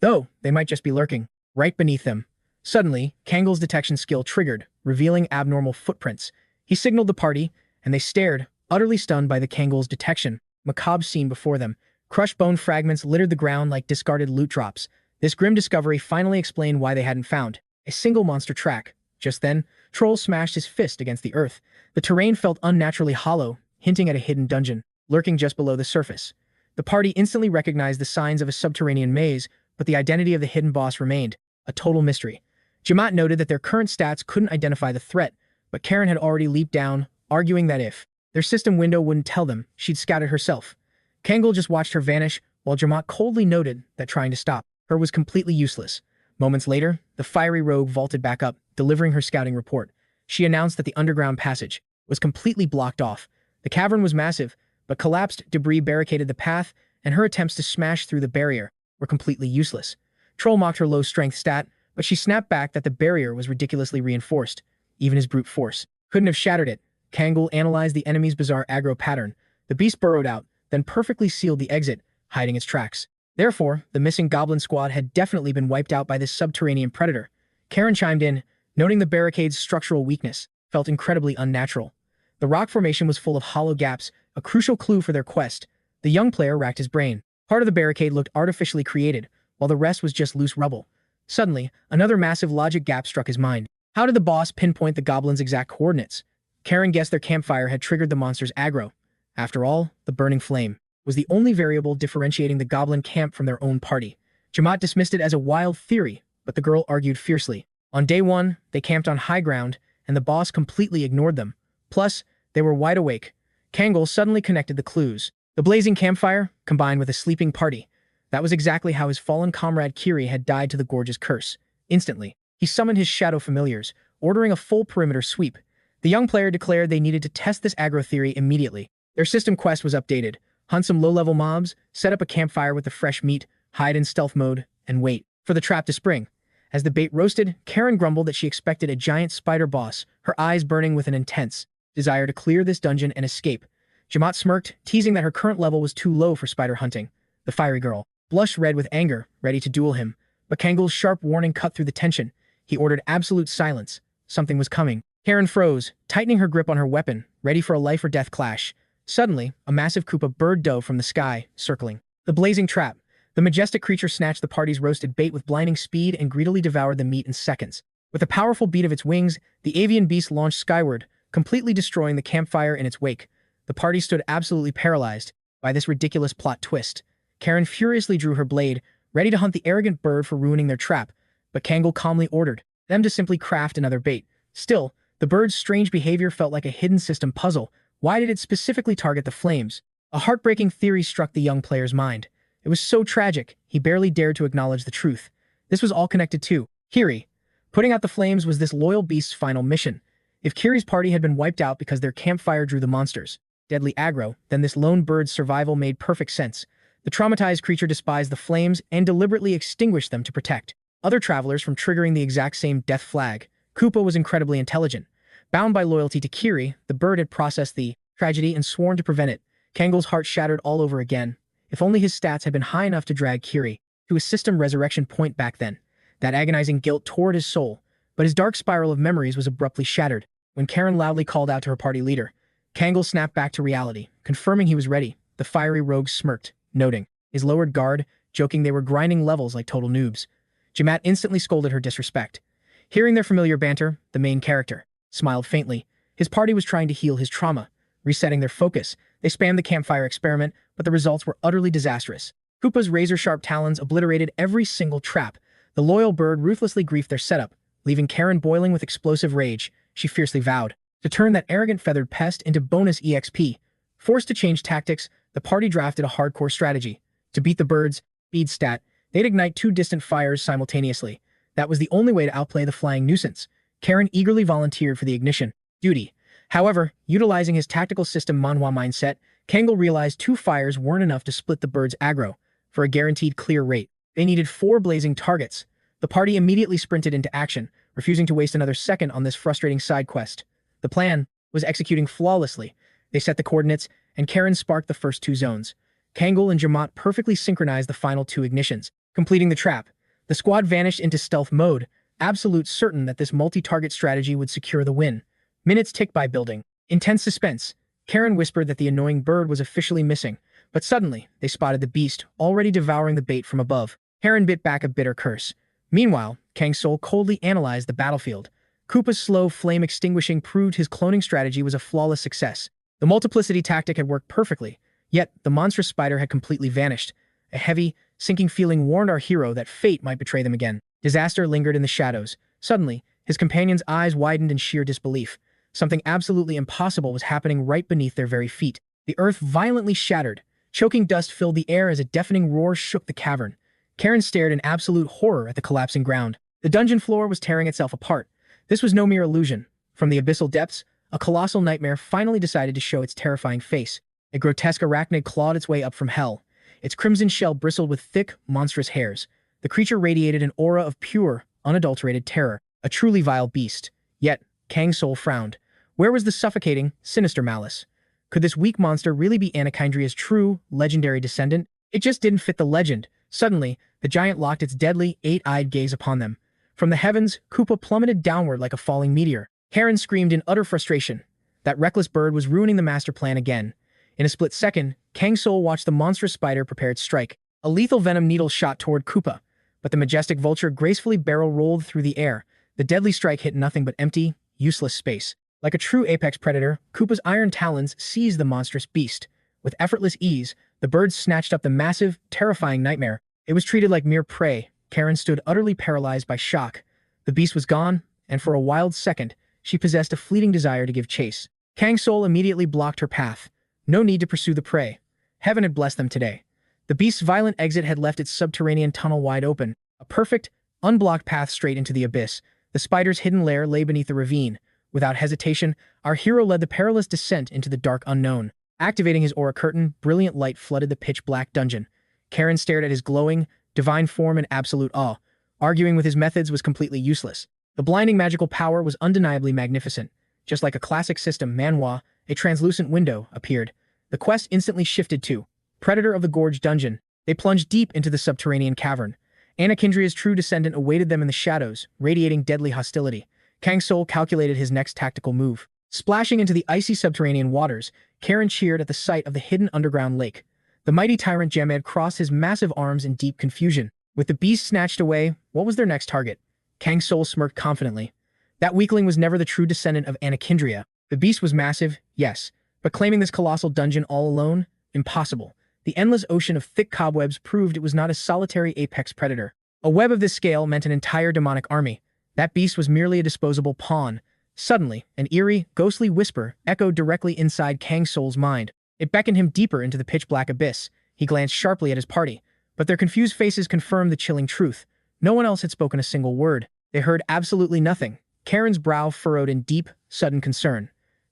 Though, they might just be lurking right beneath them. Suddenly, Kangle's detection skill triggered, revealing abnormal footprints. He signaled the party, and they stared, utterly stunned by the Kangle's detection. Macabre scene before them. Crushed bone fragments littered the ground like discarded loot drops. This grim discovery finally explained why they hadn't found a single monster track. Just then, Troll smashed his fist against the earth. The terrain felt unnaturally hollow, hinting at a hidden dungeon, lurking just below the surface. The party instantly recognized the signs of a subterranean maze, but the identity of the hidden boss remained a total mystery. 𝗦𝗦𝗦 noted that their current stats couldn't identify the threat, but Karen had already leaped down, arguing that if their system window wouldn't tell them, she'd scout it herself. Kangle just watched her vanish, while 𝗦𝗦𝗦 coldly noted that trying to stop her was completely useless. Moments later, the fiery rogue vaulted back up, delivering her scouting report. She announced that the underground passage was completely blocked off. The cavern was massive, but collapsed debris barricaded the path, and her attempts to smash through the barrier were completely useless. Troll mocked her low-strength stat, but she snapped back that the barrier was ridiculously reinforced. Even his brute force couldn't have shattered it. Kangol analyzed the enemy's bizarre aggro pattern. The beast burrowed out, then perfectly sealed the exit, hiding its tracks. Therefore, the missing goblin squad had definitely been wiped out by this subterranean predator. Karen chimed in, noting the barricade's structural weakness felt incredibly unnatural. The rock formation was full of hollow gaps, a crucial clue for their quest. The young player racked his brain. Part of the barricade looked artificially created, while the rest was just loose rubble. Suddenly, another massive logic gap struck his mind. How did the boss pinpoint the goblins' exact coordinates? Karen guessed their campfire had triggered the monster's aggro. After all, the burning flame was the only variable differentiating the goblin camp from their own party. 𝗦𝗦𝗦 dismissed it as a wild theory, but the girl argued fiercely. On day 1, they camped on high ground, and the boss completely ignored them. Plus, they were wide awake. Kangol suddenly connected the clues. The blazing campfire, combined with a sleeping party. That was exactly how his fallen comrade 𝗦𝗦𝗦 had died to the gorge's curse. Instantly, he summoned his shadow familiars, ordering a full perimeter sweep. The young player declared they needed to test this aggro theory immediately. Their system quest was updated. Hunt some low-level mobs, set up a campfire with the fresh meat, hide in stealth mode, and wait for the trap to spring. As the bait roasted, Karen grumbled that she expected a giant spider boss, her eyes burning with an intense desire to clear this dungeon and escape. 𝗦𝗦𝗦 smirked, teasing that her current level was too low for spider hunting. The fiery girl blushed red with anger, ready to duel him. But Kangol's sharp warning cut through the tension. He ordered absolute silence. Something was coming. Karen froze, tightening her grip on her weapon, ready for a life-or-death clash. Suddenly, a massive coop of bird dove from the sky, circling the blazing trap. The majestic creature snatched the party's roasted bait with blinding speed and greedily devoured the meat in seconds. With a powerful beat of its wings, the avian beast launched skyward, completely destroying the campfire in its wake. The party stood absolutely paralyzed by this ridiculous plot twist. Karen furiously drew her blade, ready to hunt the arrogant bird for ruining their trap, but Kangol calmly ordered them to simply craft another bait. Still, the bird's strange behavior felt like a hidden system puzzle. Why did it specifically target the flames? A heartbreaking theory struck the young player's mind. It was so tragic, he barely dared to acknowledge the truth. This was all connected to 𝗦𝗦𝗦. Putting out the flames was this loyal beast's final mission. If 𝗦𝗦𝗦's party had been wiped out because their campfire drew the monsters' deadly aggro, then this lone bird's survival made perfect sense. The traumatized creature despised the flames and deliberately extinguished them to protect other travelers from triggering the exact same death flag. Koopa was incredibly intelligent. Bound by loyalty to 𝗦𝗦𝗦, the bird had processed the tragedy and sworn to prevent it. Kangol's heart shattered all over again. If only his stats had been high enough to drag 𝗦𝗦𝗦 to his system resurrection point back then. That agonizing guilt tore at his soul, but his dark spiral of memories was abruptly shattered when Karen loudly called out to her party leader. Kangol snapped back to reality, confirming he was ready. The fiery rogue smirked, noting his lowered guard, joking they were grinding levels like total noobs. 𝗦𝗦𝗦 instantly scolded her disrespect. Hearing their familiar banter, the main character smiled faintly. His party was trying to heal his trauma, resetting their focus. They spammed the campfire experiment, but the results were utterly disastrous. Koopa's razor-sharp talons obliterated every single trap. The loyal bird ruthlessly griefed their setup, leaving Karen boiling with explosive rage. She fiercely vowed to turn that arrogant feathered pest into bonus EXP. Forced to change tactics, the party drafted a hardcore strategy. To beat the bird's speed stat, they'd ignite 2 distant fires simultaneously. That was the only way to outplay the flying nuisance. Karen eagerly volunteered for the ignition duty. However, utilizing his tactical system Manhwa mindset, Kang Soul realized 2 fires weren't enough to split the bird's aggro. For a guaranteed clear rate, they needed 4 blazing targets. The party immediately sprinted into action, refusing to waste another second on this frustrating side quest. The plan was executing flawlessly. They set the coordinates, and Karen sparked the first 2 zones. Kang Soul and 𝗦𝗦𝗦 perfectly synchronized the final 2 ignitions, completing the trap. The squad vanished into stealth mode, absolute certain that this multi-target strategy would secure the win. Minutes ticked by building intense suspense. Karen whispered that the annoying bird was officially missing, but suddenly they spotted the beast, already devouring the bait from above. Karen bit back a bitter curse. Meanwhile, Kang Soul coldly analyzed the battlefield. Koopa's slow flame extinguishing proved his cloning strategy was a flawless success. The multiplicity tactic had worked perfectly, yet the monstrous spider had completely vanished. A heavy, sinking feeling warned our hero that fate might betray them again. Disaster lingered in the shadows. Suddenly, his companion's eyes widened in sheer disbelief. Something absolutely impossible was happening right beneath their very feet. The earth violently shattered. Choking dust filled the air as a deafening roar shook the cavern. Karen stared in absolute horror at the collapsing ground. The dungeon floor was tearing itself apart. This was no mere illusion. From the abyssal depths, a colossal nightmare finally decided to show its terrifying face. A grotesque arachnid clawed its way up from hell. Its crimson shell bristled with thick, monstrous hairs. The creature radiated an aura of pure, unadulterated terror. A truly vile beast. Yet, Kang Soul frowned. Where was the suffocating, sinister malice? Could this weak monster really be 𝗦𝗦𝗦's true, legendary descendant? It just didn't fit the legend. Suddenly, the giant locked its deadly, 8-eyed gaze upon them. From the heavens, Koopa plummeted downward like a falling meteor. Karen screamed in utter frustration. That reckless bird was ruining the master plan again. In a split second, Kang Soul watched the monstrous spider prepare its strike. A lethal venom needle shot toward Koopa, but the majestic vulture gracefully barrel-rolled through the air. The deadly strike hit nothing but empty, useless space. Like a true apex predator, Koopa's iron talons seized the monstrous beast. With effortless ease, the bird snatched up the massive, terrifying nightmare. It was treated like mere prey. Karen stood utterly paralyzed by shock. The beast was gone, and for a wild second, she possessed a fleeting desire to give chase. Kang Soul immediately blocked her path. No need to pursue the prey. Heaven had blessed them today. The beast's violent exit had left its subterranean tunnel wide open. A perfect, unblocked path straight into the abyss. The spider's hidden lair lay beneath the ravine. Without hesitation, our hero led the perilous descent into the dark unknown. Activating his aura curtain, brilliant light flooded the pitch-black dungeon. Karen stared at his glowing, divine form in absolute awe. Arguing with his methods was completely useless. The blinding magical power was undeniably magnificent. Just like a classic system, Manhwa, a translucent window, appeared. The quest instantly shifted to Predator of the Gorge Dungeon. They plunged deep into the subterranean cavern. 𝗦𝗦𝗦's true descendant awaited them in the shadows, radiating deadly hostility. Kang Soul calculated his next tactical move. Splashing into the icy subterranean waters, Karen cheered at the sight of the hidden underground lake. The mighty tyrant 𝗦𝗦𝗦 crossed his massive arms in deep confusion. With the beast snatched away, what was their next target? Kang Soul smirked confidently. That weakling was never the true descendant of 𝗦𝗦𝗦. The beast was massive, yes, but claiming this colossal dungeon all alone? Impossible. The endless ocean of thick cobwebs proved it was not a solitary apex predator. A web of this scale meant an entire demonic army. That beast was merely a disposable pawn. Suddenly, an eerie, ghostly whisper echoed directly inside Kang Soul's mind. It beckoned him deeper into the pitch-black abyss. He glanced sharply at his party, but their confused faces confirmed the chilling truth. No one else had spoken a single word. They heard absolutely nothing. Karen's brow furrowed in deep, sudden concern.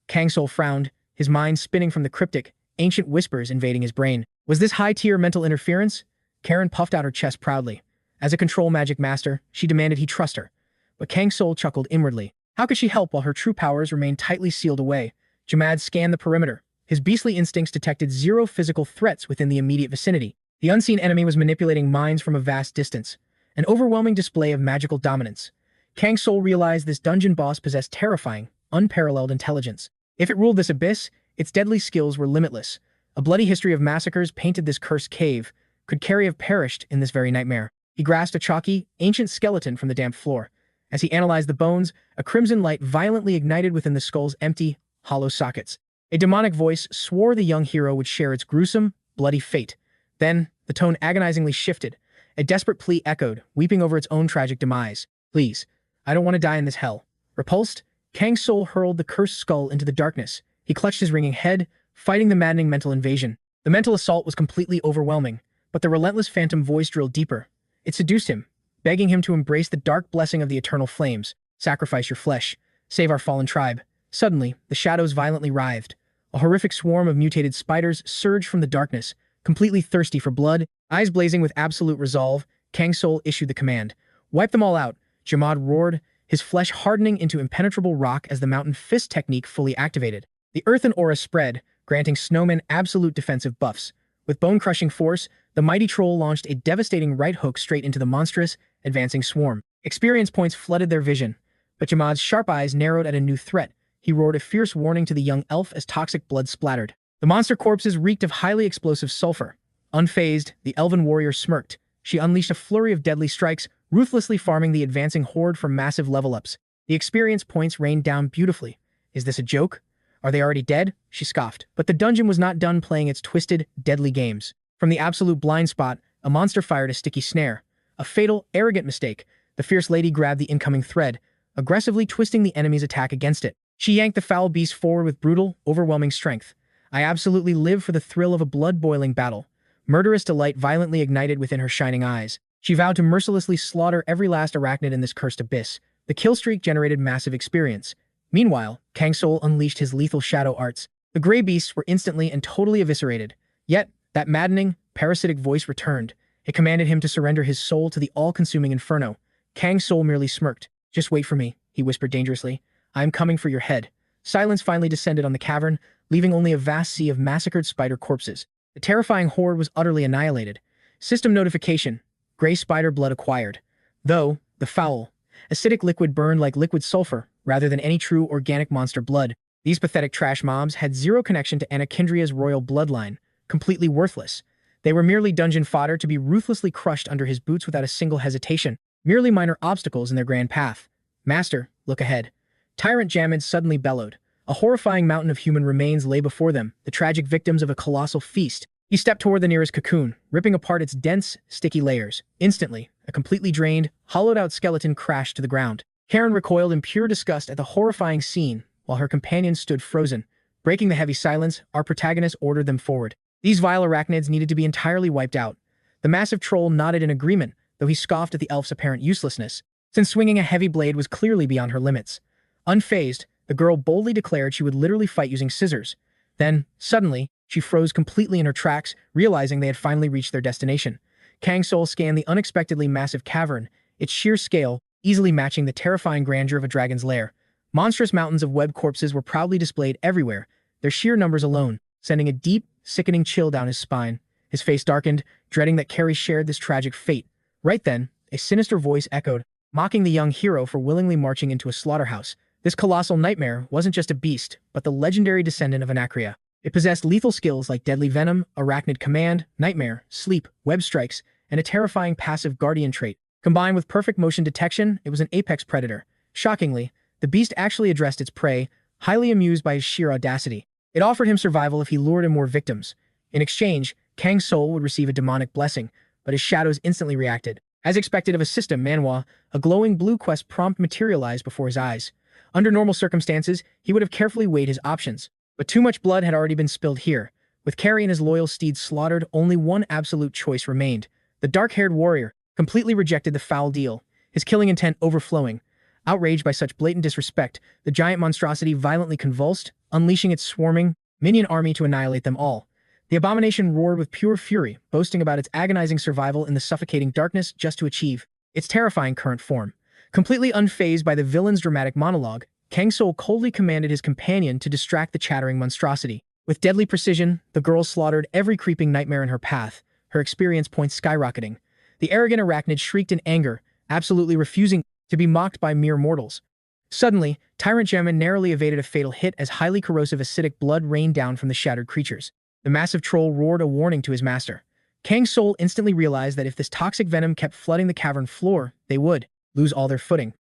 Kang Soul frowned, his mind spinning from the cryptic, ancient whispers invading his brain. Was this high-tier mental interference? Karen puffed out her chest proudly. As a control magic master, she demanded he trust her. But Kang Soul chuckled inwardly. How could she help while her true powers remained tightly sealed away? 𝗦𝗦𝗦 scanned the perimeter. His beastly instincts detected 0 physical threats within the immediate vicinity. The unseen enemy was manipulating minds from a vast distance. An overwhelming display of magical dominance. Kang Soul realized this dungeon boss possessed terrifying, unparalleled intelligence. If it ruled this abyss, its deadly skills were limitless. A bloody history of massacres painted this cursed cave. Could Carrie have perished in this very nightmare? He grasped a chalky, ancient skeleton from the damp floor. As he analyzed the bones, a crimson light violently ignited within the skull's empty, hollow sockets. A demonic voice swore the young hero would share its gruesome, bloody fate. Then, the tone agonizingly shifted. A desperate plea echoed, weeping over its own tragic demise. Please, I don't want to die in this hell. Repulsed, Kang Soul hurled the cursed skull into the darkness. He clutched his ringing head, fighting the maddening mental invasion. The mental assault was completely overwhelming, but the relentless phantom voice drilled deeper. It seduced him, begging him to embrace the dark blessing of the eternal flames. Sacrifice your flesh. Save our fallen tribe. Suddenly, the shadows violently writhed. A horrific swarm of mutated spiders surged from the darkness, completely thirsty for blood. Eyes blazing with absolute resolve, Kang Soul issued the command. Wipe them all out, 𝗦𝗦𝗦 roared, his flesh hardening into impenetrable rock as the mountain fist technique fully activated. The earthen aura spread, granting snowmen absolute defensive buffs. With bone-crushing force, the mighty troll launched a devastating right hook straight into the monstrous, advancing swarm. Experience points flooded their vision, but 𝗦𝗦𝗦's sharp eyes narrowed at a new threat. He roared a fierce warning to the young elf as toxic blood splattered. The monster corpses reeked of highly explosive sulfur. Unfazed, the elven warrior smirked. She unleashed a flurry of deadly strikes, ruthlessly farming the advancing horde for massive level-ups. The experience points rained down beautifully. Is this a joke? Are they already dead? She scoffed. But the dungeon was not done playing its twisted, deadly games. From the absolute blind spot, a monster fired a sticky snare. A fatal, arrogant mistake. The fierce lady grabbed the incoming thread, aggressively twisting the enemy's attack against it. She yanked the foul beast forward with brutal, overwhelming strength. I absolutely live for the thrill of a blood-boiling battle. Murderous delight violently ignited within her shining eyes. She vowed to mercilessly slaughter every last arachnid in this cursed abyss. The kill streak generated massive experience. Meanwhile, Kang Soul unleashed his lethal shadow arts. The gray beasts were instantly and totally eviscerated. Yet, that maddening, parasitic voice returned. It commanded him to surrender his soul to the all-consuming inferno. Kang Soul merely smirked. Just wait for me, he whispered dangerously. I am coming for your head. Silence finally descended on the cavern, leaving only a vast sea of massacred spider corpses. The terrifying horde was utterly annihilated. System notification. Gray spider blood acquired. Though, the foul, acidic liquid burned like liquid sulfur, rather than any true organic monster blood. These pathetic trash mobs had zero connection to Anakindra's royal bloodline, completely worthless. They were merely dungeon fodder to be ruthlessly crushed under his boots without a single hesitation, merely minor obstacles in their grand path. Master, look ahead. Tyrant 𝗦𝗦𝗦 suddenly bellowed. A horrifying mountain of human remains lay before them, the tragic victims of a colossal feast. He stepped toward the nearest cocoon, ripping apart its dense, sticky layers. Instantly, a completely drained, hollowed-out skeleton crashed to the ground. Karen recoiled in pure disgust at the horrifying scene, while her companions stood frozen. Breaking the heavy silence, our protagonist ordered them forward. These vile arachnids needed to be entirely wiped out. The massive troll nodded in agreement, though he scoffed at the elf's apparent uselessness, since swinging a heavy blade was clearly beyond her limits. Unfazed, the girl boldly declared she would literally fight using scissors. Then, suddenly, she froze completely in her tracks, realizing they had finally reached their destination. Kang Soul scanned the unexpectedly massive cavern, its sheer scale easily matching the terrifying grandeur of a dragon's lair. Monstrous mountains of web corpses were proudly displayed everywhere, their sheer numbers alone sending a deep, sickening chill down his spine. His face darkened, dreading that Carrie shared this tragic fate. Right then, a sinister voice echoed, mocking the young hero for willingly marching into a slaughterhouse. This colossal nightmare wasn't just a beast, but the legendary descendant of Anakinra. It possessed lethal skills like deadly venom, arachnid command, nightmare, sleep, web strikes, and a terrifying passive guardian trait. Combined with perfect motion detection, it was an apex predator. Shockingly, the beast actually addressed its prey, highly amused by his sheer audacity. It offered him survival if he lured in more victims. In exchange, Kang Soul would receive a demonic blessing, but his shadows instantly reacted. As expected of a system, Manhwa, a glowing blue quest prompt materialized before his eyes. Under normal circumstances, he would have carefully weighed his options. But too much blood had already been spilled here. With Carrie and his loyal steeds slaughtered, only one absolute choice remained. The dark-haired warrior completely rejected the foul deal, his killing intent overflowing. Outraged by such blatant disrespect, the giant monstrosity violently convulsed, unleashing its swarming minion army to annihilate them all. The abomination roared with pure fury, boasting about its agonizing survival in the suffocating darkness just to achieve its terrifying current form. Completely unfazed by the villain's dramatic monologue, Kang Soul coldly commanded his companion to distract the chattering monstrosity. With deadly precision, the girl slaughtered every creeping nightmare in her path, her experience points skyrocketing. The arrogant arachnid shrieked in anger, absolutely refusing to be mocked by mere mortals. Suddenly, Tyrant 𝗦𝗦𝗦 narrowly evaded a fatal hit as highly corrosive acidic blood rained down from the shattered creatures. The massive troll roared a warning to his master. Kang Soul instantly realized that if this toxic venom kept flooding the cavern floor, they would lose all their footing.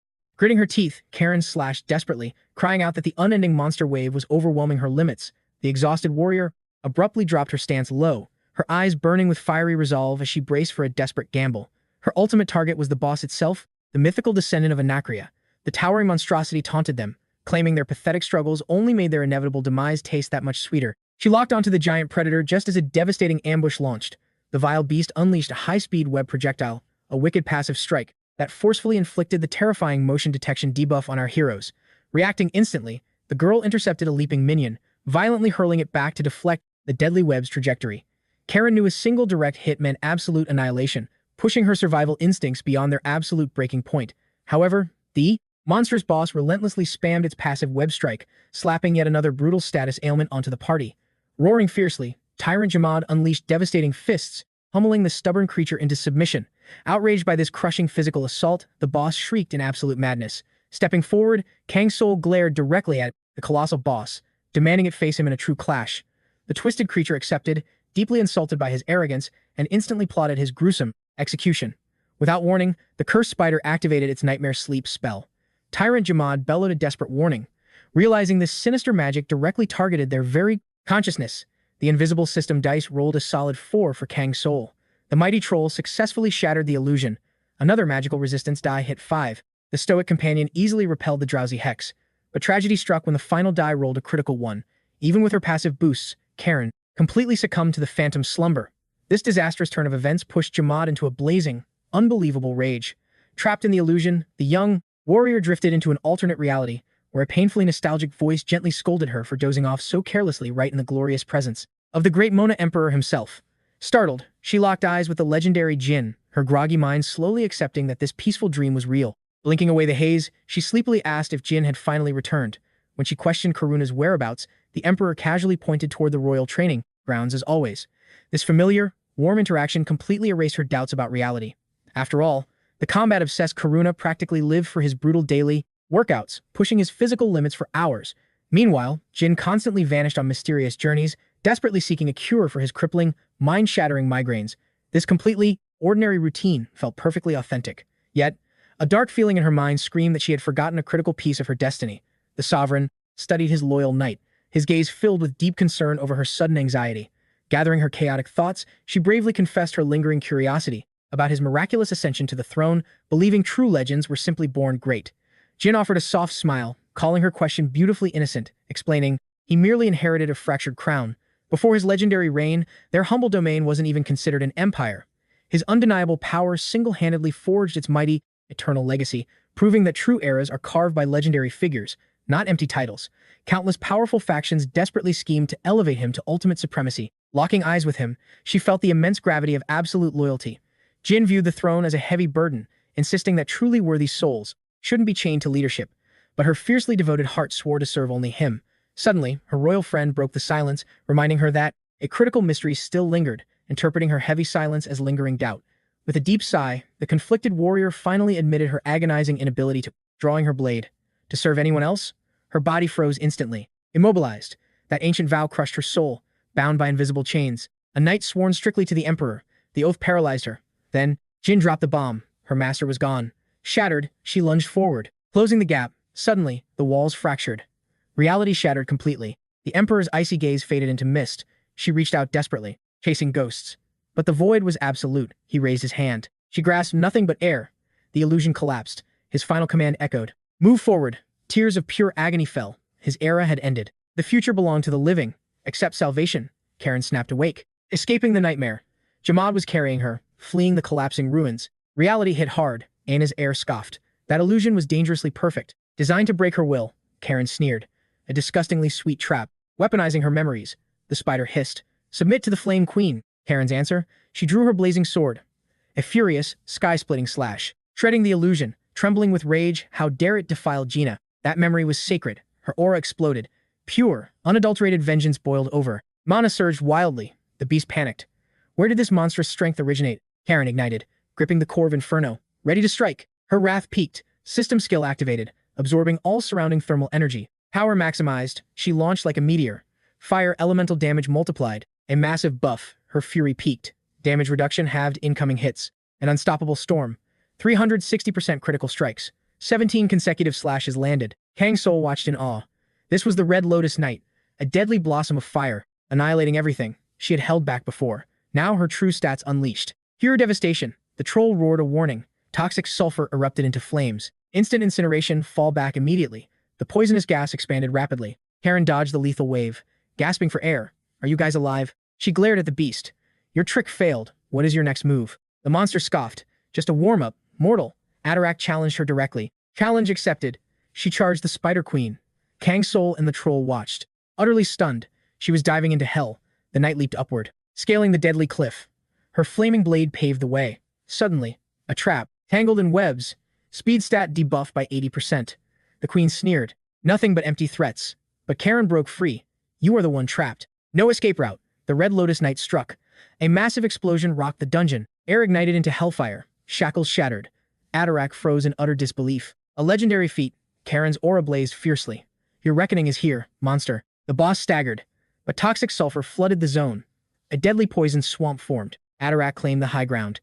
Gritting her teeth, Karen slashed desperately, crying out that the unending monster wave was overwhelming her limits. The exhausted warrior abruptly dropped her stance low, her eyes burning with fiery resolve as she braced for a desperate gamble. Her ultimate target was the boss itself, the mythical descendant of Anacrea. The towering monstrosity taunted them, claiming their pathetic struggles only made their inevitable demise taste that much sweeter. She locked onto the giant predator just as a devastating ambush launched. The vile beast unleashed a high-speed web projectile, a wicked passive strike, that forcefully inflicted the terrifying motion detection debuff on our heroes. Reacting instantly, the girl intercepted a leaping minion, violently hurling it back to deflect the deadly web's trajectory. Karen knew a single direct hit meant absolute annihilation, pushing her survival instincts beyond their absolute breaking point. However, the monstrous boss relentlessly spammed its passive web strike, slapping yet another brutal status ailment onto the party. Roaring fiercely, Tyrant 𝗦𝗦𝗦 unleashed devastating fists, pummeling the stubborn creature into submission. Outraged by this crushing physical assault, the boss shrieked in absolute madness. Stepping forward, Kang Soul glared directly at the colossal boss, demanding it face him in a true clash. The twisted creature accepted, deeply insulted by his arrogance, and instantly plotted his gruesome execution. Without warning, the cursed spider activated its nightmare sleep spell. Tyrant 𝗦𝗦𝗦 bellowed a desperate warning. Realizing this sinister magic directly targeted their very consciousness, the invisible system dice rolled a solid 4 for Kang Soul. The mighty troll successfully shattered the illusion. Another magical resistance die hit 5. The stoic companion easily repelled the drowsy hex. But tragedy struck when the final die rolled a critical 1. Even with her passive boosts, Karen completely succumbed to the phantom slumber. This disastrous turn of events pushed 𝗦𝗦𝗦 into a blazing, unbelievable rage. Trapped in the illusion, the young warrior drifted into an alternate reality, where a painfully nostalgic voice gently scolded her for dozing off so carelessly right in the glorious presence of the great Mona Emperor himself. Startled, she locked eyes with the legendary Jin, her groggy mind slowly accepting that this peaceful dream was real. Blinking away the haze, she sleepily asked if Jin had finally returned. When she questioned Karuna's whereabouts, the Emperor casually pointed toward the royal training grounds as always. This familiar, warm interaction completely erased her doubts about reality. After all, the combat-obsessed Karuna practically lived for his brutal daily workouts, pushing his physical limits for hours. Meanwhile, Jin constantly vanished on mysterious journeys, desperately seeking a cure for his crippling, mind-shattering migraines. This completely ordinary routine felt perfectly authentic. Yet, a dark feeling in her mind screamed that she had forgotten a critical piece of her destiny. The sovereign studied his loyal knight, his gaze filled with deep concern over her sudden anxiety. Gathering her chaotic thoughts, she bravely confessed her lingering curiosity about his miraculous ascension to the throne, believing true legends were simply born great. Jin offered a soft smile, calling her question beautifully innocent, explaining he merely inherited a fractured crown. Before his legendary reign, their humble domain wasn't even considered an empire. His undeniable power single-handedly forged its mighty, eternal legacy, proving that true eras are carved by legendary figures, not empty titles. Countless powerful factions desperately schemed to elevate him to ultimate supremacy. Locking eyes with him, she felt the immense gravity of absolute loyalty. Jin viewed the throne as a heavy burden, insisting that truly worthy souls shouldn't be chained to leadership, but her fiercely devoted heart swore to serve only him. Suddenly, her royal friend broke the silence, reminding her that a critical mystery still lingered, interpreting her heavy silence as lingering doubt. With a deep sigh, the conflicted warrior finally admitted her agonizing inability to drawing her blade. To serve anyone else? Her body froze instantly. Immobilized, that ancient vow crushed her soul, bound by invisible chains. A knight sworn strictly to the Emperor. The oath paralyzed her. Then, Jin dropped the bomb. Her master was gone. Shattered, she lunged forward, closing the gap. Suddenly, the walls fractured. Reality shattered completely. The Emperor's icy gaze faded into mist. She reached out desperately, chasing ghosts. But the void was absolute. He raised his hand. She grasped nothing but air. The illusion collapsed. His final command echoed. Move forward. Tears of pure agony fell. His era had ended. The future belonged to the living. Accept salvation. Karen snapped awake. Escaping the nightmare. 𝗦𝗦𝗦 was carrying her, fleeing the collapsing ruins. Reality hit hard. Anna's air scoffed. That illusion was dangerously perfect. Designed to break her will. Karen sneered. A disgustingly sweet trap. Weaponizing her memories. The spider hissed. Submit to the Flame Queen. Karen's answer. She drew her blazing sword. A furious, sky-splitting slash. Shredding the illusion. Trembling with rage, how dare it defile Gina. That memory was sacred. Her aura exploded. Pure, unadulterated vengeance boiled over. Mana surged wildly. The beast panicked. Where did this monstrous strength originate? Karen ignited, gripping the core of Inferno, ready to strike. Her wrath peaked. System skill activated, absorbing all surrounding thermal energy. Power maximized, she launched like a meteor. Fire elemental damage multiplied. A massive buff, her fury peaked. Damage reduction halved incoming hits. An unstoppable storm. 360% critical strikes. 17 consecutive slashes landed. Kang Soul watched in awe. This was the Red Lotus Knight, a deadly blossom of fire, annihilating everything she had held back before. Now her true stats unleashed. Pure devastation. The troll roared a warning. Toxic sulfur erupted into flames. Instant incineration, fall back immediately. The poisonous gas expanded rapidly. Karen dodged the lethal wave, gasping for air. Are you guys alive? She glared at the beast. Your trick failed. What is your next move? The monster scoffed. Just a warm-up, mortal. Atarak challenged her directly. Challenge accepted. She charged the Spider Queen. Kang Soul and the troll watched. Utterly stunned, she was diving into hell. The knight leaped upward, scaling the deadly cliff. Her flaming blade paved the way. Suddenly, a trap, tangled in webs. Speed stat debuffed by 80%. The queen sneered. Nothing but empty threats. But Karen broke free. You are the one trapped. No escape route. The Red Lotus Knight struck. A massive explosion rocked the dungeon. Air ignited into hellfire. Shackles shattered. Atarak froze in utter disbelief. A legendary feat. Karen's aura blazed fiercely. Your reckoning is here, monster. The boss staggered, but toxic sulfur flooded the zone. A deadly poison swamp formed. Atarak claimed the high ground.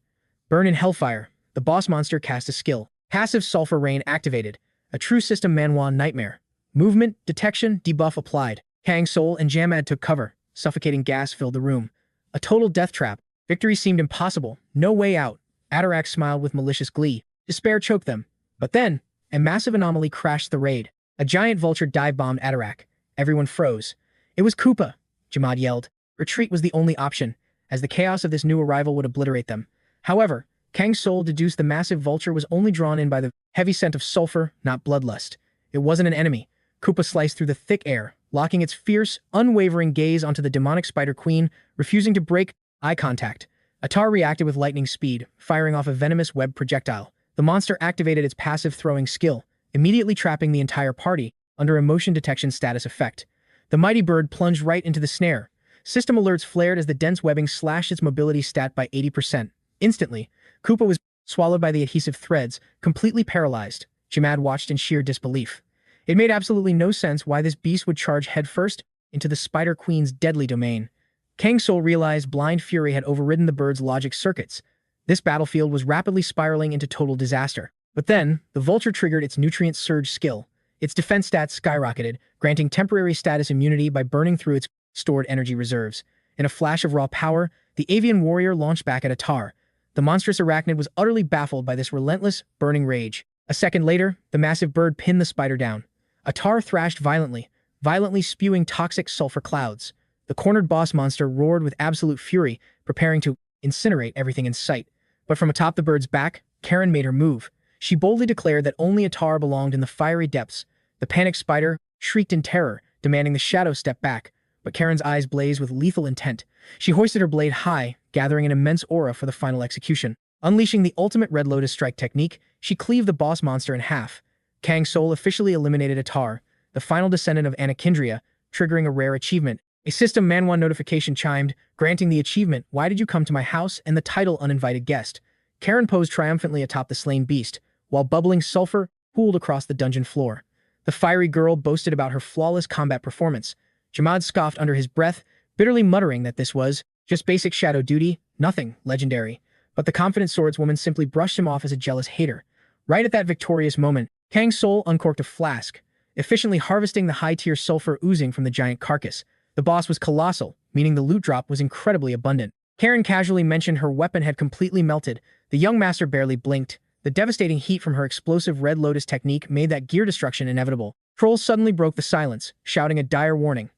Burn in hellfire. The boss monster cast a skill. Passive sulfur rain activated. A true system Manhwa nightmare. Movement, detection, debuff applied. Kang Soul and Jamad took cover. Suffocating gas filled the room. A total death trap. Victory seemed impossible. No way out. Atarak smiled with malicious glee. Despair choked them. But then, a massive anomaly crashed the raid. A giant vulture dive-bombed Atarak. Everyone froze. It was 𝗦𝗦𝗦, Jamad yelled. Retreat was the only option, as the chaos of this new arrival would obliterate them. However, Kang Soul deduced the massive vulture was only drawn in by the heavy scent of sulfur, not bloodlust. It wasn't an enemy. 𝗦𝗦𝗦 sliced through the thick air, locking its fierce, unwavering gaze onto the demonic Spider Queen, refusing to break eye contact. Atar reacted with lightning speed, firing off a venomous web projectile. The monster activated its passive throwing skill, immediately trapping the entire party under a motion detection status effect. The mighty bird plunged right into the snare. System alerts flared as the dense webbing slashed its mobility stat by 80%. Instantly, 𝗦𝗦𝗦 was swallowed by the adhesive threads, completely paralyzed. Jamad watched in sheer disbelief. It made absolutely no sense why this beast would charge headfirst into the Spider Queen's deadly domain. Kang Soul realized blind fury had overridden the bird's logic circuits. This battlefield was rapidly spiraling into total disaster. But then, the vulture triggered its nutrient surge skill. Its defense stats skyrocketed, granting temporary status immunity by burning through its stored energy reserves. In a flash of raw power, the avian warrior launched back at Atar. The monstrous arachnid was utterly baffled by this relentless, burning rage. A second later, the massive bird pinned the spider down. Atar thrashed violently spewing toxic sulfur clouds. The cornered boss monster roared with absolute fury, preparing to incinerate everything in sight. But from atop the bird's back, Karen made her move. She boldly declared that only Atar belonged in the fiery depths. The panicked spider shrieked in terror, demanding the shadow step back. But Karen's eyes blazed with lethal intent. She hoisted her blade high, gathering an immense aura for the final execution. Unleashing the ultimate Red Lotus strike technique, she cleaved the boss monster in half. Kang Soul officially eliminated Atar, the final descendant of Anakindraya, triggering a rare achievement. A system Manhwa notification chimed, granting the achievement, "Why did you come to my house?" and the title Uninvited Guest. Karen posed triumphantly atop the slain beast, while bubbling sulfur pooled across the dungeon floor. The fiery girl boasted about her flawless combat performance. Jamad scoffed under his breath, bitterly muttering that this was just basic shadow duty, nothing legendary. But the confident swordswoman simply brushed him off as a jealous hater. Right at that victorious moment, Kang Soul uncorked a flask, efficiently harvesting the high-tier sulfur oozing from the giant carcass. The boss was colossal, meaning the loot drop was incredibly abundant. Karen casually mentioned her weapon had completely melted. The young master barely blinked. The devastating heat from her explosive Red Lotus technique made that gear destruction inevitable. Trolls suddenly broke the silence, shouting a dire warning.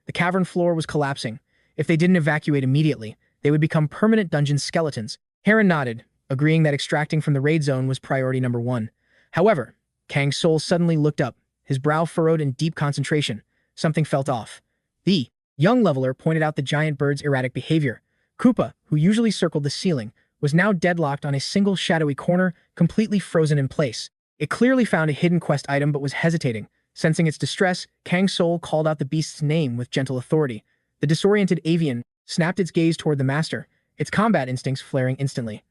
The cavern floor was collapsing. If they didn't evacuate immediately, they would become permanent dungeon skeletons. Karen nodded, agreeing that extracting from the raid zone was priority number 1. However, Kang Soul suddenly looked up, his brow furrowed in deep concentration. Something felt off. The young leveler pointed out the giant bird's erratic behavior. 𝗦𝗦𝗦, who usually circled the ceiling, was now deadlocked on a single shadowy corner, completely frozen in place. It clearly found a hidden quest item but was hesitating. Sensing its distress, Kang Soul called out the beast's name with gentle authority. The disoriented avian snapped its gaze toward the master, its combat instincts flaring instantly.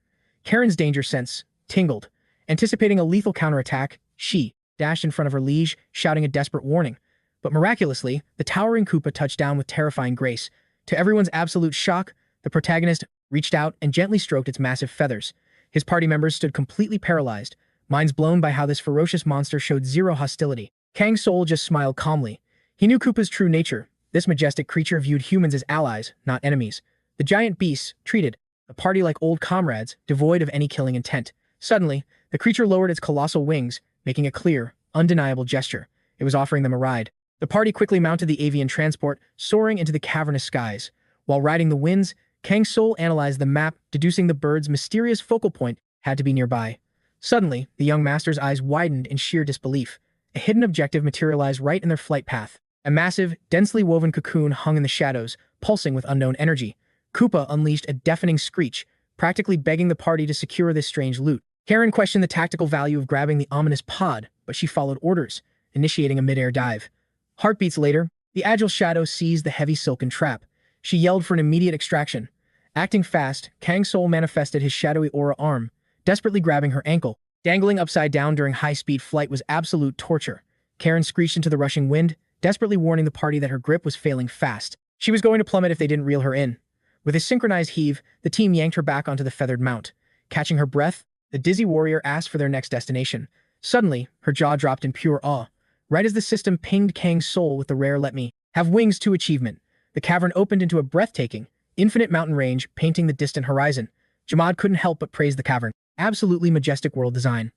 Karen's danger sense tingled. Anticipating a lethal counterattack, she dashed in front of her liege, shouting a desperate warning. But miraculously, the towering 𝗦𝗦𝗦 touched down with terrifying grace. To everyone's absolute shock, the protagonist reached out and gently stroked its massive feathers. His party members stood completely paralyzed, minds blown by how this ferocious monster showed zero hostility. Kang Soul just smiled calmly. He knew Koopa's true nature. This majestic creature viewed humans as allies, not enemies. The giant beast treated the party like old comrades, devoid of any killing intent. Suddenly, the creature lowered its colossal wings, making a clear, undeniable gesture. It was offering them a ride. The party quickly mounted the avian transport, soaring into the cavernous skies. While riding the winds, Kang Soul analyzed the map, deducing the bird's mysterious focal point had to be nearby. Suddenly, the young master's eyes widened in sheer disbelief. A hidden objective materialized right in their flight path. A massive, densely woven cocoon hung in the shadows, pulsing with unknown energy. Koopa unleashed a deafening screech, practically begging the party to secure this strange loot. Karen questioned the tactical value of grabbing the ominous pod, but she followed orders, initiating a mid-air dive. Heartbeats later, the agile shadow seized the heavy silken trap. She yelled for an immediate extraction. Acting fast, Kang Soul manifested his shadowy aura arm, desperately grabbing her ankle. Dangling upside down during high-speed flight was absolute torture. Karen screeched into the rushing wind, desperately warning the party that her grip was failing fast. She was going to plummet if they didn't reel her in. With a synchronized heave, the team yanked her back onto the feathered mount. Catching her breath, the dizzy warrior asked for their next destination. Suddenly, her jaw dropped in pure awe. Right as the system pinged Kang's soul with the rare "Let me have wings" 2 achievement, the cavern opened into a breathtaking, infinite mountain range painting the distant horizon. 𝗦𝗦𝗦 couldn't help but praise the cavern. Absolutely majestic world design.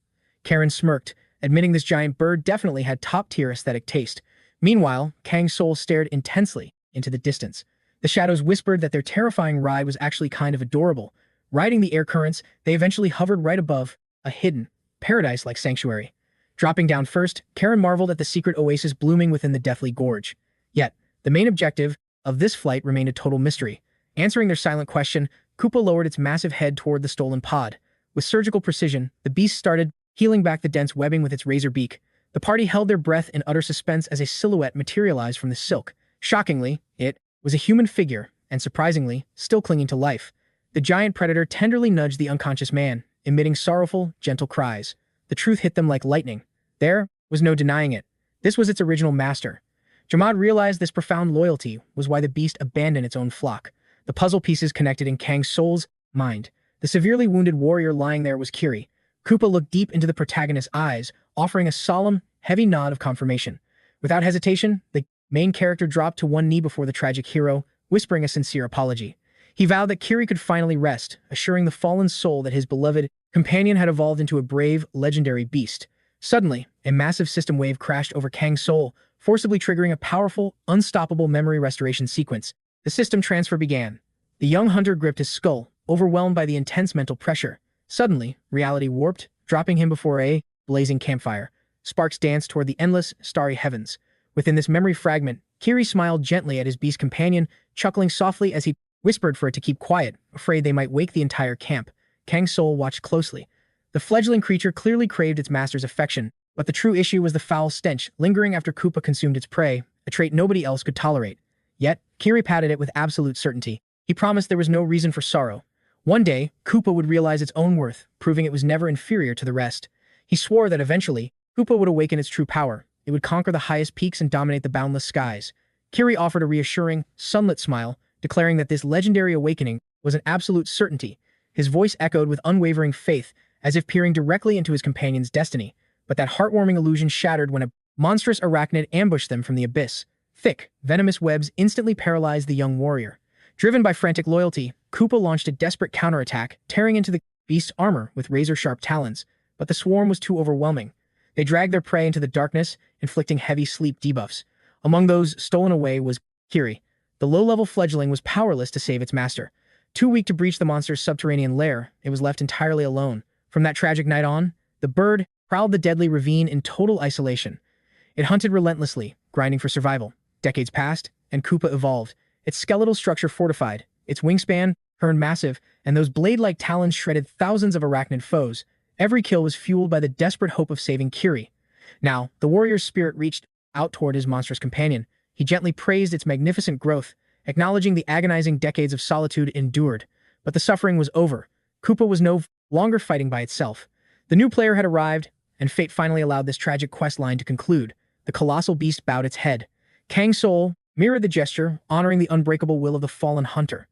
Karen smirked, admitting this giant bird definitely had top-tier aesthetic taste. Meanwhile, Kang's soul stared intensely into the distance. The shadows whispered that their terrifying ride was actually kind of adorable. Riding the air currents, they eventually hovered right above a hidden, paradise-like sanctuary. Dropping down first, Karen marveled at the secret oasis blooming within the deathly gorge. Yet, the main objective of this flight remained a total mystery. Answering their silent question, Koopa lowered its massive head toward the stolen pod. With surgical precision, the beast started peeling back the dense webbing with its razor beak. The party held their breath in utter suspense as a silhouette materialized from the silk. Shockingly, it was a human figure, and surprisingly, still clinging to life. The giant predator tenderly nudged the unconscious man, emitting sorrowful, gentle cries. The truth hit them like lightning. There was no denying it. This was its original master. 𝗦𝗦𝗦 realized this profound loyalty was why the beast abandoned its own flock. The puzzle pieces connected in Kang's soul's mind. The severely wounded warrior lying there was 𝗦𝗐. Koopa looked deep into the protagonist's eyes, offering a solemn, heavy nod of confirmation. Without hesitation, the main character dropped to one knee before the tragic hero, whispering a sincere apology. He vowed that 𝗦𝗐 could finally rest, assuring the fallen soul that his beloved companion had evolved into a brave, legendary beast. Suddenly, a massive system wave crashed over Kang's soul, forcibly triggering a powerful, unstoppable memory restoration sequence. The system transfer began. The young hunter gripped his skull, overwhelmed by the intense mental pressure. Suddenly, reality warped, dropping him before a blazing campfire. Sparks danced toward the endless, starry heavens. Within this memory fragment, 𝗦𝗐 smiled gently at his beast companion, chuckling softly as he whispered for it to keep quiet, afraid they might wake the entire camp. Kang's soul watched closely. The fledgling creature clearly craved its master's affection, but the true issue was the foul stench lingering after Koopa consumed its prey, a trait nobody else could tolerate. Yet, 𝗦𝗐 patted it with absolute certainty. He promised there was no reason for sorrow. One day, Koopa would realize its own worth, proving it was never inferior to the rest. He swore that eventually, Koopa would awaken its true power. It would conquer the highest peaks and dominate the boundless skies. 𝗦𝗐 offered a reassuring, sunlit smile, declaring that this legendary awakening was an absolute certainty. His voice echoed with unwavering faith, as if peering directly into his companion's destiny. But that heartwarming illusion shattered when a monstrous arachnid ambushed them from the abyss. Thick, venomous webs instantly paralyzed the young warrior. Driven by frantic loyalty, Koopa launched a desperate counterattack, tearing into the beast's armor with razor-sharp talons. But the swarm was too overwhelming. They dragged their prey into the darkness, inflicting heavy sleep debuffs. Among those stolen away was 𝗦𝗐. The low-level fledgling was powerless to save its master. Too weak to breach the monster's subterranean lair, it was left entirely alone. From that tragic night on, the bird prowled the deadly ravine in total isolation. It hunted relentlessly, grinding for survival. Decades passed, and Koopa evolved. Its skeletal structure fortified, its wingspan turned massive, and those blade-like talons shredded thousands of arachnid foes. Every kill was fueled by the desperate hope of saving 𝗦𝗐. Now, the warrior's spirit reached out toward his monstrous companion. He gently praised its magnificent growth, acknowledging the agonizing decades of solitude endured. But the suffering was over. Koopa was no longer fighting by itself. The new player had arrived, and fate finally allowed this tragic quest line to conclude. The colossal beast bowed its head. Kang's soul mirrored the gesture, honoring the unbreakable will of the fallen hunter.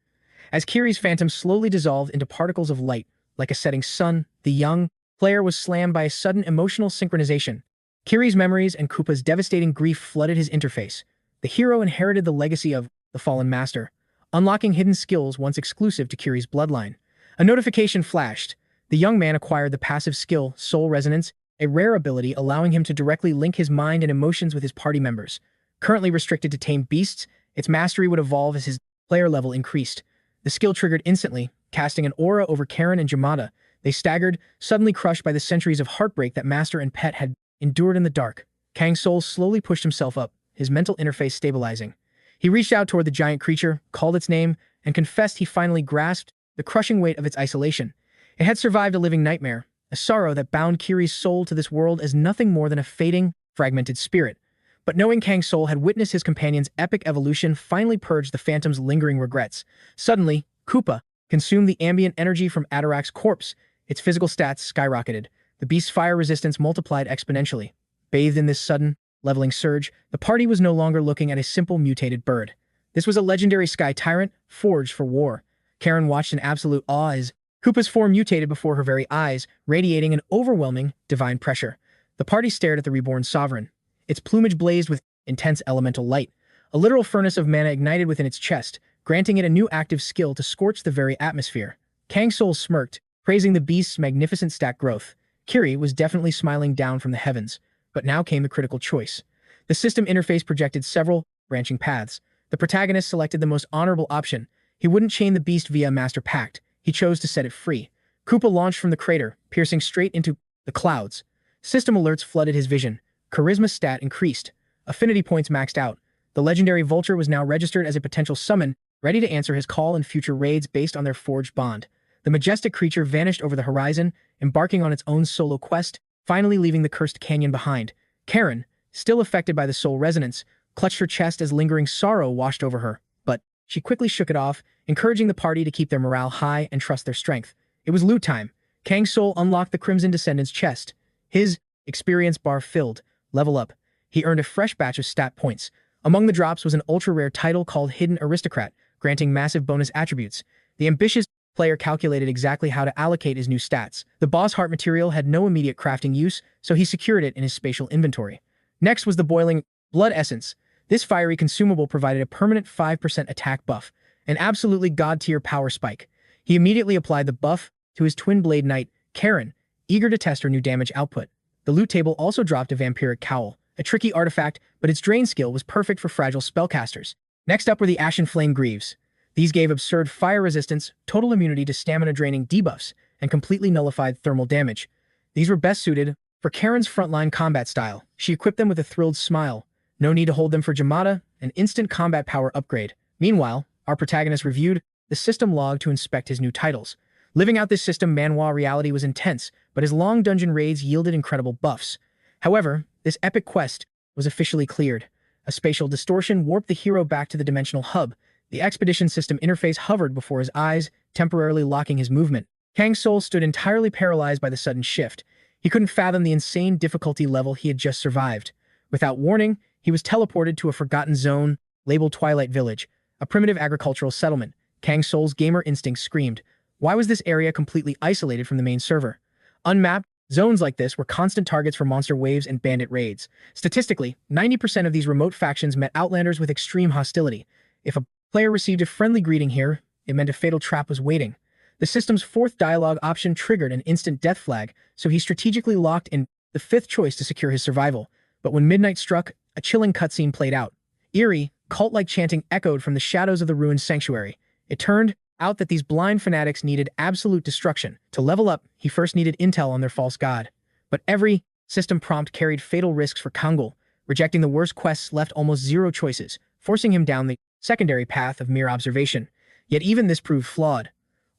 As 𝗦𝗐's phantom slowly dissolved into particles of light, like a setting sun, the young player was slammed by a sudden emotional synchronization. Kiri's memories and Koopa's devastating grief flooded his interface. The hero inherited the legacy of the Fallen Master, unlocking hidden skills once exclusive to Kiri's bloodline. A notification flashed. The young man acquired the passive skill, Soul Resonance, a rare ability allowing him to directly link his mind and emotions with his party members. Currently restricted to tame beasts, its mastery would evolve as his player level increased. The skill triggered instantly, casting an aura over Karen and 𝗦𝗦𝗦. They staggered, suddenly crushed by the centuries of heartbreak that master and pet had endured in the dark. Kang Soul slowly pushed himself up, his mental interface stabilizing. He reached out toward the giant creature, called its name, and confessed he finally grasped the crushing weight of its isolation. It had survived a living nightmare, a sorrow that bound Kiri's soul to this world as nothing more than a fading, fragmented spirit. But knowing Kang Soul had witnessed his companion's epic evolution finally purged the phantom's lingering regrets. Suddenly, Koopa consumed the ambient energy from Atarak's corpse. Its physical stats skyrocketed. The beast's fire resistance multiplied exponentially. Bathed in this sudden, leveling surge, the party was no longer looking at a simple mutated bird. This was a legendary sky tyrant, forged for war. Karen watched in absolute awe as Koopa's form mutated before her very eyes, radiating an overwhelming, divine pressure. The party stared at the reborn sovereign. Its plumage blazed with intense elemental light. A literal furnace of mana ignited within its chest, granting it a new active skill to scorch the very atmosphere. Kang Soul smirked, praising the beast's magnificent stat growth. Kiri was definitely smiling down from the heavens. But now came the critical choice. The system interface projected several branching paths. The protagonist selected the most honorable option. He wouldn't chain the beast via a master pact. He chose to set it free. Koopa launched from the crater, piercing straight into the clouds. System alerts flooded his vision. Charisma stat increased. Affinity points maxed out. The legendary vulture was now registered as a potential summon, ready to answer his call in future raids based on their forged bond. The majestic creature vanished over the horizon, embarking on its own solo quest, finally leaving the cursed canyon behind. Karen, still affected by the soul resonance, clutched her chest as lingering sorrow washed over her. But she quickly shook it off, encouraging the party to keep their morale high and trust their strength. It was loot time. Kang Soul unlocked the Crimson Descendant's chest. His experience bar filled. Level up. He earned a fresh batch of stat points. Among the drops was an ultra-rare title called Hidden Aristocrat, granting massive bonus attributes. The ambitious player calculated exactly how to allocate his new stats. The boss heart material had no immediate crafting use, so he secured it in his spatial inventory. Next was the boiling blood essence. This fiery consumable provided a permanent 5% attack buff, an absolutely god-tier power spike. He immediately applied the buff to his twin blade knight, Karen, eager to test her new damage output. The loot table also dropped a vampiric cowl, a tricky artifact, but its drain skill was perfect for fragile spellcasters. Next up were the Ashen Flame Greaves. These gave absurd fire resistance, total immunity to stamina-draining debuffs, and completely nullified thermal damage. These were best suited for Karen's frontline combat style. She equipped them with a thrilled smile. No need to hold them for 𝗦𝗦𝗦, an instant combat power upgrade. Meanwhile, our protagonist reviewed the system log to inspect his new titles. Living out this system Manhwa reality was intense, but his long dungeon raids yielded incredible buffs. However, this epic quest was officially cleared. A spatial distortion warped the hero back to the dimensional hub. The expedition system interface hovered before his eyes, temporarily locking his movement. Kang Soul stood entirely paralyzed by the sudden shift. He couldn't fathom the insane difficulty level he had just survived. Without warning, he was teleported to a forgotten zone, labeled Twilight Village, a primitive agricultural settlement. Kang Soul's gamer instinct screamed. Why was this area completely isolated from the main server? Unmapped, zones like this were constant targets for monster waves and bandit raids. Statistically, 90% of these remote factions met Outlanders with extreme hostility. If a player received a friendly greeting here, it meant a fatal trap was waiting. The system's fourth dialogue option triggered an instant death flag, so he strategically locked in the fifth choice to secure his survival. But when midnight struck, a chilling cutscene played out. Eerie, cult-like chanting echoed from the shadows of the ruined sanctuary. It turned out that these blind fanatics needed absolute destruction. To level up, he first needed intel on their false god. But every system prompt carried fatal risks for Kang Soul. Rejecting the worst quests left almost zero choices, forcing him down the secondary path of mere observation. Yet even this proved flawed.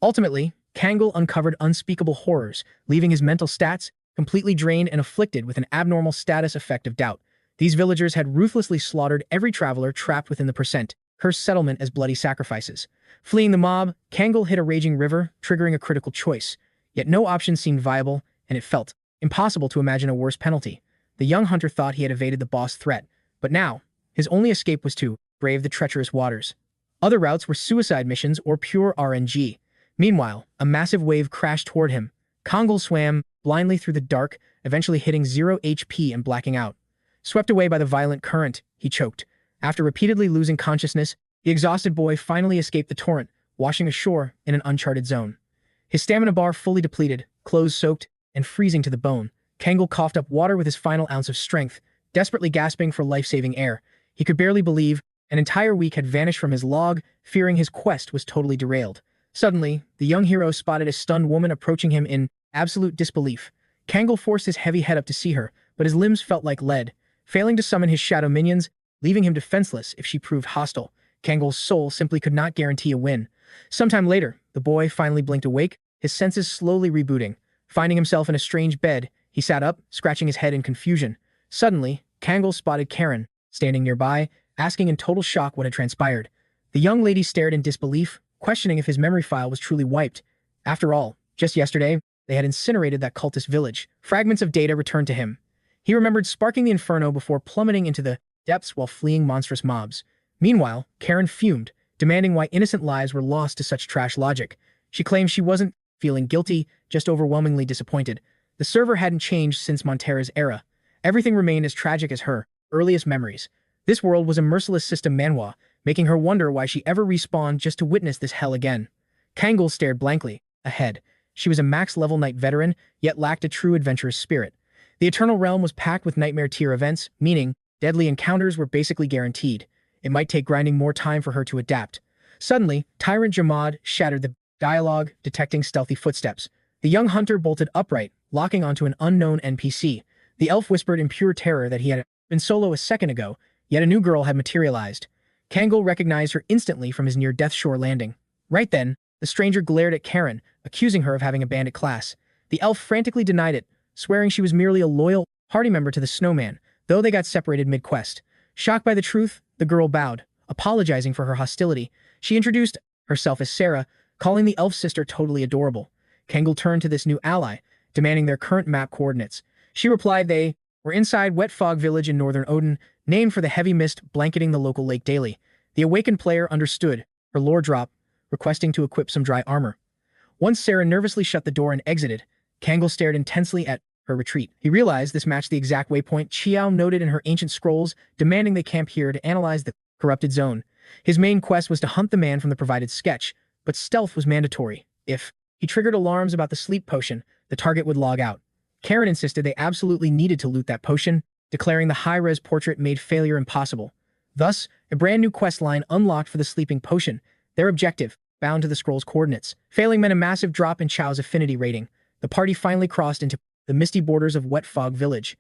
Ultimately, Kang Soul uncovered unspeakable horrors, leaving his mental stats completely drained and afflicted with an abnormal status effect of doubt. These villagers had ruthlessly slaughtered every traveler trapped within the cursed settlement as bloody sacrifices. Fleeing the mob, Kang Soul hit a raging river, triggering a critical choice. Yet no option seemed viable, and it felt impossible to imagine a worse penalty. The young hunter thought he had evaded the boss threat, but now, his only escape was to brave the treacherous waters. Other routes were suicide missions or pure RNG. Meanwhile, a massive wave crashed toward him. Kang Soul swam blindly through the dark, eventually hitting 0 HP and blacking out. Swept away by the violent current, he choked. After repeatedly losing consciousness, the exhausted boy finally escaped the torrent, washing ashore in an uncharted zone. His stamina bar fully depleted, clothes soaked, and freezing to the bone, Kang coughed up water with his final ounce of strength, desperately gasping for life-saving air. He could barely believe an entire week had vanished from his log, fearing his quest was totally derailed. Suddenly, the young hero spotted a stunned woman approaching him in absolute disbelief. Kang forced his heavy head up to see her, but his limbs felt like lead, failing to summon his shadow minions, leaving him defenseless if she proved hostile. Kang's soul simply could not guarantee a win. Sometime later, the boy finally blinked awake, his senses slowly rebooting. Finding himself in a strange bed, he sat up, scratching his head in confusion. Suddenly, Kang spotted Karen, standing nearby, asking in total shock what had transpired. The young lady stared in disbelief, questioning if his memory file was truly wiped. After all, just yesterday, they had incinerated that cultist village. Fragments of data returned to him. He remembered sparking the inferno before plummeting into the depths while fleeing monstrous mobs. Meanwhile, Karen fumed, demanding why innocent lives were lost to such trash logic. She claimed she wasn't feeling guilty, just overwhelmingly disappointed. The server hadn't changed since Montera's era. Everything remained as tragic as her earliest memories. This world was a merciless system Manhwa, making her wonder why she ever respawned just to witness this hell again. Kang stared blankly ahead. She was a max-level knight veteran, yet lacked a true adventurous spirit. The Eternal Realm was packed with nightmare-tier events, meaning deadly encounters were basically guaranteed. It might take grinding more time for her to adapt. Suddenly, Tyrant Jamad shattered the dialogue, detecting stealthy footsteps. The young hunter bolted upright, locking onto an unknown NPC. The elf whispered in pure terror that he had been solo a second ago, yet a new girl had materialized. Kang recognized her instantly from his near-death shore landing. Right then, the stranger glared at Karen, accusing her of having a bandit class. The elf frantically denied it, swearing she was merely a loyal party member to the snowman, though they got separated mid-quest. Shocked by the truth, the girl bowed, apologizing for her hostility. She introduced herself as Sarah, calling the elf sister totally adorable. Kang turned to this new ally, demanding their current map coordinates. She replied they were inside Wet Fog Village in northern Odin, named for the heavy mist blanketing the local lake daily. The awakened player understood, her lore drop, requesting to equip some dry armor. Once Sarah nervously shut the door and exited, Kang stared intensely at her retreat. He realized this matched the exact waypoint Qiao noted in her ancient scrolls, demanding they camp here to analyze the corrupted zone. His main quest was to hunt the man from the provided sketch, but stealth was mandatory. If he triggered alarms about the sleep potion, the target would log out. Karen insisted they absolutely needed to loot that potion, declaring the high-res portrait made failure impossible. Thus, a brand new quest line unlocked for the sleeping potion, their objective, bound to the scroll's coordinates. Failing meant a massive drop in Chao's affinity rating. The party finally crossed into the misty borders of Wet Fog Village.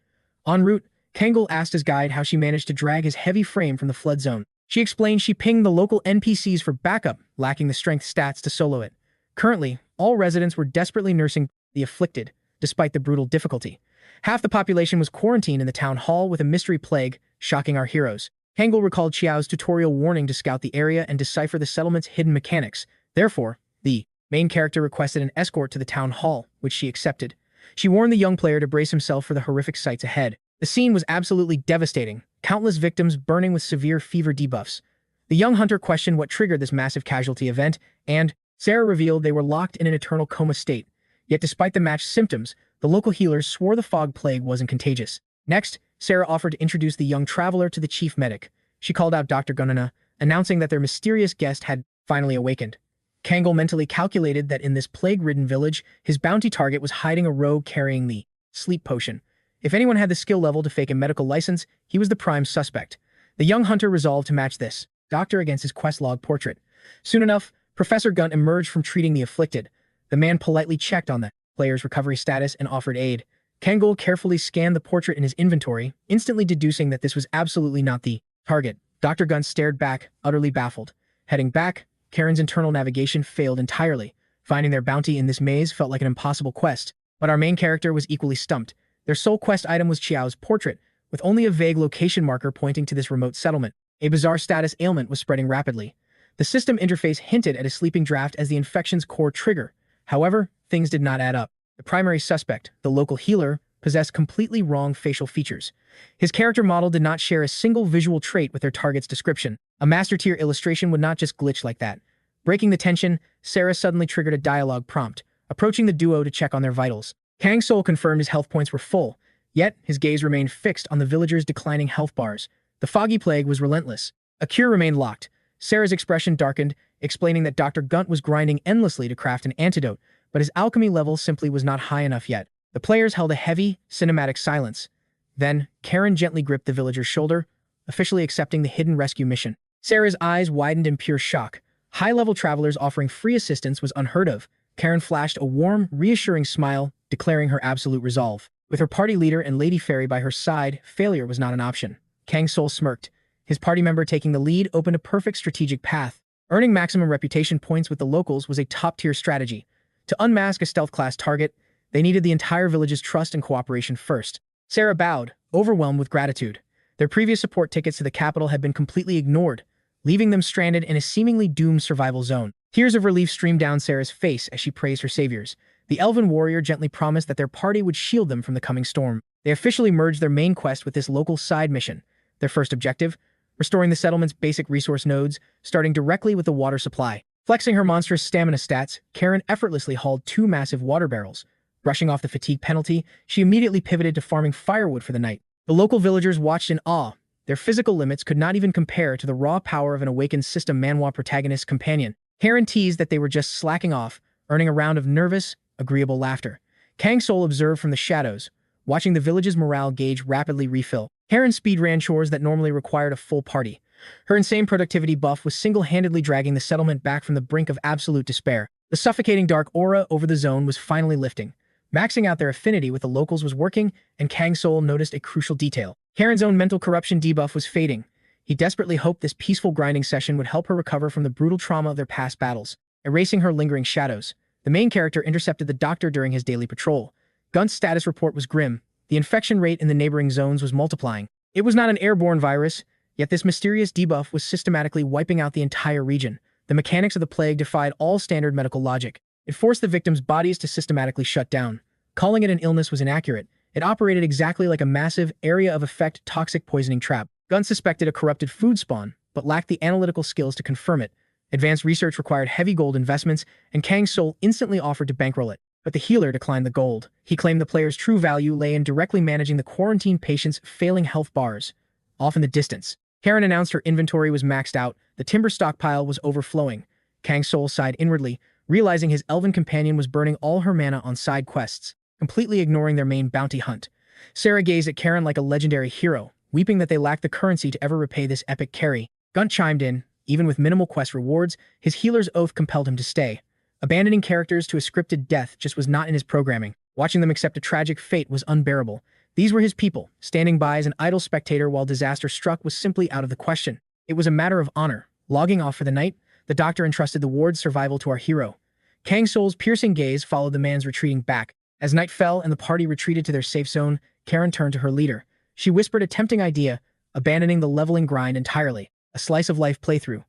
En route, Kang asked his guide how she managed to drag his heavy frame from the flood zone. She explained she pinged the local NPCs for backup, lacking the strength stats to solo it. Currently, all residents were desperately nursing the afflicted, despite the brutal difficulty. Half the population was quarantined in the town hall with a mystery plague, shocking our heroes. Kang recalled Qiao's tutorial warning to scout the area and decipher the settlement's hidden mechanics. Therefore, the main character requested an escort to the town hall, which she accepted. She warned the young player to brace himself for the horrific sights ahead. The scene was absolutely devastating, countless victims burning with severe fever debuffs. The young hunter questioned what triggered this massive casualty event, and Sarah revealed they were locked in an eternal coma state. Yet despite the matched symptoms, the local healers swore the fog plague wasn't contagious. Next, Sarah offered to introduce the young traveler to the chief medic. She called out Dr. Gunana, announcing that their mysterious guest had finally awakened. Kang mentally calculated that in this plague-ridden village, his bounty target was hiding a rogue carrying the sleep potion. If anyone had the skill level to fake a medical license, he was the prime suspect. The young hunter resolved to match this doctor against his quest log portrait. Soon enough, Professor Gunt emerged from treating the afflicted. The man politely checked on the player's recovery status and offered aid. Kang carefully scanned the portrait in his inventory, instantly deducing that this was absolutely not the target. Dr. Gunt stared back, utterly baffled. Heading back, Karen's internal navigation failed entirely. Finding their bounty in this maze felt like an impossible quest, but our main character was equally stumped. Their sole quest item was Qiao's portrait, with only a vague location marker pointing to this remote settlement. A bizarre status ailment was spreading rapidly. The system interface hinted at a sleeping draft as the infection's core trigger. However, things did not add up. The primary suspect, the local healer, possessed completely wrong facial features. His character model did not share a single visual trait with their target's description. A master-tier illustration would not just glitch like that. Breaking the tension, Sarah suddenly triggered a dialogue prompt, approaching the duo to check on their vitals. Kang Soul confirmed his health points were full, yet his gaze remained fixed on the villagers' declining health bars. The foggy plague was relentless. A cure remained locked. Sarah's expression darkened, explaining that Dr. Gunt was grinding endlessly to craft an antidote, but his alchemy level simply was not high enough yet. The players held a heavy, cinematic silence. Then, Karen gently gripped the villager's shoulder, officially accepting the hidden rescue mission. Sarah's eyes widened in pure shock. High-level travelers offering free assistance was unheard of. Karen flashed a warm, reassuring smile, declaring her absolute resolve. With her party leader and Lady Fairy by her side, failure was not an option. Kang Soul smirked. His party member taking the lead opened a perfect strategic path. Earning maximum reputation points with the locals was a top-tier strategy. To unmask a stealth-class target, they needed the entire village's trust and cooperation first. Sarah bowed, overwhelmed with gratitude. Their previous support tickets to the capital had been completely ignored, leaving them stranded in a seemingly doomed survival zone. Tears of relief streamed down Sarah's face as she praised her saviors. The elven warrior gently promised that their party would shield them from the coming storm. They officially merged their main quest with this local side mission. Their first objective, restoring the settlement's basic resource nodes, starting directly with the water supply. Flexing her monstrous stamina stats, Karen effortlessly hauled 2 massive water barrels. Brushing off the fatigue penalty, she immediately pivoted to farming firewood for the night. The local villagers watched in awe. Their physical limits could not even compare to the raw power of an awakened system Manhwa protagonist's companion. Karen teased that they were just slacking off, earning a round of nervous, agreeable laughter. Kang Soul observed from the shadows, watching the village's morale gauge rapidly refill. Karen speedran chores that normally required a full party. Her insane productivity buff was single-handedly dragging the settlement back from the brink of absolute despair. The suffocating dark aura over the zone was finally lifting. Maxing out their affinity with the locals was working, and Kang Soul noticed a crucial detail. Karen's own mental corruption debuff was fading. He desperately hoped this peaceful grinding session would help her recover from the brutal trauma of their past battles, erasing her lingering shadows. The main character intercepted the doctor during his daily patrol. Gunt's status report was grim. The infection rate in the neighboring zones was multiplying. It was not an airborne virus, yet this mysterious debuff was systematically wiping out the entire region. The mechanics of the plague defied all standard medical logic. It forced the victims' bodies to systematically shut down. Calling it an illness was inaccurate. It operated exactly like a massive, area of effect toxic poisoning trap. Gunt suspected a corrupted food spawn, but lacked the analytical skills to confirm it. Advanced research required heavy gold investments, and Kang Soul instantly offered to bankroll it. But the healer declined the gold. He claimed the player's true value lay in directly managing the quarantined patient's failing health bars. Off in the distance, Karen announced her inventory was maxed out. The timber stockpile was overflowing. Kang Soul sighed inwardly, realizing his elven companion was burning all her mana on side quests, completely ignoring their main bounty hunt. Sarah gazed at Karen like a legendary hero, weeping that they lacked the currency to ever repay this epic carry. Gunt chimed in. Even with minimal quest rewards, his healer's oath compelled him to stay. Abandoning characters to a scripted death just was not in his programming. Watching them accept a tragic fate was unbearable. These were his people. Standing by as an idle spectator while disaster struck was simply out of the question. It was a matter of honor. Logging off for the night, the doctor entrusted the ward's survival to our hero. Kang Soul's piercing gaze followed the man's retreating back. As night fell and the party retreated to their safe zone, Karen turned to her leader. She whispered a tempting idea, abandoning the leveling grind entirely. A slice-of-life playthrough.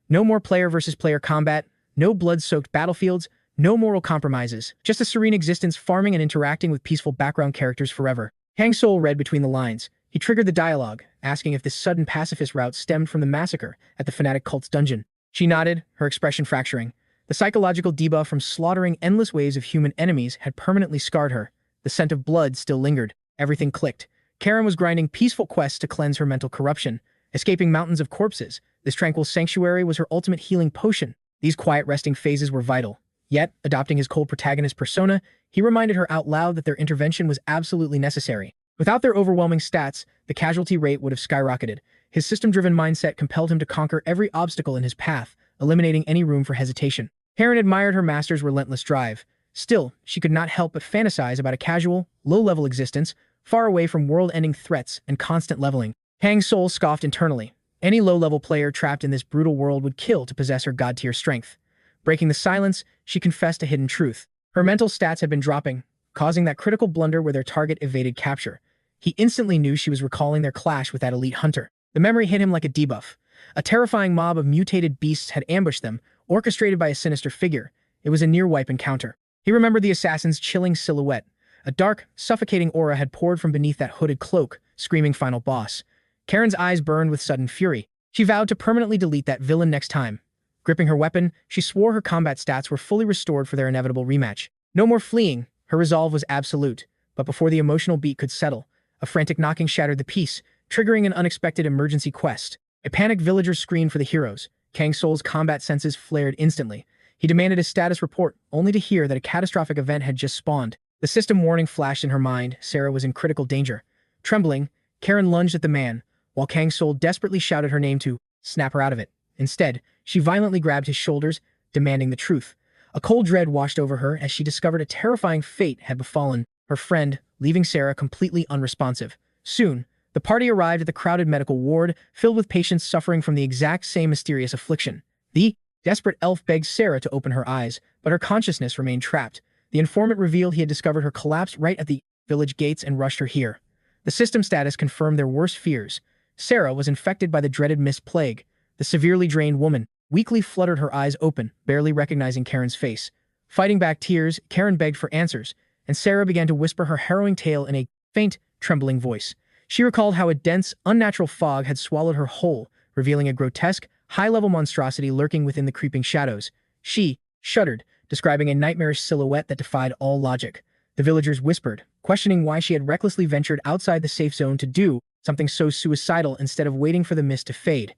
No more player versus player combat, no blood-soaked battlefields, no moral compromises, just a serene existence farming and interacting with peaceful background characters forever. Kang Soul read between the lines. He triggered the dialogue, asking if this sudden pacifist route stemmed from the massacre at the fanatic cult's dungeon. She nodded, her expression fracturing. The psychological debuff from slaughtering endless waves of human enemies had permanently scarred her. The scent of blood still lingered. Everything clicked. Karen was grinding peaceful quests to cleanse her mental corruption. Escaping mountains of corpses, this tranquil sanctuary was her ultimate healing potion. These quiet resting phases were vital. Yet, adopting his cold protagonist persona, he reminded her out loud that their intervention was absolutely necessary. Without their overwhelming stats, the casualty rate would have skyrocketed. His system-driven mindset compelled him to conquer every obstacle in his path, eliminating any room for hesitation. Karen admired her master's relentless drive. Still, she could not help but fantasize about a casual, low-level existence, far away from world-ending threats and constant leveling. Kang Soul scoffed internally. Any low-level player trapped in this brutal world would kill to possess her god-tier strength. Breaking the silence, she confessed a hidden truth. Her mental stats had been dropping, causing that critical blunder where their target evaded capture. He instantly knew she was recalling their clash with that elite hunter. The memory hit him like a debuff. A terrifying mob of mutated beasts had ambushed them, orchestrated by a sinister figure. It was a near-wipe encounter. He remembered the assassin's chilling silhouette. A dark, suffocating aura had poured from beneath that hooded cloak, screaming final boss. Karen's eyes burned with sudden fury. She vowed to permanently delete that villain next time. Gripping her weapon, she swore her combat stats were fully restored for their inevitable rematch. No more fleeing. Her resolve was absolute, but before the emotional beat could settle, a frantic knocking shattered the peace, triggering an unexpected emergency quest. A panicked villager screamed for the heroes. Kang Soul's combat senses flared instantly. He demanded a status report, only to hear that a catastrophic event had just spawned. The system warning flashed in her mind. Sarah was in critical danger. Trembling, Karen lunged at the man, while Kang Soul desperately shouted her name to snap her out of it. Instead, she violently grabbed his shoulders, demanding the truth. A cold dread washed over her as she discovered a terrifying fate had befallen her friend, leaving Sarah completely unresponsive. Soon, the party arrived at the crowded medical ward, filled with patients suffering from the exact same mysterious affliction. The desperate elf begged Sarah to open her eyes, but her consciousness remained trapped. The informant revealed he had discovered her collapse right at the village gates and rushed her here. The system status confirmed their worst fears. Sarah was infected by the dreaded mist plague. The severely drained woman weakly fluttered her eyes open, barely recognizing Karen's face. Fighting back tears, Karen begged for answers, and Sarah began to whisper her harrowing tale in a faint, trembling voice. She recalled how a dense, unnatural fog had swallowed her whole, revealing a grotesque, high-level monstrosity lurking within the creeping shadows. She shuddered, describing a nightmarish silhouette that defied all logic. The villagers whispered, questioning why she had recklessly ventured outside the safe zone to do something so suicidal instead of waiting for the mist to fade.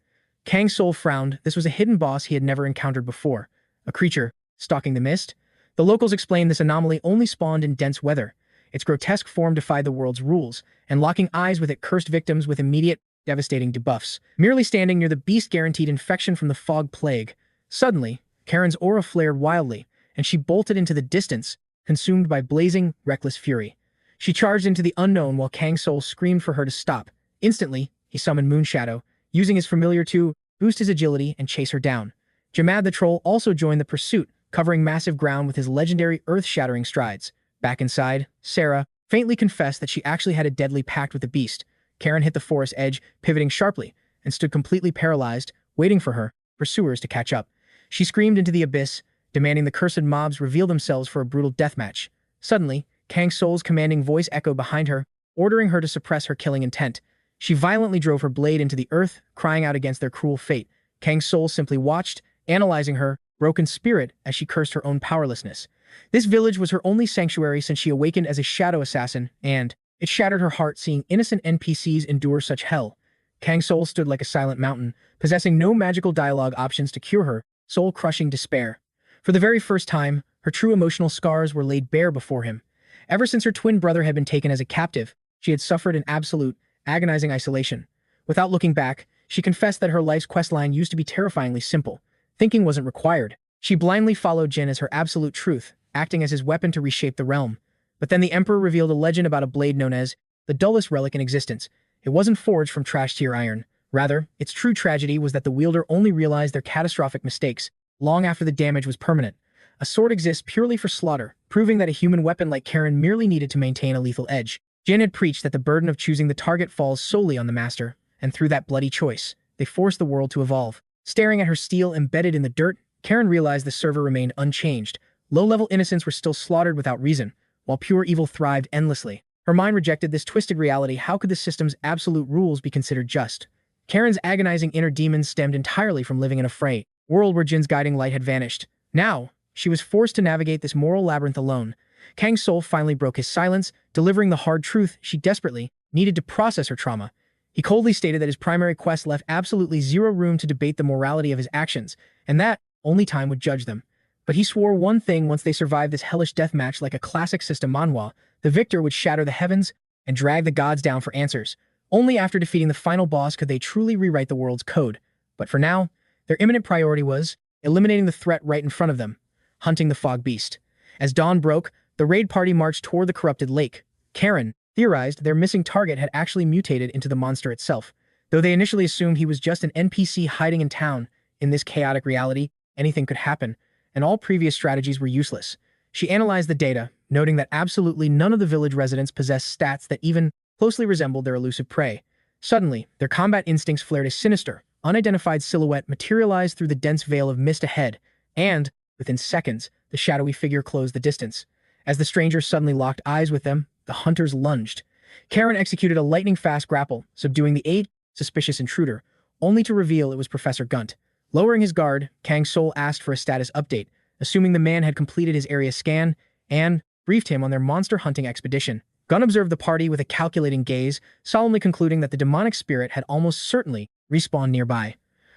Kang Soul frowned. This was a hidden boss he had never encountered before. A creature stalking the mist? The locals explained this anomaly only spawned in dense weather. Its grotesque form defied the world's rules, and locking eyes with it cursed victims with immediate, devastating debuffs. Merely standing near the beast guaranteed infection from the fog plague. Suddenly, Karen's aura flared wildly, and she bolted into the distance, consumed by blazing, reckless fury. She charged into the unknown while Kang Soul screamed for her to stop. Instantly, he summoned Moonshadow, using his familiar to boost his agility and chase her down. 𝗦𝗦𝗦 the troll also joined the pursuit, covering massive ground with his legendary earth-shattering strides. Back inside, Sarah faintly confessed that she actually had a deadly pact with the beast. Karen hit the forest edge, pivoting sharply, and stood completely paralyzed, waiting for her pursuers to catch up. She screamed into the abyss, demanding the cursed mobs reveal themselves for a brutal deathmatch. Suddenly, Kang Soul's commanding voice echoed behind her, ordering her to suppress her killing intent. She violently drove her blade into the earth, crying out against their cruel fate. Kang Soul simply watched, analyzing her broken spirit as she cursed her own powerlessness. This village was her only sanctuary since she awakened as a shadow assassin, and it shattered her heart seeing innocent NPCs endure such hell. Kang Soul stood like a silent mountain, possessing no magical dialogue options to cure her soul-crushing despair. For the very first time, her true emotional scars were laid bare before him. Ever since her twin brother had been taken as a captive, she had suffered in absolute, agonizing isolation. Without looking back, she confessed that her life's questline used to be terrifyingly simple. Thinking wasn't required. She blindly followed Jin as her absolute truth, acting as his weapon to reshape the realm. But then the Emperor revealed a legend about a blade known as the dullest relic in existence. It wasn't forged from trash-tier iron. Rather, its true tragedy was that the wielder only realized their catastrophic mistakes long after the damage was permanent. A sword exists purely for slaughter, proving that a human weapon like Karen merely needed to maintain a lethal edge. Jin had preached that the burden of choosing the target falls solely on the master, and through that bloody choice, they forced the world to evolve. Staring at her steel embedded in the dirt, Karen realized the server remained unchanged. Low-level innocents were still slaughtered without reason, while pure evil thrived endlessly. Her mind rejected this twisted reality. How could the system's absolute rules be considered just? Karen's agonizing inner demons stemmed entirely from living in a fray world where Jin's guiding light had vanished. Now, she was forced to navigate this moral labyrinth alone. Kang Soul finally broke his silence, delivering the hard truth she desperately needed to process her trauma. He coldly stated that his primary quest left absolutely zero room to debate the morality of his actions, and that only time would judge them. But he swore one thing: once they survived this hellish deathmatch like a classic system Manhwa, the victor would shatter the heavens and drag the gods down for answers. Only after defeating the final boss could they truly rewrite the world's code. But for now, their imminent priority was eliminating the threat right in front of them, hunting the fog beast. As dawn broke, the raid party marched toward the corrupted lake. Karen theorized their missing target had actually mutated into the monster itself. Though they initially assumed he was just an NPC hiding in town, in this chaotic reality, anything could happen, and all previous strategies were useless. She analyzed the data, noting that absolutely none of the village residents possessed stats that even closely resembled their elusive prey. Suddenly, their combat instincts flared. A sinister, unidentified silhouette materialized through the dense veil of mist ahead, and, within seconds, the shadowy figure closed the distance. As the stranger suddenly locked eyes with them, the hunters lunged. Karen executed a lightning-fast grapple, subduing the suspicious intruder, only to reveal it was Professor Gunt. Lowering his guard, Kang Soul asked for a status update, assuming the man had completed his area scan, and, briefed him on their monster hunting expedition. Gun observed the party with a calculating gaze, solemnly concluding that the demonic spirit had almost certainly respawned nearby.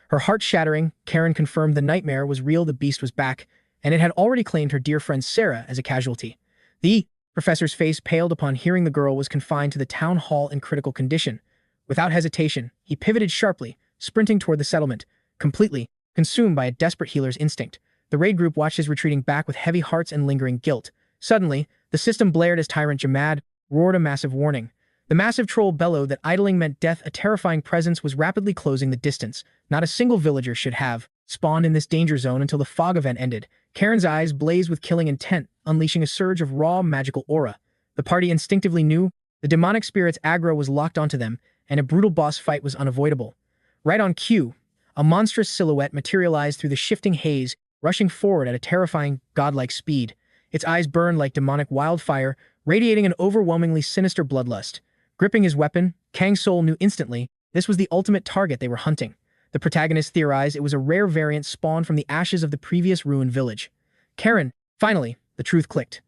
Her heart shattering, Karen confirmed the nightmare was real, the beast was back, and it had already claimed her dear friend Sarah as a casualty. The professor's face paled upon hearing the girl was confined to the town hall in critical condition. Without hesitation, he pivoted sharply, sprinting toward the settlement, completely consumed by a desperate healer's instinct. The raid group watched his retreating back with heavy hearts and lingering guilt. Suddenly, the system blared as Tyrant Jamad roared a massive warning. The massive troll bellowed that idling meant death. A terrifying presence was rapidly closing the distance. Not a single villager should have spawned in this danger zone until the fog event ended. Karen's eyes blazed with killing intent, unleashing a surge of raw magical aura. The party instinctively knew the demonic spirit's aggro was locked onto them, and a brutal boss fight was unavoidable. Right on cue, a monstrous silhouette materialized through the shifting haze, rushing forward at a terrifying, godlike speed. Its eyes burned like demonic wildfire, radiating an overwhelmingly sinister bloodlust. Gripping his weapon, Kang Soul knew instantly this was the ultimate target they were hunting. The protagonist theorized it was a rare variant spawned from the ashes of the previous ruined village. Karen, finally, the truth clicked.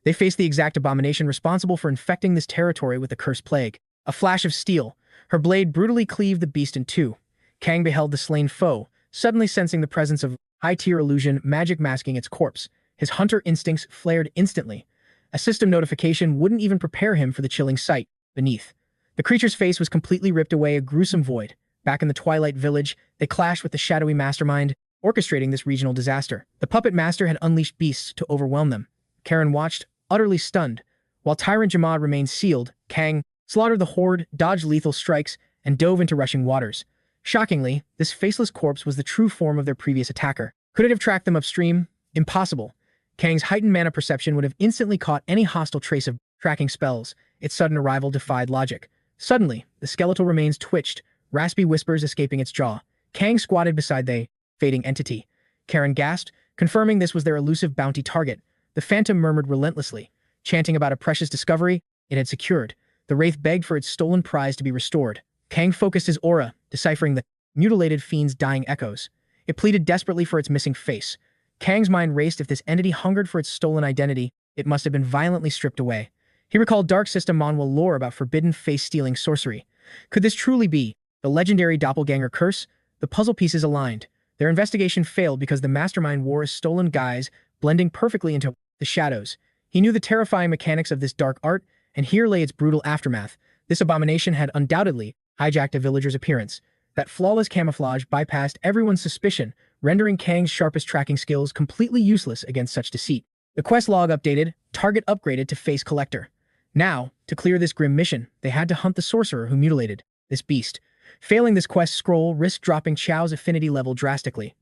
They faced the exact abomination responsible for infecting this territory with the cursed plague. A flash of steel, her blade brutally cleaved the beast in two. Kang beheld the slain foe, suddenly sensing the presence of high-tier illusion magic masking its corpse. His hunter instincts flared instantly. A system notification wouldn't even prepare him for the chilling sight beneath. The creature's face was completely ripped away, a gruesome void. Back in the Twilight Village, they clashed with the shadowy mastermind, orchestrating this regional disaster. The puppet master had unleashed beasts to overwhelm them. Karen watched, utterly stunned. While Tyrant Jamad remained sealed, Kang slaughtered the horde, dodged lethal strikes, and dove into rushing waters. Shockingly, this faceless corpse was the true form of their previous attacker. Could it have tracked them upstream? Impossible. Kang's heightened mana perception would have instantly caught any hostile trace of tracking spells. Its sudden arrival defied logic. Suddenly, the skeletal remains twitched, raspy whispers escaping its jaw. Kang squatted beside the fading entity. Karen gasped, confirming this was their elusive bounty target. The phantom murmured relentlessly, chanting about a precious discovery it had secured. The wraith begged for its stolen prize to be restored. Kang focused his aura, deciphering the mutilated fiend's dying echoes. It pleaded desperately for its missing face. Kang's mind raced. If this entity hungered for its stolen identity, it must have been violently stripped away. He recalled Dark System Manhwa lore about forbidden face-stealing sorcery. Could this truly be the legendary doppelganger curse? The puzzle pieces aligned. Their investigation failed because the mastermind wore a stolen guise, blending perfectly into the shadows. He knew the terrifying mechanics of this dark art, and here lay its brutal aftermath. This abomination had undoubtedly hijacked a villager's appearance. That flawless camouflage bypassed everyone's suspicion, rendering Kang's sharpest tracking skills completely useless against such deceit. The quest log updated, target upgraded to face collector. Now, to clear this grim mission, they had to hunt the sorcerer who mutilated this beast. Failing this quest scroll risked dropping Chao's affinity level drastically.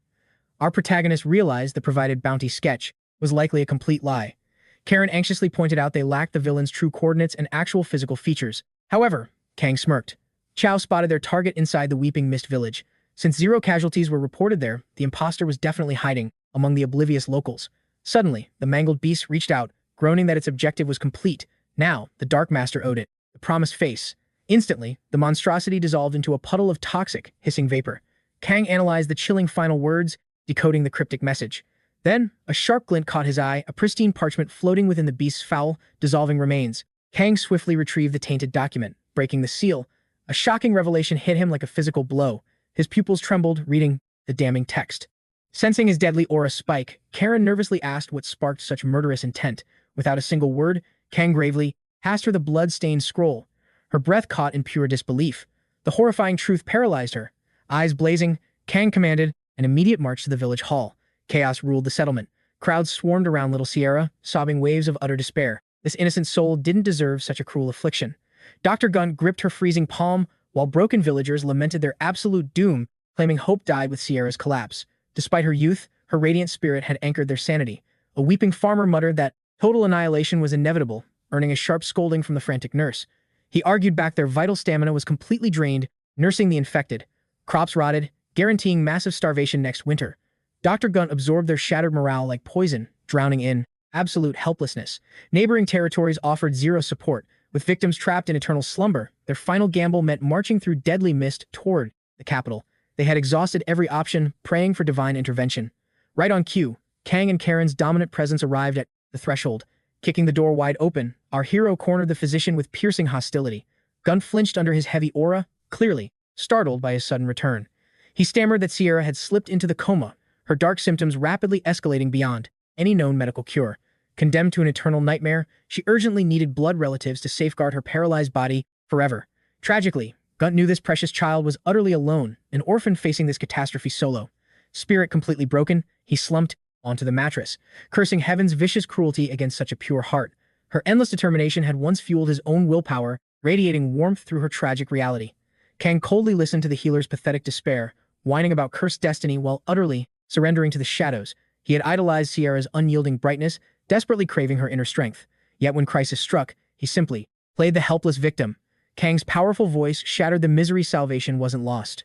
Our protagonist realized the provided bounty sketch was likely a complete lie. Karen anxiously pointed out they lacked the villain's true coordinates and actual physical features. However, Kang smirked. Chao spotted their target inside the Weeping Mist village. Since 0 casualties were reported there, the imposter was definitely hiding among the oblivious locals. Suddenly, the mangled beast reached out, groaning that its objective was complete. Now, the Dark Master owed it the promised face. Instantly, the monstrosity dissolved into a puddle of toxic, hissing vapor. Kang analyzed the chilling final words, decoding the cryptic message. Then, a sharp glint caught his eye, a pristine parchment floating within the beast's foul, dissolving remains. Kang swiftly retrieved the tainted document, breaking the seal. A shocking revelation hit him like a physical blow. His pupils trembled, reading the damning text. Sensing his deadly aura spike, Karen nervously asked what sparked such murderous intent. Without a single word, Kang gravely passed her the blood-stained scroll. Her breath caught in pure disbelief. The horrifying truth paralyzed her. Eyes blazing, Kang commanded an immediate march to the village hall. Chaos ruled the settlement. Crowds swarmed around Little Sierra, sobbing waves of utter despair. This innocent soul didn't deserve such a cruel affliction. Dr. Gunt gripped her freezing palm, while broken villagers lamented their absolute doom, claiming hope died with Sierra's collapse. Despite her youth, her radiant spirit had anchored their sanity. A weeping farmer muttered that total annihilation was inevitable, earning a sharp scolding from the frantic nurse. He argued back their vital stamina was completely drained, nursing the infected. Crops rotted, guaranteeing massive starvation next winter. Dr. Gunt absorbed their shattered morale like poison, drowning in absolute helplessness. Neighboring territories offered zero support, with victims trapped in eternal slumber. Their final gamble meant marching through deadly mist toward the capital. They had exhausted every option, praying for divine intervention. Right on cue, Kang and Karen's dominant presence arrived at the threshold. Kicking the door wide open, our hero cornered the physician with piercing hostility. Gunn flinched under his heavy aura, clearly startled by his sudden return. He stammered that Sierra had slipped into the coma, her dark symptoms rapidly escalating beyond any known medical cure. Condemned to an eternal nightmare, she urgently needed blood relatives to safeguard her paralyzed body forever. Tragically, Gunn knew this precious child was utterly alone, an orphan facing this catastrophe solo. Spirit completely broken, he slumped onto the mattress, cursing heaven's vicious cruelty against such a pure heart. Her endless determination had once fueled his own willpower, radiating warmth through her tragic reality. Kang coldly listened to the healer's pathetic despair, whining about cursed destiny while utterly surrendering to the shadows. He had idolized Sierra's unyielding brightness, desperately craving her inner strength. Yet when crisis struck, he simply played the helpless victim. Kang's powerful voice shattered the misery. Salvation wasn't lost.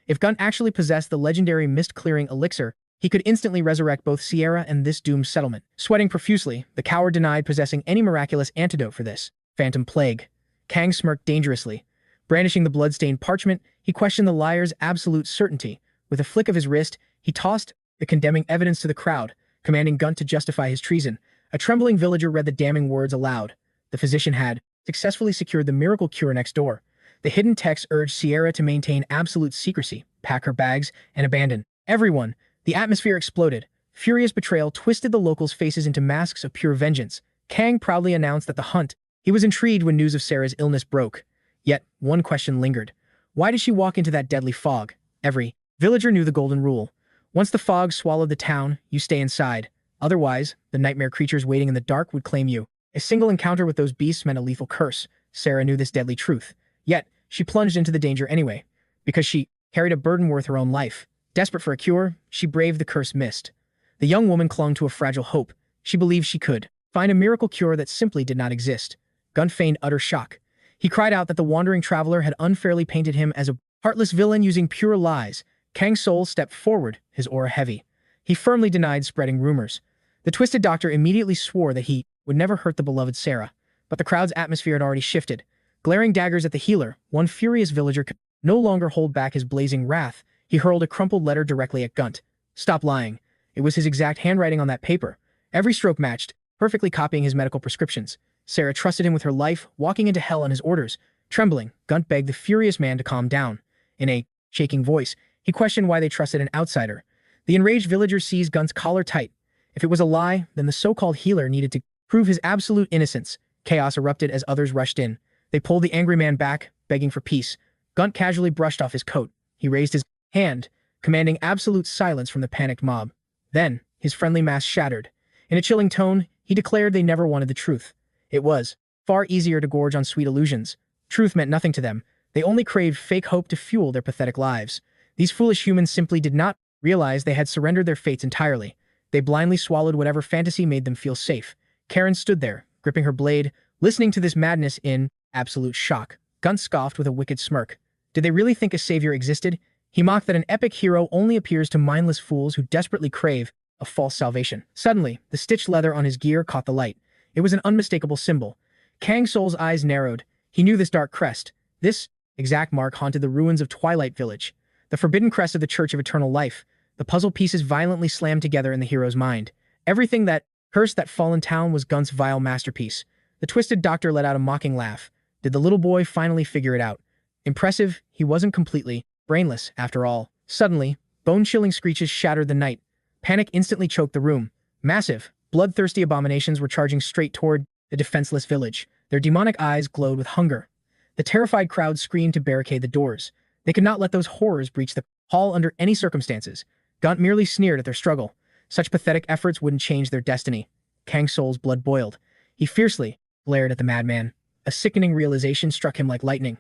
If Gunn actually possessed the legendary mist-clearing elixir, he could instantly resurrect both Sierra and this doomed settlement. Sweating profusely, the coward denied possessing any miraculous antidote for this phantom plague. Kang smirked dangerously. Brandishing the blood-stained parchment, he questioned the liar's absolute certainty. With a flick of his wrist, he tossed the condemning evidence to the crowd, commanding Gunn to justify his treason. A trembling villager read the damning words aloud. The physician had successfully secured the miracle cure next door. The hidden text urged Sierra to maintain absolute secrecy, pack her bags, and abandon everyone. The atmosphere exploded. Furious betrayal twisted the locals' faces into masks of pure vengeance. Kang proudly announced that the hunt. He was intrigued when news of Sarah's illness broke. Yet, one question lingered. Why did she walk into that deadly fog? Every villager knew the golden rule. Once the fog swallowed the town, you stay inside. Otherwise, the nightmare creatures waiting in the dark would claim you. A single encounter with those beasts meant a lethal curse. Sarah knew this deadly truth. Yet, she plunged into the danger anyway, because she carried a burden worth her own life. Desperate for a cure, she braved the cursed mist. The young woman clung to a fragile hope. She believed she could find a miracle cure that simply did not exist. Gunn feigned utter shock. He cried out that the wandering traveler had unfairly painted him as a heartless villain using pure lies. Kang Soul stepped forward, his aura heavy. He firmly denied spreading rumors. The twisted doctor immediately swore that he would never hurt the beloved Sarah. But the crowd's atmosphere had already shifted. Glaring daggers at the healer, one furious villager could no longer hold back his blazing wrath. He hurled a crumpled letter directly at Gunn. Stop lying. It was his exact handwriting on that paper. Every stroke matched, perfectly copying his medical prescriptions. Sarah trusted him with her life, walking into hell on his orders. Trembling, Gunn begged the furious man to calm down. In a shaking voice, he questioned why they trusted an outsider. The enraged villager seized Gunn's collar tight. If it was a lie, then the so-called healer needed to prove his absolute innocence. Chaos erupted as others rushed in. They pulled the angry man back, begging for peace. Gunn casually brushed off his coat. He raised his hand, commanding absolute silence from the panicked mob. Then, his friendly mask shattered. In a chilling tone, he declared they never wanted the truth. It was far easier to gorge on sweet illusions. Truth meant nothing to them. They only craved fake hope to fuel their pathetic lives. These foolish humans simply did not realize they had surrendered their fates entirely. They blindly swallowed whatever fantasy made them feel safe. Karen stood there, gripping her blade, listening to this madness in absolute shock. Gunn scoffed with a wicked smirk. Did they really think a savior existed? He mocked that an epic hero only appears to mindless fools who desperately crave a false salvation. Suddenly, the stitched leather on his gear caught the light. It was an unmistakable symbol. Kang Soul's eyes narrowed. He knew this dark crest. This exact mark haunted the ruins of Twilight Village, the forbidden crest of the Church of Eternal Life. The puzzle pieces violently slammed together in the hero's mind. Everything that cursed that fallen town was Gunn's vile masterpiece. The twisted doctor let out a mocking laugh. Did the little boy finally figure it out? Impressive, he wasn't completely brainless, after all. Suddenly, bone-chilling screeches shattered the night. Panic instantly choked the room. Massive, bloodthirsty abominations were charging straight toward the defenseless village. Their demonic eyes glowed with hunger. The terrified crowd screamed to barricade the doors. They could not let those horrors breach the hall under any circumstances. Gunn merely sneered at their struggle. Such pathetic efforts wouldn't change their destiny. Kang Soul's blood boiled. He fiercely glared at the madman. A sickening realization struck him like lightning.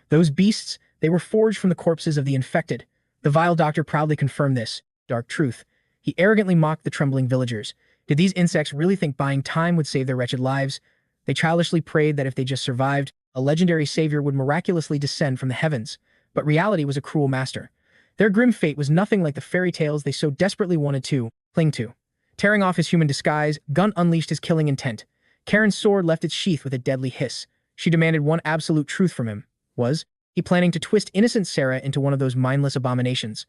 Those beasts, they were forged from the corpses of the infected. The vile doctor proudly confirmed this dark truth. He arrogantly mocked the trembling villagers. Did these insects really think buying time would save their wretched lives? They childishly prayed that if they just survived, a legendary savior would miraculously descend from the heavens. But reality was a cruel master. Their grim fate was nothing like the fairy tales they so desperately wanted to cling to. Tearing off his human disguise, Gunn unleashed his killing intent. Karen's sword left its sheath with a deadly hiss. She demanded one absolute truth from him. Was he planning to twist innocent Sarah into one of those mindless abominations?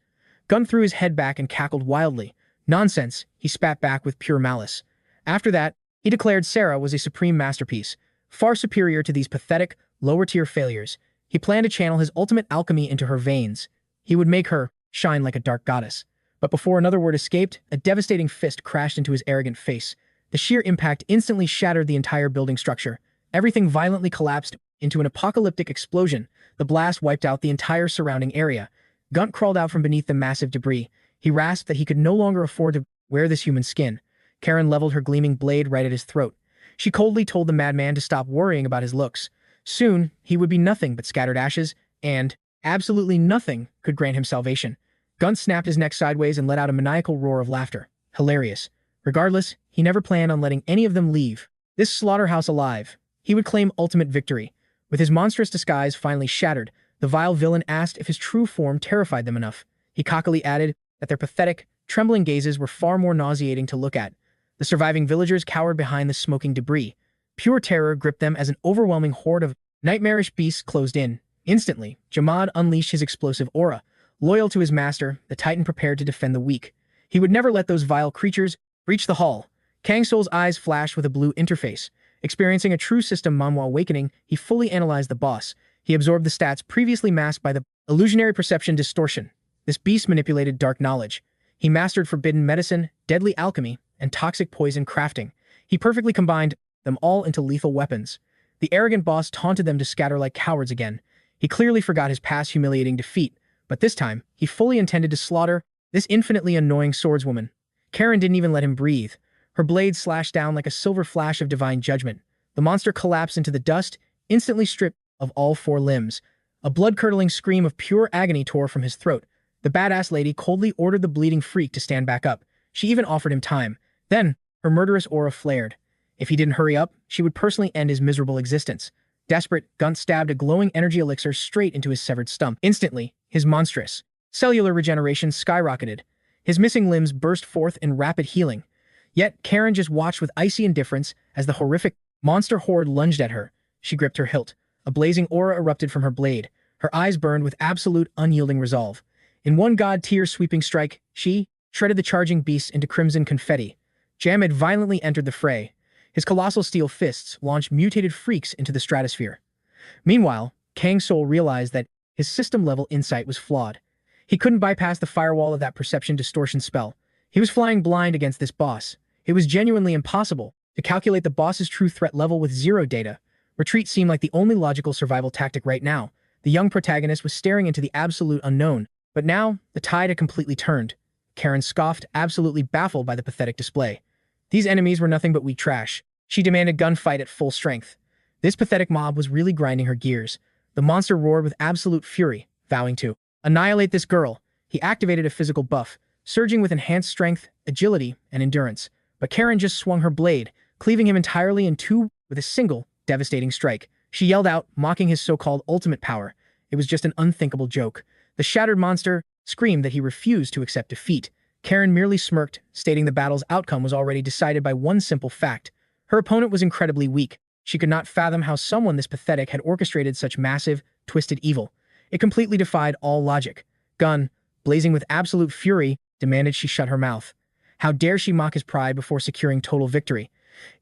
Gunn threw his head back and cackled wildly. Nonsense, he spat back with pure malice. After that, He declared Sarah was a supreme masterpiece, far superior to these pathetic, lower-tier failures. He planned to channel his ultimate alchemy into her veins. He would make her shine like a dark goddess. But before another word escaped, a devastating fist crashed into his arrogant face. The sheer impact instantly shattered the entire building structure. Everything violently collapsed into an apocalyptic explosion. The blast wiped out the entire surrounding area. Gunt crawled out from beneath the massive debris. He rasped that he could no longer afford to wear this human skin. Karen leveled her gleaming blade right at his throat. She coldly told the madman to stop worrying about his looks. Soon, he would be nothing but scattered ashes, and absolutely nothing could grant him salvation. Gunt snapped his neck sideways and let out a maniacal roar of laughter. Hilarious. Regardless, he never planned on letting any of them leave this slaughterhouse alive. He would claim ultimate victory. With his monstrous disguise finally shattered, the vile villain asked if his true form terrified them enough. He cockily added that their pathetic, trembling gazes were far more nauseating to look at. The surviving villagers cowered behind the smoking debris. Pure terror gripped them as an overwhelming horde of nightmarish beasts closed in. Instantly, 𝗦𝗦𝗦 unleashed his explosive aura. Loyal to his master, the Titan prepared to defend the weak. He would never let those vile creatures breach the hall. Kang Soul's eyes flashed with a blue interface. Experiencing a true system Manhwa awakening, he fully analyzed the boss. He absorbed the stats previously masked by the illusionary perception distortion. This beast manipulated dark knowledge. He mastered forbidden medicine, deadly alchemy, and toxic poison crafting. He perfectly combined them all into lethal weapons. The arrogant boss taunted them to scatter like cowards again. He clearly forgot his past humiliating defeat, but this time, he fully intended to slaughter this infinitely annoying swordswoman. Karen didn't even let him breathe. Her blade slashed down like a silver flash of divine judgment. The monster collapsed into the dust, instantly stripped of all four limbs. A blood-curdling scream of pure agony tore from his throat. The badass lady coldly ordered the bleeding freak to stand back up. She even offered him time. Then, her murderous aura flared. If he didn't hurry up, she would personally end his miserable existence. Desperate, Gunt stabbed a glowing energy elixir straight into his severed stump. Instantly, his monstrous cellular regeneration skyrocketed. His missing limbs burst forth in rapid healing. Yet, Karen just watched with icy indifference as the horrific monster horde lunged at her. She gripped her hilt. A blazing aura erupted from her blade. Her eyes burned with absolute, unyielding resolve. In one god-tier sweeping strike, she shredded the charging beasts into crimson confetti. Jamid violently entered the fray. His colossal steel fists launched mutated freaks into the stratosphere. Meanwhile, Kang Soul realized that his system-level insight was flawed. He couldn't bypass the firewall of that perception distortion spell. He was flying blind against this boss. It was genuinely impossible to calculate the boss's true threat level with zero data. Retreat seemed like the only logical survival tactic right now. The young protagonist was staring into the absolute unknown. But now, the tide had completely turned. Karen scoffed, absolutely baffled by the pathetic display. These enemies were nothing but weak trash. She demanded gunfight at full strength. This pathetic mob was really grinding her gears. The monster roared with absolute fury, vowing to annihilate this girl. He activated a physical buff, surging with enhanced strength, agility, and endurance. But Karen just swung her blade, cleaving him entirely in two with a single, devastating strike. She yelled out, mocking his so-called ultimate power. It was just an unthinkable joke. The shattered monster screamed that he refused to accept defeat. Karen merely smirked, stating the battle's outcome was already decided by one simple fact. Her opponent was incredibly weak. She could not fathom how someone this pathetic had orchestrated such massive, twisted evil. It completely defied all logic. Gun, blazing with absolute fury, demanded she shut her mouth. How dare she mock his pride before securing total victory?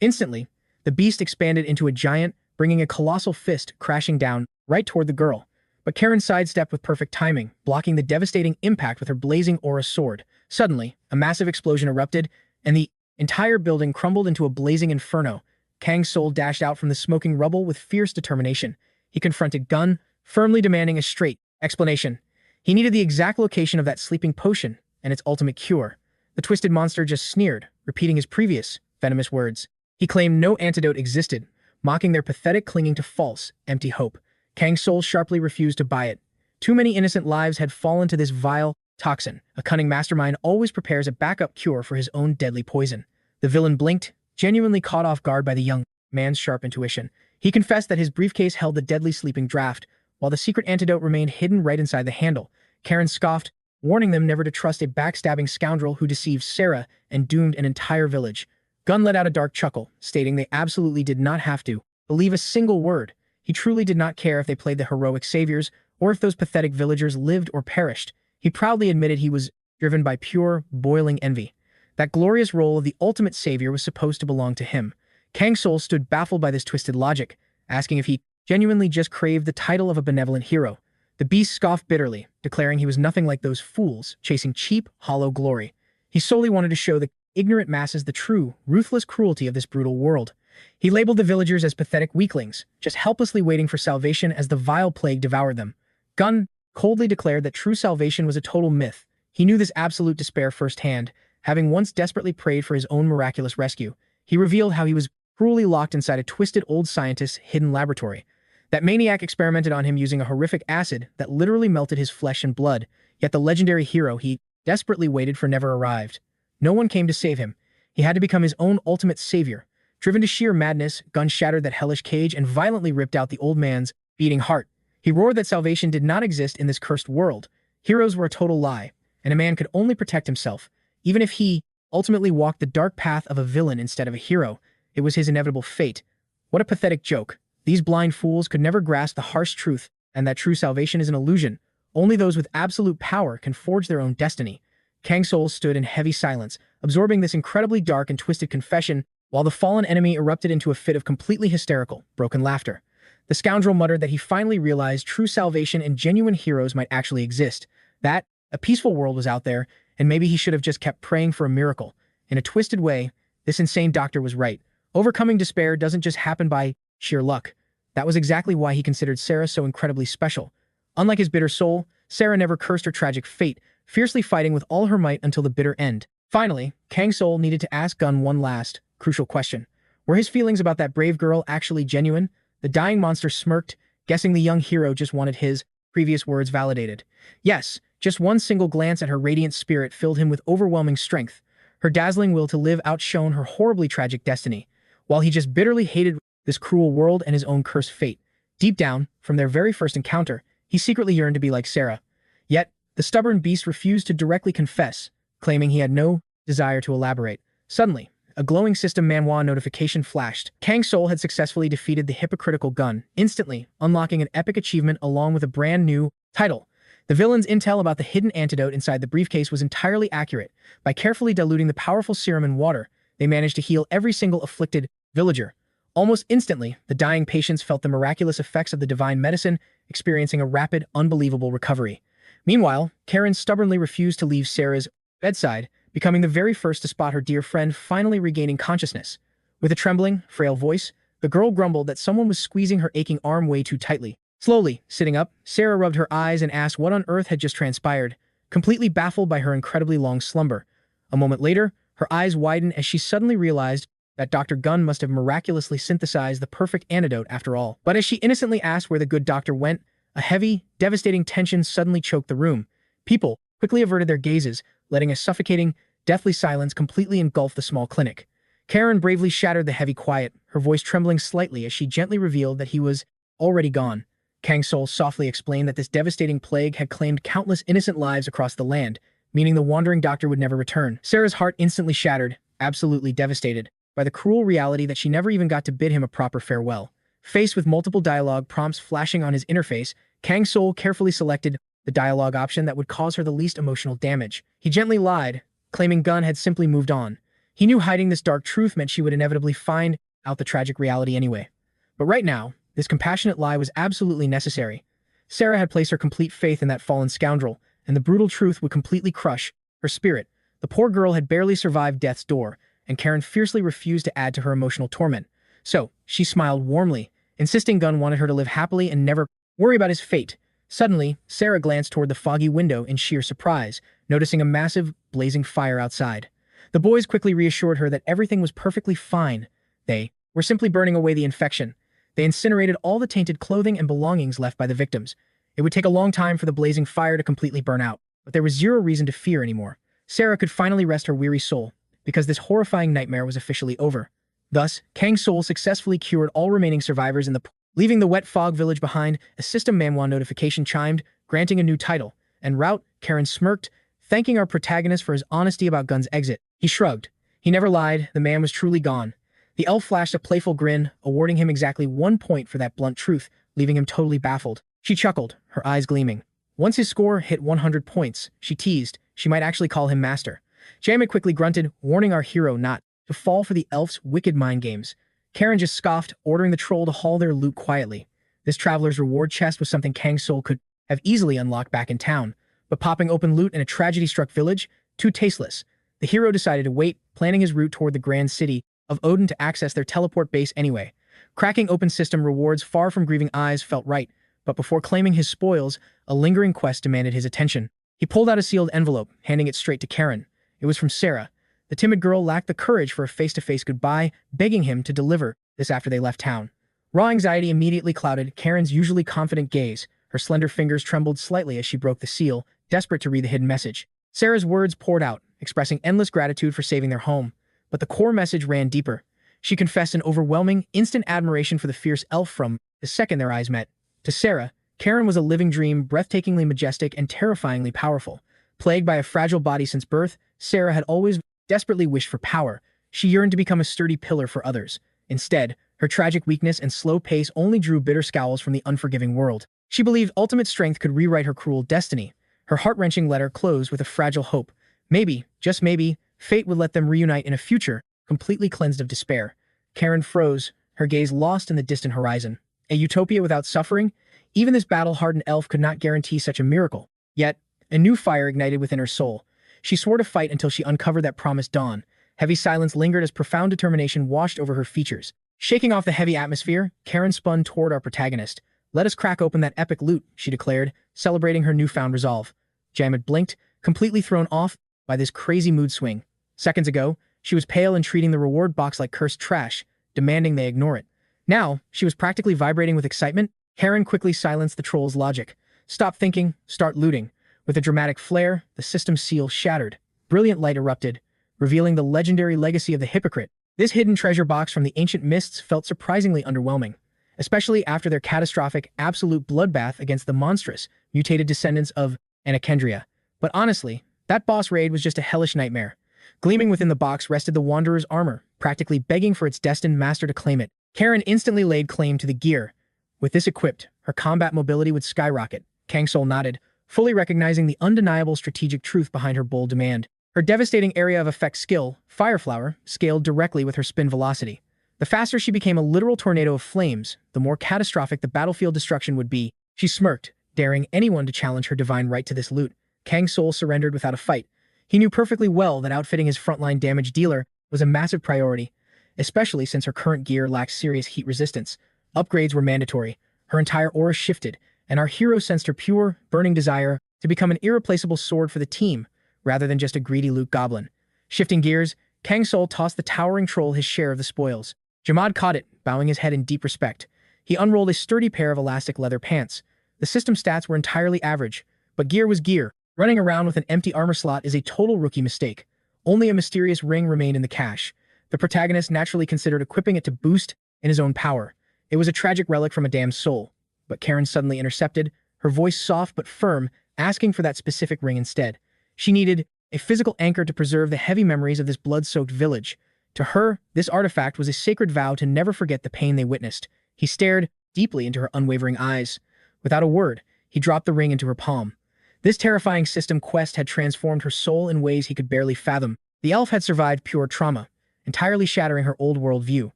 Instantly, the beast expanded into a giant, bringing a colossal fist crashing down right toward the girl. But Karen sidestepped with perfect timing, blocking the devastating impact with her blazing aura sword. Suddenly, a massive explosion erupted, and the entire building crumbled into a blazing inferno. Kang Soul dashed out from the smoking rubble with fierce determination. He confronted Gun, firmly demanding a straight explanation. He needed the exact location of that sleeping potion and its ultimate cure. The twisted monster just sneered, repeating his previous venomous words. He claimed no antidote existed, mocking their pathetic clinging to false, empty hope. Kang Soul sharply refused to buy it. Too many innocent lives had fallen to this vile toxin. A cunning mastermind always prepares a backup cure for his own deadly poison. The villain blinked, genuinely caught off guard by the young man's sharp intuition. He confessed that his briefcase held the deadly sleeping draft, while the secret antidote remained hidden right inside the handle. Karen scoffed, warning them never to trust a backstabbing scoundrel who deceived Sarah and doomed an entire village. Gun let out a dark chuckle, stating they absolutely did not have to believe a single word. He truly did not care if they played the heroic saviors or if those pathetic villagers lived or perished. He proudly admitted he was driven by pure, boiling envy. That glorious role of the ultimate savior was supposed to belong to him. Kang Soul stood baffled by this twisted logic, asking if he genuinely just craved the title of a benevolent hero. The beast scoffed bitterly, declaring he was nothing like those fools chasing cheap, hollow glory. He solely wanted to show the ignorant masses the true, ruthless cruelty of this brutal world. He labeled the villagers as pathetic weaklings, just helplessly waiting for salvation as the vile plague devoured them. Gun coldly declared that true salvation was a total myth. He knew this absolute despair firsthand, having once desperately prayed for his own miraculous rescue. He revealed how he was cruelly locked inside a twisted old scientist's hidden laboratory. That maniac experimented on him using a horrific acid that literally melted his flesh and blood, yet the legendary hero he desperately waited for never arrived. No one came to save him. He had to become his own ultimate savior. Driven to sheer madness, Gun shattered that hellish cage and violently ripped out the old man's beating heart. He roared that salvation did not exist in this cursed world. Heroes were a total lie, and a man could only protect himself. Even if he ultimately walked the dark path of a villain instead of a hero, it was his inevitable fate. What a pathetic joke. These blind fools could never grasp the harsh truth, and that true salvation is an illusion. Only those with absolute power can forge their own destiny. Kang Soul stood in heavy silence, absorbing this incredibly dark and twisted confession, while the fallen enemy erupted into a fit of completely hysterical, broken laughter. The scoundrel muttered that he finally realized true salvation and genuine heroes might actually exist, that a peaceful world was out there, and maybe he should have just kept praying for a miracle. In a twisted way, this insane doctor was right. Overcoming despair doesn't just happen by sheer luck. That was exactly why he considered Sarah so incredibly special. Unlike his bitter soul, Sarah never cursed her tragic fate, fiercely fighting with all her might until the bitter end. Finally, Kang Soul needed to ask Gun one last, crucial question. Were his feelings about that brave girl actually genuine? The dying monster smirked, guessing the young hero just wanted his previous words validated. Yes, just one single glance at her radiant spirit filled him with overwhelming strength. Her dazzling will to live outshone her horribly tragic destiny, while he just bitterly hated this cruel world and his own cursed fate. Deep down, from their very first encounter, he secretly yearned to be like Sarah. Yet, the stubborn beast refused to directly confess, claiming he had no desire to elaborate. Suddenly, a glowing system Manhwa notification flashed. Kang Soul had successfully defeated the hypocritical Gun, instantly unlocking an epic achievement along with a brand new title. The villain's intel about the hidden antidote inside the briefcase was entirely accurate. By carefully diluting the powerful serum in water, they managed to heal every single afflicted villager. Almost instantly, the dying patients felt the miraculous effects of the divine medicine, experiencing a rapid, unbelievable recovery. Meanwhile, Karen stubbornly refused to leave Sarah's bedside, becoming the very first to spot her dear friend finally regaining consciousness. With a trembling, frail voice, the girl grumbled that someone was squeezing her aching arm way too tightly. Slowly, sitting up, Sarah rubbed her eyes and asked what on earth had just transpired, completely baffled by her incredibly long slumber. A moment later, her eyes widened as she suddenly realized that Dr. Gun must have miraculously synthesized the perfect antidote after all. But as she innocently asked where the good doctor went, a heavy, devastating tension suddenly choked the room. People quickly averted their gazes, letting a suffocating, deathly silence completely engulf the small clinic. Karen bravely shattered the heavy quiet, her voice trembling slightly as she gently revealed that he was already gone. Kang Soul softly explained that this devastating plague had claimed countless innocent lives across the land, meaning the wandering doctor would never return. Sarah's heart instantly shattered, absolutely devastated by the cruel reality that she never even got to bid him a proper farewell. Faced with multiple dialogue prompts flashing on his interface, Kang Soul carefully selected the dialogue option that would cause her the least emotional damage. He gently lied, claiming Gun had simply moved on. He knew hiding this dark truth meant she would inevitably find out the tragic reality anyway. But right now, this compassionate lie was absolutely necessary. Sarah had placed her complete faith in that fallen scoundrel, and the brutal truth would completely crush her spirit. The poor girl had barely survived death's door, and Karen fiercely refused to add to her emotional torment. So, she smiled warmly, insisting Gun wanted her to live happily and never worry about his fate. Suddenly, Sarah glanced toward the foggy window in sheer surprise, noticing a massive, blazing fire outside. The boys quickly reassured her that everything was perfectly fine. They were simply burning away the infection. They incinerated all the tainted clothing and belongings left by the victims. It would take a long time for the blazing fire to completely burn out, but there was zero reason to fear anymore. Sarah could finally rest her weary soul, because this horrifying nightmare was officially over. Thus, Kang Soul successfully cured all remaining survivors in the leaving the wet fog village behind. A system Manhwa notification chimed, granting a new title. En route, Karen smirked, thanking our protagonist for his honesty about Gun's exit. He shrugged. He never lied, the man was truly gone. The elf flashed a playful grin, awarding him exactly 1 point for that blunt truth, leaving him totally baffled. She chuckled, her eyes gleaming. Once his score hit 100 points, she teased, she might actually call him master. Jamet quickly grunted, warning our hero not to fall for the elf's wicked mind games. Karen just scoffed, ordering the troll to haul their loot quietly. This traveler's reward chest was something Kang Soul could have easily unlocked back in town, but popping open loot in a tragedy-struck village? Too tasteless. The hero decided to wait, planning his route toward the grand city of Odin to access their teleport base anyway. Cracking open system rewards far from grieving eyes felt right, but before claiming his spoils, a lingering quest demanded his attention. He pulled out a sealed envelope, handing it straight to Karen. It was from Sarah. The timid girl lacked the courage for a face-to-face goodbye, begging him to deliver this after they left town. Raw anxiety immediately clouded Karen's usually confident gaze. Her slender fingers trembled slightly as she broke the seal, desperate to read the hidden message. Sarah's words poured out, expressing endless gratitude for saving their home. But the core message ran deeper. She confessed an overwhelming, instant admiration for the fierce elf from the second their eyes met. To Sarah, Karen was a living dream, breathtakingly majestic and terrifyingly powerful. Plagued by a fragile body since birth, Sarah had always desperately wished for power. She yearned to become a sturdy pillar for others. Instead, her tragic weakness and slow pace only drew bitter scowls from the unforgiving world. She believed ultimate strength could rewrite her cruel destiny. Her heart-wrenching letter closed with a fragile hope. Maybe, just maybe, fate would let them reunite in a future, completely cleansed of despair. Karen froze, her gaze lost in the distant horizon. A utopia without suffering? Even this battle-hardened elf could not guarantee such a miracle. Yet, a new fire ignited within her soul. She swore to fight until she uncovered that promised dawn. Heavy silence lingered as profound determination washed over her features. Shaking off the heavy atmosphere, Karen spun toward our protagonist. "Let us crack open that epic loot," she declared, celebrating her newfound resolve. Jamet blinked, completely thrown off by this crazy mood swing. Seconds ago, she was pale and treating the reward box like cursed trash, demanding they ignore it. Now, she was practically vibrating with excitement. Karen quickly silenced the troll's logic. "Stop thinking, start looting." With a dramatic flare, the system seal shattered. Brilliant light erupted, revealing the legendary legacy of the hypocrite. This hidden treasure box from the ancient mists felt surprisingly underwhelming, especially after their catastrophic, absolute bloodbath against the monstrous, mutated descendants of 𝗦𝗦𝗦. But honestly, that boss raid was just a hellish nightmare. Gleaming within the box rested the Wanderer's armor, practically begging for its destined master to claim it. Karen instantly laid claim to the gear. With this equipped, her combat mobility would skyrocket. Kang Soul nodded, fully recognizing the undeniable strategic truth behind her bold demand. Her devastating area of effect skill, Fireflower, scaled directly with her spin velocity. The faster she became a literal tornado of flames, the more catastrophic the battlefield destruction would be. She smirked, daring anyone to challenge her divine right to this loot. Kang Soul surrendered without a fight. He knew perfectly well that outfitting his frontline damage dealer was a massive priority, especially since her current gear lacked serious heat resistance. Upgrades were mandatory. Her entire aura shifted, and our hero sensed her pure, burning desire to become an irreplaceable sword for the team, rather than just a greedy loot goblin. Shifting gears, Kang Soul tossed the towering troll his share of the spoils. 𝗦𝗦𝗦 caught it, bowing his head in deep respect. He unrolled a sturdy pair of elastic leather pants. The system stats were entirely average, but gear was gear. Running around with an empty armor slot is a total rookie mistake. Only a mysterious ring remained in the cache. The protagonist naturally considered equipping it to boost in his own power. It was a tragic relic from a damned soul. But Karen suddenly intercepted, her voice soft but firm, asking for that specific ring instead. She needed a physical anchor to preserve the heavy memories of this blood-soaked village. To her, this artifact was a sacred vow to never forget the pain they witnessed. He stared deeply into her unwavering eyes. Without a word, he dropped the ring into her palm. This terrifying system quest had transformed her soul in ways he could barely fathom. The elf had survived pure trauma, entirely shattering her old world view.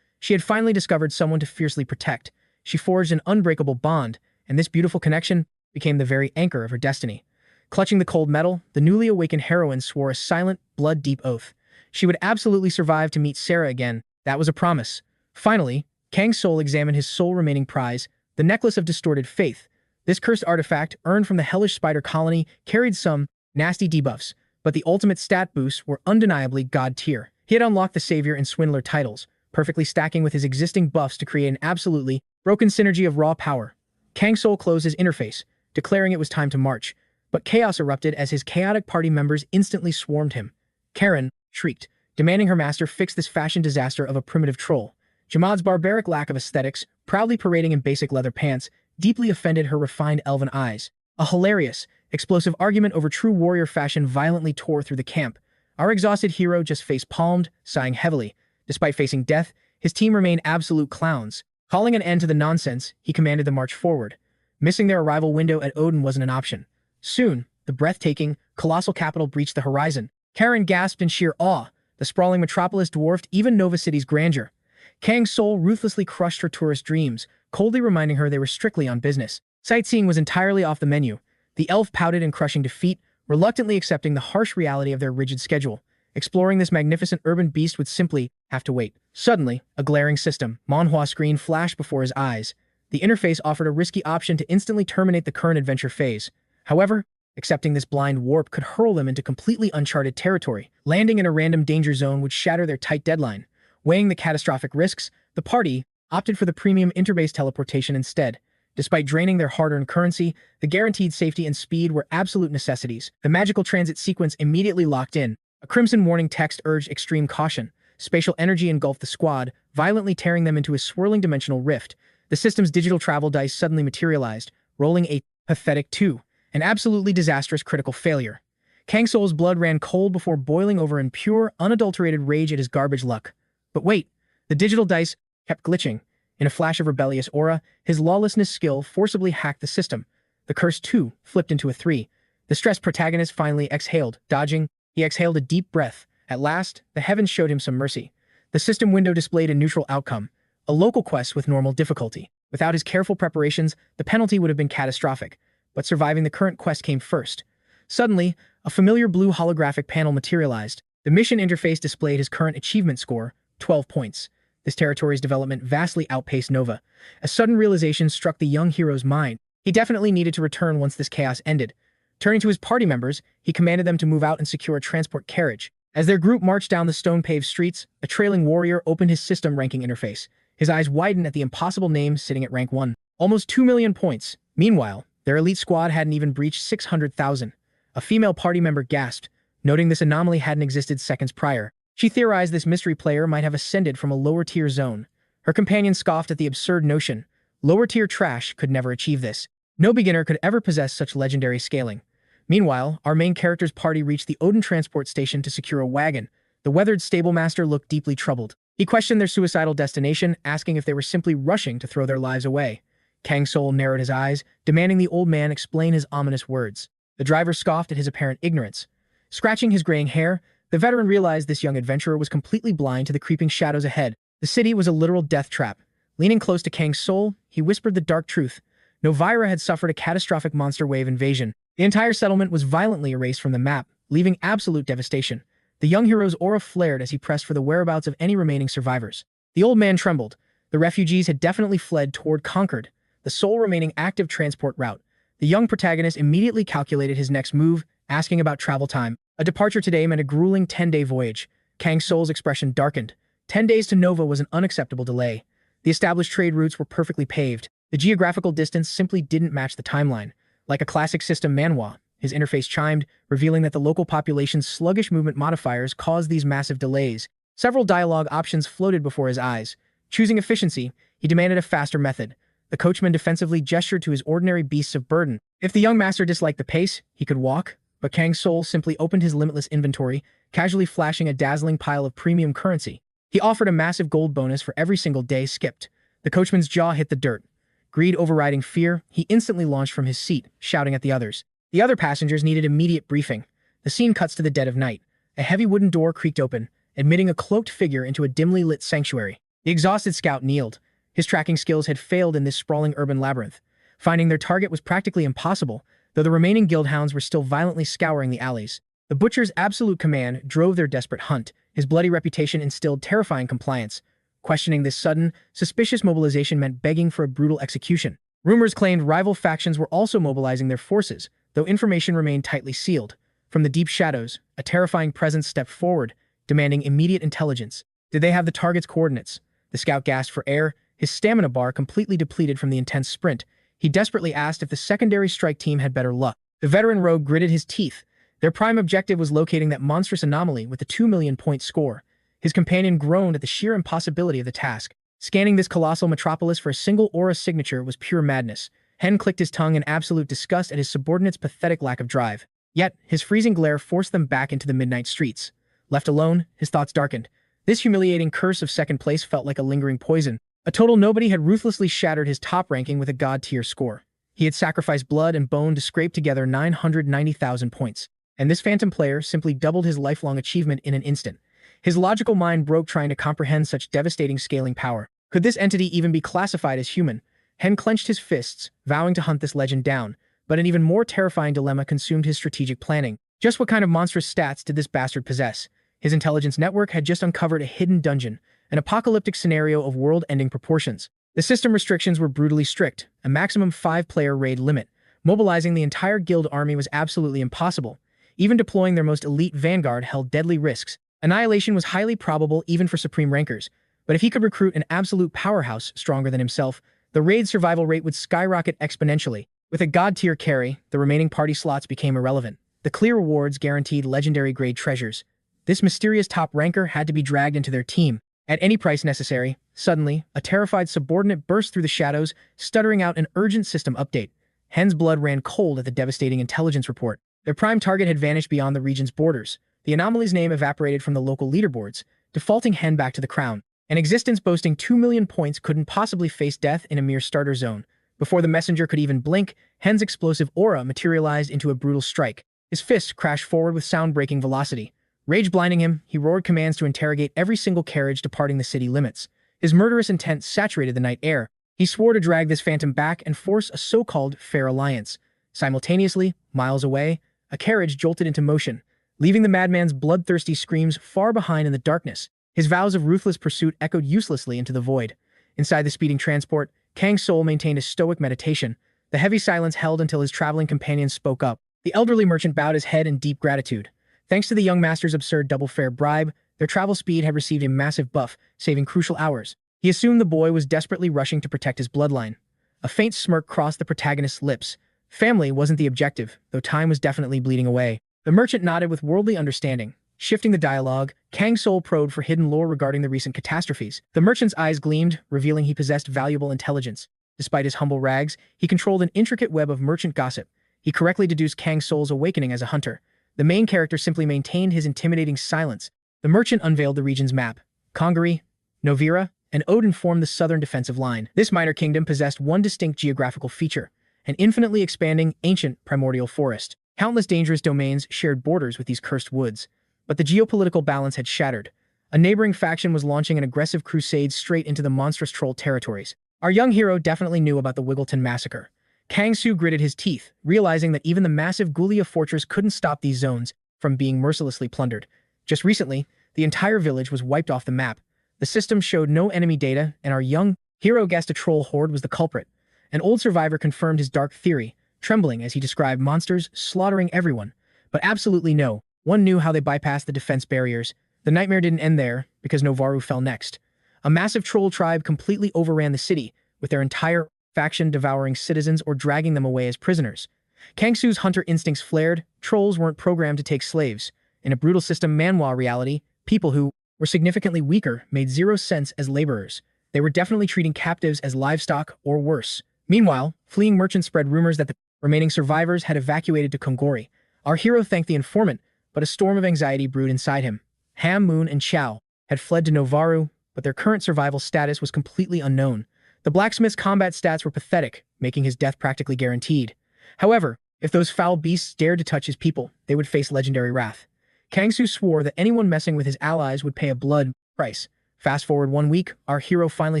She had finally discovered someone to fiercely protect. She forged an unbreakable bond, and this beautiful connection became the very anchor of her destiny. Clutching the cold metal, the newly awakened heroine swore a silent, blood-deep oath. She would absolutely survive to meet Sarah again. That was a promise. Finally, Kang Soul examined his sole remaining prize, the Necklace of Distorted Faith. This cursed artifact, earned from the hellish spider colony, carried some nasty debuffs, but the ultimate stat boosts were undeniably god tier. He had unlocked the Savior and Swindler titles, perfectly stacking with his existing buffs to create an absolutely broken synergy of raw power. Kang Soul closed his interface, declaring it was time to march, but chaos erupted as his chaotic party members instantly swarmed him. Karen shrieked, demanding her master fix this fashion disaster of a primitive troll. 𝗦𝗦𝗦's barbaric lack of aesthetics, proudly parading in basic leather pants, deeply offended her refined elven eyes. A hilarious, explosive argument over true warrior fashion violently tore through the camp. Our exhausted hero just face-palmed, sighing heavily. Despite facing death, his team remained absolute clowns. Calling an end to the nonsense, he commanded the march forward. Missing their arrival window at Odin wasn't an option. Soon, the breathtaking, colossal capital breached the horizon. Karen gasped in sheer awe. The sprawling metropolis dwarfed even Nova City's grandeur. Kang Soul ruthlessly crushed her tourist dreams, coldly reminding her they were strictly on business. Sightseeing was entirely off the menu. The elf pouted in crushing defeat, reluctantly accepting the harsh reality of their rigid schedule. Exploring this magnificent urban beast would simply have to wait. Suddenly, a glaring system, Manhwa screen flashed before his eyes. The interface offered a risky option to instantly terminate the current adventure phase. However, accepting this blind warp could hurl them into completely uncharted territory. Landing in a random danger zone would shatter their tight deadline. Weighing the catastrophic risks, the party opted for the premium interbase teleportation instead. Despite draining their hard-earned currency, the guaranteed safety and speed were absolute necessities. The magical transit sequence immediately locked in. A crimson warning text urged extreme caution. Spatial energy engulfed the squad, violently tearing them into a swirling dimensional rift. The system's digital travel dice suddenly materialized, rolling a pathetic 2, an absolutely disastrous critical failure. Kang Soul's blood ran cold before boiling over in pure, unadulterated rage at his garbage luck. But wait, the digital dice kept glitching. In a flash of rebellious aura, his lawlessness skill forcibly hacked the system. The cursed 2 flipped into a 3. The stressed protagonist finally exhaled, dodging. He exhaled a deep breath. At last, the heavens showed him some mercy. The system window displayed a neutral outcome, a local quest with normal difficulty. Without his careful preparations, the penalty would have been catastrophic, but surviving the current quest came first. Suddenly, a familiar blue holographic panel materialized. The mission interface displayed his current achievement score, 12 points. This territory's development vastly outpaced Nova. A sudden realization struck the young hero's mind. He definitely needed to return once this chaos ended. Turning to his party members, he commanded them to move out and secure a transport carriage. As their group marched down the stone-paved streets, a trailing warrior opened his system ranking interface. His eyes widened at the impossible name sitting at rank 1. Almost 2 million points. Meanwhile, their elite squad hadn't even breached 600,000. A female party member gasped, noting this anomaly hadn't existed seconds prior. She theorized this mystery player might have ascended from a lower-tier zone. Her companion scoffed at the absurd notion. Lower-tier trash could never achieve this. No beginner could ever possess such legendary scaling. Meanwhile, our main character's party reached the Odin transport station to secure a wagon. The weathered stablemaster looked deeply troubled. He questioned their suicidal destination, asking if they were simply rushing to throw their lives away. Kang Soul narrowed his eyes, demanding the old man explain his ominous words. The driver scoffed at his apparent ignorance. Scratching his graying hair, the veteran realized this young adventurer was completely blind to the creeping shadows ahead. The city was a literal death trap. Leaning close to Kang Soul, he whispered the dark truth. Novira had suffered a catastrophic monster wave invasion. The entire settlement was violently erased from the map, leaving absolute devastation. The young hero's aura flared as he pressed for the whereabouts of any remaining survivors. The old man trembled. The refugees had definitely fled toward Concord, the sole remaining active transport route. The young protagonist immediately calculated his next move, asking about travel time. A departure today meant a grueling 10-day voyage. Kang Soul's expression darkened. 10 days to Nova was an unacceptable delay. The established trade routes were perfectly paved. The geographical distance simply didn't match the timeline. Like a classic system Manhwa, his interface chimed, revealing that the local population's sluggish movement modifiers caused these massive delays. Several dialogue options floated before his eyes. Choosing efficiency, he demanded a faster method. The coachman defensively gestured to his ordinary beasts of burden. If the young master disliked the pace, he could walk, but Kang Soul simply opened his limitless inventory, casually flashing a dazzling pile of premium currency. He offered a massive gold bonus for every single day skipped. The coachman's jaw hit the dirt. Greed overriding fear, he instantly launched from his seat, shouting at the others. The other passengers needed immediate briefing. The scene cuts to the dead of night. A heavy wooden door creaked open, admitting a cloaked figure into a dimly lit sanctuary. The exhausted scout kneeled. His tracking skills had failed in this sprawling urban labyrinth. Finding their target was practically impossible, though the remaining guildhounds were still violently scouring the alleys. The butcher's absolute command drove their desperate hunt. His bloody reputation instilled terrifying compliance. Questioning this sudden, suspicious mobilization meant begging for a brutal execution. Rumors claimed rival factions were also mobilizing their forces, though information remained tightly sealed. From the deep shadows, a terrifying presence stepped forward, demanding immediate intelligence. Did they have the target's coordinates? The scout gasped for air, his stamina bar completely depleted from the intense sprint. He desperately asked if the secondary strike team had better luck. The veteran rogue gritted his teeth. Their prime objective was locating that monstrous anomaly with the 2 million point score. His companion groaned at the sheer impossibility of the task. Scanning this colossal metropolis for a single aura signature was pure madness. Hen clicked his tongue in absolute disgust at his subordinate's pathetic lack of drive. Yet, his freezing glare forced them back into the midnight streets. Left alone, his thoughts darkened. This humiliating curse of second place felt like a lingering poison. A total nobody had ruthlessly shattered his top ranking with a god-tier score. He had sacrificed blood and bone to scrape together 990,000 points. And this phantom player simply doubled his lifelong achievement in an instant. His logical mind broke trying to comprehend such devastating scaling power. Could this entity even be classified as human? Hen clenched his fists, vowing to hunt this legend down, but an even more terrifying dilemma consumed his strategic planning. Just what kind of monstrous stats did this bastard possess? His intelligence network had just uncovered a hidden dungeon, an apocalyptic scenario of world-ending proportions. The system restrictions were brutally strict, a maximum 5-player raid limit. Mobilizing the entire guild army was absolutely impossible. Even deploying their most elite vanguard held deadly risks. Annihilation was highly probable even for supreme rankers, but if he could recruit an absolute powerhouse stronger than himself, the raid survival rate would skyrocket exponentially. With a god-tier carry, the remaining party slots became irrelevant. The clear rewards guaranteed legendary-grade treasures. This mysterious top ranker had to be dragged into their team, at any price necessary. Suddenly, a terrified subordinate burst through the shadows, stuttering out an urgent system update. Hen's blood ran cold at the devastating intelligence report. Their prime target had vanished beyond the region's borders. The anomaly's name evaporated from the local leaderboards, defaulting Hen back to the crown. An existence boasting 2 million points couldn't possibly face death in a mere starter zone. Before the messenger could even blink, Hen's explosive aura materialized into a brutal strike. His fist crashed forward with sound-breaking velocity. Rage blinding him, he roared commands to interrogate every single carriage departing the city limits. His murderous intent saturated the night air. He swore to drag this phantom back and force a so-called fair alliance. Simultaneously, miles away, a carriage jolted into motion, leaving the madman's bloodthirsty screams far behind in the darkness. His vows of ruthless pursuit echoed uselessly into the void. Inside the speeding transport, Kang Soul maintained a stoic meditation. The heavy silence held until his traveling companions spoke up. The elderly merchant bowed his head in deep gratitude. Thanks to the young master's absurd double-fare bribe, their travel speed had received a massive buff, saving crucial hours. He assumed the boy was desperately rushing to protect his bloodline. A faint smirk crossed the protagonist's lips. Family wasn't the objective, though time was definitely bleeding away. The merchant nodded with worldly understanding. Shifting the dialogue, Kang Soul probed for hidden lore regarding the recent catastrophes. The merchant's eyes gleamed, revealing he possessed valuable intelligence. Despite his humble rags, he controlled an intricate web of merchant gossip. He correctly deduced Kang Soul's awakening as a hunter. The main character simply maintained his intimidating silence. The merchant unveiled the region's map. Kangari, Novira, and Odin formed the southern defensive line. This minor kingdom possessed one distinct geographical feature, an infinitely expanding, ancient, primordial forest. Countless dangerous domains shared borders with these cursed woods. But the geopolitical balance had shattered. A neighboring faction was launching an aggressive crusade straight into the monstrous troll territories. Our young hero definitely knew about the Wiggleton massacre. Kang Soul gritted his teeth, realizing that even the massive Gulia fortress couldn't stop these zones from being mercilessly plundered. Just recently, the entire village was wiped off the map. The system showed no enemy data, and our young hero guessed a troll horde was the culprit. An old survivor confirmed his dark theory, trembling as he described monsters slaughtering everyone. But absolutely no. One knew how they bypassed the defense barriers. The nightmare didn't end there, because Novaru fell next. A massive troll tribe completely overran the city, with their entire faction devouring citizens or dragging them away as prisoners. Kang Soul's hunter instincts flared. Trolls weren't programmed to take slaves. In a brutal system Manhwa reality, people who were significantly weaker made zero sense as laborers. They were definitely treating captives as livestock or worse. Meanwhile, fleeing merchants spread rumors that the remaining survivors had evacuated to Kongori. Our hero thanked the informant, but a storm of anxiety brewed inside him. Ham, Moon, and Chao had fled to Novaru, but their current survival status was completely unknown. The blacksmith's combat stats were pathetic, making his death practically guaranteed. However, if those foul beasts dared to touch his people, they would face legendary wrath. Kang Soul swore that anyone messing with his allies would pay a blood price. Fast forward 1 week, our hero finally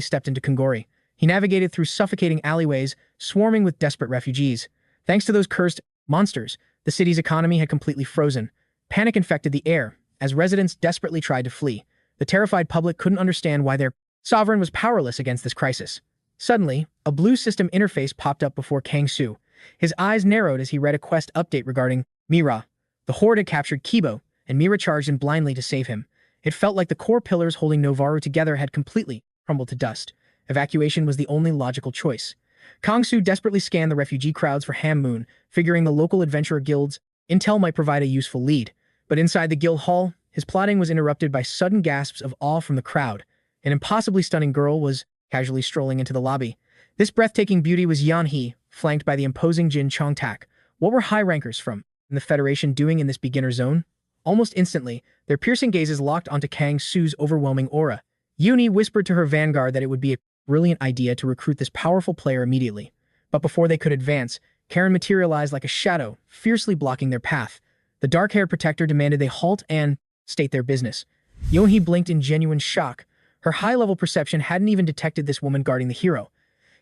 stepped into Kongori. He navigated through suffocating alleyways, swarming with desperate refugees. Thanks to those cursed monsters, the city's economy had completely frozen. Panic infected the air, as residents desperately tried to flee. The terrified public couldn't understand why their sovereign was powerless against this crisis. Suddenly, a blue system interface popped up before Kang Soul. His eyes narrowed as he read a quest update regarding Mira. The Horde had captured Kibo, and Mira charged in blindly to save him. It felt like the core pillars holding Novaru together had completely crumbled to dust. Evacuation was the only logical choice. Kang Soul desperately scanned the refugee crowds for Ham Moon, figuring the local adventurer guilds' intel might provide a useful lead. But inside the guild hall, his plotting was interrupted by sudden gasps of awe from the crowd. An impossibly stunning girl was casually strolling into the lobby. This breathtaking beauty was Yan-hee, flanked by the imposing Jin Chong-tak. What were high rankers from the Federation doing in this beginner zone? Almost instantly, their piercing gazes locked onto Kang Soul's overwhelming aura. Yuni whispered to her vanguard that it would be a brilliant idea to recruit this powerful player immediately. But before they could advance, Karen materialized like a shadow, fiercely blocking their path. The dark-haired protector demanded they halt and state their business. Yeon-hee blinked in genuine shock. Her high-level perception hadn't even detected this woman guarding the hero.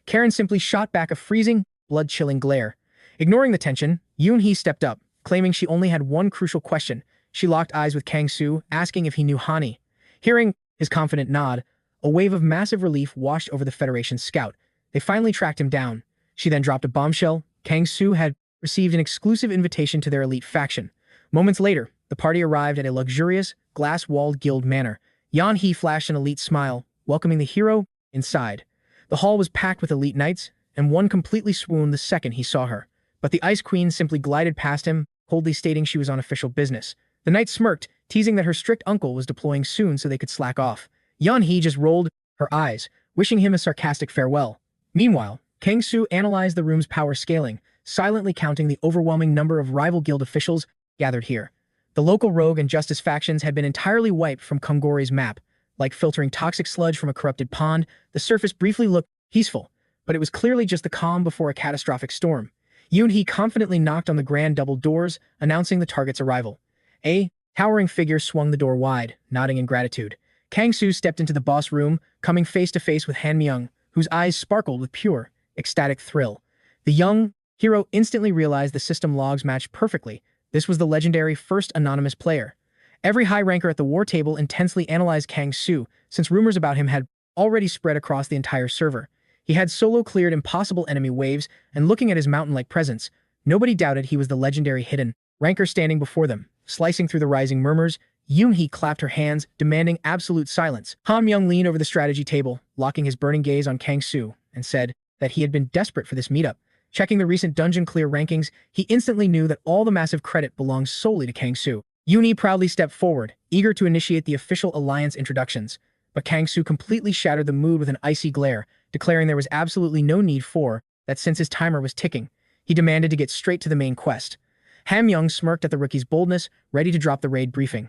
Karen simply shot back a freezing, blood-chilling glare. Ignoring the tension, Yoon-hee stepped up, claiming she only had one crucial question. She locked eyes with Kang Soul, asking if he knew Hani. Hearing his confident nod, a wave of massive relief washed over the Federation's scout. They finally tracked him down. She then dropped a bombshell. Kang Soul had received an exclusive invitation to their elite faction. Moments later, the party arrived at a luxurious, glass-walled guild manor. Yeon-hee flashed an elite smile, welcoming the hero inside. The hall was packed with elite knights, and one completely swooned the second he saw her. But the Ice Queen simply glided past him, coldly stating she was on official business. The knight smirked, teasing that her strict uncle was deploying soon so they could slack off. Yeon-hee just rolled her eyes, wishing him a sarcastic farewell. Meanwhile, Kang Soul analyzed the room's power scaling, silently counting the overwhelming number of rival guild officials gathered here. The local rogue and justice factions had been entirely wiped from Kongori's map. Like filtering toxic sludge from a corrupted pond, the surface briefly looked peaceful, but it was clearly just the calm before a catastrophic storm. Yoon-hee confidently knocked on the grand double doors, announcing the target's arrival. A towering figure swung the door wide, nodding in gratitude. Kang Soul stepped into the boss room, coming face to face with Han Myung, whose eyes sparkled with pure, ecstatic thrill. The young hero instantly realized the system logs matched perfectly. This was the legendary first anonymous player. Every high ranker at the war table intensely analyzed Kang Soul, since rumors about him had already spread across the entire server. He had solo cleared impossible enemy waves, and looking at his mountain-like presence, nobody doubted he was the legendary hidden ranker standing before them. Slicing through the rising murmurs, Yoon-hee clapped her hands, demanding absolute silence. Han Myung leaned over the strategy table, locking his burning gaze on Kang Soul, and said that he had been desperate for this meetup. Checking the recent dungeon clear rankings, he instantly knew that all the massive credit belonged solely to Kang Soul. Yoon-hee proudly stepped forward, eager to initiate the official alliance introductions, but Kang Soul completely shattered the mood with an icy glare, declaring there was absolutely no need for that since his timer was ticking. He demanded to get straight to the main quest. Han Myung smirked at the rookie's boldness, ready to drop the raid briefing.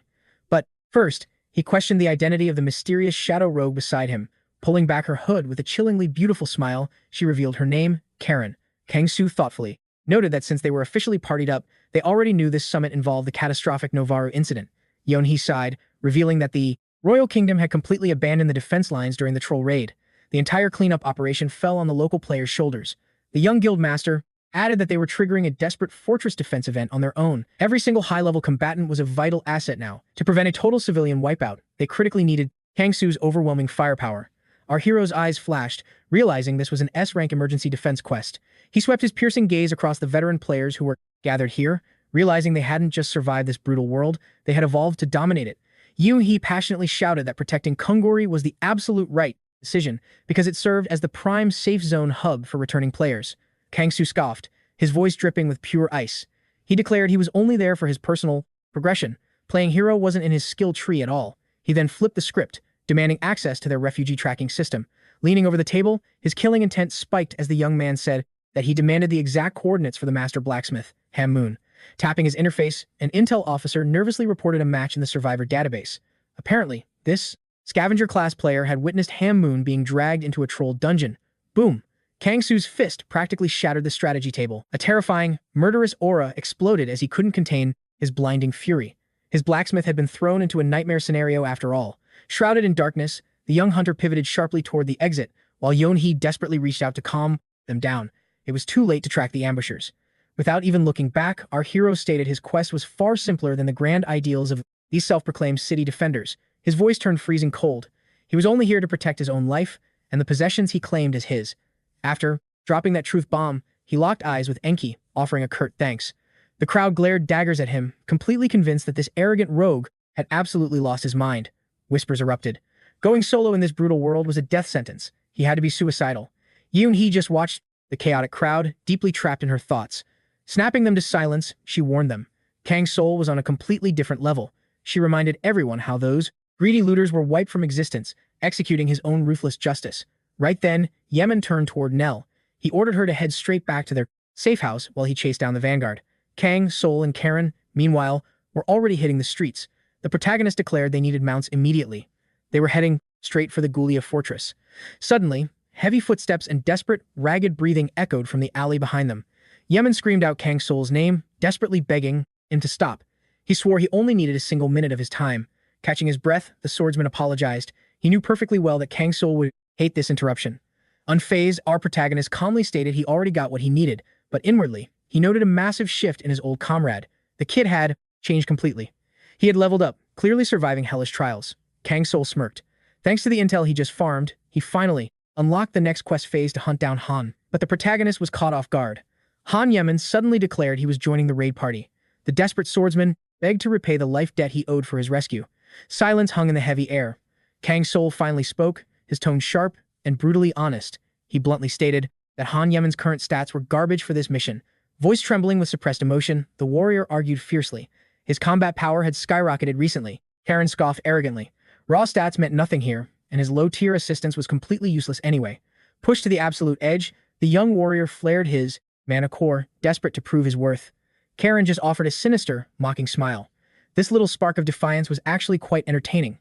But first, he questioned the identity of the mysterious shadow rogue beside him. Pulling back her hood with a chillingly beautiful smile, she revealed her name, Karen. Kang Soul thoughtfully noted that since they were officially partied up, they already knew this summit involved the catastrophic Novaru incident. Yeon-hee sighed, revealing that the Royal Kingdom had completely abandoned the defense lines during the troll raid. The entire cleanup operation fell on the local players' shoulders. The young guild master added that they were triggering a desperate fortress defense event on their own. Every single high-level combatant was a vital asset now. To prevent a total civilian wipeout, they critically needed Kang Soul's overwhelming firepower. Our hero's eyes flashed, realizing this was an S-rank emergency defense quest. He swept his piercing gaze across the veteran players who were gathered here, realizing they hadn't just survived this brutal world, they had evolved to dominate it. Yoon-hee passionately shouted that protecting Kongori was the absolute right decision because it served as the prime safe zone hub for returning players. Kang Soul scoffed, his voice dripping with pure ice. He declared he was only there for his personal progression. Playing hero wasn't in his skill tree at all. He then flipped the script, demanding access to their refugee tracking system. Leaning over the table, his killing intent spiked as the young man said that he demanded the exact coordinates for the master blacksmith, Ham Moon. Tapping his interface, an intel officer nervously reported a match in the survivor database. Apparently, this scavenger-class player had witnessed Ham Moon being dragged into a troll dungeon. Boom! Kang Soul's fist practically shattered the strategy table. A terrifying, murderous aura exploded as he couldn't contain his blinding fury. His blacksmith had been thrown into a nightmare scenario after all. Shrouded in darkness, the young hunter pivoted sharply toward the exit, while Yeon-hee desperately reached out to calm them down. It was too late to track the ambushers. Without even looking back, our hero stated his quest was far simpler than the grand ideals of these self-proclaimed city defenders. His voice turned freezing cold. He was only here to protect his own life and the possessions he claimed as his. After dropping that truth bomb, he locked eyes with Enki, offering a curt thanks. The crowd glared daggers at him, completely convinced that this arrogant rogue had absolutely lost his mind. Whispers erupted. Going solo in this brutal world was a death sentence. He had to be suicidal. Yoon-hee just watched the chaotic crowd, deeply trapped in her thoughts. Snapping them to silence, she warned them. Kang Soul was on a completely different level. She reminded everyone how those greedy looters were wiped from existence, executing his own ruthless justice. Right then, Yemen turned toward Nell. He ordered her to head straight back to their safe house while he chased down the vanguard. Kang, Soul, and Karen, meanwhile, were already hitting the streets. The protagonist declared they needed mounts immediately. They were heading straight for the Gulia fortress. Suddenly, heavy footsteps and desperate, ragged breathing echoed from the alley behind them. Yemen screamed out Kang Soul's name, desperately begging him to stop. He swore he only needed a single minute of his time. Catching his breath, the swordsman apologized. He knew perfectly well that Kang Soul would hate this interruption. Unfazed, our protagonist calmly stated he already got what he needed, but inwardly, he noted a massive shift in his old comrade. The kid had changed completely. He had leveled up, clearly surviving hellish trials. Kang Soul smirked. Thanks to the intel he just farmed, he finally unlocked the next quest phase to hunt down Han. But the protagonist was caught off guard. Han Yemen suddenly declared he was joining the raid party. The desperate swordsman begged to repay the life debt he owed for his rescue. Silence hung in the heavy air. Kang Soul finally spoke, his tone sharp and brutally honest. He bluntly stated that Han Yemen's current stats were garbage for this mission. Voice trembling with suppressed emotion, the warrior argued fiercely. His combat power had skyrocketed recently. Karen scoffed arrogantly. Raw stats meant nothing here, and his low-tier assistance was completely useless anyway. Pushed to the absolute edge, the young warrior flared his mana core, desperate to prove his worth. Karen just offered a sinister, mocking smile. This little spark of defiance was actually quite entertaining.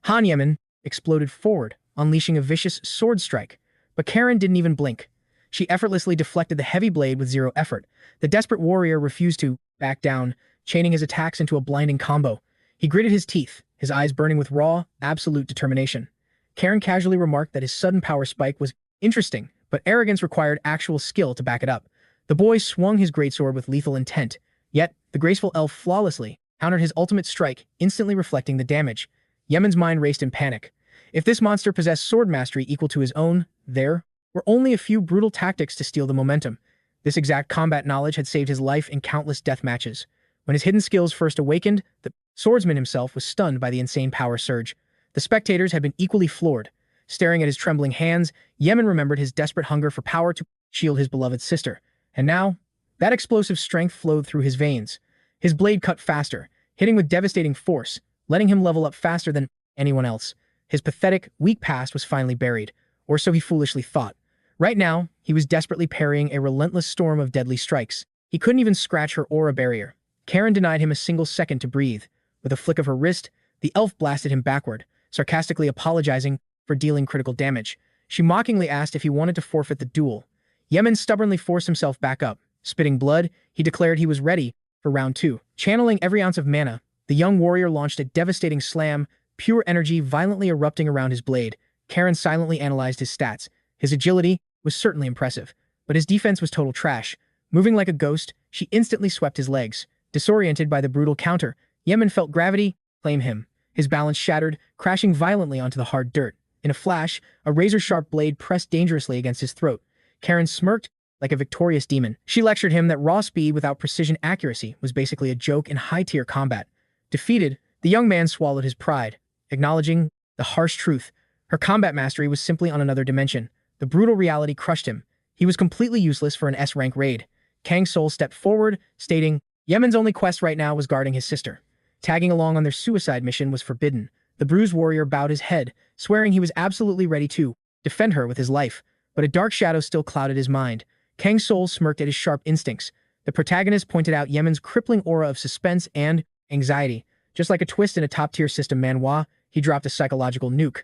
Han Yemen exploded forward, unleashing a vicious sword strike. But Karen didn't even blink. She effortlessly deflected the heavy blade with zero effort. The desperate warrior refused to back down, chaining his attacks into a blinding combo. He gritted his teeth, his eyes burning with raw, absolute determination. Karen casually remarked that his sudden power spike was interesting, but arrogance required actual skill to back it up. The boy swung his greatsword with lethal intent, yet the graceful elf flawlessly countered his ultimate strike, instantly reflecting the damage. Yemen's mind raced in panic. If this monster possessed sword mastery equal to his own, there were only a few brutal tactics to steal the momentum. This exact combat knowledge had saved his life in countless death matches. When his hidden skills first awakened, the swordsman himself was stunned by the insane power surge. The spectators had been equally floored. Staring at his trembling hands, Yemen remembered his desperate hunger for power to shield his beloved sister. And now, that explosive strength flowed through his veins. His blade cut faster, hitting with devastating force, letting him level up faster than anyone else. His pathetic, weak past was finally buried, or so he foolishly thought. Right now, he was desperately parrying a relentless storm of deadly strikes. He couldn't even scratch her aura barrier. Karen denied him a single second to breathe. With a flick of her wrist, the elf blasted him backward, sarcastically apologizing for dealing critical damage. She mockingly asked if he wanted to forfeit the duel. Yemen stubbornly forced himself back up. Spitting blood, he declared he was ready for round 2. Channeling every ounce of mana, the young warrior launched a devastating slam, pure energy violently erupting around his blade. Karen silently analyzed his stats. His agility was certainly impressive, but his defense was total trash. Moving like a ghost, she instantly swept his legs. Disoriented by the brutal counter, Yemen felt gravity claim him. His balance shattered, crashing violently onto the hard dirt. In a flash, a razor-sharp blade pressed dangerously against his throat. Karen smirked like a victorious demon. She lectured him that raw speed without precision accuracy was basically a joke in high-tier combat. Defeated, the young man swallowed his pride, acknowledging the harsh truth. Her combat mastery was simply on another dimension. The brutal reality crushed him. He was completely useless for an S-rank raid. Kang Soul stepped forward, stating, Yemen's only quest right now was guarding his sister. Tagging along on their suicide mission was forbidden. The bruised warrior bowed his head, swearing he was absolutely ready to defend her with his life. But a dark shadow still clouded his mind. Kang Soul smirked at his sharp instincts. The protagonist pointed out Yemen's crippling aura of suspense and anxiety. Just like a twist in a top-tier system Manhwa, he dropped a psychological nuke.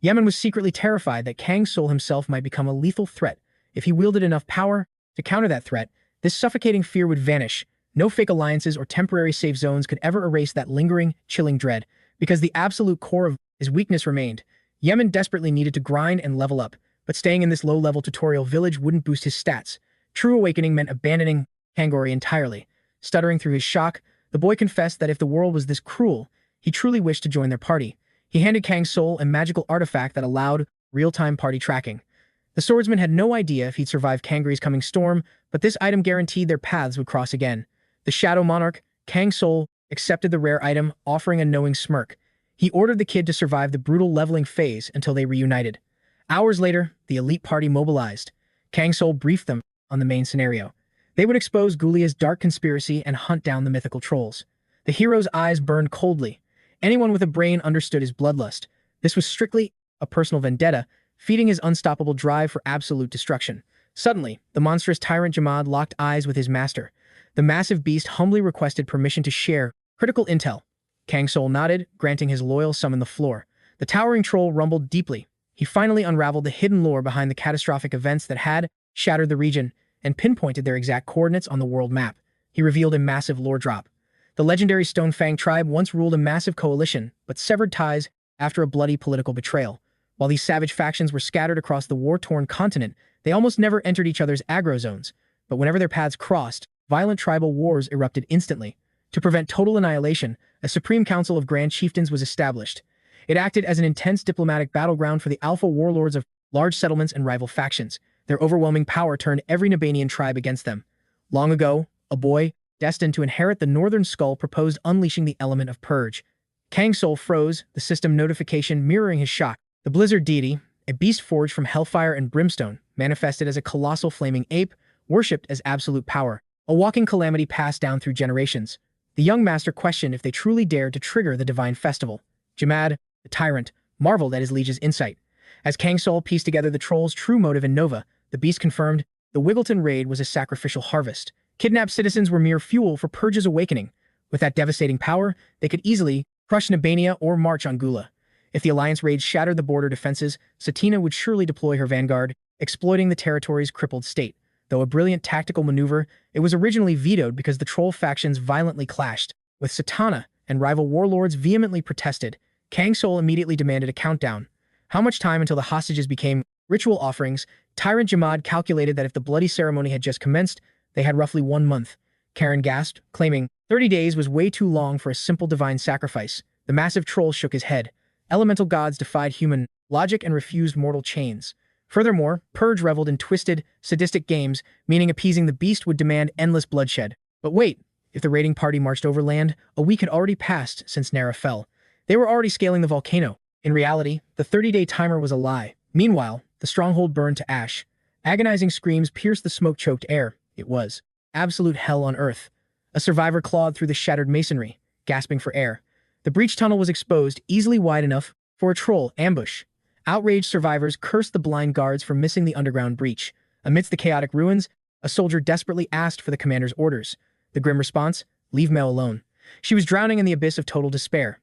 Yemen was secretly terrified that Kang Soul himself might become a lethal threat. If he wielded enough power to counter that threat, this suffocating fear would vanish. No fake alliances or temporary safe zones could ever erase that lingering, chilling dread, because the absolute core of his weakness remained. Yemen desperately needed to grind and level up, but staying in this low-level tutorial village wouldn't boost his stats. True awakening meant abandoning Kangori entirely. Stuttering through his shock, the boy confessed that if the world was this cruel, he truly wished to join their party. He handed Kang Soul a magical artifact that allowed real-time party tracking. The swordsman had no idea if he'd survive Kangori's coming storm, but this item guaranteed their paths would cross again. The Shadow Monarch, Kang Soul, accepted the rare item, offering a knowing smirk. He ordered the kid to survive the brutal leveling phase until they reunited. Hours later, the elite party mobilized. Kang Soul briefed them on the main scenario. They would expose 𝗦𝗦𝗦's dark conspiracy and hunt down the mythical trolls. The hero's eyes burned coldly. Anyone with a brain understood his bloodlust. This was strictly a personal vendetta, feeding his unstoppable drive for absolute destruction. Suddenly, the monstrous tyrant 𝗦𝗦𝗦 locked eyes with his master. The massive beast humbly requested permission to share critical intel. Kang Soul nodded, granting his loyal sum on the floor. The towering troll rumbled deeply. He finally unraveled the hidden lore behind the catastrophic events that had shattered the region and pinpointed their exact coordinates on the world map. He revealed a massive lore drop. The legendary Stone Fang tribe once ruled a massive coalition, but severed ties after a bloody political betrayal. While these savage factions were scattered across the war-torn continent, they almost never entered each other's aggro zones. But whenever their paths crossed, violent tribal wars erupted instantly. To prevent total annihilation, a Supreme Council of Grand Chieftains was established. It acted as an intense diplomatic battleground for the alpha warlords of large settlements and rival factions. Their overwhelming power turned every Nabanian tribe against them. Long ago, a boy, destined to inherit the Northern Skull, proposed unleashing the element of purge. Kang Soul froze, the system notification mirroring his shock. The Blizzard deity, a beast forged from hellfire and brimstone, manifested as a colossal flaming ape, worshipped as absolute power, a walking calamity passed down through generations. The young master questioned if they truly dared to trigger the divine festival. 𝗦𝗦𝗦, the tyrant, marveled at his liege's insight. As Kang Soul pieced together the troll's true motive in Nova, the beast confirmed the 𝗦𝗦𝗦 raid was a sacrificial harvest. Kidnapped citizens were mere fuel for Purge's awakening. With that devastating power, they could easily crush Nabania or march on Gula. If the Alliance raids shattered the border defenses, Satina would surely deploy her vanguard, exploiting the territory's crippled state. Though a brilliant tactical maneuver, it was originally vetoed because the troll factions violently clashed. With Satana and rival warlords vehemently protested, Kang Soul immediately demanded a countdown. How much time until the hostages became ritual offerings? Tyrant 𝗦𝗦𝗦 calculated that if the bloody ceremony had just commenced, they had roughly 1 month. Karen gasped, claiming 30 days was way too long for a simple divine sacrifice. The massive troll shook his head. Elemental gods defied human logic and refused mortal chains. Furthermore, Purge reveled in twisted, sadistic games, meaning appeasing the beast would demand endless bloodshed. But wait, if the raiding party marched overland, a week had already passed since Nara fell. They were already scaling the volcano. In reality, the 30-day timer was a lie. Meanwhile, the stronghold burned to ash. Agonizing screams pierced the smoke-choked air. It was absolute hell on earth. A survivor clawed through the shattered masonry, gasping for air. The breach tunnel was exposed, easily wide enough for a troll ambush. Outraged survivors cursed the blind guards for missing the underground breach. Amidst the chaotic ruins, a soldier desperately asked for the commander's orders. The grim response, leave Mel alone. She was drowning in the abyss of total despair.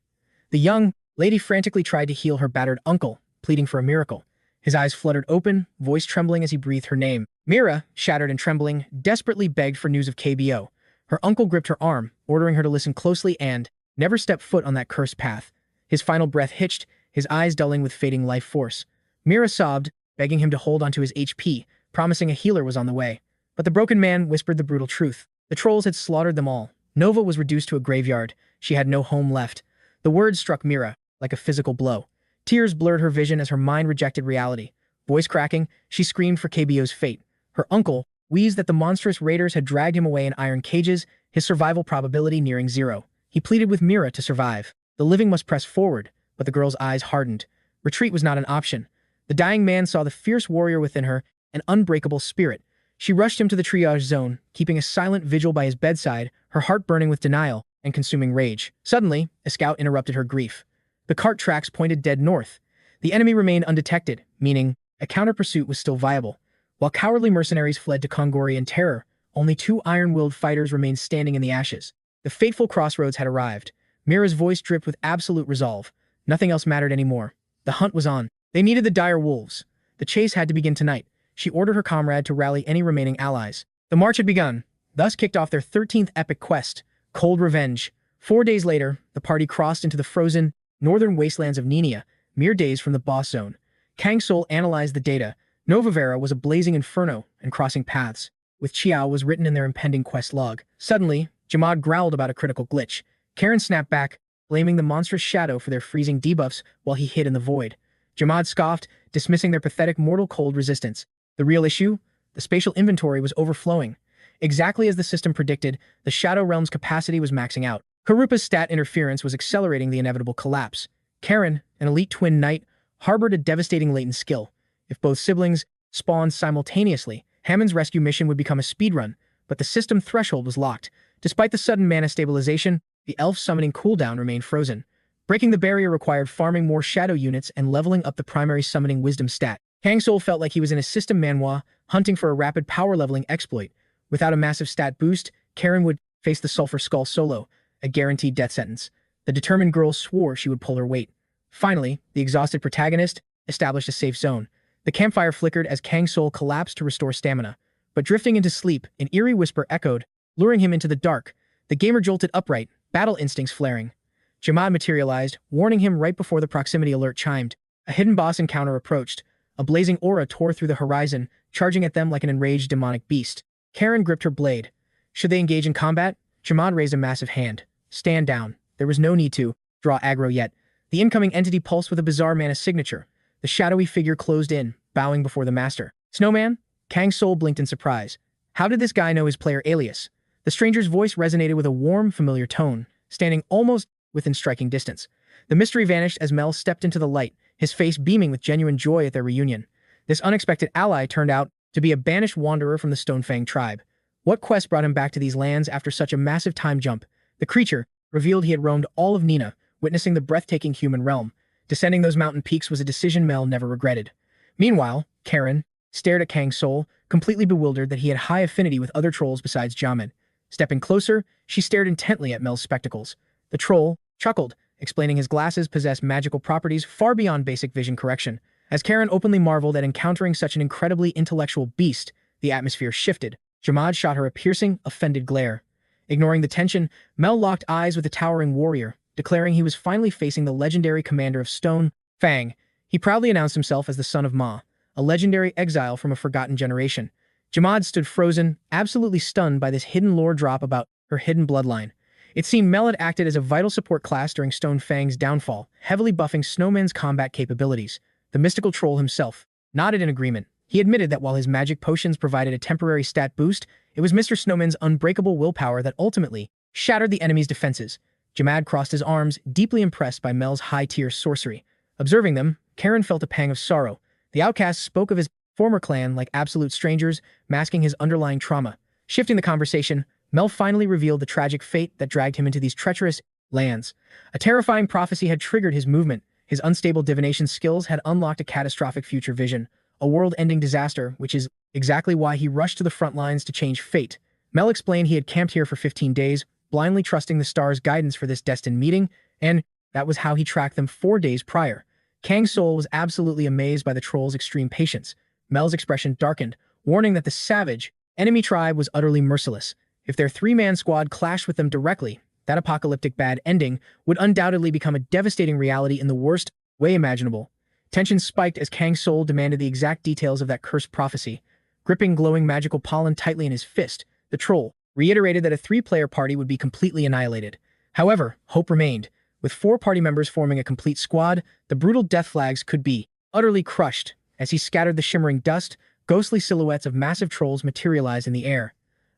The young lady frantically tried to heal her battered uncle, pleading for a miracle. His eyes fluttered open, voice trembling as he breathed her name. Mira, shattered and trembling, desperately begged for news of KBO. Her uncle gripped her arm, ordering her to listen closely and never step foot on that cursed path. His final breath hitched, his eyes dulling with fading life force. Mira sobbed, begging him to hold onto his HP, promising a healer was on the way. But the broken man whispered the brutal truth. The trolls had slaughtered them all. Nova was reduced to a graveyard. She had no home left. The words struck Mira like a physical blow. Tears blurred her vision as her mind rejected reality. Voice cracking, she screamed for KBO's fate. Her uncle wheezed that the monstrous raiders had dragged him away in iron cages, his survival probability nearing 0. He pleaded with Mira to survive. The living must press forward, but the girl's eyes hardened. Retreat was not an option. The dying man saw the fierce warrior within her, an unbreakable spirit. She rushed him to the triage zone, keeping a silent vigil by his bedside, her heart burning with denial and consuming rage. Suddenly, a scout interrupted her grief. The cart tracks pointed dead north. The enemy remained undetected, meaning a counter-pursuit was still viable. While cowardly mercenaries fled to Kongori in terror, only 2 iron-willed fighters remained standing in the ashes. The fateful crossroads had arrived. Mira's voice dripped with absolute resolve. Nothing else mattered anymore. The hunt was on. They needed the dire wolves. The chase had to begin tonight. She ordered her comrade to rally any remaining allies. The march had begun, thus kicked off their 13th epic quest, Cold Revenge. 4 days later, the party crossed into the frozen, northern wastelands of Nenia, mere days from the boss zone. Kang Soul analyzed the data. Nova Vera was a blazing inferno and crossing paths. With Chiao was written in their impending quest log. Suddenly, 𝗦𝗦𝗦 growled about a critical glitch. Karen snapped back, blaming the monstrous shadow for their freezing debuffs while he hid in the void. 𝗦𝗦𝗦 scoffed, dismissing their pathetic mortal cold resistance. The real issue? The spatial inventory was overflowing. Exactly as the system predicted, the Shadow Realm's capacity was maxing out. Karupa's stat interference was accelerating the inevitable collapse. Karen, an elite twin knight, harbored a devastating latent skill. If both siblings spawned simultaneously, Hammond's rescue mission would become a speedrun, but the system threshold was locked. Despite the sudden mana stabilization, the elf summoning cooldown remained frozen. Breaking the barrier required farming more shadow units and leveling up the primary summoning wisdom stat. Kang Soul felt like he was in a system Manhwa, hunting for a rapid power leveling exploit. Without a massive stat boost, Karen would face the Sulphur Skull solo, a guaranteed death sentence. The determined girl swore she would pull her weight. Finally, the exhausted protagonist established a safe zone. The campfire flickered as Kang Soul collapsed to restore stamina. But drifting into sleep, an eerie whisper echoed, luring him into the dark. The gamer jolted upright, battle instincts flaring. 𝗦𝗦𝗦 materialized, warning him right before the proximity alert chimed. A hidden boss encounter approached. A blazing aura tore through the horizon, charging at them like an enraged demonic beast. Karen gripped her blade. Should they engage in combat? 𝗦𝗦𝗦 raised a massive hand. Stand down. There was no need to draw aggro yet. The incoming entity pulsed with a bizarre mana signature. The shadowy figure closed in, bowing before the master. Snowman? Kang Soul blinked in surprise. How did this guy know his player alias? The stranger's voice resonated with a warm, familiar tone, standing almost within striking distance. The mystery vanished as Mel stepped into the light, his face beaming with genuine joy at their reunion. This unexpected ally turned out to be a banished wanderer from the Stonefang tribe. What quest brought him back to these lands after such a massive time jump? The creature revealed he had roamed all of Nina, witnessing the breathtaking human realm. Descending those mountain peaks was a decision Mel never regretted. Meanwhile, Karen stared at Kang Soul, completely bewildered that he had high affinity with other trolls besides 𝗦𝗦𝗦. Stepping closer, she stared intently at Mel's spectacles. The troll chuckled, explaining his glasses possessed magical properties far beyond basic vision correction. As Karen openly marveled at encountering such an incredibly intellectual beast, the atmosphere shifted. 𝗦𝗦𝗦 shot her a piercing, offended glare. Ignoring the tension, Mel locked eyes with the towering warrior, declaring he was finally facing the legendary commander of Stone Fang. He proudly announced himself as the son of Ma, a legendary exile from a forgotten generation. 𝗦𝗦𝗦 stood frozen, absolutely stunned by this hidden lore drop about her hidden bloodline. It seemed Mel had acted as a vital support class during Stone Fang's downfall, heavily buffing Snowman's combat capabilities. The mystical troll himself nodded in agreement. He admitted that while his magic potions provided a temporary stat boost, it was Mr. Snowman's unbreakable willpower that ultimately shattered the enemy's defenses. 𝗦𝗦𝗦 crossed his arms, deeply impressed by Mel's high-tier sorcery. Observing them, Karen felt a pang of sorrow. The outcast spoke of his former clan like absolute strangers, masking his underlying trauma. Shifting the conversation, Mel finally revealed the tragic fate that dragged him into these treacherous lands. A terrifying prophecy had triggered his movement. His unstable divination skills had unlocked a catastrophic future vision, a world-ending disaster, which is exactly why he rushed to the front lines to change fate. Mel explained he had camped here for 15 days, blindly trusting the stars' guidance for this destined meeting, and that was how he tracked them 4 days prior. Kang Soul was absolutely amazed by the troll's extreme patience. Mel's expression darkened, warning that the savage enemy tribe was utterly merciless. If their three-man squad clashed with them directly, that apocalyptic bad ending would undoubtedly become a devastating reality in the worst way imaginable. Tension spiked as Kang Soul demanded the exact details of that cursed prophecy. Gripping glowing magical pollen tightly in his fist, the troll reiterated that a 3-player party would be completely annihilated. However, hope remained. With 4 party members forming a complete squad, the brutal death flags could be utterly crushed. As he scattered the shimmering dust, ghostly silhouettes of massive trolls materialized in the air.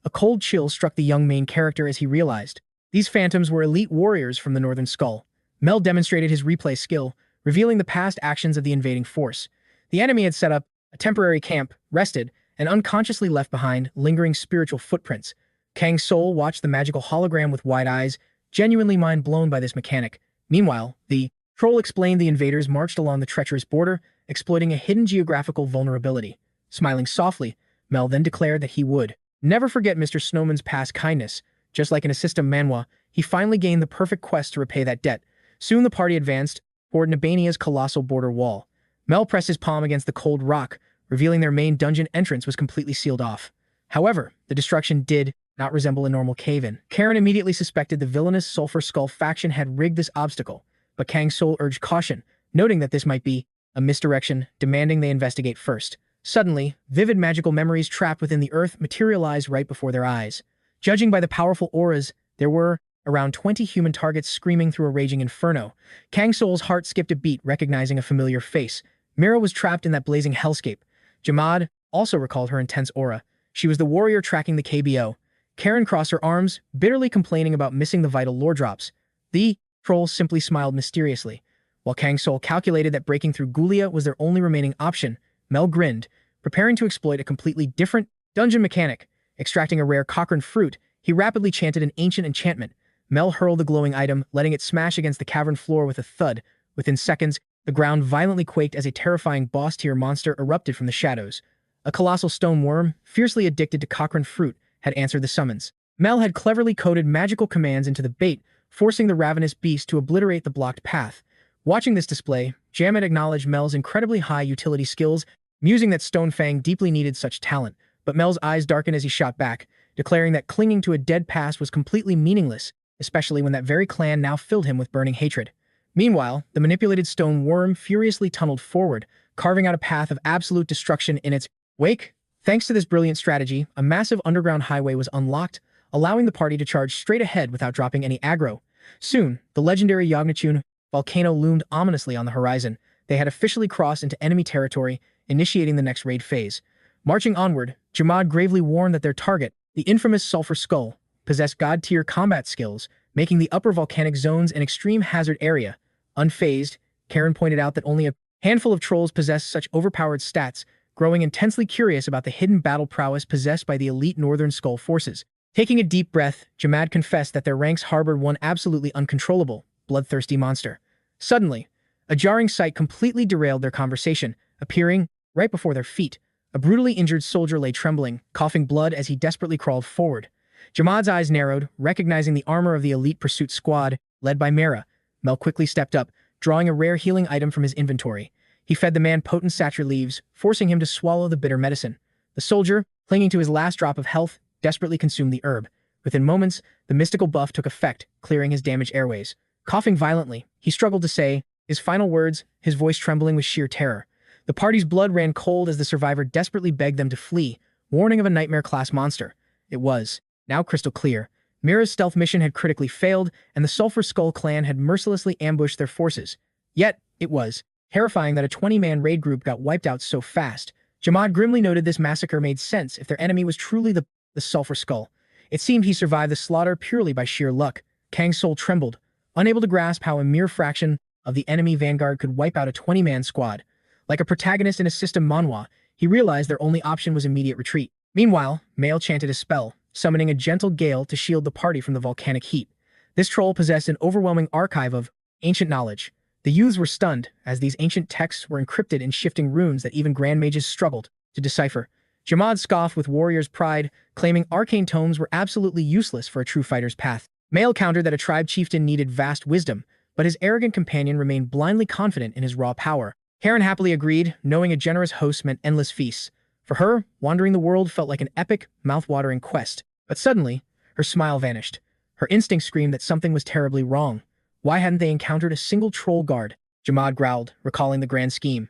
A cold chill struck the young main character as he realized these phantoms were elite warriors from the Northern Skull. Mel demonstrated his replay skill, revealing the past actions of the invading force. The enemy had set up a temporary camp, rested, and unconsciously left behind lingering spiritual footprints. Kang Soul watched the magical hologram with wide eyes, genuinely mind-blown by this mechanic. Meanwhile, the troll explained the invaders marched along the treacherous border, exploiting a hidden geographical vulnerability. Smiling softly, Mel then declared that he would never forget Mr. Snowman's past kindness. Just like in a system Manhwa, he finally gained the perfect quest to repay that debt. Soon the party advanced toward 𝗦𝗦𝗦𝗦's colossal border wall. Mel pressed his palm against the cold rock, revealing their main dungeon entrance was completely sealed off. However, the destruction did not resemble a normal cave-in. Karen immediately suspected the villainous Sulphur Skull faction had rigged this obstacle, but Kang Soul urged caution, noting that this might be a misdirection, demanding they investigate first. Suddenly, vivid magical memories trapped within the earth materialized right before their eyes. Judging by the powerful auras, there were around 20 human targets screaming through a raging inferno. Kang Soul's heart skipped a beat, recognizing a familiar face. Mira was trapped in that blazing hellscape. 𝗦𝗦𝗦 also recalled her intense aura. She was the warrior tracking the KBO. Karen crossed her arms, bitterly complaining about missing the vital lore drops. The troll simply smiled mysteriously. While Kang Soul calculated that breaking through 𝗦𝗦𝗦 was their only remaining option, Mel grinned, preparing to exploit a completely different dungeon mechanic. Extracting a rare Cochrane fruit, he rapidly chanted an ancient enchantment. Mel hurled the glowing item, letting it smash against the cavern floor with a thud. Within seconds, the ground violently quaked as a terrifying boss-tier monster erupted from the shadows. A colossal stone worm, fiercely addicted to Cochrane fruit, had answered the summons. Mel had cleverly coded magical commands into the bait, forcing the ravenous beast to obliterate the blocked path. Watching this display, 𝗦𝗦𝗦 acknowledged Mel's incredibly high utility skills, musing that Stonefang deeply needed such talent. But Mel's eyes darkened as he shot back, declaring that clinging to a dead past was completely meaningless. especially when that very clan now filled him with burning hatred. Meanwhile, the manipulated stone worm furiously tunneled forward, carving out a path of absolute destruction in its wake. Thanks to this brilliant strategy, a massive underground highway was unlocked, allowing the party to charge straight ahead without dropping any aggro. Soon, the legendary 𝗦𝗦𝗦 volcano loomed ominously on the horizon. They had officially crossed into enemy territory, initiating the next raid phase. Marching onward, 𝗦𝗦𝗦 gravely warned that their target, the infamous Sulfur Skull, possessed god-tier combat skills, making the upper volcanic zones an extreme hazard area. Unfazed, Karen pointed out that only a handful of trolls possessed such overpowered stats, growing intensely curious about the hidden battle prowess possessed by the elite Northern Skull forces. Taking a deep breath, 𝗦𝗦𝗦 confessed that their ranks harbored one absolutely uncontrollable, bloodthirsty monster. Suddenly, a jarring sight completely derailed their conversation, appearing right before their feet. A brutally injured soldier lay trembling, coughing blood as he desperately crawled forward. 𝗦𝗦𝗦's eyes narrowed, recognizing the armor of the elite pursuit squad, led by Mera. Mel quickly stepped up, drawing a rare healing item from his inventory. He fed the man potent satura leaves, forcing him to swallow the bitter medicine. The soldier, clinging to his last drop of health, desperately consumed the herb. Within moments, the mystical buff took effect, clearing his damaged airways. Coughing violently, he struggled to say his final words, his voice trembling with sheer terror. The party's blood ran cold as the survivor desperately begged them to flee, warning of a nightmare-class monster. It was, now crystal clear. Mira's stealth mission had critically failed, and the Sulfur Skull clan had mercilessly ambushed their forces. Yet, it was terrifying that a 20-man raid group got wiped out so fast. 𝗦𝗦𝗦 grimly noted this massacre made sense if their enemy was truly the Sulfur Skull. It seemed he survived the slaughter purely by sheer luck. Kang Soul trembled, unable to grasp how a mere fraction of the enemy vanguard could wipe out a 20-man squad. Like a protagonist in a system Manhwa, he realized their only option was immediate retreat. Meanwhile, Mail chanted a spell, summoning a gentle gale to shield the party from the volcanic heat. This troll possessed an overwhelming archive of ancient knowledge. The youths were stunned, as these ancient texts were encrypted in shifting runes that even grand mages struggled to decipher. 𝗦𝗦𝗦 scoffed with warrior's pride, claiming arcane tomes were absolutely useless for a true fighter's path. Mail countered that a tribe chieftain needed vast wisdom, but his arrogant companion remained blindly confident in his raw power. Karen happily agreed, knowing a generous host meant endless feasts. For her, wandering the world felt like an epic, mouth-watering quest. But suddenly, her smile vanished. Her instinct screamed that something was terribly wrong. Why hadn't they encountered a single troll guard? 𝗦𝗦𝗦 growled, recalling the grand scheme.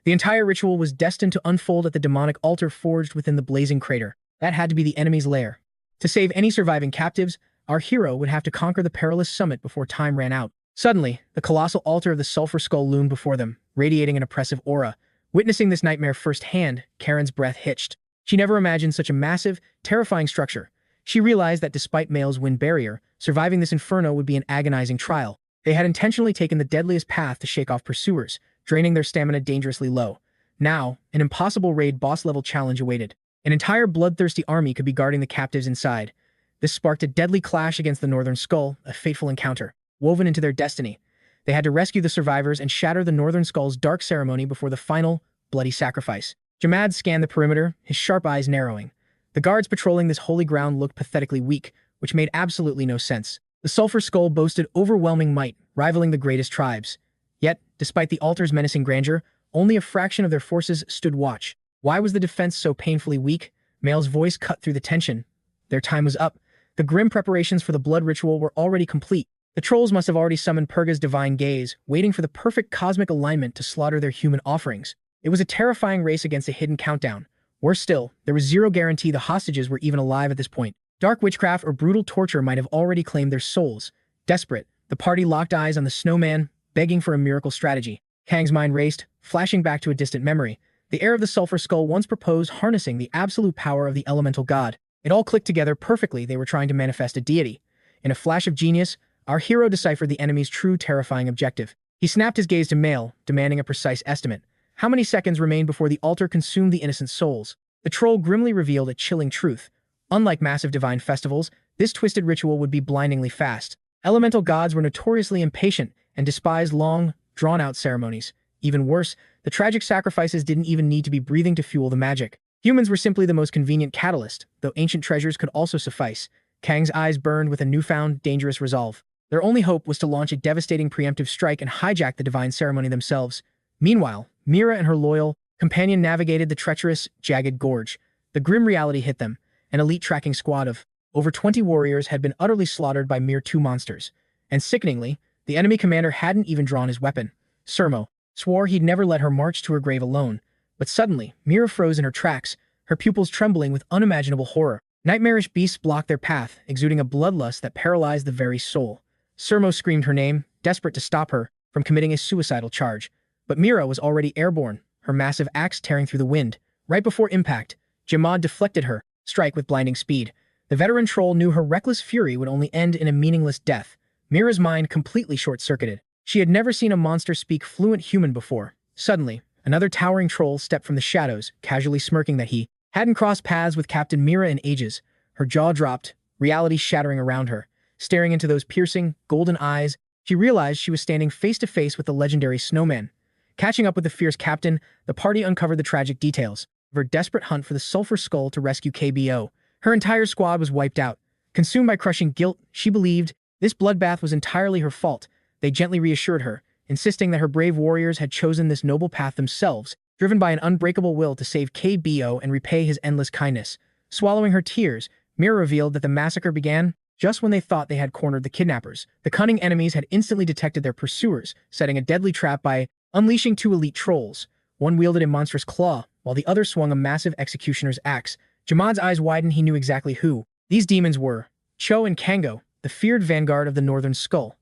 The entire ritual was destined to unfold at the demonic altar forged within the blazing crater. That had to be the enemy's lair. To save any surviving captives, our hero would have to conquer the perilous summit before time ran out. Suddenly, the colossal altar of the Sulfur Skull loomed before them, radiating an oppressive aura. Witnessing this nightmare firsthand, Karen's breath hitched. She never imagined such a massive, terrifying structure. She realized that despite Mail's wind barrier, surviving this inferno would be an agonizing trial. They had intentionally taken the deadliest path to shake off pursuers, draining their stamina dangerously low. Now, an impossible raid boss-level challenge awaited. An entire bloodthirsty army could be guarding the captives inside. This sparked a deadly clash against the Northern Skull, a fateful encounter, woven into their destiny. They had to rescue the survivors and shatter the Northern Skull's dark ceremony before the final, bloody sacrifice. 𝗦𝗦𝗦 scanned the perimeter, his sharp eyes narrowing. The guards patrolling this holy ground looked pathetically weak, which made absolutely no sense. The Sulfur Skull boasted overwhelming might, rivaling the greatest tribes. Yet, despite the altar's menacing grandeur, only a fraction of their forces stood watch. Why was the defense so painfully weak? Mail's voice cut through the tension. Their time was up. The grim preparations for the blood ritual were already complete. The trolls must have already summoned Purga's divine gaze, waiting for the perfect cosmic alignment to slaughter their human offerings. It was a terrifying race against a hidden countdown. Worse still, there was zero guarantee the hostages were even alive at this point. Dark witchcraft or brutal torture might have already claimed their souls. Desperate, the party locked eyes on the snowman, begging for a miracle strategy. Kang's mind raced, flashing back to a distant memory. The heir of the Sulfur Skull once proposed harnessing the absolute power of the elemental god. It all clicked together perfectly. They were trying to manifest a deity. In a flash of genius, our hero deciphered the enemy's true terrifying objective. He snapped his gaze to Mail, demanding a precise estimate. How many seconds remained before the altar consumed the innocent souls? The troll grimly revealed a chilling truth. Unlike massive divine festivals, this twisted ritual would be blindingly fast. Elemental gods were notoriously impatient and despised long, drawn-out ceremonies. Even worse, the tragic sacrifices didn't even need to be breathing to fuel the magic. Humans were simply the most convenient catalyst, though ancient treasures could also suffice. Kang's eyes burned with a newfound, dangerous resolve. Their only hope was to launch a devastating preemptive strike and hijack the divine ceremony themselves. Meanwhile, Mira and her loyal companion navigated the treacherous, jagged gorge. The grim reality hit them. An elite tracking squad of over 20 warriors had been utterly slaughtered by mere 2 monsters. And sickeningly, the enemy commander hadn't even drawn his weapon. Surmo swore he'd never let her march to her grave alone. But suddenly, Mira froze in her tracks, her pupils trembling with unimaginable horror. Nightmarish beasts blocked their path, exuding a bloodlust that paralyzed the very soul. Surmo screamed her name, desperate to stop her from committing a suicidal charge. But Mira was already airborne, her massive axe tearing through the wind. Right before impact, 𝗦𝗦𝗦 deflected her strike with blinding speed. The veteran troll knew her reckless fury would only end in a meaningless death. Mira's mind completely short-circuited. She had never seen a monster speak fluent human before. Suddenly, another towering troll stepped from the shadows, casually smirking that he hadn't crossed paths with Captain Mira in ages. Her jaw dropped, reality shattering around her. Staring into those piercing, golden eyes, she realized she was standing face-to-face with the legendary snowman. Catching up with the fierce captain, the party uncovered the tragic details of her desperate hunt for the sulfur skull to rescue 𝗦𝗦𝗦. Her entire squad was wiped out. Consumed by crushing guilt, she believed this bloodbath was entirely her fault. They gently reassured her, insisting that her brave warriors had chosen this noble path themselves, driven by an unbreakable will to save 𝗦𝗦𝗦 and repay his endless kindness. Swallowing her tears, Mira revealed that the massacre began just when they thought they had cornered the kidnappers. The cunning enemies had instantly detected their pursuers, setting a deadly trap by unleashing 2 elite trolls. One wielded a monstrous claw, while the other swung a massive executioner's axe. 𝗦𝗦𝗦's eyes widened. He knew exactly who these demons were. Cho and Kango, the feared vanguard of the Northern Skull.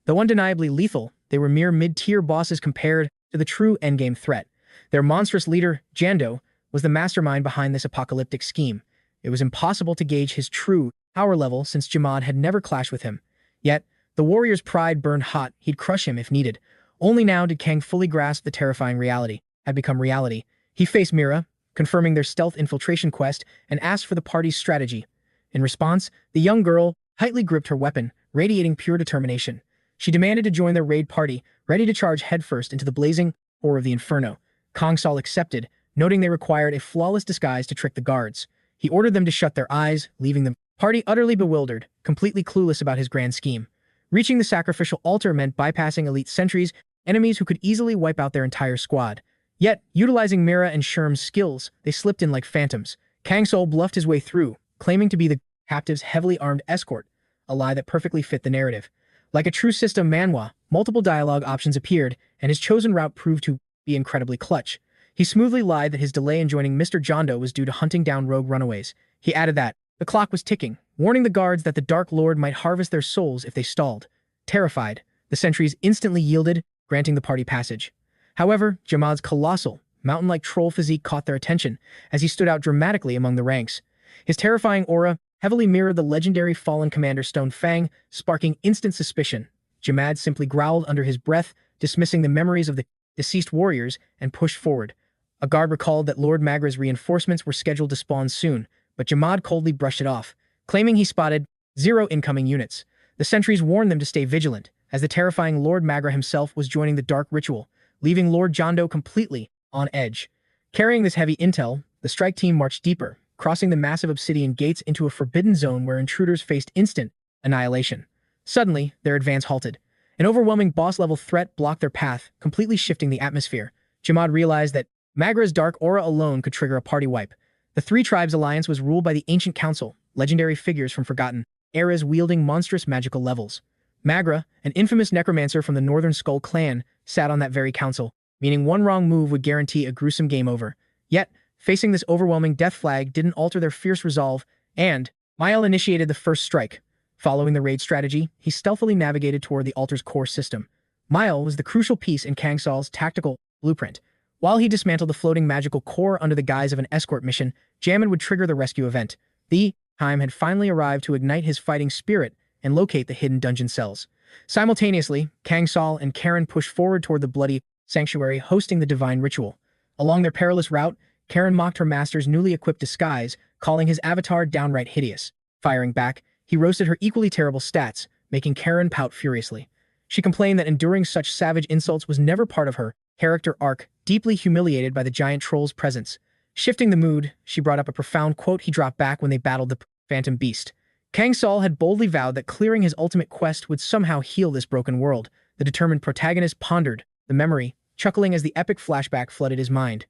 Though undeniably lethal, they were mere mid-tier bosses compared to the true endgame threat. Their monstrous leader, 𝗦𝗦𝗦, was the mastermind behind this apocalyptic scheme. It was impossible to gauge his true power level since 𝗦𝗦𝗦 had never clashed with him. Yet, the warrior's pride burned hot. He'd crush him if needed. Only now did Kang fully grasp the terrifying reality had become reality. He faced Mira, confirming their stealth infiltration quest, and asked for the party's strategy. In response, the young girl tightly gripped her weapon, radiating pure determination. She demanded to join their raid party, ready to charge headfirst into the blazing horror of the inferno. Kang Soul accepted, noting they required a flawless disguise to trick the guards. He ordered them to shut their eyes, leaving the party utterly bewildered, completely clueless about his grand scheme. Reaching the sacrificial altar meant bypassing elite sentries, enemies who could easily wipe out their entire squad. Yet, utilizing Mira and Sherm's skills, they slipped in like phantoms. Kang Soul bluffed his way through, claiming to be the captive's heavily armed escort, a lie that perfectly fit the narrative. Like a true system Manhwa, multiple dialogue options appeared, and his chosen route proved to be incredibly clutch. He smoothly lied that his delay in joining Mr. John Doe was due to hunting down rogue runaways. He added that the clock was ticking, warning the guards that the Dark Lord might harvest their souls if they stalled. Terrified, the sentries instantly yielded, granting the party passage. However, 𝗦𝗦𝗦's colossal, mountain-like troll physique caught their attention as he stood out dramatically among the ranks. His terrifying aura heavily mirrored the legendary fallen commander Stone Fang, sparking instant suspicion. 𝗦𝗦𝗦 simply growled under his breath, dismissing the memories of the deceased warriors, and pushed forward. A guard recalled that Lord Magra's reinforcements were scheduled to spawn soon, but 𝗦𝗦𝗦 coldly brushed it off, claiming he spotted 0 incoming units. The sentries warned them to stay vigilant, as the terrifying Lord Magra himself was joining the dark ritual, leaving Lord John Doe completely on edge. Carrying this heavy intel, the strike team marched deeper, crossing the massive obsidian gates into a forbidden zone where intruders faced instant annihilation. Suddenly, their advance halted. An overwhelming boss-level threat blocked their path, completely shifting the atmosphere. 𝗦𝗦𝗦 realized that Magra's dark aura alone could trigger a party wipe. The Three Tribes Alliance was ruled by the Ancient Council, legendary figures from forgotten eras wielding monstrous magical levels. Magra, an infamous necromancer from the Northern Skull clan, sat on that very council, meaning one wrong move would guarantee a gruesome game over. Yet, facing this overwhelming death flag didn't alter their fierce resolve, and 𝗦𝗦𝗦 initiated the first strike. Following the raid strategy, he stealthily navigated toward the altar's core system. 𝗦𝗦𝗦 was the crucial piece in Kang Soul's tactical blueprint. While he dismantled the floating magical core under the guise of an escort mission, 𝗦𝗦𝗦 would trigger the rescue event. The time had finally arrived to ignite his fighting spirit and locate the hidden dungeon cells. Simultaneously, Kang Soul and Karen pushed forward toward the bloody sanctuary hosting the divine ritual. Along their perilous route, Karen mocked her master's newly equipped disguise, calling his avatar downright hideous. Firing back, he roasted her equally terrible stats, making Karen pout furiously. She complained that enduring such savage insults was never part of her character arc, deeply humiliated by the giant troll's presence. Shifting the mood, she brought up a profound quote he dropped back when they battled the Phantom Beast. Kang Soul had boldly vowed that clearing his ultimate quest would somehow heal this broken world. The determined protagonist pondered the memory, chuckling as the epic flashback flooded his mind.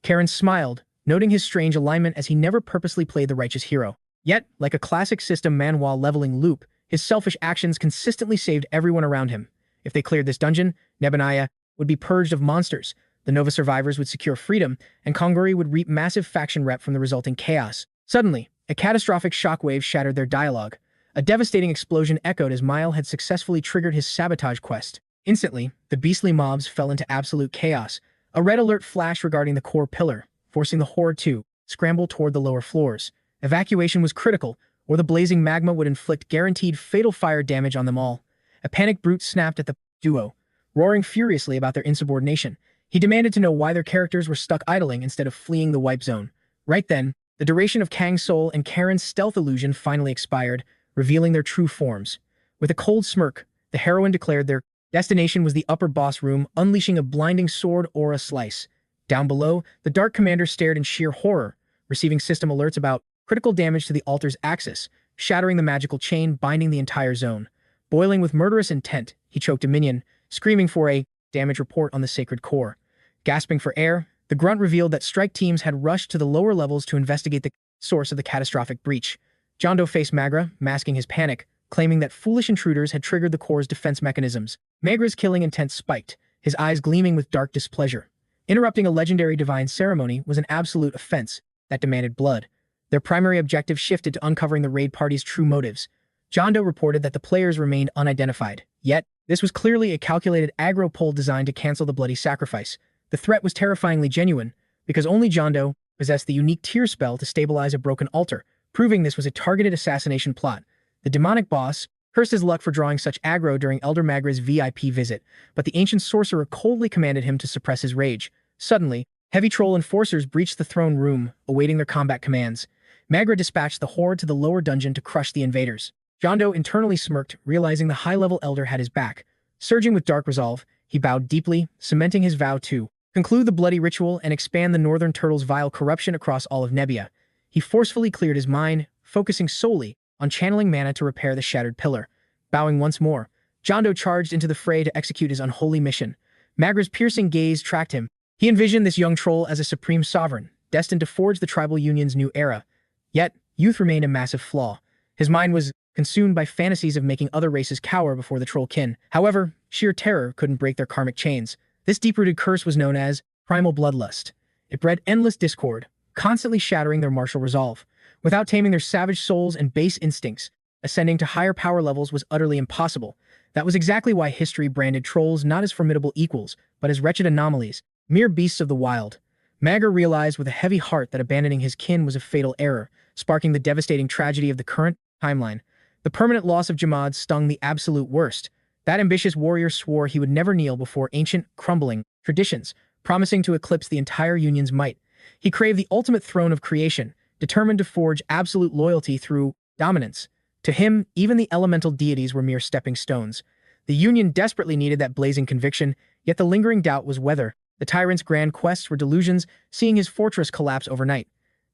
Karen smiled, noting his strange alignment as he never purposely played the righteous hero. Yet, like a classic system Manhwa leveling loop, his selfish actions consistently saved everyone around him. If they cleared this dungeon, 𝗦𝗦𝗦 would be purged of monsters, the Nova survivors would secure freedom, and Kanguri would reap massive faction rep from the resulting chaos. Suddenly, a catastrophic shockwave shattered their dialogue. A devastating explosion echoed as 𝗦𝗦𝗦 had successfully triggered his sabotage quest. Instantly, the beastly mobs fell into absolute chaos. A red alert flashed regarding the core pillar, forcing the horde to scramble toward the lower floors. Evacuation was critical, or the blazing magma would inflict guaranteed fatal fire damage on them all. A panicked brute snapped at the duo, roaring furiously about their insubordination. He demanded to know why their characters were stuck idling instead of fleeing the wipe zone. Right then, the duration of Kang Soul and Karen's stealth illusion finally expired, revealing their true forms. With a cold smirk, the heroine declared their destination was the upper boss room, unleashing a blinding sword aura slice. Down below, the Dark Commander stared in sheer horror, receiving system alerts about critical damage to the altar's axis, shattering the magical chain binding the entire zone. Boiling with murderous intent, he choked a minion, screaming for a damage report on the sacred core. Gasping for air, the grunt revealed that strike teams had rushed to the lower levels to investigate the source of the catastrophic breach. Jondo faced 𝗦𝗦𝗦, masking his panic, claiming that foolish intruders had triggered the core's defense mechanisms. 𝗦𝗦𝗦's killing intent spiked, his eyes gleaming with dark displeasure. Interrupting a legendary divine ceremony was an absolute offense that demanded blood. Their primary objective shifted to uncovering the raid party's true motives. Jondo reported that the players remained unidentified. Yet, this was clearly a calculated aggro poll designed to cancel the bloody sacrifice. The threat was terrifyingly genuine, because only Jondo possessed the unique tear spell to stabilize a broken altar, proving this was a targeted assassination plot. The demonic boss cursed his luck for drawing such aggro during Elder 𝗦𝗦𝗦's VIP visit, but the ancient sorcerer coldly commanded him to suppress his rage. Suddenly, heavy troll enforcers breached the throne room, awaiting their combat commands. 𝗦𝗦𝗦 dispatched the horde to the lower dungeon to crush the invaders. Jondo internally smirked, realizing the high-level elder had his back. Surging with dark resolve, he bowed deeply, cementing his vow to conclude the bloody ritual and expand the Northern Turtle's vile corruption across all of Nebia. He forcefully cleared his mind, focusing solely on channeling mana to repair the shattered pillar. Bowing once more, Jondo charged into the fray to execute his unholy mission. 𝗦𝗦𝗦's piercing gaze tracked him. He envisioned this young troll as a supreme sovereign, destined to forge the tribal union's new era. Yet, youth remained a massive flaw. His mind was consumed by fantasies of making other races cower before the trollkin. However, sheer terror couldn't break their karmic chains. This deep-rooted curse was known as primal bloodlust. It bred endless discord, constantly shattering their martial resolve. Without taming their savage souls and base instincts, ascending to higher power levels was utterly impossible. That was exactly why history branded trolls not as formidable equals, but as wretched anomalies, mere beasts of the wild. 𝗦𝗦𝗦 realized with a heavy heart that abandoning his kin was a fatal error, sparking the devastating tragedy of the current timeline. The permanent loss of 𝗦𝗦𝗦 stung the absolute worst. That ambitious warrior swore he would never kneel before ancient, crumbling traditions, promising to eclipse the entire Union's might. He craved the ultimate throne of creation, determined to forge absolute loyalty through dominance. To him, even the elemental deities were mere stepping stones. The Union desperately needed that blazing conviction, yet the lingering doubt was whether the tyrant's grand quests were delusions, seeing his fortress collapse overnight.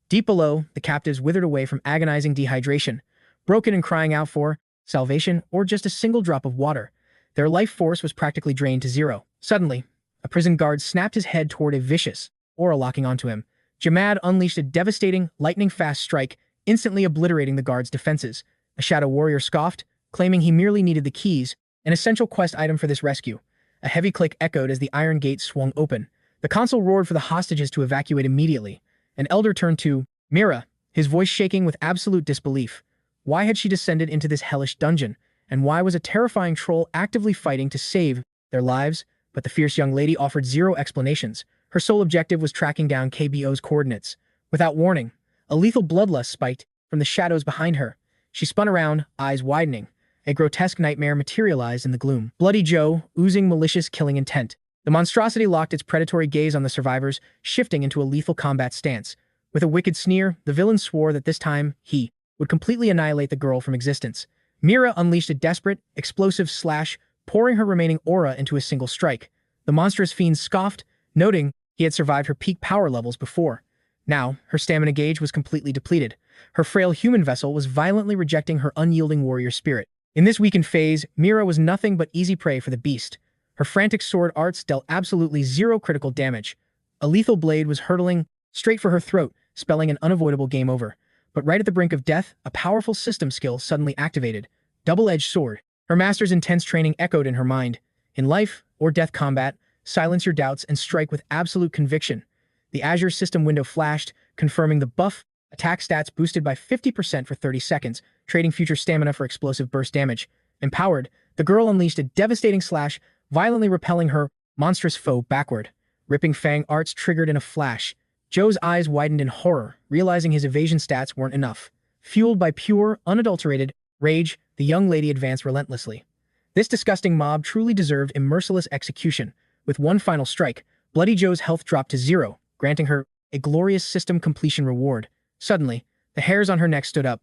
Deep below, the captives withered away from agonizing dehydration, broken and crying out for salvation or just a single drop of water. Their life force was practically drained to zero. Suddenly, a prison guard snapped his head toward a vicious aura locking onto him. 𝗦𝗦𝗦 unleashed a devastating, lightning-fast strike, instantly obliterating the guard's defenses. A shadow warrior scoffed, claiming he merely needed the keys, an essential quest item for this rescue. A heavy click echoed as the iron gate swung open. The consul roared for the hostages to evacuate immediately. An elder turned to 𝗦𝗦𝗦, his voice shaking with absolute disbelief. Why had she descended into this hellish dungeon? And why was a terrifying troll actively fighting to save their lives? But the fierce young lady offered zero explanations. Her sole objective was tracking down KBO's coordinates. Without warning, a lethal bloodlust spiked from the shadows behind her. She spun around, eyes widening. A grotesque nightmare materialized in the gloom. Bloody Joe, oozing malicious killing intent. The monstrosity locked its predatory gaze on the survivors, shifting into a lethal combat stance. With a wicked sneer, the villain swore that this time, he would completely annihilate the girl from existence. 𝗦𝗦𝗦 unleashed a desperate, explosive slash, pouring her remaining aura into a single strike. The monstrous fiend scoffed, noting he had survived her peak power levels before. Now, her stamina gauge was completely depleted. Her frail human vessel was violently rejecting her unyielding warrior spirit. In this weakened phase, 𝗦𝗦𝗦 was nothing but easy prey for the beast. Her frantic sword arts dealt absolutely zero critical damage. A lethal blade was hurtling straight for her throat, spelling an unavoidable game over. But right at the brink of death, a powerful system skill suddenly activated. Double-edged sword. Her master's intense training echoed in her mind. In life or death combat, silence your doubts and strike with absolute conviction. The Azure system window flashed, confirming the buff. Attack stats boosted by 50% for 30 seconds, trading future stamina for explosive burst damage. Empowered, the girl unleashed a devastating slash, violently repelling her monstrous foe backward. Ripping fang arts triggered in a flash. Joe's eyes widened in horror, realizing his evasion stats weren't enough. Fueled by pure, unadulterated rage, the young lady advanced relentlessly. This disgusting mob truly deserved a merciless execution. With one final strike, Bloody Joe's health dropped to 0, granting her a glorious system completion reward. Suddenly, the hairs on her neck stood up.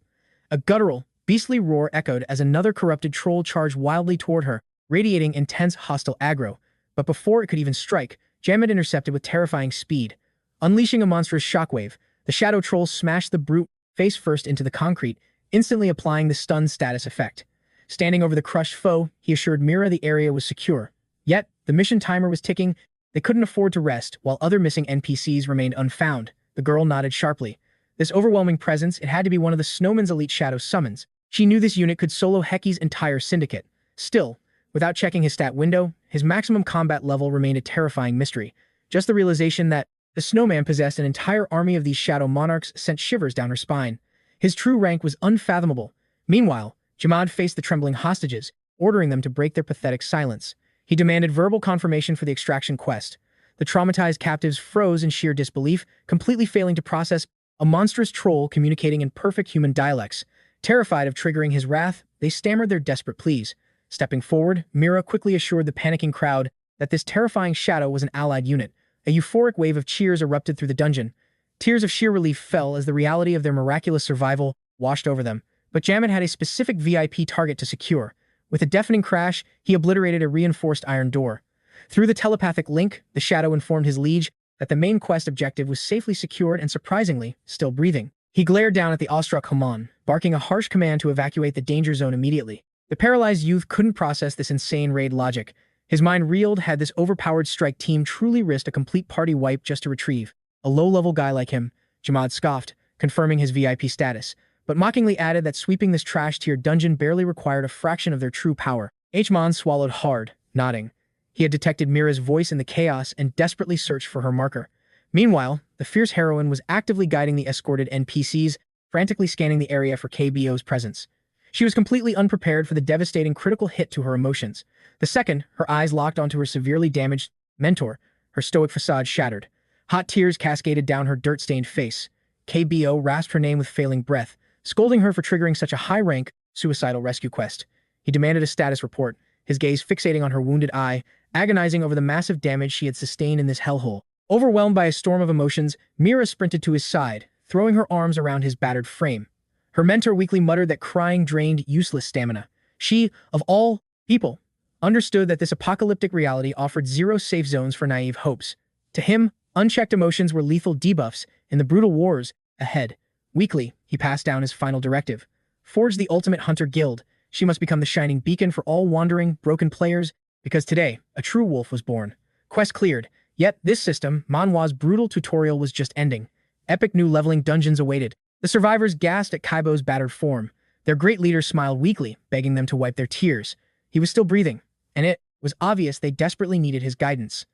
A guttural, beastly roar echoed as another corrupted troll charged wildly toward her, radiating intense hostile aggro. But before it could even strike, Jamet intercepted with terrifying speed. Unleashing a monstrous shockwave, the shadow troll smashed the brute face first into the concrete, instantly applying the stun status effect. Standing over the crushed foe, he assured Mira the area was secure. Yet, the mission timer was ticking. They couldn't afford to rest, while other missing NPCs remained unfound. The girl nodded sharply. This overwhelming presence, it had to be one of the Snowman's elite shadow summons. She knew this unit could solo Heki's entire syndicate. Still, without checking his stat window, his maximum combat level remained a terrifying mystery. Just the realization that the Snowman possessed an entire army of these shadow monarchs sent shivers down her spine. His true rank was unfathomable. Meanwhile, 𝗦𝗦𝗦 faced the trembling hostages, ordering them to break their pathetic silence. He demanded verbal confirmation for the extraction quest. The traumatized captives froze in sheer disbelief, completely failing to process a monstrous troll communicating in perfect human dialects. Terrified of triggering his wrath, they stammered their desperate pleas. Stepping forward, Mira quickly assured the panicking crowd that this terrifying shadow was an allied unit. A euphoric wave of cheers erupted through the dungeon. Tears of sheer relief fell as the reality of their miraculous survival washed over them. But Jamet had a specific VIP target to secure. With a deafening crash, he obliterated a reinforced iron door. Through the telepathic link, the shadow informed his liege that the main quest objective was safely secured and, surprisingly, still breathing. He glared down at the awestruck Haman, barking a harsh command to evacuate the danger zone immediately. The paralyzed youth couldn't process this insane raid logic. His mind reeled. Had this overpowered strike team truly risked a complete party wipe just to retrieve a low-level guy like him? 𝗦𝗦𝗦 scoffed, confirming his VIP status, but mockingly added that sweeping this trash-tier dungeon barely required a fraction of their true power. 𝗦𝗦𝗦 swallowed hard, nodding. He had detected Mira's voice in the chaos and desperately searched for her marker. Meanwhile, the fierce heroine was actively guiding the escorted NPCs, frantically scanning the area for KBO's presence. She was completely unprepared for the devastating critical hit to her emotions. The second, her eyes locked onto her severely damaged mentor, her stoic facade shattered. Hot tears cascaded down her dirt-stained face. KBO rasped her name with failing breath, scolding her for triggering such a high-rank, suicidal rescue quest. He demanded a status report, his gaze fixating on her wounded eye, agonizing over the massive damage she had sustained in this hellhole. Overwhelmed by a storm of emotions, Mira sprinted to his side, throwing her arms around his battered frame. Her mentor weakly muttered that crying drained useless stamina. She, of all people, understood that this apocalyptic reality offered zero safe zones for naive hopes. To him, unchecked emotions were lethal debuffs in the brutal wars ahead. Weakly, he passed down his final directive. Forge the ultimate hunter guild. She must become the shining beacon for all wandering, broken players, because today, a true wolf was born. Quest cleared. Yet, this system, Manhwa's brutal tutorial was just ending. Epic new leveling dungeons awaited. The survivors gasped at Kaibo's battered form. Their great leader smiled weakly, begging them to wipe their tears. He was still breathing, and it was obvious they desperately needed his guidance.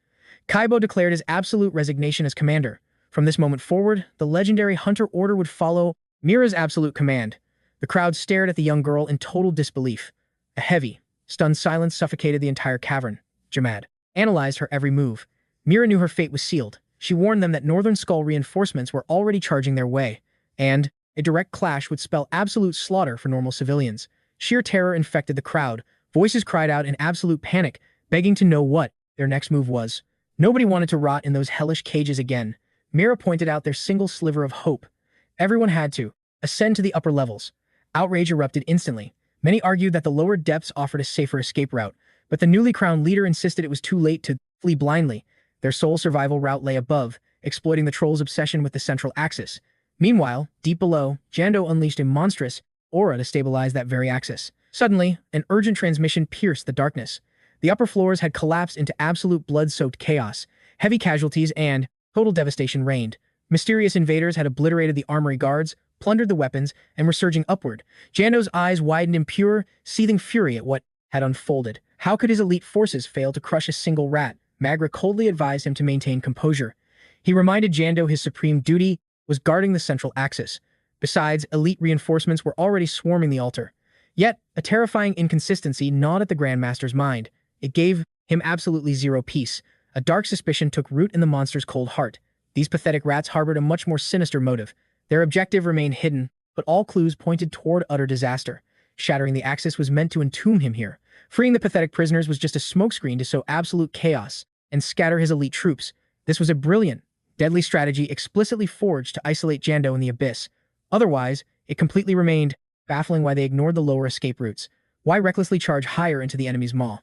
Kaibo declared his absolute resignation as commander. From this moment forward, the legendary Hunter Order would follow Mira's absolute command. The crowd stared at the young girl in total disbelief. A heavy, stunned silence suffocated the entire cavern. 𝗦𝗦𝗦 analyzed her every move. Mira knew her fate was sealed. She warned them that Northern Skull reinforcements were already charging their way, and a direct clash would spell absolute slaughter for normal civilians. Sheer terror infected the crowd. Voices cried out in absolute panic, begging to know what their next move was. Nobody wanted to rot in those hellish cages again. Mira pointed out their single sliver of hope. Everyone had to ascend to the upper levels. Outrage erupted instantly. Many argued that the lower depths offered a safer escape route, but the newly crowned leader insisted it was too late to flee blindly. Their sole survival route lay above, exploiting the troll's obsession with the central axis. Meanwhile, deep below, Jando unleashed a monstrous aura to stabilize that very axis. Suddenly, an urgent transmission pierced the darkness. The upper floors had collapsed into absolute blood-soaked chaos. Heavy casualties and total devastation reigned. Mysterious invaders had obliterated the armory guards, plundered the weapons, and were surging upward. Jando's eyes widened in pure, seething fury at what had unfolded. How could his elite forces fail to crush a single rat? Magra coldly advised him to maintain composure. He reminded Jando his supreme duty was guarding the central axis. Besides, elite reinforcements were already swarming the altar. Yet, a terrifying inconsistency gnawed at the Grandmaster's mind. It gave him absolutely zero peace. A dark suspicion took root in the monster's cold heart. These pathetic rats harbored a much more sinister motive. Their objective remained hidden, but all clues pointed toward utter disaster. Shattering the axis was meant to entomb him here. Freeing the pathetic prisoners was just a smokescreen to sow absolute chaos and scatter his elite troops. This was a brilliant, deadly strategy explicitly forged to isolate Jando in the abyss. Otherwise, it completely remained baffling why they ignored the lower escape routes. Why recklessly charge higher into the enemy's maw?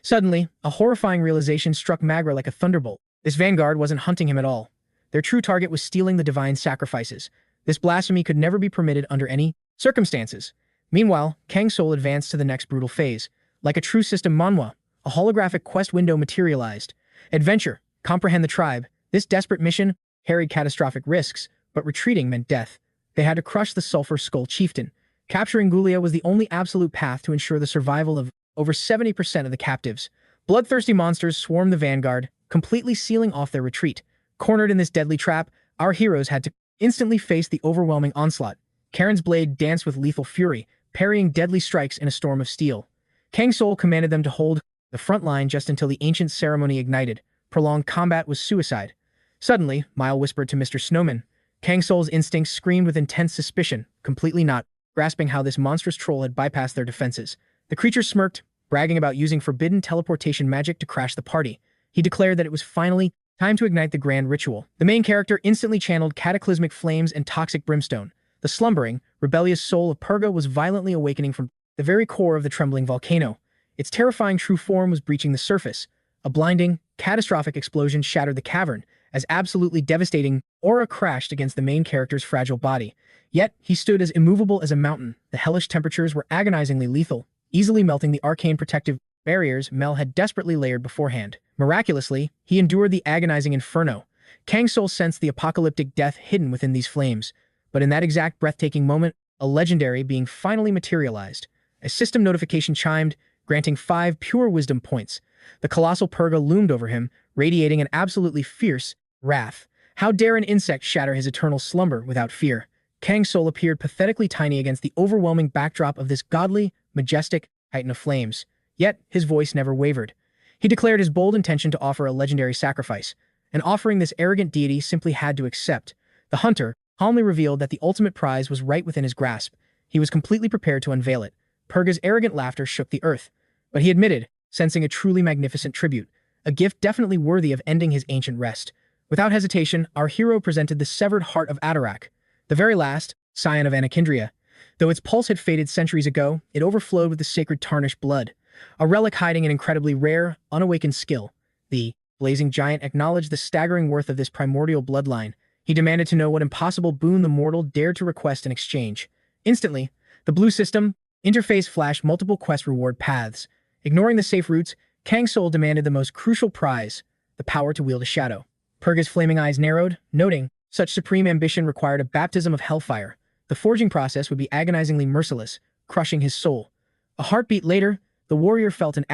Suddenly, a horrifying realization struck Magra like a thunderbolt. This vanguard wasn't hunting him at all. Their true target was stealing the divine sacrifices. This blasphemy could never be permitted under any circumstances. Meanwhile, Kang Soul advanced to the next brutal phase. Like a true system Manhwa, a holographic quest window materialized. Adventure, comprehend the tribe. This desperate mission carried catastrophic risks, but retreating meant death. They had to crush the Sulphur Skull Chieftain. Capturing Gulia was the only absolute path to ensure the survival of over 70% of the captives. Bloodthirsty monsters swarmed the vanguard, completely sealing off their retreat. Cornered in this deadly trap, our heroes had to instantly face the overwhelming onslaught. Karen's blade danced with lethal fury, parrying deadly strikes in a storm of steel. Kang Soul commanded them to hold the front line just until the ancient ceremony ignited. Prolonged combat was suicide. Suddenly, Mile whispered to Mr. Snowman. Kang Soul's instincts screamed with intense suspicion, completely not grasping how this monstrous troll had bypassed their defenses. The creature smirked, bragging about using forbidden teleportation magic to crash the party. He declared that it was finally time to ignite the grand ritual. The main character instantly channeled cataclysmic flames and toxic brimstone. The slumbering, rebellious soul of Purga was violently awakening from the very core of the trembling volcano. Its terrifying true form was breaching the surface. A blinding, catastrophic explosion shattered the cavern, as absolutely devastating aura crashed against the main character's fragile body. Yet, he stood as immovable as a mountain. The hellish temperatures were agonizingly lethal, easily melting the arcane protective barriers Mel had desperately layered beforehand. Miraculously, he endured the agonizing inferno. Kang Soul sensed the apocalyptic death hidden within these flames. But in that exact breathtaking moment, a legendary being finally materialized. A system notification chimed, granting 5 pure wisdom points. The colossal Purga loomed over him, radiating an absolutely fierce wrath. How dare an insect shatter his eternal slumber without fear? Kang Soul appeared pathetically tiny against the overwhelming backdrop of this godly, majestic titan of flames. Yet, his voice never wavered. He declared his bold intention to offer a legendary sacrifice, an offering this arrogant deity simply had to accept. The hunter calmly revealed that the ultimate prize was right within his grasp. He was completely prepared to unveil it. Purga's arrogant laughter shook the earth, but he admitted, sensing a truly magnificent tribute, a gift definitely worthy of ending his ancient rest. Without hesitation, our hero presented the severed heart of Atarak, the very last, scion of Anakindria. Though its pulse had faded centuries ago, it overflowed with the sacred tarnished blood, a relic hiding an incredibly rare, unawakened skill. The blazing giant acknowledged the staggering worth of this primordial bloodline. He demanded to know what impossible boon the mortal dared to request in exchange. Instantly, the blue system interface flashed multiple quest reward paths. Ignoring the safe routes, Kang Soul demanded the most crucial prize, the power to wield a shadow. Purga's flaming eyes narrowed, noting such supreme ambition required a baptism of hellfire. The forging process would be agonizingly merciless, crushing his soul. A heartbeat later, the warrior felt an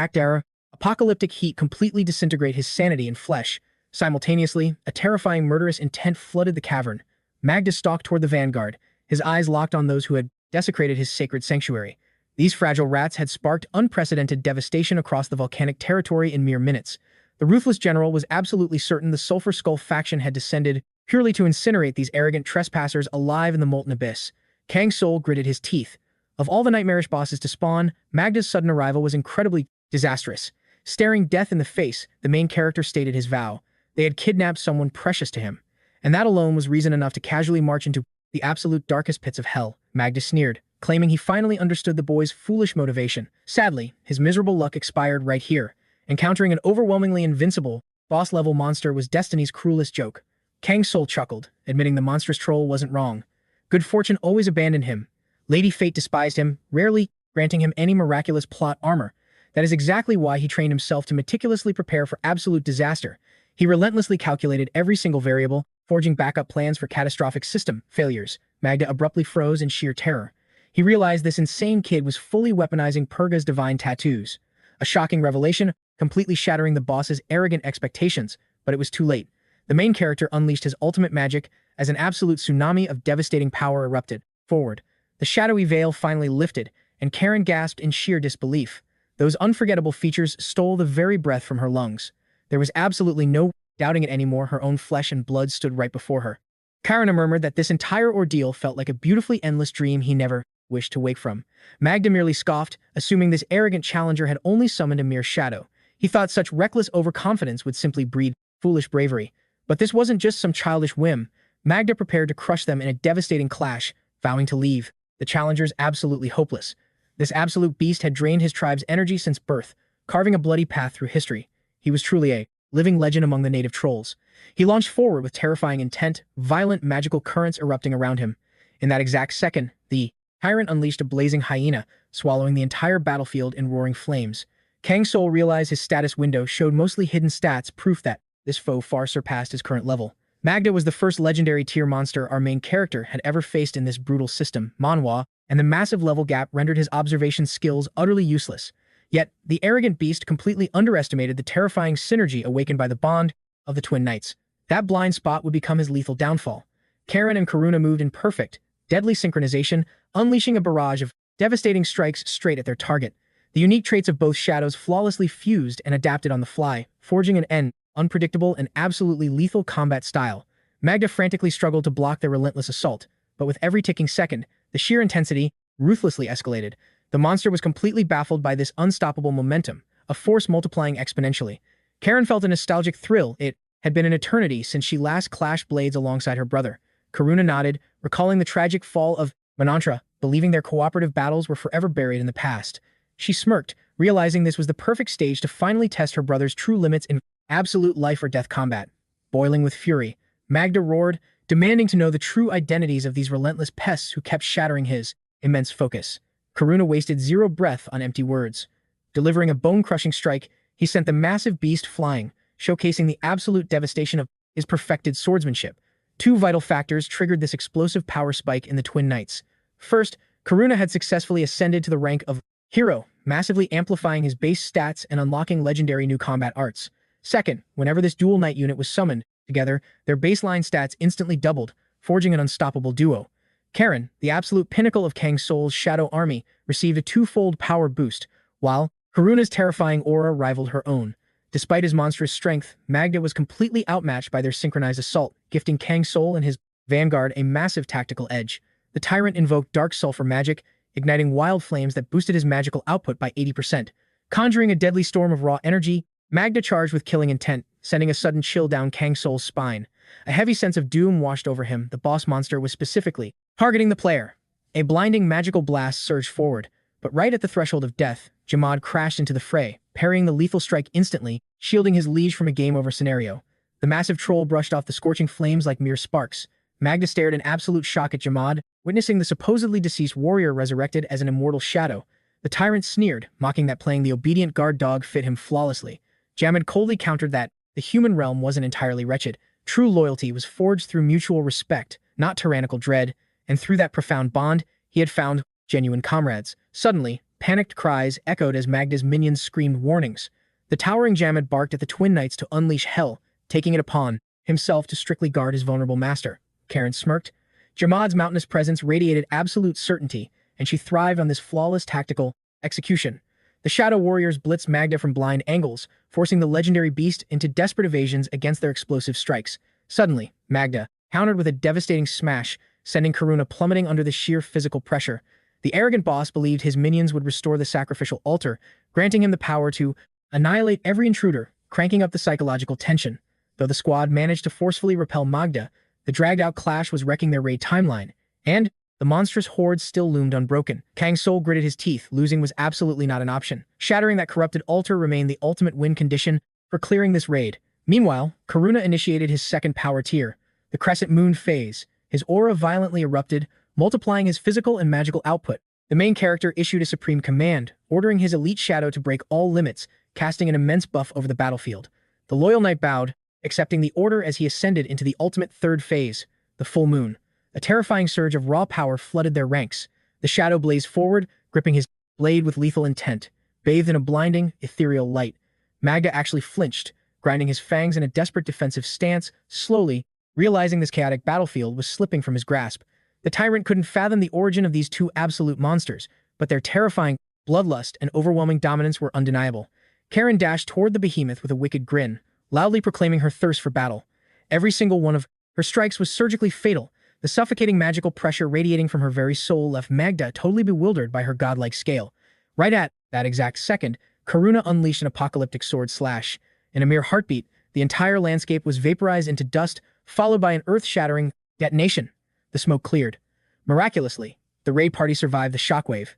apocalyptic heat completely disintegrate his sanity and flesh. Simultaneously, a terrifying murderous intent flooded the cavern. Magda stalked toward the vanguard, his eyes locked on those who had desecrated his sacred sanctuary. These fragile rats had sparked unprecedented devastation across the volcanic territory in mere minutes. The ruthless general was absolutely certain the Sulphur Skull faction had descended purely to incinerate these arrogant trespassers alive in the molten abyss. Kang Soul gritted his teeth. Of all the nightmarish bosses to spawn, Magda's sudden arrival was incredibly disastrous. Staring death in the face, the main character stated his vow. They had kidnapped someone precious to him, and that alone was reason enough to casually march into the absolute darkest pits of hell. Magda sneered, claiming he finally understood the boy's foolish motivation. Sadly, his miserable luck expired right here. Encountering an overwhelmingly invincible, boss-level monster was destiny's cruelest joke. Kang Soul chuckled, admitting the monstrous troll wasn't wrong. Good fortune always abandoned him. Lady Fate despised him, rarely granting him any miraculous plot armor. That is exactly why he trained himself to meticulously prepare for absolute disaster. He relentlessly calculated every single variable, forging backup plans for catastrophic system failures. Magda abruptly froze in sheer terror. He realized this insane kid was fully weaponizing Purga's divine tattoos. A shocking revelation, completely shattering the boss's arrogant expectations, but it was too late. The main character unleashed his ultimate magic as an absolute tsunami of devastating power erupted forward. The shadowy veil finally lifted, and Karen gasped in sheer disbelief. Those unforgettable features stole the very breath from her lungs. There was absolutely no doubting it anymore. Her own flesh and blood stood right before her. Karen murmured that this entire ordeal felt like a beautifully endless dream he never wished to wake from. Magda merely scoffed, assuming this arrogant challenger had only summoned a mere shadow. He thought such reckless overconfidence would simply breed foolish bravery. But this wasn't just some childish whim. Magda prepared to crush them in a devastating clash, vowing to leave the challengers absolutely hopeless. This absolute beast had drained his tribe's energy since birth, carving a bloody path through history. He was truly a living legend among the native trolls. He launched forward with terrifying intent, violent magical currents erupting around him. In that exact second, the tyrant unleashed a blazing hyena, swallowing the entire battlefield in roaring flames. Kang Soul realized his status window showed mostly hidden stats, proof that this foe far surpassed his current level. Magda was the first legendary tier monster our main character had ever faced in this brutal system, Manhwa, and the massive level gap rendered his observation skills utterly useless. Yet, the arrogant beast completely underestimated the terrifying synergy awakened by the bond of the twin knights. That blind spot would become his lethal downfall. Karen and Karuna moved in perfect, deadly synchronization, unleashing a barrage of devastating strikes straight at their target. The unique traits of both shadows flawlessly fused and adapted on the fly, forging an unpredictable and absolutely lethal combat style. Magda frantically struggled to block their relentless assault, but with every ticking second, the sheer intensity ruthlessly escalated. The monster was completely baffled by this unstoppable momentum, a force multiplying exponentially. Karen felt a nostalgic thrill. It had been an eternity since she last clashed blades alongside her brother. Karuna nodded, recalling the tragic fall of Manhwa, believing their cooperative battles were forever buried in the past. She smirked, realizing this was the perfect stage to finally test her brother's true limits in absolute life-or-death combat. Boiling with fury, Magda roared, demanding to know the true identities of these relentless pests who kept shattering his immense focus. Karuna wasted zero breath on empty words. Delivering a bone-crushing strike, he sent the massive beast flying, showcasing the absolute devastation of his perfected swordsmanship. Two vital factors triggered this explosive power spike in the twin knights. First, Karuna had successfully ascended to the rank of hero, massively amplifying his base stats and unlocking legendary new combat arts. Second, whenever this dual knight unit was summoned together, their baseline stats instantly doubled, forging an unstoppable duo. Karen, the absolute pinnacle of Kang Soul's shadow army, received a twofold power boost, while Karuna's terrifying aura rivaled her own. Despite his monstrous strength, Magda was completely outmatched by their synchronized assault, gifting Kang Soul and his vanguard a massive tactical edge. The tyrant invoked dark sulfur magic, igniting wild flames that boosted his magical output by 80%. Conjuring a deadly storm of raw energy, Magda charged with killing intent, sending a sudden chill down Kang Soul's spine. A heavy sense of doom washed over him. The boss monster was specifically targeting the player. A blinding magical blast surged forward, but right at the threshold of death, 𝗦𝗦𝗦 crashed into the fray, parrying the lethal strike instantly, shielding his liege from a game-over scenario. The massive troll brushed off the scorching flames like mere sparks. Magda stared in absolute shock at 𝗦𝗦𝗦, witnessing the supposedly deceased warrior resurrected as an immortal shadow. The tyrant sneered, mocking that playing the obedient guard dog fit him flawlessly. 𝗦𝗦𝗦 coldly countered that the human realm wasn't entirely wretched. True loyalty was forged through mutual respect, not tyrannical dread, and through that profound bond, he had found genuine comrades. Suddenly, panicked cries echoed as Magda's minions screamed warnings. The towering 𝗦𝗦𝗦 barked at the twin knights to unleash hell, taking it upon himself to strictly guard his vulnerable master. Karen smirked. 𝗦𝗦𝗦's mountainous presence radiated absolute certainty, and she thrived on this flawless tactical execution. The Shadow Warriors blitzed Magda from blind angles, forcing the legendary beast into desperate evasions against their explosive strikes. Suddenly, Magda countered with a devastating smash, sending Karuna plummeting under the sheer physical pressure. The arrogant boss believed his minions would restore the sacrificial altar, granting him the power to annihilate every intruder, cranking up the psychological tension. Though the squad managed to forcefully repel Magda, the dragged-out clash was wrecking their raid timeline, and the monstrous horde still loomed unbroken. Kang Soul gritted his teeth. Losing was absolutely not an option. Shattering that corrupted altar remained the ultimate win condition for clearing this raid. Meanwhile, Karuna initiated his second power tier, the Crescent Moon phase. His aura violently erupted, multiplying his physical and magical output. The main character issued a supreme command, ordering his elite shadow to break all limits, casting an immense buff over the battlefield. The loyal knight bowed, accepting the order as he ascended into the ultimate third phase, the full moon. A terrifying surge of raw power flooded their ranks. The shadow blazed forward, gripping his blade with lethal intent. Bathed in a blinding, ethereal light, Magda actually flinched, grinding his fangs in a desperate defensive stance, slowly, realizing this chaotic battlefield was slipping from his grasp. The tyrant couldn't fathom the origin of these two absolute monsters, but their terrifying bloodlust and overwhelming dominance were undeniable. Karen dashed toward the behemoth with a wicked grin, loudly proclaiming her thirst for battle. Every single one of her strikes was surgically fatal. The suffocating magical pressure radiating from her very soul left Magda totally bewildered by her godlike scale. Right at that exact second, Karuna unleashed an apocalyptic sword slash. In a mere heartbeat, the entire landscape was vaporized into dust, followed by an earth-shattering detonation. The smoke cleared. Miraculously, the raid party survived the shockwave.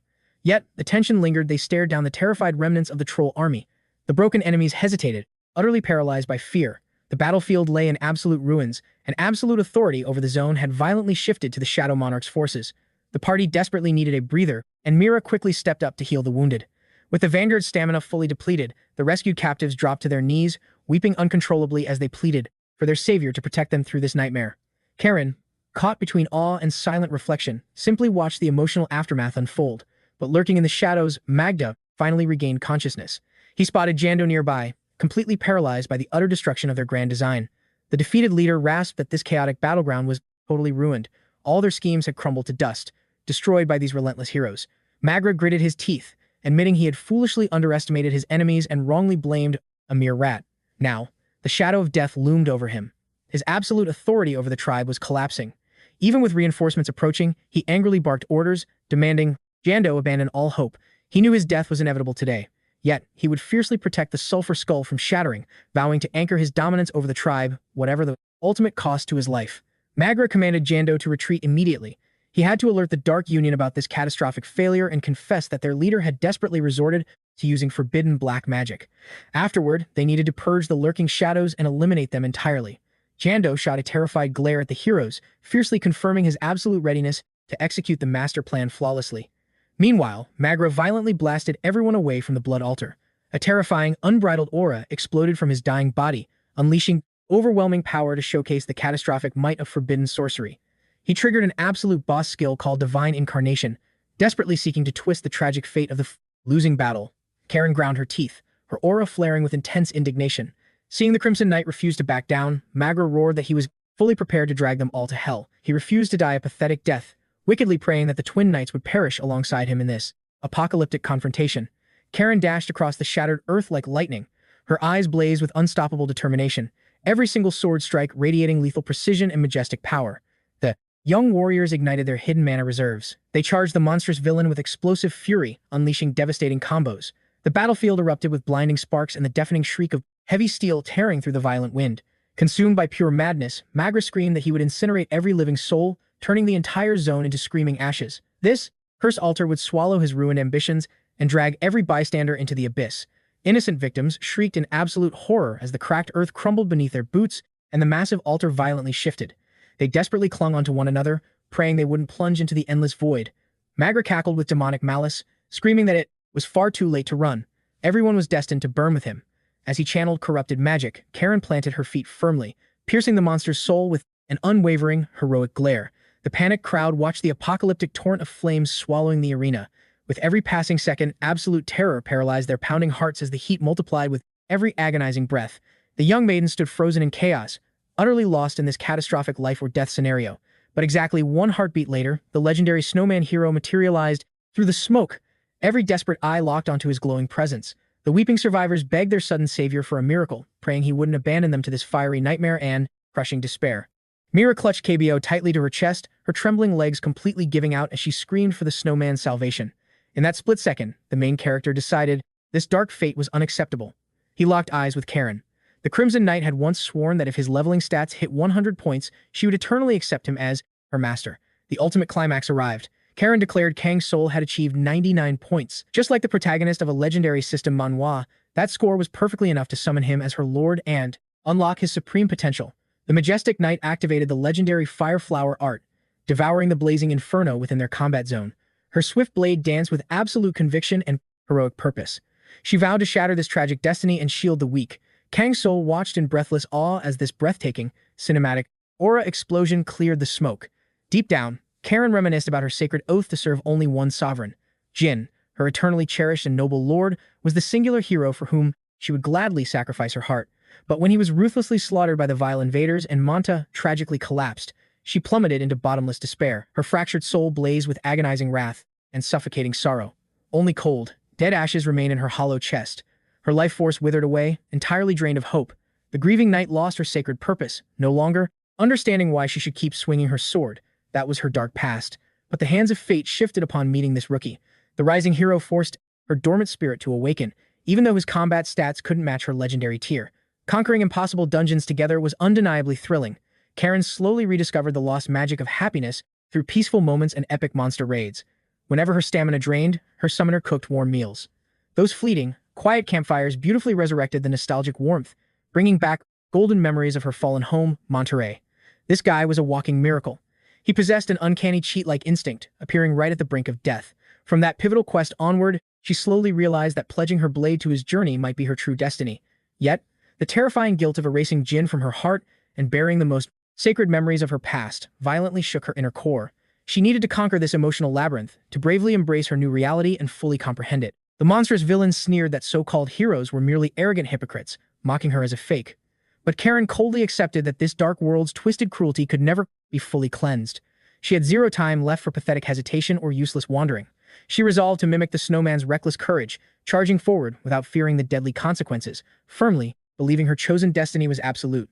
Yet, the tension lingered. They stared down the terrified remnants of the troll army. The broken enemies hesitated, utterly paralyzed by fear. The battlefield lay in absolute ruins, and absolute authority over the zone had violently shifted to the Shadow Monarch's forces. The party desperately needed a breather, and Mira quickly stepped up to heal the wounded. With the Vanguard's stamina fully depleted, the rescued captives dropped to their knees, weeping uncontrollably as they pleaded for their savior to protect them through this nightmare. Karen, caught between awe and silent reflection, simply watched the emotional aftermath unfold. But lurking in the shadows, Magda finally regained consciousness. He spotted Jando nearby, completely paralyzed by the utter destruction of their grand design. The defeated leader rasped that this chaotic battleground was totally ruined. All their schemes had crumbled to dust, destroyed by these relentless heroes. Magra gritted his teeth, admitting he had foolishly underestimated his enemies and wrongly blamed a mere rat. Now, the shadow of death loomed over him. His absolute authority over the tribe was collapsing. Even with reinforcements approaching, he angrily barked orders, demanding Jando abandon all hope. He knew his death was inevitable today. Yet, he would fiercely protect the sulfur skull from shattering, vowing to anchor his dominance over the tribe, whatever the ultimate cost to his life. Magra commanded Jando to retreat immediately. He had to alert the Dark Union about this catastrophic failure and confess that their leader had desperately resorted to using forbidden black magic. Afterward, they needed to purge the lurking shadows and eliminate them entirely. Jando shot a terrified glare at the heroes, fiercely confirming his absolute readiness to execute the master plan flawlessly. Meanwhile, Magra violently blasted everyone away from the blood altar. A terrifying, unbridled aura exploded from his dying body, unleashing overwhelming power to showcase the catastrophic might of forbidden sorcery. He triggered an absolute boss skill called Divine Incarnation, desperately seeking to twist the tragic fate of the losing battle. Karen ground her teeth, her aura flaring with intense indignation. Seeing the Crimson Knight refuse to back down, Magra roared that he was fully prepared to drag them all to hell. He refused to die a pathetic death, wickedly praying that the Twin Knights would perish alongside him in this apocalyptic confrontation. Karen dashed across the shattered earth like lightning, her eyes blazed with unstoppable determination, every single sword strike radiating lethal precision and majestic power. The young warriors ignited their hidden mana reserves. They charged the monstrous villain with explosive fury, unleashing devastating combos. The battlefield erupted with blinding sparks and the deafening shriek of heavy steel tearing through the violent wind. Consumed by pure madness, Magra screamed that he would incinerate every living soul, turning the entire zone into screaming ashes. This curse altar would swallow his ruined ambitions and drag every bystander into the abyss. Innocent victims shrieked in absolute horror as the cracked earth crumbled beneath their boots and the massive altar violently shifted. They desperately clung onto one another, praying they wouldn't plunge into the endless void. Magra cackled with demonic malice, screaming that it was far too late to run. Everyone was destined to burn with him. As he channeled corrupted magic, Karen planted her feet firmly, piercing the monster's soul with an unwavering, heroic glare. The panicked crowd watched the apocalyptic torrent of flames swallowing the arena. With every passing second, absolute terror paralyzed their pounding hearts as the heat multiplied with every agonizing breath. The young maiden stood frozen in chaos, utterly lost in this catastrophic life-or-death scenario. But exactly one heartbeat later, the legendary snowman hero materialized through the smoke, every desperate eye locked onto his glowing presence. The weeping survivors begged their sudden savior for a miracle, praying he wouldn't abandon them to this fiery nightmare and crushing despair. Mira clutched KBO tightly to her chest, her trembling legs completely giving out as she screamed for the snowman's salvation. In that split second, the main character decided this dark fate was unacceptable. He locked eyes with Karen. The Crimson Knight had once sworn that if his leveling stats hit 100 points, she would eternally accept him as her master. The ultimate climax arrived. Karen declared Kang Soul had achieved 99 points. Just like the protagonist of a legendary system Manhwa, that score was perfectly enough to summon him as her lord and unlock his supreme potential. The majestic knight activated the legendary Fire Flower art, devouring the blazing inferno within their combat zone. Her swift blade danced with absolute conviction and heroic purpose. She vowed to shatter this tragic destiny and shield the weak. Kang Soul watched in breathless awe as this breathtaking, cinematic, aura explosion cleared the smoke. Deep down, Karen reminisced about her sacred oath to serve only one sovereign. Jin, her eternally cherished and noble lord, was the singular hero for whom she would gladly sacrifice her heart. But when he was ruthlessly slaughtered by the vile invaders and Manta tragically collapsed, she plummeted into bottomless despair. Her fractured soul blazed with agonizing wrath and suffocating sorrow. Only cold, dead ashes remained in her hollow chest. Her life force withered away, entirely drained of hope. The grieving knight lost her sacred purpose, no longer understanding why she should keep swinging her sword. That was her dark past. But the hands of fate shifted upon meeting this rookie. The rising hero forced her dormant spirit to awaken, even though his combat stats couldn't match her legendary tier. Conquering impossible dungeons together was undeniably thrilling. Karen slowly rediscovered the lost magic of happiness through peaceful moments and epic monster raids. Whenever her stamina drained, her summoner cooked warm meals. Those fleeting, quiet campfires beautifully resurrected the nostalgic warmth, bringing back golden memories of her fallen home, Monterey. This guy was a walking miracle. He possessed an uncanny cheat-like instinct, appearing right at the brink of death. From that pivotal quest onward, she slowly realized that pledging her blade to his journey might be her true destiny. Yet, the terrifying guilt of erasing Jin from her heart and burying the most sacred memories of her past violently shook her inner core. She needed to conquer this emotional labyrinth, to bravely embrace her new reality and fully comprehend it. The monstrous villains sneered that so-called heroes were merely arrogant hypocrites, mocking her as a fake. But Karen coldly accepted that this dark world's twisted cruelty could never be fully cleansed. She had zero time left for pathetic hesitation or useless wandering. She resolved to mimic the snowman's reckless courage, charging forward without fearing the deadly consequences, firmly believing her chosen destiny was absolute.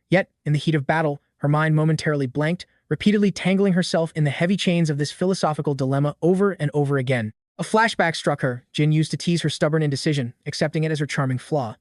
Yet, in the heat of battle, her mind momentarily blanked, repeatedly tangling herself in the heavy chains of this philosophical dilemma over and over again. A flashback struck her. Jin used to tease her stubborn indecision, accepting it as her charming flaw.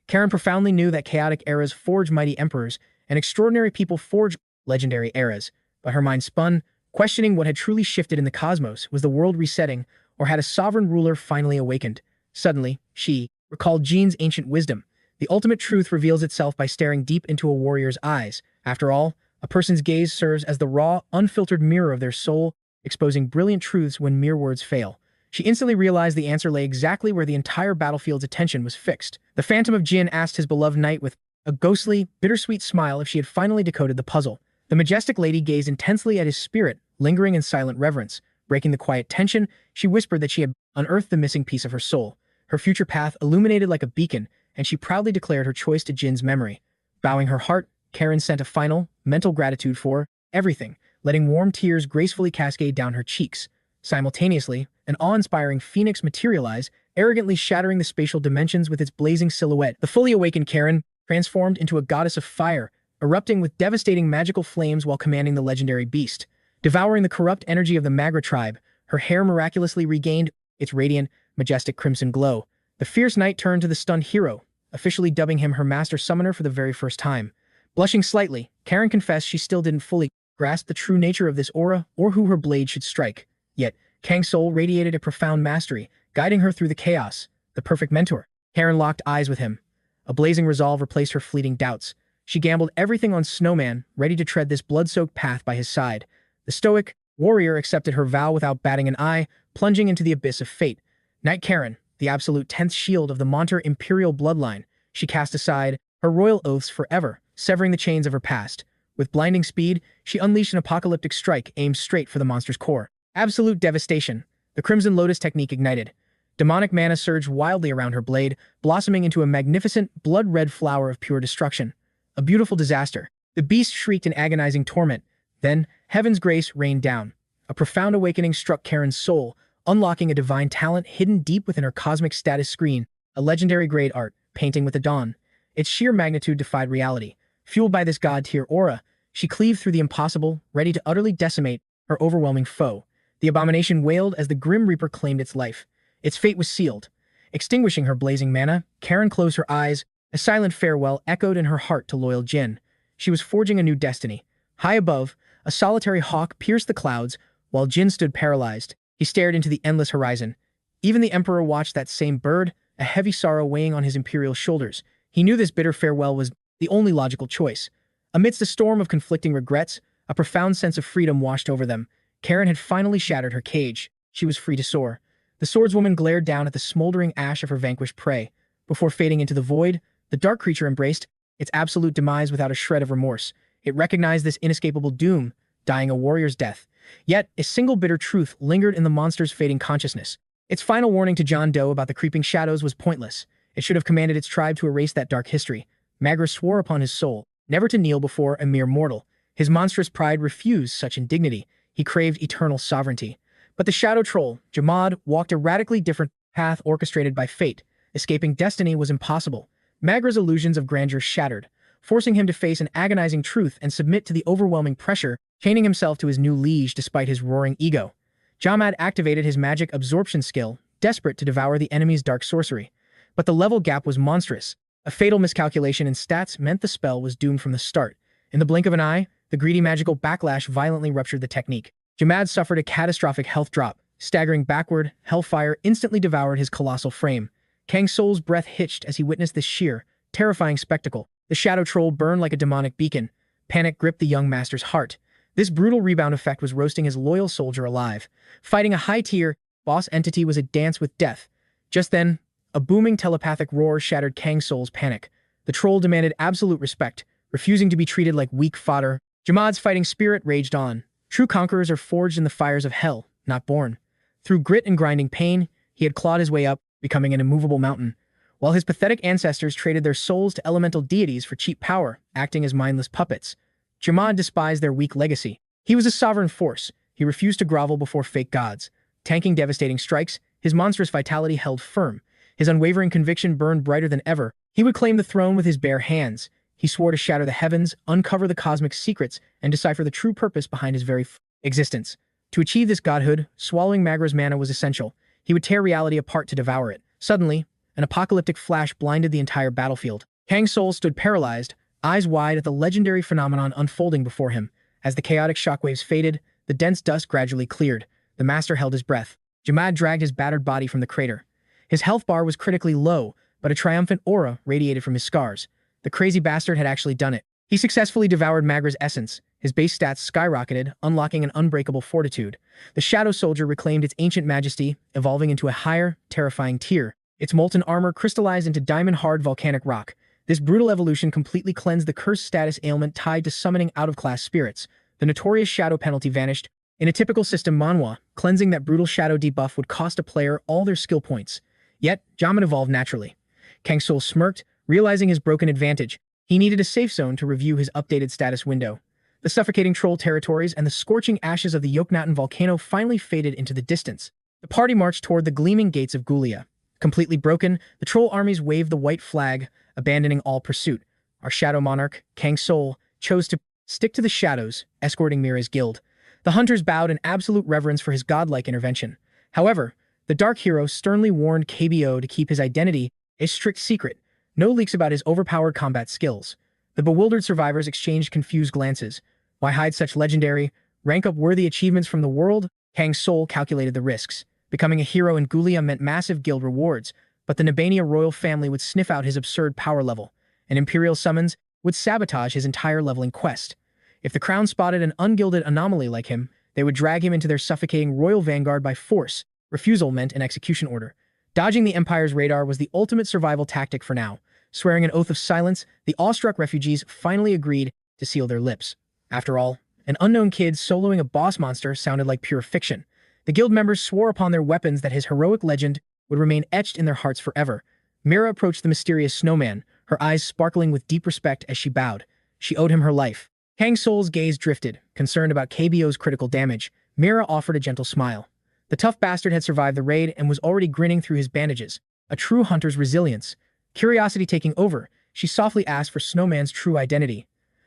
Karen profoundly knew that chaotic eras forge mighty emperors, and extraordinary people forge legendary eras. But her mind spun, questioning what had truly shifted in the cosmos. Was the world resetting, or had a sovereign ruler finally awakened? Suddenly, she recalled Jin's ancient wisdom. The ultimate truth reveals itself by staring deep into a warrior's eyes. After all, a person's gaze serves as the raw, unfiltered mirror of their soul, exposing brilliant truths when mere words fail. She instantly realized the answer lay exactly where the entire battlefield's attention was fixed. The Phantom of Jin asked his beloved knight with a ghostly, bittersweet smile if she had finally decoded the puzzle. The majestic lady gazed intensely at his spirit, lingering in silent reverence. Breaking the quiet tension, she whispered that she had unearthed the missing piece of her soul. Her future path illuminated like a beacon, and she proudly declared her choice to Jin's memory. Bowing her heart, Karen sent a final, mental gratitude for everything, letting warm tears gracefully cascade down her cheeks. Simultaneously, an awe-inspiring phoenix materialized, arrogantly shattering the spatial dimensions with its blazing silhouette. The fully awakened Karen transformed into a goddess of fire, erupting with devastating magical flames while commanding the legendary beast. Devouring the corrupt energy of the Magra tribe, her hair miraculously regained its radiant, majestic crimson glow. The fierce knight turned to the stunned hero, officially dubbing him her master summoner for the very first time. Blushing slightly, Karen confessed she still didn't fully grasp the true nature of this aura or who her blade should strike. Yet, Kang Soul radiated a profound mastery, guiding her through the chaos. The perfect mentor. Karen locked eyes with him. A blazing resolve replaced her fleeting doubts. She gambled everything on Snowman, ready to tread this blood-soaked path by his side. The stoic warrior accepted her vow without batting an eye, plunging into the abyss of fate. Knight Karen, the absolute 10th shield of the Monter imperial bloodline, she cast aside her royal oaths forever, severing the chains of her past. With blinding speed, she unleashed an apocalyptic strike aimed straight for the monster's core. Absolute devastation. The Crimson Lotus technique ignited. Demonic mana surged wildly around her blade, blossoming into a magnificent, blood-red flower of pure destruction. A beautiful disaster. The beast shrieked in agonizing torment. Then, heaven's grace rained down. A profound awakening struck Karen's soul, unlocking a divine talent hidden deep within her cosmic status screen, a legendary grade art, painting with the dawn. Its sheer magnitude defied reality. Fueled by this god-tier aura, she cleaved through the impossible, ready to utterly decimate her overwhelming foe. The abomination wailed as the Grim Reaper claimed its life. Its fate was sealed. Extinguishing her blazing mana, Karen closed her eyes. A silent farewell echoed in her heart to loyal Jin. She was forging a new destiny. High above, a solitary hawk pierced the clouds, while Jin stood paralyzed. He stared into the endless horizon. Even the Emperor watched that same bird, a heavy sorrow weighing on his imperial shoulders. He knew this bitter farewell was the only logical choice. Amidst a storm of conflicting regrets, a profound sense of freedom washed over them. Karen had finally shattered her cage. She was free to soar. The swordswoman glared down at the smoldering ash of her vanquished prey. Before fading into the void, The dark creature embraced its absolute demise without a shred of remorse. It recognized this inescapable doom, dying a warrior's death. Yet, a single bitter truth lingered in the monster's fading consciousness. Its final warning to John Doe about the creeping shadows was pointless. It should have commanded its tribe to erase that dark history. 𝗦𝗦𝗦 swore upon his soul, never to kneel before a mere mortal. His monstrous pride refused such indignity. He craved eternal sovereignty. But the shadow troll, 𝗦𝗦𝗦, walked a radically different path orchestrated by fate. Escaping destiny was impossible. 𝗦𝗦𝗦's illusions of grandeur shattered, forcing him to face an agonizing truth and submit to the overwhelming pressure, chaining himself to his new liege despite his roaring ego. 𝗦𝗦𝗦 activated his magic absorption skill, desperate to devour the enemy's dark sorcery. But the level gap was monstrous. A fatal miscalculation in stats meant the spell was doomed from the start. In the blink of an eye, the greedy magical backlash violently ruptured the technique. 𝗦𝗦𝗦 suffered a catastrophic health drop. Staggering backward, hellfire instantly devoured his colossal frame. Kang Soul's breath hitched as he witnessed this sheer, terrifying spectacle. The shadow troll burned like a demonic beacon. Panic gripped the young master's heart. This brutal rebound effect was roasting his loyal soldier alive. Fighting a high-tier boss entity was a dance with death. Just then, a booming telepathic roar shattered Kang Soul's panic. The troll demanded absolute respect, refusing to be treated like weak fodder. 𝗦𝗦𝗦's fighting spirit raged on. True conquerors are forged in the fires of hell, not born. Through grit and grinding pain, he had clawed his way up, becoming an immovable mountain. While his pathetic ancestors traded their souls to elemental deities for cheap power, acting as mindless puppets, 𝗦𝗦𝗦 despised their weak legacy. He was a sovereign force. He refused to grovel before fake gods. Tanking devastating strikes, his monstrous vitality held firm. His unwavering conviction burned brighter than ever. He would claim the throne with his bare hands. He swore to shatter the heavens, uncover the cosmic secrets, and decipher the true purpose behind his very existence. To achieve this godhood, swallowing 𝗦𝗦𝗦's mana was essential. He would tear reality apart to devour it. Suddenly, an apocalyptic flash blinded the entire battlefield. Kang Soul stood paralyzed, eyes wide at the legendary phenomenon unfolding before him. As the chaotic shockwaves faded, the dense dust gradually cleared. The master held his breath. 𝗦𝗦𝗦 dragged his battered body from the crater. His health bar was critically low, but a triumphant aura radiated from his scars. The crazy bastard had actually done it. He successfully devoured 𝗦𝗦𝗦's essence. His base stats skyrocketed, unlocking an unbreakable fortitude. The Shadow Soldier reclaimed its ancient majesty, evolving into a higher, terrifying tier. Its molten armor crystallized into diamond-hard volcanic rock. This brutal evolution completely cleansed the cursed status ailment tied to summoning out-of-class spirits. The notorious shadow penalty vanished. In a typical system Manhwa, cleansing that brutal shadow debuff would cost a player all their skill points. Yet, 𝗦𝗦𝗦 evolved naturally. Kang Soul smirked, realizing his broken advantage. He needed a safe zone to review his updated status window. The suffocating troll territories and the scorching ashes of the 𝗦𝗦𝗦 volcano finally faded into the distance. The party marched toward the gleaming gates of 𝗦𝗦𝗦. Completely broken, the troll armies waved the white flag, abandoning all pursuit. Our shadow monarch, Kang Soul, chose to stick to the shadows, escorting 𝗦𝗦𝗦's guild. The hunters bowed in absolute reverence for his godlike intervention. However, the dark hero sternly warned 𝗦𝗦𝗦 to keep his identity a strict secret. No leaks about his overpowered combat skills. The bewildered survivors exchanged confused glances. Why hide such legendary, rank-up-worthy achievements from the world? Kang Soul calculated the risks. Becoming a hero in 𝗦𝗦𝗦 meant massive guild rewards, but the 𝗦𝗦𝗦 royal family would sniff out his absurd power level. An imperial summons would sabotage his entire leveling quest. If the crown spotted an ungilded anomaly like him, they would drag him into their suffocating royal vanguard by force. Refusal meant an execution order. Dodging the Empire's radar was the ultimate survival tactic for now. Swearing an oath of silence, the awestruck refugees finally agreed to seal their lips. After all, an unknown kid soloing a boss monster sounded like pure fiction. The guild members swore upon their weapons that his heroic legend would remain etched in their hearts forever. 𝗦𝗦𝗦 approached the mysterious snowman, her eyes sparkling with deep respect as she bowed. She owed him her life. Kang Soul's gaze drifted, concerned about 𝗦𝗦𝗦's critical damage. 𝗦𝗦𝗦 offered a gentle smile. The tough bastard had survived the raid and was already grinning through his bandages. A true hunter's resilience. Curiosity taking over, she softly asked for Snowman's true identity.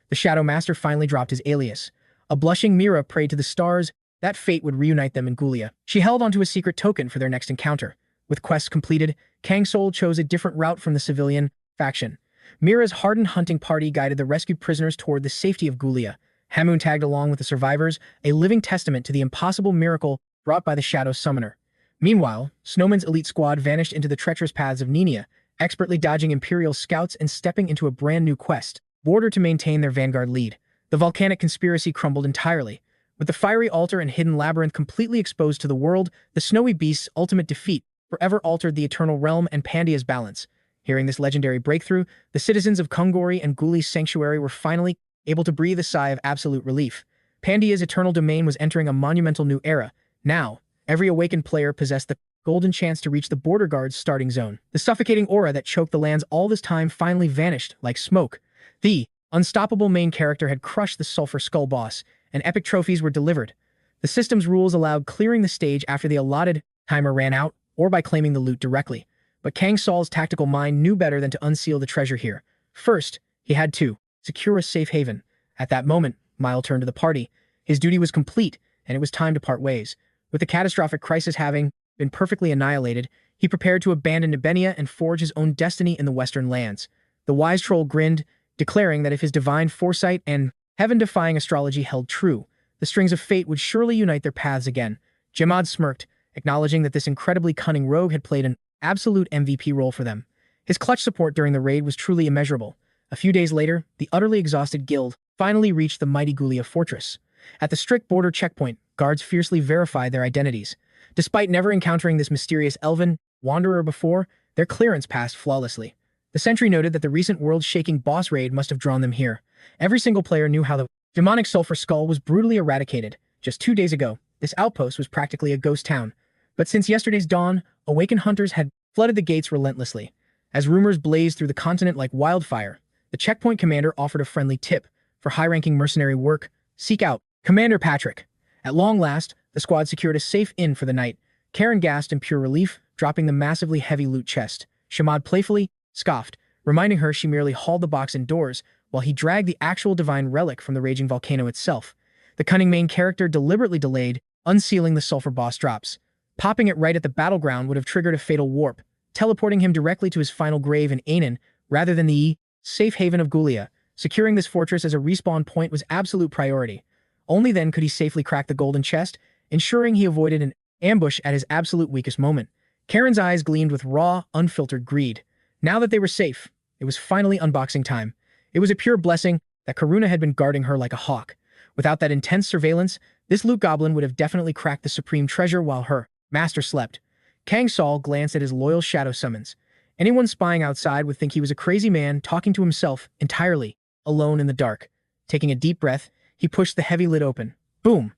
The Shadow Master finally dropped his alias. A blushing 𝗦𝗦𝗦 prayed to the stars that fate would reunite them in 𝗦𝗦𝗦. She held onto a secret token for their next encounter. With quests completed, Kang Soul chose a different route from the civilian faction. 𝗦𝗦𝗦's hardened hunting party guided the rescued prisoners toward the safety of 𝗦𝗦𝗦. Hamun tagged along with the survivors, a living testament to the impossible miracle brought by the Shadow Summoner. Meanwhile, Snowman's elite squad vanished into the treacherous paths of 𝗦𝗦𝗦, expertly dodging Imperial scouts and stepping into a brand new quest, order to maintain their vanguard lead. The volcanic conspiracy crumbled entirely. With the fiery altar and hidden labyrinth completely exposed to the world, the snowy beast's ultimate defeat forever altered the eternal realm and Pandia's balance. Hearing this legendary breakthrough, the citizens of Kungori and 𝗦𝗦𝗦 sanctuary were finally able to breathe a sigh of absolute relief. Pandia's eternal domain was entering a monumental new era. Now, every awakened player possessed the golden chance to reach the border guard's starting zone. The suffocating aura that choked the lands all this time finally vanished like smoke. The unstoppable main character had crushed the Sulphur Skull boss, and epic trophies were delivered. The system's rules allowed clearing the stage after the allotted timer ran out, or by claiming the loot directly. But Kang Soul's tactical mind knew better than to unseal the treasure here. First, he had to secure a safe haven. At that moment, Mile turned to the party. His duty was complete, and it was time to part ways. With the catastrophic crisis having been perfectly annihilated, he prepared to abandon 𝗦𝗦𝗦 and forge his own destiny in the western lands. The wise troll grinned, declaring that if his divine foresight and heaven-defying astrology held true, the strings of fate would surely unite their paths again. 𝗦𝗦𝗦 smirked, acknowledging that this incredibly cunning rogue had played an absolute MVP role for them. His clutch support during the raid was truly immeasurable. A few days later, the utterly exhausted guild finally reached the mighty 𝗦𝗦𝗦 fortress. At the strict border checkpoint, guards fiercely verified their identities. Despite never encountering this mysterious elven wanderer before, their clearance passed flawlessly. The sentry noted that the recent world-shaking boss raid must have drawn them here. Every single player knew how the demonic Sulphur Skull was brutally eradicated. Just 2 days ago, this outpost was practically a ghost town. But since yesterday's dawn, awakened hunters had flooded the gates relentlessly. As rumors blazed through the continent like wildfire, the checkpoint commander offered a friendly tip. For high-ranking mercenary work, seek out Commander Patrick. At long last, the squad secured a safe inn for the night. Karen gasped in pure relief, dropping the massively heavy loot chest. 𝗦𝗦𝗦 playfully scoffed, reminding her she merely hauled the box indoors while he dragged the actual divine relic from the raging volcano itself. The cunning main character deliberately delayed unsealing the sulfur boss drops. Popping it right at the battleground would have triggered a fatal warp, teleporting him directly to his final grave in Anan rather than the safe haven of 𝗦𝗦𝗦. Securing this fortress as a respawn point was absolute priority. Only then could he safely crack the golden chest, ensuring he avoided an ambush at his absolute weakest moment. Karen's eyes gleamed with raw, unfiltered greed. Now that they were safe, it was finally unboxing time. It was a pure blessing that Karuna had been guarding her like a hawk. Without that intense surveillance, this loot goblin would have definitely cracked the supreme treasure while her master slept. Kang Soul glanced at his loyal shadow summons. Anyone spying outside would think he was a crazy man talking to himself entirely, alone in the dark. Taking a deep breath, he pushed the heavy lid open. Boom!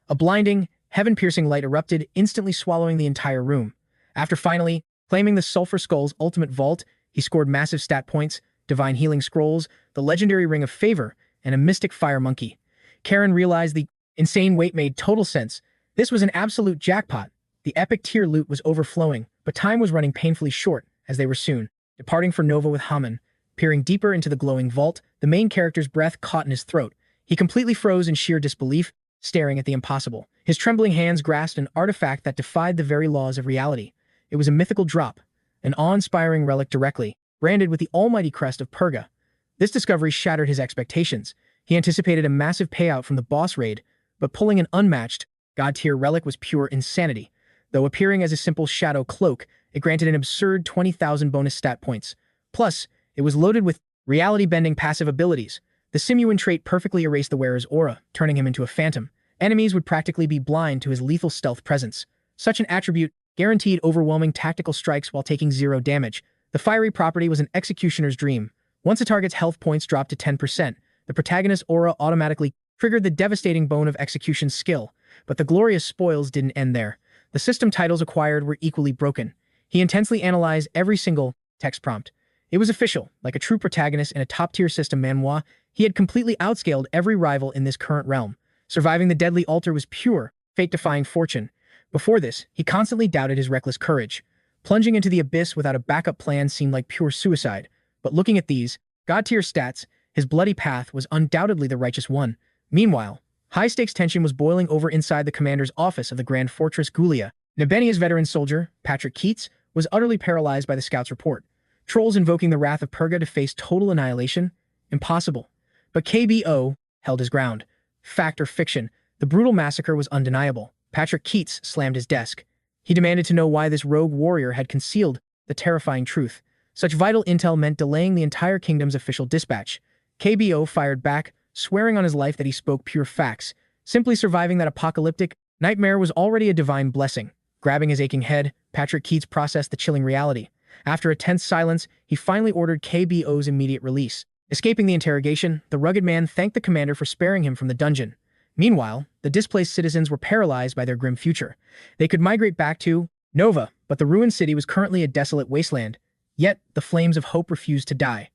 A blinding, heaven-piercing light erupted, instantly swallowing the entire room. After finally claiming the Sulphur Skull's ultimate vault, he scored massive stat points, divine healing scrolls, the legendary Ring of Favor, and a mystic fire monkey. Karen realized the insane weight made total sense. This was an absolute jackpot. The epic tier loot was overflowing, but time was running painfully short, as they were soon departing for Nova with Haman. Peering deeper into the glowing vault, the main character's breath caught in his throat. He completely froze in sheer disbelief, staring at the impossible. His trembling hands grasped an artifact that defied the very laws of reality. It was a mythical drop, an awe-inspiring relic directly branded with the almighty crest of 𝗦𝗦𝗦. This discovery shattered his expectations. He anticipated a massive payout from the boss raid, but pulling an unmatched, god-tier relic was pure insanity. Though appearing as a simple shadow cloak, it granted an absurd 20,000 bonus stat points. Plus, it was loaded with reality-bending passive abilities. The Simuan trait perfectly erased the wearer's aura, turning him into a phantom. Enemies would practically be blind to his lethal stealth presence. Such an attribute guaranteed overwhelming tactical strikes while taking 0 damage. The fiery property was an executioner's dream. Once a target's health points dropped to 10%, the protagonist's aura automatically triggered the devastating bone of execution skill. But the glorious spoils didn't end there. The system titles acquired were equally broken. He intensely analyzed every single text prompt. It was official. Like a true protagonist in a top-tier system, Manhwa, he had completely outscaled every rival in this current realm. Surviving the deadly altar was pure, fate-defying fortune. Before this, he constantly doubted his reckless courage. Plunging into the abyss without a backup plan seemed like pure suicide. But looking at these god-tier stats, his bloody path was undoubtedly the righteous one. Meanwhile, high-stakes tension was boiling over inside the commander's office of the Grand Fortress 𝗦𝗦𝗦. 𝗦𝗦𝗦's veteran soldier, Patrick 𝗦𝗦𝗦, was utterly paralyzed by the scout's report. Trolls invoking the wrath of 𝗦𝗦𝗦 to face total annihilation? Impossible. But KBO held his ground. Fact or fiction, the brutal massacre was undeniable. Patrick 𝗦𝗦𝗦 slammed his desk. He demanded to know why this rogue warrior had concealed the terrifying truth. Such vital intel meant delaying the entire kingdom's official dispatch. KBO fired back, swearing on his life that he spoke pure facts. Simply surviving that apocalyptic nightmare was already a divine blessing. Grabbing his aching head, Patrick 𝗦𝗦𝗦 processed the chilling reality. After a tense silence, he finally ordered KBO's immediate release. Escaping the interrogation, the rugged man thanked the commander for sparing him from the dungeon. Meanwhile, the displaced citizens were paralyzed by their grim future. They could migrate back to Nova, but the ruined city was currently a desolate wasteland. Yet, the flames of hope refused to die.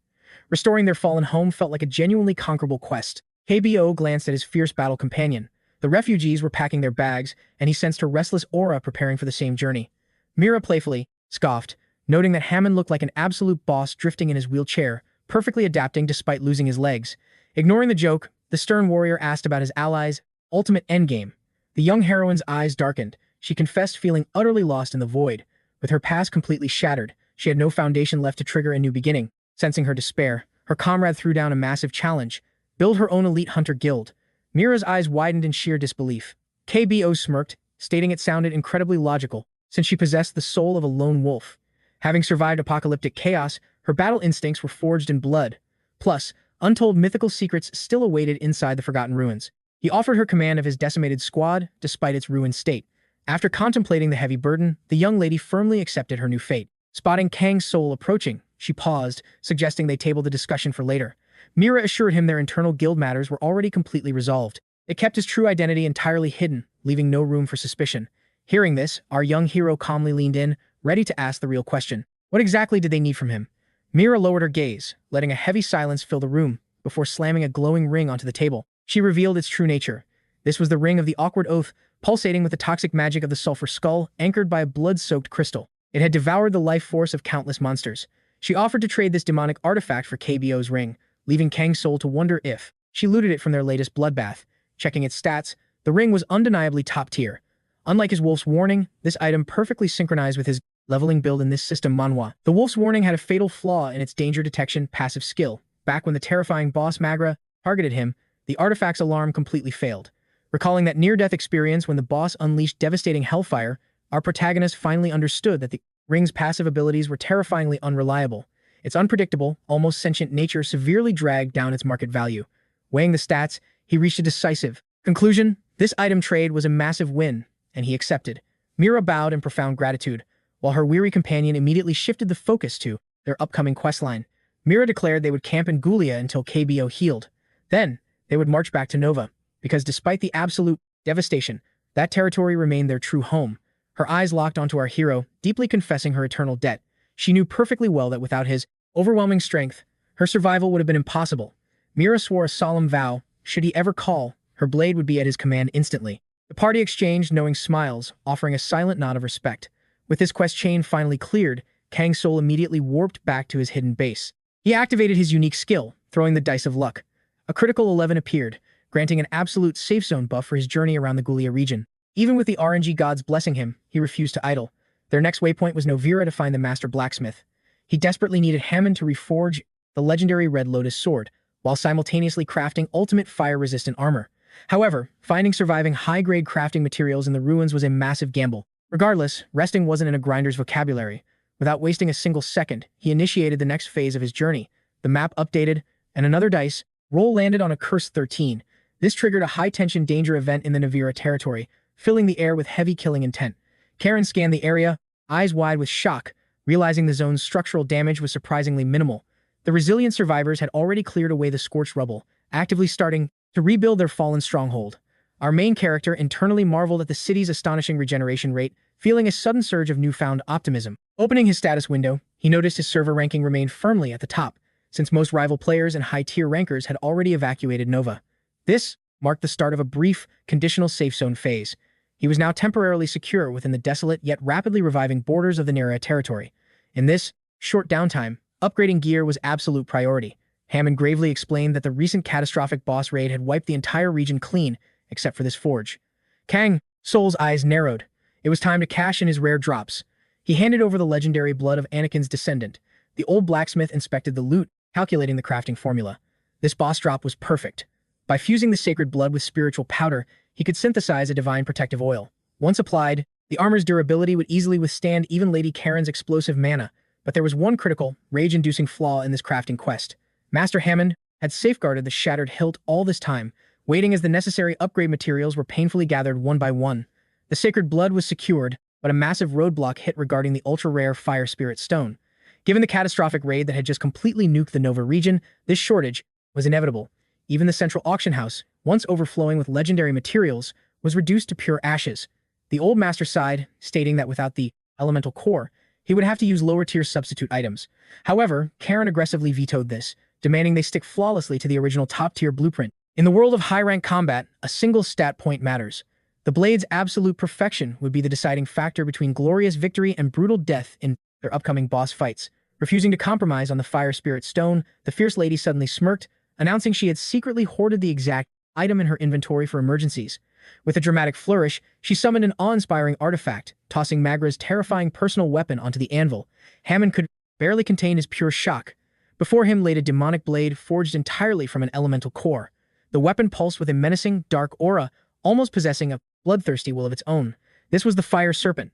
Restoring their fallen home felt like a genuinely conquerable quest. KBO glanced at his fierce battle companion. The refugees were packing their bags, and he sensed her restless aura preparing for the same journey. Mira playfully scoffed, noting that Hammond looked like an absolute boss drifting in his wheelchair, perfectly adapting despite losing his legs. Ignoring the joke, the stern warrior asked about his allies' ultimate endgame. The young heroine's eyes darkened. She confessed feeling utterly lost in the void. With her past completely shattered, she had no foundation left to trigger a new beginning. Sensing her despair, her comrade threw down a massive challenge: build her own elite hunter guild. Mira's eyes widened in sheer disbelief. KBO smirked, stating it sounded incredibly logical, since she possessed the soul of a lone wolf. Having survived apocalyptic chaos, her battle instincts were forged in blood. Plus, untold mythical secrets still awaited inside the Forgotten Ruins. He offered her command of his decimated squad, despite its ruined state. After contemplating the heavy burden, the young lady firmly accepted her new fate. Spotting Kang Soul approaching, she paused, suggesting they table the discussion for later. Mira assured him their internal guild matters were already completely resolved. It kept his true identity entirely hidden, leaving no room for suspicion. Hearing this, our young hero calmly leaned in, ready to ask the real question. What exactly did they need from him? Mira lowered her gaze, letting a heavy silence fill the room, before slamming a glowing ring onto the table. She revealed its true nature. This was the ring of the awkward oath, pulsating with the toxic magic of the sulfur skull, anchored by a blood-soaked crystal. It had devoured the life force of countless monsters. She offered to trade this demonic artifact for KBO's ring, leaving Kang Soul to wonder if she looted it from their latest bloodbath. Checking its stats, the ring was undeniably top tier. Unlike his Wolf's Warning, this item perfectly synchronized with his leveling build in this system Manhwa. The Wolf's Warning had a fatal flaw in its danger detection passive skill. Back when the terrifying boss Magra targeted him, the artifact's alarm completely failed. Recalling that near-death experience when the boss unleashed devastating hellfire, our protagonist finally understood that the ring's passive abilities were terrifyingly unreliable. Its unpredictable, almost sentient nature severely dragged down its market value. Weighing the stats, he reached a decisive conclusion. This item trade was a massive win, and he accepted. Mira bowed in profound gratitude, while her weary companion immediately shifted the focus to their upcoming questline. Mira declared they would camp in 𝗦𝗦𝗦 until KBO healed. Then, they would march back to Nova, because despite the absolute devastation, that territory remained their true home. Her eyes locked onto our hero, deeply confessing her eternal debt. She knew perfectly well that without his overwhelming strength, her survival would have been impossible. Mira swore a solemn vow: should he ever call, her blade would be at his command instantly. The party exchanged knowing smiles, offering a silent nod of respect. With his quest chain finally cleared, Kang Soul immediately warped back to his hidden base. He activated his unique skill, throwing the dice of luck. A critical 11 appeared, granting an absolute safe zone buff for his journey around the 𝗦𝗦𝗦 region. Even with the RNG gods blessing him, he refused to idle. Their next waypoint was Novira to find the master blacksmith. He desperately needed Hammond to reforge the legendary Red Lotus sword, while simultaneously crafting ultimate fire-resistant armor. However, finding surviving high-grade crafting materials in the ruins was a massive gamble. Regardless, resting wasn't in a grinder's vocabulary. Without wasting a single second, he initiated the next phase of his journey. The map updated, and another dice roll landed on a cursed 13. This triggered a high-tension danger event in the Novira territory, filling the air with heavy killing intent. Karen scanned the area, eyes wide with shock, realizing the zone's structural damage was surprisingly minimal. The resilient survivors had already cleared away the scorched rubble, actively starting to rebuild their fallen stronghold. Our main character internally marveled at the city's astonishing regeneration rate, feeling a sudden surge of newfound optimism. Opening his status window, he noticed his server ranking remained firmly at the top, since most rival players and high-tier rankers had already evacuated Nova. This marked the start of a brief, conditional safe zone phase. He was now temporarily secure within the desolate yet rapidly reviving borders of the Nera territory. In this short downtime, upgrading gear was absolute priority. Hammond gravely explained that the recent catastrophic boss raid had wiped the entire region clean, except for this forge. Kang Soul's eyes narrowed. It was time to cash in his rare drops. He handed over the legendary blood of Anakin's descendant. The old blacksmith inspected the loot, calculating the crafting formula. This boss drop was perfect. By fusing the sacred blood with spiritual powder, he could synthesize a divine protective oil. Once applied, the armor's durability would easily withstand even Lady Karen's explosive mana. But there was one critical, rage-inducing flaw in this crafting quest. Master Hammond had safeguarded the shattered hilt all this time, waiting as the necessary upgrade materials were painfully gathered one by one. The sacred blood was secured, but a massive roadblock hit regarding the ultra-rare Fire Spirit Stone. Given the catastrophic raid that had just completely nuked the Nova region, this shortage was inevitable. Even the central auction house, once overflowing with legendary materials, was reduced to pure ashes. The old master sighed, stating that without the elemental core, he would have to use lower-tier substitute items. However, Karen aggressively vetoed this, demanding they stick flawlessly to the original top-tier blueprint. In the world of high-rank combat, a single stat point matters. The blade's absolute perfection would be the deciding factor between glorious victory and brutal death in their upcoming boss fights. Refusing to compromise on the Fire Spirit Stone, the fierce lady suddenly smirked, announcing she had secretly hoarded the exact item in her inventory for emergencies. With a dramatic flourish, she summoned an awe-inspiring artifact, tossing Magra's terrifying personal weapon onto the anvil. Hammond could barely contain his pure shock. Before him laid a demonic blade forged entirely from an elemental core. The weapon pulsed with a menacing, dark aura, almost possessing a bloodthirsty will of its own. This was the Fire Serpent,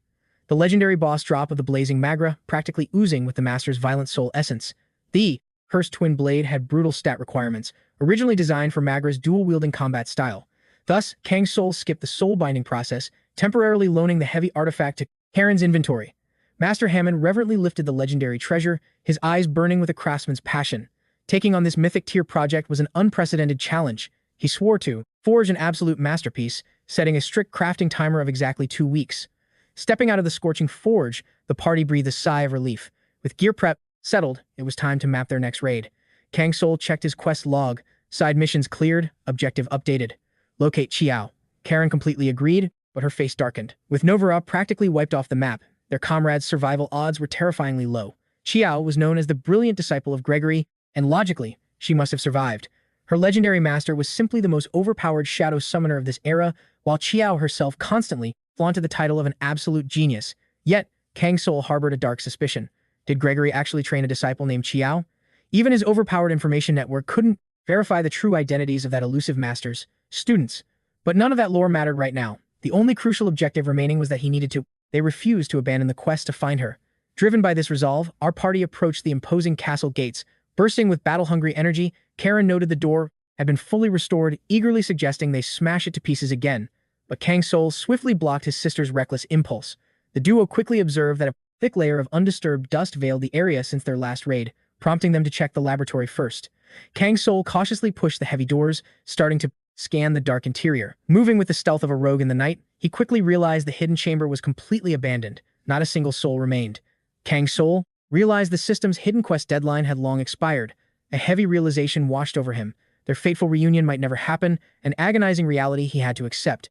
the legendary boss drop of the blazing Magra, practically oozing with the master's violent soul essence. The cursed twin blade had brutal stat requirements, originally designed for Magra's dual-wielding combat style. Thus, Kang Soul skipped the soul-binding process, temporarily loaning the heavy artifact to Karen's inventory. Master Hammond reverently lifted the legendary treasure, his eyes burning with a craftsman's passion. Taking on this mythic-tier project was an unprecedented challenge. He swore to forge an absolute masterpiece, setting a strict crafting timer of exactly 2 weeks. Stepping out of the scorching forge, the party breathed a sigh of relief. With gear prep settled, it was time to map their next raid. Kang Soul checked his quest log. Side missions cleared, objective updated. Locate Qiao. Karen completely agreed, but her face darkened. With Nova practically wiped off the map, their comrades' survival odds were terrifyingly low. Qiao was known as the brilliant disciple of 𝗥=히, and logically, she must have survived. Her legendary master was simply the most overpowered shadow summoner of this era, while Qiao herself constantly flaunted the title of an absolute genius. Yet, Kang Soul harbored a dark suspicion. Did 𝗥=히 actually train a disciple named Qiao? Even his overpowered information network couldn't verify the true identities of that elusive master's students. But none of that lore mattered right now. The only crucial objective remaining was that he needed to. They refused to abandon the quest to find her. Driven by this resolve, our party approached the imposing castle gates. Bursting with battle-hungry energy, Karen noted the door had been fully restored, eagerly suggesting they smash it to pieces again. But Kang Soul swiftly blocked his sister's reckless impulse. The duo quickly observed that a thick layer of undisturbed dust veiled the area since their last raid, prompting them to check the laboratory first. Kang Soul cautiously pushed the heavy doors, starting to scan the dark interior. Moving with the stealth of a rogue in the night, he quickly realized the hidden chamber was completely abandoned. Not a single soul remained. Kang Soul realized the system's hidden quest deadline had long expired. A heavy realization washed over him. Their fateful reunion might never happen, an agonizing reality he had to accept.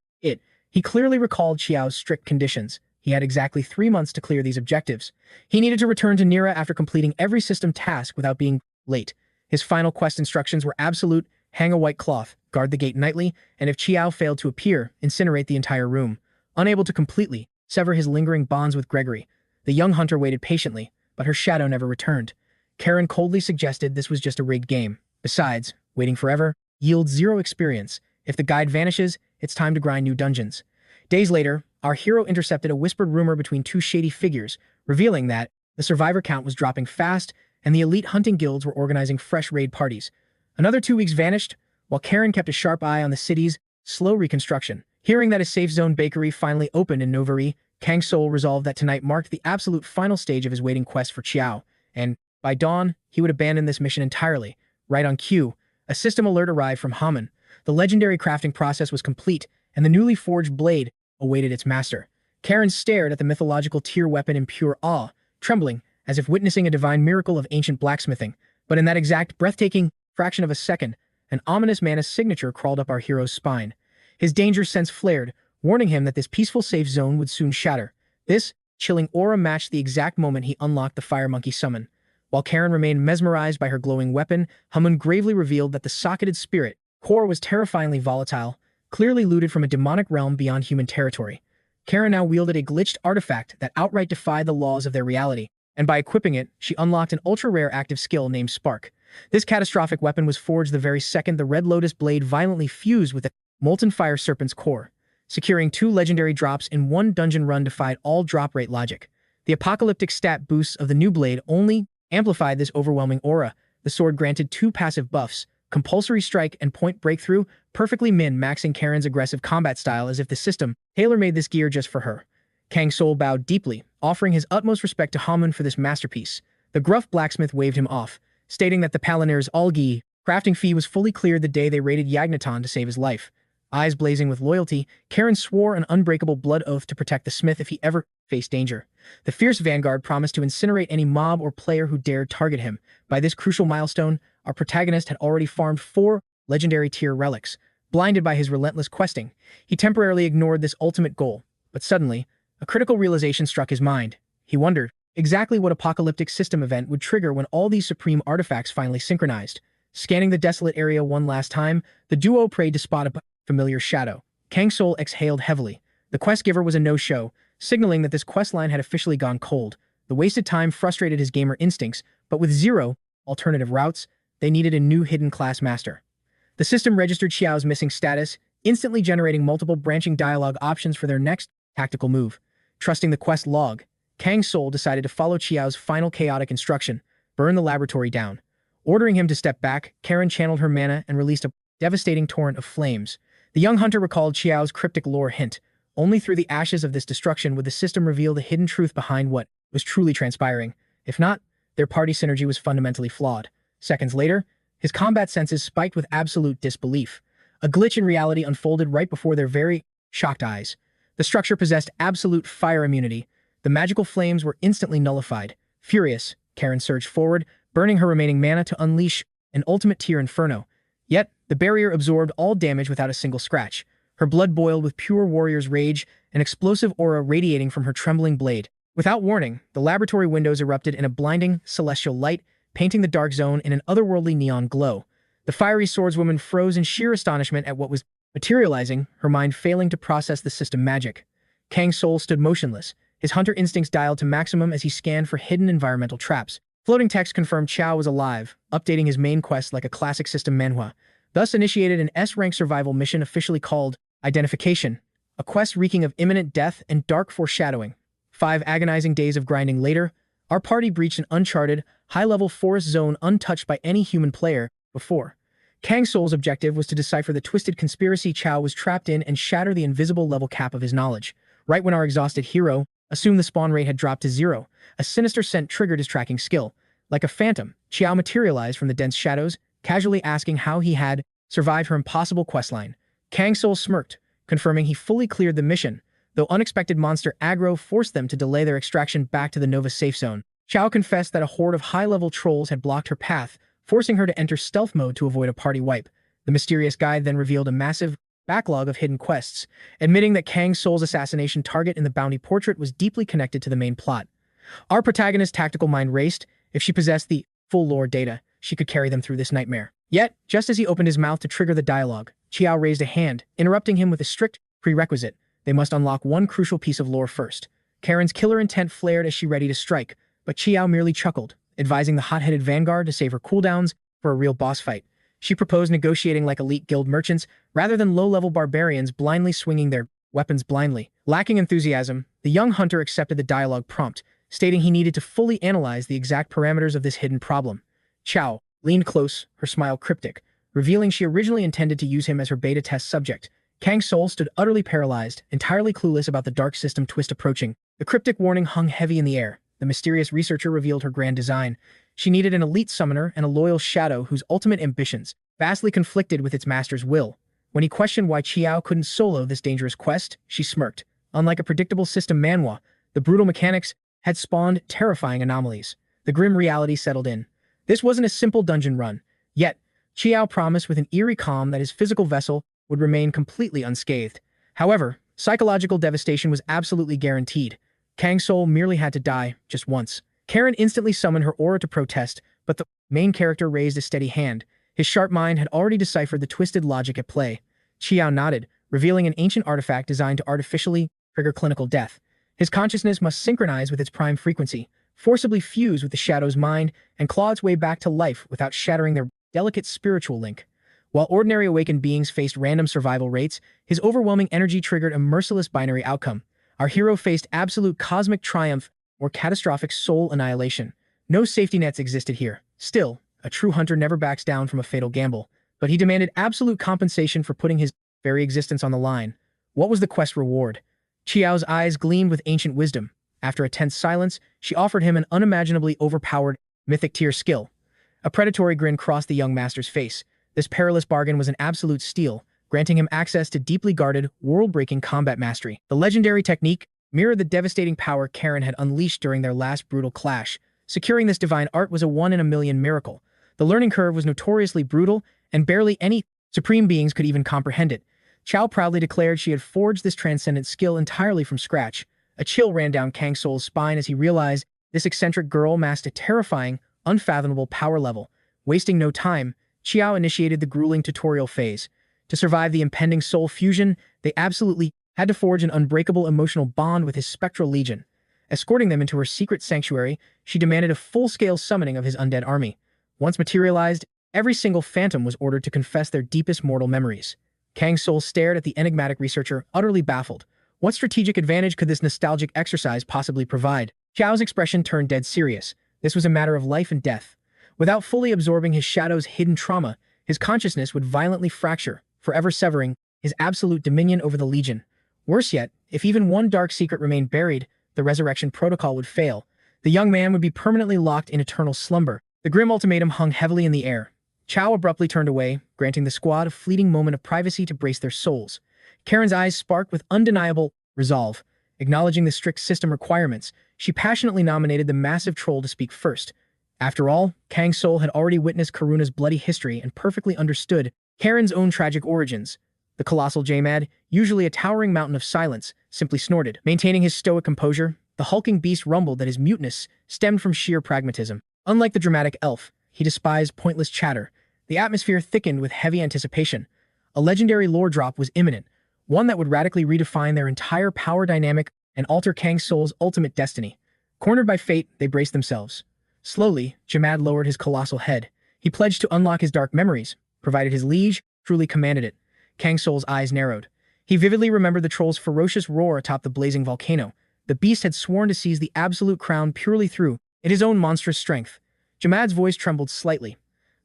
He clearly recalled Qiao's strict conditions. He had exactly 3 months to clear these objectives. He needed to return to Nira after completing every system task without being late. His final quest instructions were absolute: hang a white cloth, guard the gate nightly, and if Qiao failed to appear, incinerate the entire room. Unable to completely sever his lingering bonds with 𝗥=히, the young hunter waited patiently, but her shadow never returned. Karen coldly suggested this was just a rigged game. Besides, waiting forever yields 0 experience. If the guide vanishes, it's time to grind new dungeons. Days later, our hero intercepted a whispered rumor between 2 shady figures, revealing that the survivor count was dropping fast and the elite hunting guilds were organizing fresh raid parties. Another 2 weeks vanished, while Karen kept a sharp eye on the city's slow reconstruction. Hearing that a safe zone bakery finally opened in 𝗦𝗦𝗦, Kang Soul resolved that tonight marked the absolute final stage of his waiting quest for Qiao, and by dawn, he would abandon this mission entirely. Right on cue, a system alert arrived from Hammond. The legendary crafting process was complete, and the newly forged blade awaited its master. Karen stared at the mythological tier weapon in pure awe, trembling as if witnessing a divine miracle of ancient blacksmithing. But in that exact breathtaking fraction of a second, an ominous mana signature crawled up our hero's spine. His danger sense flared, warning him that this peaceful safe zone would soon shatter. This chilling aura matched the exact moment he unlocked the fire monkey summon. While Karen remained mesmerized by her glowing weapon, Hammond gravely revealed that the socketed spirit core was terrifyingly volatile, clearly looted from a demonic realm beyond human territory. Karen now wielded a glitched artifact that outright defied the laws of their reality, and by equipping it, she unlocked an ultra-rare active skill named Spark. This catastrophic weapon was forged the very second the Red Lotus blade violently fused with the molten fire serpent's core. Securing 2 legendary drops in 1 dungeon run defied all drop rate logic. The apocalyptic stat boosts of the new blade only amplified this overwhelming aura. The sword granted 2 passive buffs, compulsory strike and point breakthrough, perfectly min-maxing Karen's aggressive combat style as if the system tailor-made this gear just for her. Kang Soul bowed deeply, offering his utmost respect to Hammond for this masterpiece. The gruff blacksmith waved him off, stating that the Palanir's 𝗦𝗦𝗦 crafting fee was fully cleared the day they raided 𝗦𝗦𝗦 to save his life. Eyes blazing with loyalty, Karen swore an unbreakable blood oath to protect the smith if he ever faced danger. The fierce vanguard promised to incinerate any mob or player who dared target him. By this crucial milestone, our protagonist had already farmed 4 legendary tier relics. Blinded by his relentless questing, he temporarily ignored this ultimate goal. But suddenly, a critical realization struck his mind. He wondered exactly what apocalyptic system event would trigger when all these supreme artifacts finally synchronized. Scanning the desolate area one last time, the duo prayed to spot a familiar shadow. Kang Soul exhaled heavily. The quest giver was a no-show, signaling that this questline had officially gone cold. The wasted time frustrated his gamer instincts, but with 0 alternative routes, they needed a new hidden class master. The system registered Qiao's missing status, instantly generating multiple branching dialogue options for their next tactical move. Trusting the quest log, Kang Soul decided to follow Qiao's final chaotic instruction: burn the laboratory down. Ordering him to step back, Karen channeled her mana and released a devastating torrent of flames. The young hunter recalled Qiao's cryptic lore hint. Only through the ashes of this destruction would the system reveal the hidden truth behind what was truly transpiring. If not, their party synergy was fundamentally flawed. Seconds later, his combat senses spiked with absolute disbelief. A glitch in reality unfolded right before their very shocked eyes. The structure possessed absolute fire immunity. The magical flames were instantly nullified. Furious, Karen surged forward, burning her remaining mana to unleash an ultimate tier inferno. Yet, the barrier absorbed all damage without a single scratch. Her blood boiled with pure warrior's rage, an explosive aura radiating from her trembling blade. Without warning, the laboratory windows erupted in a blinding, celestial light, painting the dark zone in an otherworldly neon glow. The fiery swordswoman froze in sheer astonishment at what was materializing, her mind failing to process the system magic. Kang Soul stood motionless, his hunter instincts dialed to maximum as he scanned for hidden environmental traps. Floating text confirmed Qiao was alive, updating his main quest like a classic system Manhwa. Thus initiated an S-rank survival mission officially called Identification, a quest reeking of imminent death and dark foreshadowing. 5 agonizing days of grinding later, our party breached an uncharted, high-level forest zone untouched by any human player before. Kang Soul's objective was to decipher the twisted conspiracy Qiao was trapped in and shatter the invisible level cap of his knowledge. Right when our exhausted hero assumed the spawn rate had dropped to 0, a sinister scent triggered his tracking skill. Like a phantom, Qiao materialized from the dense shadows, casually asking how he had survived her impossible questline. Kang Soul smirked, confirming he fully cleared the mission, though unexpected monster aggro forced them to delay their extraction back to the Nova safe zone. Qiao confessed that a horde of high-level trolls had blocked her path, forcing her to enter stealth mode to avoid a party wipe. The mysterious guide then revealed a massive backlog of hidden quests, admitting that Kang Soul's assassination target in the bounty portrait was deeply connected to the main plot. Our protagonist's tactical mind raced. If she possessed the full lore data, she could carry them through this nightmare. Yet, just as he opened his mouth to trigger the dialogue, Qiao raised a hand, interrupting him with a strict prerequisite. They must unlock one crucial piece of lore first. Karen's killer intent flared as she ready to strike, but Qiao merely chuckled, advising the hot-headed vanguard to save her cooldowns for a real boss fight. She proposed negotiating like elite guild merchants rather than low-level barbarians blindly swinging their weapons blindly. Lacking enthusiasm, the young hunter accepted the dialogue prompt, stating he needed to fully analyze the exact parameters of this hidden problem. Qiao leaned close, her smile cryptic, revealing she originally intended to use him as her beta test subject. Kang Soul stood utterly paralyzed, entirely clueless about the dark system twist approaching. The cryptic warning hung heavy in the air. The mysterious researcher revealed her grand design. She needed an elite summoner and a loyal shadow whose ultimate ambitions vastly conflicted with its master's will. When he questioned why Qiao couldn't solo this dangerous quest, she smirked. Unlike a predictable system Manhwa, the brutal mechanics had spawned terrifying anomalies. The grim reality settled in. This wasn't a simple dungeon run. Yet, Qiao promised with an eerie calm that his physical vessel would remain completely unscathed. However, psychological devastation was absolutely guaranteed. Kang Soul merely had to die, just once. Karen instantly summoned her aura to protest, but the main character raised a steady hand. His sharp mind had already deciphered the twisted logic at play. Qiao nodded, revealing an ancient artifact designed to artificially trigger clinical death. His consciousness must synchronize with its prime frequency, forcibly fuse with the Shadow's mind, and claw its way back to life without shattering their delicate spiritual link. While ordinary awakened beings faced random survival rates, his overwhelming energy triggered a merciless binary outcome. Our hero faced absolute cosmic triumph or catastrophic soul annihilation. No safety nets existed here. Still, a true hunter never backs down from a fatal gamble, but he demanded absolute compensation for putting his very existence on the line. What was the quest reward? Qiao's eyes gleamed with ancient wisdom. After a tense silence, she offered him an unimaginably overpowered mythic tier skill. A predatory grin crossed the young master's face. This perilous bargain was an absolute steal, granting him access to deeply guarded, world-breaking combat mastery. The legendary technique mirrored the devastating power Karen had unleashed during their last brutal clash. Securing this divine art was a one-in-a-million miracle. The learning curve was notoriously brutal, and barely any supreme beings could even comprehend it. Chao proudly declared she had forged this transcendent skill entirely from scratch. A chill ran down Kang Soul's spine as he realized this eccentric girl masked a terrifying, unfathomable power level. Wasting no time, Qiao initiated the grueling tutorial phase. To survive the impending soul fusion, they absolutely had to forge an unbreakable emotional bond with his spectral legion. Escorting them into her secret sanctuary, she demanded a full-scale summoning of his undead army. Once materialized, every single phantom was ordered to confess their deepest mortal memories. Kang Soul stared at the enigmatic researcher, utterly baffled. What strategic advantage could this nostalgic exercise possibly provide? Qiao's expression turned dead serious. This was a matter of life and death. Without fully absorbing his shadow's hidden trauma, his consciousness would violently fracture, forever severing his absolute dominion over the Legion. Worse yet, if even one dark secret remained buried, the resurrection protocol would fail. The young man would be permanently locked in eternal slumber. The grim ultimatum hung heavily in the air. Chao abruptly turned away, granting the squad a fleeting moment of privacy to brace their souls. Karen's eyes sparked with undeniable resolve. Acknowledging the strict system requirements, she passionately nominated the massive troll to speak first. After all, Kang Soul had already witnessed Karuna's bloody history and perfectly understood Karen's own tragic origins. The colossal 𝗦𝗦𝗦, usually a towering mountain of silence, simply snorted. Maintaining his stoic composure, the hulking beast rumbled that his muteness stemmed from sheer pragmatism. Unlike the dramatic elf, he despised pointless chatter. The atmosphere thickened with heavy anticipation. A legendary lore drop was imminent, one that would radically redefine their entire power dynamic and alter Kang Soul's ultimate destiny. Cornered by fate, they braced themselves. Slowly, 𝗦𝗦𝗦 lowered his colossal head. He pledged to unlock his dark memories, provided his liege truly commanded it. Kang Soul's eyes narrowed. He vividly remembered the troll's ferocious roar atop the blazing volcano. The beast had sworn to seize the absolute crown purely through his own monstrous strength. 𝗦𝗦𝗦's voice trembled slightly.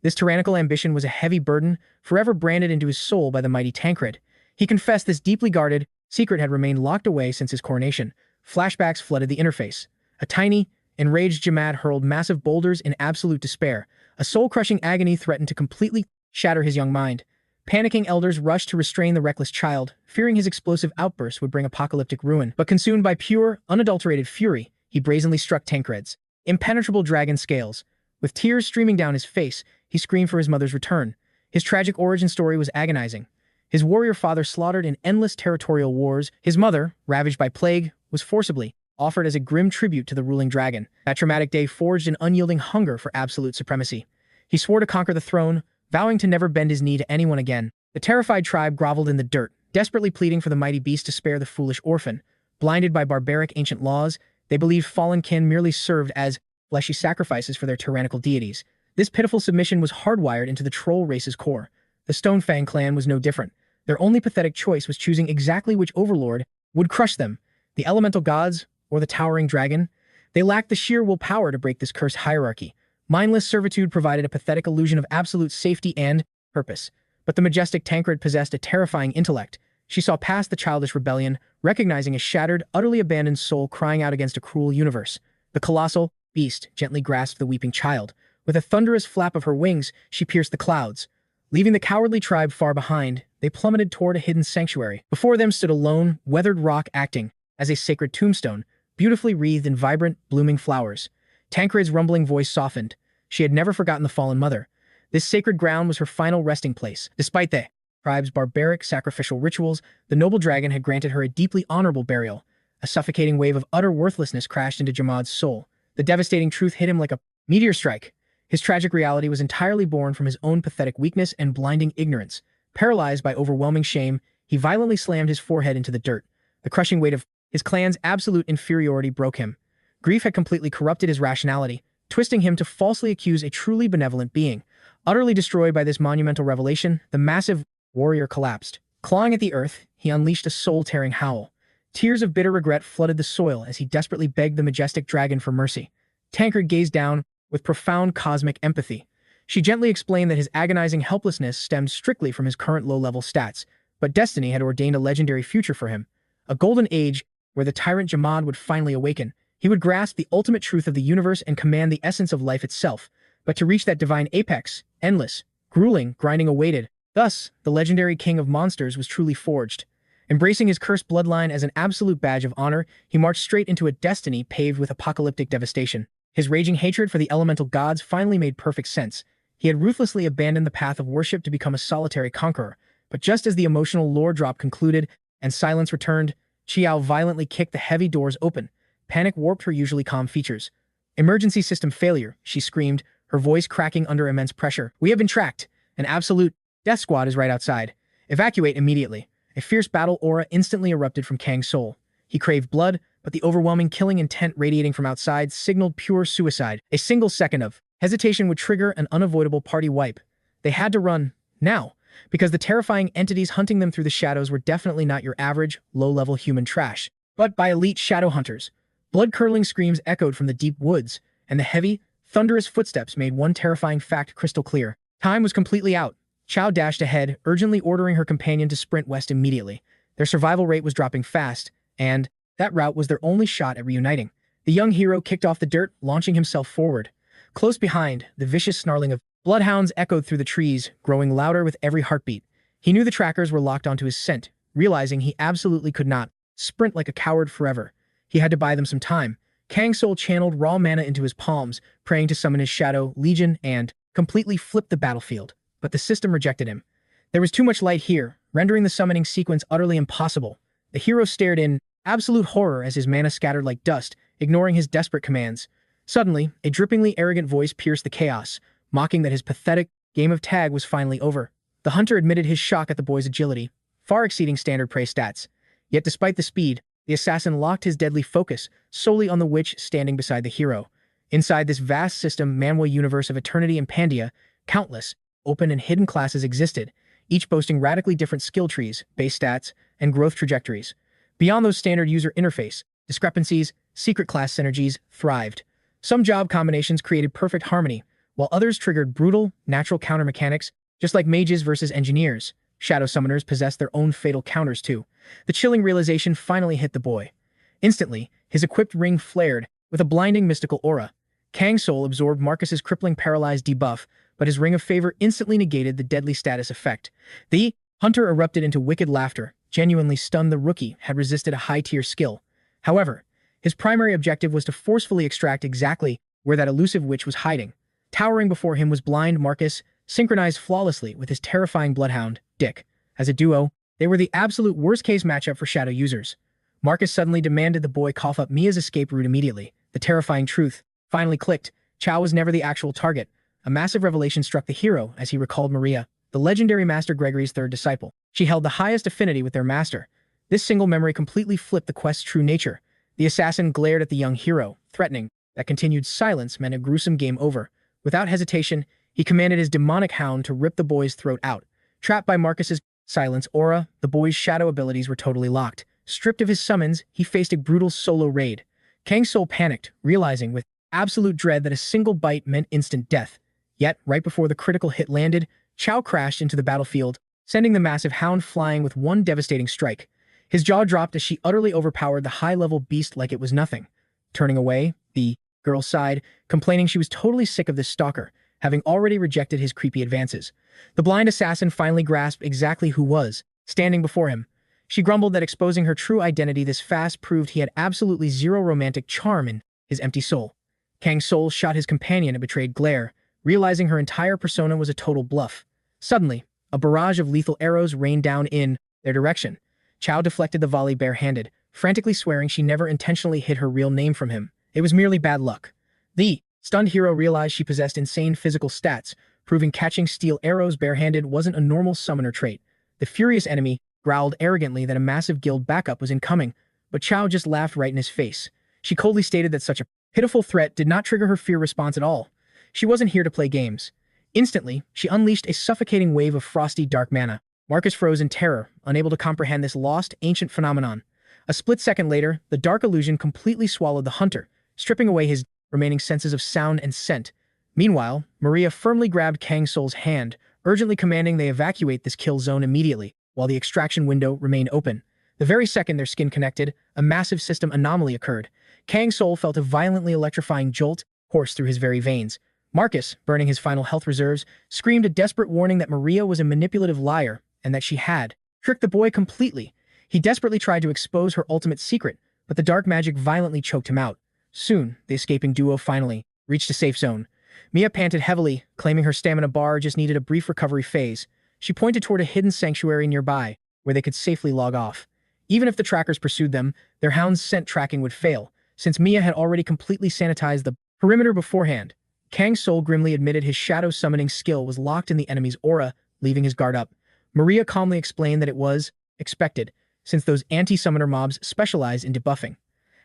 This tyrannical ambition was a heavy burden, forever branded into his soul by the mighty Tancred. He confessed this deeply guarded secret had remained locked away since his coronation. Flashbacks flooded the interface. A tiny, enraged 𝗦𝗦𝗦 hurled massive boulders in absolute despair. A soul-crushing agony threatened to completely shatter his young mind. Panicking elders rushed to restrain the reckless child, fearing his explosive outbursts would bring apocalyptic ruin. But consumed by pure, unadulterated fury, he brazenly struck Tancred's impenetrable dragon scales. With tears streaming down his face, he screamed for his mother's return. His tragic origin story was agonizing. His warrior father slaughtered in endless territorial wars. His mother, ravaged by plague, was forcibly offered as a grim tribute to the ruling dragon. That traumatic day forged an unyielding hunger for absolute supremacy. He swore to conquer the throne, vowing to never bend his knee to anyone again. The terrified tribe groveled in the dirt, desperately pleading for the mighty beast to spare the foolish orphan. Blinded by barbaric ancient laws, they believed fallen kin merely served as fleshy sacrifices for their tyrannical deities. This pitiful submission was hardwired into the troll race's core. The Stonefang clan was no different. Their only pathetic choice was choosing exactly which overlord would crush them, the elemental gods or the towering dragon. They lacked the sheer willpower to break this cursed hierarchy. Mindless servitude provided a pathetic illusion of absolute safety and purpose. But the majestic Tancred possessed a terrifying intellect. She saw past the childish rebellion, recognizing a shattered, utterly abandoned soul crying out against a cruel universe. The colossal beast gently grasped the weeping child. With a thunderous flap of her wings, she pierced the clouds. Leaving the cowardly tribe far behind, they plummeted toward a hidden sanctuary. Before them stood a lone, weathered rock acting as a sacred tombstone, beautifully wreathed in vibrant, blooming flowers. Tancred's rumbling voice softened. She had never forgotten the fallen mother. This sacred ground was her final resting place. Despite the tribe's barbaric sacrificial rituals, the noble dragon had granted her a deeply honorable burial. A suffocating wave of utter worthlessness crashed into 𝗦𝗦𝗦's soul. The devastating truth hit him like a meteor strike. His tragic reality was entirely born from his own pathetic weakness and blinding ignorance. Paralyzed by overwhelming shame, he violently slammed his forehead into the dirt. The crushing weight of his clan's absolute inferiority broke him. Grief had completely corrupted his rationality, twisting him to falsely accuse a truly benevolent being. Utterly destroyed by this monumental revelation, the massive warrior collapsed. Clawing at the earth, he unleashed a soul-tearing howl. Tears of bitter regret flooded the soil as he desperately begged the majestic dragon for mercy. Tancred gazed down with profound cosmic empathy. She gently explained that his agonizing helplessness stemmed strictly from his current low-level stats, but destiny had ordained a legendary future for him. A golden age where the tyrant 𝗦𝗦𝗦 would finally awaken. He would grasp the ultimate truth of the universe and command the essence of life itself, but to reach that divine apex, endless, grueling, grinding awaited. Thus, the legendary king of monsters was truly forged. Embracing his cursed bloodline as an absolute badge of honor, he marched straight into a destiny paved with apocalyptic devastation. His raging hatred for the elemental gods finally made perfect sense. He had ruthlessly abandoned the path of worship to become a solitary conqueror. But just as the emotional lore drop concluded and silence returned, Qiao violently kicked the heavy doors open. Panic warped her usually calm features. "Emergency system failure," she screamed, her voice cracking under immense pressure. "We have been tracked. An absolute death squad is right outside. Evacuate immediately." A fierce battle aura instantly erupted from Kang Soul. He craved blood, but the overwhelming killing intent radiating from outside signaled pure suicide. A single second of hesitation would trigger an unavoidable party wipe. They had to run, now, because the terrifying entities hunting them through the shadows were definitely not your average, low-level human trash, but by elite shadow hunters. Blood-curdling screams echoed from the deep woods, and the heavy, thunderous footsteps made one terrifying fact crystal clear. Time was completely out. Qiao dashed ahead, urgently ordering her companion to sprint west immediately. Their survival rate was dropping fast, and that route was their only shot at reuniting. The young hero kicked off the dirt, launching himself forward. Close behind, the vicious snarling of bloodhounds echoed through the trees, growing louder with every heartbeat. He knew the trackers were locked onto his scent, realizing he absolutely could not sprint like a coward forever. He had to buy them some time. Kang Soul channeled raw mana into his palms, praying to summon his shadow, Legion, and completely flipped the battlefield. But the system rejected him. There was too much light here, rendering the summoning sequence utterly impossible. The hero stared in absolute horror as his mana scattered like dust, ignoring his desperate commands. Suddenly, a drippingly arrogant voice pierced the chaos, mocking that his pathetic game of tag was finally over. The hunter admitted his shock at the boy's agility, far exceeding standard prey stats. Yet despite the speed, the assassin locked his deadly focus solely on the witch standing beside the hero. Inside this vast system, Manhwa universe of eternity and Pandia, countless open and hidden classes existed, each boasting radically different skill trees, base stats, and growth trajectories. Beyond those standard user interface, discrepancies, secret class synergies thrived. Some job combinations created perfect harmony, while others triggered brutal, natural counter mechanics, just like mages versus engineers. Shadow summoners possessed their own fatal counters too. The chilling realization finally hit the boy. Instantly, his equipped ring flared with a blinding mystical aura. Kang Soul absorbed Marcus's crippling paralyzed debuff, but his Ring of Favor instantly negated the deadly status effect. The hunter erupted into wicked laughter, genuinely stunned the rookie had resisted a high-tier skill. However, his primary objective was to forcefully extract exactly where that elusive witch was hiding. Towering before him was blind Marcus, synchronized flawlessly with his terrifying bloodhound, Dick. As a duo, they were the absolute worst-case matchup for shadow users. Marcus suddenly demanded the boy cough up Mia's escape route immediately. The terrifying truth finally clicked. Qiao was never the actual target. A massive revelation struck the hero as he recalled Maria, the legendary Master Gregory's third disciple. She held the highest affinity with their master. This single memory completely flipped the quest's true nature. The assassin glared at the young hero, threatening. That continued silence meant a gruesome game over. Without hesitation, he commanded his demonic hound to rip the boy's throat out. Trapped by Marcus's silence aura, the boy's shadow abilities were totally locked. Stripped of his summons, he faced a brutal solo raid. Kang Soul panicked, realizing with absolute dread that a single bite meant instant death. Yet, right before the critical hit landed, Qiao crashed into the battlefield, sending the massive hound flying with one devastating strike. His jaw dropped as she utterly overpowered the high-level beast like it was nothing. Turning away, the girl sighed, complaining she was totally sick of this stalker, having already rejected his creepy advances. The blind assassin finally grasped exactly who was standing before him. She grumbled that exposing her true identity this fast proved he had absolutely zero romantic charm in his empty soul. Kang Soul shot his companion a betrayed glare, realizing her entire persona was a total bluff. Suddenly, a barrage of lethal arrows rained down in their direction. Qiao deflected the volley barehanded, frantically swearing she never intentionally hid her real name from him. It was merely bad luck. The stunned hero realized she possessed insane physical stats, proving catching steel arrows barehanded wasn't a normal summoner trait. The furious enemy growled arrogantly that a massive guild backup was incoming, but Qiao just laughed right in his face. She coldly stated that such a pitiful threat did not trigger her fear response at all. She wasn't here to play games. Instantly, she unleashed a suffocating wave of frosty dark mana. Marcus froze in terror, unable to comprehend this lost, ancient phenomenon. A split second later, the dark illusion completely swallowed the hunter, stripping away his remaining senses of sound and scent. Meanwhile, Maria firmly grabbed Kang Soul's hand, urgently commanding they evacuate this kill zone immediately, while the extraction window remained open. The very second their skin connected, a massive system anomaly occurred. Kang Soul felt a violently electrifying jolt course through his very veins. Marcus, burning his final health reserves, screamed a desperate warning that Maria was a manipulative liar and that she had tricked the boy completely. He desperately tried to expose her ultimate secret, but the dark magic violently choked him out. Soon, the escaping duo finally reached a safe zone. Mia panted heavily, claiming her stamina bar just needed a brief recovery phase. She pointed toward a hidden sanctuary nearby, where they could safely log off. Even if the trackers pursued them, their hound's scent tracking would fail, since Mia had already completely sanitized the perimeter beforehand. Kang Soul grimly admitted his shadow summoning skill was locked in the enemy's aura, leaving his guard up. Maria calmly explained that it was expected, since those anti-summoner mobs specialize in debuffing.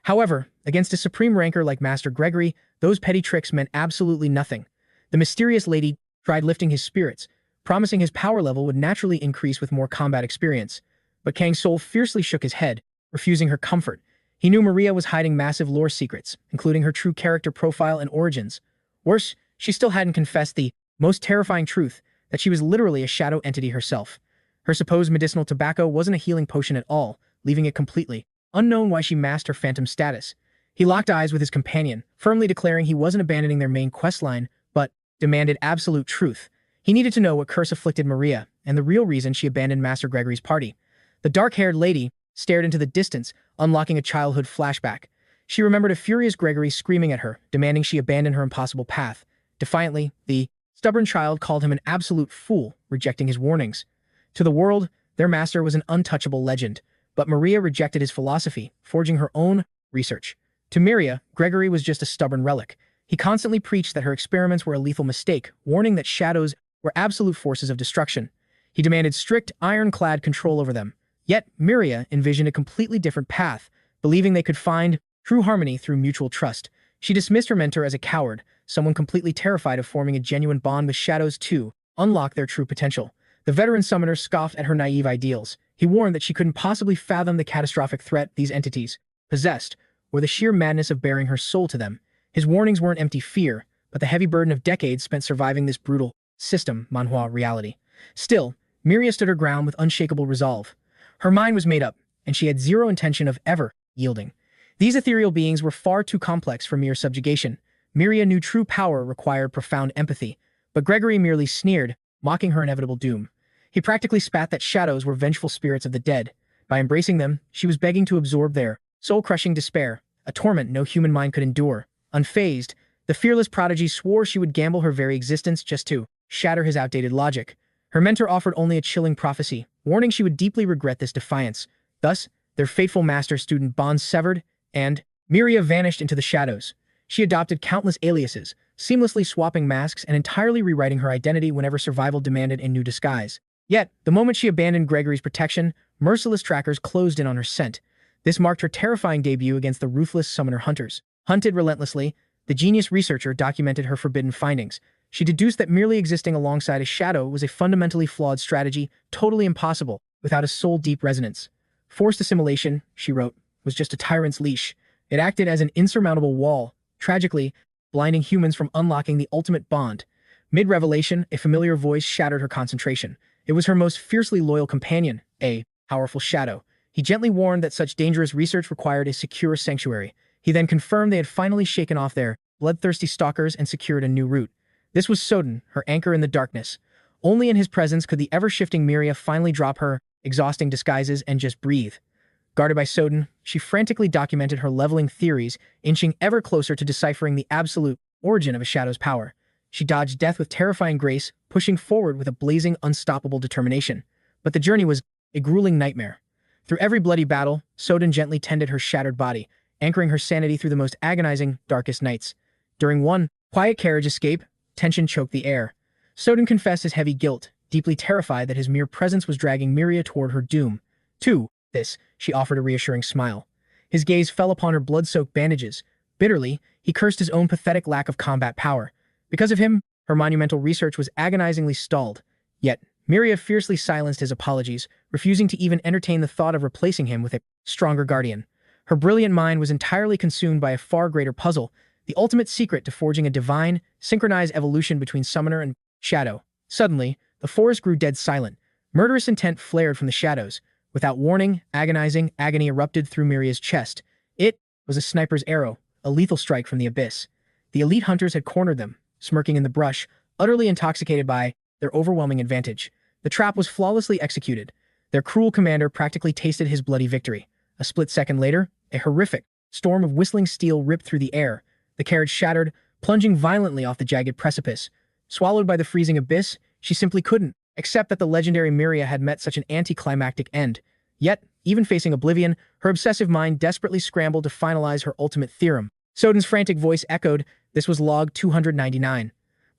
However, against a supreme ranker like Master Gregory, those petty tricks meant absolutely nothing. The mysterious lady tried lifting his spirits, promising his power level would naturally increase with more combat experience. But Kang Soul fiercely shook his head, refusing her comfort. He knew Maria was hiding massive lore secrets, including her true character profile and origins. Worse, she still hadn't confessed the most terrifying truth, that she was literally a shadow entity herself. Her supposed medicinal tobacco wasn't a healing potion at all, leaving it completely unknown why she masked her phantom status. He locked eyes with his companion, firmly declaring he wasn't abandoning their main questline, but demanded absolute truth. He needed to know what curse afflicted Maria, and the real reason she abandoned Master Gregory's party. The dark-haired lady stared into the distance, unlocking a childhood flashback. She remembered a furious Gregory screaming at her, demanding she abandon her impossible path. Defiantly, the stubborn child called him an absolute fool, rejecting his warnings. To the world, their master was an untouchable legend, but Maria rejected his philosophy, forging her own research. To Maria, Gregory was just a stubborn relic. He constantly preached that her experiments were a lethal mistake, warning that shadows were absolute forces of destruction. He demanded strict, ironclad control over them. Yet, Maria envisioned a completely different path, believing they could find true harmony through mutual trust. She dismissed her mentor as a coward, someone completely terrified of forming a genuine bond with shadows to unlock their true potential. The veteran summoner scoffed at her naive ideals. He warned that she couldn't possibly fathom the catastrophic threat these entities possessed, or the sheer madness of bearing her soul to them. His warnings weren't empty fear, but the heavy burden of decades spent surviving this brutal system, Manhwa reality. Still, Maria stood her ground with unshakable resolve. Her mind was made up, and she had zero intention of ever yielding. These ethereal beings were far too complex for mere subjugation. Maria knew true power required profound empathy, but Gregory merely sneered, mocking her inevitable doom. He practically spat that shadows were vengeful spirits of the dead. By embracing them, she was begging to absorb their soul-crushing despair, a torment no human mind could endure. Unfazed, the fearless prodigy swore she would gamble her very existence just to shatter his outdated logic. Her mentor offered only a chilling prophecy, warning she would deeply regret this defiance. Thus, their fateful master-student bond severed, and Maria vanished into the shadows. She adopted countless aliases, seamlessly swapping masks and entirely rewriting her identity whenever survival demanded a new disguise. Yet, the moment she abandoned Gregory's protection, merciless trackers closed in on her scent. This marked her terrifying debut against the ruthless summoner hunters. Hunted relentlessly, the genius researcher documented her forbidden findings. She deduced that merely existing alongside a shadow was a fundamentally flawed strategy, totally impossible, without a soul-deep resonance. Forced assimilation, she wrote, was just a tyrant's leash. It acted as an insurmountable wall, tragically blinding humans from unlocking the ultimate bond. Mid-revelation, a familiar voice shattered her concentration. It was her most fiercely loyal companion, a powerful shadow. He gently warned that such dangerous research required a secure sanctuary. He then confirmed they had finally shaken off their bloodthirsty stalkers and secured a new route. This was Soden, her anchor in the darkness. Only in his presence could the ever-shifting Maria finally drop her exhausting disguises and just breathe. Guarded by Soden, she frantically documented her leveling theories, inching ever closer to deciphering the absolute origin of a shadow's power. She dodged death with terrifying grace, pushing forward with a blazing, unstoppable determination. But the journey was a grueling nightmare. Through every bloody battle, Soden gently tended her shattered body, anchoring her sanity through the most agonizing, darkest nights. During one quiet carriage escape, tension choked the air. Soden confessed his heavy guilt, deeply terrified that his mere presence was dragging Maria toward her doom. To this, she offered a reassuring smile. His gaze fell upon her blood-soaked bandages. Bitterly, he cursed his own pathetic lack of combat power. Because of him, her monumental research was agonizingly stalled. Yet, Maria fiercely silenced his apologies, refusing to even entertain the thought of replacing him with a stronger guardian. Her brilliant mind was entirely consumed by a far greater puzzle, the ultimate secret to forging a divine, synchronized evolution between summoner and shadow. Suddenly, the forest grew dead silent. Murderous intent flared from the shadows. Without warning, agonizing agony erupted through Miria's chest. It was a sniper's arrow, a lethal strike from the abyss. The elite hunters had cornered them, smirking in the brush, utterly intoxicated by their overwhelming advantage. The trap was flawlessly executed. Their cruel commander practically tasted his bloody victory. A split second later, a horrific storm of whistling steel ripped through the air. The carriage shattered, plunging violently off the jagged precipice. Swallowed by the freezing abyss, she simply couldn't accept that the legendary Miria had met such an anticlimactic end. Yet, even facing oblivion, her obsessive mind desperately scrambled to finalize her ultimate theorem. Soden's frantic voice echoed. This was log 299.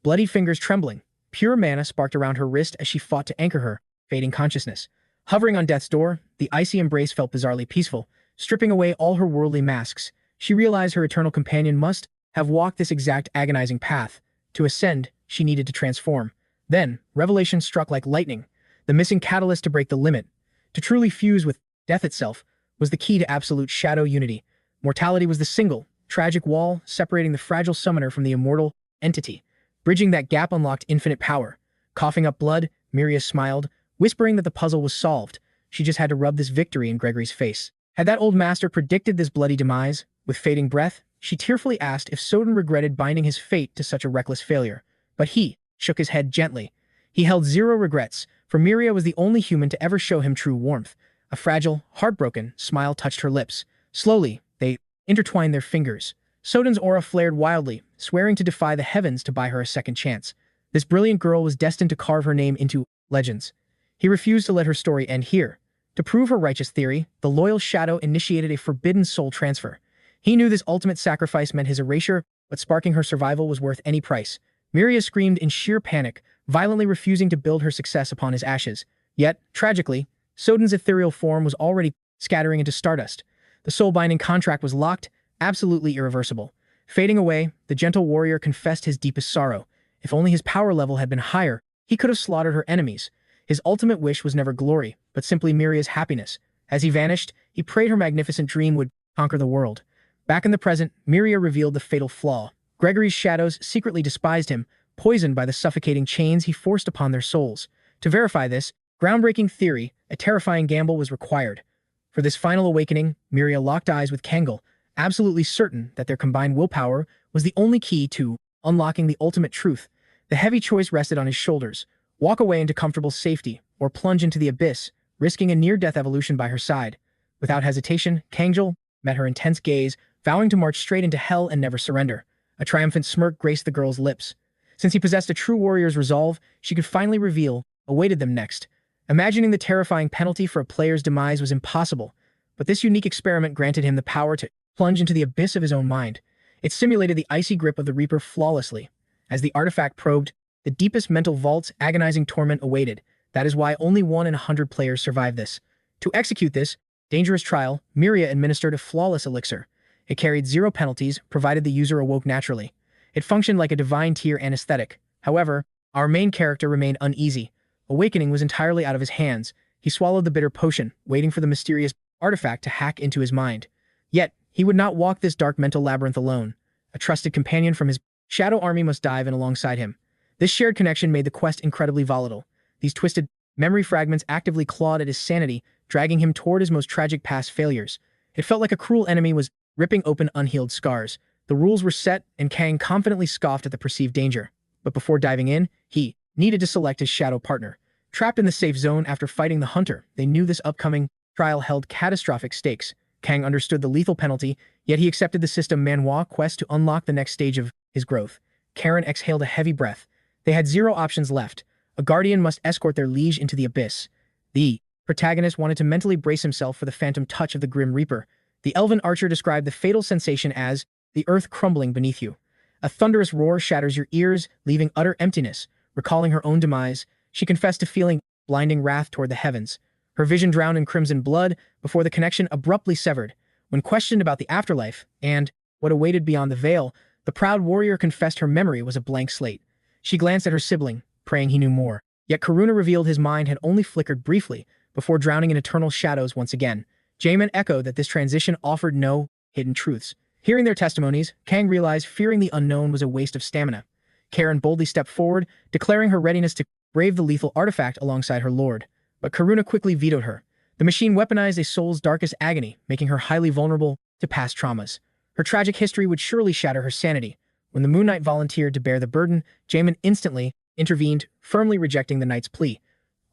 Bloody fingers trembling. Pure mana sparked around her wrist as she fought to anchor her fading consciousness. Hovering on death's door, the icy embrace felt bizarrely peaceful. Stripping away all her worldly masks, she realized her eternal companion must have walked this exact agonizing path. To ascend, she needed to transform. Then, revelation struck like lightning. The missing catalyst to break the limit, to truly fuse with death itself, was the key to absolute shadow unity. Mortality was the single, tragic wall separating the fragile summoner from the immortal entity. Bridging that gap unlocked infinite power. Coughing up blood, Miria smiled, whispering that the puzzle was solved. She just had to rub this victory in Gregory's face. Had that old master predicted this bloody demise? With fading breath, she tearfully asked if Soden regretted binding his fate to such a reckless failure. But he shook his head gently. He held zero regrets, for Miria was the only human to ever show him true warmth. A fragile, heartbroken smile touched her lips. Slowly, they intertwined their fingers. Soden's aura flared wildly, swearing to defy the heavens to buy her a second chance. This brilliant girl was destined to carve her name into legends. He refused to let her story end here. To prove her righteous theory, the loyal shadow initiated a forbidden soul transfer. He knew this ultimate sacrifice meant his erasure, but sparking her survival was worth any price. Miria screamed in sheer panic, violently refusing to build her success upon his ashes. Yet, tragically, Soden's ethereal form was already scattering into stardust. The soul-binding contract was locked, absolutely irreversible. Fading away, the gentle warrior confessed his deepest sorrow. If only his power level had been higher, he could have slaughtered her enemies. His ultimate wish was never glory, but simply Miria's happiness. As he vanished, he prayed her magnificent dream would conquer the world. Back in the present, Miria revealed the fatal flaw. Gregory's shadows secretly despised him, poisoned by the suffocating chains he forced upon their souls. To verify this groundbreaking theory, a terrifying gamble was required. For this final awakening, Miria locked eyes with Kang, absolutely certain that their combined willpower was the only key to unlocking the ultimate truth. The heavy choice rested on his shoulders: walk away into comfortable safety, or plunge into the abyss, risking a near-death evolution by her side. Without hesitation, Kang met her intense gaze, vowing to march straight into hell and never surrender. A triumphant smirk graced the girl's lips. Since he possessed a true warrior's resolve, she could finally reveal what awaited them next. Imagining the terrifying penalty for a player's demise was impossible, but this unique experiment granted him the power to plunge into the abyss of his own mind. It simulated the icy grip of the Reaper flawlessly. As the artifact probed the deepest mental vaults, agonizing torment awaited. That is why only 1 in 100 players survive this. To execute this dangerous trial, Miria administered a flawless elixir. It carried 0 penalties, provided the user awoke naturally. It functioned like a divine tier anesthetic. However, our main character remained uneasy. Awakening was entirely out of his hands. He swallowed the bitter potion, waiting for the mysterious artifact to hack into his mind. Yet, he would not walk this dark mental labyrinth alone. A trusted companion from his shadow army must dive in alongside him. This shared connection made the quest incredibly volatile. These twisted memory fragments actively clawed at his sanity, dragging him toward his most tragic past failures. It felt like a cruel enemy was ripping open unhealed scars. The rules were set, and Kang confidently scoffed at the perceived danger. But before diving in, he needed to select his shadow partner. Trapped in the safe zone after fighting the hunter, they knew this upcoming trial held catastrophic stakes. Kang understood the lethal penalty, yet he accepted the system Manhwa quest to unlock the next stage of his growth. Karen exhaled a heavy breath. They had 0 options left. A guardian must escort their liege into the abyss. The protagonist wanted to mentally brace himself for the phantom touch of the Grim Reaper. The elven archer described the fatal sensation as the earth crumbling beneath you. A thunderous roar shatters your ears, leaving utter emptiness. Recalling her own demise, she confessed to feeling blinding wrath toward the heavens. Her vision drowned in crimson blood before the connection abruptly severed. When questioned about the afterlife and what awaited beyond the veil, the proud warrior confessed her memory was a blank slate. She glanced at her sibling, praying he knew more. Yet Karuna revealed his mind had only flickered briefly before drowning in eternal shadows once again. Jamin echoed that this transition offered no hidden truths. Hearing their testimonies, Kang realized fearing the unknown was a waste of stamina. Karen boldly stepped forward, declaring her readiness to brave the lethal artifact alongside her lord. But Karuna quickly vetoed her. The machine weaponized a soul's darkest agony, making her highly vulnerable to past traumas. Her tragic history would surely shatter her sanity. When the Moon Knight volunteered to bear the burden, Jamin instantly intervened, firmly rejecting the knight's plea.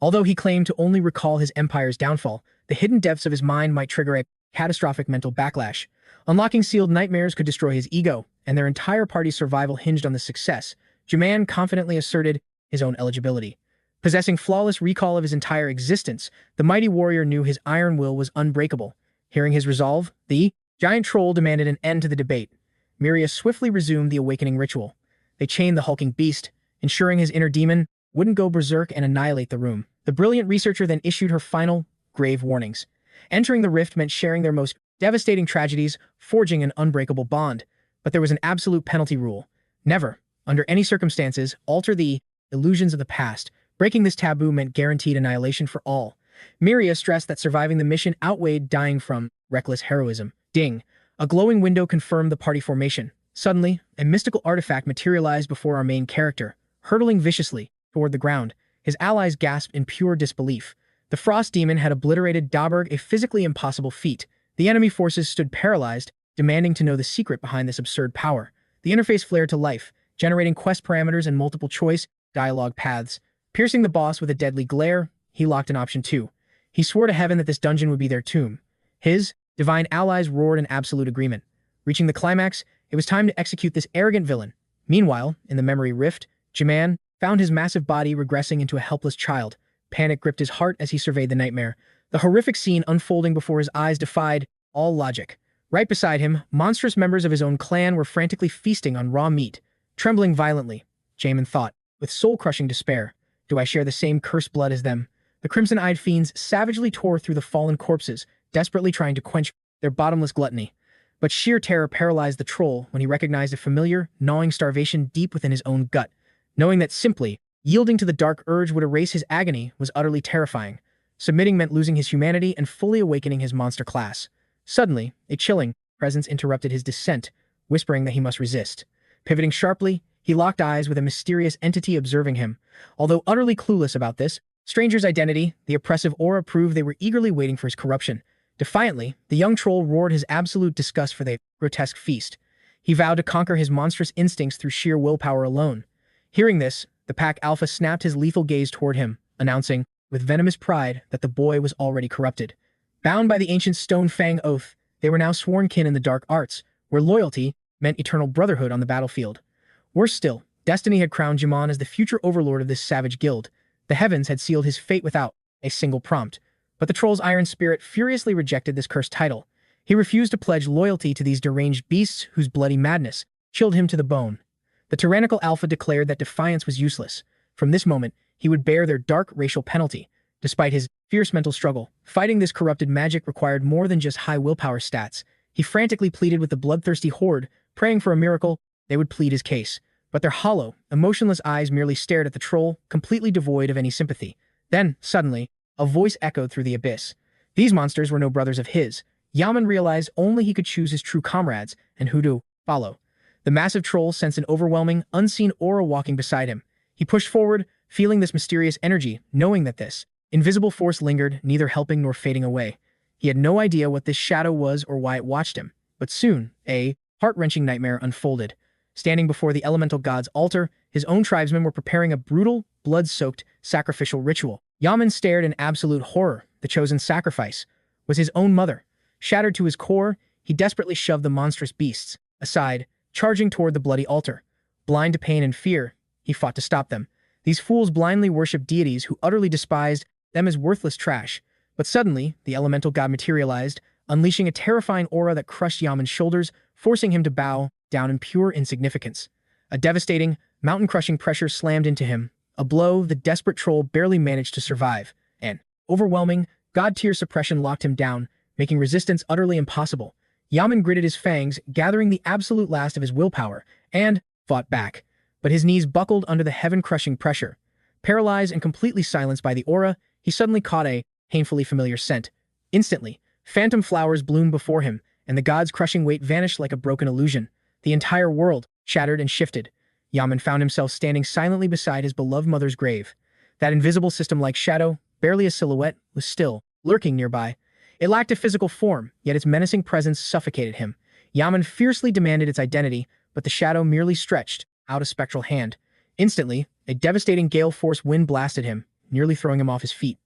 Although he claimed to only recall his empire's downfall, the hidden depths of his mind might trigger a catastrophic mental backlash. Unlocking sealed nightmares could destroy his ego, and their entire party's survival hinged on the success. Jamin confidently asserted his own eligibility. Possessing flawless recall of his entire existence, the mighty warrior knew his iron will was unbreakable. Hearing his resolve, the giant troll demanded an end to the debate. Miria swiftly resumed the awakening ritual. They chained the hulking beast, ensuring his inner demon wouldn't go berserk and annihilate the room. The brilliant researcher then issued her final, grave warnings. Entering the rift meant sharing their most devastating tragedies, forging an unbreakable bond. But there was an absolute penalty rule. Never, under any circumstances, alter the illusions of the past. Breaking this taboo meant guaranteed annihilation for all. Miria stressed that surviving the mission outweighed dying from reckless heroism. Ding! A glowing window confirmed the party formation. Suddenly, a mystical artifact materialized before our main character, hurtling viciously toward the ground. His allies gasped in pure disbelief. The frost demon had obliterated 𝗦𝗦𝗦, a physically impossible feat. The enemy forces stood paralyzed, demanding to know the secret behind this absurd power. The interface flared to life, generating quest parameters and multiple choice dialogue paths. Piercing the boss with a deadly glare, he locked in option 2. He swore to heaven that this dungeon would be their tomb. His divine allies roared in absolute agreement. Reaching the climax, it was time to execute this arrogant villain. Meanwhile, in the memory rift, Jamin found his massive body regressing into a helpless child. Panic gripped his heart as he surveyed the nightmare. The horrific scene unfolding before his eyes defied all logic. Right beside him, monstrous members of his own clan were frantically feasting on raw meat. Trembling violently, Jamin thought, with soul-crushing despair, do I share the same cursed blood as them? The crimson-eyed fiends savagely tore through the fallen corpses, desperately trying to quench their bottomless gluttony. But sheer terror paralyzed the troll when he recognized a familiar, gnawing starvation deep within his own gut. Knowing that simply yielding to the dark urge would erase his agony was utterly terrifying. Submitting meant losing his humanity and fully awakening his monster class. Suddenly, a chilling presence interrupted his descent, whispering that he must resist. Pivoting sharply, he locked eyes with a mysterious entity observing him. Although utterly clueless about this stranger's identity, the oppressive aura proved they were eagerly waiting for his corruption. Defiantly, the young troll roared his absolute disgust for the grotesque feast. He vowed to conquer his monstrous instincts through sheer willpower alone. Hearing this, the pack alpha snapped his lethal gaze toward him, announcing, with venomous pride, that the boy was already corrupted. Bound by the ancient Stone Fang oath, they were now sworn kin in the dark arts, where loyalty meant eternal brotherhood on the battlefield. Worse still, destiny had crowned Jamin as the future overlord of this savage guild. The heavens had sealed his fate without a single prompt. But the troll's iron spirit furiously rejected this cursed title. He refused to pledge loyalty to these deranged beasts whose bloody madness chilled him to the bone. The tyrannical alpha declared that defiance was useless. From this moment, he would bear their dark racial penalty. Despite his fierce mental struggle, fighting this corrupted magic required more than just high willpower stats. He frantically pleaded with the bloodthirsty horde, praying for a miracle. They would plead his case. But their hollow, emotionless eyes merely stared at the troll, completely devoid of any sympathy. Then, suddenly, a voice echoed through the abyss. These monsters were no brothers of his. Yaman realized only he could choose his true comrades, and who to follow. The massive troll sensed an overwhelming, unseen aura walking beside him. He pushed forward, feeling this mysterious energy, knowing that this invisible force lingered, neither helping nor fading away. He had no idea what this shadow was or why it watched him. But soon, a heart-wrenching nightmare unfolded. Standing before the elemental god's altar, his own tribesmen were preparing a brutal, blood-soaked, sacrificial ritual. Yaman stared in absolute horror. The chosen sacrifice was his own mother. Shattered to his core, he desperately shoved the monstrous beasts aside, charging toward the bloody altar. Blind to pain and fear, he fought to stop them. These fools blindly worshipped deities who utterly despised them as worthless trash. But suddenly, the elemental god materialized, unleashing a terrifying aura that crushed Yaman's shoulders, forcing him to bow down in pure insignificance. A devastating, mountain-crushing pressure slammed into him, a blow the desperate troll barely managed to survive. An overwhelming, god-tier suppression locked him down, making resistance utterly impossible. Yaman gritted his fangs, gathering the absolute last of his willpower, and fought back. But his knees buckled under the heaven-crushing pressure. Paralyzed and completely silenced by the aura, he suddenly caught a painfully familiar scent. Instantly, phantom flowers bloomed before him, and the god's crushing weight vanished like a broken illusion. The entire world shattered and shifted. Yaman found himself standing silently beside his beloved mother's grave. That invisible system-like shadow, barely a silhouette, was still, lurking nearby. It lacked a physical form, yet its menacing presence suffocated him. Yaman fiercely demanded its identity, but the shadow merely stretched out a spectral hand. Instantly, a devastating gale-force wind blasted him, nearly throwing him off his feet.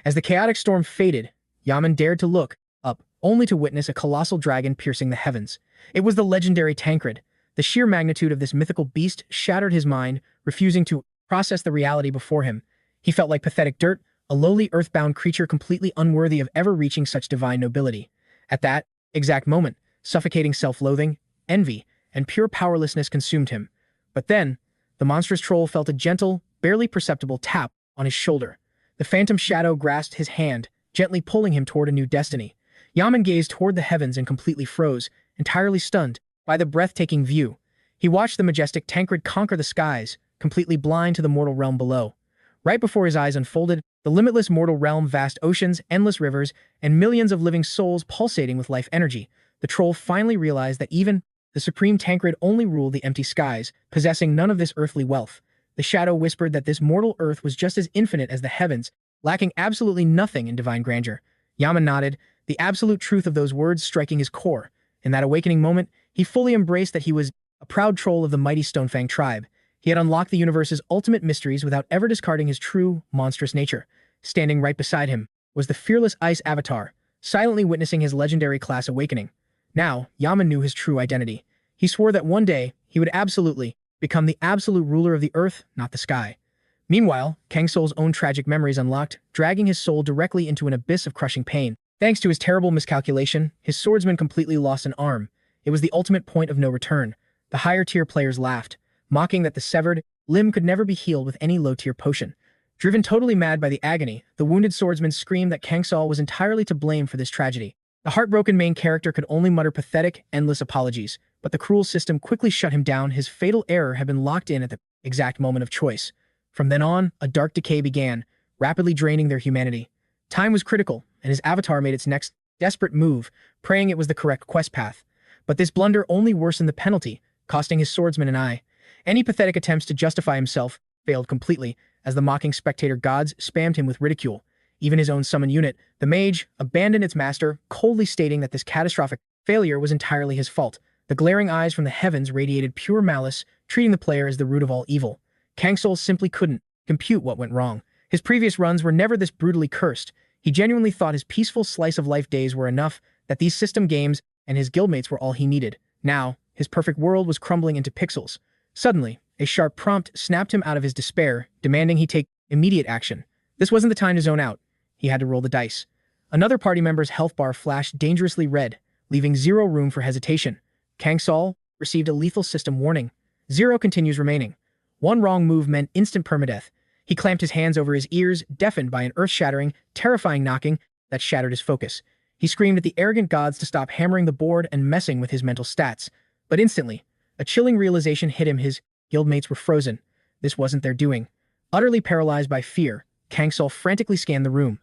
As the chaotic storm faded, Yaman dared to look up, only to witness a colossal dragon piercing the heavens. It was the legendary Tancred. The sheer magnitude of this mythical beast shattered his mind, refusing to process the reality before him. He felt like pathetic dirt, a lowly earthbound creature completely unworthy of ever reaching such divine nobility. At that exact moment, suffocating self-loathing, envy, and pure powerlessness consumed him. But then, the monstrous troll felt a gentle, barely perceptible tap on his shoulder. The phantom shadow grasped his hand, gently pulling him toward a new destiny. Yaman gazed toward the heavens and completely froze, entirely stunned by the breathtaking view. He watched the majestic Tancred conquer the skies, completely blind to the mortal realm below. Right before his eyes unfolded, the limitless mortal realm, vast oceans, endless rivers, and millions of living souls pulsating with life energy. The troll finally realized that even the supreme Tancred only ruled the empty skies, possessing none of this earthly wealth. The shadow whispered that this mortal earth was just as infinite as the heavens, lacking absolutely nothing in divine grandeur. Yaman nodded, the absolute truth of those words striking his core. In that awakening moment, he fully embraced that he was a proud troll of the mighty Stonefang tribe. He had unlocked the universe's ultimate mysteries without ever discarding his true, monstrous nature. Standing right beside him was the fearless ice avatar, silently witnessing his legendary class awakening. Now, Yaman knew his true identity. He swore that one day, he would absolutely become the absolute ruler of the earth, not the sky. Meanwhile, Kang Soul's own tragic memories unlocked, dragging his soul directly into an abyss of crushing pain. Thanks to his terrible miscalculation, his swordsman completely lost an arm. It was the ultimate point of no return. The higher-tier players laughed, mocking that the severed limb could never be healed with any low-tier potion. Driven totally mad by the agony, the wounded swordsman screamed that Kang Soul was entirely to blame for this tragedy. The heartbroken main character could only mutter pathetic, endless apologies, but the cruel system quickly shut him down. His fatal error had been locked in at the exact moment of choice. From then on, a dark decay began, rapidly draining their humanity. Time was critical, and his avatar made its next desperate move, praying it was the correct quest path. But this blunder only worsened the penalty, costing his swordsman an eye. Any pathetic attempts to justify himself failed completely, as the mocking spectator gods spammed him with ridicule. Even his own summon unit, the mage, abandoned its master, coldly stating that this catastrophic failure was entirely his fault. The glaring eyes from the heavens radiated pure malice, treating the player as the root of all evil. Kang Soul simply couldn't compute what went wrong. His previous runs were never this brutally cursed. He genuinely thought his peaceful slice-of-life days were enough, that these system games and his guildmates were all he needed. Now, his perfect world was crumbling into pixels. Suddenly, a sharp prompt snapped him out of his despair, demanding he take immediate action. This wasn't the time to zone out. He had to roll the dice. Another party member's health bar flashed dangerously red, leaving zero room for hesitation. Kang Soul received a lethal system warning. 0 continues remaining. One wrong move meant instant permadeath. He clamped his hands over his ears, deafened by an earth-shattering, terrifying knocking that shattered his focus. He screamed at the arrogant gods to stop hammering the board and messing with his mental stats. But instantly, a chilling realization hit him. His guildmates were frozen. This wasn't their doing. Utterly paralyzed by fear, Kang Soul frantically scanned the room.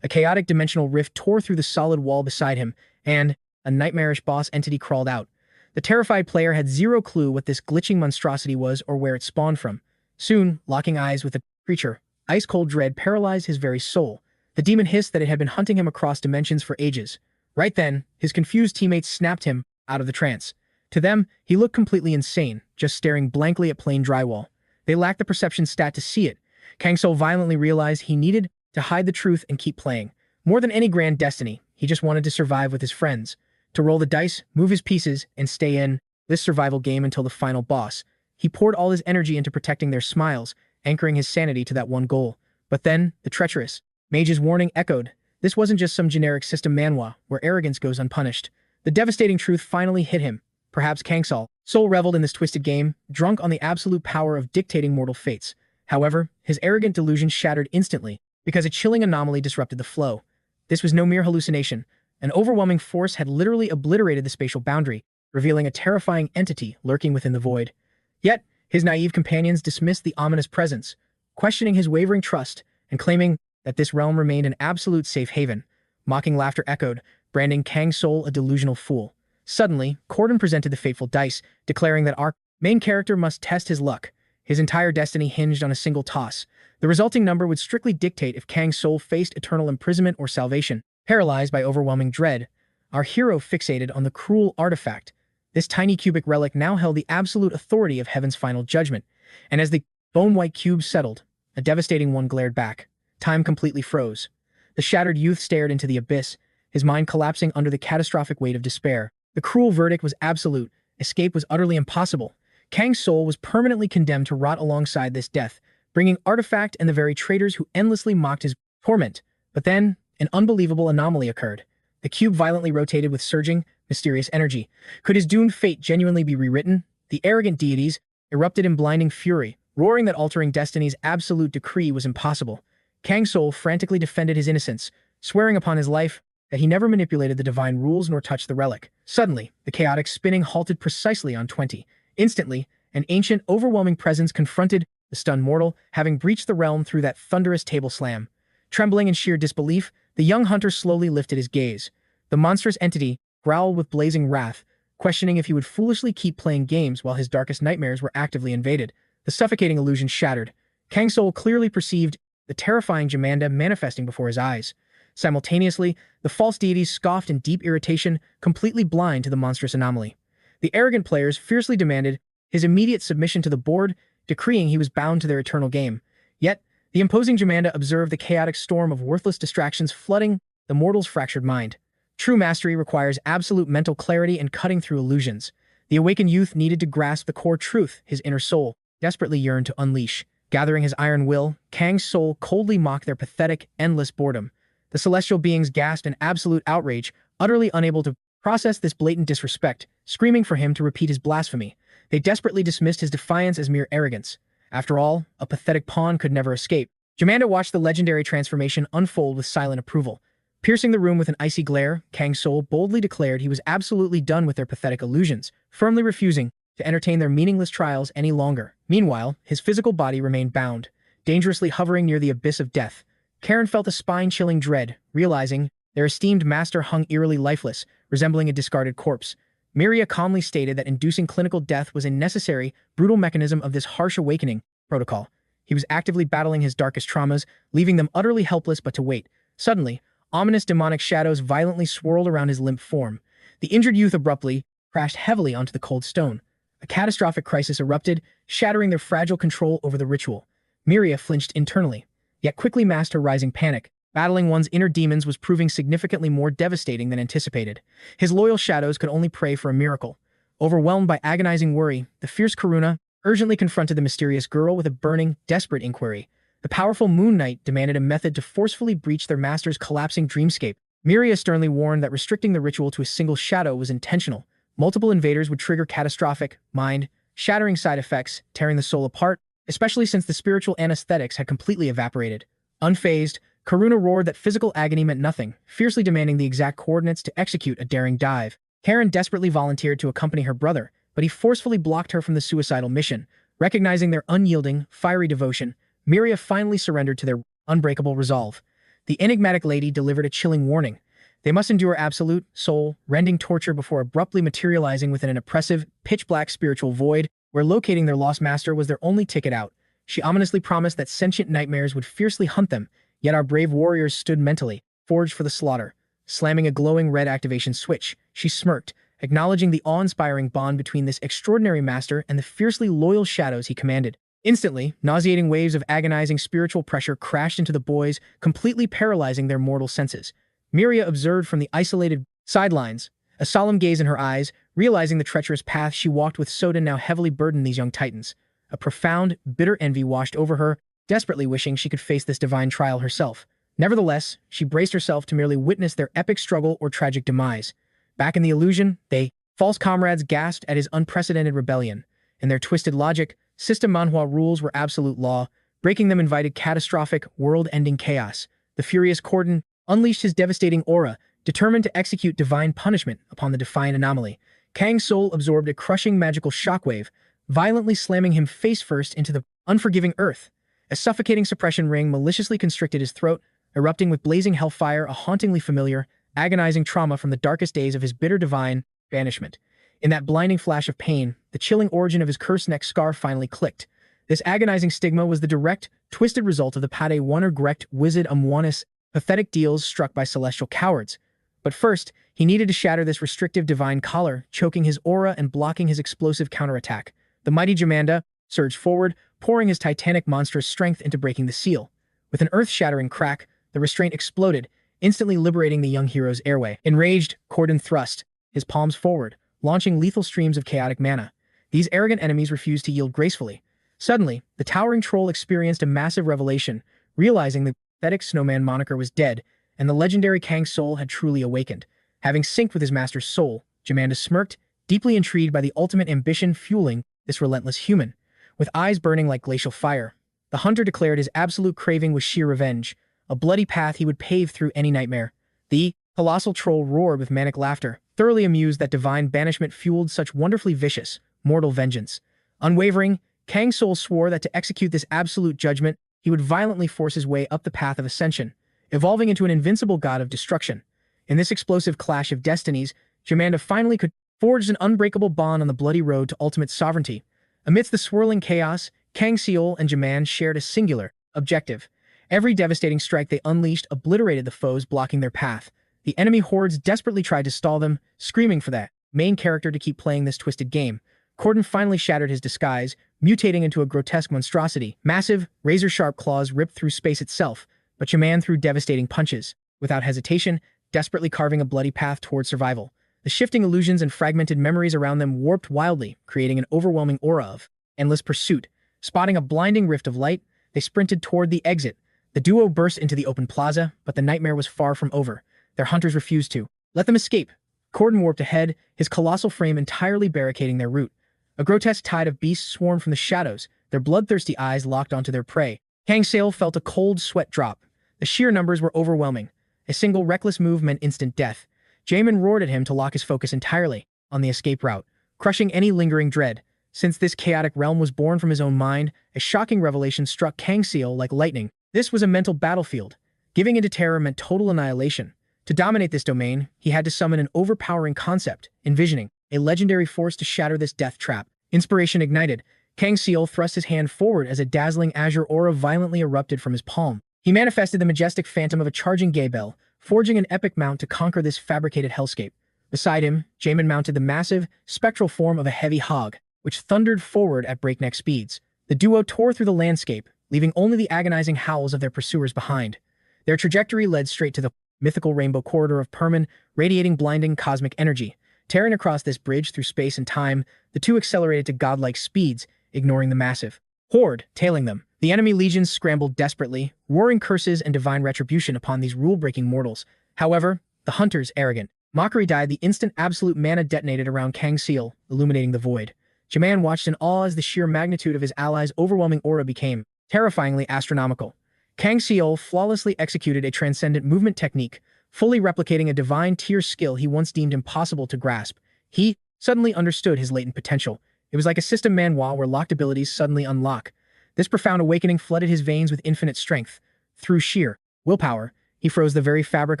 A chaotic dimensional rift tore through the solid wall beside him, and a nightmarish boss entity crawled out. The terrified player had zero clue what this glitching monstrosity was or where it spawned from. Soon, locking eyes with the creature, ice-cold dread paralyzed his very soul. The demon hissed that it had been hunting him across dimensions for ages. Right then, his confused teammates snapped him out of the trance. To them, he looked completely insane, just staring blankly at plain drywall. They lacked the perception stat to see it. Kang Soul violently realized he needed to hide the truth and keep playing. More than any grand destiny, he just wanted to survive with his friends. To roll the dice, move his pieces, and stay in this survival game until the final boss. He poured all his energy into protecting their smiles, anchoring his sanity to that one goal. But then, the treacherous mage's warning echoed. This wasn't just some generic system Manhwa, where arrogance goes unpunished. The devastating truth finally hit him. Perhaps Kang Soul reveled in this twisted game, drunk on the absolute power of dictating mortal fates. However, his arrogant delusion shattered instantly, because a chilling anomaly disrupted the flow. This was no mere hallucination. An overwhelming force had literally obliterated the spatial boundary, revealing a terrifying entity lurking within the void. Yet, his naive companions dismissed the ominous presence, questioning his wavering trust and claiming that this realm remained an absolute safe haven. Mocking laughter echoed, branding Kang Soul a delusional fool. Suddenly, Corden presented the fateful dice, declaring that our main character must test his luck. His entire destiny hinged on a single toss. The resulting number would strictly dictate if Kang Soul faced eternal imprisonment or salvation. Paralyzed by overwhelming dread, our hero fixated on the cruel artifact. This tiny cubic relic now held the absolute authority of heaven's final judgment, and as the bone-white cube settled, a devastating one glared back. Time completely froze. The shattered youth stared into the abyss, his mind collapsing under the catastrophic weight of despair. The cruel verdict was absolute. Escape was utterly impossible. Kang's soul was permanently condemned to rot alongside this death, bringing artifact and the very traitors who endlessly mocked his torment. But then, an unbelievable anomaly occurred. The cube violently rotated with surging, mysterious energy. Could his doomed fate genuinely be rewritten? The arrogant deities erupted in blinding fury, roaring that altering destiny's absolute decree was impossible. Kang Soul frantically defended his innocence, swearing upon his life that he never manipulated the divine rules nor touched the relic. Suddenly, the chaotic spinning halted precisely on 20. Instantly, an ancient, overwhelming presence confronted the stunned mortal, having breached the realm through that thunderous table slam. Trembling in sheer disbelief, the young hunter slowly lifted his gaze. The monstrous entity growled with blazing wrath, questioning if he would foolishly keep playing games while his darkest nightmares were actively invaded. The suffocating illusion shattered. Kang Soul clearly perceived the terrifying 𝗦𝗦𝗦 manifesting before his eyes. Simultaneously, the false deities scoffed in deep irritation, completely blind to the monstrous anomaly. The arrogant players fiercely demanded his immediate submission to the board, decreeing he was bound to their eternal game. Yet, the imposing 𝗦𝗦𝗦 observed the chaotic storm of worthless distractions flooding the mortal's fractured mind. True mastery requires absolute mental clarity and cutting through illusions. The awakened youth needed to grasp the core truth his inner soul desperately yearned to unleash. Gathering his iron will, Kang's soul coldly mocked their pathetic, endless boredom. The celestial beings gasped in absolute outrage, utterly unable to process this blatant disrespect, screaming for him to repeat his blasphemy. They desperately dismissed his defiance as mere arrogance. After all, a pathetic pawn could never escape. 𝗦𝗦𝗦 watched the legendary transformation unfold with silent approval. Piercing the room with an icy glare, Kang Soul boldly declared he was absolutely done with their pathetic illusions, firmly refusing to entertain their meaningless trials any longer. Meanwhile, his physical body remained bound, dangerously hovering near the abyss of death. Karen felt a spine-chilling dread, realizing their esteemed master hung eerily lifeless, resembling a discarded corpse. Miria calmly stated that inducing clinical death was a necessary, brutal mechanism of this harsh awakening protocol. He was actively battling his darkest traumas, leaving them utterly helpless but to wait. Suddenly, ominous demonic shadows violently swirled around his limp form. The injured youth abruptly crashed heavily onto the cold stone. A catastrophic crisis erupted, shattering their fragile control over the ritual. Miria flinched internally, yet quickly masked her rising panic. Battling one's inner demons was proving significantly more devastating than anticipated. His loyal shadows could only pray for a miracle. Overwhelmed by agonizing worry, the fierce Karuna urgently confronted the mysterious girl with a burning, desperate inquiry. The powerful Moon Knight demanded a method to forcefully breach their master's collapsing dreamscape. Miria sternly warned that restricting the ritual to a single shadow was intentional. Multiple invaders would trigger catastrophic, mind-shattering side effects, tearing the soul apart, especially since the spiritual anesthetics had completely evaporated. Unfazed, Karuna roared that physical agony meant nothing, fiercely demanding the exact coordinates to execute a daring dive. Karen desperately volunteered to accompany her brother, but he forcefully blocked her from the suicidal mission. Recognizing their unyielding, fiery devotion, Miria finally surrendered to their unbreakable resolve. The enigmatic lady delivered a chilling warning. They must endure absolute, soul-rending torture before abruptly materializing within an oppressive, pitch-black spiritual void, where locating their lost master was their only ticket out. She ominously promised that sentient nightmares would fiercely hunt them, yet our brave warriors stood mentally, forged for the slaughter. Slamming a glowing red activation switch, she smirked, acknowledging the awe-inspiring bond between this extraordinary master and the fiercely loyal shadows he commanded. Instantly, nauseating waves of agonizing spiritual pressure crashed into the boys, completely paralyzing their mortal senses. Miria observed from the isolated sidelines, a solemn gaze in her eyes, realizing the treacherous path she walked with Soda now heavily burdened these young titans. A profound, bitter envy washed over her, desperately wishing she could face this divine trial herself. Nevertheless, she braced herself to merely witness their epic struggle or tragic demise. Back in the illusion, they, false comrades, gasped at his unprecedented rebellion. In their twisted logic, system Manhwa rules were absolute law. Breaking them invited catastrophic, world-ending chaos. The furious Corden unleashed his devastating aura, determined to execute divine punishment upon the defiant anomaly. Kang Soul absorbed a crushing magical shockwave, violently slamming him face-first into the unforgiving earth. A suffocating suppression ring maliciously constricted his throat, erupting with blazing hellfire, a hauntingly familiar, agonizing trauma from the darkest days of his bitter divine banishment. In that blinding flash of pain, the chilling origin of his cursed neck scar finally clicked. This agonizing stigma was the direct, twisted result of the 𝗦𝗦𝗦-𝗥𝗵𝗸 pathetic deals struck by celestial cowards. But first, he needed to shatter this restrictive divine collar, choking his aura and blocking his explosive counterattack. The mighty 𝗦𝗦𝗦 surged forward, pouring his titanic monstrous strength into breaking the seal. With an earth-shattering crack, the restraint exploded, instantly liberating the young hero's airway. Enraged, Corden thrust his palms forward, launching lethal streams of chaotic mana. These arrogant enemies refused to yield gracefully. Suddenly, the towering troll experienced a massive revelation, realizing the pathetic snowman moniker was dead, and the legendary Kang Soul had truly awakened. Having synced with his master's soul, 𝗦𝗦𝗦 smirked, deeply intrigued by the ultimate ambition fueling this relentless human. With eyes burning like glacial fire, the hunter declared his absolute craving was sheer revenge, a bloody path he would pave through any nightmare. The colossal troll roared with manic laughter, thoroughly amused that divine banishment fueled such wonderfully vicious, mortal vengeance. Unwavering, Kang Soul swore that to execute this absolute judgment, he would violently force his way up the path of ascension, evolving into an invincible god of destruction. In this explosive clash of destinies, 𝗦𝗦𝗦 finally could forge an unbreakable bond on the bloody road to ultimate sovereignty. Amidst the swirling chaos, Kang Soul and 𝗦𝗦𝗦 shared a singular objective. Every devastating strike they unleashed obliterated the foes blocking their path. The enemy hordes desperately tried to stall them, screaming for that main character to keep playing this twisted game. Corden finally shattered his disguise, mutating into a grotesque monstrosity. Massive, razor-sharp claws ripped through space itself, but 𝗦𝗦𝗦 threw devastating punches, without hesitation, desperately carving a bloody path toward survival. The shifting illusions and fragmented memories around them warped wildly, creating an overwhelming aura of endless pursuit. Spotting a blinding rift of light, they sprinted toward the exit. The duo burst into the open plaza, but the nightmare was far from over. Their hunters refused to let them escape. Corden warped ahead, his colossal frame entirely barricading their route. A grotesque tide of beasts swarmed from the shadows, their bloodthirsty eyes locked onto their prey. Kang Soul felt a cold sweat drop. The sheer numbers were overwhelming. A single reckless move meant instant death. 𝗦𝗦𝗦 roared at him to lock his focus entirely on the escape route, crushing any lingering dread. Since this chaotic realm was born from his own mind, a shocking revelation struck Kang Soul like lightning. This was a mental battlefield. Giving into terror meant total annihilation. To dominate this domain, he had to summon an overpowering concept, envisioning a legendary force to shatter this death trap. Inspiration ignited. Kang Soul thrust his hand forward as a dazzling azure aura violently erupted from his palm. He manifested the majestic phantom of a charging 𝗦𝗦𝗦, forging an epic mount to conquer this fabricated hellscape. Beside him, 𝗦𝗦𝗦 mounted the massive, spectral form of a heavy hog, which thundered forward at breakneck speeds. The duo tore through the landscape, leaving only the agonizing howls of their pursuers behind. Their trajectory led straight to the mythical rainbow corridor of Perman, radiating blinding cosmic energy. Tearing across this bridge through space and time, the two accelerated to godlike speeds, ignoring the massive horde tailing them. The enemy legions scrambled desperately, roaring curses and divine retribution upon these rule-breaking mortals. However, the hunter's arrogant mockery died the instant absolute mana detonated around Kang Soul, illuminating the void. 𝗦𝗦𝗦 watched in awe as the sheer magnitude of his allies' overwhelming aura became terrifyingly astronomical. Kang Soul flawlessly executed a transcendent movement technique, fully replicating a divine tier skill he once deemed impossible to grasp. He suddenly understood his latent potential. It was like a system Manhwa where locked abilities suddenly unlock. This profound awakening flooded his veins with infinite strength. Through sheer willpower, he froze the very fabric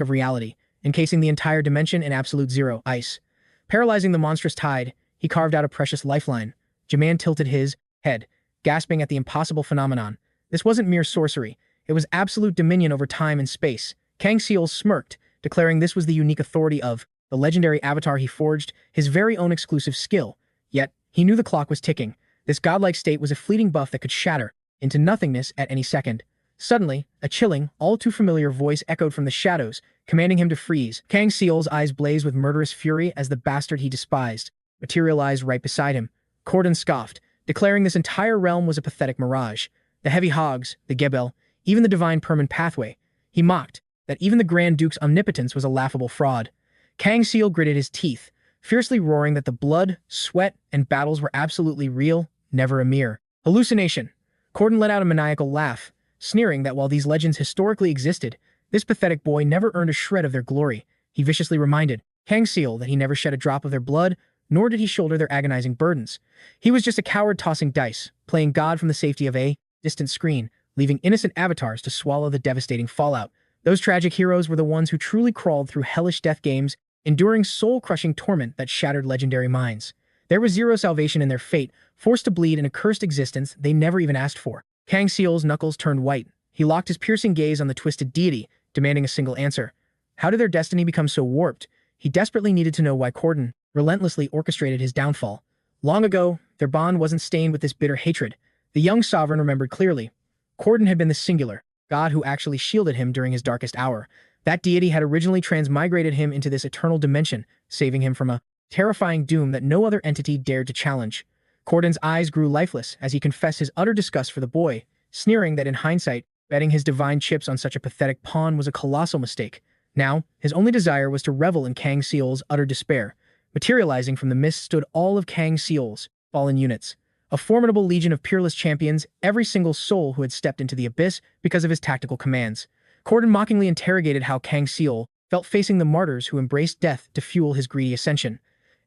of reality, encasing the entire dimension in absolute zero ice. Paralyzing the monstrous tide, he carved out a precious lifeline. 𝗦𝗦𝗦 tilted his head, gasping at the impossible phenomenon. This wasn't mere sorcery. It was absolute dominion over time and space. Kang Soul smirked, declaring this was the unique authority of the legendary avatar he forged, his very own exclusive skill. Yet, he knew the clock was ticking. This godlike state was a fleeting buff that could shatter into nothingness at any second. Suddenly, a chilling, all-too-familiar voice echoed from the shadows, commanding him to freeze. Kang Soul's eyes blazed with murderous fury as the bastard he despised materialized right beside him. Corden scoffed, declaring this entire realm was a pathetic mirage. The heavy hogs, the 𝗦𝗦𝗦, even the divine Perman pathway. He mocked that even the Grand Duke's omnipotence was a laughable fraud. Kang Soul gritted his teeth, fiercely roaring that the blood, sweat, and battles were absolutely real, never a mere hallucination. Corden let out a maniacal laugh, sneering that while these legends historically existed, this pathetic boy never earned a shred of their glory. He viciously reminded Kang Soul that he never shed a drop of their blood, nor did he shoulder their agonizing burdens. He was just a coward tossing dice, playing God from the safety of a distant screen, leaving innocent avatars to swallow the devastating fallout. Those tragic heroes were the ones who truly crawled through hellish death games, enduring soul-crushing torment that shattered legendary minds. There was zero salvation in their fate, forced to bleed in a cursed existence they never even asked for. Kang Soul's knuckles turned white. He locked his piercing gaze on the twisted deity, demanding a single answer. How did their destiny become so warped? He desperately needed to know why Corden relentlessly orchestrated his downfall. Long ago, their bond wasn't stained with this bitter hatred. The young sovereign remembered clearly. Corden had been the singular god who actually shielded him during his darkest hour. That deity had originally transmigrated him into this eternal dimension, saving him from a terrifying doom that no other entity dared to challenge. Corden's eyes grew lifeless as he confessed his utter disgust for the boy, sneering that in hindsight, betting his divine chips on such a pathetic pawn was a colossal mistake. Now, his only desire was to revel in Kang Soul's utter despair. Materializing from the mist stood all of Kang Soul's fallen units. A formidable legion of peerless champions, every single soul who had stepped into the abyss because of his tactical commands. Corden mockingly interrogated how Kang Soul felt facing the martyrs who embraced death to fuel his greedy ascension.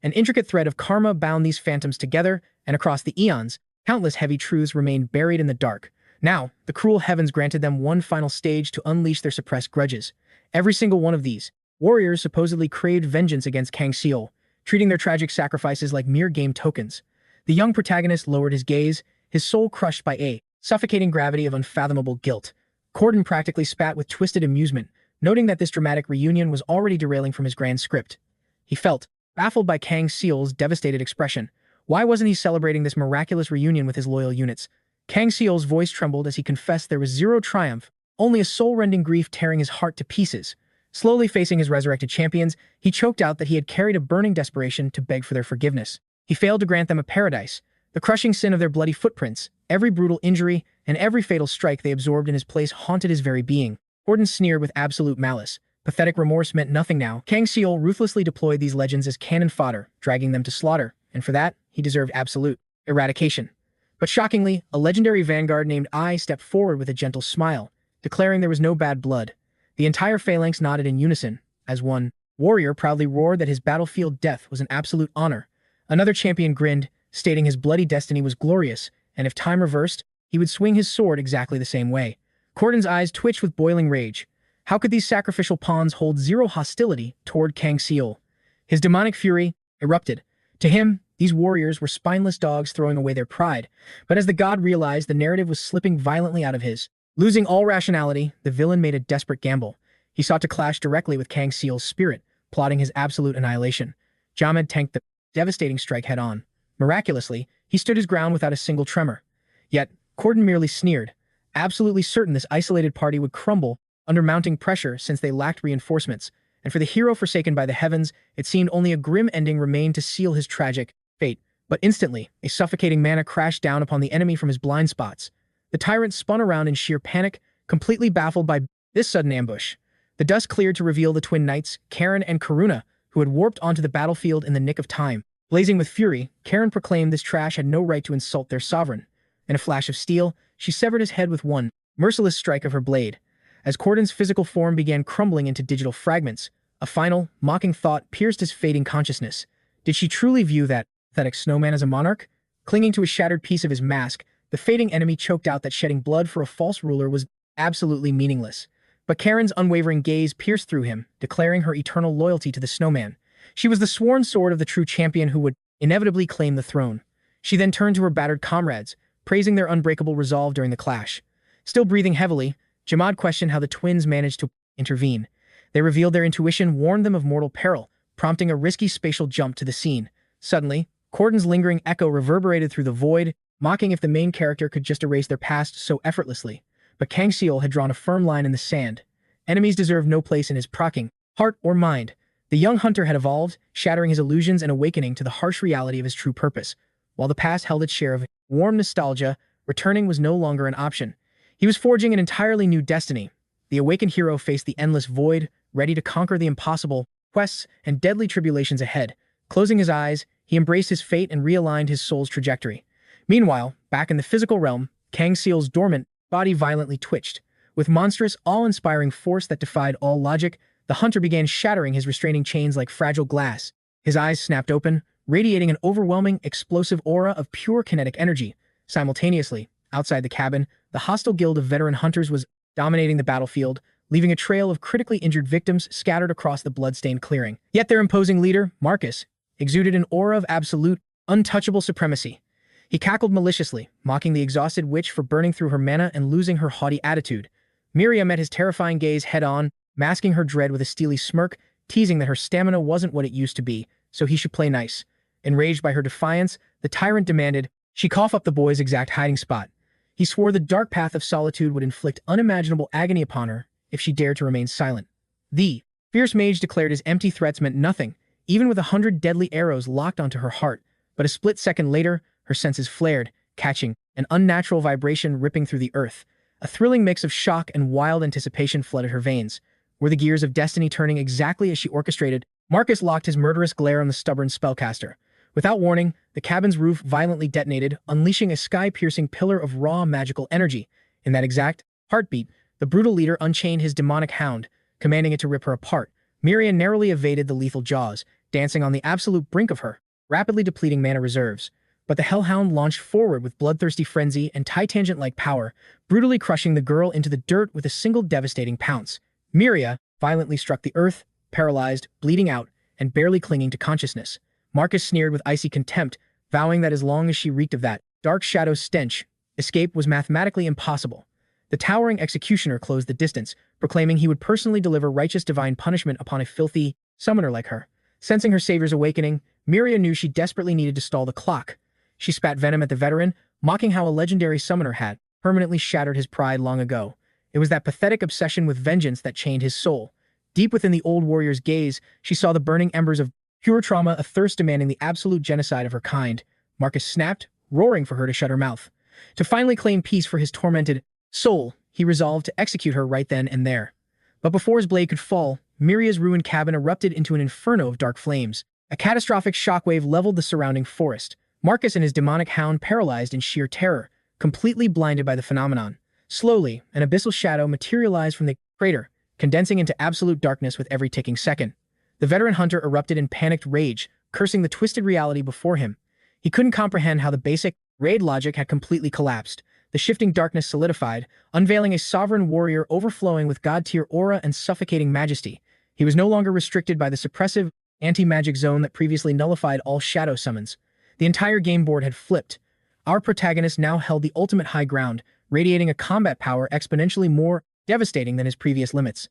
An intricate thread of karma bound these phantoms together, and across the eons, countless heavy truths remained buried in the dark. Now, the cruel heavens granted them one final stage to unleash their suppressed grudges. Every single one of these warriors supposedly craved vengeance against Kang Soul, treating their tragic sacrifices like mere game tokens. The young protagonist lowered his gaze, his soul crushed by a suffocating gravity of unfathomable guilt. Corden practically spat with twisted amusement, noting that this dramatic reunion was already derailing from his grand script. He felt baffled by Kang Soul's devastated expression. Why wasn't he celebrating this miraculous reunion with his loyal units? Kang Soul's voice trembled as he confessed there was zero triumph, only a soul-rending grief tearing his heart to pieces. Slowly facing his resurrected champions, he choked out that he had carried a burning desperation to beg for their forgiveness. He failed to grant them a paradise. The crushing sin of their bloody footprints, every brutal injury, and every fatal strike they absorbed in his place haunted his very being. Corden sneered with absolute malice. Pathetic remorse meant nothing now. Kang Soul ruthlessly deployed these legends as cannon fodder, dragging them to slaughter, and for that, he deserved absolute eradication. But shockingly, a legendary vanguard named I stepped forward with a gentle smile, declaring there was no bad blood. The entire phalanx nodded in unison, as one warrior proudly roared that his battlefield death was an absolute honor. Another champion grinned, stating his bloody destiny was glorious, and if time reversed, he would swing his sword exactly the same way. Corden's eyes twitched with boiling rage. How could these sacrificial pawns hold zero hostility toward Kang Soul? His demonic fury erupted. To him, these warriors were spineless dogs throwing away their pride, but as the god realized the narrative was slipping violently out of his, losing all rationality, the villain made a desperate gamble. He sought to clash directly with Kang Soul's spirit, plotting his absolute annihilation. Jamed tanked the devastating strike head-on. Miraculously, he stood his ground without a single tremor. Yet, Corden merely sneered, absolutely certain this isolated party would crumble under mounting pressure since they lacked reinforcements, and for the hero forsaken by the heavens, it seemed only a grim ending remained to seal his tragic fate. But instantly, a suffocating mana crashed down upon the enemy from his blind spots. The tyrant spun around in sheer panic, completely baffled by this sudden ambush. The dust cleared to reveal the twin knights, Karen and Karuna, who had warped onto the battlefield in the nick of time. Blazing with fury, Karen proclaimed this trash had no right to insult their sovereign. In a flash of steel, she severed his head with one merciless strike of her blade. As Corden's physical form began crumbling into digital fragments, a final, mocking thought pierced his fading consciousness. Did she truly view that pathetic snowman as a monarch? Clinging to a shattered piece of his mask, the fading enemy choked out that shedding blood for a false ruler was absolutely meaningless. But Karen's unwavering gaze pierced through him, declaring her eternal loyalty to the snowman. She was the sworn sword of the true champion who would inevitably claim the throne. She then turned to her battered comrades, praising their unbreakable resolve during the clash. Still breathing heavily, Jamed questioned how the twins managed to intervene. They revealed their intuition warned them of mortal peril, prompting a risky spatial jump to the scene. Suddenly, Corden's lingering echo reverberated through the void, mocking if the main character could just erase their past so effortlessly. But Kang Soul had drawn a firm line in the sand. Enemies deserved no place in his proking, heart or mind. The young hunter had evolved, shattering his illusions and awakening to the harsh reality of his true purpose. While the past held its share of warm nostalgia, returning was no longer an option. He was forging an entirely new destiny. The awakened hero faced the endless void, ready to conquer the impossible, quests and deadly tribulations ahead. Closing his eyes, he embraced his fate and realigned his soul's trajectory. Meanwhile, back in the physical realm, Kang Soul's dormant body violently twitched. With monstrous, awe-inspiring force that defied all logic, the hunter began shattering his restraining chains like fragile glass. His eyes snapped open, radiating an overwhelming, explosive aura of pure kinetic energy. Simultaneously, outside the cabin, the hostile guild of veteran hunters was dominating the battlefield, leaving a trail of critically injured victims scattered across the blood-stained clearing. Yet their imposing leader, Marcus, exuded an aura of absolute, untouchable supremacy. He cackled maliciously, mocking the exhausted witch for burning through her mana and losing her haughty attitude. Miria met his terrifying gaze head-on, masking her dread with a steely smirk, teasing that her stamina wasn't what it used to be, so he should play nice. Enraged by her defiance, the tyrant demanded she cough up the boy's exact hiding spot. He swore the dark path of solitude would inflict unimaginable agony upon her if she dared to remain silent. The fierce mage declared his empty threats meant nothing, even with 100 deadly arrows locked onto her heart, but a split second later, her senses flared, catching an unnatural vibration ripping through the earth. A thrilling mix of shock and wild anticipation flooded her veins. Were the gears of destiny turning exactly as she orchestrated? Marcus locked his murderous glare on the stubborn spellcaster. Without warning, the cabin's roof violently detonated, unleashing a sky-piercing pillar of raw magical energy. In that exact heartbeat, the brutal leader unchained his demonic hound, commanding it to rip her apart. Miria narrowly evaded the lethal jaws, dancing on the absolute brink of her, rapidly depleting mana reserves. But the hellhound launched forward with bloodthirsty frenzy and titangent-like power, brutally crushing the girl into the dirt with a single devastating pounce. Miria violently struck the earth, paralyzed, bleeding out, and barely clinging to consciousness. Marcus sneered with icy contempt, vowing that as long as she reeked of that dark shadow stench, escape was mathematically impossible. The towering executioner closed the distance, proclaiming he would personally deliver righteous divine punishment upon a filthy summoner like her. Sensing her savior's awakening, Miria knew she desperately needed to stall the clock. She spat venom at the veteran, mocking how a legendary summoner had permanently shattered his pride long ago. It was that pathetic obsession with vengeance that chained his soul. Deep within the old warrior's gaze, she saw the burning embers of pure trauma, a thirst demanding the absolute genocide of her kind. Marcus snapped, roaring for her to shut her mouth. To finally claim peace for his tormented soul, he resolved to execute her right then and there. But before his blade could fall, Miria's ruined cabin erupted into an inferno of dark flames. A catastrophic shockwave leveled the surrounding forest. Marcus and his demonic hound paralyzed in sheer terror, completely blinded by the phenomenon. Slowly, an abyssal shadow materialized from the crater, condensing into absolute darkness with every ticking second. The veteran hunter erupted in panicked rage, cursing the twisted reality before him. He couldn't comprehend how the basic raid logic had completely collapsed. The shifting darkness solidified, unveiling a sovereign warrior overflowing with god-tier aura and suffocating majesty. He was no longer restricted by the suppressive, anti-magic zone that previously nullified all shadow summons. The entire game board had flipped. Our protagonist now held the ultimate high ground, radiating a combat power exponentially more devastating than his previous limits.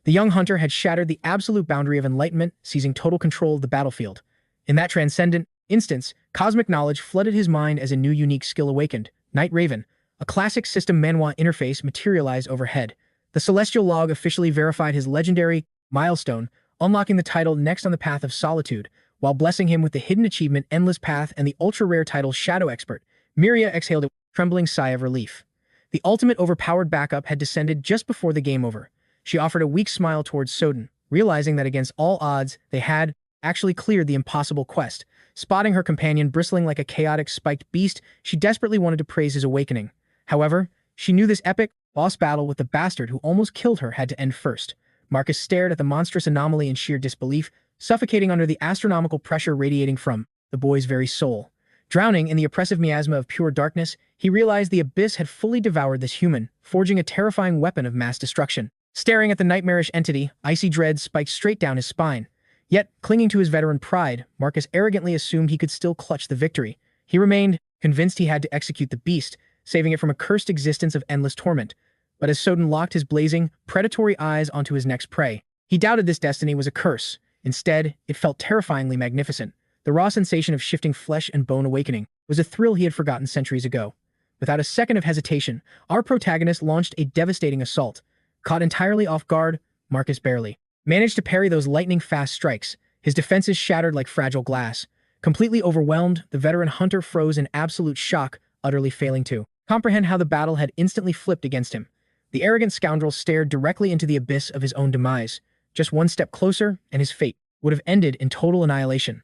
The young hunter had shattered the absolute boundary of enlightenment, seizing total control of the battlefield. In that transcendent instance, cosmic knowledge flooded his mind as a new unique skill awakened. Night Raven, a classic system Manhwa interface, materialized overhead. The celestial log officially verified his legendary milestone, unlocking the title Next on the Path of Solitude, while blessing him with the hidden achievement Endless Path and the ultra-rare title Shadow Expert. Miria exhaled a trembling sigh of relief. The ultimate overpowered backup had descended just before the game over. She offered a weak smile towards Soden, realizing that against all odds, they had actually cleared the impossible quest. Spotting her companion bristling like a chaotic spiked beast, she desperately wanted to praise his awakening. However, she knew this epic boss battle with the bastard who almost killed her had to end first. Marcus stared at the monstrous anomaly in sheer disbelief, suffocating under the astronomical pressure radiating from the boy's very soul. Drowning in the oppressive miasma of pure darkness, he realized the abyss had fully devoured this human, forging a terrifying weapon of mass destruction. Staring at the nightmarish entity, icy dread spiked straight down his spine. Yet, clinging to his veteran pride, Marcus arrogantly assumed he could still clutch the victory. He remained convinced he had to execute the beast, saving it from a cursed existence of endless torment. But as Soden locked his blazing, predatory eyes onto his next prey, he doubted this destiny was a curse. Instead, it felt terrifyingly magnificent. The raw sensation of shifting flesh and bone awakening was a thrill he had forgotten centuries ago. Without a second of hesitation, our protagonist launched a devastating assault. Caught entirely off guard, Marcus barely managed to parry those lightning-fast strikes, his defenses shattered like fragile glass. Completely overwhelmed, the veteran hunter froze in absolute shock, utterly failing to comprehend how the battle had instantly flipped against him. The arrogant scoundrel stared directly into the abyss of his own demise. Just one step closer, and his fate would have ended in total annihilation.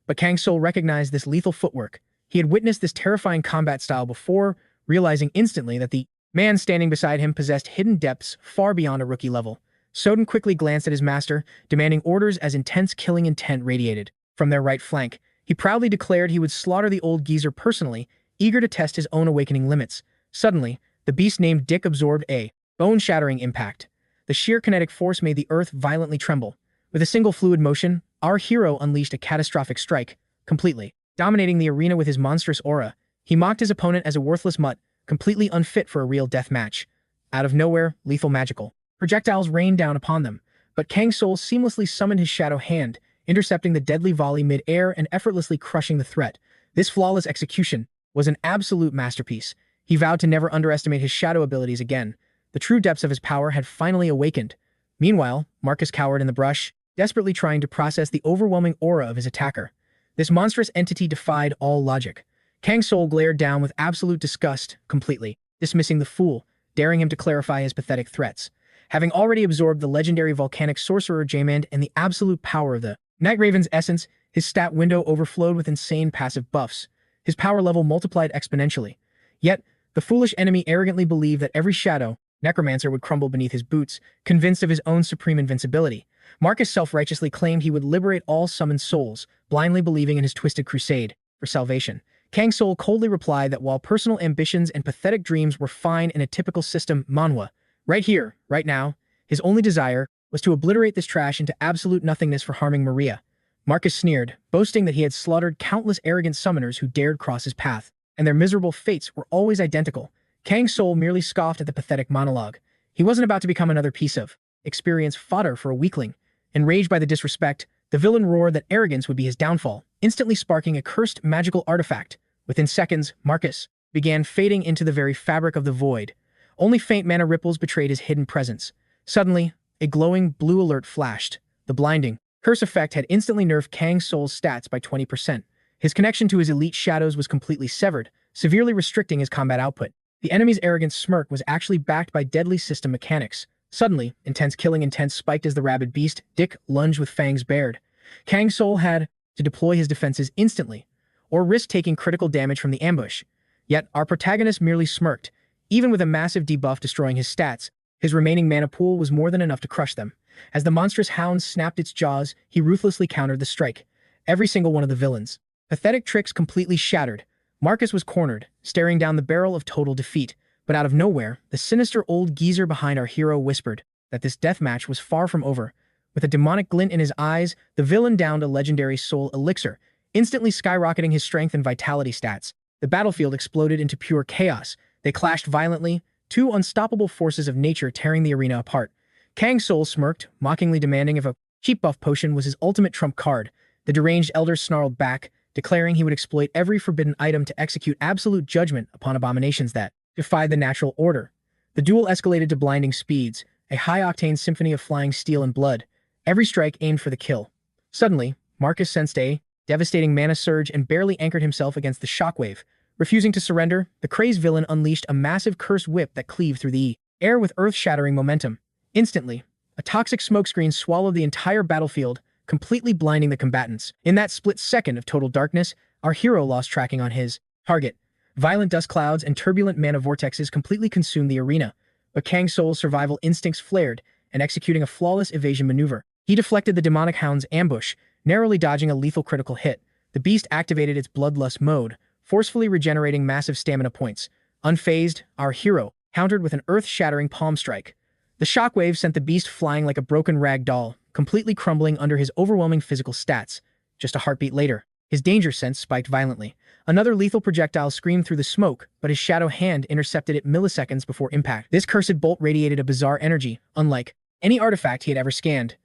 But Kang Soul recognized this lethal footwork. He had witnessed this terrifying combat style before, realizing instantly that the man standing beside him possessed hidden depths far beyond a rookie level. Soden quickly glanced at his master, demanding orders as intense killing intent radiated from their right flank. He proudly declared he would slaughter the old geezer personally, eager to test his own awakening limits. Suddenly, the beast named Dick absorbed a bone-shattering impact. The sheer kinetic force made the earth violently tremble. With a single fluid motion, our hero unleashed a catastrophic strike, completely dominating the arena with his monstrous aura. He mocked his opponent as a worthless mutt, completely unfit for a real death match. Out of nowhere, lethal magical projectiles rained down upon them, but Kang Soul seamlessly summoned his shadow hand, intercepting the deadly volley mid-air and effortlessly crushing the threat. This flawless execution was an absolute masterpiece. He vowed to never underestimate his shadow abilities again. The true depths of his power had finally awakened. Meanwhile, Marcus cowered in the brush, desperately trying to process the overwhelming aura of his attacker. This monstrous entity defied all logic. Kang Soul glared down with absolute disgust, completely dismissing the fool, daring him to clarify his pathetic threats. Having already absorbed the legendary volcanic sorcerer J-Man and the absolute power of the Night Raven's essence, his stat window overflowed with insane passive buffs. His power level multiplied exponentially. Yet, the foolish enemy arrogantly believed that every shadow necromancer would crumble beneath his boots, convinced of his own supreme invincibility. Marcus self-righteously claimed he would liberate all summoned souls, blindly believing in his twisted crusade for salvation. Kang Soul coldly replied that while personal ambitions and pathetic dreams were fine in a typical system, Manhwa, right here, right now, his only desire was to obliterate this trash into absolute nothingness for harming Maria. Marcus sneered, boasting that he had slaughtered countless arrogant summoners who dared cross his path, and their miserable fates were always identical. Kang Soul merely scoffed at the pathetic monologue. He wasn't about to become another piece of experience fodder for a weakling. Enraged by the disrespect, the villain roared that arrogance would be his downfall, instantly sparking a cursed magical artifact. Within seconds, Marcus began fading into the very fabric of the void. Only faint mana ripples betrayed his hidden presence. Suddenly, a glowing blue alert flashed. The blinding curse effect had instantly nerfed Kang Soul's stats by 20%. His connection to his elite shadows was completely severed, severely restricting his combat output. The enemy's arrogant smirk was actually backed by deadly system mechanics. Suddenly, intense killing intent spiked as the rabid beast, Dick, lunged with fangs bared. Kang Soul had to deploy his defenses instantly, or risk taking critical damage from the ambush. Yet, our protagonist merely smirked. Even with a massive debuff destroying his stats, his remaining mana pool was more than enough to crush them. As the monstrous hound snapped its jaws, he ruthlessly countered the strike. Every single one of the villains' pathetic tricks completely shattered. Marcus was cornered, staring down the barrel of total defeat. But out of nowhere, the sinister old geezer behind our hero whispered that this deathmatch was far from over. With a demonic glint in his eyes, the villain downed a legendary soul elixir, instantly skyrocketing his strength and vitality stats. The battlefield exploded into pure chaos. They clashed violently, two unstoppable forces of nature tearing the arena apart. Kang Soul smirked, mockingly demanding if a cheap buff potion was his ultimate trump card. The deranged elder snarled back, declaring he would exploit every forbidden item to execute absolute judgment upon abominations that defied the natural order. The duel escalated to blinding speeds, a high-octane symphony of flying steel and blood, every strike aimed for the kill. Suddenly, Marcus sensed a devastating mana surge and barely anchored himself against the shockwave. Refusing to surrender, the crazed villain unleashed a massive cursed whip that cleaved through the air with earth-shattering momentum. Instantly, a toxic smokescreen swallowed the entire battlefield, completely blinding the combatants. In that split second of total darkness, our hero lost tracking on his target. Violent dust clouds and turbulent mana vortexes completely consumed the arena, but Kang Soul's survival instincts flared, and executing a flawless evasion maneuver. He deflected the demonic hound's ambush, narrowly dodging a lethal critical hit. The beast activated its bloodlust mode, forcefully regenerating massive stamina points. Unfazed, our hero countered with an earth-shattering palm strike. The shockwave sent the beast flying like a broken rag doll, completely crumbling under his overwhelming physical stats. Just a heartbeat later, his danger sense spiked violently. Another lethal projectile screamed through the smoke, but his shadow hand intercepted it milliseconds before impact. This cursed bolt radiated a bizarre energy, unlike any artifact he had ever scanned.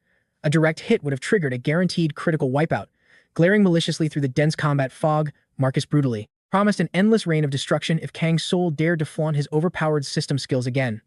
A direct hit would have triggered a guaranteed critical wipeout. Glaring maliciously through the dense combat fog, Marcus brutally promised an endless reign of destruction if Kang Soul dared to flaunt his overpowered system skills again.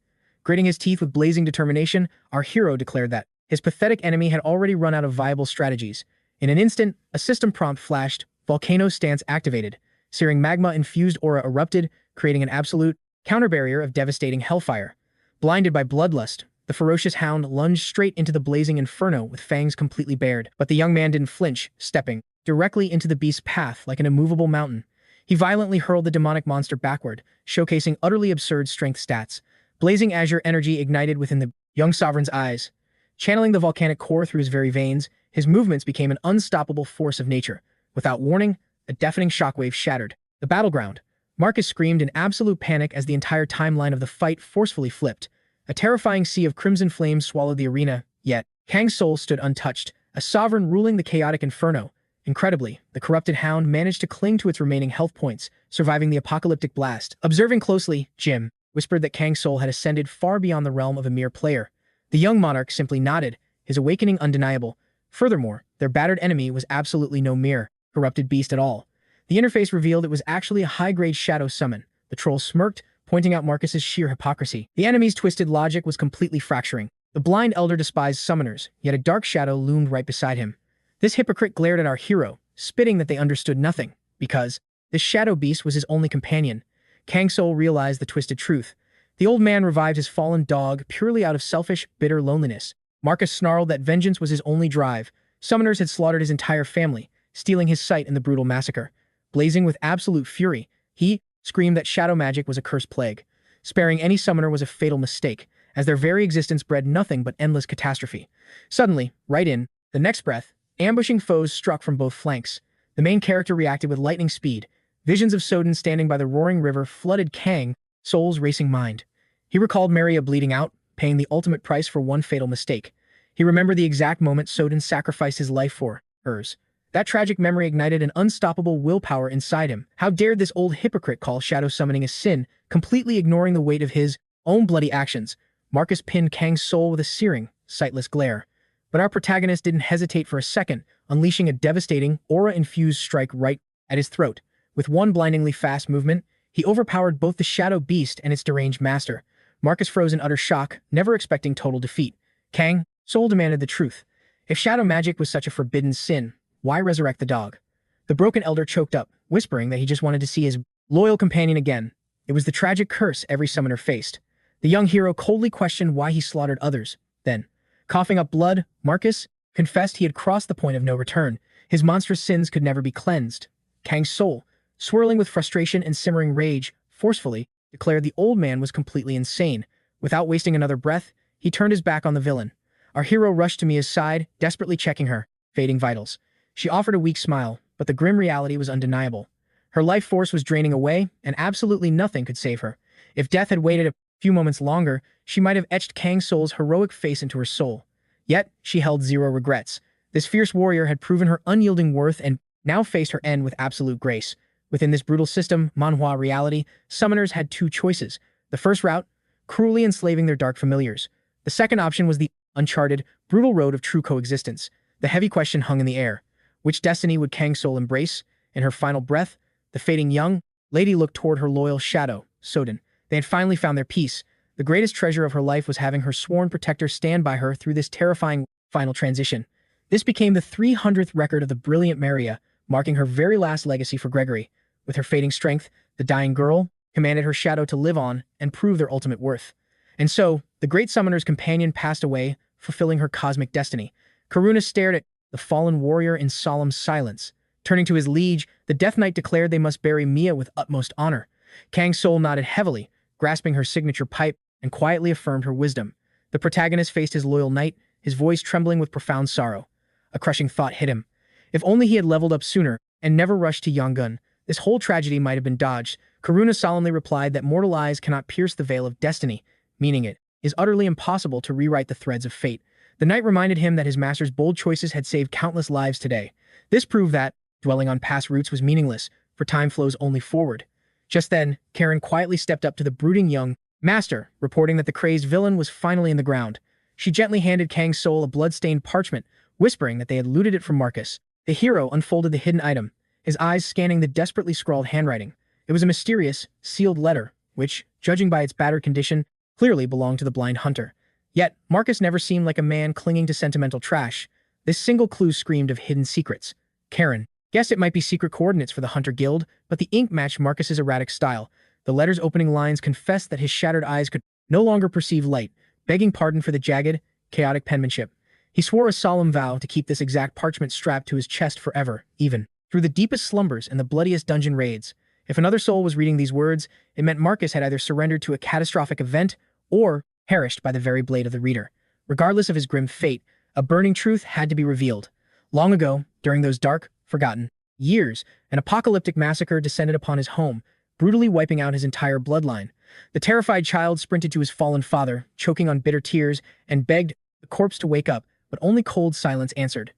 Gritting his teeth with blazing determination, our hero declared that his pathetic enemy had already run out of viable strategies. In an instant, a system prompt flashed, Volcano Stance activated. Searing magma-infused aura erupted, creating an absolute counterbarrier of devastating hellfire. Blinded by bloodlust, the ferocious hound lunged straight into the blazing inferno with fangs completely bared. But the young man didn't flinch, stepping directly into the beast's path like an immovable mountain. He violently hurled the demonic monster backward, showcasing utterly absurd strength stats. Blazing azure energy ignited within the young sovereign's eyes. Channeling the volcanic core through his very veins, his movements became an unstoppable force of nature. Without warning, a deafening shockwave shattered the battleground. Marcus screamed in absolute panic as the entire timeline of the fight forcefully flipped. A terrifying sea of crimson flames swallowed the arena, yet Kang Soul stood untouched, a sovereign ruling the chaotic inferno. Incredibly, the corrupted hound managed to cling to its remaining health points, surviving the apocalyptic blast. Observing closely, Jim whispered that Kang Soul had ascended far beyond the realm of a mere player. The young monarch simply nodded, his awakening undeniable. Furthermore, their battered enemy was absolutely no mere corrupted beast at all. The interface revealed it was actually a high-grade shadow summon. The troll smirked, pointing out Marcus's sheer hypocrisy. The enemy's twisted logic was completely fracturing. The blind elder despised summoners, yet a dark shadow loomed right beside him. This hypocrite glared at our hero, spitting that they understood nothing, because this shadow beast was his only companion. Kang Soul realized the twisted truth. The old man revived his fallen dog purely out of selfish, bitter loneliness. Marcus snarled that vengeance was his only drive. Summoners had slaughtered his entire family, stealing his sight in the brutal massacre. Blazing with absolute fury, he screamed that shadow magic was a cursed plague. Sparing any summoner was a fatal mistake, as their very existence bred nothing but endless catastrophe. Suddenly, right in the next breath, ambushing foes struck from both flanks. The main character reacted with lightning speed. Visions of Soden standing by the roaring river flooded Kang Soul's racing mind. He recalled Maria bleeding out, paying the ultimate price for one fatal mistake. He remembered the exact moment Soden sacrificed his life for hers. That tragic memory ignited an unstoppable willpower inside him. How dared this old hypocrite call shadow summoning a sin, completely ignoring the weight of his own bloody actions? Marcus pinned Kang's soul with a searing, sightless glare. But our protagonist didn't hesitate for a second, unleashing a devastating, aura-infused strike right at his throat. With one blindingly fast movement, he overpowered both the shadow beast and its deranged master. Marcus froze in utter shock, never expecting total defeat. Kang Soul demanded the truth. If shadow magic was such a forbidden sin, why resurrect the dog? The broken elder choked up, whispering that he just wanted to see his loyal companion again. It was the tragic curse every summoner faced. The young hero coldly questioned why he slaughtered others. Then, coughing up blood, Marcus confessed he had crossed the point of no return. His monstrous sins could never be cleansed. Kang's soul, swirling with frustration and simmering rage, forcefully declared the old man was completely insane. Without wasting another breath, he turned his back on the villain. Our hero rushed to Mia's side, desperately checking her fading vitals. She offered a weak smile, but the grim reality was undeniable. Her life force was draining away, and absolutely nothing could save her. If death had waited a few moments longer, she might have etched Kang Soul's heroic face into her soul. Yet, she held zero regrets. This fierce warrior had proven her unyielding worth and now faced her end with absolute grace. Within this brutal system, Manhwa reality, summoners had two choices. The first route, cruelly enslaving their dark familiars. The second option was the uncharted, brutal road of true coexistence. The heavy question hung in the air. Which destiny would Kang Soul embrace? In her final breath, the fading young lady looked toward her loyal shadow, Soden. They had finally found their peace. The greatest treasure of her life was having her sworn protector stand by her through this terrifying final transition. This became the 300th record of the brilliant Maria, marking her very last legacy for Gregory. With her fading strength, the dying girl commanded her shadow to live on and prove their ultimate worth. And so, the great summoner's companion passed away, fulfilling her cosmic destiny. Karuna stared at the fallen warrior in solemn silence. Turning to his liege, the Death Knight declared they must bury Mia with utmost honor. Kang Soul nodded heavily, grasping her signature pipe, and quietly affirmed her wisdom. The protagonist faced his loyal knight, his voice trembling with profound sorrow. A crushing thought hit him. If only he had leveled up sooner and never rushed to Yangon, this whole tragedy might have been dodged. Karuna solemnly replied that mortal eyes cannot pierce the veil of destiny, meaning it is utterly impossible to rewrite the threads of fate. The knight reminded him that his master's bold choices had saved countless lives today. This proved that dwelling on past roots was meaningless, for time flows only forward. Just then, Karen quietly stepped up to the brooding young master, reporting that the crazed villain was finally in the ground. She gently handed Kang Soul a blood-stained parchment, whispering that they had looted it from Marcus. The hero unfolded the hidden item, his eyes scanning the desperately scrawled handwriting. It was a mysterious, sealed letter, which, judging by its battered condition, clearly belonged to the blind hunter. Yet, Marcus never seemed like a man clinging to sentimental trash. This single clue screamed of hidden secrets. Karen guessed it might be secret coordinates for the Hunter Guild, but the ink matched Marcus's erratic style. The letter's opening lines confessed that his shattered eyes could no longer perceive light, begging pardon for the jagged, chaotic penmanship. He swore a solemn vow to keep this exact parchment strapped to his chest forever, even through the deepest slumbers and the bloodiest dungeon raids. If another soul was reading these words, it meant Marcus had either surrendered to a catastrophic event or perished by the very blade of the reader. Regardless of his grim fate, a burning truth had to be revealed. Long ago, during those dark, forgotten years, an apocalyptic massacre descended upon his home, brutally wiping out his entire bloodline. The terrified child sprinted to his fallen father, choking on bitter tears, and begged the corpse to wake up, but only cold silence answered.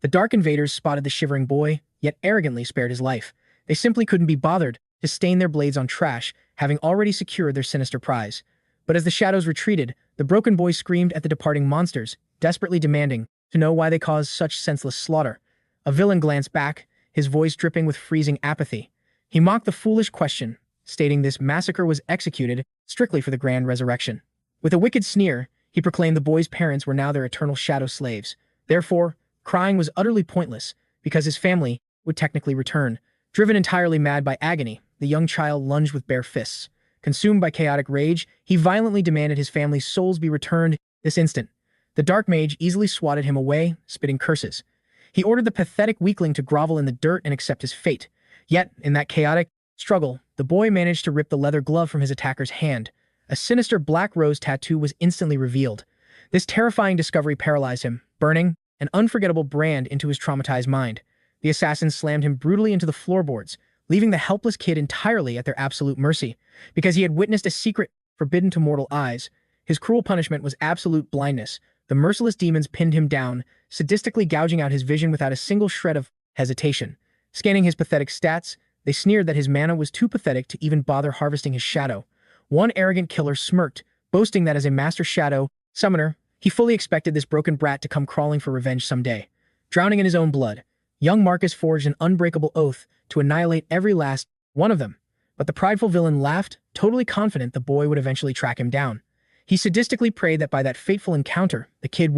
The Dark Invaders spotted the shivering boy, yet arrogantly spared his life. They simply couldn't be bothered to stain their blades on trash, having already secured their sinister prize. But as the shadows retreated, the broken boy screamed at the departing monsters, desperately demanding to know why they caused such senseless slaughter. A villain glanced back, his voice dripping with freezing apathy. He mocked the foolish question, stating this massacre was executed strictly for the grand resurrection. With a wicked sneer, he proclaimed the boy's parents were now their eternal shadow slaves. Therefore, crying was utterly pointless, because his family would technically return. Driven entirely mad by agony, the young child lunged with bare fists. Consumed by chaotic rage, he violently demanded his family's souls be returned this instant. The dark mage easily swatted him away, spitting curses. He ordered the pathetic weakling to grovel in the dirt and accept his fate. Yet, in that chaotic struggle, the boy managed to rip the leather glove from his attacker's hand. A sinister black rose tattoo was instantly revealed. This terrifying discovery paralyzed him, burning an unforgettable brand into his traumatized mind. The assassin slammed him brutally into the floorboards, leaving the helpless kid entirely at their absolute mercy. Because he had witnessed a secret forbidden to mortal eyes, his cruel punishment was absolute blindness. The merciless demons pinned him down, sadistically gouging out his vision without a single shred of hesitation. Scanning his pathetic stats, they sneered that his mana was too pathetic to even bother harvesting his shadow. One arrogant killer smirked, boasting that as a master shadow summoner, he fully expected this broken brat to come crawling for revenge someday. Drowning in his own blood, young Marcus forged an unbreakable oath to annihilate every last one of them. But the prideful villain laughed, totally confident the boy would eventually track him down. He sadistically prayed that by that fateful encounter, the kid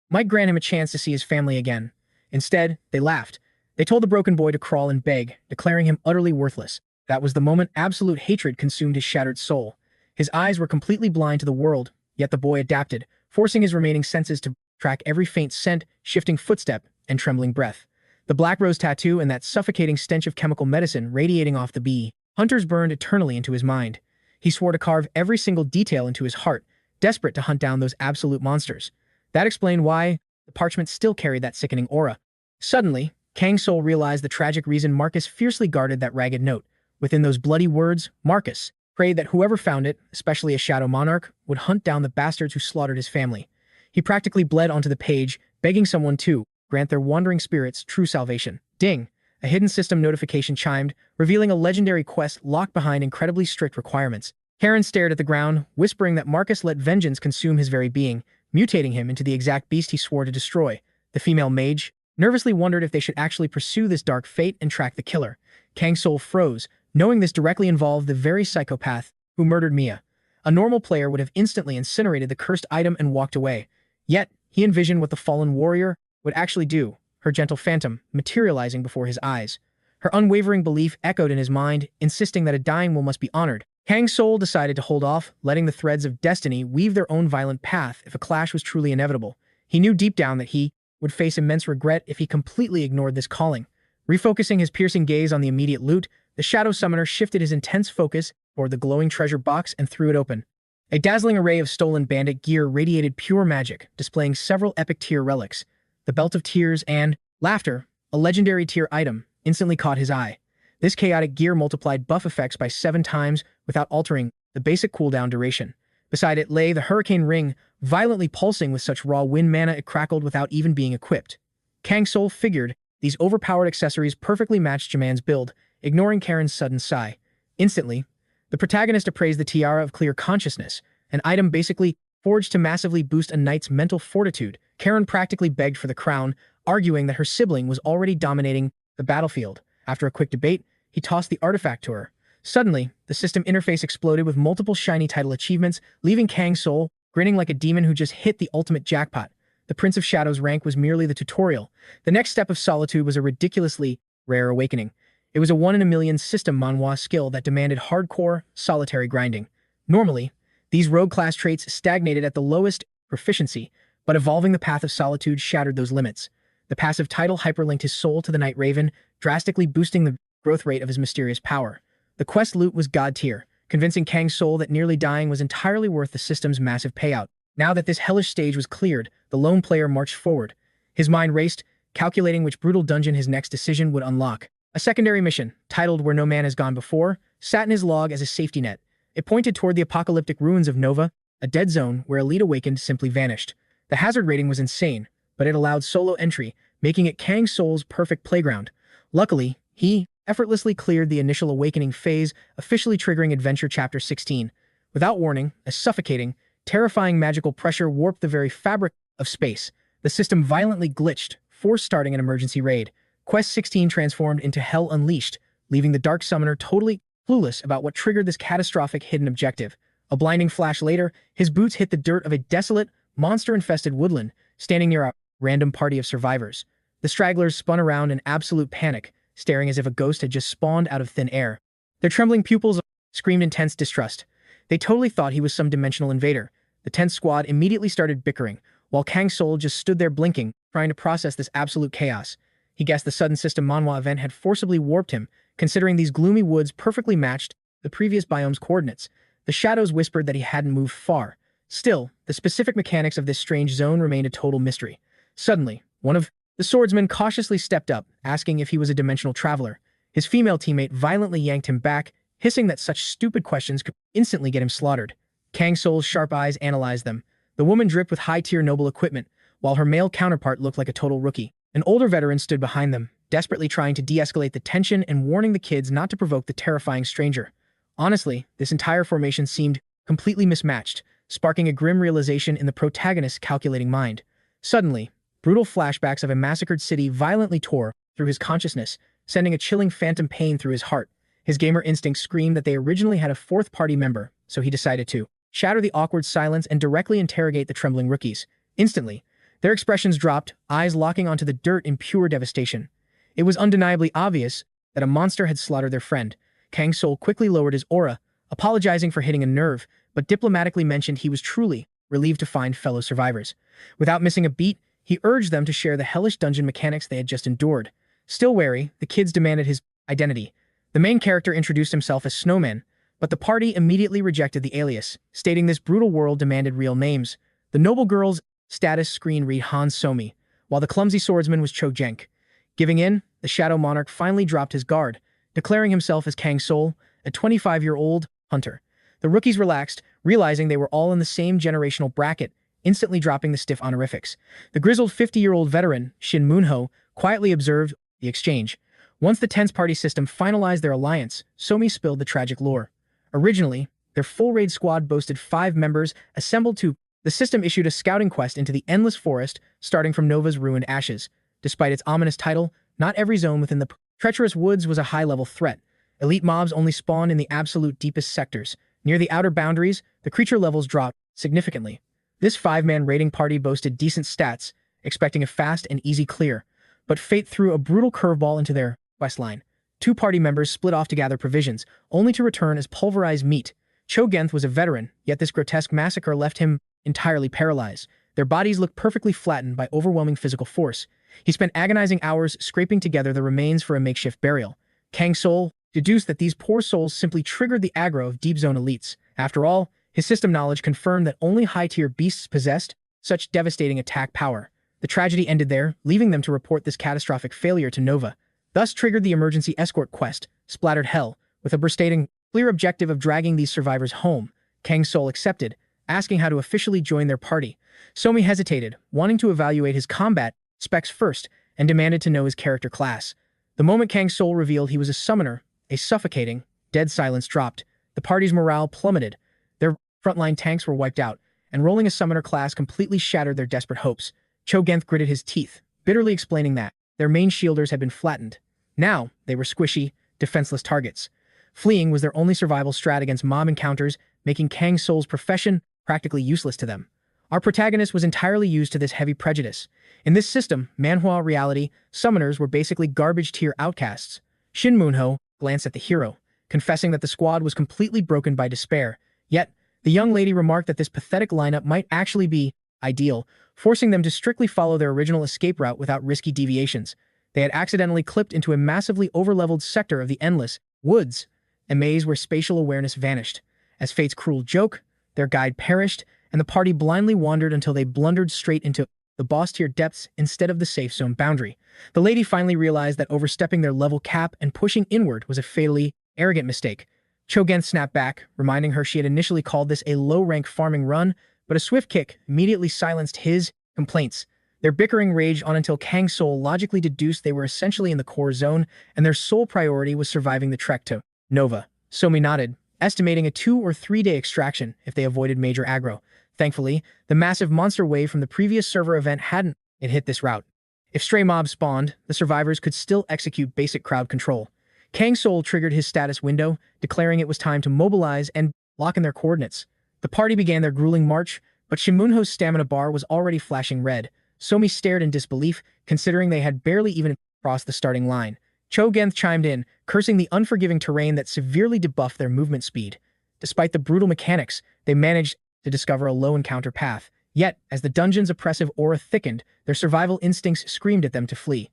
might grant him a chance to see his family again. Instead, they laughed. They told the broken boy to crawl and beg, declaring him utterly worthless. That was the moment absolute hatred consumed his shattered soul. His eyes were completely blind to the world, yet the boy adapted, forcing his remaining senses to track every faint scent, shifting footstep, and trembling breath. The black rose tattoo and that suffocating stench of chemical medicine radiating off the bee hunters burned eternally into his mind. He swore to carve every single detail into his heart, desperate to hunt down those absolute monsters. That explained why the parchment still carried that sickening aura. Suddenly, Kang Soul realized the tragic reason Marcus fiercely guarded that ragged note. Within those bloody words, Marcus prayed that whoever found it, especially a shadow monarch, would hunt down the bastards who slaughtered his family. He practically bled onto the page, begging someone to grant their wandering spirits true salvation. Ding! A hidden system notification chimed, revealing a legendary quest locked behind incredibly strict requirements. Karen stared at the ground, whispering that Marcus let vengeance consume his very being, mutating him into the exact beast he swore to destroy. The female mage nervously wondered if they should actually pursue this dark fate and track the killer. Kang Soul froze, knowing this directly involved the very psychopath who murdered Mia. A normal player would have instantly incinerated the cursed item and walked away. Yet, he envisioned what the fallen warrior would actually do, her gentle phantom materializing before his eyes. Her unwavering belief echoed in his mind, insisting that a dying will must be honored. Kang Soul decided to hold off, letting the threads of destiny weave their own violent path if a clash was truly inevitable. He knew deep down that he would face immense regret if he completely ignored this calling. Refocusing his piercing gaze on the immediate loot, the Shadow Summoner shifted his intense focus toward the glowing treasure box and threw it open. A dazzling array of stolen bandit gear radiated pure magic, displaying several epic tier relics. The Belt of Tears and Laughter, a legendary tier item, instantly caught his eye. This chaotic gear multiplied buff effects by 7 times without altering the basic cooldown duration. Beside it lay the Hurricane Ring, violently pulsing with such raw wind mana it crackled without even being equipped. Kang Soul figured these overpowered accessories perfectly matched Jaman's build, ignoring Karen's sudden sigh. Instantly, the protagonist appraised the Tiara of Clear Consciousness, an item basically forged to massively boost a knight's mental fortitude. Karen practically begged for the crown, arguing that her sibling was already dominating the battlefield. After a quick debate, he tossed the artifact to her. Suddenly, the system interface exploded with multiple shiny title achievements, leaving Kang Soul grinning like a demon who just hit the ultimate jackpot. The Prince of Shadows rank was merely the tutorial. The next step of Solitude was a ridiculously rare awakening. It was a 1 in a million system Manhwa skill that demanded hardcore, solitary grinding. Normally, these rogue class traits stagnated at the lowest proficiency, but evolving the Path of Solitude shattered those limits. The passive title hyperlinked his soul to the Night Raven, drastically boosting the growth rate of his mysterious power. The quest loot was god tier, convincing Kang's soul that nearly dying was entirely worth the system's massive payout. Now that this hellish stage was cleared, the lone player marched forward. His mind raced, calculating which brutal dungeon his next decision would unlock. A secondary mission, titled Where No Man Has Gone Before, sat in his log as a safety net. It pointed toward the apocalyptic ruins of Nova, a dead zone where Elite Awakened simply vanished. The hazard rating was insane, but it allowed solo entry, making it Kang Soul's perfect playground. Luckily, he effortlessly cleared the initial awakening phase, officially triggering Adventure Chapter 16. Without warning, a suffocating, terrifying magical pressure warped the very fabric of space. The system violently glitched, force-starting an emergency raid. Quest 16 transformed into Hell Unleashed, leaving the Dark Summoner totally clueless about what triggered this catastrophic hidden objective. A blinding flash later, his boots hit the dirt of a desolate, monster-infested woodland, standing near a random party of survivors. The stragglers spun around in absolute panic, staring as if a ghost had just spawned out of thin air. Their trembling pupils screamed intense distrust. They totally thought he was some dimensional invader. The tense squad immediately started bickering, while Kang Soul just stood there blinking, trying to process this absolute chaos. He guessed the sudden system Manhwa event had forcibly warped him, considering these gloomy woods perfectly matched the previous biome's coordinates. The shadows whispered that he hadn't moved far. Still, the specific mechanics of this strange zone remained a total mystery. Suddenly, one of the swordsmen cautiously stepped up, asking if he was a dimensional traveler. His female teammate violently yanked him back, hissing that such stupid questions could instantly get him slaughtered. Kang Soul's sharp eyes analyzed them. The woman dripped with high-tier noble equipment, while her male counterpart looked like a total rookie. An older veteran stood behind them, desperately trying to de-escalate the tension and warning the kids not to provoke the terrifying stranger. Honestly, this entire formation seemed completely mismatched, sparking a grim realization in the protagonist's calculating mind. Suddenly, brutal flashbacks of a massacred city violently tore through his consciousness, sending a chilling phantom pain through his heart. His gamer instincts screamed that they originally had a fourth-party member, so he decided to shatter the awkward silence and directly interrogate the trembling rookies. Instantly, their expressions dropped, eyes locking onto the dirt in pure devastation. It was undeniably obvious that a monster had slaughtered their friend. Kang Soul quickly lowered his aura, apologizing for hitting a nerve, but diplomatically mentioned he was truly relieved to find fellow survivors. Without missing a beat, he urged them to share the hellish dungeon mechanics they had just endured. Still wary, the kids demanded his identity. The main character introduced himself as Snowman, but the party immediately rejected the alias, stating this brutal world demanded real names. The noble girl's status screen read Han Somi, while the clumsy swordsman was Cho Jenk. Giving in, the Shadow Monarch finally dropped his guard, declaring himself as Kang Soul, a 25-year-old hunter. The rookies relaxed, realizing they were all in the same generational bracket, instantly dropping the stiff honorifics. The grizzled 50-year-old veteran, Shin Moonho, quietly observed the exchange. Once the tense party system finalized their alliance, Somi spilled the tragic lore. Originally, their full raid squad boasted 5 members assembled to the system issued a scouting quest into the endless forest, starting from Nova's ruined ashes. Despite its ominous title, not every zone within the treacherous woods was a high-level threat. Elite mobs only spawned in the absolute deepest sectors. Near the outer boundaries, the creature levels dropped significantly. This 5-man raiding party boasted decent stats, expecting a fast and easy clear, but fate threw a brutal curveball into their quest line. 2 party members split off to gather provisions, only to return as pulverized meat. Cho Genth was a veteran, yet this grotesque massacre left him entirely paralyzed. Their bodies looked perfectly flattened by overwhelming physical force. He spent agonizing hours scraping together the remains for a makeshift burial. Kang Soul deduced that these poor souls simply triggered the aggro of deep zone elites. After all, his system knowledge confirmed that only high-tier beasts possessed such devastating attack power. The tragedy ended there, leaving them to report this catastrophic failure to Nova. Thus triggered the emergency escort quest, Splattered Hell, with a burstating clear objective of dragging these survivors home. Kang Soul accepted, asking how to officially join their party. Somi hesitated, wanting to evaluate his combat specs first, and demanded to know his character class. The moment Kang Soul revealed he was a summoner, a suffocating, dead silence dropped. The party's morale plummeted. Their frontline tanks were wiped out, and rolling a summoner class completely shattered their desperate hopes. Cho Genth gritted his teeth, bitterly explaining that their main shielders had been flattened. Now, they were squishy, defenseless targets. Fleeing was their only survival strat against mob encounters, making Kang Soul's profession practically useless to them. Our protagonist was entirely used to this heavy prejudice. In this system, Manhwa reality, summoners were basically garbage-tier outcasts. Shin Moonho glanced at the hero, confessing that the squad was completely broken by despair. Yet, the young lady remarked that this pathetic lineup might actually be ideal, forcing them to strictly follow their original escape route without risky deviations. They had accidentally clipped into a massively overleveled sector of the endless woods, a maze where spatial awareness vanished. As fate's cruel joke, their guide perished, and the party blindly wandered until they blundered straight into the boss-tier depths instead of the safe zone boundary. The lady finally realized that overstepping their level cap and pushing inward was a fatally arrogant mistake. Cho Genth snapped back, reminding her she had initially called this a low-rank farming run, but a swift kick immediately silenced his complaints. Their bickering raged on until Kang Soul logically deduced they were essentially in the core zone, and their sole priority was surviving the trek to Nova. Somi nodded, estimating a 2 or 3 day extraction if they avoided major aggro. Thankfully, the massive monster wave from the previous server event hadn't hit this route. If stray mobs spawned, the survivors could still execute basic crowd control. Kang Soul triggered his status window, declaring it was time to mobilize and lock in their coordinates. The party began their grueling march, but Shinmunho's stamina bar was already flashing red. Somi stared in disbelief, considering they had barely even crossed the starting line. 𝗦𝗦𝗦 chimed in, cursing the unforgiving terrain that severely debuffed their movement speed. Despite the brutal mechanics, they managed to discover a low encounter path. Yet, as the dungeon's oppressive aura thickened, their survival instincts screamed at them to flee.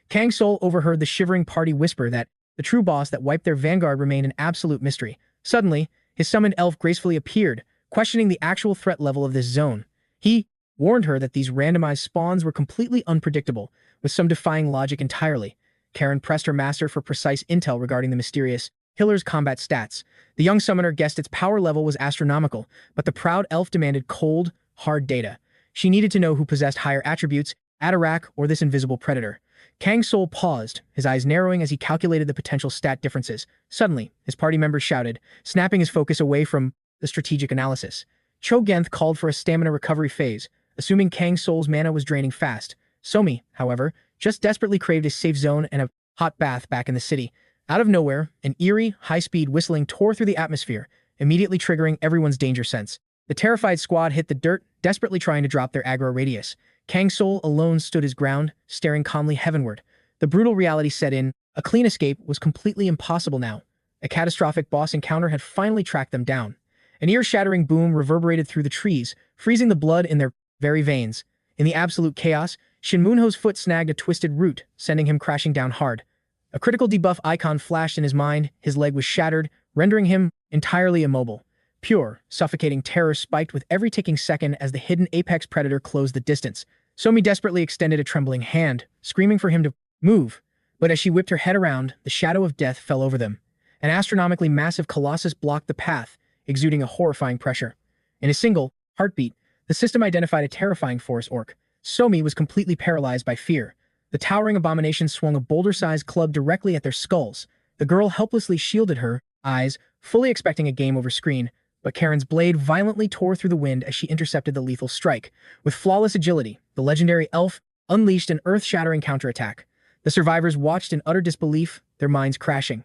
Kang Soul overheard the shivering party whisper that the true boss that wiped their vanguard remained an absolute mystery. Suddenly, his summoned elf gracefully appeared, questioning the actual threat level of this zone. He warned her that these randomized spawns were completely unpredictable, with some defying logic entirely. Karen pressed her master for precise intel regarding the mysterious Hiller's combat stats. The young summoner guessed its power level was astronomical, but the proud elf demanded cold, hard data. She needed to know who possessed higher attributes, Atarak or this invisible predator. Kang Soul paused, his eyes narrowing as he calculated the potential stat differences. Suddenly, his party members shouted, snapping his focus away from the strategic analysis. 𝗦𝗦𝗦 called for a stamina recovery phase, assuming Kang Soul's mana was draining fast. Somi, however, just desperately craved a safe zone and a hot bath back in the city. Out of nowhere, an eerie, high-speed whistling tore through the atmosphere, immediately triggering everyone's danger sense. The terrified squad hit the dirt, desperately trying to drop their aggro radius. Kang Soul alone stood his ground, staring calmly heavenward. The brutal reality set in. A clean escape was completely impossible now. A catastrophic boss encounter had finally tracked them down. An ear-shattering boom reverberated through the trees, freezing the blood in their very veins. In the absolute chaos, Shinmunho's foot snagged a twisted root, sending him crashing down hard. A critical debuff icon flashed in his mind, his leg was shattered, rendering him entirely immobile. Pure, suffocating terror spiked with every ticking second as the hidden apex predator closed the distance. Somi desperately extended a trembling hand, screaming for him to move. But as she whipped her head around, the shadow of death fell over them. An astronomically massive colossus blocked the path, exuding a horrifying pressure. In a single heartbeat, the system identified a terrifying forest orc. Somi was completely paralyzed by fear. The towering abomination swung a boulder-sized club directly at their skulls. The girl helplessly shielded her eyes, fully expecting a game-over screen, but Karen's blade violently tore through the wind as she intercepted the lethal strike. With flawless agility, the legendary elf unleashed an earth-shattering counterattack. The survivors watched in utter disbelief, their minds crashing.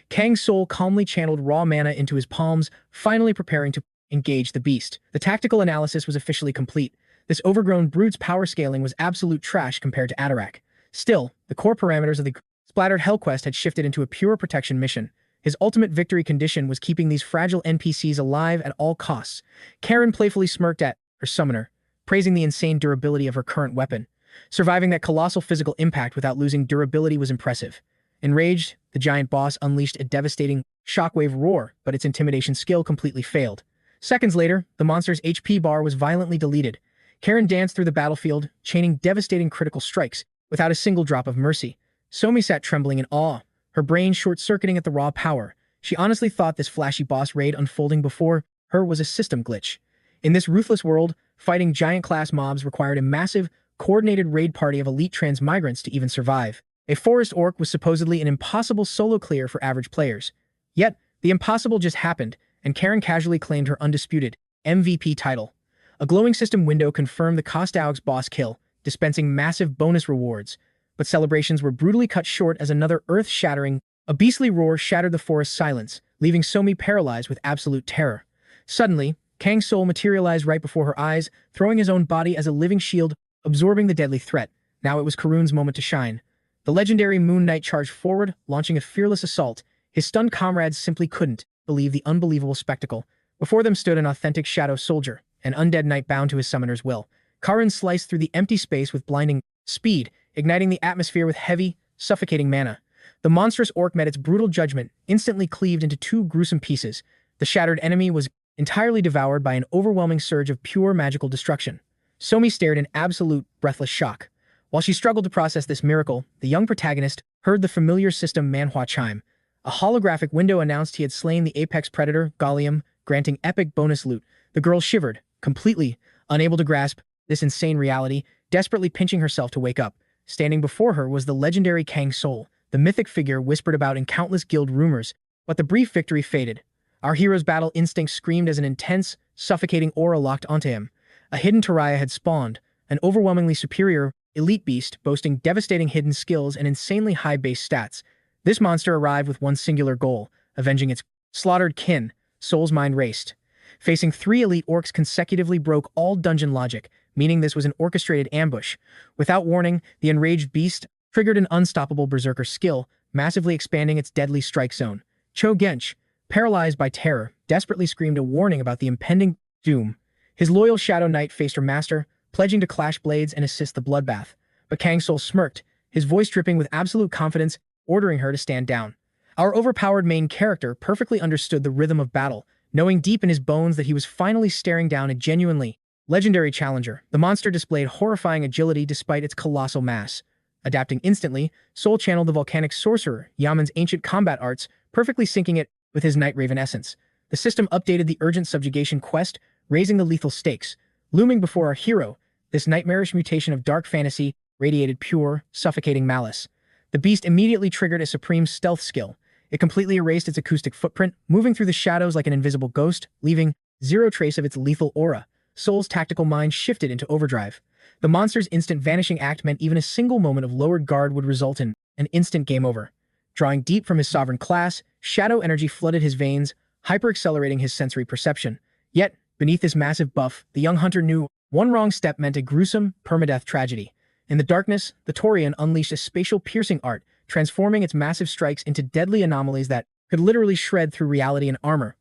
Kang Soul calmly channeled raw mana into his palms, finally preparing to engage the beast. The tactical analysis was officially complete. This overgrown brute's power scaling was absolute trash compared to Atarak. Still, the core parameters of the splattered Hellquest had shifted into a pure protection mission. His ultimate victory condition was keeping these fragile NPCs alive at all costs. Karen playfully smirked at her summoner, praising the insane durability of her current weapon. Surviving that colossal physical impact without losing durability was impressive. Enraged, the giant boss unleashed a devastating shockwave roar, but its intimidation skill completely failed. Seconds later, the monster's HP bar was violently deleted. Karen danced through the battlefield, chaining devastating critical strikes, without a single drop of mercy. Somi sat trembling in awe, her brain short-circuiting at the raw power. She honestly thought this flashy boss raid unfolding before her was a system glitch. In this ruthless world, fighting giant-class mobs required a massive, coordinated raid party of elite transmigrants to even survive. A forest orc was supposedly an impossible solo clear for average players. Yet, the impossible just happened, and Karen casually claimed her undisputed MVP title. A glowing system window confirmed the 𝗦𝗦𝗦's boss kill, dispensing massive bonus rewards. But celebrations were brutally cut short as another earth-shattering, a beastly roar shattered the forest's silence, leaving Somi paralyzed with absolute terror. Suddenly, Kang Soul materialized right before her eyes, throwing his own body as a living shield, absorbing the deadly threat. Now it was Karun's moment to shine. The legendary Moon Knight charged forward, launching a fearless assault. His stunned comrades simply couldn't believe the unbelievable spectacle. Before them stood an authentic shadow soldier, an undead knight bound to his summoner's will. Karun sliced through the empty space with blinding speed, igniting the atmosphere with heavy, suffocating mana. The monstrous orc met its brutal judgment, instantly cleaved into 2 gruesome pieces. The shattered enemy was entirely devoured by an overwhelming surge of pure magical destruction. Somi stared in absolute, breathless shock. While she struggled to process this miracle, the young protagonist heard the familiar system Manhwa chime. A holographic window announced he had slain the apex predator, Gallium, granting epic bonus loot. The girl shivered, completely unable to grasp this insane reality. desperately pinching herself to wake up. Standing before her was the legendary Kang Soul, the mythic figure whispered about in countless guild rumors, but the brief victory faded. Our hero's battle instinct screamed as an intense, suffocating aura locked onto him. A hidden Taraya had spawned, an overwhelmingly superior, elite beast boasting devastating hidden skills and insanely high base stats. This monster arrived with one singular goal, avenging its slaughtered kin. Soul's mind raced. Facing 3 elite orcs consecutively broke all dungeon logic, meaning this was an orchestrated ambush. Without warning, the enraged beast triggered an unstoppable berserker skill, massively expanding its deadly strike zone. Cho Gench, paralyzed by terror, desperately screamed a warning about the impending doom. His loyal Shadow Knight faced her master, pledging to clash blades and assist the bloodbath. But Kang Soul smirked, his voice dripping with absolute confidence, ordering her to stand down. Our overpowered main character perfectly understood the rhythm of battle, knowing deep in his bones that he was finally staring down a genuinely legendary challenger. The monster displayed horrifying agility despite its colossal mass. Adapting instantly, Soul channeled the volcanic sorcerer, Yaman's ancient combat arts, perfectly syncing it with his Night Raven essence. The system updated the urgent subjugation quest, raising the lethal stakes. Looming before our hero, this nightmarish mutation of dark fantasy radiated pure, suffocating malice. The beast immediately triggered a supreme stealth skill. It completely erased its acoustic footprint, moving through the shadows like an invisible ghost, leaving zero trace of its lethal aura. Soul's tactical mind shifted into overdrive. The monster's instant vanishing act meant even a single moment of lowered guard would result in an instant game over. Drawing deep from his sovereign class, shadow energy flooded his veins, hyper-accelerating his sensory perception. Yet, beneath this massive buff, the young hunter knew one wrong step meant a gruesome, permadeath tragedy. In the darkness, the Taurian unleashed a spatial piercing art, transforming its massive strikes into deadly anomalies that could literally shred through reality and armor.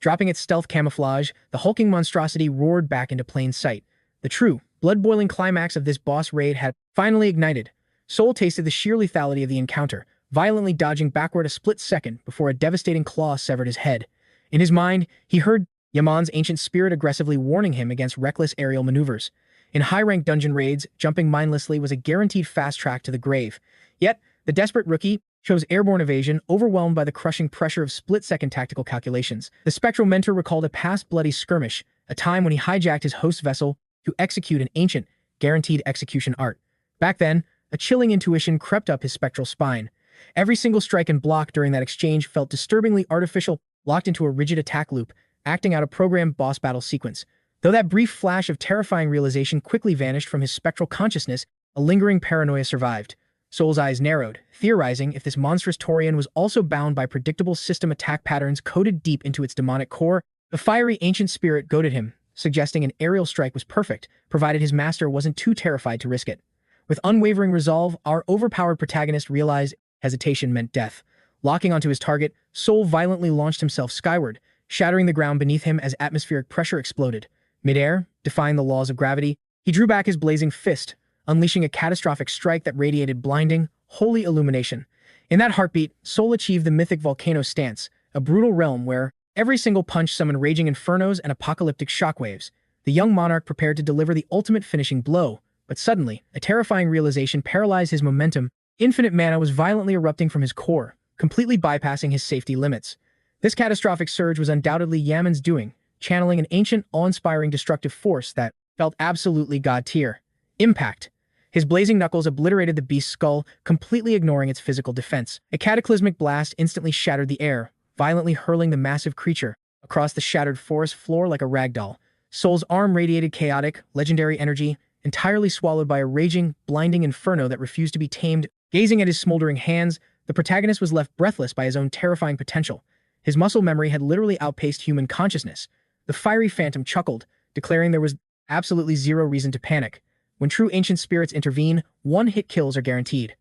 Dropping its stealth camouflage, the hulking monstrosity roared back into plain sight. The true, blood-boiling climax of this boss raid had finally ignited. Soul tasted the sheer lethality of the encounter, violently dodging backward a split second before a devastating claw severed his head. In his mind, he heard Yaman's ancient spirit aggressively warning him against reckless aerial maneuvers. In high-rank dungeon raids, jumping mindlessly was a guaranteed fast track to the grave. Yet, the desperate rookie chose airborne evasion, overwhelmed by the crushing pressure of split-second tactical calculations. The spectral mentor recalled a past bloody skirmish, a time when he hijacked his host's vessel to execute an ancient, guaranteed execution art. Back then, a chilling intuition crept up his spectral spine. Every single strike and block during that exchange felt disturbingly artificial, locked into a rigid attack loop, acting out a programmed boss battle sequence. Though that brief flash of terrifying realization quickly vanished from his spectral consciousness, a lingering paranoia survived. Soul's eyes narrowed, theorizing if this monstrous Taurian was also bound by predictable system attack patterns coded deep into its demonic core. The fiery ancient spirit goaded him, suggesting an aerial strike was perfect, provided his master wasn't too terrified to risk it. With unwavering resolve, our overpowered protagonist realized hesitation meant death. Locking onto his target, Soul violently launched himself skyward, shattering the ground beneath him as atmospheric pressure exploded. Midair, defying the laws of gravity, he drew back his blazing fist, unleashing a catastrophic strike that radiated blinding, holy illumination. In that heartbeat, Soul achieved the mythic volcano stance, a brutal realm where every single punch summoned raging infernos and apocalyptic shockwaves. The young monarch prepared to deliver the ultimate finishing blow, but suddenly, a terrifying realization paralyzed his momentum. Infinite mana was violently erupting from his core, completely bypassing his safety limits. This catastrophic surge was undoubtedly Yaman's doing, channeling an ancient, awe-inspiring destructive force that felt absolutely god-tier. Impact. His blazing knuckles obliterated the beast's skull, completely ignoring its physical defense. A cataclysmic blast instantly shattered the air, violently hurling the massive creature across the shattered forest floor like a ragdoll. Soul's arm radiated chaotic, legendary energy, entirely swallowed by a raging, blinding inferno that refused to be tamed. Gazing at his smoldering hands, the protagonist was left breathless by his own terrifying potential. His muscle memory had literally outpaced human consciousness. The fiery phantom chuckled, declaring there was absolutely zero reason to panic. When true ancient spirits intervene, one-hit kills are guaranteed.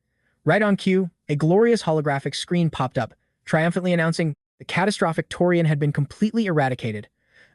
Right on cue, a glorious holographic screen popped up, triumphantly announcing the catastrophic Taurian had been completely eradicated.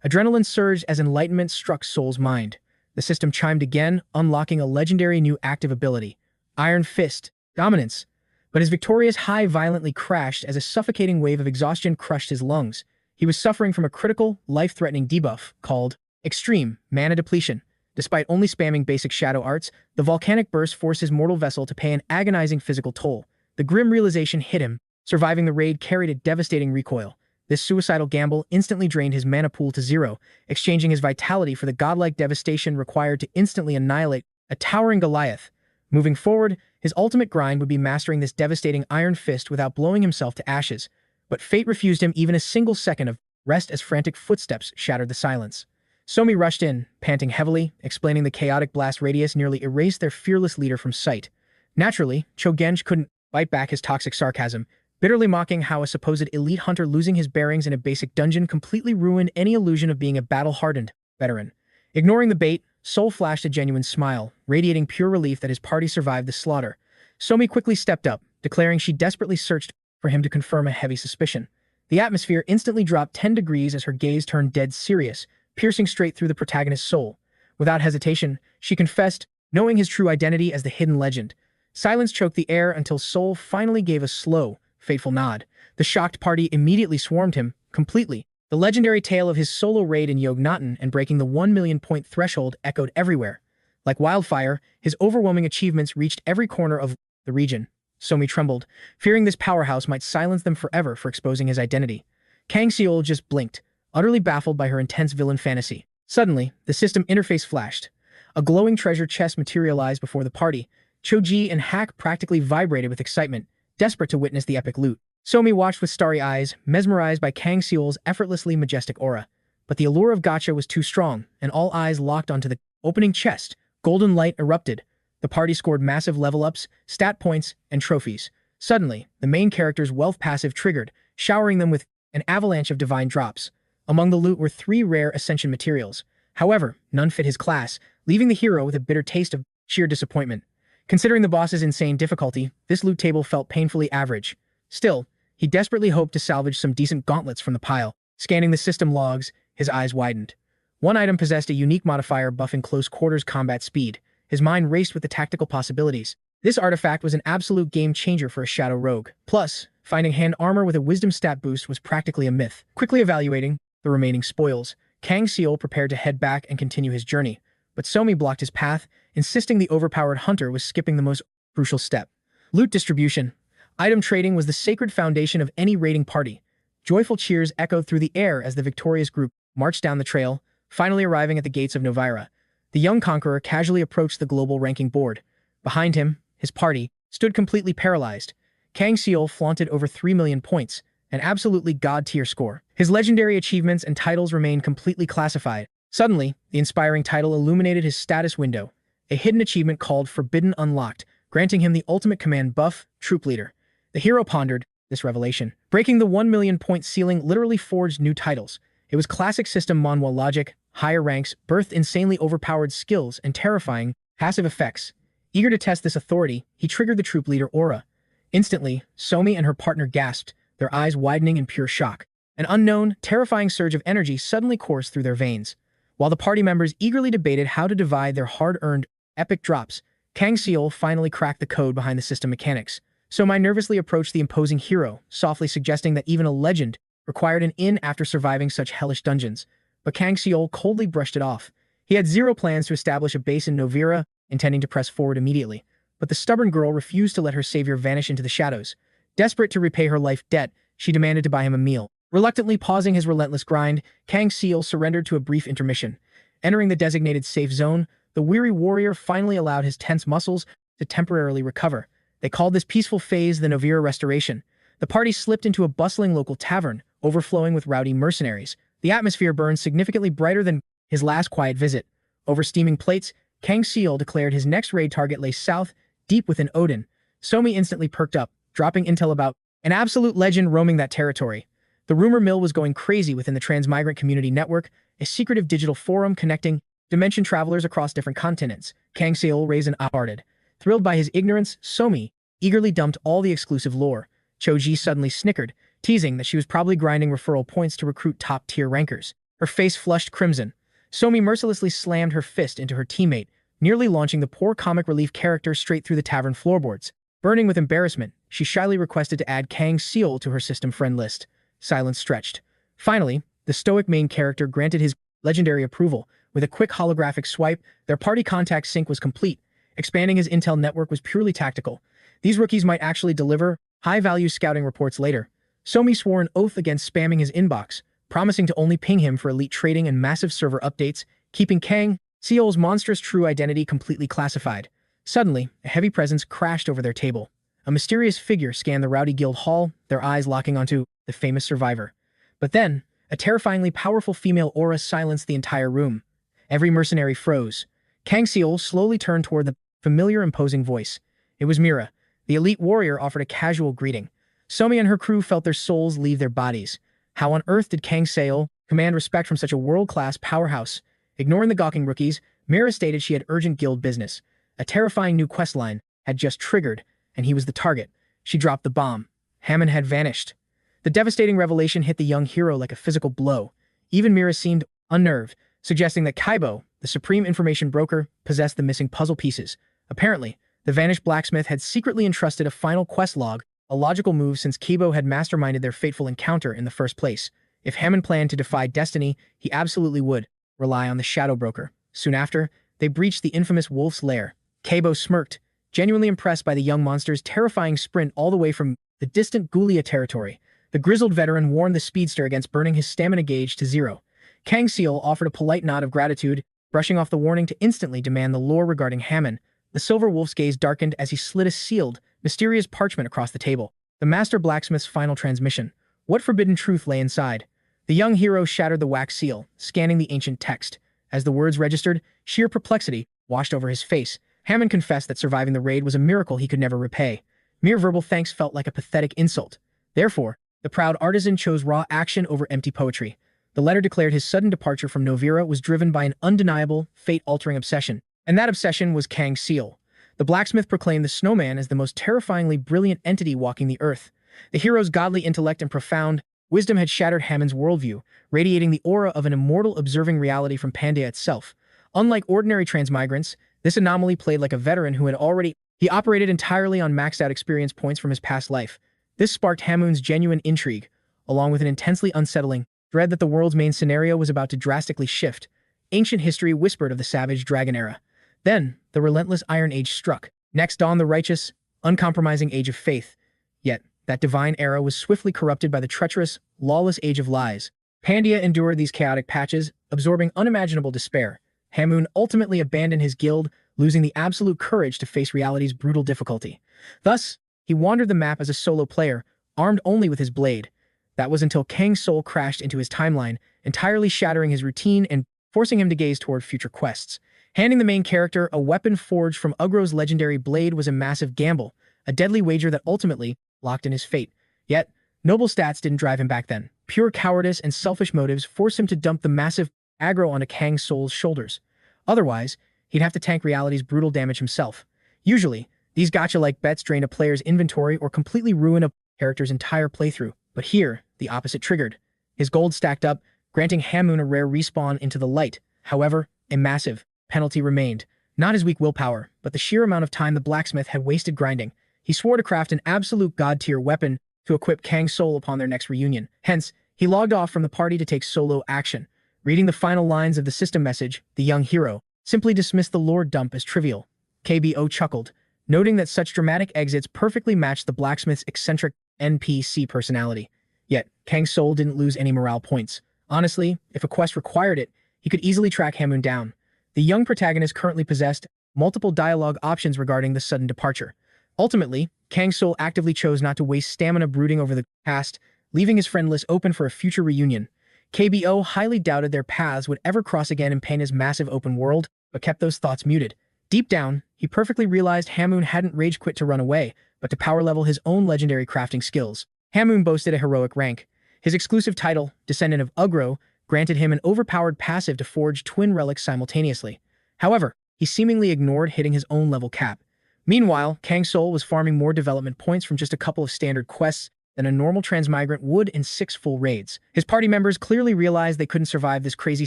Adrenaline surged as enlightenment struck Soul's mind. The system chimed again, unlocking a legendary new active ability, Iron Fist, Dominance. But his victorious high violently crashed as a suffocating wave of exhaustion crushed his lungs. He was suffering from a critical, life-threatening debuff called Extreme Mana Depletion. Despite only spamming basic shadow arts, the volcanic burst forced his mortal vessel to pay an agonizing physical toll. The grim realization hit him. Surviving the raid carried a devastating recoil. This suicidal gamble instantly drained his mana pool to zero, exchanging his vitality for the godlike devastation required to instantly annihilate a towering Goliath. Moving forward, his ultimate grind would be mastering this devastating iron fist without blowing himself to ashes. But fate refused him even a single second of rest as frantic footsteps shattered the silence. Somi rushed in, panting heavily, explaining the chaotic blast radius nearly erased their fearless leader from sight. Naturally, Cho-Genj couldn't bite back his toxic sarcasm, bitterly mocking how a supposed elite hunter losing his bearings in a basic dungeon completely ruined any illusion of being a battle-hardened veteran. Ignoring the bait, Soul flashed a genuine smile, radiating pure relief that his party survived the slaughter. Somi quickly stepped up, declaring she desperately searched for him to confirm a heavy suspicion. The atmosphere instantly dropped 10 degrees as her gaze turned dead serious, piercing straight through the protagonist's soul. Without hesitation, she confessed, knowing his true identity as the hidden legend. Silence choked the air until Soul finally gave a slow, fateful nod. The shocked party immediately swarmed him, completely. The legendary tale of his solo raid in Yognaton and breaking the 1 million point threshold echoed everywhere. Like wildfire, his overwhelming achievements reached every corner of the region. Somi trembled, fearing this powerhouse might silence them forever for exposing his identity. Kang Soul just blinked, utterly baffled by her intense villain fantasy. Suddenly, the system interface flashed. A glowing treasure chest materialized before the party. Cho-Ji and Hack practically vibrated with excitement, desperate to witness the epic loot. Somi watched with starry eyes, mesmerized by Kang Soul's effortlessly majestic aura. But the allure of gacha was too strong, and all eyes locked onto the opening chest. Golden light erupted. The party scored massive level-ups, stat points, and trophies. Suddenly, the main character's wealth passive triggered, showering them with an avalanche of divine drops. Among the loot were 3 rare ascension materials. However, none fit his class, leaving the hero with a bitter taste of sheer disappointment. Considering the boss's insane difficulty, this loot table felt painfully average. Still, he desperately hoped to salvage some decent gauntlets from the pile. Scanning the system logs, his eyes widened. One item possessed a unique modifier buffing close-quarters combat speed. His mind raced with the tactical possibilities. This artifact was an absolute game-changer for a shadow rogue. Plus, finding hand armor with a wisdom stat boost was practically a myth. Quickly evaluating the remaining spoils, Kang Soul prepared to head back and continue his journey. But Somi blocked his path, insisting the overpowered hunter was skipping the most crucial step. Loot distribution. Item trading was the sacred foundation of any raiding party. Joyful cheers echoed through the air as the victorious group marched down the trail, finally arriving at the gates of Novira. The young conqueror casually approached the global ranking board. Behind him, his party, stood completely paralyzed. Kang Soul flaunted over 3 million points, an absolutely god-tier score. His legendary achievements and titles remained completely classified. Suddenly, the inspiring title illuminated his status window. A hidden achievement called Forbidden Unlocked, granting him the ultimate command buff, Troop Leader. The hero pondered this revelation. Breaking the 1 million point ceiling literally forged new titles. It was classic system Manhwa logic, higher ranks, birthed insanely overpowered skills, and terrifying, passive effects. Eager to test this authority, he triggered the Troop Leader aura. Instantly, Somi and her partner gasped, their eyes widening in pure shock. An unknown, terrifying surge of energy suddenly coursed through their veins. While the party members eagerly debated how to divide their hard-earned, epic drops, Kang Soul finally cracked the code behind the system mechanics. Somi nervously approached the imposing hero, softly suggesting that even a legend required an inn after surviving such hellish dungeons. But Kang Soul coldly brushed it off. He had zero plans to establish a base in Novira, intending to press forward immediately. But the stubborn girl refused to let her savior vanish into the shadows. Desperate to repay her life debt, she demanded to buy him a meal. Reluctantly pausing his relentless grind, Kang Soul surrendered to a brief intermission. Entering the designated safe zone, the weary warrior finally allowed his tense muscles to temporarily recover. They called this peaceful phase the Novira Restoration. The party slipped into a bustling local tavern, overflowing with rowdy mercenaries. The atmosphere burned significantly brighter than his last quiet visit. Over steaming plates, Kang Soul declared his next raid target lay south, deep within Odin. Somi instantly perked up, dropping intel about an absolute legend roaming that territory. The rumor mill was going crazy within the Transmigrant Community Network, a secretive digital forum connecting dimension travelers across different continents. Kang Soul raised an eye-hearted. Thrilled by his ignorance, Somi eagerly dumped all the exclusive lore. Cho-Ji suddenly snickered, teasing that she was probably grinding referral points to recruit top-tier rankers. Her face flushed crimson. Somi mercilessly slammed her fist into her teammate, nearly launching the poor comic relief character straight through the tavern floorboards. Burning with embarrassment, she shyly requested to add Kang Soul to her system friend list. Silence stretched. Finally, the stoic main character granted his legendary approval. With a quick holographic swipe, their party contact sync was complete. Expanding his intel network was purely tactical. These rookies might actually deliver high-value scouting reports later. Somi swore an oath against spamming his inbox, promising to only ping him for elite trading and massive server updates, keeping Kang Seol's monstrous true identity completely classified. Suddenly, a heavy presence crashed over their table. A mysterious figure scanned the rowdy guild hall, their eyes locking onto the famous survivor. But then, a terrifyingly powerful female aura silenced the entire room. Every mercenary froze. Kang Soul slowly turned toward the familiar imposing voice. It was Mira. The elite warrior offered a casual greeting. Somi and her crew felt their souls leave their bodies. How on earth did Kang Soul command respect from such a world-class powerhouse? Ignoring the gawking rookies, Mira stated she had urgent guild business. A terrifying new questline had just triggered, and he was the target. She dropped the bomb. Hammond had vanished. The devastating revelation hit the young hero like a physical blow. Even Mira seemed unnerved, suggesting that Kaibo, the supreme information broker, possessed the missing puzzle pieces. Apparently, the vanished blacksmith had secretly entrusted a final quest log, a logical move since Kaibo had masterminded their fateful encounter in the first place. If Hammond planned to defy destiny, he absolutely would rely on the shadow broker. Soon after, they breached the infamous wolf's lair. Kaibo smirked, genuinely impressed by the young monster's terrifying sprint all the way from the distant 𝗦𝗦𝗦 territory. The grizzled veteran warned the speedster against burning his stamina gauge to 0. Kang Soul offered a polite nod of gratitude, brushing off the warning to instantly demand the lore regarding Hammond. The silver wolf's gaze darkened as he slid a sealed, mysterious parchment across the table. The master blacksmith's final transmission. What forbidden truth lay inside? The young hero shattered the wax seal, scanning the ancient text. As the words registered, sheer perplexity washed over his face. Hammond confessed that surviving the raid was a miracle he could never repay. Mere verbal thanks felt like a pathetic insult. Therefore, the proud artisan chose raw action over empty poetry. The letter declared his sudden departure from Novira was driven by an undeniable, fate-altering obsession. And that obsession was Kang Soul. The blacksmith proclaimed the snowman as the most terrifyingly brilliant entity walking the earth. The hero's godly intellect and profound wisdom had shattered Hammond's worldview, radiating the aura of an immortal observing reality from Pandya itself. Unlike ordinary transmigrants, this anomaly played like a veteran who had already operated entirely on maxed-out experience points from his past life. This sparked Hammond's genuine intrigue, along with an intensely unsettling dread that the world's main scenario was about to drastically shift. Ancient history whispered of the savage dragon era. Then, the relentless Iron Age struck. Next dawned the righteous, uncompromising Age of Faith. Yet, that divine era was swiftly corrupted by the treacherous, lawless Age of Lies. Pandya endured these chaotic patches, absorbing unimaginable despair. Hammond ultimately abandoned his guild, losing the absolute courage to face reality's brutal difficulty. Thus, he wandered the map as a solo player, armed only with his blade. That was until Kang Soul crashed into his timeline, entirely shattering his routine and forcing him to gaze toward future quests. Handing the main character a weapon forged from 𝗦𝗦𝗦's legendary blade was a massive gamble, a deadly wager that ultimately locked in his fate. Yet, noble stats didn't drive him back then. Pure cowardice and selfish motives forced him to dump the massive aggro onto Kang Soul's shoulders. Otherwise, he'd have to tank reality's brutal damage himself. Usually, these gacha-like bets drain a player's inventory or completely ruin a character's entire playthrough. But here, the opposite triggered. His gold stacked up, granting Hammond a rare respawn into the light. However, a massive penalty remained. Not his weak willpower, but the sheer amount of time the blacksmith had wasted grinding. He swore to craft an absolute god-tier weapon to equip Kang Soul upon their next reunion. Hence, he logged off from the party to take solo action. Reading the final lines of the system message, the young hero simply dismissed the lore dump as trivial. KBO chuckled, noting that such dramatic exits perfectly matched the blacksmith's eccentric NPC personality. Yet, Kang Soul didn't lose any morale points. Honestly, if a quest required it, he could easily track Hammond down. The young protagonist currently possessed multiple dialogue options regarding the sudden departure. Ultimately, Kang Soul actively chose not to waste stamina brooding over the past, leaving his friend list open for a future reunion. KBO highly doubted their paths would ever cross again in Panda's massive open world, but kept those thoughts muted. Deep down, he perfectly realized Hammond hadn't rage quit to run away, but to power level his own legendary crafting skills. Hammond boasted a heroic rank. His exclusive title, Descendant of 𝗦𝗦𝗦, granted him an overpowered passive to forge twin relics simultaneously. However, he seemingly ignored hitting his own level cap. Meanwhile, Kang Soul was farming more development points from just a couple of standard quests than a normal transmigrant would in 6 full raids. His party members clearly realized they couldn't survive this crazy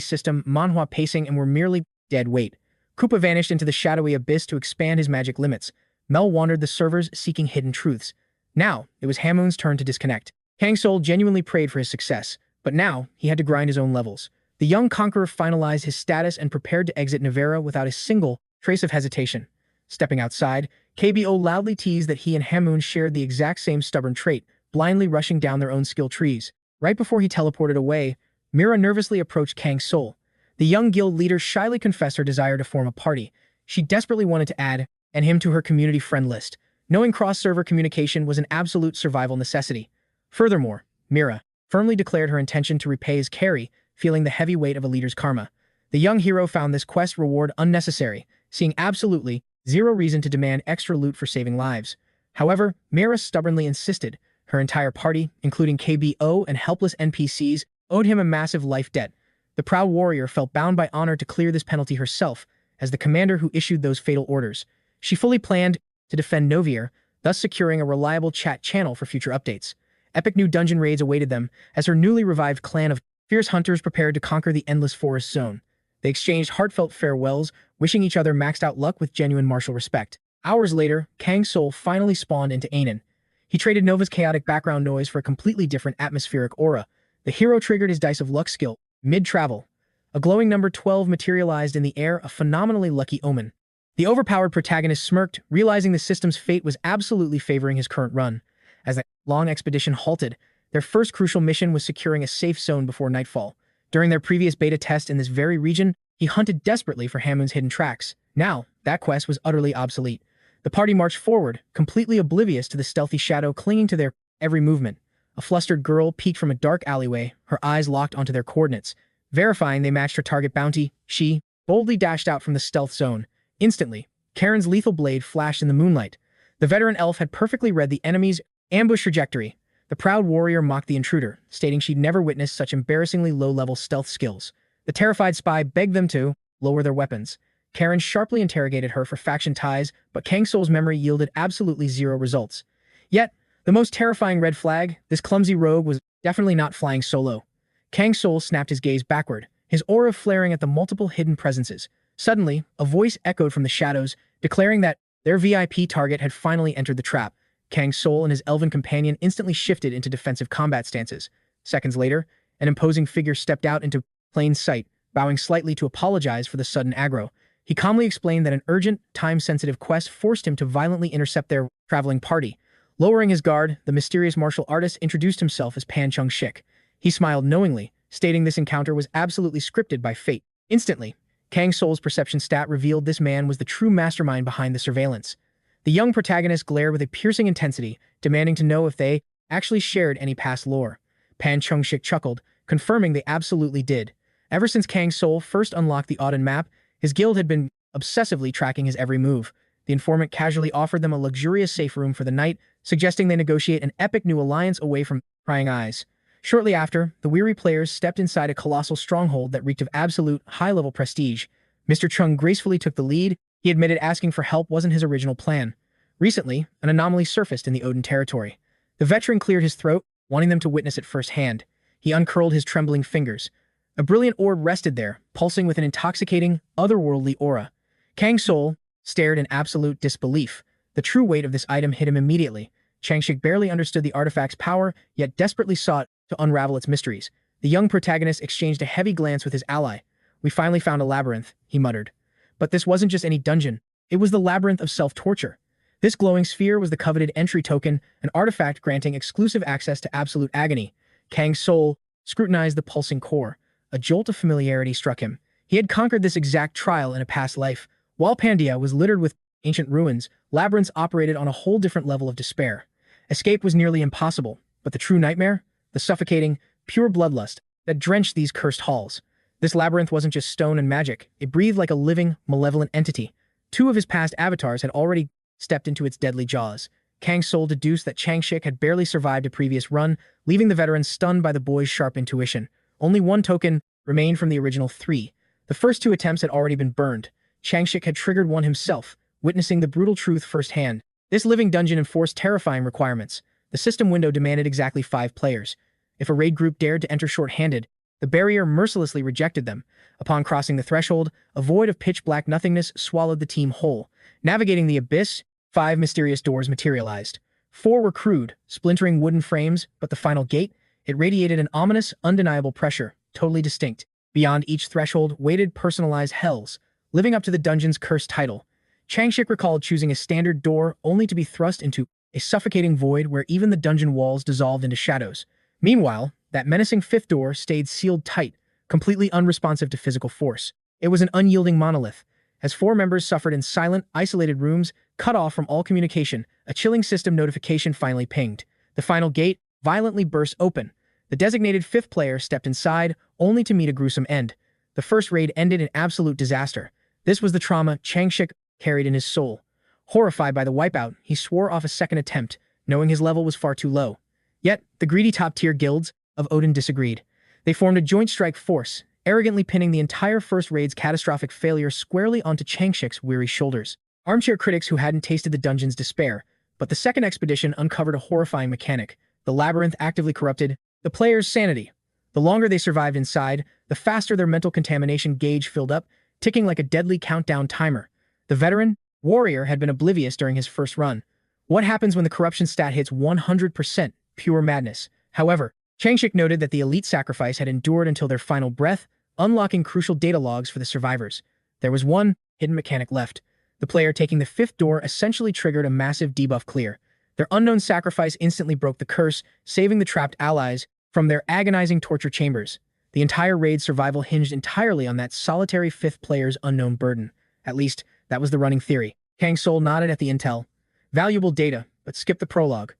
system Manhwa pacing and were merely dead weight. Koopa vanished into the shadowy abyss to expand his magic limits. Mel wandered the servers seeking hidden truths. Now, it was Hammond's turn to disconnect. Kang Soul genuinely prayed for his success, but now he had to grind his own levels. The young conqueror finalized his status and prepared to exit Novira without a single trace of hesitation. Stepping outside, KBO loudly teased that he and Hammond shared the exact same stubborn trait, blindly rushing down their own skill trees. Right before he teleported away, Mira nervously approached Kang Soul. The young guild leader shyly confessed her desire to form a party. She desperately wanted to add him to her community friend list, knowing cross-server communication was an absolute survival necessity. Furthermore, Mira firmly declared her intention to repay his carry, feeling the heavy weight of a leader's karma. The young hero found this quest reward unnecessary, seeing absolutely zero reason to demand extra loot for saving lives. However, Mira stubbornly insisted. Her entire party, including KBO and helpless NPCs, owed him a massive life debt. The proud warrior felt bound by honor to clear this penalty herself, as the commander who issued those fatal orders. She fully planned to defend Novier, thus securing a reliable chat channel for future updates. Epic new dungeon raids awaited them, as her newly revived clan of fierce hunters prepared to conquer the endless forest zone. They exchanged heartfelt farewells, wishing each other maxed-out luck with genuine martial respect. Hours later, Kang Soul finally spawned into Anon. He traded Nova's chaotic background noise for a completely different atmospheric aura. The hero triggered his Dice of Luck skill, mid-travel. A glowing number 12 materialized in the air, a phenomenally lucky omen. The overpowered protagonist smirked, realizing the system's fate was absolutely favoring his current run. As the long expedition halted, their first crucial mission was securing a safe zone before nightfall. During their previous beta test in this very region, he hunted desperately for Hamun's hidden tracks. Now, that quest was utterly obsolete. The party marched forward, completely oblivious to the stealthy shadow clinging to their every movement. A flustered girl peeked from a dark alleyway, her eyes locked onto their coordinates. Verifying they matched her target bounty, she boldly dashed out from the stealth zone. Instantly, Karen's lethal blade flashed in the moonlight. The veteran elf had perfectly read the enemy's ambush trajectory. The proud warrior mocked the intruder, stating she'd never witnessed such embarrassingly low-level stealth skills. The terrified spy begged them to lower their weapons. Karen sharply interrogated her for faction ties, but Kang Soul's memory yielded absolutely zero results. Yet, the most terrifying red flag, this clumsy rogue was definitely not flying solo. Kang Soul snapped his gaze backward, his aura flaring at the multiple hidden presences. Suddenly, a voice echoed from the shadows, declaring that their VIP target had finally entered the trap. Kang Soul and his elven companion instantly shifted into defensive combat stances. Seconds later, an imposing figure stepped out into plain sight, bowing slightly to apologize for the sudden aggro. He calmly explained that an urgent, time-sensitive quest forced him to violently intercept their traveling party. Lowering his guard, the mysterious martial artist introduced himself as Pan Chung-shik. He smiled knowingly, stating this encounter was absolutely scripted by fate. Instantly, Kang Soul's perception stat revealed this man was the true mastermind behind the surveillance. The young protagonist glared with a piercing intensity, demanding to know if they actually shared any past lore. Pan Chung-shik chuckled, confirming they absolutely did. Ever since Kang Soul first unlocked the Auden map, his guild had been obsessively tracking his every move. The informant casually offered them a luxurious safe room for the night, suggesting they negotiate an epic new alliance away from prying eyes. Shortly after, the weary players stepped inside a colossal stronghold that reeked of absolute, high-level prestige. Mr. Chung gracefully took the lead. He admitted asking for help wasn't his original plan. Recently, an anomaly surfaced in the Odin territory. The veteran cleared his throat, wanting them to witness it firsthand. He uncurled his trembling fingers. A brilliant orb rested there, pulsing with an intoxicating, otherworldly aura. Kang Soul stared in absolute disbelief. The true weight of this item hit him immediately. Changshik barely understood the artifact's power, yet desperately sought to unravel its mysteries. The young protagonist exchanged a heavy glance with his ally. "We finally found a labyrinth," he muttered. But this wasn't just any dungeon. It was the labyrinth of self-torture. This glowing sphere was the coveted entry token, an artifact granting exclusive access to absolute agony. Kang Soul scrutinized the pulsing core. A jolt of familiarity struck him. He had conquered this exact trial in a past life. While Pandia was littered with ancient ruins, labyrinths operated on a whole different level of despair. Escape was nearly impossible, but the true nightmare? The suffocating, pure bloodlust that drenched these cursed halls. This labyrinth wasn't just stone and magic. It breathed like a living, malevolent entity. Two of his past avatars had already stepped into its deadly jaws. Kang Soul deduced that Changshik had barely survived a previous run, leaving the veteran stunned by the boy's sharp intuition. Only one token remained from the original three. The first two attempts had already been burned. Changshik had triggered one himself, witnessing the brutal truth firsthand. This living dungeon enforced terrifying requirements. The system window demanded exactly 5 players. If a raid group dared to enter short-handed, the barrier mercilessly rejected them. Upon crossing the threshold, a void of pitch-black nothingness swallowed the team whole. Navigating the abyss, 5 mysterious doors materialized. 4 were crude, splintering wooden frames, but the final gate, it radiated an ominous, undeniable pressure, totally distinct. Beyond each threshold waited personalized hells, living up to the dungeon's cursed title. Changshik recalled choosing a standard door only to be thrust into a suffocating void where even the dungeon walls dissolved into shadows. Meanwhile, that menacing 5th door stayed sealed tight, completely unresponsive to physical force. It was an unyielding monolith. As 4 members suffered in silent, isolated rooms, cut off from all communication, a chilling system notification finally pinged. The final gate violently burst open. The designated 5th player stepped inside, only to meet a gruesome end. The first raid ended in absolute disaster. This was the trauma Kang-Soul carried in his soul. Horrified by the wipeout, he swore off a second attempt, knowing his level was far too low. Yet, the greedy top-tier guilds of Odin disagreed. They formed a joint strike force, arrogantly pinning the entire first raid's catastrophic failure squarely onto Kang-Soul's weary shoulders. Armchair critics who hadn't tasted the dungeon's despair, but the second expedition uncovered a horrifying mechanic. The labyrinth actively corrupted the player's sanity. The longer they survived inside, the faster their mental contamination gauge filled up, ticking like a deadly countdown timer. The veteran warrior had been oblivious during his first run. What happens when the corruption stat hits 100%? Pure madness. However, Kang-Soul noted that the elite sacrifice had endured until their final breath, unlocking crucial data logs for the survivors. There was one hidden mechanic left. The player taking the 5th door essentially triggered a massive debuff clear. Their unknown sacrifice instantly broke the curse, saving the trapped allies from their agonizing torture chambers. The entire raid's survival hinged entirely on that solitary 5th player's unknown burden. At least, that was the running theory. Kang Soul nodded at the intel. Valuable data, but skip the prologue.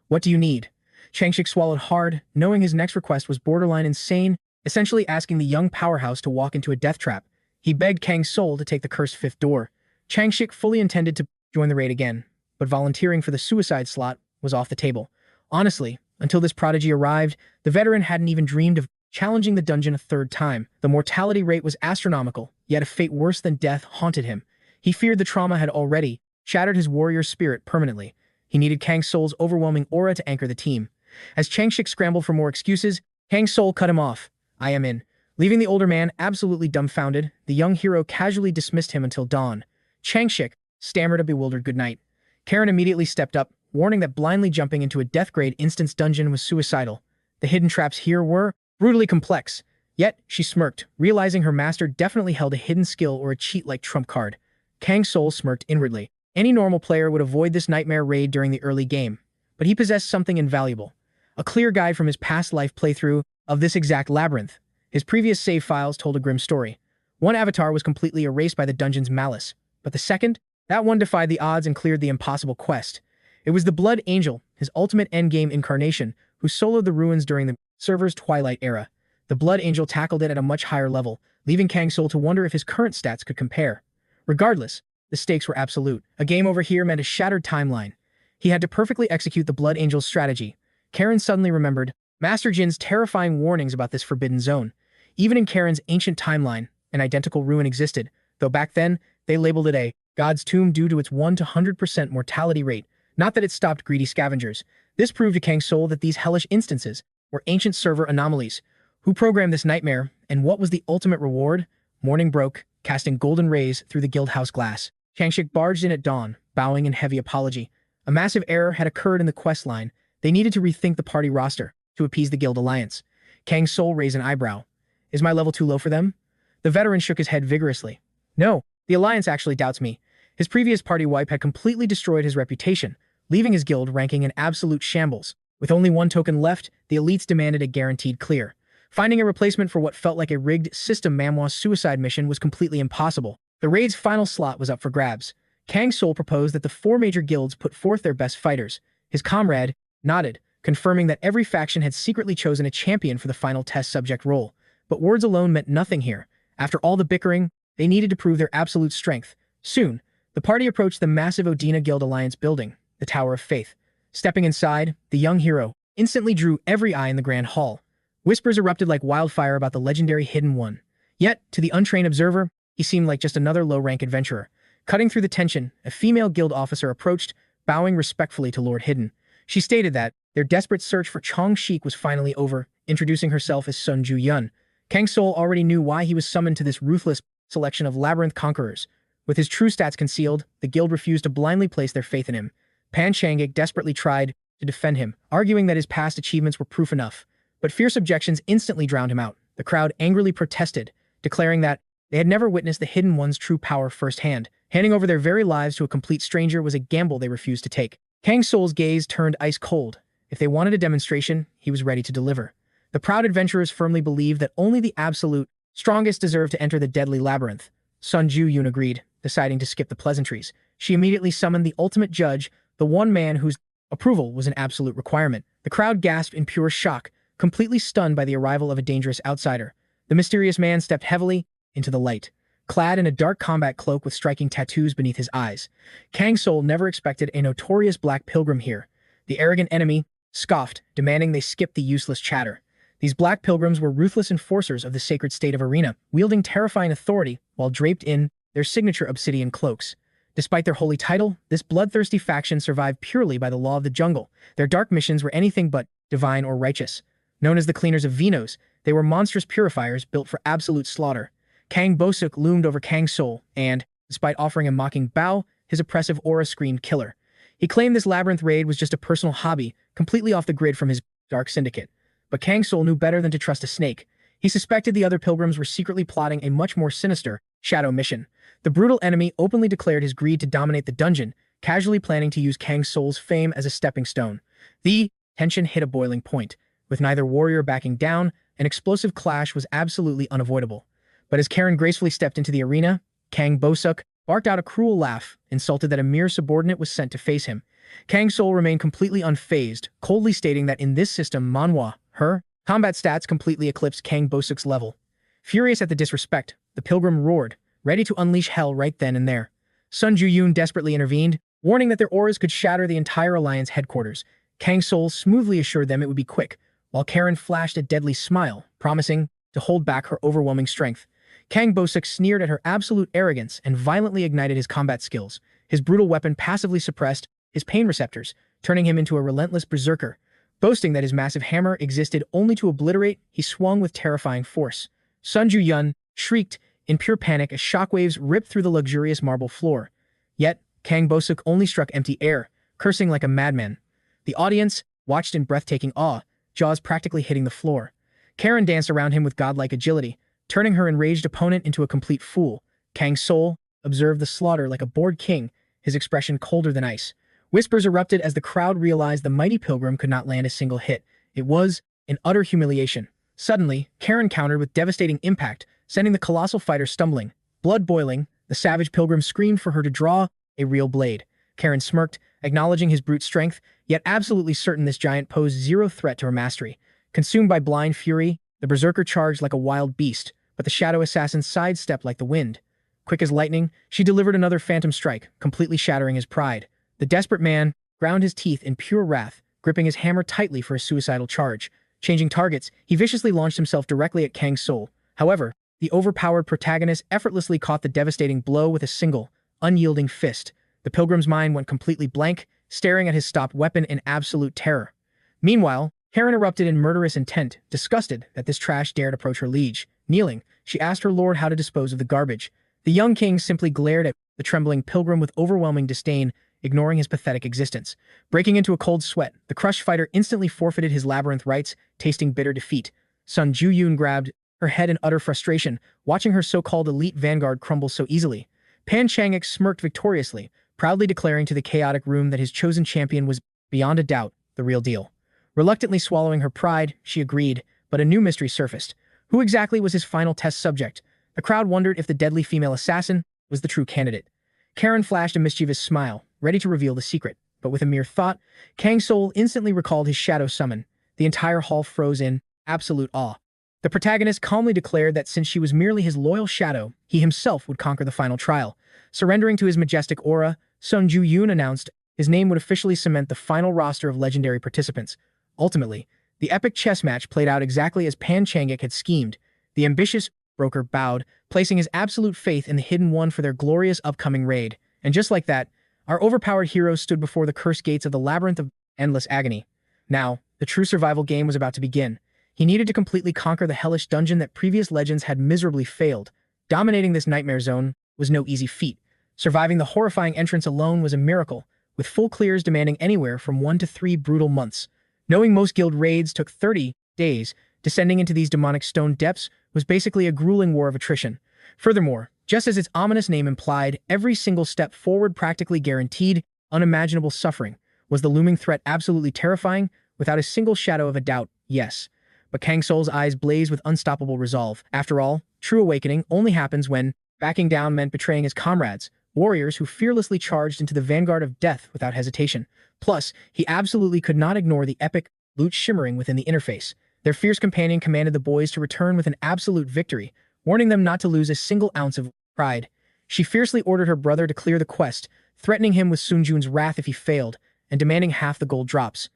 What do you need? Kang-Soul swallowed hard, knowing his next request was borderline insane, essentially asking the young powerhouse to walk into a death trap. He begged Kang Soul to take the cursed 5th door. Kang-Soul fully intended to join the raid again, but volunteering for the suicide slot was off the table. Honestly, until this prodigy arrived, the veteran hadn't even dreamed of challenging the dungeon a 3rd time. The mortality rate was astronomical, yet a fate worse than death haunted him. He feared the trauma had already shattered his warrior's spirit permanently. He needed Kang Soul's overwhelming aura to anchor the team. As Kang-Soul scrambled for more excuses, Kang Soul cut him off. I am in. Leaving the older man absolutely dumbfounded, the young hero casually dismissed him until dawn. Kang-Soul stammered a bewildered goodnight. Karen immediately stepped up, warning that blindly jumping into a death-grade instance dungeon was suicidal. The hidden traps here were brutally complex. Yet, she smirked, realizing her master definitely held a hidden skill or a cheat-like trump card. Kang Soul smirked inwardly. Any normal player would avoid this nightmare raid during the early game, but he possessed something invaluable. A clear guide from his past life playthrough of this exact labyrinth. His previous save files told a grim story. One avatar was completely erased by the dungeon's malice, but the second, that one defied the odds and cleared the impossible quest. It was the Blood Angel, his ultimate endgame incarnation, who soloed the ruins during the server's twilight era. The Blood Angel tackled it at a much higher level, leaving Kang Soul to wonder if his current stats could compare. Regardless, the stakes were absolute. A game over here meant a shattered timeline. He had to perfectly execute the Blood Angel's strategy. Karen suddenly remembered Master Jin's terrifying warnings about this forbidden zone. Even in Karen's ancient timeline, an identical ruin existed, though back then, they labeled it a God's Tomb due to its 100% mortality rate. Not that it stopped greedy scavengers. This proved to Kang Soul that these hellish instances were ancient server anomalies. Who programmed this nightmare, and what was the ultimate reward? Morning broke, casting golden rays through the guildhouse glass. Kang-Soul barged in at dawn, bowing in heavy apology. A massive error had occurred in the quest line. They needed to rethink the party roster to appease the guild alliance. Kang Soul raised an eyebrow. Is my level too low for them? The veteran shook his head vigorously. No, the alliance actually doubts me. His previous party wipe had completely destroyed his reputation, leaving his guild ranking in absolute shambles. With only one token left, the elites demanded a guaranteed clear. Finding a replacement for what felt like a rigged system Manhwa's suicide mission was completely impossible. The raid's final slot was up for grabs. Kang Soul proposed that the 4 major guilds put forth their best fighters. His comrade nodded, confirming that every faction had secretly chosen a champion for the final test subject role. But words alone meant nothing here. After all the bickering, they needed to prove their absolute strength. Soon, the party approached the massive Odina Guild Alliance building, the Tower of Faith. Stepping inside, the young hero instantly drew every eye in the grand hall. Whispers erupted like wildfire about the legendary Hidden One. Yet, to the untrained observer, he seemed like just another low-rank adventurer. Cutting through the tension, a female guild officer approached, bowing respectfully to Lord Hidden. She stated that their desperate search for Chong-Shik was finally over, introducing herself as Sun Ju-Yun. Kang Soul already knew why he was summoned to this ruthless selection of labyrinth conquerors. With his true stats concealed, the guild refused to blindly place their faith in him. Pan Changik desperately tried to defend him, arguing that his past achievements were proof enough. But fierce objections instantly drowned him out. The crowd angrily protested, declaring that they had never witnessed the Hidden One's true power firsthand. Handing over their very lives to a complete stranger was a gamble they refused to take. Kang Soul's gaze turned ice cold. If they wanted a demonstration, he was ready to deliver. The proud adventurers firmly believed that only the absolute strongest deserved to enter the deadly labyrinth. Sun Ju-yoon agreed, deciding to skip the pleasantries. She immediately summoned the ultimate judge, the one man whose approval was an absolute requirement. The crowd gasped in pure shock, completely stunned by the arrival of a dangerous outsider. The mysterious man stepped heavily into the light, clad in a dark combat cloak with striking tattoos beneath his eyes. Kang Soul never expected a notorious black pilgrim here. The arrogant enemy scoffed, demanding they skip the useless chatter. These black pilgrims were ruthless enforcers of the sacred state of Arena, wielding terrifying authority while draped in their signature obsidian cloaks. Despite their holy title, this bloodthirsty faction survived purely by the law of the jungle. Their dark missions were anything but divine or righteous. Known as the Cleaners of Venos, they were monstrous purifiers built for absolute slaughter. Kang Bosuk loomed over Kang Soul, and, despite offering a mocking bow, his oppressive aura screamed killer. He claimed this labyrinth raid was just a personal hobby, completely off the grid from his dark syndicate. But Kang Soul knew better than to trust a snake. He suspected the other pilgrims were secretly plotting a much more sinister, shadow mission. The brutal enemy openly declared his greed to dominate the dungeon, casually planning to use Kang Soul's fame as a stepping stone. The tension hit a boiling point. With neither warrior backing down, an explosive clash was absolutely unavoidable. But as Karen gracefully stepped into the arena, Kang Bosuk barked out a cruel laugh, insulted that a mere subordinate was sent to face him. Kang Soul remained completely unfazed, coldly stating that in this system, Manhwa, her combat stats completely eclipsed Kang Bosuk's level. Furious at the disrespect, the pilgrim roared, ready to unleash hell right then and there. Sun Ju-yoon desperately intervened, warning that their auras could shatter the entire Alliance headquarters. Kang Soul smoothly assured them it would be quick, while Karen flashed a deadly smile, promising to hold back her overwhelming strength. Kang Bosuk sneered at her absolute arrogance and violently ignited his combat skills. His brutal weapon passively suppressed his pain receptors, turning him into a relentless berserker. Boasting that his massive hammer existed only to obliterate, he swung with terrifying force. Sun Ju-yoon shrieked in pure panic as shockwaves ripped through the luxurious marble floor. Yet, Kang Bosuk only struck empty air, cursing like a madman. The audience watched in breathtaking awe, jaws practically hitting the floor. Karen danced around him with godlike agility, turning her enraged opponent into a complete fool. Kang Soul observed the slaughter like a bored king, his expression colder than ice. Whispers erupted as the crowd realized the mighty pilgrim could not land a single hit. It was an utter humiliation. Suddenly, Karen countered with devastating impact, sending the colossal fighter stumbling. Blood boiling, the savage pilgrim screamed for her to draw a real blade. Karen smirked, acknowledging his brute strength, yet absolutely certain this giant posed zero threat to her mastery. Consumed by blind fury, the berserker charged like a wild beast, but the shadow assassin sidestepped like the wind. Quick as lightning, she delivered another phantom strike, completely shattering his pride. The desperate man ground his teeth in pure wrath, gripping his hammer tightly for a suicidal charge. Changing targets, he viciously launched himself directly at Kang Soul. However, the overpowered protagonist effortlessly caught the devastating blow with a single, unyielding fist. The pilgrim's mind went completely blank, staring at his stopped weapon in absolute terror. Meanwhile, Karen erupted in murderous intent, disgusted that this trash dared approach her liege. Kneeling, she asked her lord how to dispose of the garbage. The young king simply glared at the trembling pilgrim with overwhelming disdain, ignoring his pathetic existence. Breaking into a cold sweat, the crushed fighter instantly forfeited his labyrinth rights, tasting bitter defeat. Sun Ju-yoon grabbed her head in utter frustration, watching her so-called elite vanguard crumble so easily. Pan Chang'ik smirked victoriously, proudly declaring to the chaotic room that his chosen champion was, beyond a doubt, the real deal. Reluctantly swallowing her pride, she agreed, but a new mystery surfaced. Who exactly was his final test subject? The crowd wondered if the deadly female assassin was the true candidate. Karen flashed a mischievous smile, ready to reveal the secret, but with a mere thought, Kang Soul instantly recalled his shadow summon. The entire hall froze in absolute awe. The protagonist calmly declared that since she was merely his loyal shadow, he himself would conquer the final trial. Surrendering to his majestic aura, Sun Ju-yoon announced his name would officially cement the final roster of legendary participants. Ultimately, the epic chess match played out exactly as Pan Chang'ik had schemed. The ambitious broker bowed, placing his absolute faith in the Hidden One for their glorious upcoming raid. And just like that, our overpowered heroes stood before the cursed gates of the labyrinth of endless agony. Now, the true survival game was about to begin. He needed to completely conquer the hellish dungeon that previous legends had miserably failed. Dominating this nightmare zone was no easy feat. Surviving the horrifying entrance alone was a miracle, with full clears demanding anywhere from 1 to 3 brutal months. Knowing most guild raids took 30 days, descending into these demonic stone depths was basically a grueling war of attrition. Furthermore, just as its ominous name implied, every single step forward practically guaranteed unimaginable suffering. Was the looming threat absolutely terrifying? Without a single shadow of a doubt, yes. but Kang Soul's eyes blazed with unstoppable resolve. After all, true awakening only happens when backing down meant betraying his comrades, warriors who fearlessly charged into the vanguard of death without hesitation. Plus, he absolutely could not ignore the epic loot shimmering within the interface. Their fierce companion commanded the boys to return with an absolute victory, warning them not to lose a single ounce of pride. She fiercely ordered her brother to clear the quest, threatening him with Sun Jun's wrath if he failed, and demanding half the gold drops.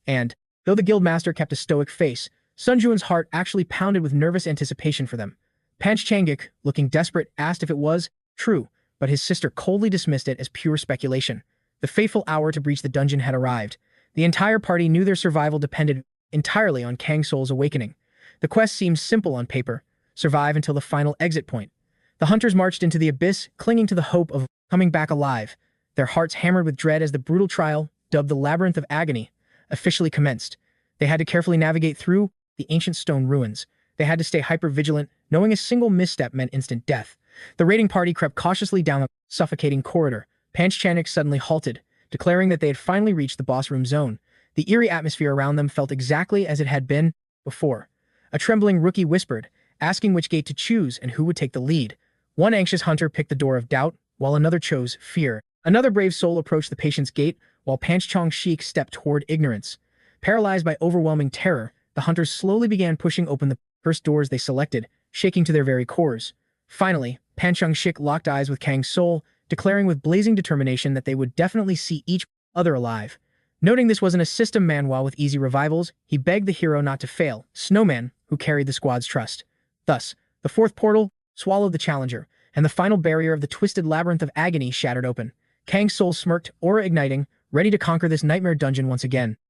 And, though the guildmaster kept a stoic face, Sun Jun's heart actually pounded with nervous anticipation for them. Panch Changik, looking desperate, asked if it was true, but his sister coldly dismissed it as pure speculation. The fateful hour to breach the dungeon had arrived. The entire party knew their survival depended entirely on Kang Soul's awakening. The quest seemed simple on paper: survive until the final exit point. The hunters marched into the abyss, clinging to the hope of coming back alive, their hearts hammered with dread as the brutal trial, dubbed the Labyrinth of Agony, officially commenced. They had to carefully navigate through the ancient stone ruins. They had to stay hyper-vigilant, knowing a single misstep meant instant death. The raiding party crept cautiously down a suffocating corridor. Panch Changik suddenly halted, declaring that they had finally reached the boss room zone. The eerie atmosphere around them felt exactly as it had been before. A trembling rookie whispered, asking which gate to choose and who would take the lead. One anxious hunter picked the door of doubt, while another chose fear. Another brave soul approached the patient's gate, while Panch Changik stepped toward ignorance. Paralyzed by overwhelming terror, the hunters slowly began pushing open the first doors they selected, shaking to their very cores. Finally, Panch Changik locked eyes with Kang Soul, declaring with blazing determination that they would definitely see each other alive. Noting this wasn't a system manhwa with easy revivals, he begged the hero not to fail, Snowman, who carried the squad's trust. Thus, the fourth portal swallowed the challenger, and the final barrier of the twisted labyrinth of agony shattered open. Kang Soul smirked, aura igniting, ready to conquer this nightmare dungeon once again.